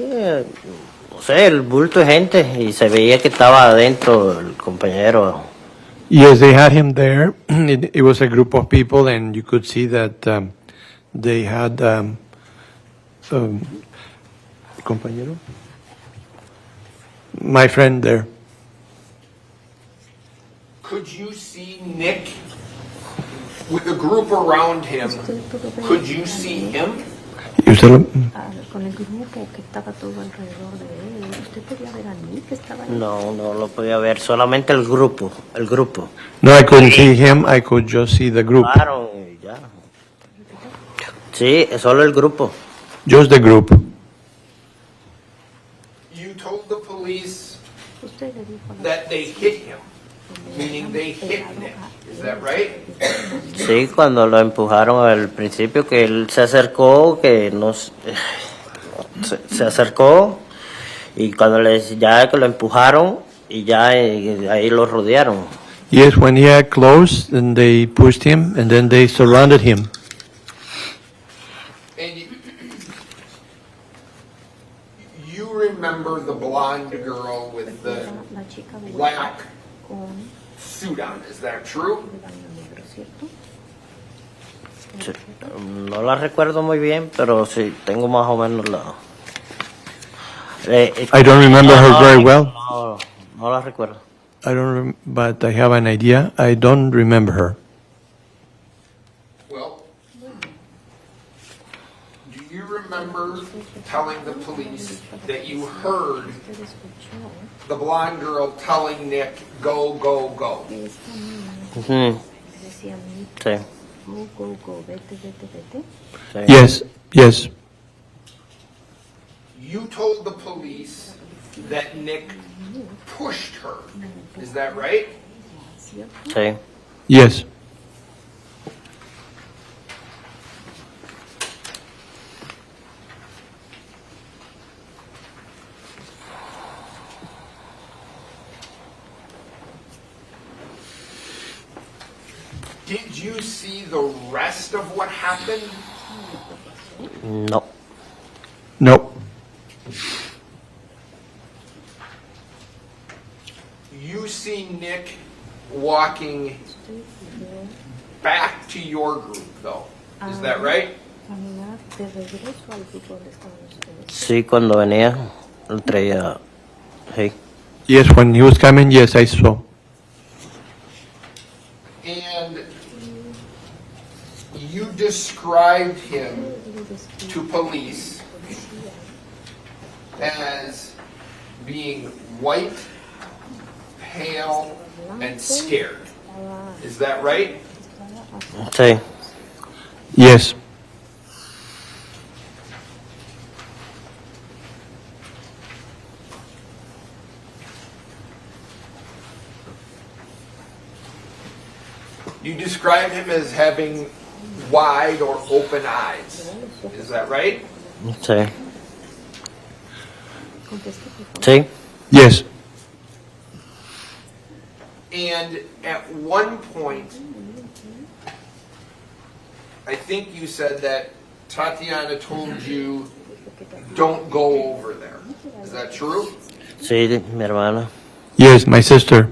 no sé, el bulto de gente, y se veía que estaba adentro el compañero. Yes, they had him there. It was a group of people, and you could see that they had compañero, my friend there. Could you see Nick with the group around him? Could you see him? ¿Y usted lo- Con el grupo que estaba todo alrededor de él, ¿usted podía ver a Nick que estaba ahí? No, no lo podía ver, solamente el grupo, el grupo. No, I couldn't see him. I could just see the group. Claro, y ya. Sí, solo el grupo. Just the group. You told the police Usted le dijo a la that they hit him, meaning they hit Nick. Is that right? Sí, cuando lo empujaron al principio, que él se acercó, que nos se acercó, y cuando ya que lo empujaron, y ya ahí lo rodearon. Yes, when he had close, then they pushed him, and then they surrounded him. And you remember the blonde girl with the la chica black con suit on, is that true? negro, ¿cierto? Sí, no la recuerdo muy bien, pero sí, tengo más o menos la... I don't remember her very well. No, no la recuerdo. I don't, but I have an idea. I don't remember her. Well, do you remember telling the police that you heard the blonde girl telling Nick, go, go, go? Ujú. Sí. Go, go, go, vete, vete, vete. Sí. Yes, yes. You told the police that Nick pushed her. Is that right? Sí. Yes. Did you see the rest of what happened? No. No. You see Nick walking back to your group, though. Is that right? Caminar de regreso al grupo donde estaban ustedes. Sí, cuando venía, lo traía. Sí. Yes, when he was coming, yes, I saw. And you described him to police as being white, pale, and scared. Is that right? Sí. Yes. You described him as having wide or open eyes. Is that right? Sí. Sí. Yes. And at one point, I think you said that Tatiana told you, don't go over there. Is that true? Sí, mi hermana. Yes, my sister.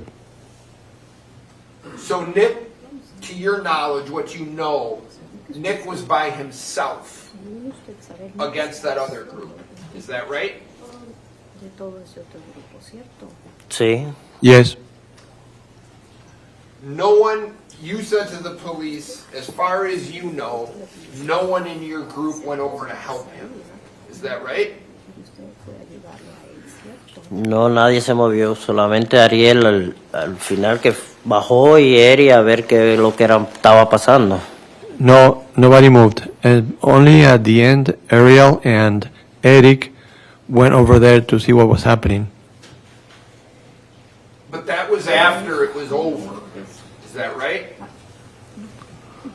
So Nick, to your knowledge, what you know, Nick was by himself against that other group. Is that right? Sí. Yes. No one, you said to the police, as far as you know, no one in your group went over to help him. Is that right? No, nadie se movió, solamente Ariel al final que bajó y Eri a ver qué lo que estaba pasando. No, nobody moved. And only at the end, Ariel and Eric went over there to see what was happening. But that was after it was over. Is that right?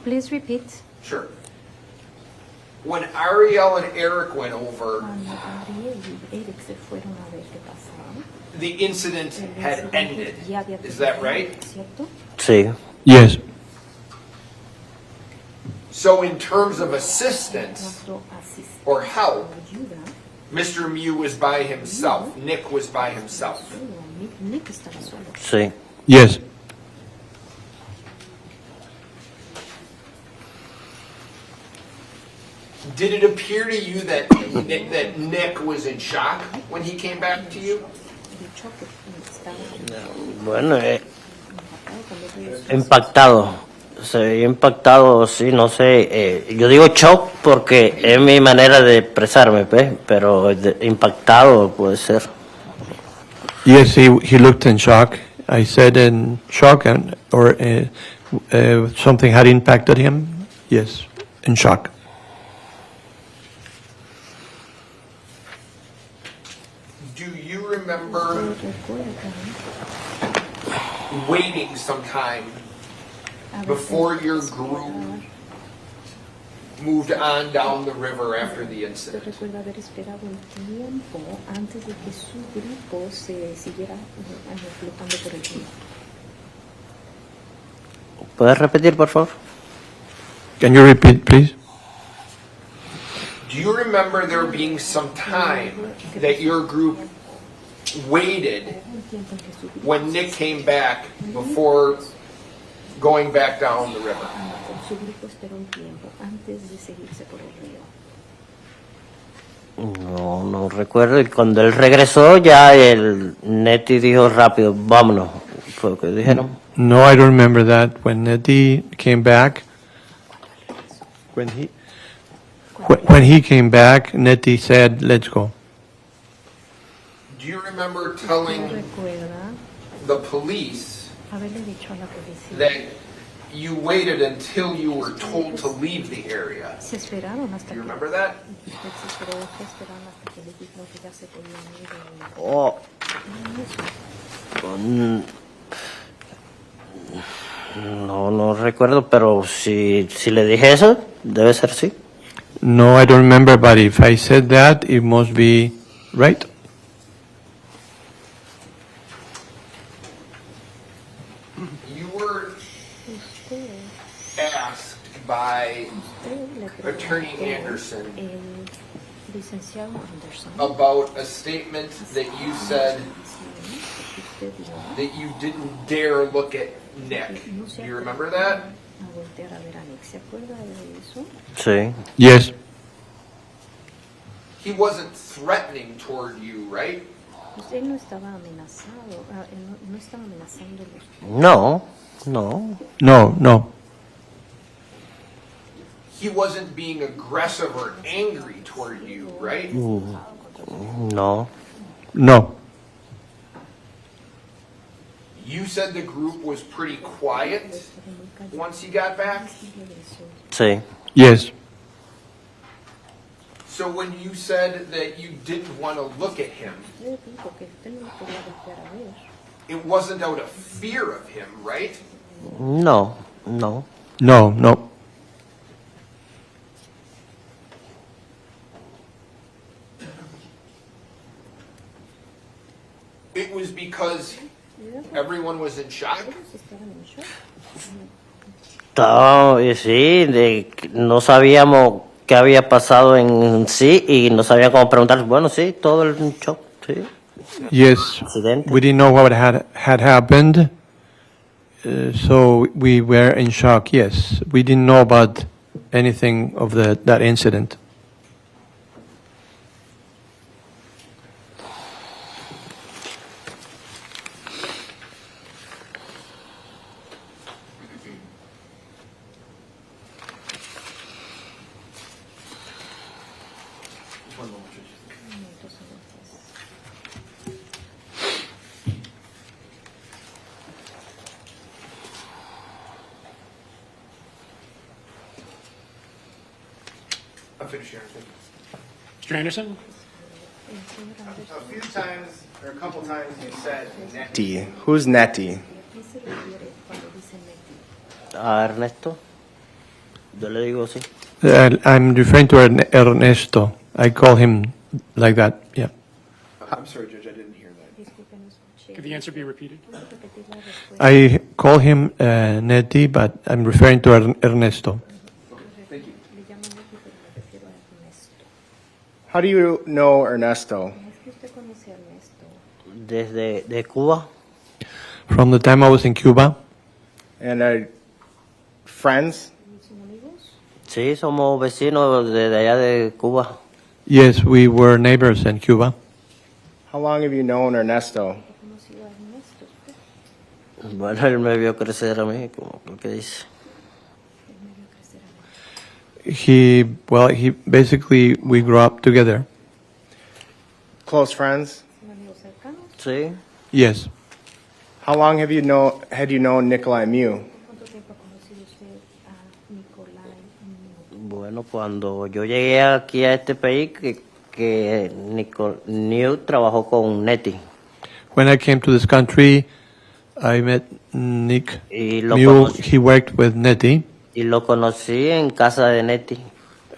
Please repeat. Sure. When Ariel and Eric went over, the incident had ended. Is that right? Sí. Yes. So in terms of assistance or help, Mr. Mew was by himself. Nick was by himself. Sí. Yes. Did it appear to you that Nick was in shock when he came back to you? Bueno, impactado. Se veía impactado, sí, no sé. Yo digo shock porque es mi manera de expresarme, pero impactado puede ser. Yes, he looked in shock. I said in shock, or something had impacted him. Yes, in shock. Do you remember waiting some time before your group moved on down the river after the incident? Recuerda haber esperado un tiempo antes de que su grupo se siguiera flotando por el río. ¿Puedes repetir, por favor? Can you repeat, please? Do you remember there being some time that your group waited when Nick came back before going back down the river? Su grupo esperó un tiempo antes de seguirse por el río. No recuerdo. Y cuando él regresó, ya el Neti dijo rápido, vámonos. Fue lo que dijeron. No, I don't remember that. When Nettie came back, when he came back, Nettie said, "Let's go." Do you remember telling the police that you waited until you were told to leave the area? Do you remember that? Oh. No recuerdo, pero si le dije eso, debe ser sí. No, I don't remember, but if I said that, it must be right. You were asked by Attorney Anderson about a statement that you said that you didn't dare look at Nick. Do you remember that? Sí. Yes. He wasn't threatening toward you, right? No. No. He wasn't being aggressive or angry toward you, right? No. No. You said the group was pretty quiet once he got back? Sí. Yes. So when you said that you didn't want to look at him, it wasn't out of fear of him, right? No. No. It was because everyone was in shock? Sí, no sabíamos qué había pasado en sí y no sabía cómo preguntar. Bueno, sí, todo el shock, sí. Yes, we didn't know what had happened, so we were in shock. Yes, we didn't know about anything of that incident. I'm finished here. Mr. Anderson? A few times, or a couple times, you said Nettie. Who's Nettie? Ernesto, yo le digo así. I'm referring to Ernesto. I call him like that. Yeah. I'm sorry, Judge, I didn't hear that. Could the answer be repeated? I call him Nettie, but I'm referring to Ernesto. Thank you. How do you know Ernesto? Desde Cuba. From the time I was in Cuba. And are friends? Sí, somos vecinos de allá de Cuba. Yes, we were neighbors in Cuba. How long have you known Ernesto? Bueno, él me vio crecer a mí, como que dice. He basically, we grew up together. Close friends? Sí. Yes. How long had you known Nikolai Mew? Bueno, cuando yo llegué aquí a este país, que New trabajó con Nettie. When I came to this country, I met Nick lo Mew. conocí. He worked with Nettie. Y lo conocí en casa de Nettie.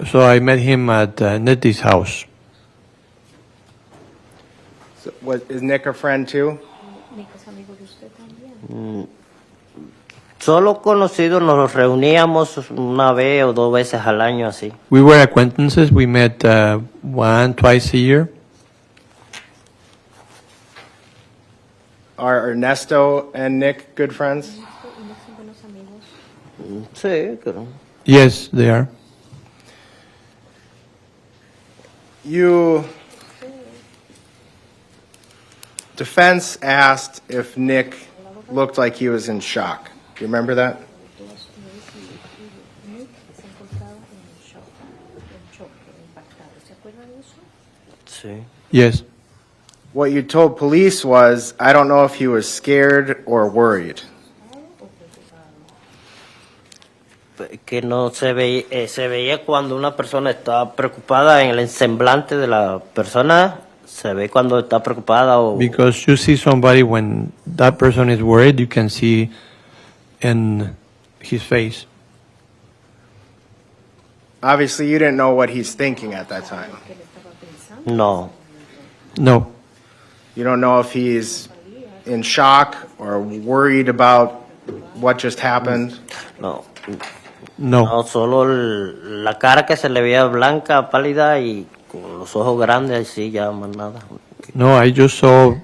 So I met him at Nettie's house. So, is Nick a friend too? Solo conocidos, nos reuníamos una vez o dos veces al año así. We were acquaintances. We met twice a year. Are Ernesto and Nick good friends? Sí, claro. Yes, they are. Defense asked if Nick looked like he was in shock. Do you remember that? Sí. Yes. What you told police was, I don't know if he was scared or worried. Que no se veía cuando una persona está preocupada en el semblante de la persona, se ve cuando está preocupada o... Because you see somebody when that person is worried, you can see in his face. Obviously, you didn't know what he's thinking at that time. No. No. You don't know if he's in shock or worried about what just happened. No. No. No, solo la cara que se le veía blanca, pálida y con los ojos grandes, así ya más nada. No, I just saw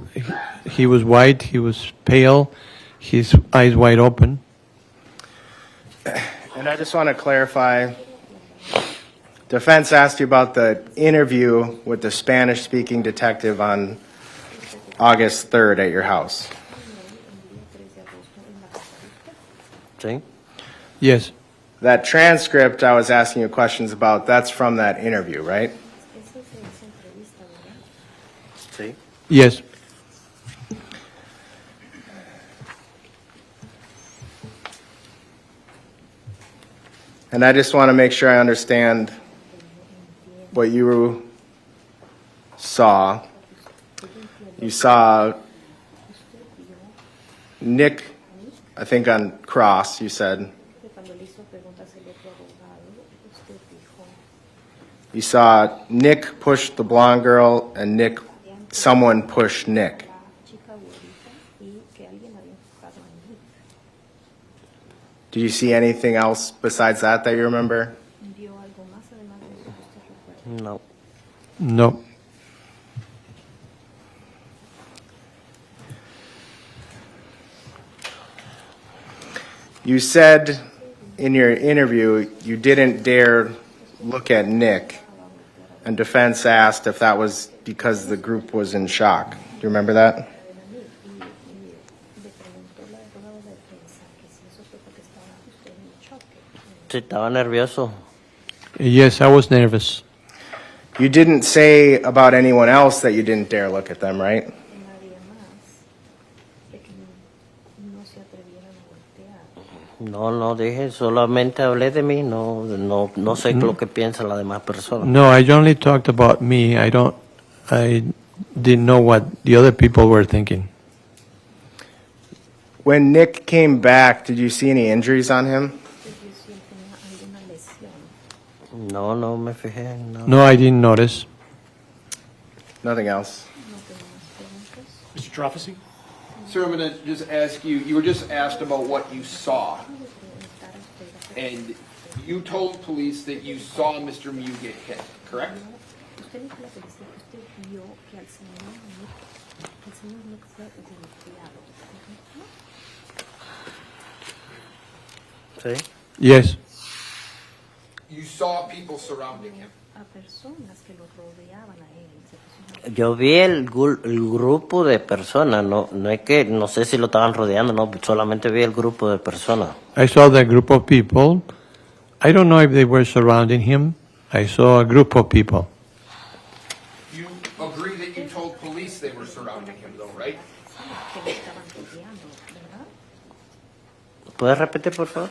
he was white, he was pale, his eyes wide open. And I just want to clarify, defense asked you about the interview with the Spanish-speaking detective on August 3rd at your house. Sí. Yes. That transcript I was asking you questions about, that's from that interview, right? Sí. Yes. And I just want to make sure I understand what you saw. You saw Nick, I think on cross, you said. You saw Nick push the blonde girl and someone push Nick. Do you see anything else besides that you remember? No. No. You said in your interview you didn't dare look at Nick, and defense asked if that was because the group was in shock. Do you remember that? Sí, estaba nervioso. Yes, I was nervous. You didn't say about anyone else that you didn't dare look at them, right? No dije, solamente hablé de mí, no sé lo que piensan las demás personas. No, I only talked about me. I didn't know what the other people were thinking. When Nick came back, did you see any injuries on him? No me fijé. No, I didn't notice. Nothing else. Mr. Trofasi? Sir, I'm going to just ask you, you were just asked about what you saw. And you told police that you saw Mr. Mew get hit, correct? Sí. Yes. You saw people surrounding him. Yo vi el grupo de personas, no es que, no sé si lo estaban rodeando, no, solamente vi el grupo de personas. I saw the group of people. I don't know if they were surrounding him. I saw a group of people. You agree that you told police they were surrounding him, though, right? ¿Puedes repetir, por favor?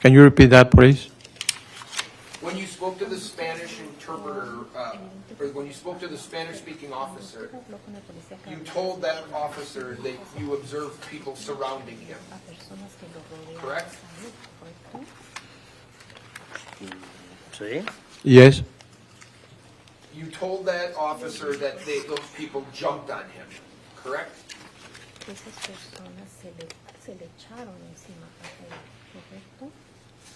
Can you repeat that, please? When you spoke to the Spanish interpreter, or when you spoke to the Spanish-speaking officer, you told that officer that you observed people surrounding him, correct? Sí. Yes. You told that officer that those people jumped on him, correct?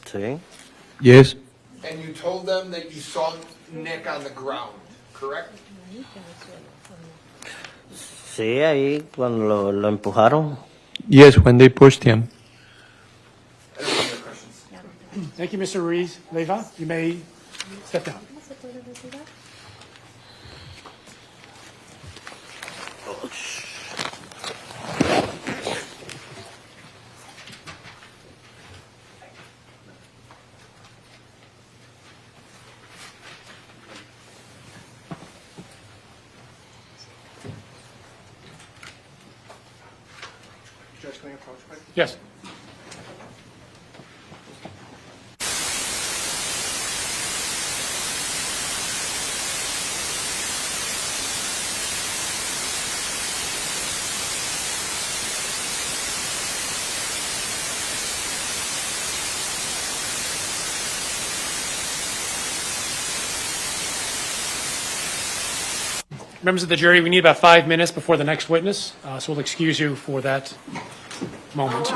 Sí. Yes. And you told them that you saw Nick on the ground, correct? Sí, ahí cuando lo empujaron. Yes, when they pushed him. Thank you, Mr. Ruiz. Leyva, you may step down. Judge, can I approach, please? Yes. Members of the jury, we need about 5 minutes before the next witness, so we'll excuse you for that moment.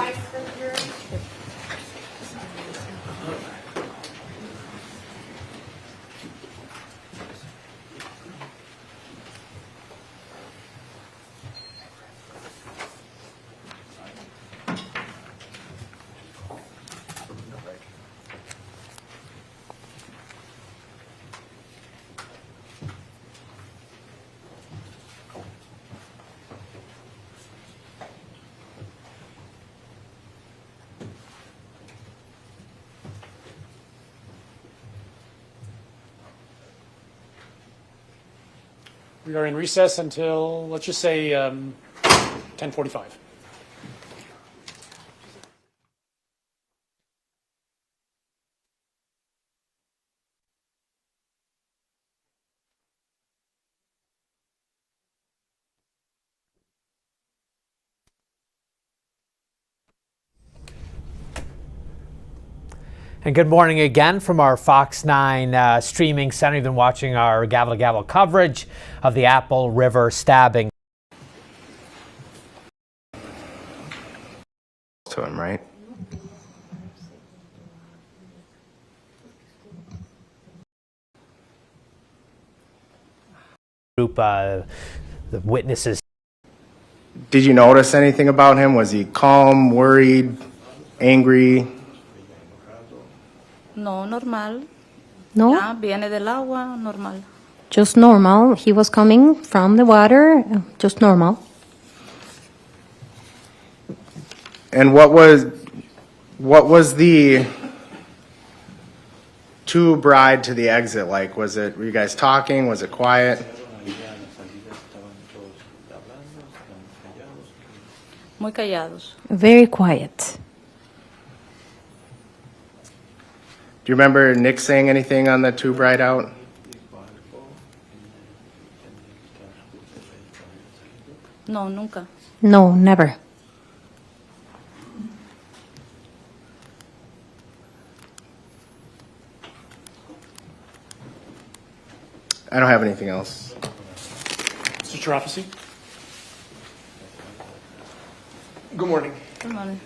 We are in recess until, let's just say, 10:45. And good morning again from our Fox 9 streaming center. You've been watching our gavel to gavel coverage of the Apple River stabbing. To him, right? group. The witnesses. Did you notice anything about him? Was he calm, worried, angry? No, normal. No, Ya, viene del agua, normal. just normal. He was coming from the water, just normal. And what was the tube ride to the exit like? Were you guys talking? Was it quiet? Muy callados. Very quiet. Do you remember Nick saying anything on the tube ride out? No, nunca. No, never. I don't have anything else. Mr. Trapassi? Good morning. Good morning.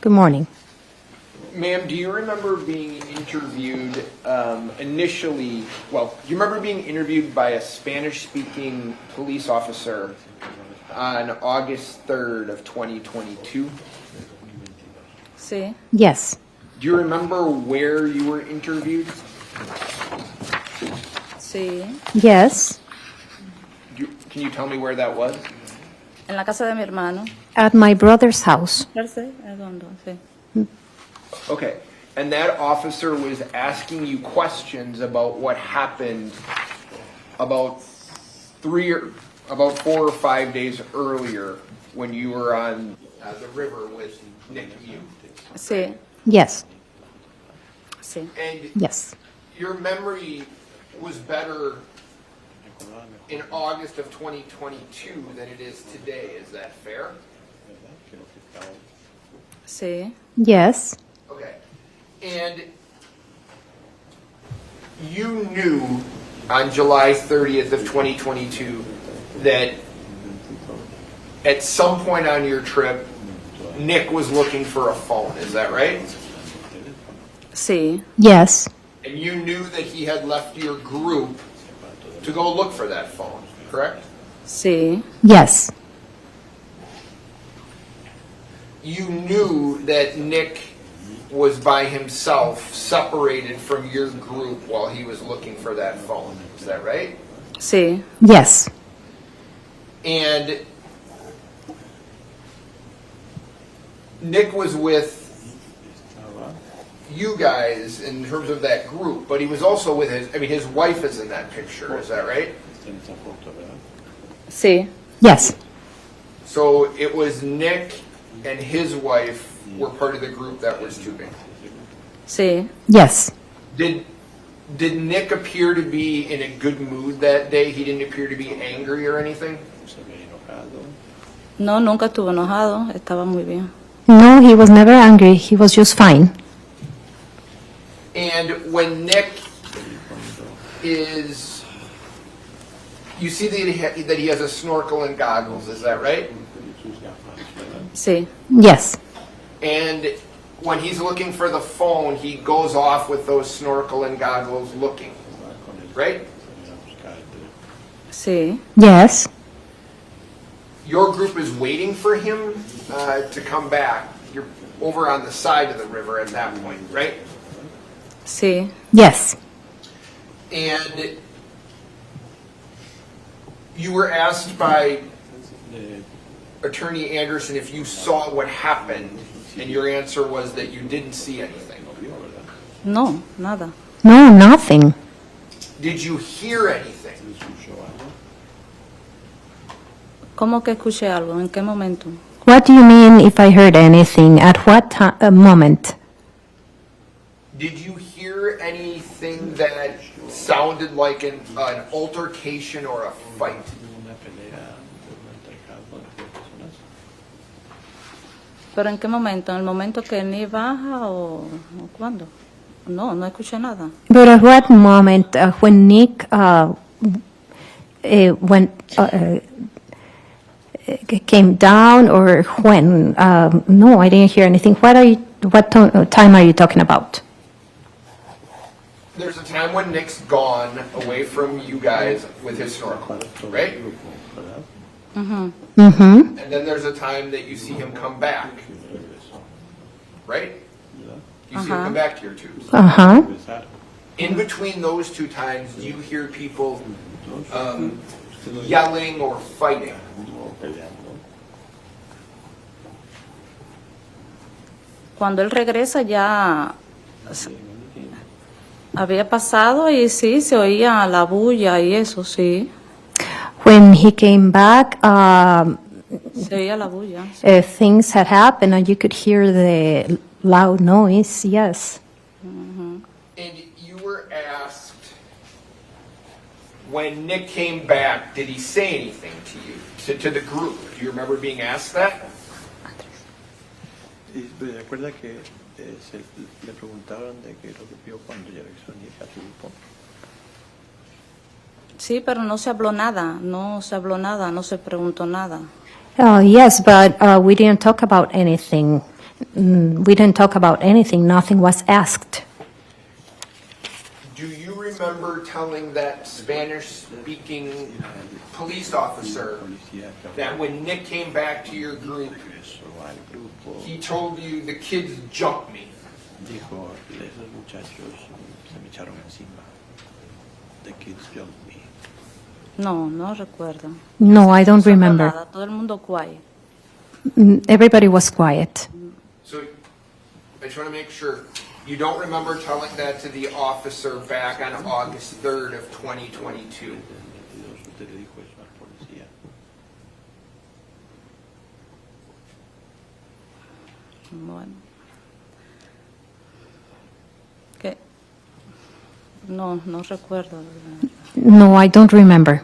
Good morning. Ma'am, do you remember being interviewed initially, well, do you remember being interviewed by a Spanish-speaking police officer on August 3rd of 2022? Sí. Yes. Do you remember where you were interviewed? Sí. Yes. Can you tell me where that was? En la casa de mi hermano. At my brother's house. Redondo, sí. Okay. And that officer was asking you questions about what happened about 4 or 5 days earlier when you were on the river with Nick Mew. Sí. Yes. Sí. And Yes. your memory was better in August of 2022 than it is today. Is that fair? Sí. Yes. Okay. And you knew on July 30th of 2022 that at some point on your trip, Nick was looking for a phone. Is that right? Sí. Yes. And you knew that he had left your group to go look for that phone, correct? Sí. Yes. You knew that Nick was by himself, separated from your group while he was looking for that phone. Is that right? Sí. Yes. And Nick was with you guys in terms of that group, but he was also with his wife is in that picture. Is that right? Sí. Yes. So it was Nick and his wife were part of the group that was tubing. Sí. Yes. Did Nick appear to be in a good mood that day? He didn't appear to be angry or anything? No, nunca estuvo enojado. Estaba muy bien. No, he was never angry. He was just fine. And when Nick is, you see that he has a snorkel and goggles, is that right? Sí. Yes. And when he's looking for the phone, he goes off with those snorkel and goggles looking, right? Sí. Yes. Your group is waiting for him to come back. You're over on the side of the river at that point, right? Sí. Yes. And you were asked by Attorney Anderson if you saw what happened, and your answer was that you didn't see anything. No, nada. No, nothing. Did you hear anything? ¿Cómo que escuché algo? ¿En qué momento? What do you mean if I heard anything? At what moment? Did you hear anything that sounded like an altercation or a fight? ¿Pero en qué momento? ¿En el momento que ni baja o cuándo? No, no escuché nada. But at what moment when Nick came down or when? No, I didn't hear anything. What time are you talking about? there's a time when Nick's gone away from you guys with his snorkel, right? Mm-hmm. And then there's a time that you see him come back, right? You see him come back to your tubes. Uh-huh. In between those two times, do you hear people yelling or fighting? Cuando él regresa ya había pasado y sí, se oía la bulla y eso, sí. When he came back, Se oía la bulla. things had happened and you could hear the loud noise, yes. And you were asked, when Nick came back, did he say anything to you, to the group? Do you remember being asked that? ¿Recuerda que le preguntaron de qué es lo que vio cuando ya regresó a su grupo? Sí, pero no se habló nada, no se preguntó nada. Yes, but we didn't talk about anything. We didn't talk about anything. Nothing was asked. Do you remember telling that Spanish-speaking police officer that when Nick came back to your group, he told you the kids jumped me? Dijo, esos muchachos se me echaron encima. The kids jumped me. No, no recuerdo. No, I don't No se habló remember. nada, todo el mundo quiet. Everybody was quiet. So I just want to make sure, you don't remember telling that to the officer back on August 3rd of 2022? Usted le dijo eso al policía. Bueno. ¿Qué? No, no recuerdo. No, I don't remember.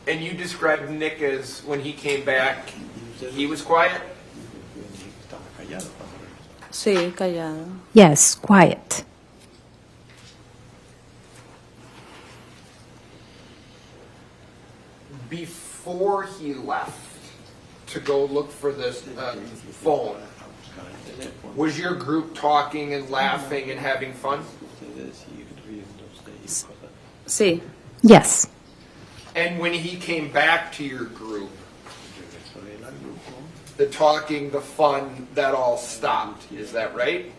And you described Nick as, when he came back, he was quiet? Sí, callado. Yes, quiet. Before he left to go look for this phone, was your group talking and laughing and having fun? Sí. Yes. And when he came back to your group, the talking, the fun, that all stopped. Is that right?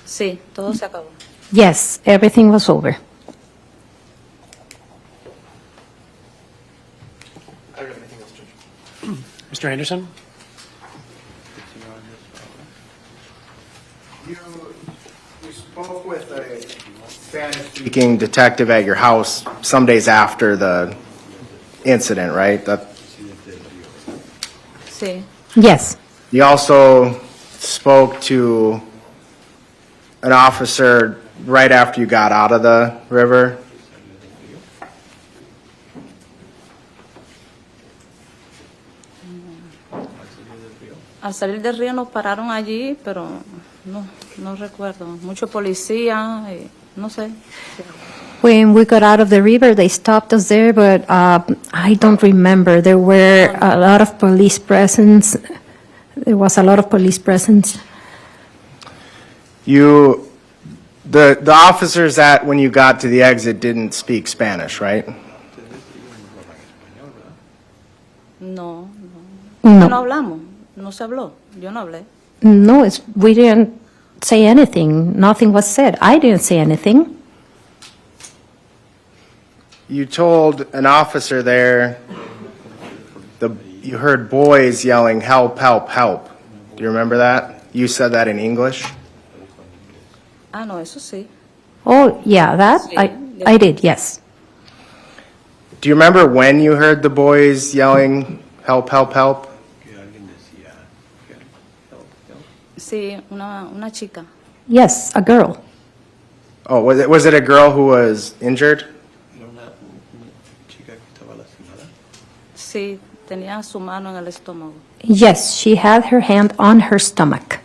Sí, todo se acabó. Yes, everything was over. I don't have anything else, Judge. Mr. Anderson? You spoke with a Spanish-speaking detective at your house some days after the incident, right? Sí. Yes. You also spoke to an officer right after you got out of the river? Al salir del río nos pararon allí, pero no recuerdo. Mucho policía, no sé. When we got out of the river, they stopped us there, but I don't remember. There were a lot of police presence. There was a lot of police presence. The officers that when you got to the exit didn't speak Spanish, right? No. No. No hablamos, no se habló, yo no hablé. No, we didn't say anything. Nothing was said. I didn't say anything. You told an officer there, you heard boys yelling, "Help, help, help." Do you remember that? You said that in English? Ah, no, eso sí. Oh, yeah, that Sí, I did, yes. Do you remember when you heard the boys yelling, "Help, help, help"? Sí, una chica. Yes, a girl. Oh, was it a girl who was injured? Sí, tenía su mano en el estómago. Yes, she had her hand on her stomach.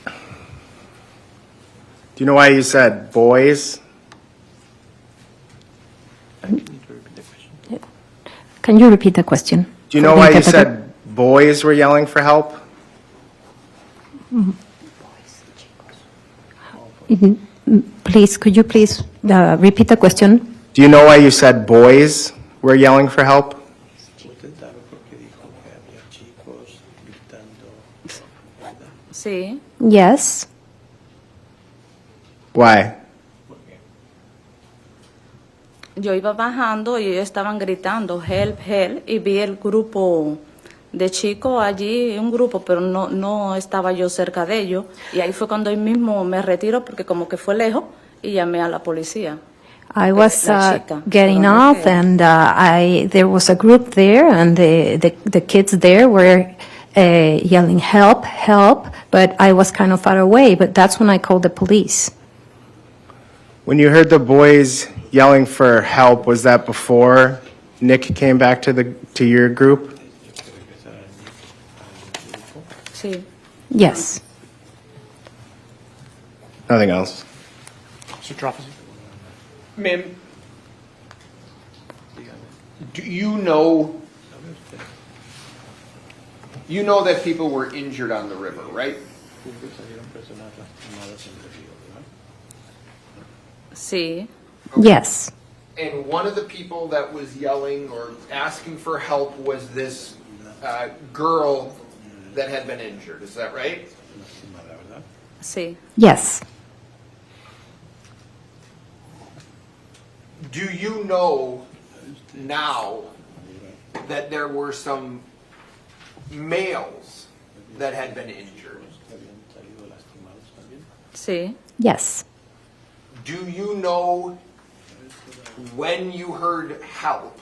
Do you know why you said boys? Can you repeat the question? Do you know why you said boys were yelling for help? Please, could you please repeat the question? Do you know why you said boys were yelling for help? Sí. Yes. Why? Yo iba bajando y ellos estaban gritando, help, help, y vi el grupo de chicos allí, un grupo, pero no estaba yo cerca de ellos. Y ahí fue cuando yo mismo me retiro porque como que fue lejos y llamé a la policía. I was getting off, and there was a group there, and the kids there were yelling, help, help, but I was kind of far away, but that's when I called the police. When you heard the boys yelling for help, was that before Nick came back to your group? Sí. Yes. Nothing else. Mr. Troffici. Ma'am, do you know that people were injured on the river, right? Sí. Yes. And one of the people that was yelling or asking for help was this girl that had been injured. Is that right? Sí. Yes. Do you know now that there were some males that had been injured? Sí. Yes. Do you know when you heard help,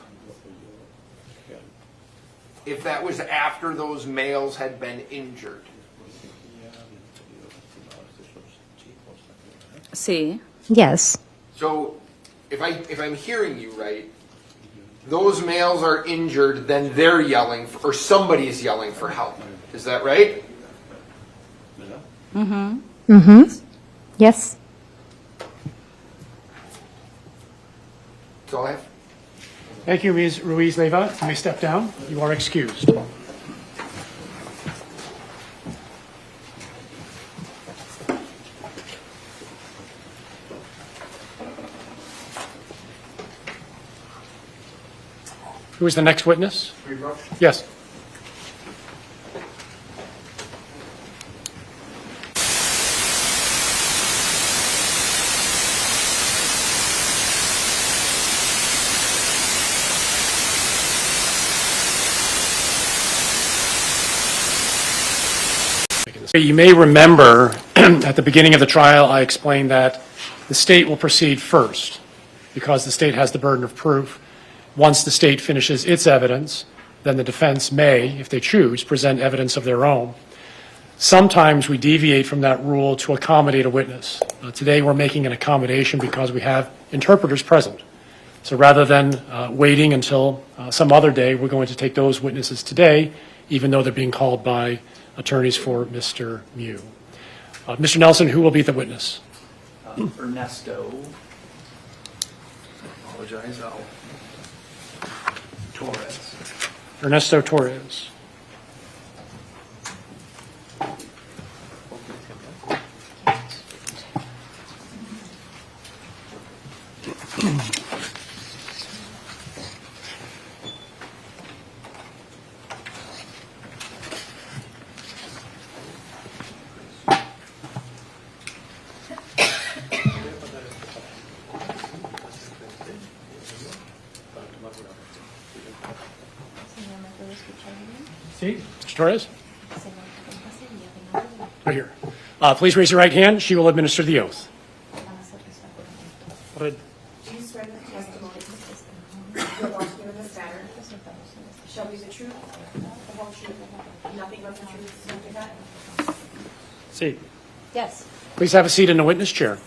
if that was after those males had been injured? Sí. Yes. So if I'm hearing you right, those males are injured, then they're yelling, or somebody is yelling for help. Is that right? Mm-hmm. Mm-hmm. Yes. That's all I have. Thank you, Ms. Ruiz-Leyva. You may step down. You are excused. Who is the next witness? Yes. You may remember at the beginning of the trial, I explained that the state will proceed first because the state has the burden of proof. Once the state finishes its evidence, then the defense may, if they choose, present evidence of their own. Sometimes we deviate from that rule to accommodate a witness. Today we're making an accommodation because we have interpreters present. So rather than waiting until some other day, we're going to take those witnesses today, even though they're being called by attorneys for Mr. Mew. Mr. Nelson, who will be the witness? Ernesto. Apologize. Torres. Ernesto Torres. See, Mr. Torres? Right here. Please raise your right hand. She will administer the oath. Do you swear that the testimony you're about to give in this matter shall be the truth, the whole truth, nothing but the truth, so help you God? See. Yes. Please have a seat in the witness chair.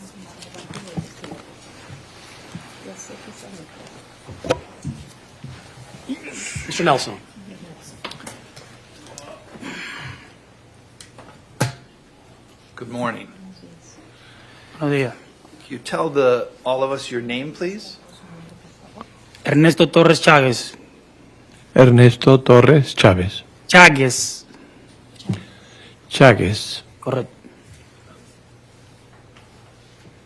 Mr. Nelson. Good morning. Buenos días. Can you tell all of us your name, please? Ernesto Torres Chávez. Ernesto Torres Chávez. Chagues. Chagues. Correcto.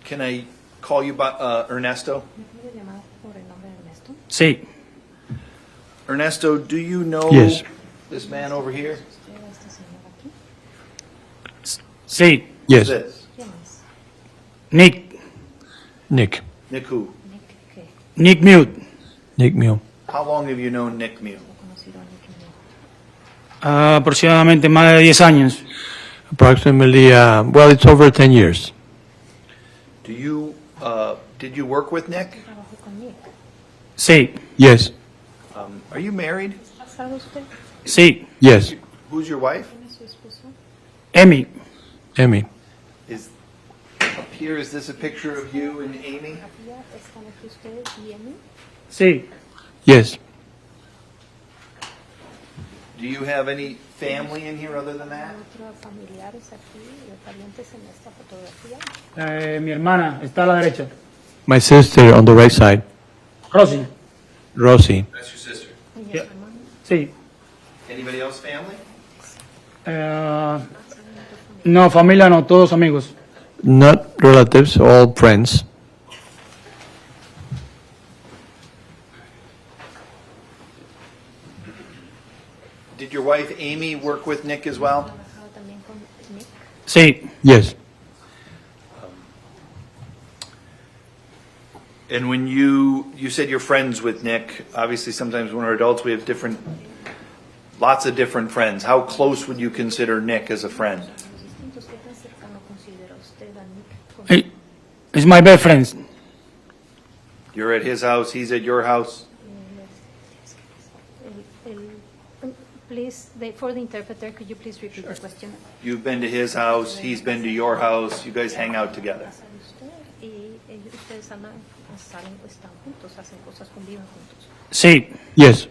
Can I call you by Ernesto? Sí. Ernesto, do you know Yes. this man over here? Sí. Yes. Who's this? Nick. Nick. Nick who? Nick Mute. Nick Mew. How long have you known Nick Mew? Aproximadamente más de 10 años. Approximately, well, it's over 10 years. Do you, did you work with Nick? Sí. Yes. Are you married? Sí. Yes. Who's your wife? Emi. Emmy. Is up here, is this a picture of you and Amy? Sí. Yes. Do you have any family in here other than that? Mi hermana está a la derecha. My sister on the right side, Rosy. Rosie. That's your sister. Yeah. Sí. Anybody else family? No, familia no, todos amigos. Not relatives, all friends. Did your wife Amy work with Nick as well? Sí. Yes. And when you said you're friends with Nick, obviously sometimes when we're adults we have lots of different friends. How close would you consider Nick as a friend? It's my best friend. You're at his house, he's at your house? Please, for the interpreter, could you please repeat the question? You've been to his house, he's been to your house, you guys hang out together. Sí. Yes.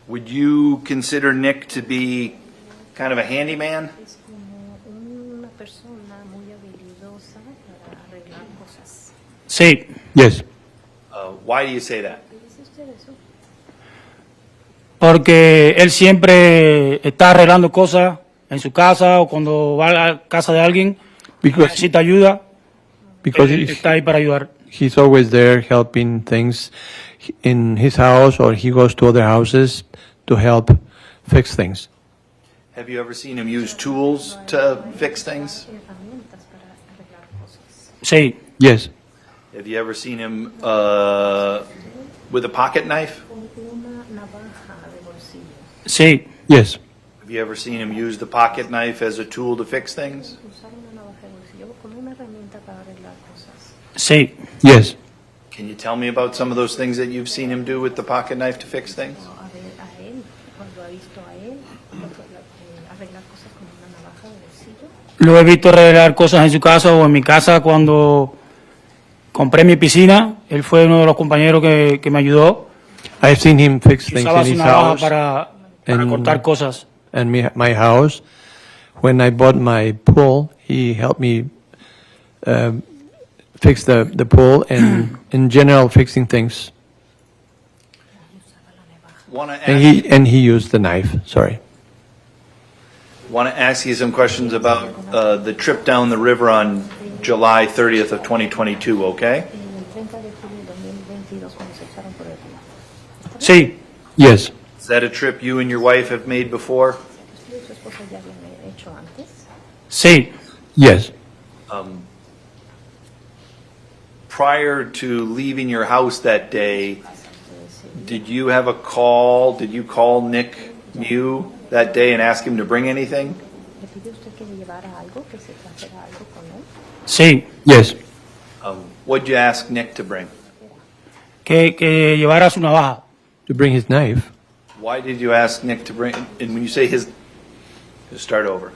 Would you consider Nick to be kind of a handyman? Sí. Yes. Why do you say that? Porque él siempre está arreglando cosas en su casa o cuando va a la casa de alguien necesita ayuda. Because Él está ahí para ayudar. he's always there helping things in his house, or he goes to other houses to help fix things. Have you ever seen him use tools to fix things? Sí. Yes. Have you ever seen him with a pocket knife? Sí. Yes. Have you ever seen him use the pocket knife as a tool to fix things? Sí. Yes. Can you tell me about some of those things that you've seen him do with the pocket knife to fix things? Lo he visto arreglar cosas en su casa o en mi casa cuando compré mi piscina. Él fue uno de los compañeros que me ayudó. I've seen him fix things Usaba in su his navaja house para cortar cosas. and my house. When I bought my pool, he helped me fix the pool and in general fixing things. And he used the knife. Sorry. Want to ask you some questions about the trip down the river on July 30th of 2022, okay? Sí. Yes. Is that a trip you and your wife have made before? Sí. Yes. Prior to leaving your house that day, did you have a call? Did you call Nick Mew that day and ask him to bring anything? Sí. Yes. What'd you ask Nick to bring? Que llevara su navaja. To bring his knife. Why did you ask Nick to bring? And when you say his, just start over.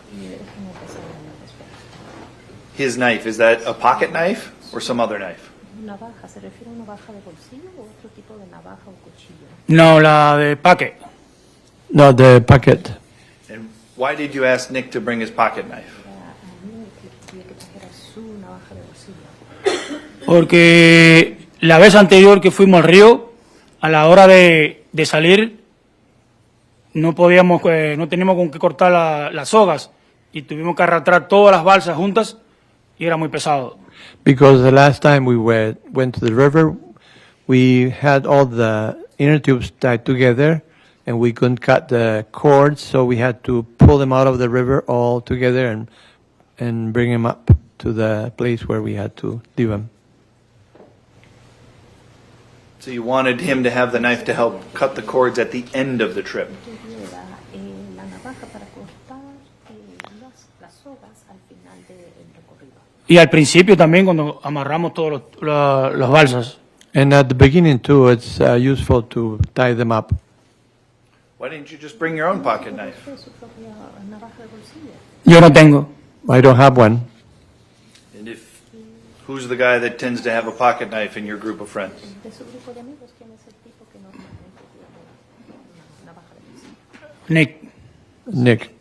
His knife, is that a pocket knife or some other knife? No, la de paque. No, the packet. And why did you ask Nick to bring his pocket knife? Porque la vez anterior que fuimos al río, a la hora de salir, no podíamos, no teníamos con qué cortar las sogas y tuvimos que arrastrar todas las balsas juntas y era muy pesado. Because the last time we went to the river, we had all the inner tubes tied together and we couldn't cut the cords, so we had to pull them out of the river all together and bring them up to the place where we had to leave them. So you wanted him to have the knife to help cut the cords at the end of the trip. tuviera la navaja para cortar las sogas al final del recorrido. Y al principio también cuando amarramos todos los balsas. And at the beginning too, it's useful to tie them up. Why didn't you just bring your own pocket knife? Su propia navaja de bolsillo. Yo no tengo. I don't have one. And who's the guy that tends to have a pocket knife in your group of friends? De su grupo de amigos, ¿quién es el tipo que normalmente tiene una navaja de bolsillo? Nick. Nick.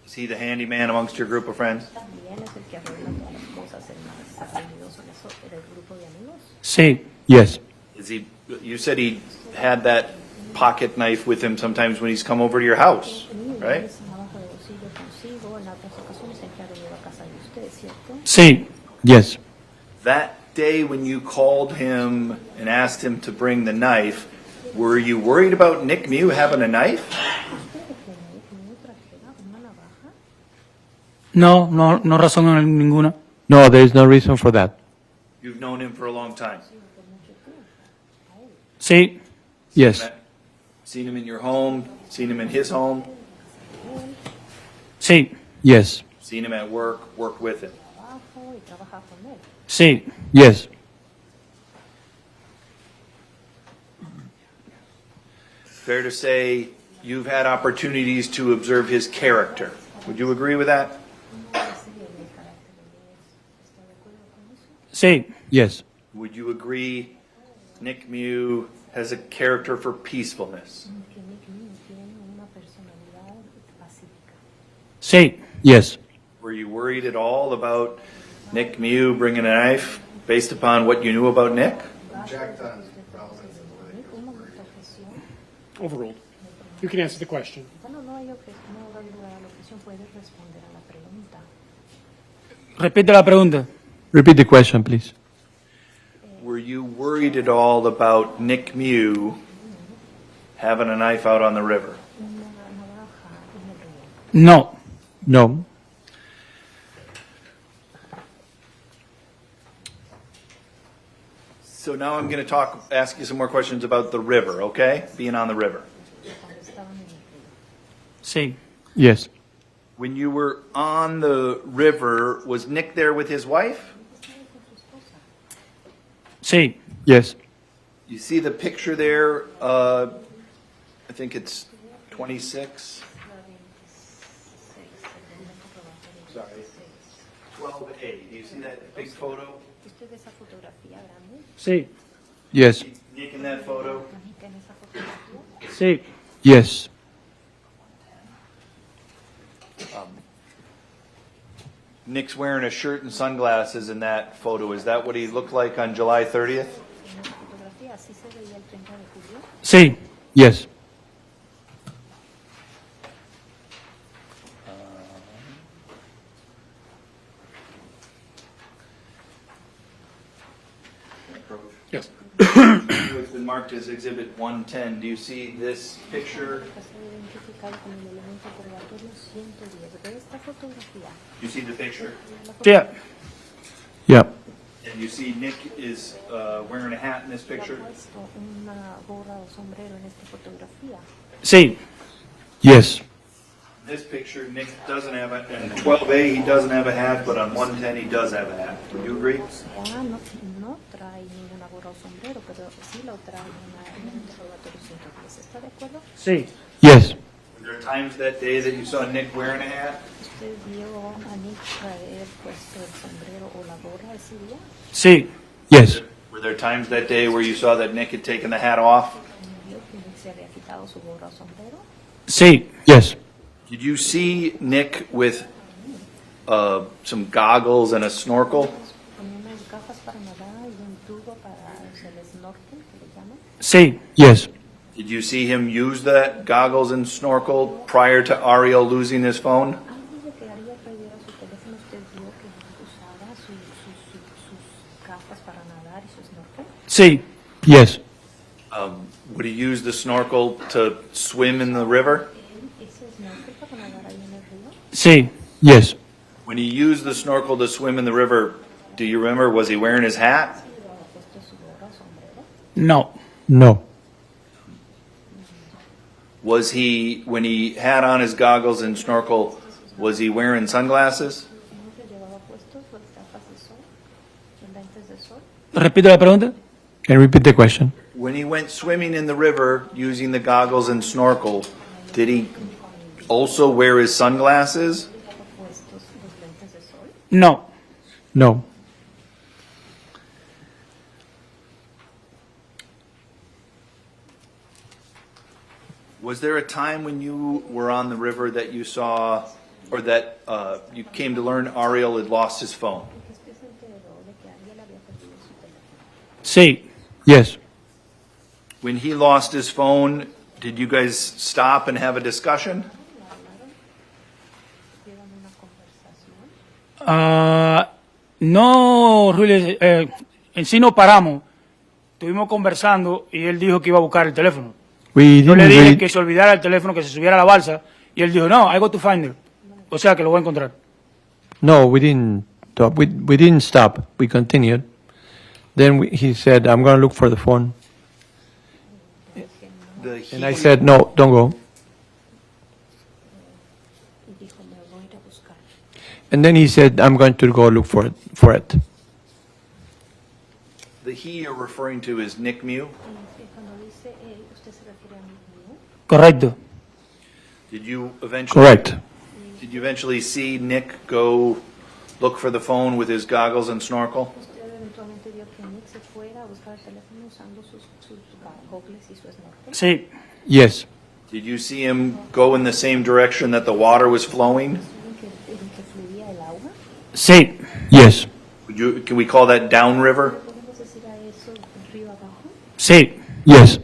Is he the handyman amongst your group of friends? También es el que arregla todas las cosas, el más habilidoso en eso, del grupo de amigos. Sí. Yes. Is he? You said he had that pocket knife with him sometimes when he's come over to your house, right? Esa navaja de bolsillo consigo en otras ocasiones en que ha venido a casa de ustedes, ¿cierto? Sí. Yes. That day when you called him and asked him to bring the knife, were you worried about Nick Mew having a knife? No razón ninguna. No, there is no reason for that. You've known him for a long time. Sí. Yes. Seen him in your home, seen him in his home, Sí. Yes. seen him at work, worked with him. Sí. Yes. Fair to say you've had opportunities to observe his character. Would you agree with that? Sí. Yes. Would you agree Nick Mew has a character for peacefulness? Sí. Yes. Were you worried at all about Nick Mew bringing a knife based upon what you knew about Nick? Overruled. You can answer the question. Bueno, no hay lugar a la objeción, puede responder a la pregunta. Repite la pregunta. Repeat the question, please. Were you worried at all about Nick Mew having a knife out on the river? No. No. So now I'm going to ask you some more questions about the river, okay? Being on the river. Sí. Yes. When you were on the river, was Nick there with his wife? Sí. Yes. You see the picture there, I think it's 26. Sorry. 12A. Do you see that big photo? Sí. Yes. Nick in that photo? Sí. Yes. Nick's wearing a shirt and sunglasses in that photo. Is that what he looked like on July 30th? Sí. Yes. Yes. It's been marked as Exhibit 110. Do you see this picture? You see the picture? Yeah. Yeah. And you see Nick is wearing a hat in this picture? Sí. Yes. This picture, Nick doesn't have a, in 12A he doesn't have a hat, but on 110 he does have a hat. Would you agree? No trae ninguna gorra o sombrero, pero sí lo trae en el interrogatorio 110. ¿Está de acuerdo? Sí. Yes. Were there times that day that you saw Nick wearing a hat? ¿Usted vio a Nick traer puesto el sombrero o la gorra ese día? Sí. Yes. Were there times that day where you saw that Nick had taken the hat off? ¿Vio que Nick se había quitado su gorra o sombrero? Sí. Yes. Did you see Nick with some goggles and a snorkel? Con unas gafas para nadar y un tubo para el snorkel, que le llaman. Sí. Yes. Did you see him use the goggles and snorkel prior to Ariel losing his phone? Antes de que Ariel perdiera su teléfono, ¿usted vio que usaba sus gafas para nadar y su snorkel? Sí. Yes. Would he use the snorkel to swim in the river? ¿Ese snorkel para nadar ahí en el río? Sí. Yes. When he used the snorkel to swim in the river, do you remember, was he wearing his hat? ¿Llevaba puesto su gorra o sombrero? No. No. Was he, when he had on his goggles and snorkel, was he wearing sunglasses? ¿Siempre llevaba puestos sus gafas de sol? ¿Sus lentes de sol? Repite la pregunta. Can you repeat the question? When he went swimming in the river using the goggles and snorkel, did he also wear his sunglasses? ¿Llevaba puestos los lentes de sol? No. No. Was there a time when you were on the river that you saw, or that you came to learn Ariel had lost his phone? Después se enteró de que Ariel había perdido su teléfono. Sí. Yes. When he lost his phone, did you guys stop and have a discussion? ¿Tuvieron una conversación? No, really, en sí no paramos. Estuvimos conversando y él dijo que iba a buscar el teléfono. We Yo le didn't dije really, que se olvidara el teléfono, que se subiera a la balsa. Y él dijo, no, I go to find it. O sea, que lo voy a encontrar. no, we didn't stop. We didn't stop. We continued. Then he said, I'm going to look for the phone. And I said, no, don't go. Y dijo, me voy a ir a buscar. And then he said, I'm going to go look for it. The he you're referring to is Nick Mew. Y cuando dice él, ¿usted se refiere a mí? Correcto. Did you eventually? Correct. Did you eventually see Nick go look for the phone with his goggles and snorkel? ¿Usted eventualmente vio que Nick se fuera a buscar el teléfono usando sus gogles y su snorkel? Sí. Yes. Did you see him go in the same direction that the water was flowing? ¿En que fluía el agua? Sí. Yes. Can we call that downriver? ¿Podemos decir a eso río abajo? Sí. Yes. Do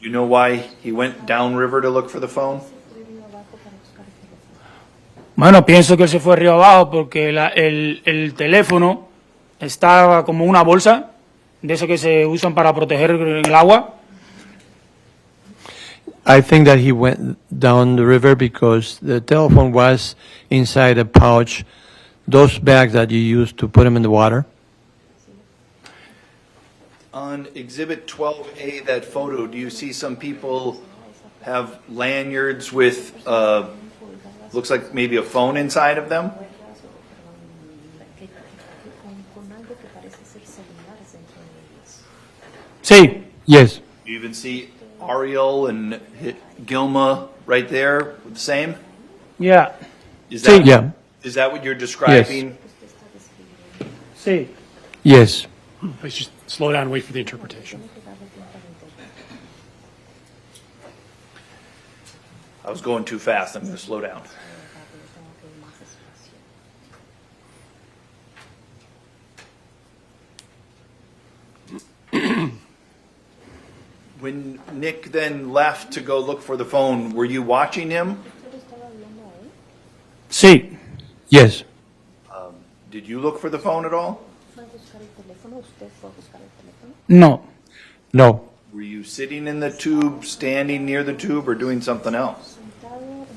you know why he went downriver to look for the phone? ¿Fue río abajo para buscar el teléfono? Bueno, pienso que él se fue río abajo porque el teléfono estaba como una bolsa de esas que se usan para proteger el agua. I think that he went down the river because the telephone was inside a pouch, those bags that you use to put them in the water. On Exhibit 12A, that photo, do you see some people have lanyards with, looks like maybe a phone inside of them? Con algo que parece ser celulares dentro de ellos. Sí. Yes. You even see Ariel and Gilma right there, the same? Yeah. Is that, Yeah. is that what you're describing? Sí. Yes. Please just slow down and wait for the interpretation. I was going too fast, I'm going to slow down. When Nick then left to go look for the phone, were you watching him? Sí. Yes. Did you look for the phone at all? ¿Fue a buscar el teléfono? ¿Usted fue a buscar el teléfono? No. No. Were you sitting in the tube, standing near the tube, or doing something else? Sentado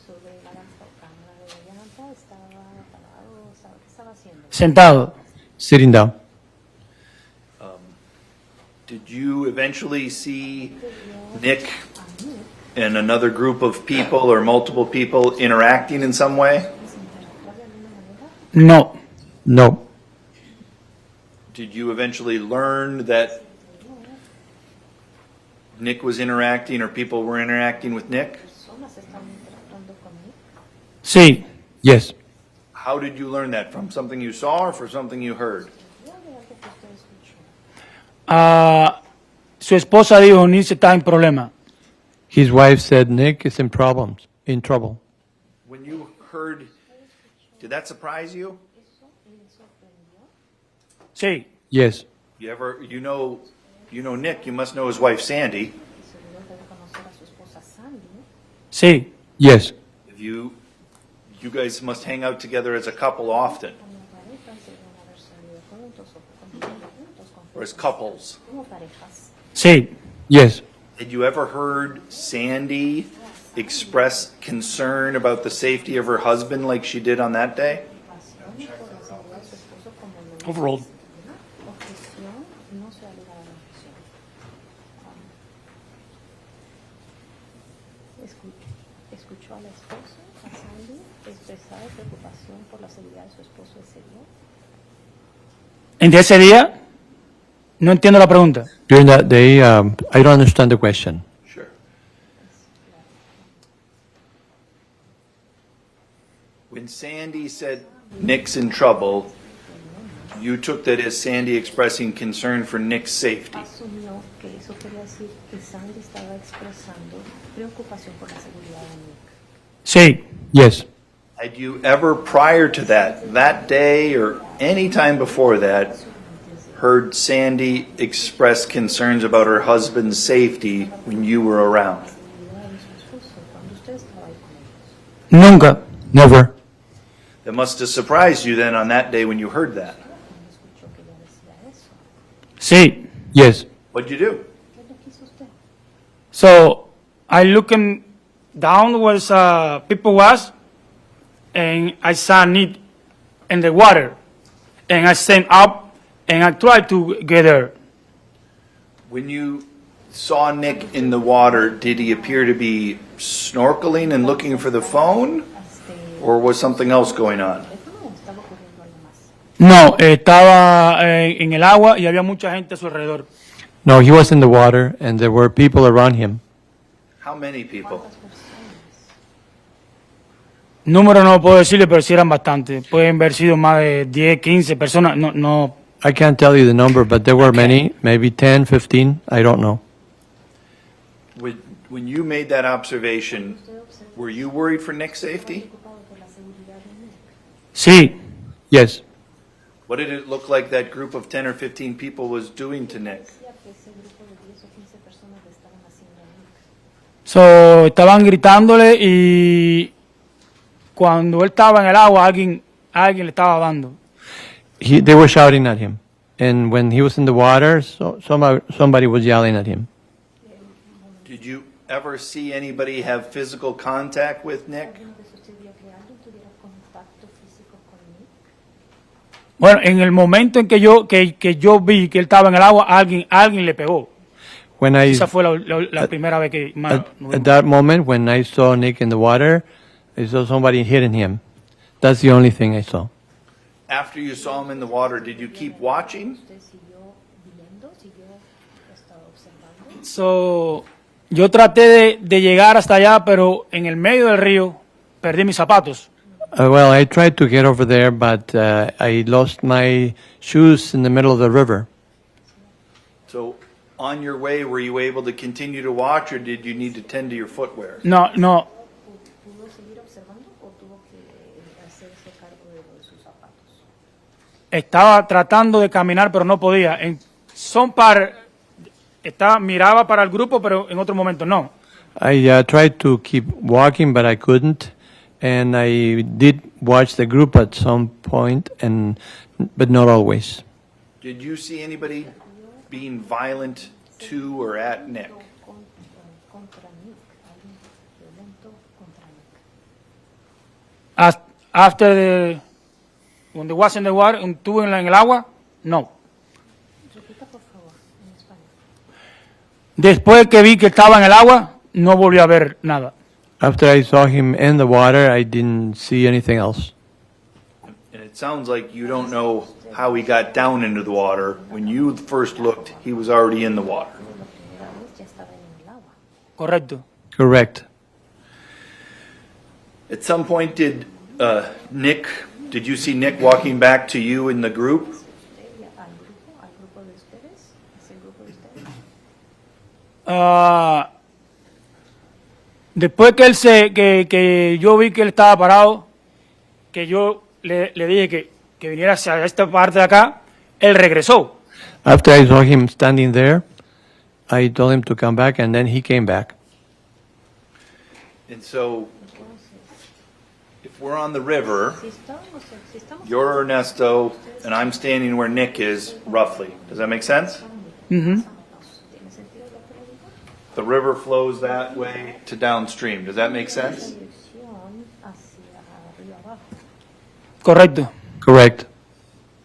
sobre la cámara de llanta, estaba parado, ¿qué estaba haciendo? Sentado. Sitting down. Did you eventually see Nick and another group of people or multiple people interacting in some way? No. No. Did you eventually learn that Nick was interacting or people were interacting with Nick? Personas estaban interactuando con Nick. Sí. Yes. How did you learn that? From something you saw or from something you heard? Su esposa dijo, Nick está en problema. His wife said Nick is in trouble. When you heard, did that surprise you? Sí. Yes. You know, you know Nick, you must know his wife Sandy. Sí. Yes. If you guys must hang out together as a couple often, or as couples. Sí. Yes. Had you ever heard Sandy express concern about the safety of her husband like she did on that day? Overruled. Escuchó al esposo, a Sandy, expresar preocupación por la seguridad de su esposo ese día. En ese día, no entiendo la pregunta. During that day, I don't understand the question. Sure. When Sandy said Nick's in trouble, you took that as Sandy expressing concern for Nick's safety. Asumió que eso quería decir que Sandy estaba expresando preocupación por la seguridad de Nick. Sí. Yes. Had you ever prior to that day or any time before that, heard Sandy express concerns about her husband's safety when you were around? Nunca. Never. That must have surprised you then on that day when you heard that. Sí. Yes. What'd you do? So I looking down where people was, and I saw Nick in the water, and I stand up and I tried to get her. When you saw Nick in the water, did he appear to be snorkeling and looking for the phone, or was something else going on? No, estaba en el agua y había mucha gente a su alrededor. No, he was in the water and there were people around him. How many people? Número no puedo decirle, pero sí eran bastantes. Pueden haber sido más de 10, 15 personas. No. I can't tell you the number, but there were many, maybe 10, 15, I don't know. When you made that observation, were you worried for Nick's safety? Sí. Yes. What did it look like that group of 10 or 15 people was doing to Nick? So, estaban gritándole y cuando él estaba en el agua, alguien le estaba dando. They were shouting at him. And when he was in the water, somebody was yelling at him. Did you ever see anybody have physical contact with Nick? Bueno, en el momento en que yo vi que él estaba en el agua, alguien le pegó. Esa fue la primera vez que... At that moment, when I saw Nick in the water, I saw somebody hitting him. That's the only thing I saw. After you saw him in the water, did you keep watching? So, yo traté de llegar hasta allá, pero en el medio del río perdí mis zapatos. Well, I tried to get over there, but I lost my shoes in the middle of the river. So, on your way, were you able to continue to watch, or did you need to tend to your footwear? No. Estaba tratando de caminar, pero no podía. Miraba para el grupo, pero en otro momento no. I tried to keep walking, but I couldn't. And I did watch the group at some point, but not always. Did you see anybody being violent to or at Nick? When they was in the water, estuvo en el agua, no. Después que vi que estaba en el agua, no volví a ver nada. After I saw him in the water, I didn't see anything else. And it sounds like you don't know how he got down into the water. When you first looked, he was already in the water. Correcto. Correct. At some point, did you see Nick walking back to you in the group? Después que yo vi que él estaba parado, que yo le dije que viniera hacia esta parte de acá, él regresó. After I saw him standing there, I told him to come back, and then he came back. And so, if we're on the river, you're Ernesto, and I'm standing where Nick is, roughly. Does that make sense? Ujú. The river flows that way to downstream. Does that make sense? Correcto. Correct.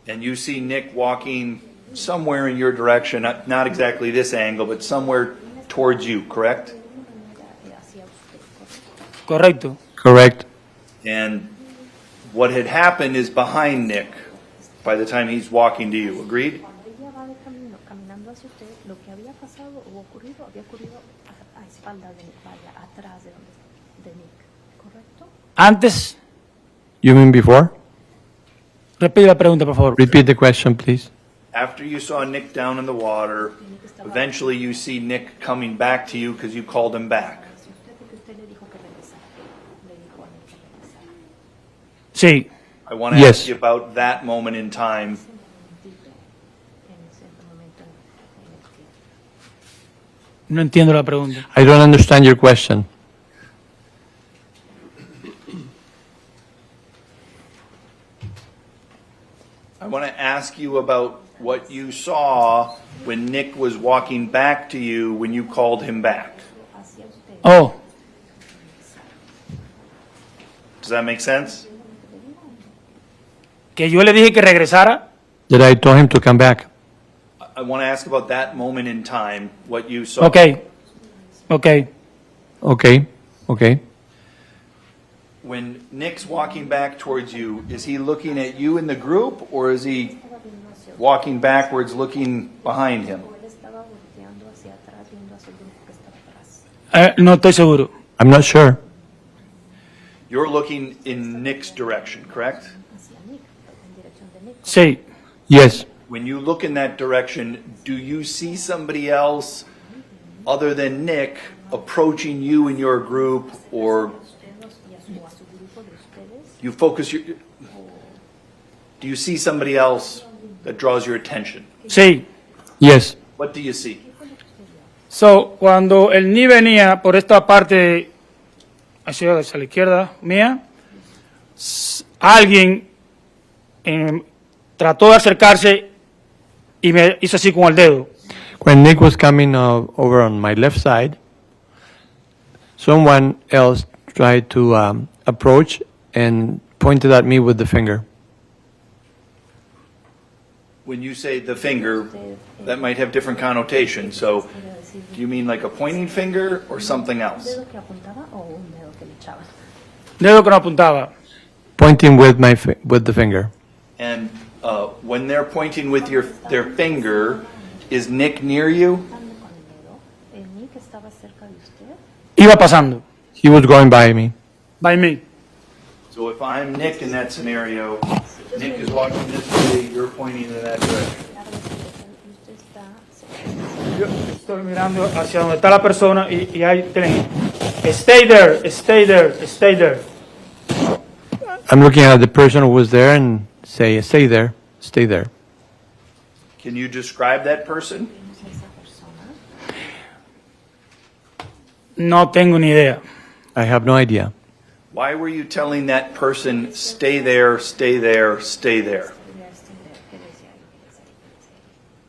And you see Nick walking somewhere in your direction, not exactly this angle, but somewhere towards you, correct? Correcto. Correct. And what had happened is behind Nick by the time he's walking to you. Agreed? Antes, You mean before? repite la pregunta, por favor. Repeat the question, please. After you saw Nick down in the water, eventually you see Nick coming back to you because you called him back. Sí. I want to Yes. ask you about that moment in time. No entiendo la pregunta. I don't understand your question. I want to ask you about what you saw when Nick was walking back to you when you called him back. Oh, Does that make sense? que yo le dije que regresara. That I told him to come back. I want to ask about that moment in time, what you saw. Okay. Okay. Okay. Okay. When Nick's walking back towards you, is he looking at you in the group, or is he walking backwards looking behind him? No estoy seguro. I'm not sure. You're looking in Nick's direction, correct? Sí. Yes. When you look in that direction, do you see somebody else other than Nick approaching you in your group, or you focus your... Do you see somebody else that draws your attention? Sí. Yes. What do you see? So, cuando el Ni venía por esta parte hacia la izquierda mía, alguien trató de acercarse y me hizo así con el dedo. When Nick was coming over on my left side, someone else tried to approach and pointed at me with the finger. When you say the finger, that might have different connotations. So, do you mean like a pointing finger or something else? Dedo que no apuntaba. Pointing with with the finger. And when they're pointing with their finger, is Nick near you? Iba pasando. He was going by me. By me. So if I'm Nick in that scenario, Nick is walking this way, you're pointing in that direction. Yo estoy mirando hacia donde está la persona y ahí tienen. Stay there, stay there, stay there. I'm looking at the person who was there and say, stay there, stay there. Can you describe that person? No tengo ni idea. I have no idea. Why were you telling that person, stay there, stay there, stay there?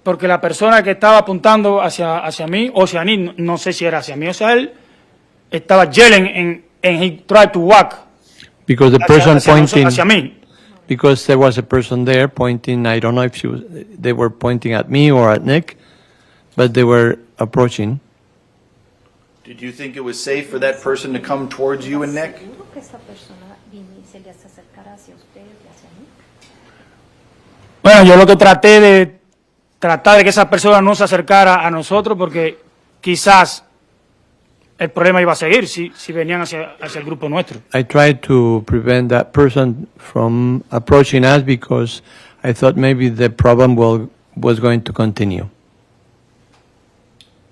Porque la persona que estaba apuntando hacia mí, o hacia mí, no sé si era hacia mí o hacia él, estaba yelling and he tried to walk. Because the person pointing, hacia mí. because there was a person there pointing, I don't know if they were pointing at me or at Nick, but they were approaching. Did you think it was safe for that person to come towards you and Nick? Bueno, yo lo que traté de que esa persona no se acercara a nosotros porque quizás el problema iba a seguir si venían hacia el grupo nuestro. I tried to prevent that person from approaching us because I thought maybe the problem was going to continue.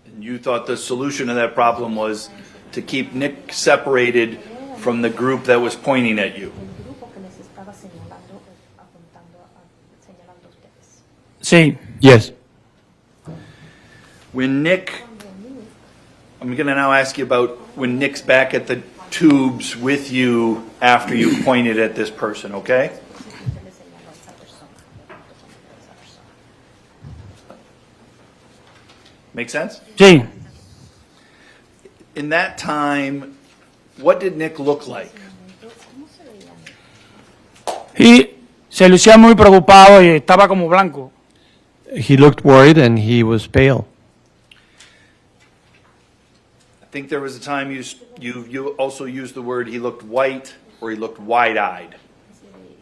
And you thought the solution to that problem was to keep Nick separated from the group that was pointing at you. Sí. Yes. When Nick I'm going to now ask you about when Nick's back at the tubes with you after you pointed at this person, okay? Make sense? Sí. In that time, what did Nick look like? Y se lucía muy preocupado y estaba como blanco. He looked worried and he was pale. I think there was a time you also used the word he looked white or he looked wide-eyed.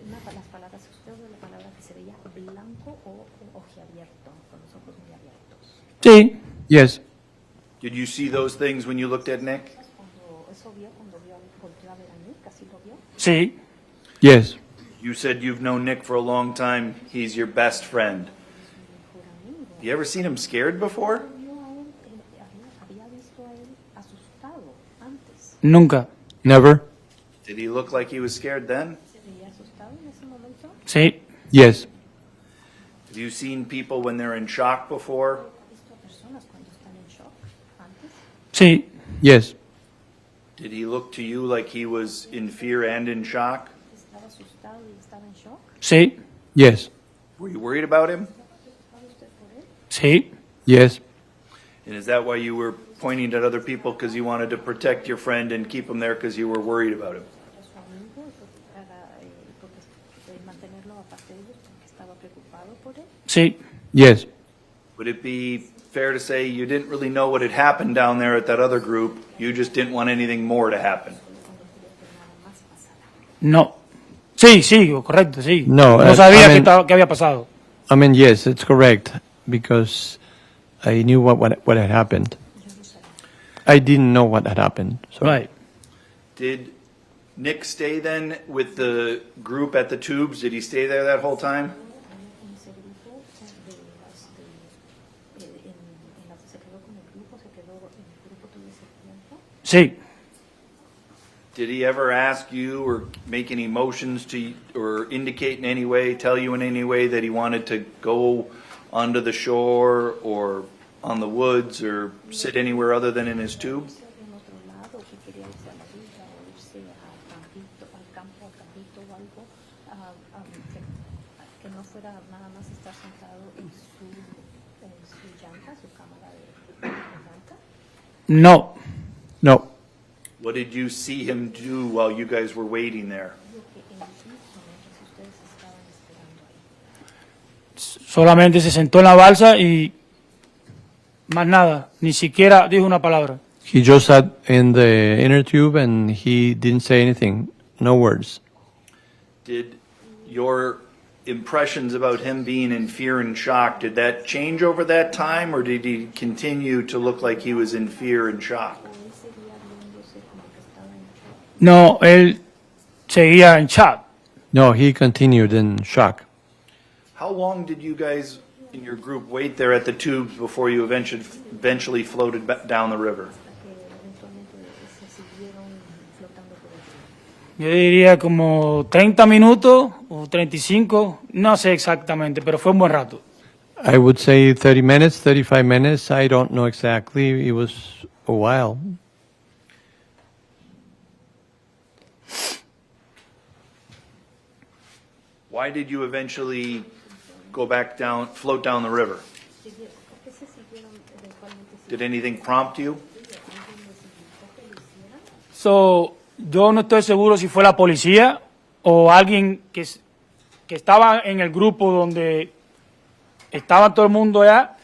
Las palabras que usted usó, la palabra que se veía blanco o ojiabierto, con los ojos muy abiertos. Sí. Yes. Did you see those things when you looked at Nick? Volteó a ver a Nick, así lo vio. Sí. Yes. You said you've known Nick for a long time. He's your best friend. You ever seen him scared before? Había visto a él asustado antes. Nunca. Never. Did he look like he was scared then? ¿Se veía asustado en ese momento? Sí. Yes. Have you seen people when they're in shock before? ¿Ha visto a personas cuando están en shock antes? Sí. Yes. Did he look to you like he was in fear and in shock? ¿Estaba asustado y estaba en shock? Sí. Yes. Were you worried about him? ¿Estaba usted por él? Sí. Yes. And is that why you were pointing at other people because you wanted to protect your friend and keep him there because you were worried about him? Era su amigo porque mantenerlo aparte de ellos porque estaba preocupado por él. Sí. Yes. Would it be fair to say you didn't really know what had happened down there at that other group? You just didn't want anything more to happen? No. Sí, sí, correcto, sí. No, No sabía qué había pasado. I mean, yes, it's correct because I knew what had happened. I didn't know what had happened. So. Right. Did Nick stay then with the group at the tubes? Did he stay there that whole time? Sí. Did he ever ask you or make any motions to, or indicate in any way, tell you in any way that he wanted to go onto the shore or on the woods or sit anywhere other than in his tube? No. No. What did you see him do while you guys were waiting there? Solamente se sentó en la balsa y más nada, ni siquiera dijo una palabra. He just sat in the inner tube and he didn't say anything, no words. Did your impressions about him being in fear and shock, did that change over that time, or did he continue to look like he was in fear and shock? No, él seguía en shock. No, he continued in shock. How long did you guys in your group wait there at the tubes before you eventually floated down the river? Yo diría como 30 minutos o 35, no sé exactamente, pero fue un buen rato. I would say 30 minutes, 35 minutes. I don't know exactly. It was a while. Why did you eventually go back down, float down the river? Did anything prompt you? So, yo no estoy seguro si fue la policía o alguien que estaba en el grupo donde estaba todo el mundo allá,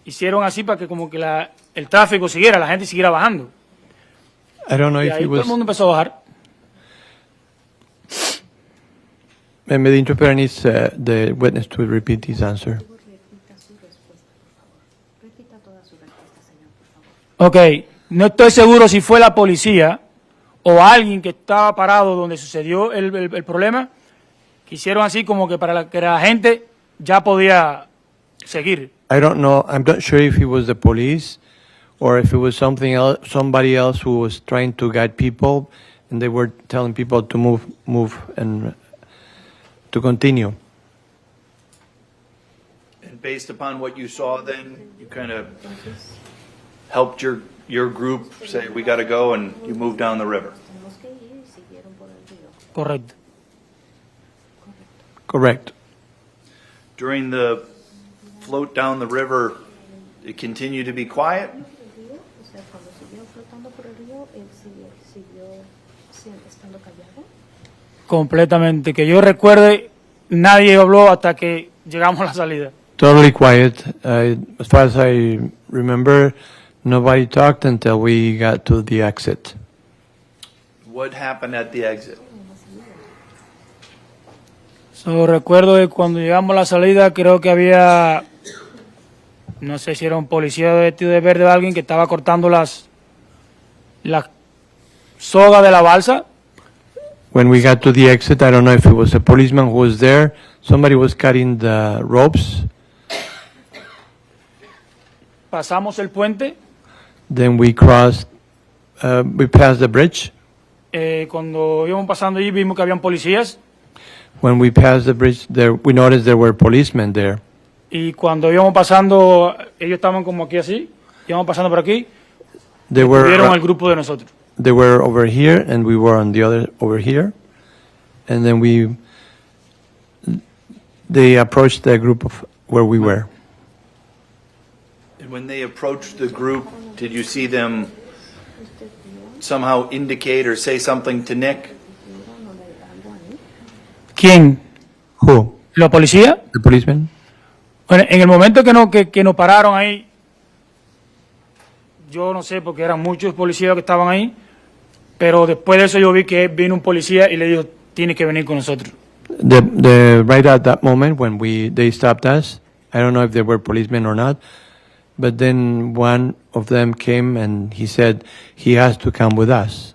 hicieron así para que como que el tráfico siguiera, la gente siguiera bajando. I don't know Y if ahí it todo el was. mundo empezó a bajar. Maybe the interpreter needs the witness to repeat his answer. Ok, no estoy seguro si fue la policía o alguien que estaba parado donde sucedió el problema, que hicieron así como que para que la gente ya podía seguir. I don't know. I'm not sure if it was the police or if it was something else, somebody else who was trying to guide people, and they were telling people to move, and to continue. And based upon what you saw then, you kind of helped your group say, we got to go, and you moved down the river. Correcto. Correct. During the float down the river, it continued to be quiet? O sea, cuando siguieron flotando por el río, él siguió estando callado. Completamente. Que yo recuerde, nadie habló hasta que llegamos a la salida. Totally quiet. As far as I remember, nobody talked until we got to the exit. What happened at the exit? So, recuerdo que cuando llegamos a la salida, creo que había, no sé si era un policía vestido de verde o alguien que estaba cortando las sogas de la balsa. When we got to the exit, I don't know if it was a policeman who was there. Somebody was cutting the ropes. Pasamos el puente. Then we crossed, we passed the bridge. Cuando íbamos pasando allí vimos que habían policías. When we passed the bridge, we noticed there were policemen there. Y cuando íbamos pasando, ellos estaban como aquí así, íbamos pasando por aquí, vieron al grupo de nosotros. They were over here, and we were on the other over here. And then they approached the group of where we were. And when they approached the group, did you see them somehow indicate or say something to Nick? ¿Quién? Who? ¿La policía? The policeman? Bueno, en el momento que nos pararon ahí, yo no sé porque eran muchos policías que estaban ahí, pero después de eso yo vi que vino un policía y le dijo, tienes que venir con nosotros. Right at that moment when they stopped us, I don't know if they were policemen or not, but then one of them came and he said he has to come with us.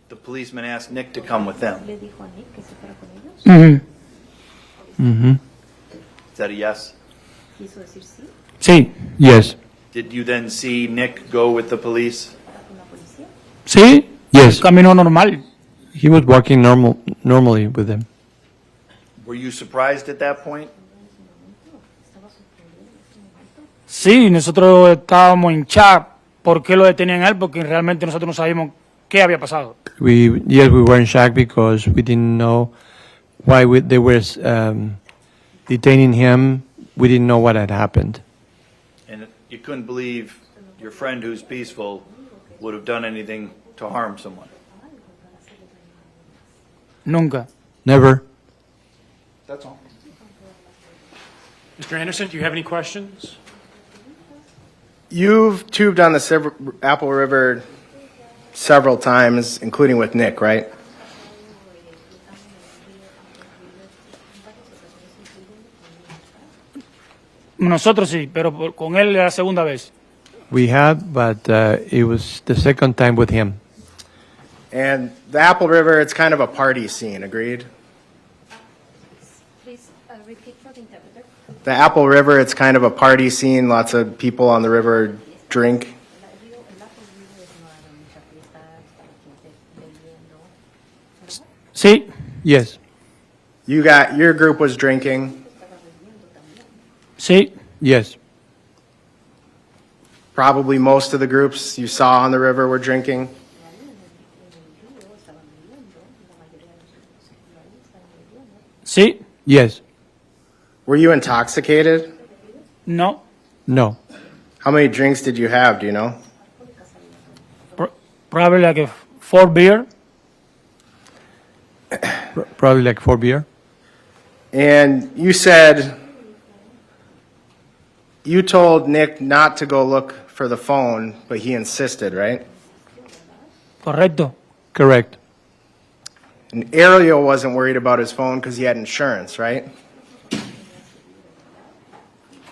The policeman asked Nick to come with them. Mm-hmm. Is that a yes? Sí. Yes. Did you then see Nick go with the police? Sí. Yes. Caminó normal. He was walking normally with them. Were you surprised at that point? Sí, nosotros estábamos en shock. ¿Por qué lo detenían a él? Porque realmente nosotros no sabíamos qué había pasado. We were in shock because we didn't know why they were detaining him. We didn't know what had happened. And you couldn't believe your friend who's peaceful would have done anything to harm someone. Nunca. Never. That's all. Mr. Anderson, do you have any questions? You've tubed on the Apple River several times, including with Nick, right? Nosotros sí, pero con él era la segunda vez. We have, but it was the second time with him. And the Apple River, it's kind of a party scene, agreed? Please repeat for the interpreter. The Apple River, it's kind of a party scene. Lots of people on the river drink. Sí. Yes. Your group was drinking. Sí. Yes. Probably most of the groups you saw on the river were drinking. Sí. Yes. Were you intoxicated? No. No. How many drinks did you have, do you know? Probably like 4 beer. Probably like 4 beer. And you said you told Nick not to go look for the phone, but he insisted, right? Correcto. Correct. And Ariel wasn't worried about his phone because he had insurance, right?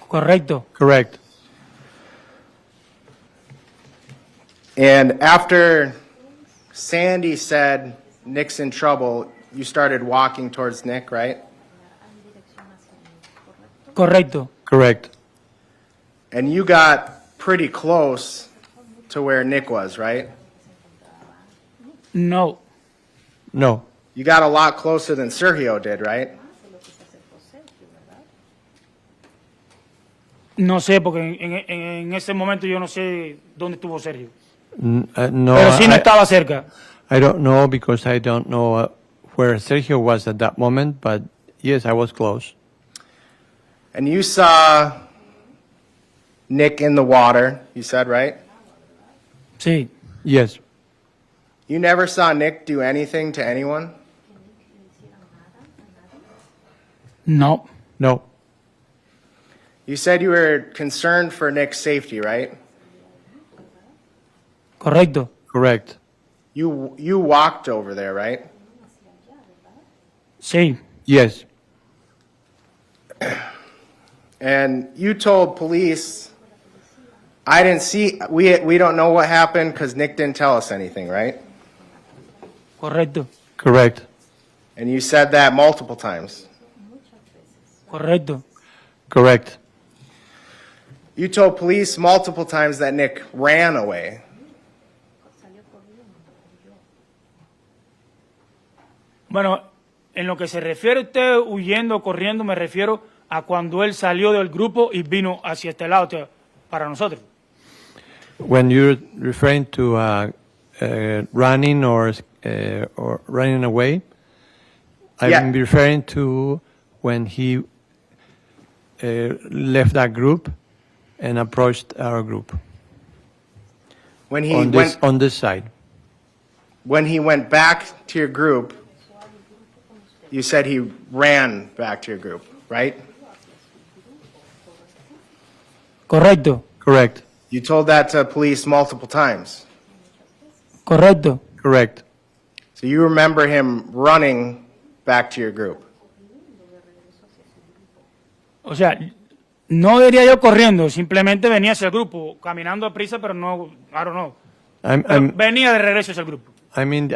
Correcto. Correct. And after Sandy said Nick's in trouble, you started walking towards Nick, right? Correcto. Correct. And you got pretty close to where Nick was, right? No. No. You got a lot closer than Sergio did, right? No sé, porque en ese momento yo no sé dónde estuvo Sergio. No, Pero sí no estaba cerca. I don't know because I don't know where Sergio was at that moment, but yes, I was close. And you saw Nick in the water, you said, right? Sí. Yes. You never saw Nick do anything to anyone? No. No. You said you were concerned for Nick's safety, right? Correcto. Correct. You walked over there, right? Sí. Yes. And you told police, I didn't see, we don't know what happened because Nick didn't tell us anything, right? Correcto. Correct. And you said that multiple times. Correcto. Correct. You told police multiple times that Nick ran away. Bueno, en lo que se refiere a usted huyendo, corriendo, me refiero a cuando él salió del grupo y vino hacia este lado para nosotros. When you're referring to running or running away, I'm referring to when he left that group and approached our group. When he on this side. When he went back to your group, you said he ran back to your group, right? Correcto. Correct. You told that to police multiple times. Correcto. Correct. So you remember him running back to your group. O sea, no diría yo corriendo, simplemente venía hacia el grupo, caminando a prisa, pero no, I don't know. Venía de regreso hacia el grupo. I mean,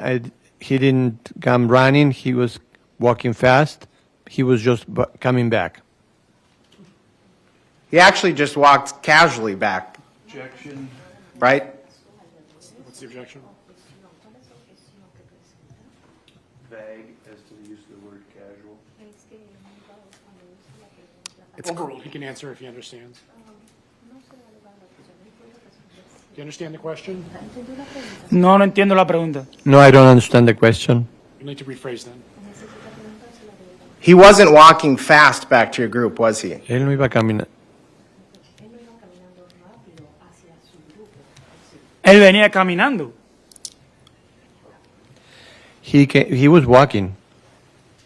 he didn't come running. He was walking fast. He was just coming back. He actually just walked casually back. Objection. Right? What's the objection? Vague as to the use of the word casual. It's overruled. He can answer if he understands. Do you understand the question? No entiendo la pregunta. No, I don't understand the question. You need to rephrase then. He wasn't walking fast back to your group, was he? Él no iba caminando. Él venía caminando. He was walking.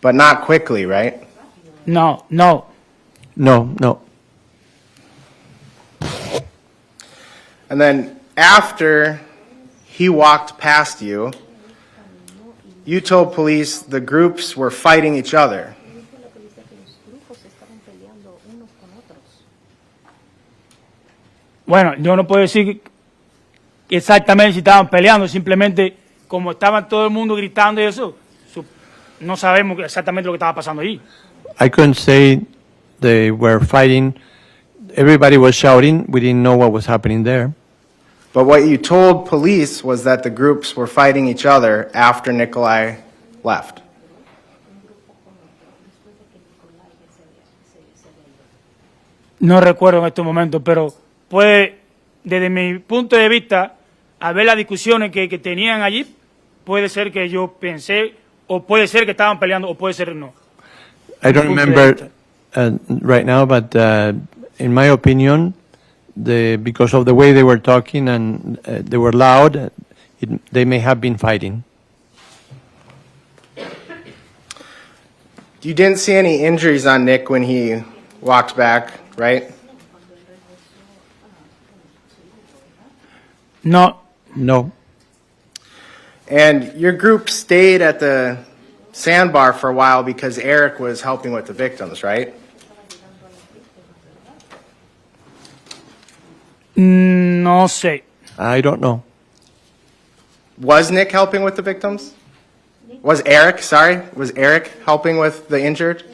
But not quickly, right? No. No. And then after he walked past you, you told police the groups were fighting each other. Bueno, yo no puedo decir exactamente si estaban peleando, simplemente como estaban todo el mundo gritando y eso, no sabemos exactamente lo que estaba pasando allí. I couldn't say they were fighting. Everybody was shouting. We didn't know what was happening there. But what you told police was that the groups were fighting each other after Nikolai left. No recuerdo en estos momentos, pero puede, desde mi punto de vista, a ver las discusiones que tenían allí, puede ser que yo pensé, o puede ser que estaban peleando, o puede ser no. I don't remember right now, but in my opinion, because of the way they were talking and they were loud, they may have been fighting. You didn't see any injuries on Nick when he walked back, right? No. And your group stayed at the sandbar for a while because Eric was helping with the victims, right? No sé. I don't know. Was Nick helping with the victims? Was Eric helping with the injured?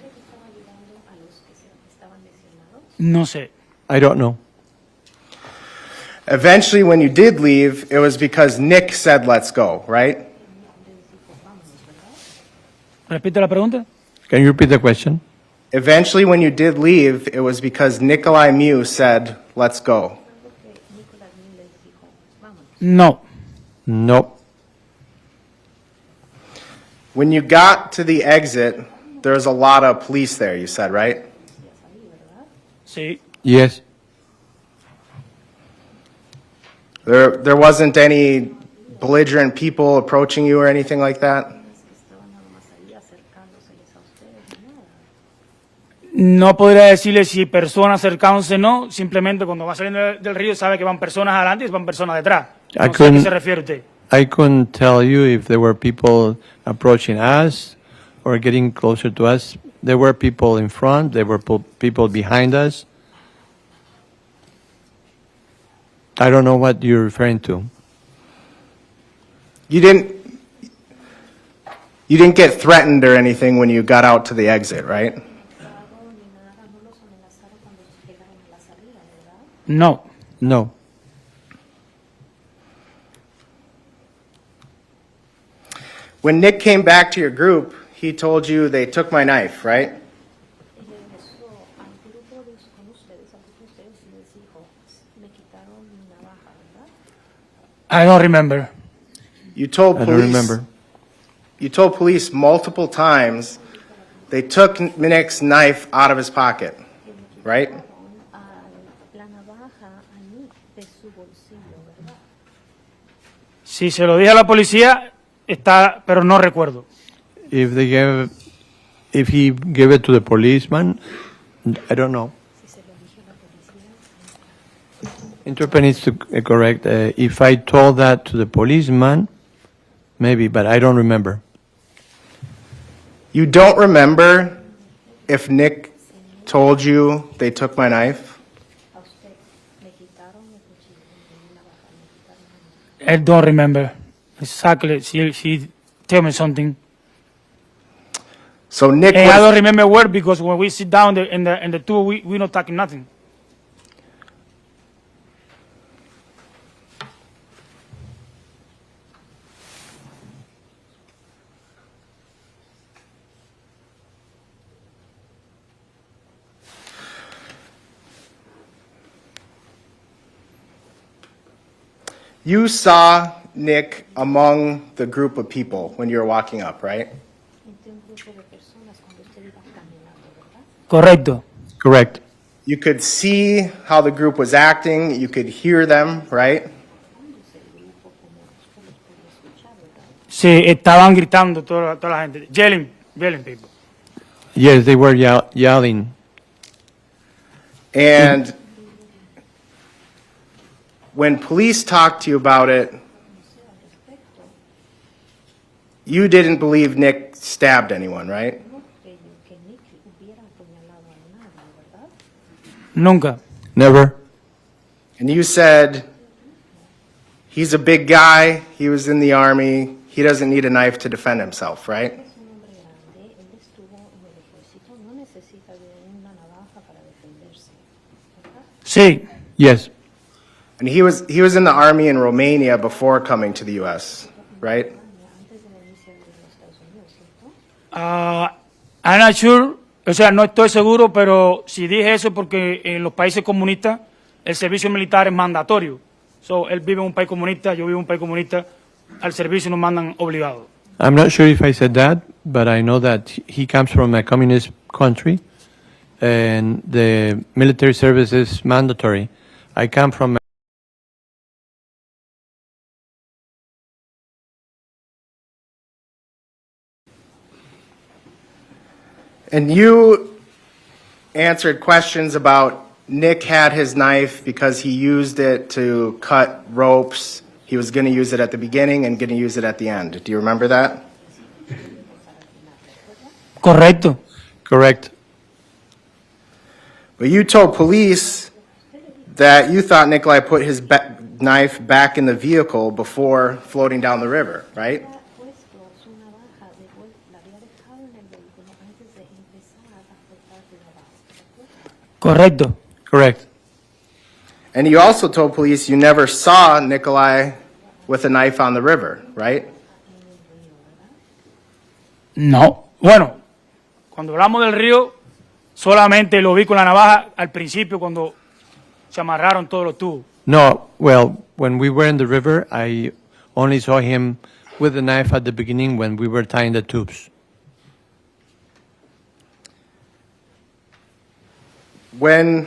No sé. I don't know. Eventually, when you did leave, it was because Nick said, let's go, right? Repite la pregunta. Can you repeat the question? eventually when you did leave, it was because Nikolai Mew said, let's go. No. Nope. When you got to the exit, there was a lot of police there, you said, right? Sí. Yes. There wasn't any belligerent people approaching you or anything like that? No podría decirle si personas acercándose o no, simplemente cuando va saliendo del río sabe que van personas adelante y van personas detrás. No sé a qué se refiere usted. I couldn't tell you if there were people approaching us or getting closer to us. There were people in front, there were people behind us. I don't know what you're referring to. You didn't get threatened or anything when you got out to the exit, right? No. No. When Nick came back to your group, he told you they took my knife, right? I don't remember. You told I police. don't remember. You told police multiple times they took Nick's knife out of his pocket, right? Si se lo dije a la policía, está, pero no recuerdo. If he gave it to the policeman, I don't know. Interpret needs to correct. If I told that to the policeman, maybe, but I don't remember. You don't remember if Nick told you they took my knife? I don't remember exactly. She tell me something. So Nick And I was, don't remember where because when we sit down in the tour, we not talking nothing. you saw Nick among the group of people when you were walking up, right? Correcto. Correct. You could see how the group was acting, you could hear them, right? Sí, estaban gritando toda la gente. Yelling people. Yes, they were yelling. And when police talked to you about it, you didn't believe Nick stabbed anyone, right? Nunca. Never. And you said, he's a big guy, he was in the army, he doesn't need a knife to defend himself, right? Sí. Yes. And he was in the army in Romania before coming to the U.S., right? I'm not sure, o sea, no estoy seguro, pero si dije eso porque en los países comunistas el servicio militar es mandatorio. So, él vive en un país comunista, yo vivo en un país comunista, al servicio nos mandan obligados. I'm not sure if I said that, but I know that he comes from a communist country and the military service is mandatory. I come from And you answered questions about Nick had his knife because he used it to cut ropes. He was going to use it at the beginning and going to use it at the end. Do you remember that? Correcto. Correct. But you told police that you thought Nikolai put his knife back in the vehicle before floating down the river, right? Correcto. Correct. And you also told police you never saw Nikolai with a knife on the river, right? No. Bueno, cuando hablamos del río, Solamente lo vi con la navaja al principio cuando se amarraron todos los tubos. No, well, when we were in the river, I only saw him with the knife at the beginning when we were tying the tubes. When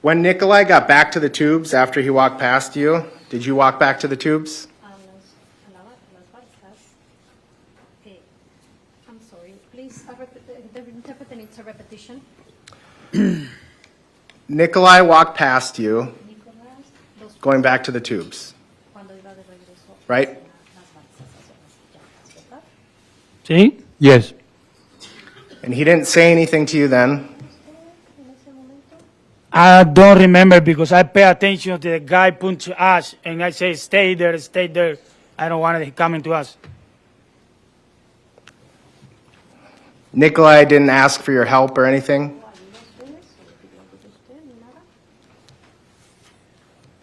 Nikolai got back to the tubes after he walked past you, did you walk back to the tubes? I'm sorry, please, the interpreter needs a repetition. Nikolai walked past you going back to the tubes, right? ¿Sí? Yes. And he didn't say anything to you then? I don't remember because I pay attention to the guy punch us and I say, stay there, stay there. I don't want it coming to us. Nikolai didn't ask for your help or anything?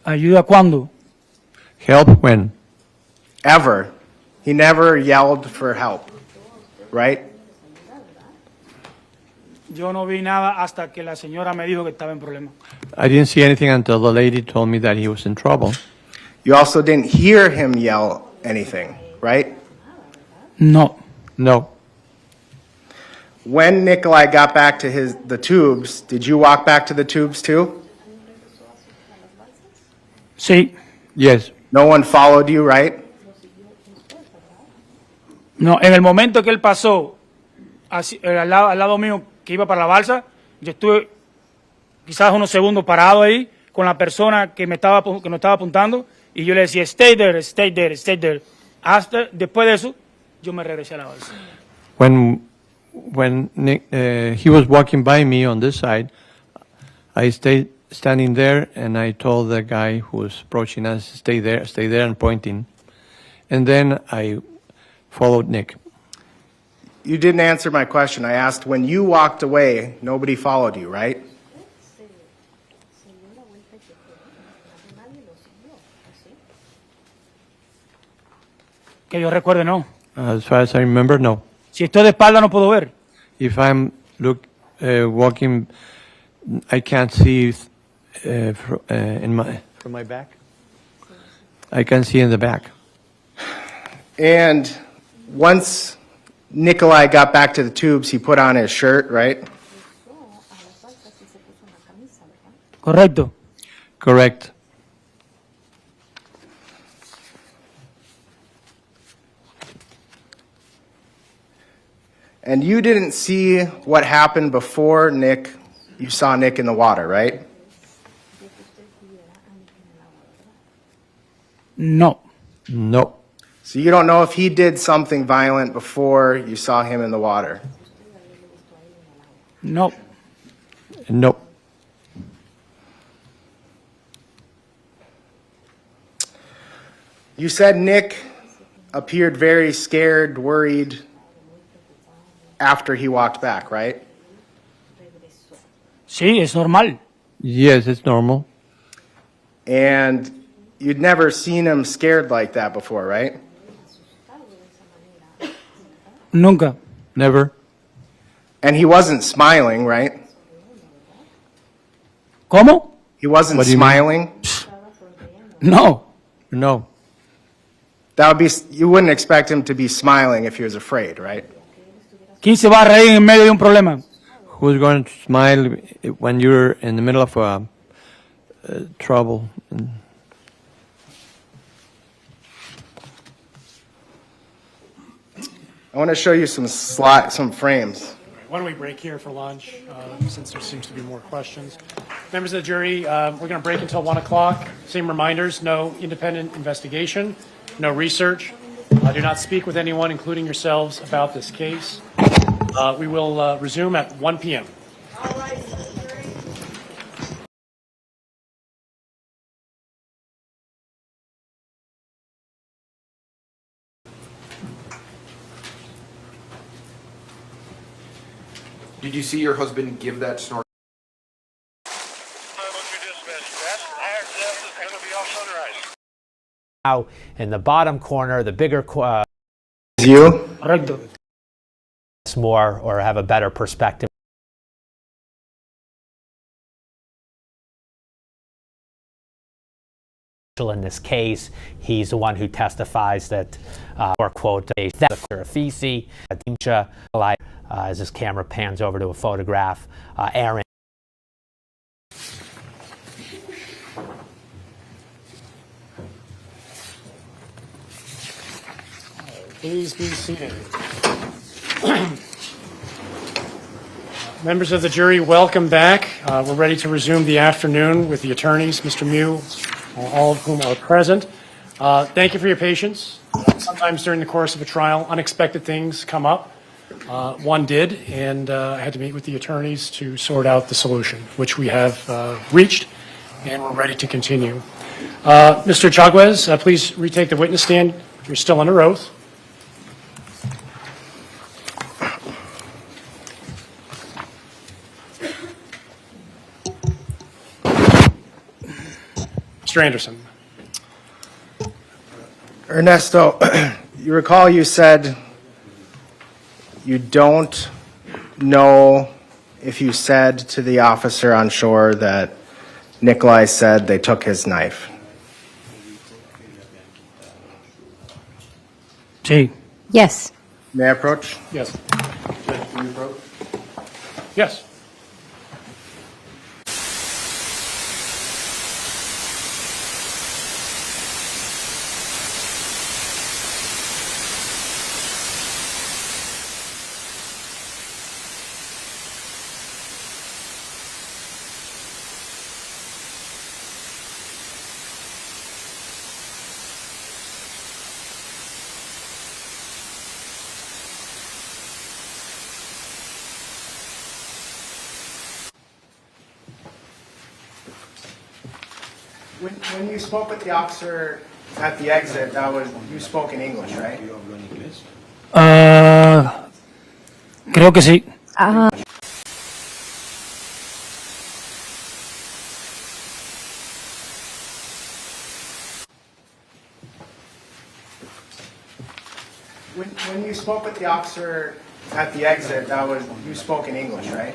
¿Ayuda cuándo? Help when? Ever. He never yelled for help, right? Yo no vi nada hasta que la señora me dijo que estaba en problema. I didn't see anything until the lady told me that he was in trouble. You also didn't hear him yell anything, right? No. No. When Nikolai got back to the tubes, did you walk back to the tubes too? Sí. Yes. No one followed you, right? No, en el momento que él pasó así, al lado mío que iba para la balsa, yo estuve quizás unos segundos parado ahí con la persona que nos estaba apuntando y yo le decía, stay there, stay there, stay there. Hasta después de eso, yo me regresé a la balsa. When Nick, he was walking by me on this side, I stayed standing there and I told the guy who was approaching us, stay there, and pointing. And then I followed Nick. You didn't answer my question. I asked, when you walked away, nobody followed you, right? Que yo recuerde, no. As far as I remember, no. Si estoy de espalda no puedo ver. If I'm walking, I can't see from my back. I can see in the back. And once Nikolai got back to the tubes, he put on his shirt, right? Correcto. Correct. And you didn't see what happened before you saw Nick in the water, right? No. No. So you don't know if he did something violent before you saw him in the water? No. No. You said Nick appeared very scared, worried after he walked back, right? Sí, es normal. Yes, it's normal. And you'd never seen him scared like that before, right? Nunca. Never. And he wasn't smiling, right? ¿Cómo? He wasn't What do you smiling? No. No. That would be, you wouldn't expect him to be smiling if he was afraid, right? ¿Quién se va a reír en medio de un problema? Who's going to smile when you're in the middle of trouble? I want to show you some frames. Why don't we break here for lunch, since there seems to be more questions. Members of the jury, we're going to break until 1 o'clock. Same reminders, no independent investigation, no research. Do not speak with anyone, including yourselves, about this case. We will resume at 1 p.m. Did you see your husband give that snort? Now, in the bottom corner, the bigger You? Correcto. More or have a better perspective. In this case, he's the one who testifies that, or quote, a feces, as his camera pans over to a photograph, Aaron. Please be seated. Members of the jury, welcome back. We're ready to resume the afternoon with the attorneys, Mr. Mew, all of whom are present. Thank you for your patience. Sometimes during the course of a trial, unexpected things come up. One did, and I had to meet with the attorneys to sort out the solution, which we have reached, and we're ready to continue. Mr. Chaguez, please retake the witness stand. You're still under oath. Mr. Anderson. Ernesto, you recall you said you don't know if you said to the officer on shore that Nikolai said they took his knife. Sí. Yes. May I approach? Yes. Can you approach? Yes. When you spoke with the officer at the exit, you spoke in English, right? Creo que sí. When you spoke with the officer at the exit, you spoke in English, right?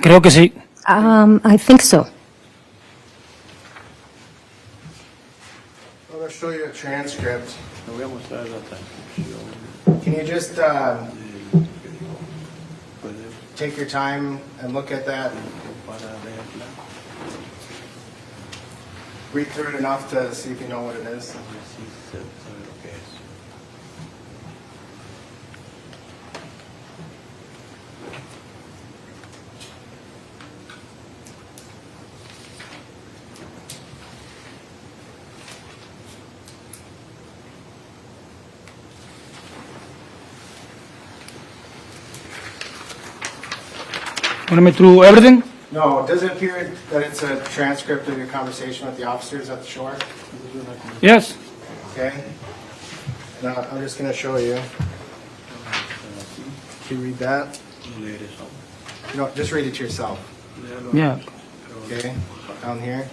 Creo que sí. I think so. I'm going to show you a transcript. Can you just take your time and look at that? Read through it enough to see if you know what it is. Want me through everything? No, does it appear that it's a transcript of your conversation with the officers at the shore? Yes. Okay. And I'm just going to show you. Can you read that? No, just read it to yourself. Yeah. Okay, down here.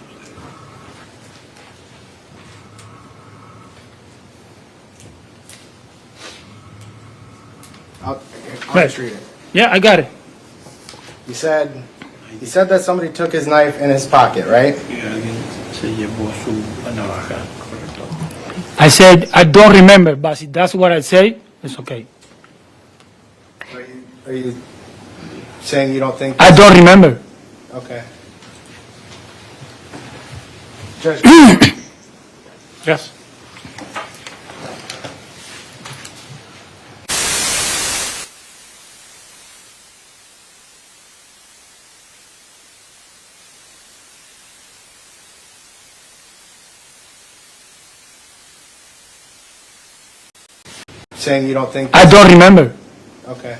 I'll just read it. Yeah, I got it. He said that somebody took his knife in his pocket, right? I said, I don't remember, but if that's what I say, it's okay. Are you saying you don't think? I don't remember. Okay. Judge. Yes. Saying you don't think? I don't remember. Okay.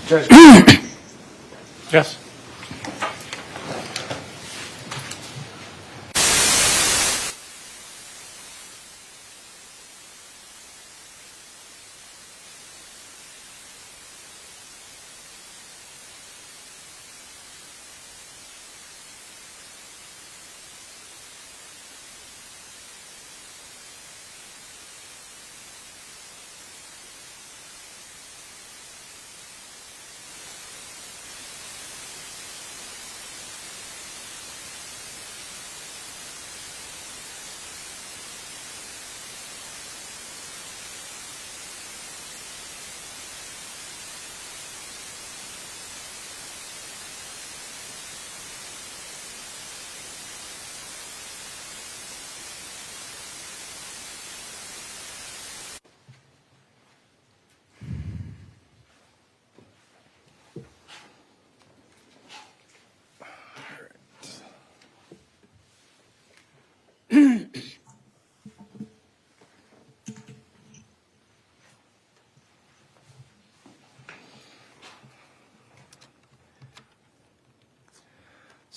Judge. Yes.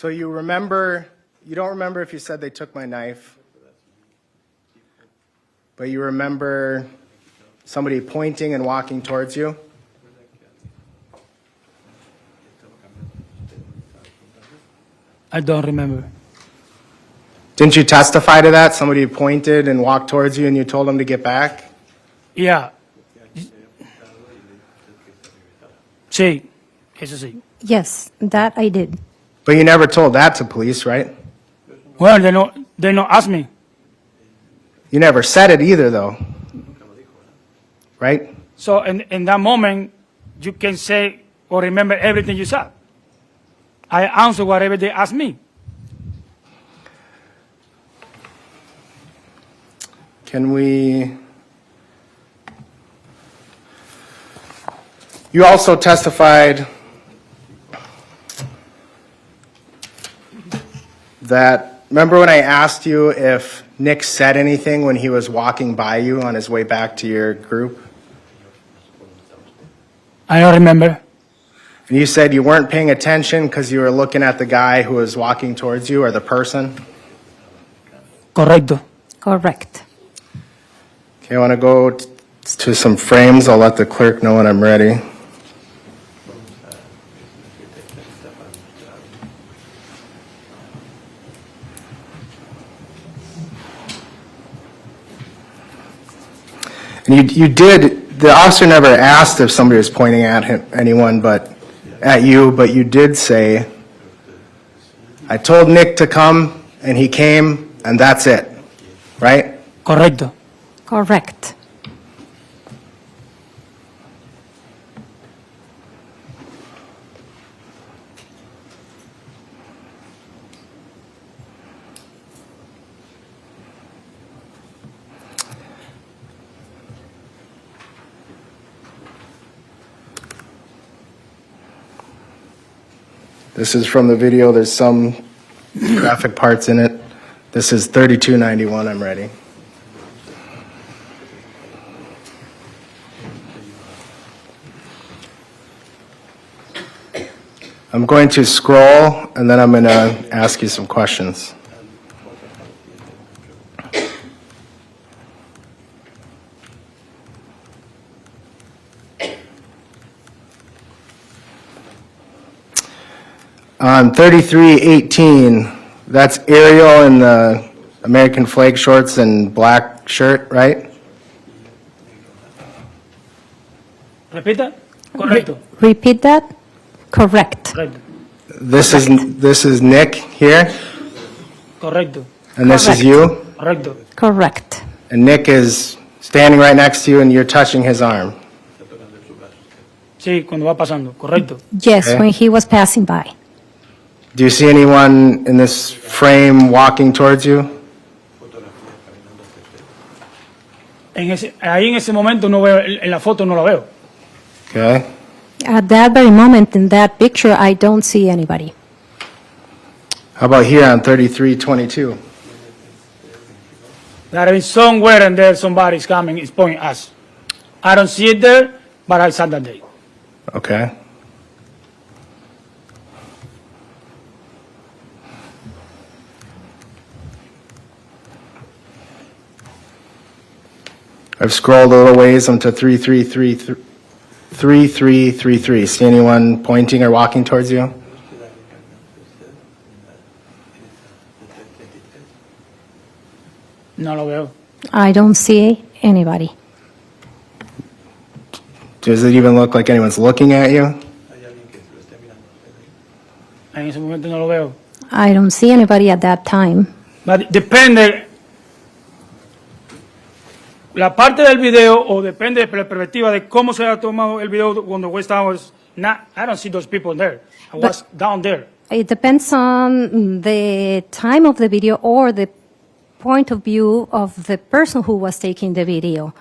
So you don't remember if you said they took my knife, but you remember somebody pointing and walking towards you? I don't remember. Didn't you testify to that? Somebody pointed and walked towards you and you told them to get back? Yeah. Sí, eso sí. Yes, that I did. But you never told that to police, right? Well, they don't ask me. You never said it either, though. Right? So in that moment, you can say or remember everything you said. I answer whatever they ask me. Can we... You also testified that, remember when I asked you if Nick said anything when he was walking by you on his way back to your group? I don't remember. And you said you weren't paying attention because you were looking at the guy who was walking towards you, or the person? Correcto. Correct. Okay, I want to go to some frames. I'll let the clerk know when I'm ready. And you did, the officer never asked if somebody was pointing at anyone but at you, but you did say, I told Nick to come and he came and that's it, right? Correcto. Correct. This is from the video. There's some graphic parts in it. This is 3291. I'm ready. I'm going to scroll and then I'm going to ask you some questions. On 3318, that's Ariel in the American flag shorts and black shirt, right? Repita. Correcto. Repeat that. Correct. Correcto. This is Nick here, Correcto. and this is you, Correcto. Correct. and Nick is standing right next to you, and you're touching his arm. Sí, cuando va pasando. Correcto. Yes, Okay. when he was passing by. Do you see anyone in this frame walking towards you? Ahí en ese momento no veo, en la foto no lo veo. Okay. At that very moment in that picture, I don't see anybody. How about here on 3322? There is somewhere and there somebody's coming, is pointing us. I don't see it there, but I saw that day. Okay. I've scrolled a little ways onto 3333. See anyone pointing or walking towards you? No lo veo. I don't see anybody. Does it even look like anyone's looking at you? En ese momento no lo veo. I don't see anybody at that time. But depende la parte del video o depende de la perspectiva de cómo se ha tomado el video cuando we was not, I don't see those people there. I was down there. It depends on the time of the video or the point of view of the person who was taking the video.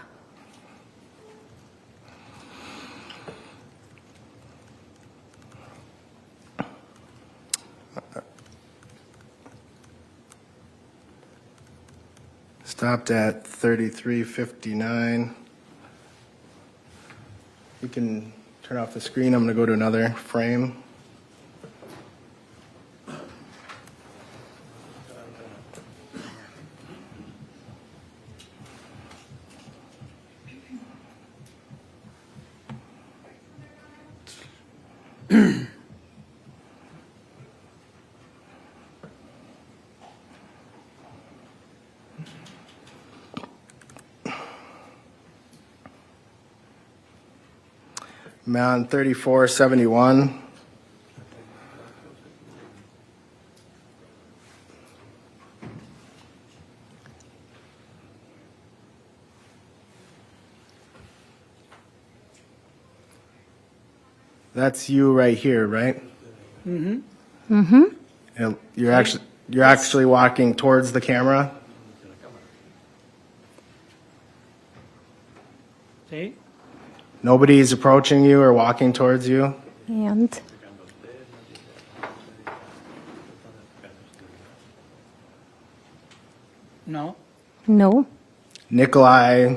Stopped at 3359. You can turn off the screen. I'm going to go to another frame. Man 3471. That's you right here, right? Mm-hmm. Mm-hmm. And you're actually walking towards the camera. See? Nobody's approaching you or walking towards you. And No. no, Nikolai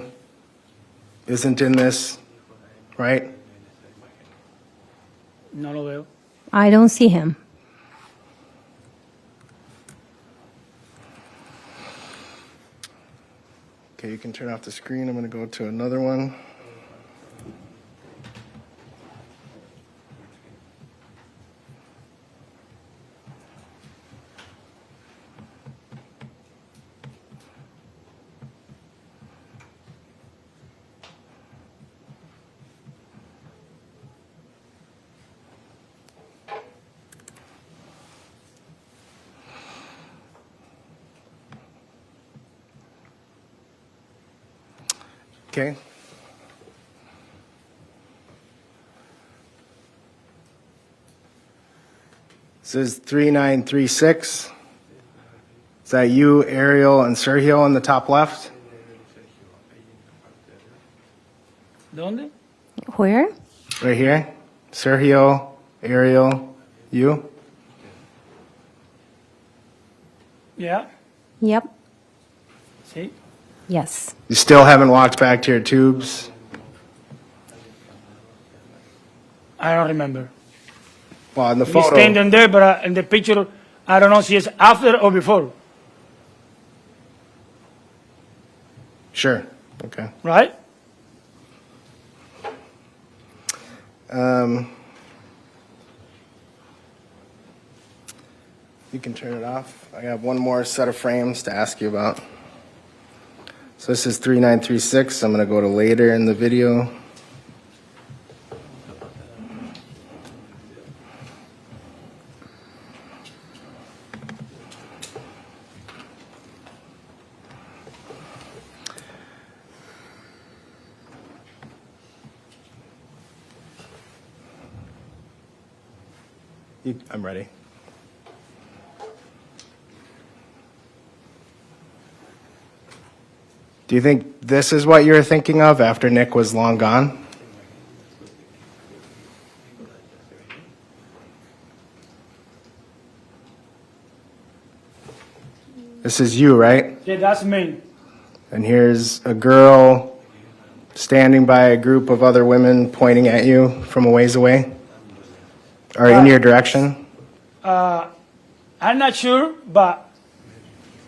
isn't in this, right? No lo veo. I don't see him. Okay, you can turn off the screen. I'm going to go to another one. Okay. This is 3936. Is that you, Ariel, and Sergio on the top left? ¿Dónde? Where? Right here. Sergio, Ariel, you. Yeah. Yep. See? Yes. You still haven't walked back to your tubes? I don't remember. Well, in the He's photo. standing there, but in the picture, I don't know if it's after or before. Sure. Okay. Right? You can turn it off. I have one more set of frames to ask you about. So this is 3936. I'm going to go to later in the video. I'm ready. Do you think this is what you were thinking of after Nick was long gone? This is you, right? Yeah, that's me. And here's a girl standing by a group of other women pointing at you from a ways away? Or in your direction? I'm not sure, but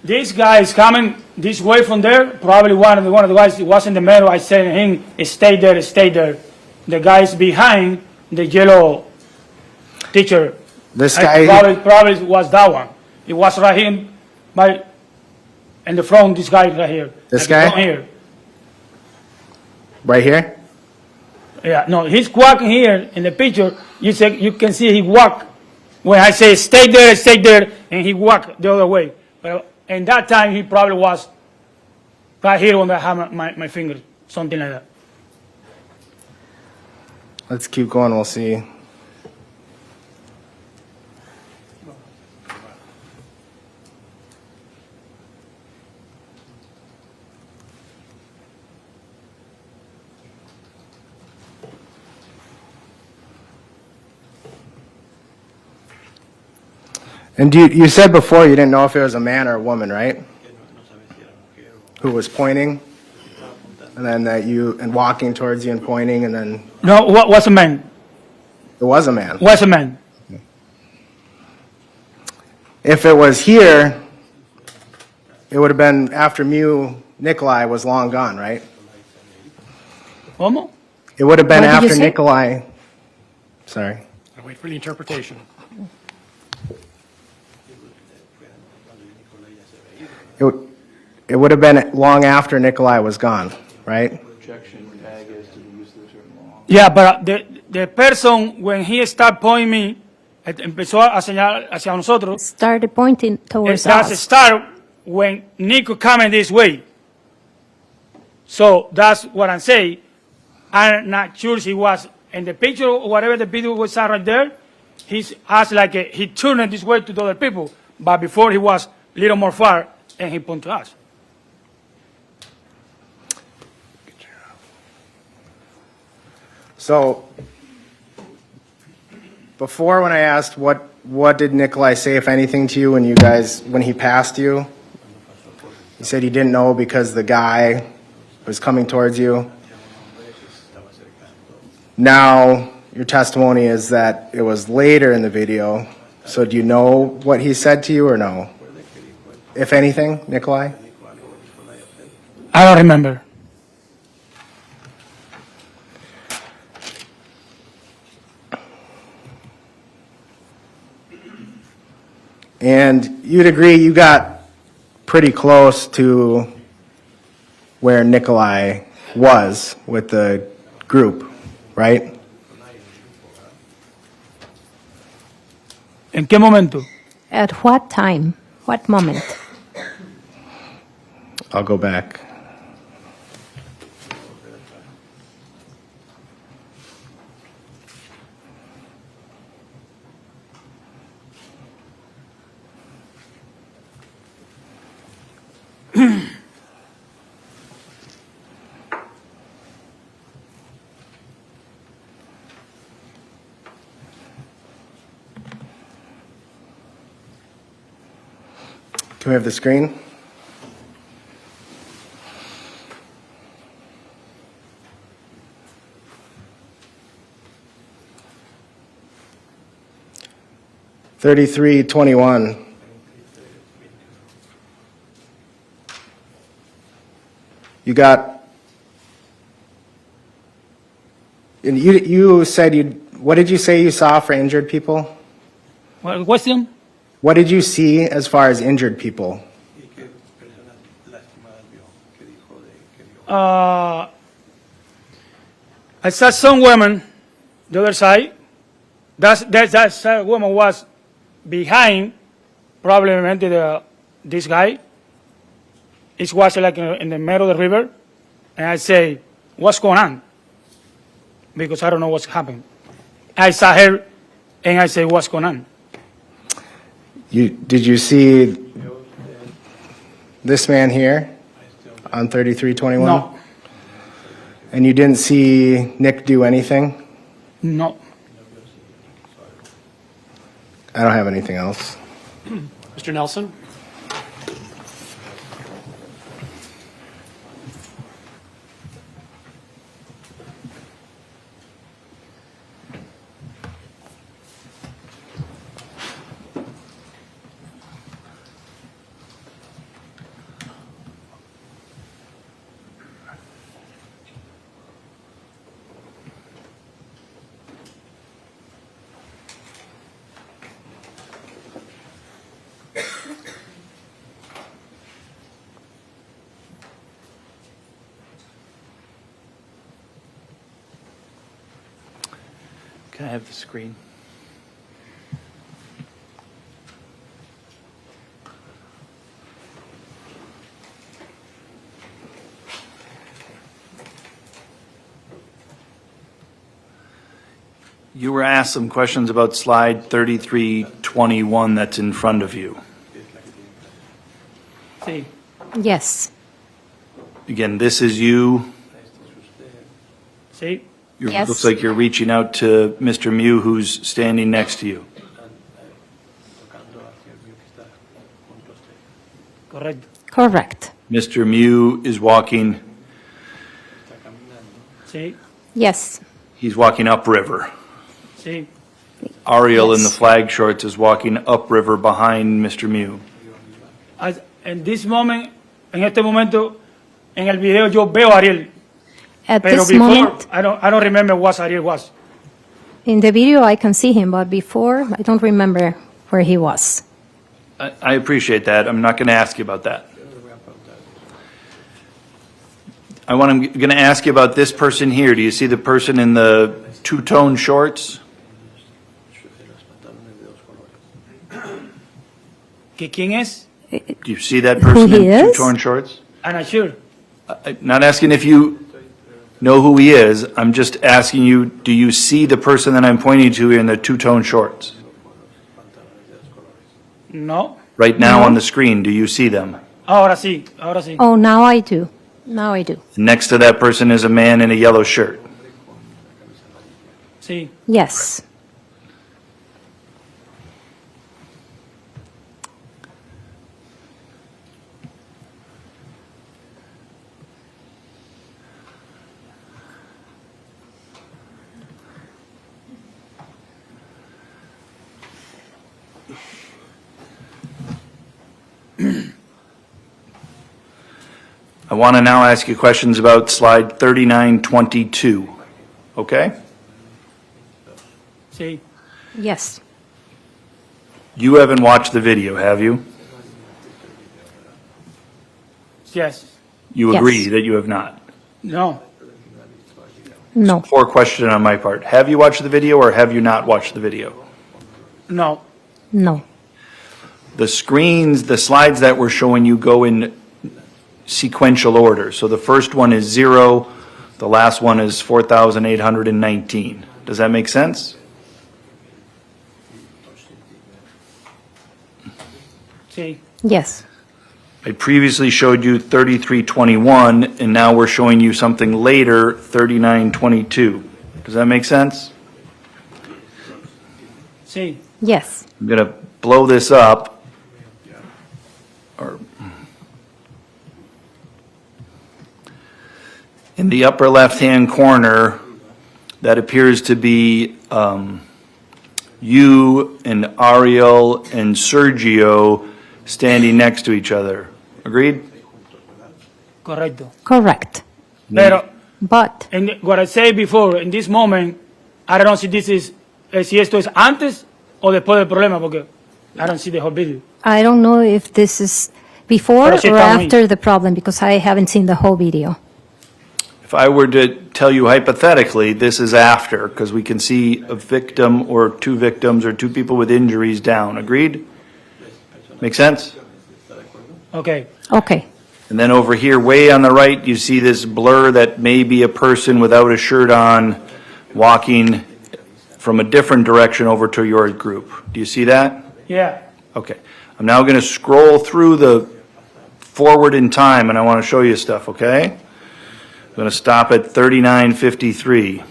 this guy is coming this way from there. Probably one of the guys was in the middle. I said to him, stay there, stay there. The guy's behind the yellow teacher. This guy? Probably was that one. It was right here, in the front, this guy right here. This Like guy? here. Right here? Yeah, no, he's walking here in the picture. You can see he walk. When I say stay there, and he walked the other way. But in that time, he probably was right here when I have my finger, something like that. Let's keep going, we'll see. And you said before you didn't know if it was a man or a woman, right? Who was pointing, and then and walking towards you and pointing, and then No, what was a man? it was a man. Was a man. If it was here, it would have been after Nikolai was long gone, right? ¿Cómo? It would have been What did you after say? Nikolai. Sorry. wait for the interpretation. It would have been long after Nikolai was gone, right? Yeah, but the person, when he started pointing me, empezó a señalar hacia nosotros. Started pointing towards That's a us. start when Nico coming this way. So that's what I'm saying. I'm not sure he was in the picture or whatever the video was right there. He's as like he turned this way to the other people, but before he was a little more far and he pointed to us. So, before when I asked what did Nikolai say, if anything, to you when he passed you, you said you didn't know because the guy was coming towards you. Now, your testimony is that it was later in the video. So do you know what he said to you or no? If anything, Nikolai? I don't remember. And you'd agree you got pretty close to where Nikolai was with the group, right? ¿En qué momento? At what time? What moment? I'll go back. Can we have the screen? $33.21. You got, and you said what did you say you saw for injured people? What question? What did you see as far as injured people? I saw some women, the other side. That woman was behind, probably this guy. It was like in the middle of the river. And I say, what's going on? Because I don't know what's happening. I saw her and I say, what's going on? Did you see this man here on 3321? No. And you didn't see Nick do anything? No. I don't have anything else. Mr. Nelson? Can I have the screen? You were asked some questions about slide 3321 that's in front of you. Sí. Yes. Again, this is you. Sí. Yes. Looks like you're reaching out to Mr. Mew, who's standing next to you. Correct. Correct. Mr. Mew is walking, Sí. Yes. he's walking upriver. Sí. Ariel in the Yes. flag shorts is walking upriver behind Mr. Mew. En this moment, en este momento, en el video yo veo a Ariel. At Pero this before, moment, I don't remember what Ariel was. In the video, I can see him, but before, I don't remember where he was. I appreciate that. I'm not going to ask you about that. I'm going to ask you about this person here. Do you see the person in the two-tone shorts? ¿Quién es? Do you see that person Who he in is? two-tone shorts? I'm not sure. I'm not asking if you know who he is. I'm just asking you, do you see the person that I'm pointing to in the two-tone shorts? No. Right now on the screen, do you see them? Ahora sí, ahora sí. Oh, now I do. Now I do. Next to that person is a man in a yellow shirt. Sí. Yes. I want to now ask you questions about slide 3922. Okay? Sí. Yes. You haven't watched the video, have you? Yes. You Yes. agree that you have not? No. No. Poor question on my part. Have you watched the video or have you not watched the video? No. No. The screens, the slides that we're showing you go in sequential order. So the first one is 0, the last one is 4,819. Does that make sense? Sí. Yes. I previously showed you 3321, and now we're showing you something later, 3922. Does that make sense? Sí. Yes. I'm going to blow this up. Or in the upper left-hand corner, that appears to be you and Ariel and Sergio standing next to each other. Agreed? Correcto. Correct. Pero, But and what I said before, in this moment, I don't see this is, si esto es antes o después del problema, porque I don't see the whole video. I don't know if this is before Pero sí or estamos ahí. after the problem because I haven't seen the whole video. If I were to tell you hypothetically, this is after, because we can see a victim or two victims or two people with injuries down. Agreed? Make sense? Okay. Okay. And then over here, way on the right, you see this blur that may be a person without a shirt on walking from a different direction over to your group. Do you see that? Yeah. Okay. I'm now going to scroll through the forward in time, and I want to show you stuff, okay? I'm going to stop at 3953.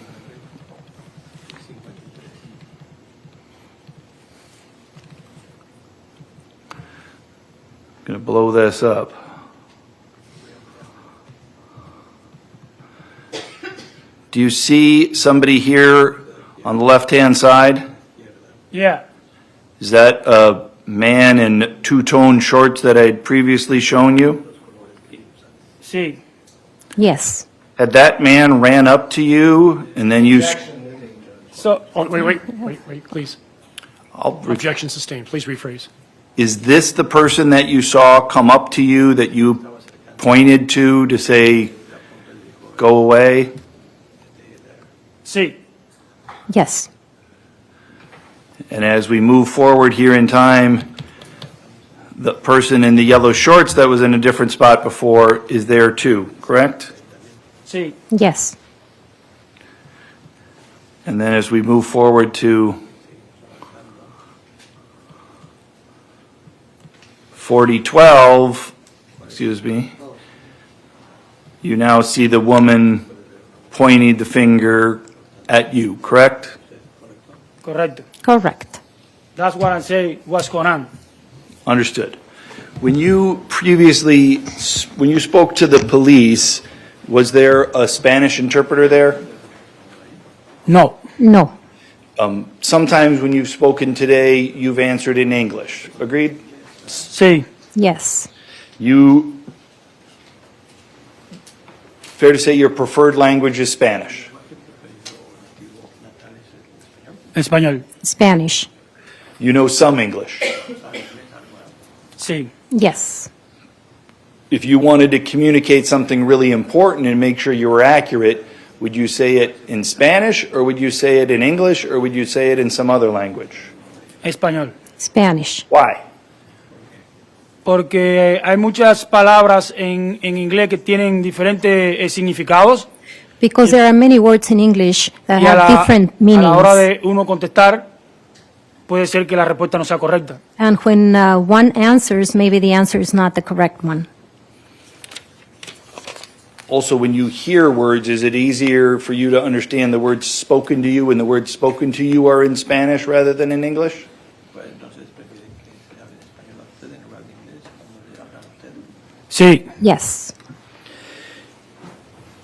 I'm going to blow this up. Do you see somebody here on the left-hand side? Yeah. Is that a man in two-tone shorts that I had previously shown you? Sí. Yes. Had that man ran up to you and then you... So, Oh, wait, please. Objection sustained. Please rephrase. Is this the person that you saw come up to you that you pointed to say, go away? sí. Yes. And as we move forward here in time, the person in the yellow shorts that was in a different spot before is there too, correct? Sí. Yes. And then as we move forward to 4012, excuse me, you now see the woman pointing the finger at you, correct? Correcto. Correct. That's what I say what's going on. Understood. When you previously, when you spoke to the police, was there a Spanish interpreter there? No. No. Sometimes when you've spoken today, you've answered in English. Agreed? Sí. Yes. You, fair to say your preferred language is Spanish? Español. Spanish. You know some English. Sí. Yes. If you wanted to communicate something really important and make sure you were accurate, would you say it in Spanish, or would you say it in English, or would you say it in some other language? Español. Spanish. Why? Porque hay muchas palabras en inglés que tienen diferentes significados. Because there are many words in English that Y a have different a la hora meanings. de uno contestar, puede ser que la respuesta no sea correcta. And when one answers, maybe the answer is not the correct one. Also, when you hear words, is it easier for you to understand the words spoken to you when the words spoken to you are in Spanish rather than in English? Sí. Yes.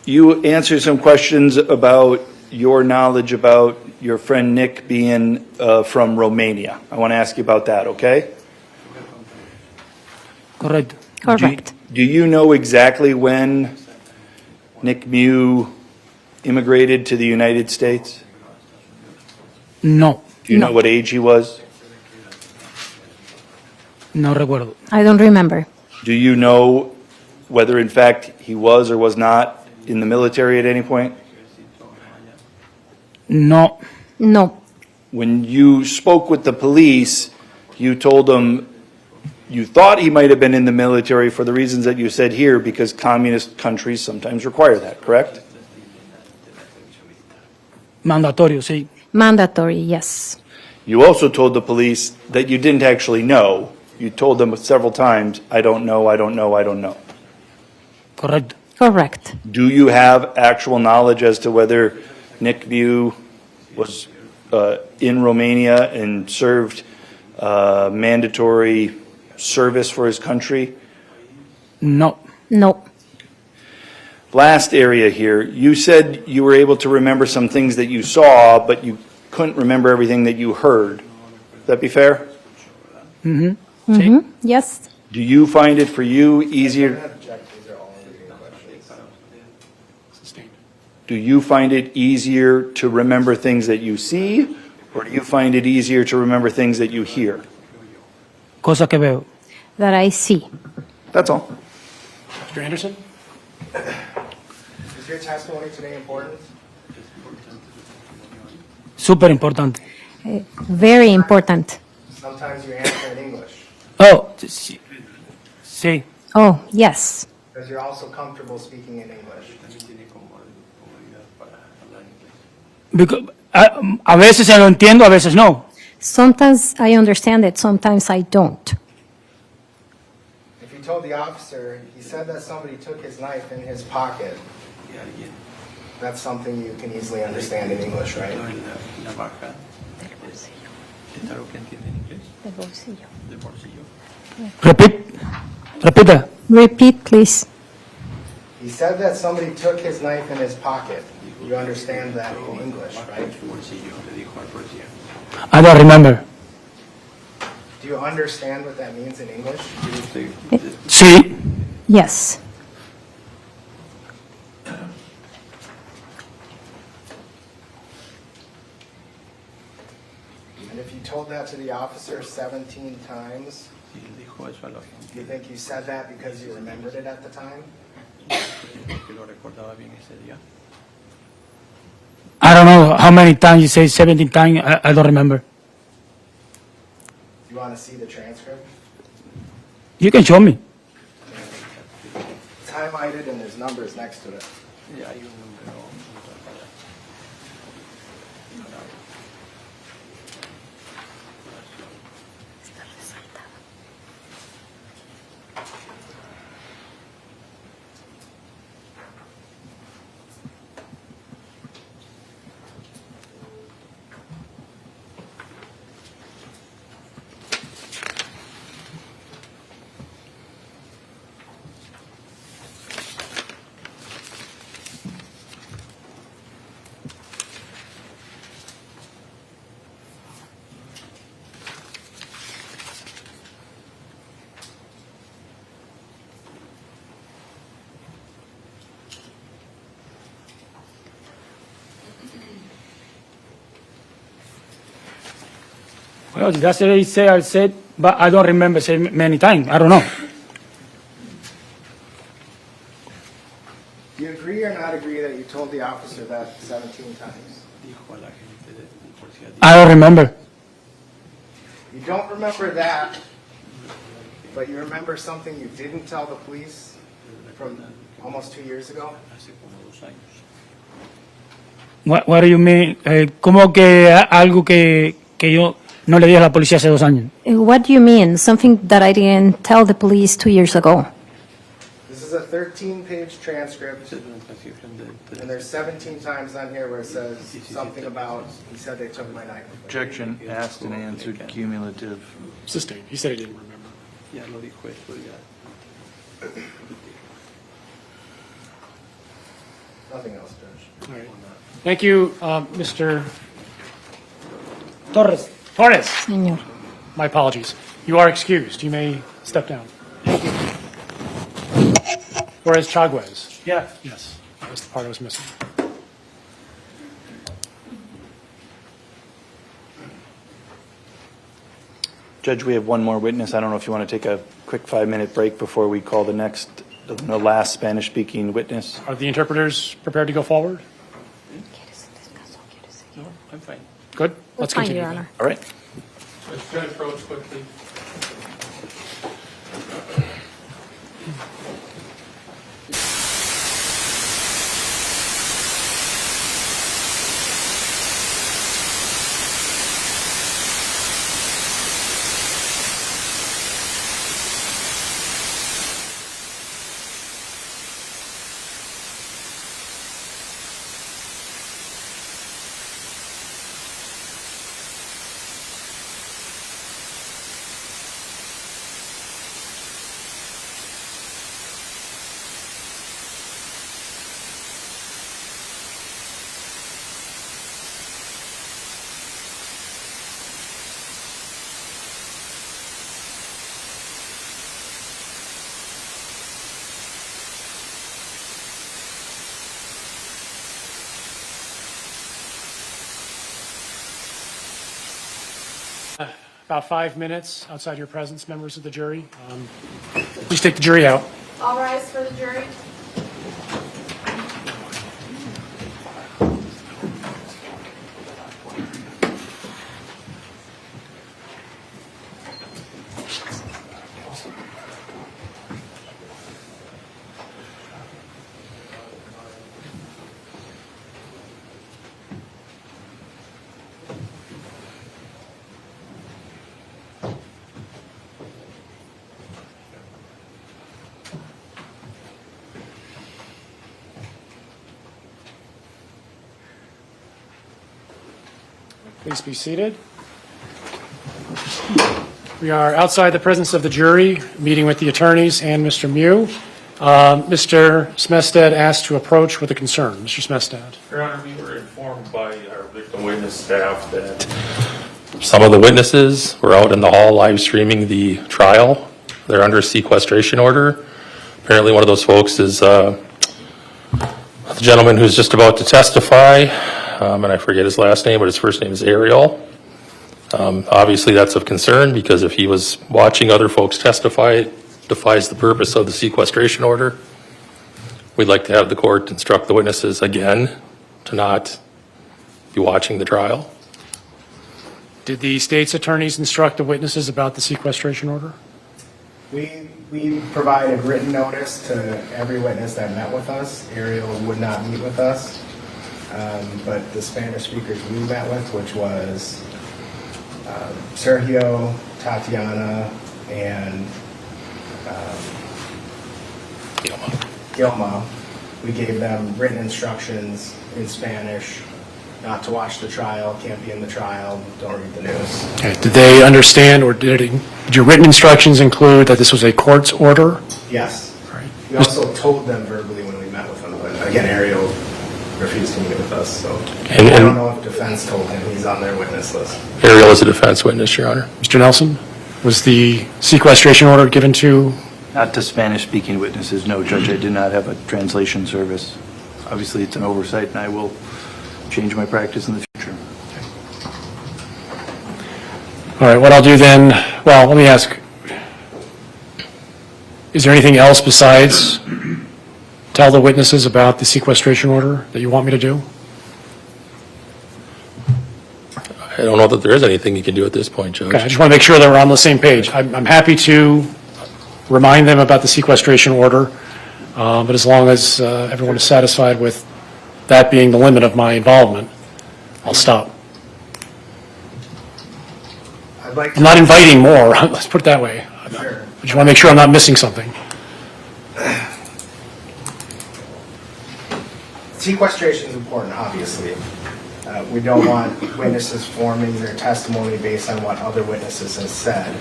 You answered some questions about your knowledge about your friend Nick being from Romania. I want to ask you about that, okay? Correcto. Correct. Do you know exactly when Nick Mew immigrated to the United States? No. Do you know what age he was? No recuerdo. I don't remember. Do you know whether in fact he was or was not in the military at any point? No. No. When you spoke with the police, you told them you thought he might have been in the military for the reasons that you said here, because communist countries sometimes require that, correct? Mandatorio, sí. Mandatory, yes. You also told the police that you didn't actually know. You told them several times, I don't know, I don't know, I don't know. Correcto. Correct. Do you have actual knowledge as to whether Nick Mew was in Romania and served mandatory service for his country? No. No. Last area here, you said you were able to remember some things that you saw, but you couldn't remember everything that you heard. Would that be fair? Mm-hmm. Mm-hmm. Yes. Do you find it for you easier? Do you find it easier to remember things that you see, or do you find it easier to remember things that you hear? Cosa que veo. That I see. That's all. Mr. Anderson? Is your testimony today important? Súper importante. Very important. Sometimes you answer in English, Oh, sí. Sí. Oh, yes. because you're also comfortable speaking in English. Because, a veces lo entiendo, a veces no. Sometimes I understand it, sometimes I don't. If you told the officer, he said that somebody took his knife in his pocket, that's something you can easily understand in English, right? Repita. Repeat, please. He said that somebody took his knife in his pocket. You understand that in English, right? I don't remember. Do you understand what that means in English? Sí. Yes. And if you told that to the officer 17 times, do you think you said that because you remembered it at the time? I don't know how many times you say 17 times. I don't remember. Do you want to see the transcript? You can show me. It's highlighted and there's numbers next to it. Well, that's what they say. I said, but I don't remember saying many times. I don't know. Do you agree or not agree that you told the officer that 17 times? I don't remember. You don't remember that, but you remember something you didn't tell the police from almost 2 years ago? What do you mean? ¿Cómo que algo que yo no le dije a la policía hace 2 años? What do you mean? Something that I didn't tell the police 2 years ago. This is a 13-page transcript, and there's 17 times on here where it says something about, he said they took my knife. Objection, asked and answered, cumulative. Sustained. He said he didn't remember. Ya lo dijo esto ya. Nothing else, Judge. All right. Thank you, Mr. Torres. Torres. Señor. My apologies. You are excused. You may step down. Torres Chaguez. Yeah. Yes, that was the part I was missing. Judge, we have one more witness. I don't know if you want to take a quick 5-minute break before we call the last Spanish-speaking witness. Are the interpreters prepared to go forward? No, I'm fine. Good. Let's fine, continue. Your Honor. All right. Let's try to approach quickly. About 5 minutes outside your presence, members of the jury. Please take the jury out. All rise for the jury. Please be seated. We are outside the presence of the jury, meeting with the attorneys and Mr. Mew. Mr. Smestad asked to approach with a concern. Mr. Smestad. Your Honor, we were informed by our victim witness staff that some of the witnesses were out in the hall live streaming the trial. They're under a sequestration order. Apparently one of those folks is the gentleman who's just about to testify, and I forget his last name, but his first name is Ariel. Obviously that's of concern because if he was watching other folks testify, it defies the purpose of the sequestration order. We'd like to have the court instruct the witnesses again to not be watching the trial. Did the state's attorneys instruct the witnesses about the sequestration order? We provided written notice to every witness that met with us. Ariel would not meet with us, but the Spanish speakers we met with, which was Sergio, Tatiana, and Gilma, we gave them written instructions in Spanish not to watch the trial, can't be in the trial, don't read the news. Okay. Did they understand, or did your written instructions include that this was a court's order? Yes. Right. We also told them verbally when we met with them, but again, Ariel refused to meet with us, so I don't know if defense told him. He's on their witness list. Ariel is a defense witness, Your Honor. Mr. Nelson, was the sequestration order given to? Not to Spanish-speaking witnesses, no, Judge. I did not have a translation service. Obviously, it's an oversight, and I will change my practice in the future. All right, what I'll do then, well, let me ask, is there anything else besides tell the witnesses about the sequestration order that you want me to do? I don't know that there is anything you can do at this point, Judge. Okay, I just want to make sure that we're on the same page. I'm happy to remind them about the sequestration order, but as long as everyone is satisfied with that being the limit of my involvement, I'll stop. I'm not inviting more, let's put it that way. Sure. I just want to make sure I'm not missing something. Sequestration is important, obviously. We don't want witnesses forming their testimony based on what other witnesses have said.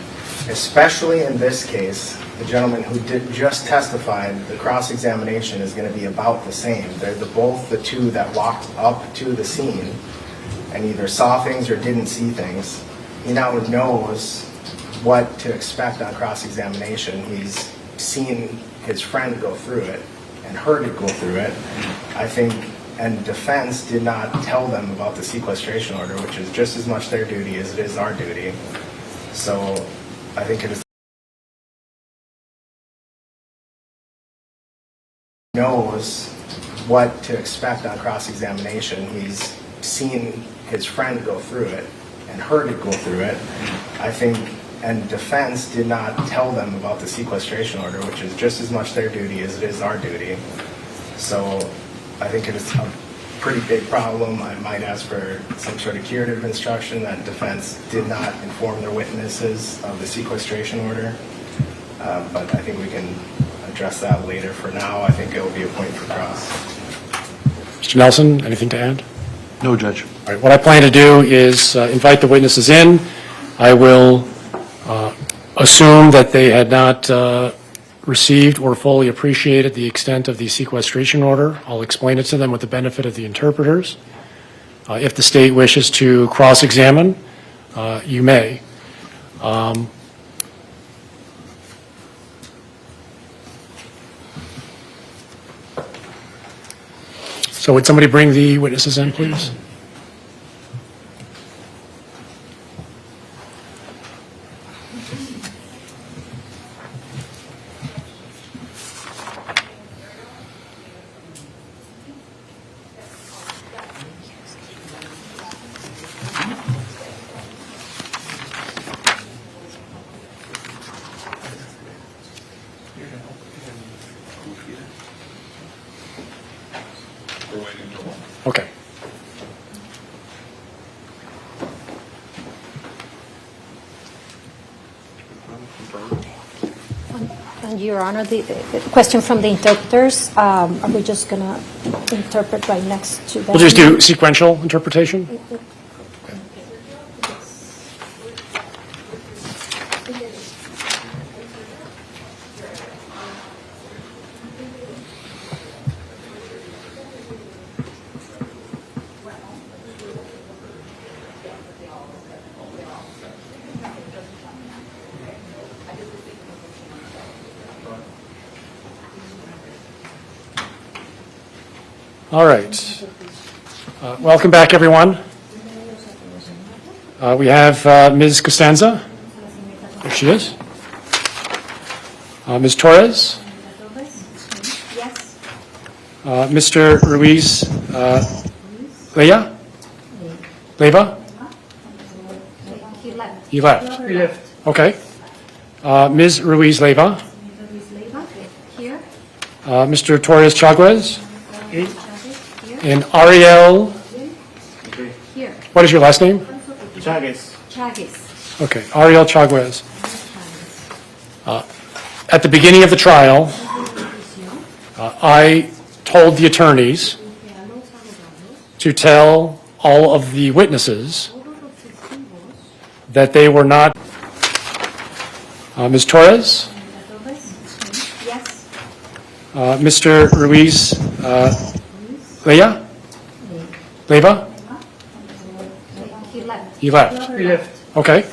Especially in this case, the gentleman who just testified, the cross-examination is going to be about the same. They're both the two that walked up to the scene and either saw things or didn't see things. He now knows what to expect on cross-examination. He's seen his friend go through it and heard it go through it. I think, and defense did not tell them about the sequestration order, which is just as much their duty as it is our duty. So I think it is knows what to expect on cross-examination. He's seen his friend go through it and heard it go through it. I think, and defense did not tell them about the sequestration order, which is just as much their duty as it is our duty. So I think it is a pretty big problem. I might ask for some sort of curative instruction that defense did not inform their witnesses of the sequestration order. But I think we can address that later. For now, I think it will be a point for cross. Mr. Nelson, anything to add? No, Judge. All right, what I plan to do is invite the witnesses in. I will assume that they had not received or fully appreciated the extent of the sequestration order. I'll explain it to them with the benefit of the interpreters. If the state wishes to cross-examine, you may. So would somebody bring the witnesses in, please? Okay. And Your Honor, the question from the interpreters, are we just going to interpret right next to them? We'll just do sequential interpretation. All right. Welcome back, everyone. We have Ms. Costanza. There she is. Ms. Torres. Mr. Ruiz Leyva? He left. He left. Okay. Ms. Ruiz Leyva. Here. Mr. Torres Chaguez. And Ariel. Here. What is your last name? Chaguez. Chaguez. Okay, Ariel Chaguez. At the beginning of the trial, I told the attorneys to tell all of the witnesses that they were not. Ms. Torres? Yes. Mr. Ruiz Leyva? He left. He left. He left. Okay.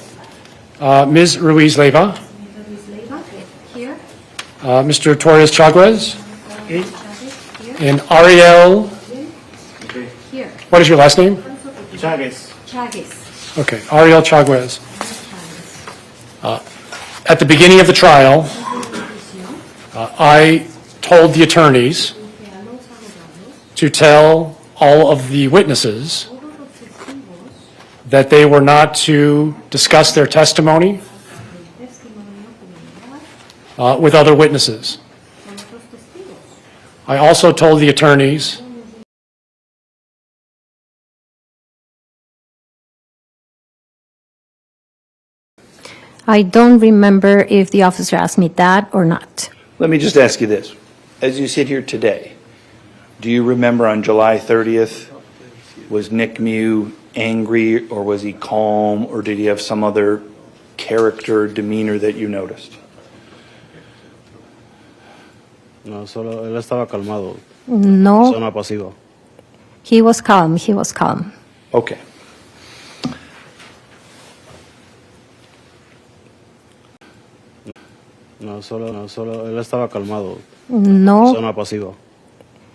Ms. Ruiz Leyva? Here. Mr. Torres Chaguez? Okay. And Ariel, Here. what is your last name? Chaguez. Chaguez. Okay, Ariel Chaguez. At the beginning of the trial, I told the attorneys to tell all of the witnesses that they were not to discuss their testimony with other witnesses. I also told the attorneys I don't remember if the officer asked me that or not. Let me just ask you this. As you sit here today, do you remember on July 30th, was Nick Mew angry or was he calm or did he have some other character, demeanor that you noticed? No, solo él estaba calmado. No. Zona pasivo. He was calm. He was calm. Okay. No, solo él estaba calmado. No. Zona pasivo.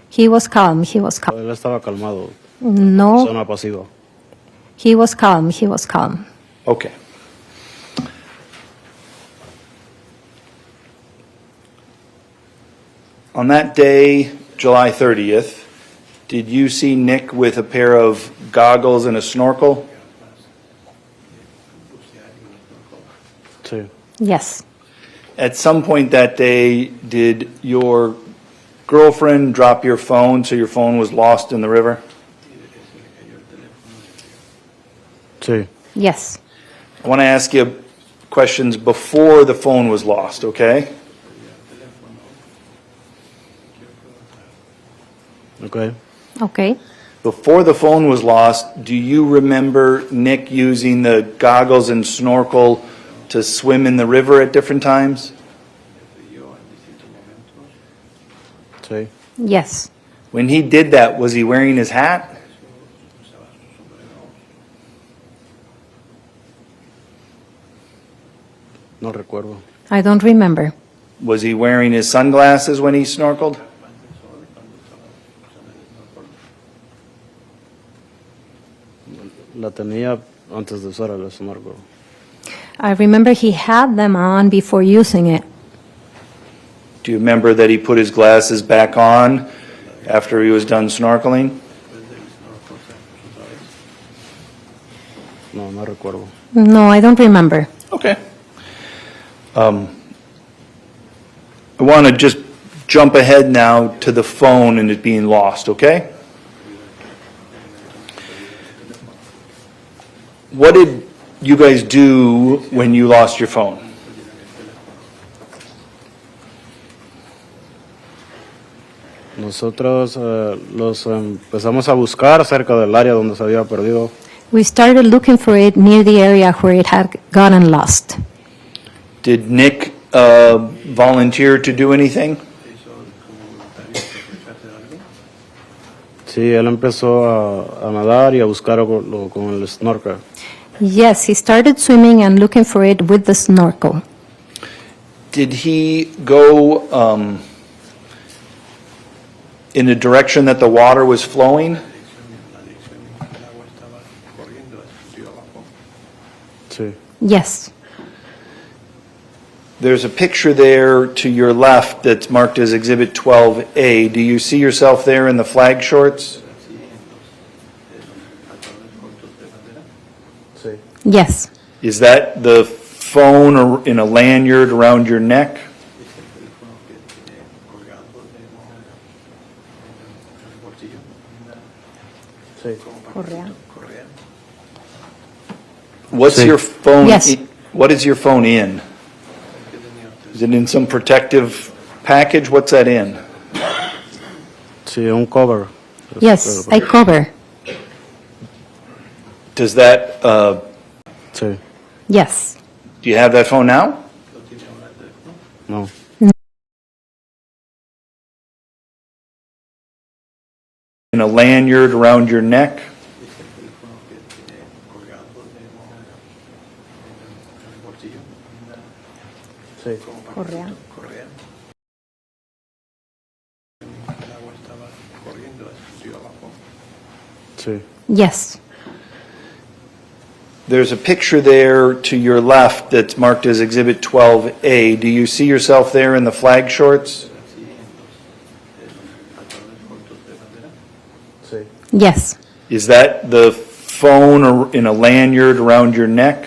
He was calm. He was calm. Él estaba calmado. No. Zona pasivo. He was calm. He was calm. Okay. On that day, July 30th, did you see Nick with a pair of goggles and a snorkel? Sí. Yes. At some point that day, did your girlfriend drop your phone so your phone was lost in the river? Sí. Yes. I want to ask you questions before the phone was lost, okay? Okay. Okay. Before the phone was lost, do you remember Nick using the goggles and snorkel to swim in the river at different times? Sí. Yes. When he did that, was he wearing his hat? No recuerdo. I don't remember. Was he wearing his sunglasses when he snorkeled? La tenía antes de usar el snorkel. I remember he had them on before using it. Do you remember that he put his glasses back on after he was done snorkeling? No, no recuerdo. No, I don't remember. Okay. I want to just jump ahead now to the phone and it being lost, okay? What did you guys do when you lost your phone? Nosotros los empezamos a buscar cerca del área donde se había perdido. We started looking for it near the area where it had gotten lost. Did Nick volunteer to do anything? Sí, él empezó a nadar y a buscar con el snorkel. Yes, he started swimming and looking for it with the snorkel. Did he go in the direction that the water was flowing? Sí. Yes. There's a picture there to your left that's marked as Exhibit 12A. Do you see yourself there in the flag shorts? Sí. Yes. Is that the phone or in a lanyard around your neck? Sí. What's Sí. your phone? Yes. What is your phone in? Is it in some protective package? What's that in? Sí, un cover. Yes, I cover. Does that? Sí. Yes. Do you have that phone now? No. In a lanyard around your neck? Sí. Sí. Yes. there's a picture there to your left that's marked as Exhibit 12A. Do you see yourself there in the flag shorts? Yes. Is that the phone or in a lanyard around your neck?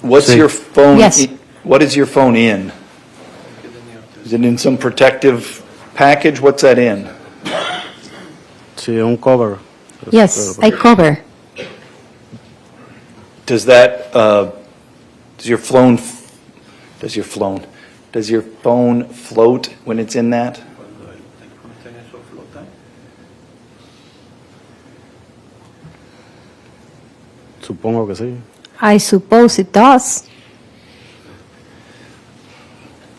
What's your phone? Yes. What is your phone in? Is it in some protective package? What's that in? Sí, un cover. Yes, I cover. Does that, does your phone float when it's in that? Supongo que sí. I suppose it does.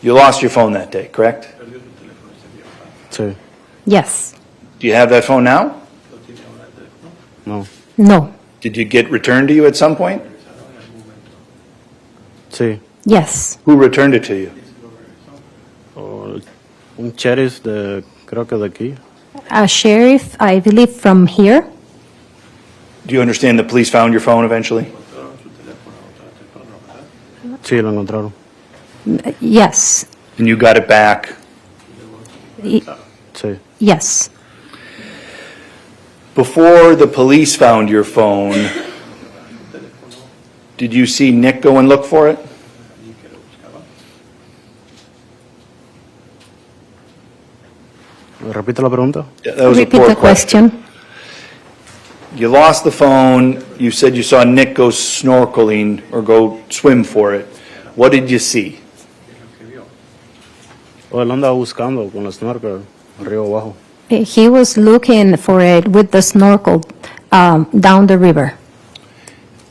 You lost your phone that day, correct? Sí. Yes. Do you have that phone now? No. No. Did you get returned to you at some point? Sí. Yes. Who returned it to you? Un sheriff de, creo que de aquí. A sheriff, I believe, from here. Do you understand the police found your phone eventually? Sí, lo encontraron. Yes. And you got it back? Sí. Yes. Before the police found your phone, did you see Nick go and look for it? Repite la pregunta. That was Repeat a poor the question. You lost the phone. You said you saw Nick go snorkeling or go swim for it. What did you see? O él andaba buscando con el snorkel río abajo. He was looking for it with the snorkel down the river.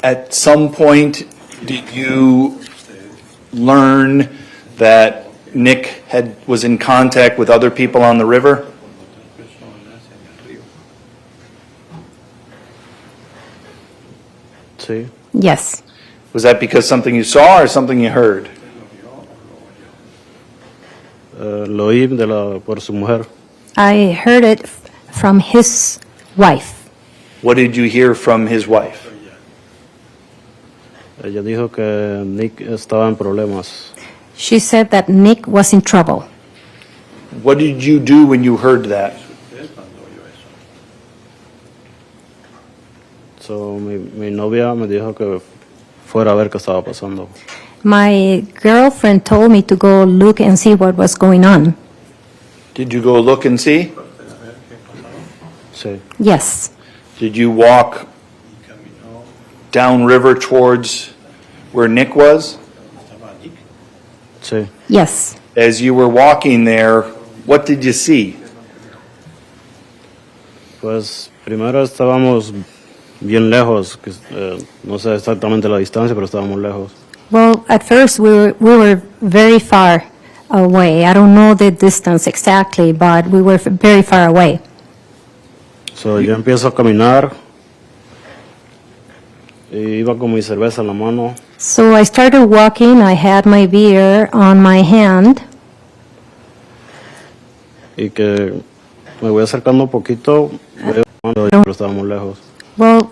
At some point, did you learn that Nick was in contact with other people on the river? Sí. Yes. Was that because something you saw or something you heard? Lo oí por su mujer. I heard it from his wife. What did you hear from his wife? Ella dijo que Nick estaba en problemas. She said that Nick was in trouble. What did you do when you heard that? So, mi novia me dijo que fuera a ver qué estaba pasando. My girlfriend told me to go look and see what was going on. Did you go look and see? Sí. Yes. Did you walk downriver towards where Nick was? Sí. Yes. As you were walking there, what did you see? Pues primero estábamos bien lejos, que, no sé exactamente la distancia, pero estábamos lejos. Well, at first we were very far away. I don't know the distance exactly, but we were very far away. So, yo empiezo a caminar y iba con mi cerveza en la mano. So I started walking. I had my beer on my hand. Y que me voy acercando un poquito, veo pero estábamos lejos. Well,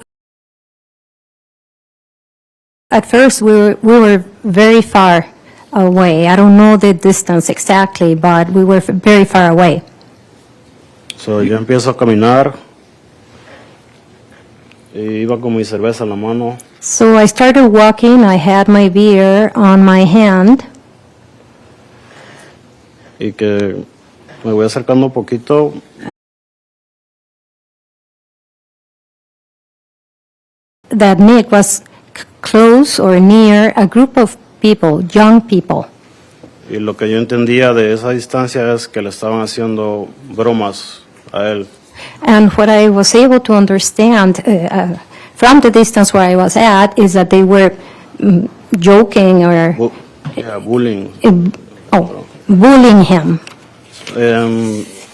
at first we were very far away. I don't know the distance exactly, but we were very far away. So, yo empiezo a caminar y iba con mi cerveza en la mano. So I started walking. I had my beer on my hand. Y que me voy acercando un poquito. That Nick was close or near a group of people, young people. Y lo que yo entendía de esa distancia es que le estaban haciendo bromas a él. And what I was able to understand from the distance where I was at is that they were joking or Bullying. bullying him.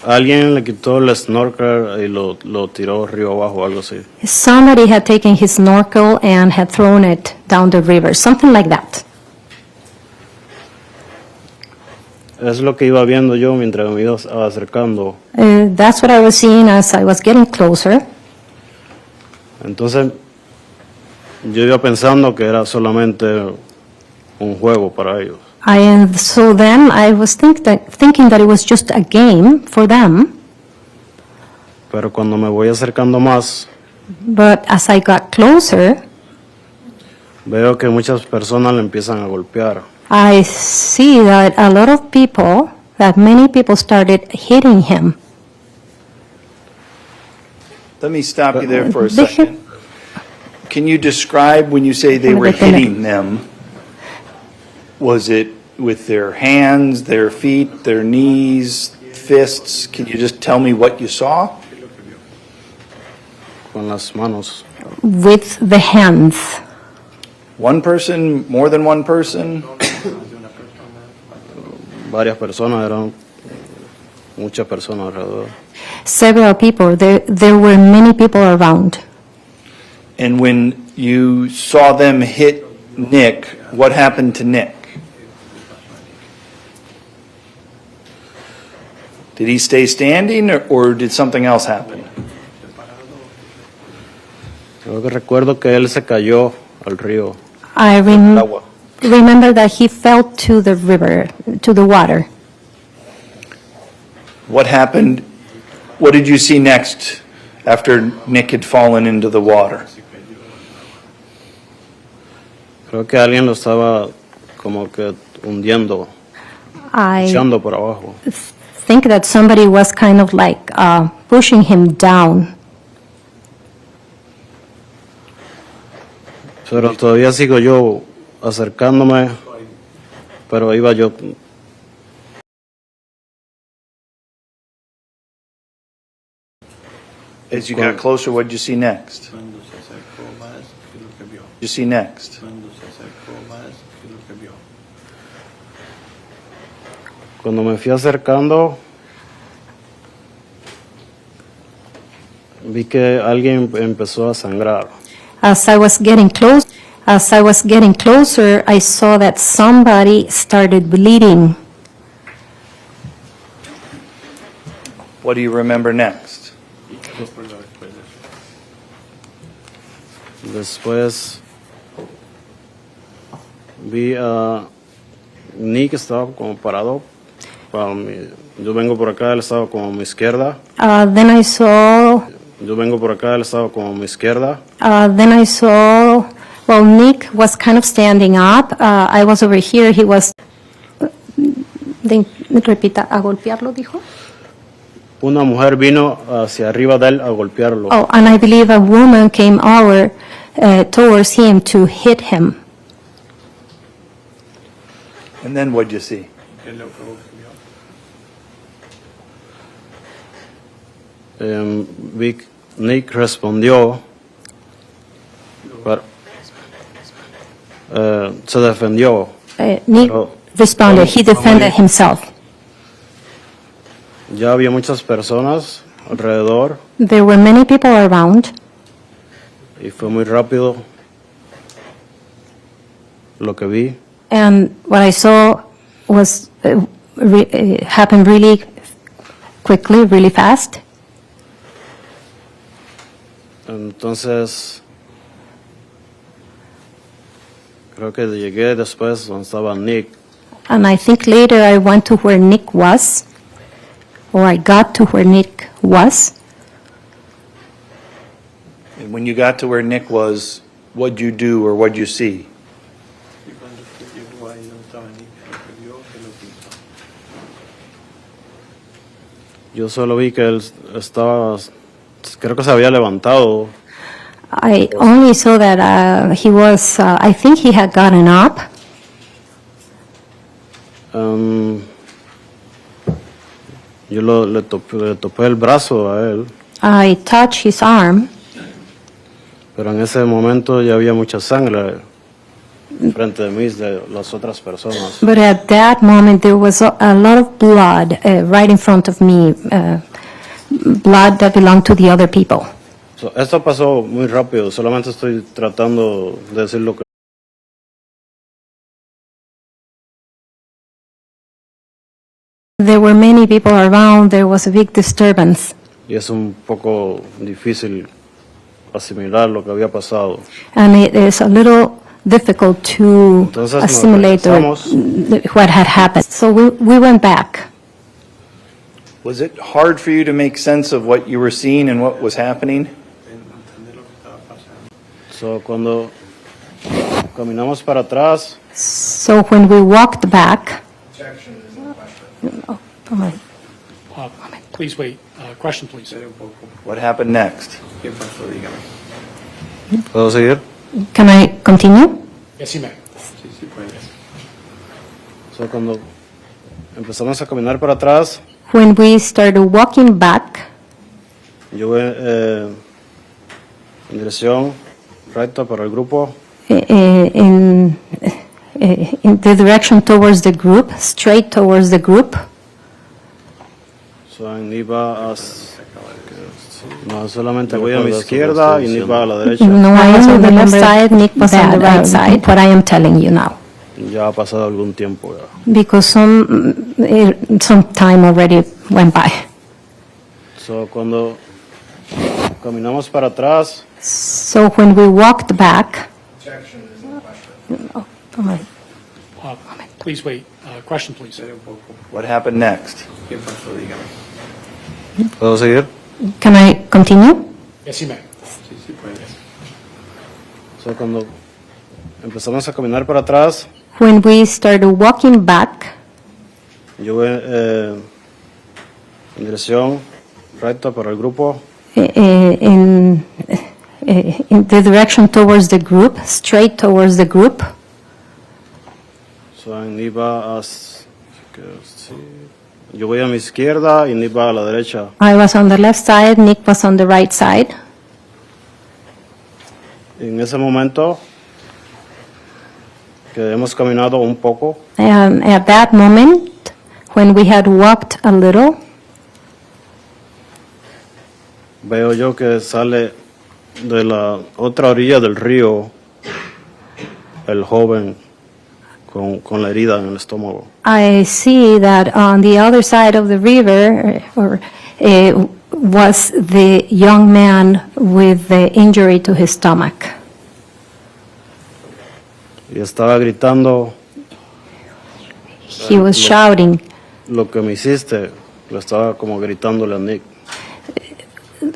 Alguien le quitó el snorkel y lo tiró río abajo, algo así. Somebody had taken his snorkel and had thrown it down the river, something like that. es lo que iba viendo yo mientras me iba acercando. That's what I was seeing as I was getting closer. Entonces, yo iba pensando que era solamente un juego para ellos. And so then I was thinking that it was just a game for them. Pero cuando me voy acercando más, But as I got closer, veo que muchas personas le empiezan a golpear. I see that a lot of people, that many people started hitting him. Let me stop you there for a second. Can you describe when you say they were hitting them? Was it with their hands, their feet, their knees, fists? Can you just tell me what you saw? Con las manos. With the hands. One person, more than one person? Varias personas, eran muchas personas alrededor. Several people. There were many people around. And when you saw them hit Nick, what happened to Nick? Did he stay standing or did something else happen? Yo que recuerdo que él se cayó al río. I remember that he fell to the river, to the water. What happened? What did you see next after Nick had fallen into the water? Creo que alguien lo estaba como que hundiendo, echando por abajo. I think that somebody was kind of like pushing him down. Pero todavía sigo yo acercándome, pero iba yo. As you got closer, what did you see next? You see next? Cuando me fui acercando, vi que alguien empezó a sangrar. As I was getting closer, I saw that somebody started bleeding. What do you remember next? Después vi a Nick, estaba como parado. Yo vengo por acá, él estaba como a mi izquierda. Then I saw. Yo vengo por acá, él estaba como a mi izquierda. Then I saw. Well, Nick was kind of standing up. I was over here. He was. Repita, a golpearlo, dijo. Una mujer vino hacia arriba de él a golpearlo. Oh, and I believe a woman came over towards him to hit him. And then what did you see? Nick respondió, pero, se defendió. Nick responded. He defended himself. Ya había muchas personas alrededor. There were many people around. Y fue muy rápido lo que vi. And what I saw was happened really quickly, really fast. Entonces, creo que llegué después donde estaba Nick. And I think later I went to where Nick was, or I got to where Nick was. And when you got to where Nick was, what'd you do or what'd you see? Yo solo vi que él estaba, creo que se había levantado. I only saw that he was, I think he had gotten up. Yo le topé el brazo a él. I touched his arm. Pero en ese momento ya había mucha sangre frente de mí de las otras personas. But at that moment there was a lot of blood right in front of me, blood that belonged to the other people. Esto pasó muy rápido, solamente estoy tratando de decir lo que There were many people around. There was a big disturbance. Y es un poco difícil asimilar lo que había pasado. And it is a little difficult to Entonces nos assimilate what had happened. So we went back. Was it hard for you to make sense of what you were seeing and what was happening? So, cuando caminamos para atrás, So when we walked back, Please wait. Question, please. What happened next? ¿puedo seguir? can I continue? Yes, you may. So, cuando empezamos a caminar para atrás, When we started walking back, yo voy en dirección recta para el grupo. in the direction towards the group, straight towards the group. So, iba no, solamente voy a mi izquierda y ni va a la derecha. No, I was on the left side, Nick was on the right side, what I am telling you now. Ya ha pasado algún tiempo ya. Because some time already went by. So, cuando caminamos para atrás, So when we walked back, Please wait. Question, please. What happened next? ¿puedo seguir? can I continue? Yes, you may. So, cuando empezamos a caminar para atrás, When we started walking back, yo voy en dirección recta para el grupo. in the direction towards the group, straight towards the group. So, iba yo voy a mi izquierda y ni va a la derecha. I was on the left side, Nick was on the right side. En ese momento que hemos caminado un poco, And at that moment, when we had walked a little, veo yo que sale de la otra orilla del río el joven con la herida en el estómago. I see that on the other side of the river was the young man with the injury to his stomach. Y estaba gritando. He was shouting, Lo que me hiciste, lo estaba como gritándole a Nick.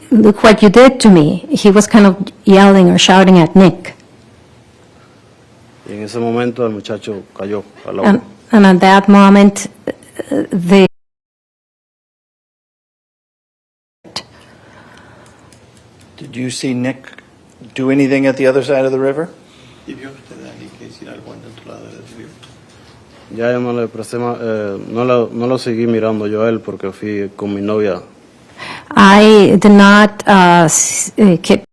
"Look what you did to me." He was kind of yelling or shouting at Nick. Y en ese momento el muchacho cayó al agua. And at that moment, the Did you see Nick do anything at the other side of the river? Ya yo no le presté no lo seguí mirando yo a él porque fui con mi novia. I did not keep.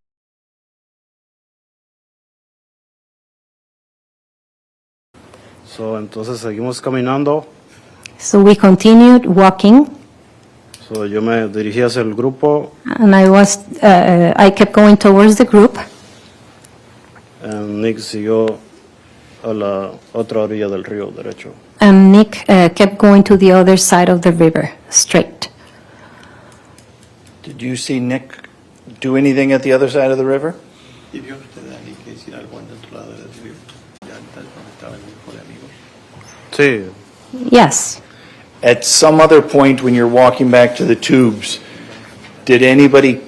So, entonces seguimos caminando. So we continued walking, So, yo me dirigí hacia el grupo. and I kept going towards the group, And Nick siguió a la otra orilla del río derecho. and Nick kept going to the other side of the river, straight. Did you see Nick do anything at the other side of the river? Sí. Yes. At some other point when you're walking back to the tubes, did anybody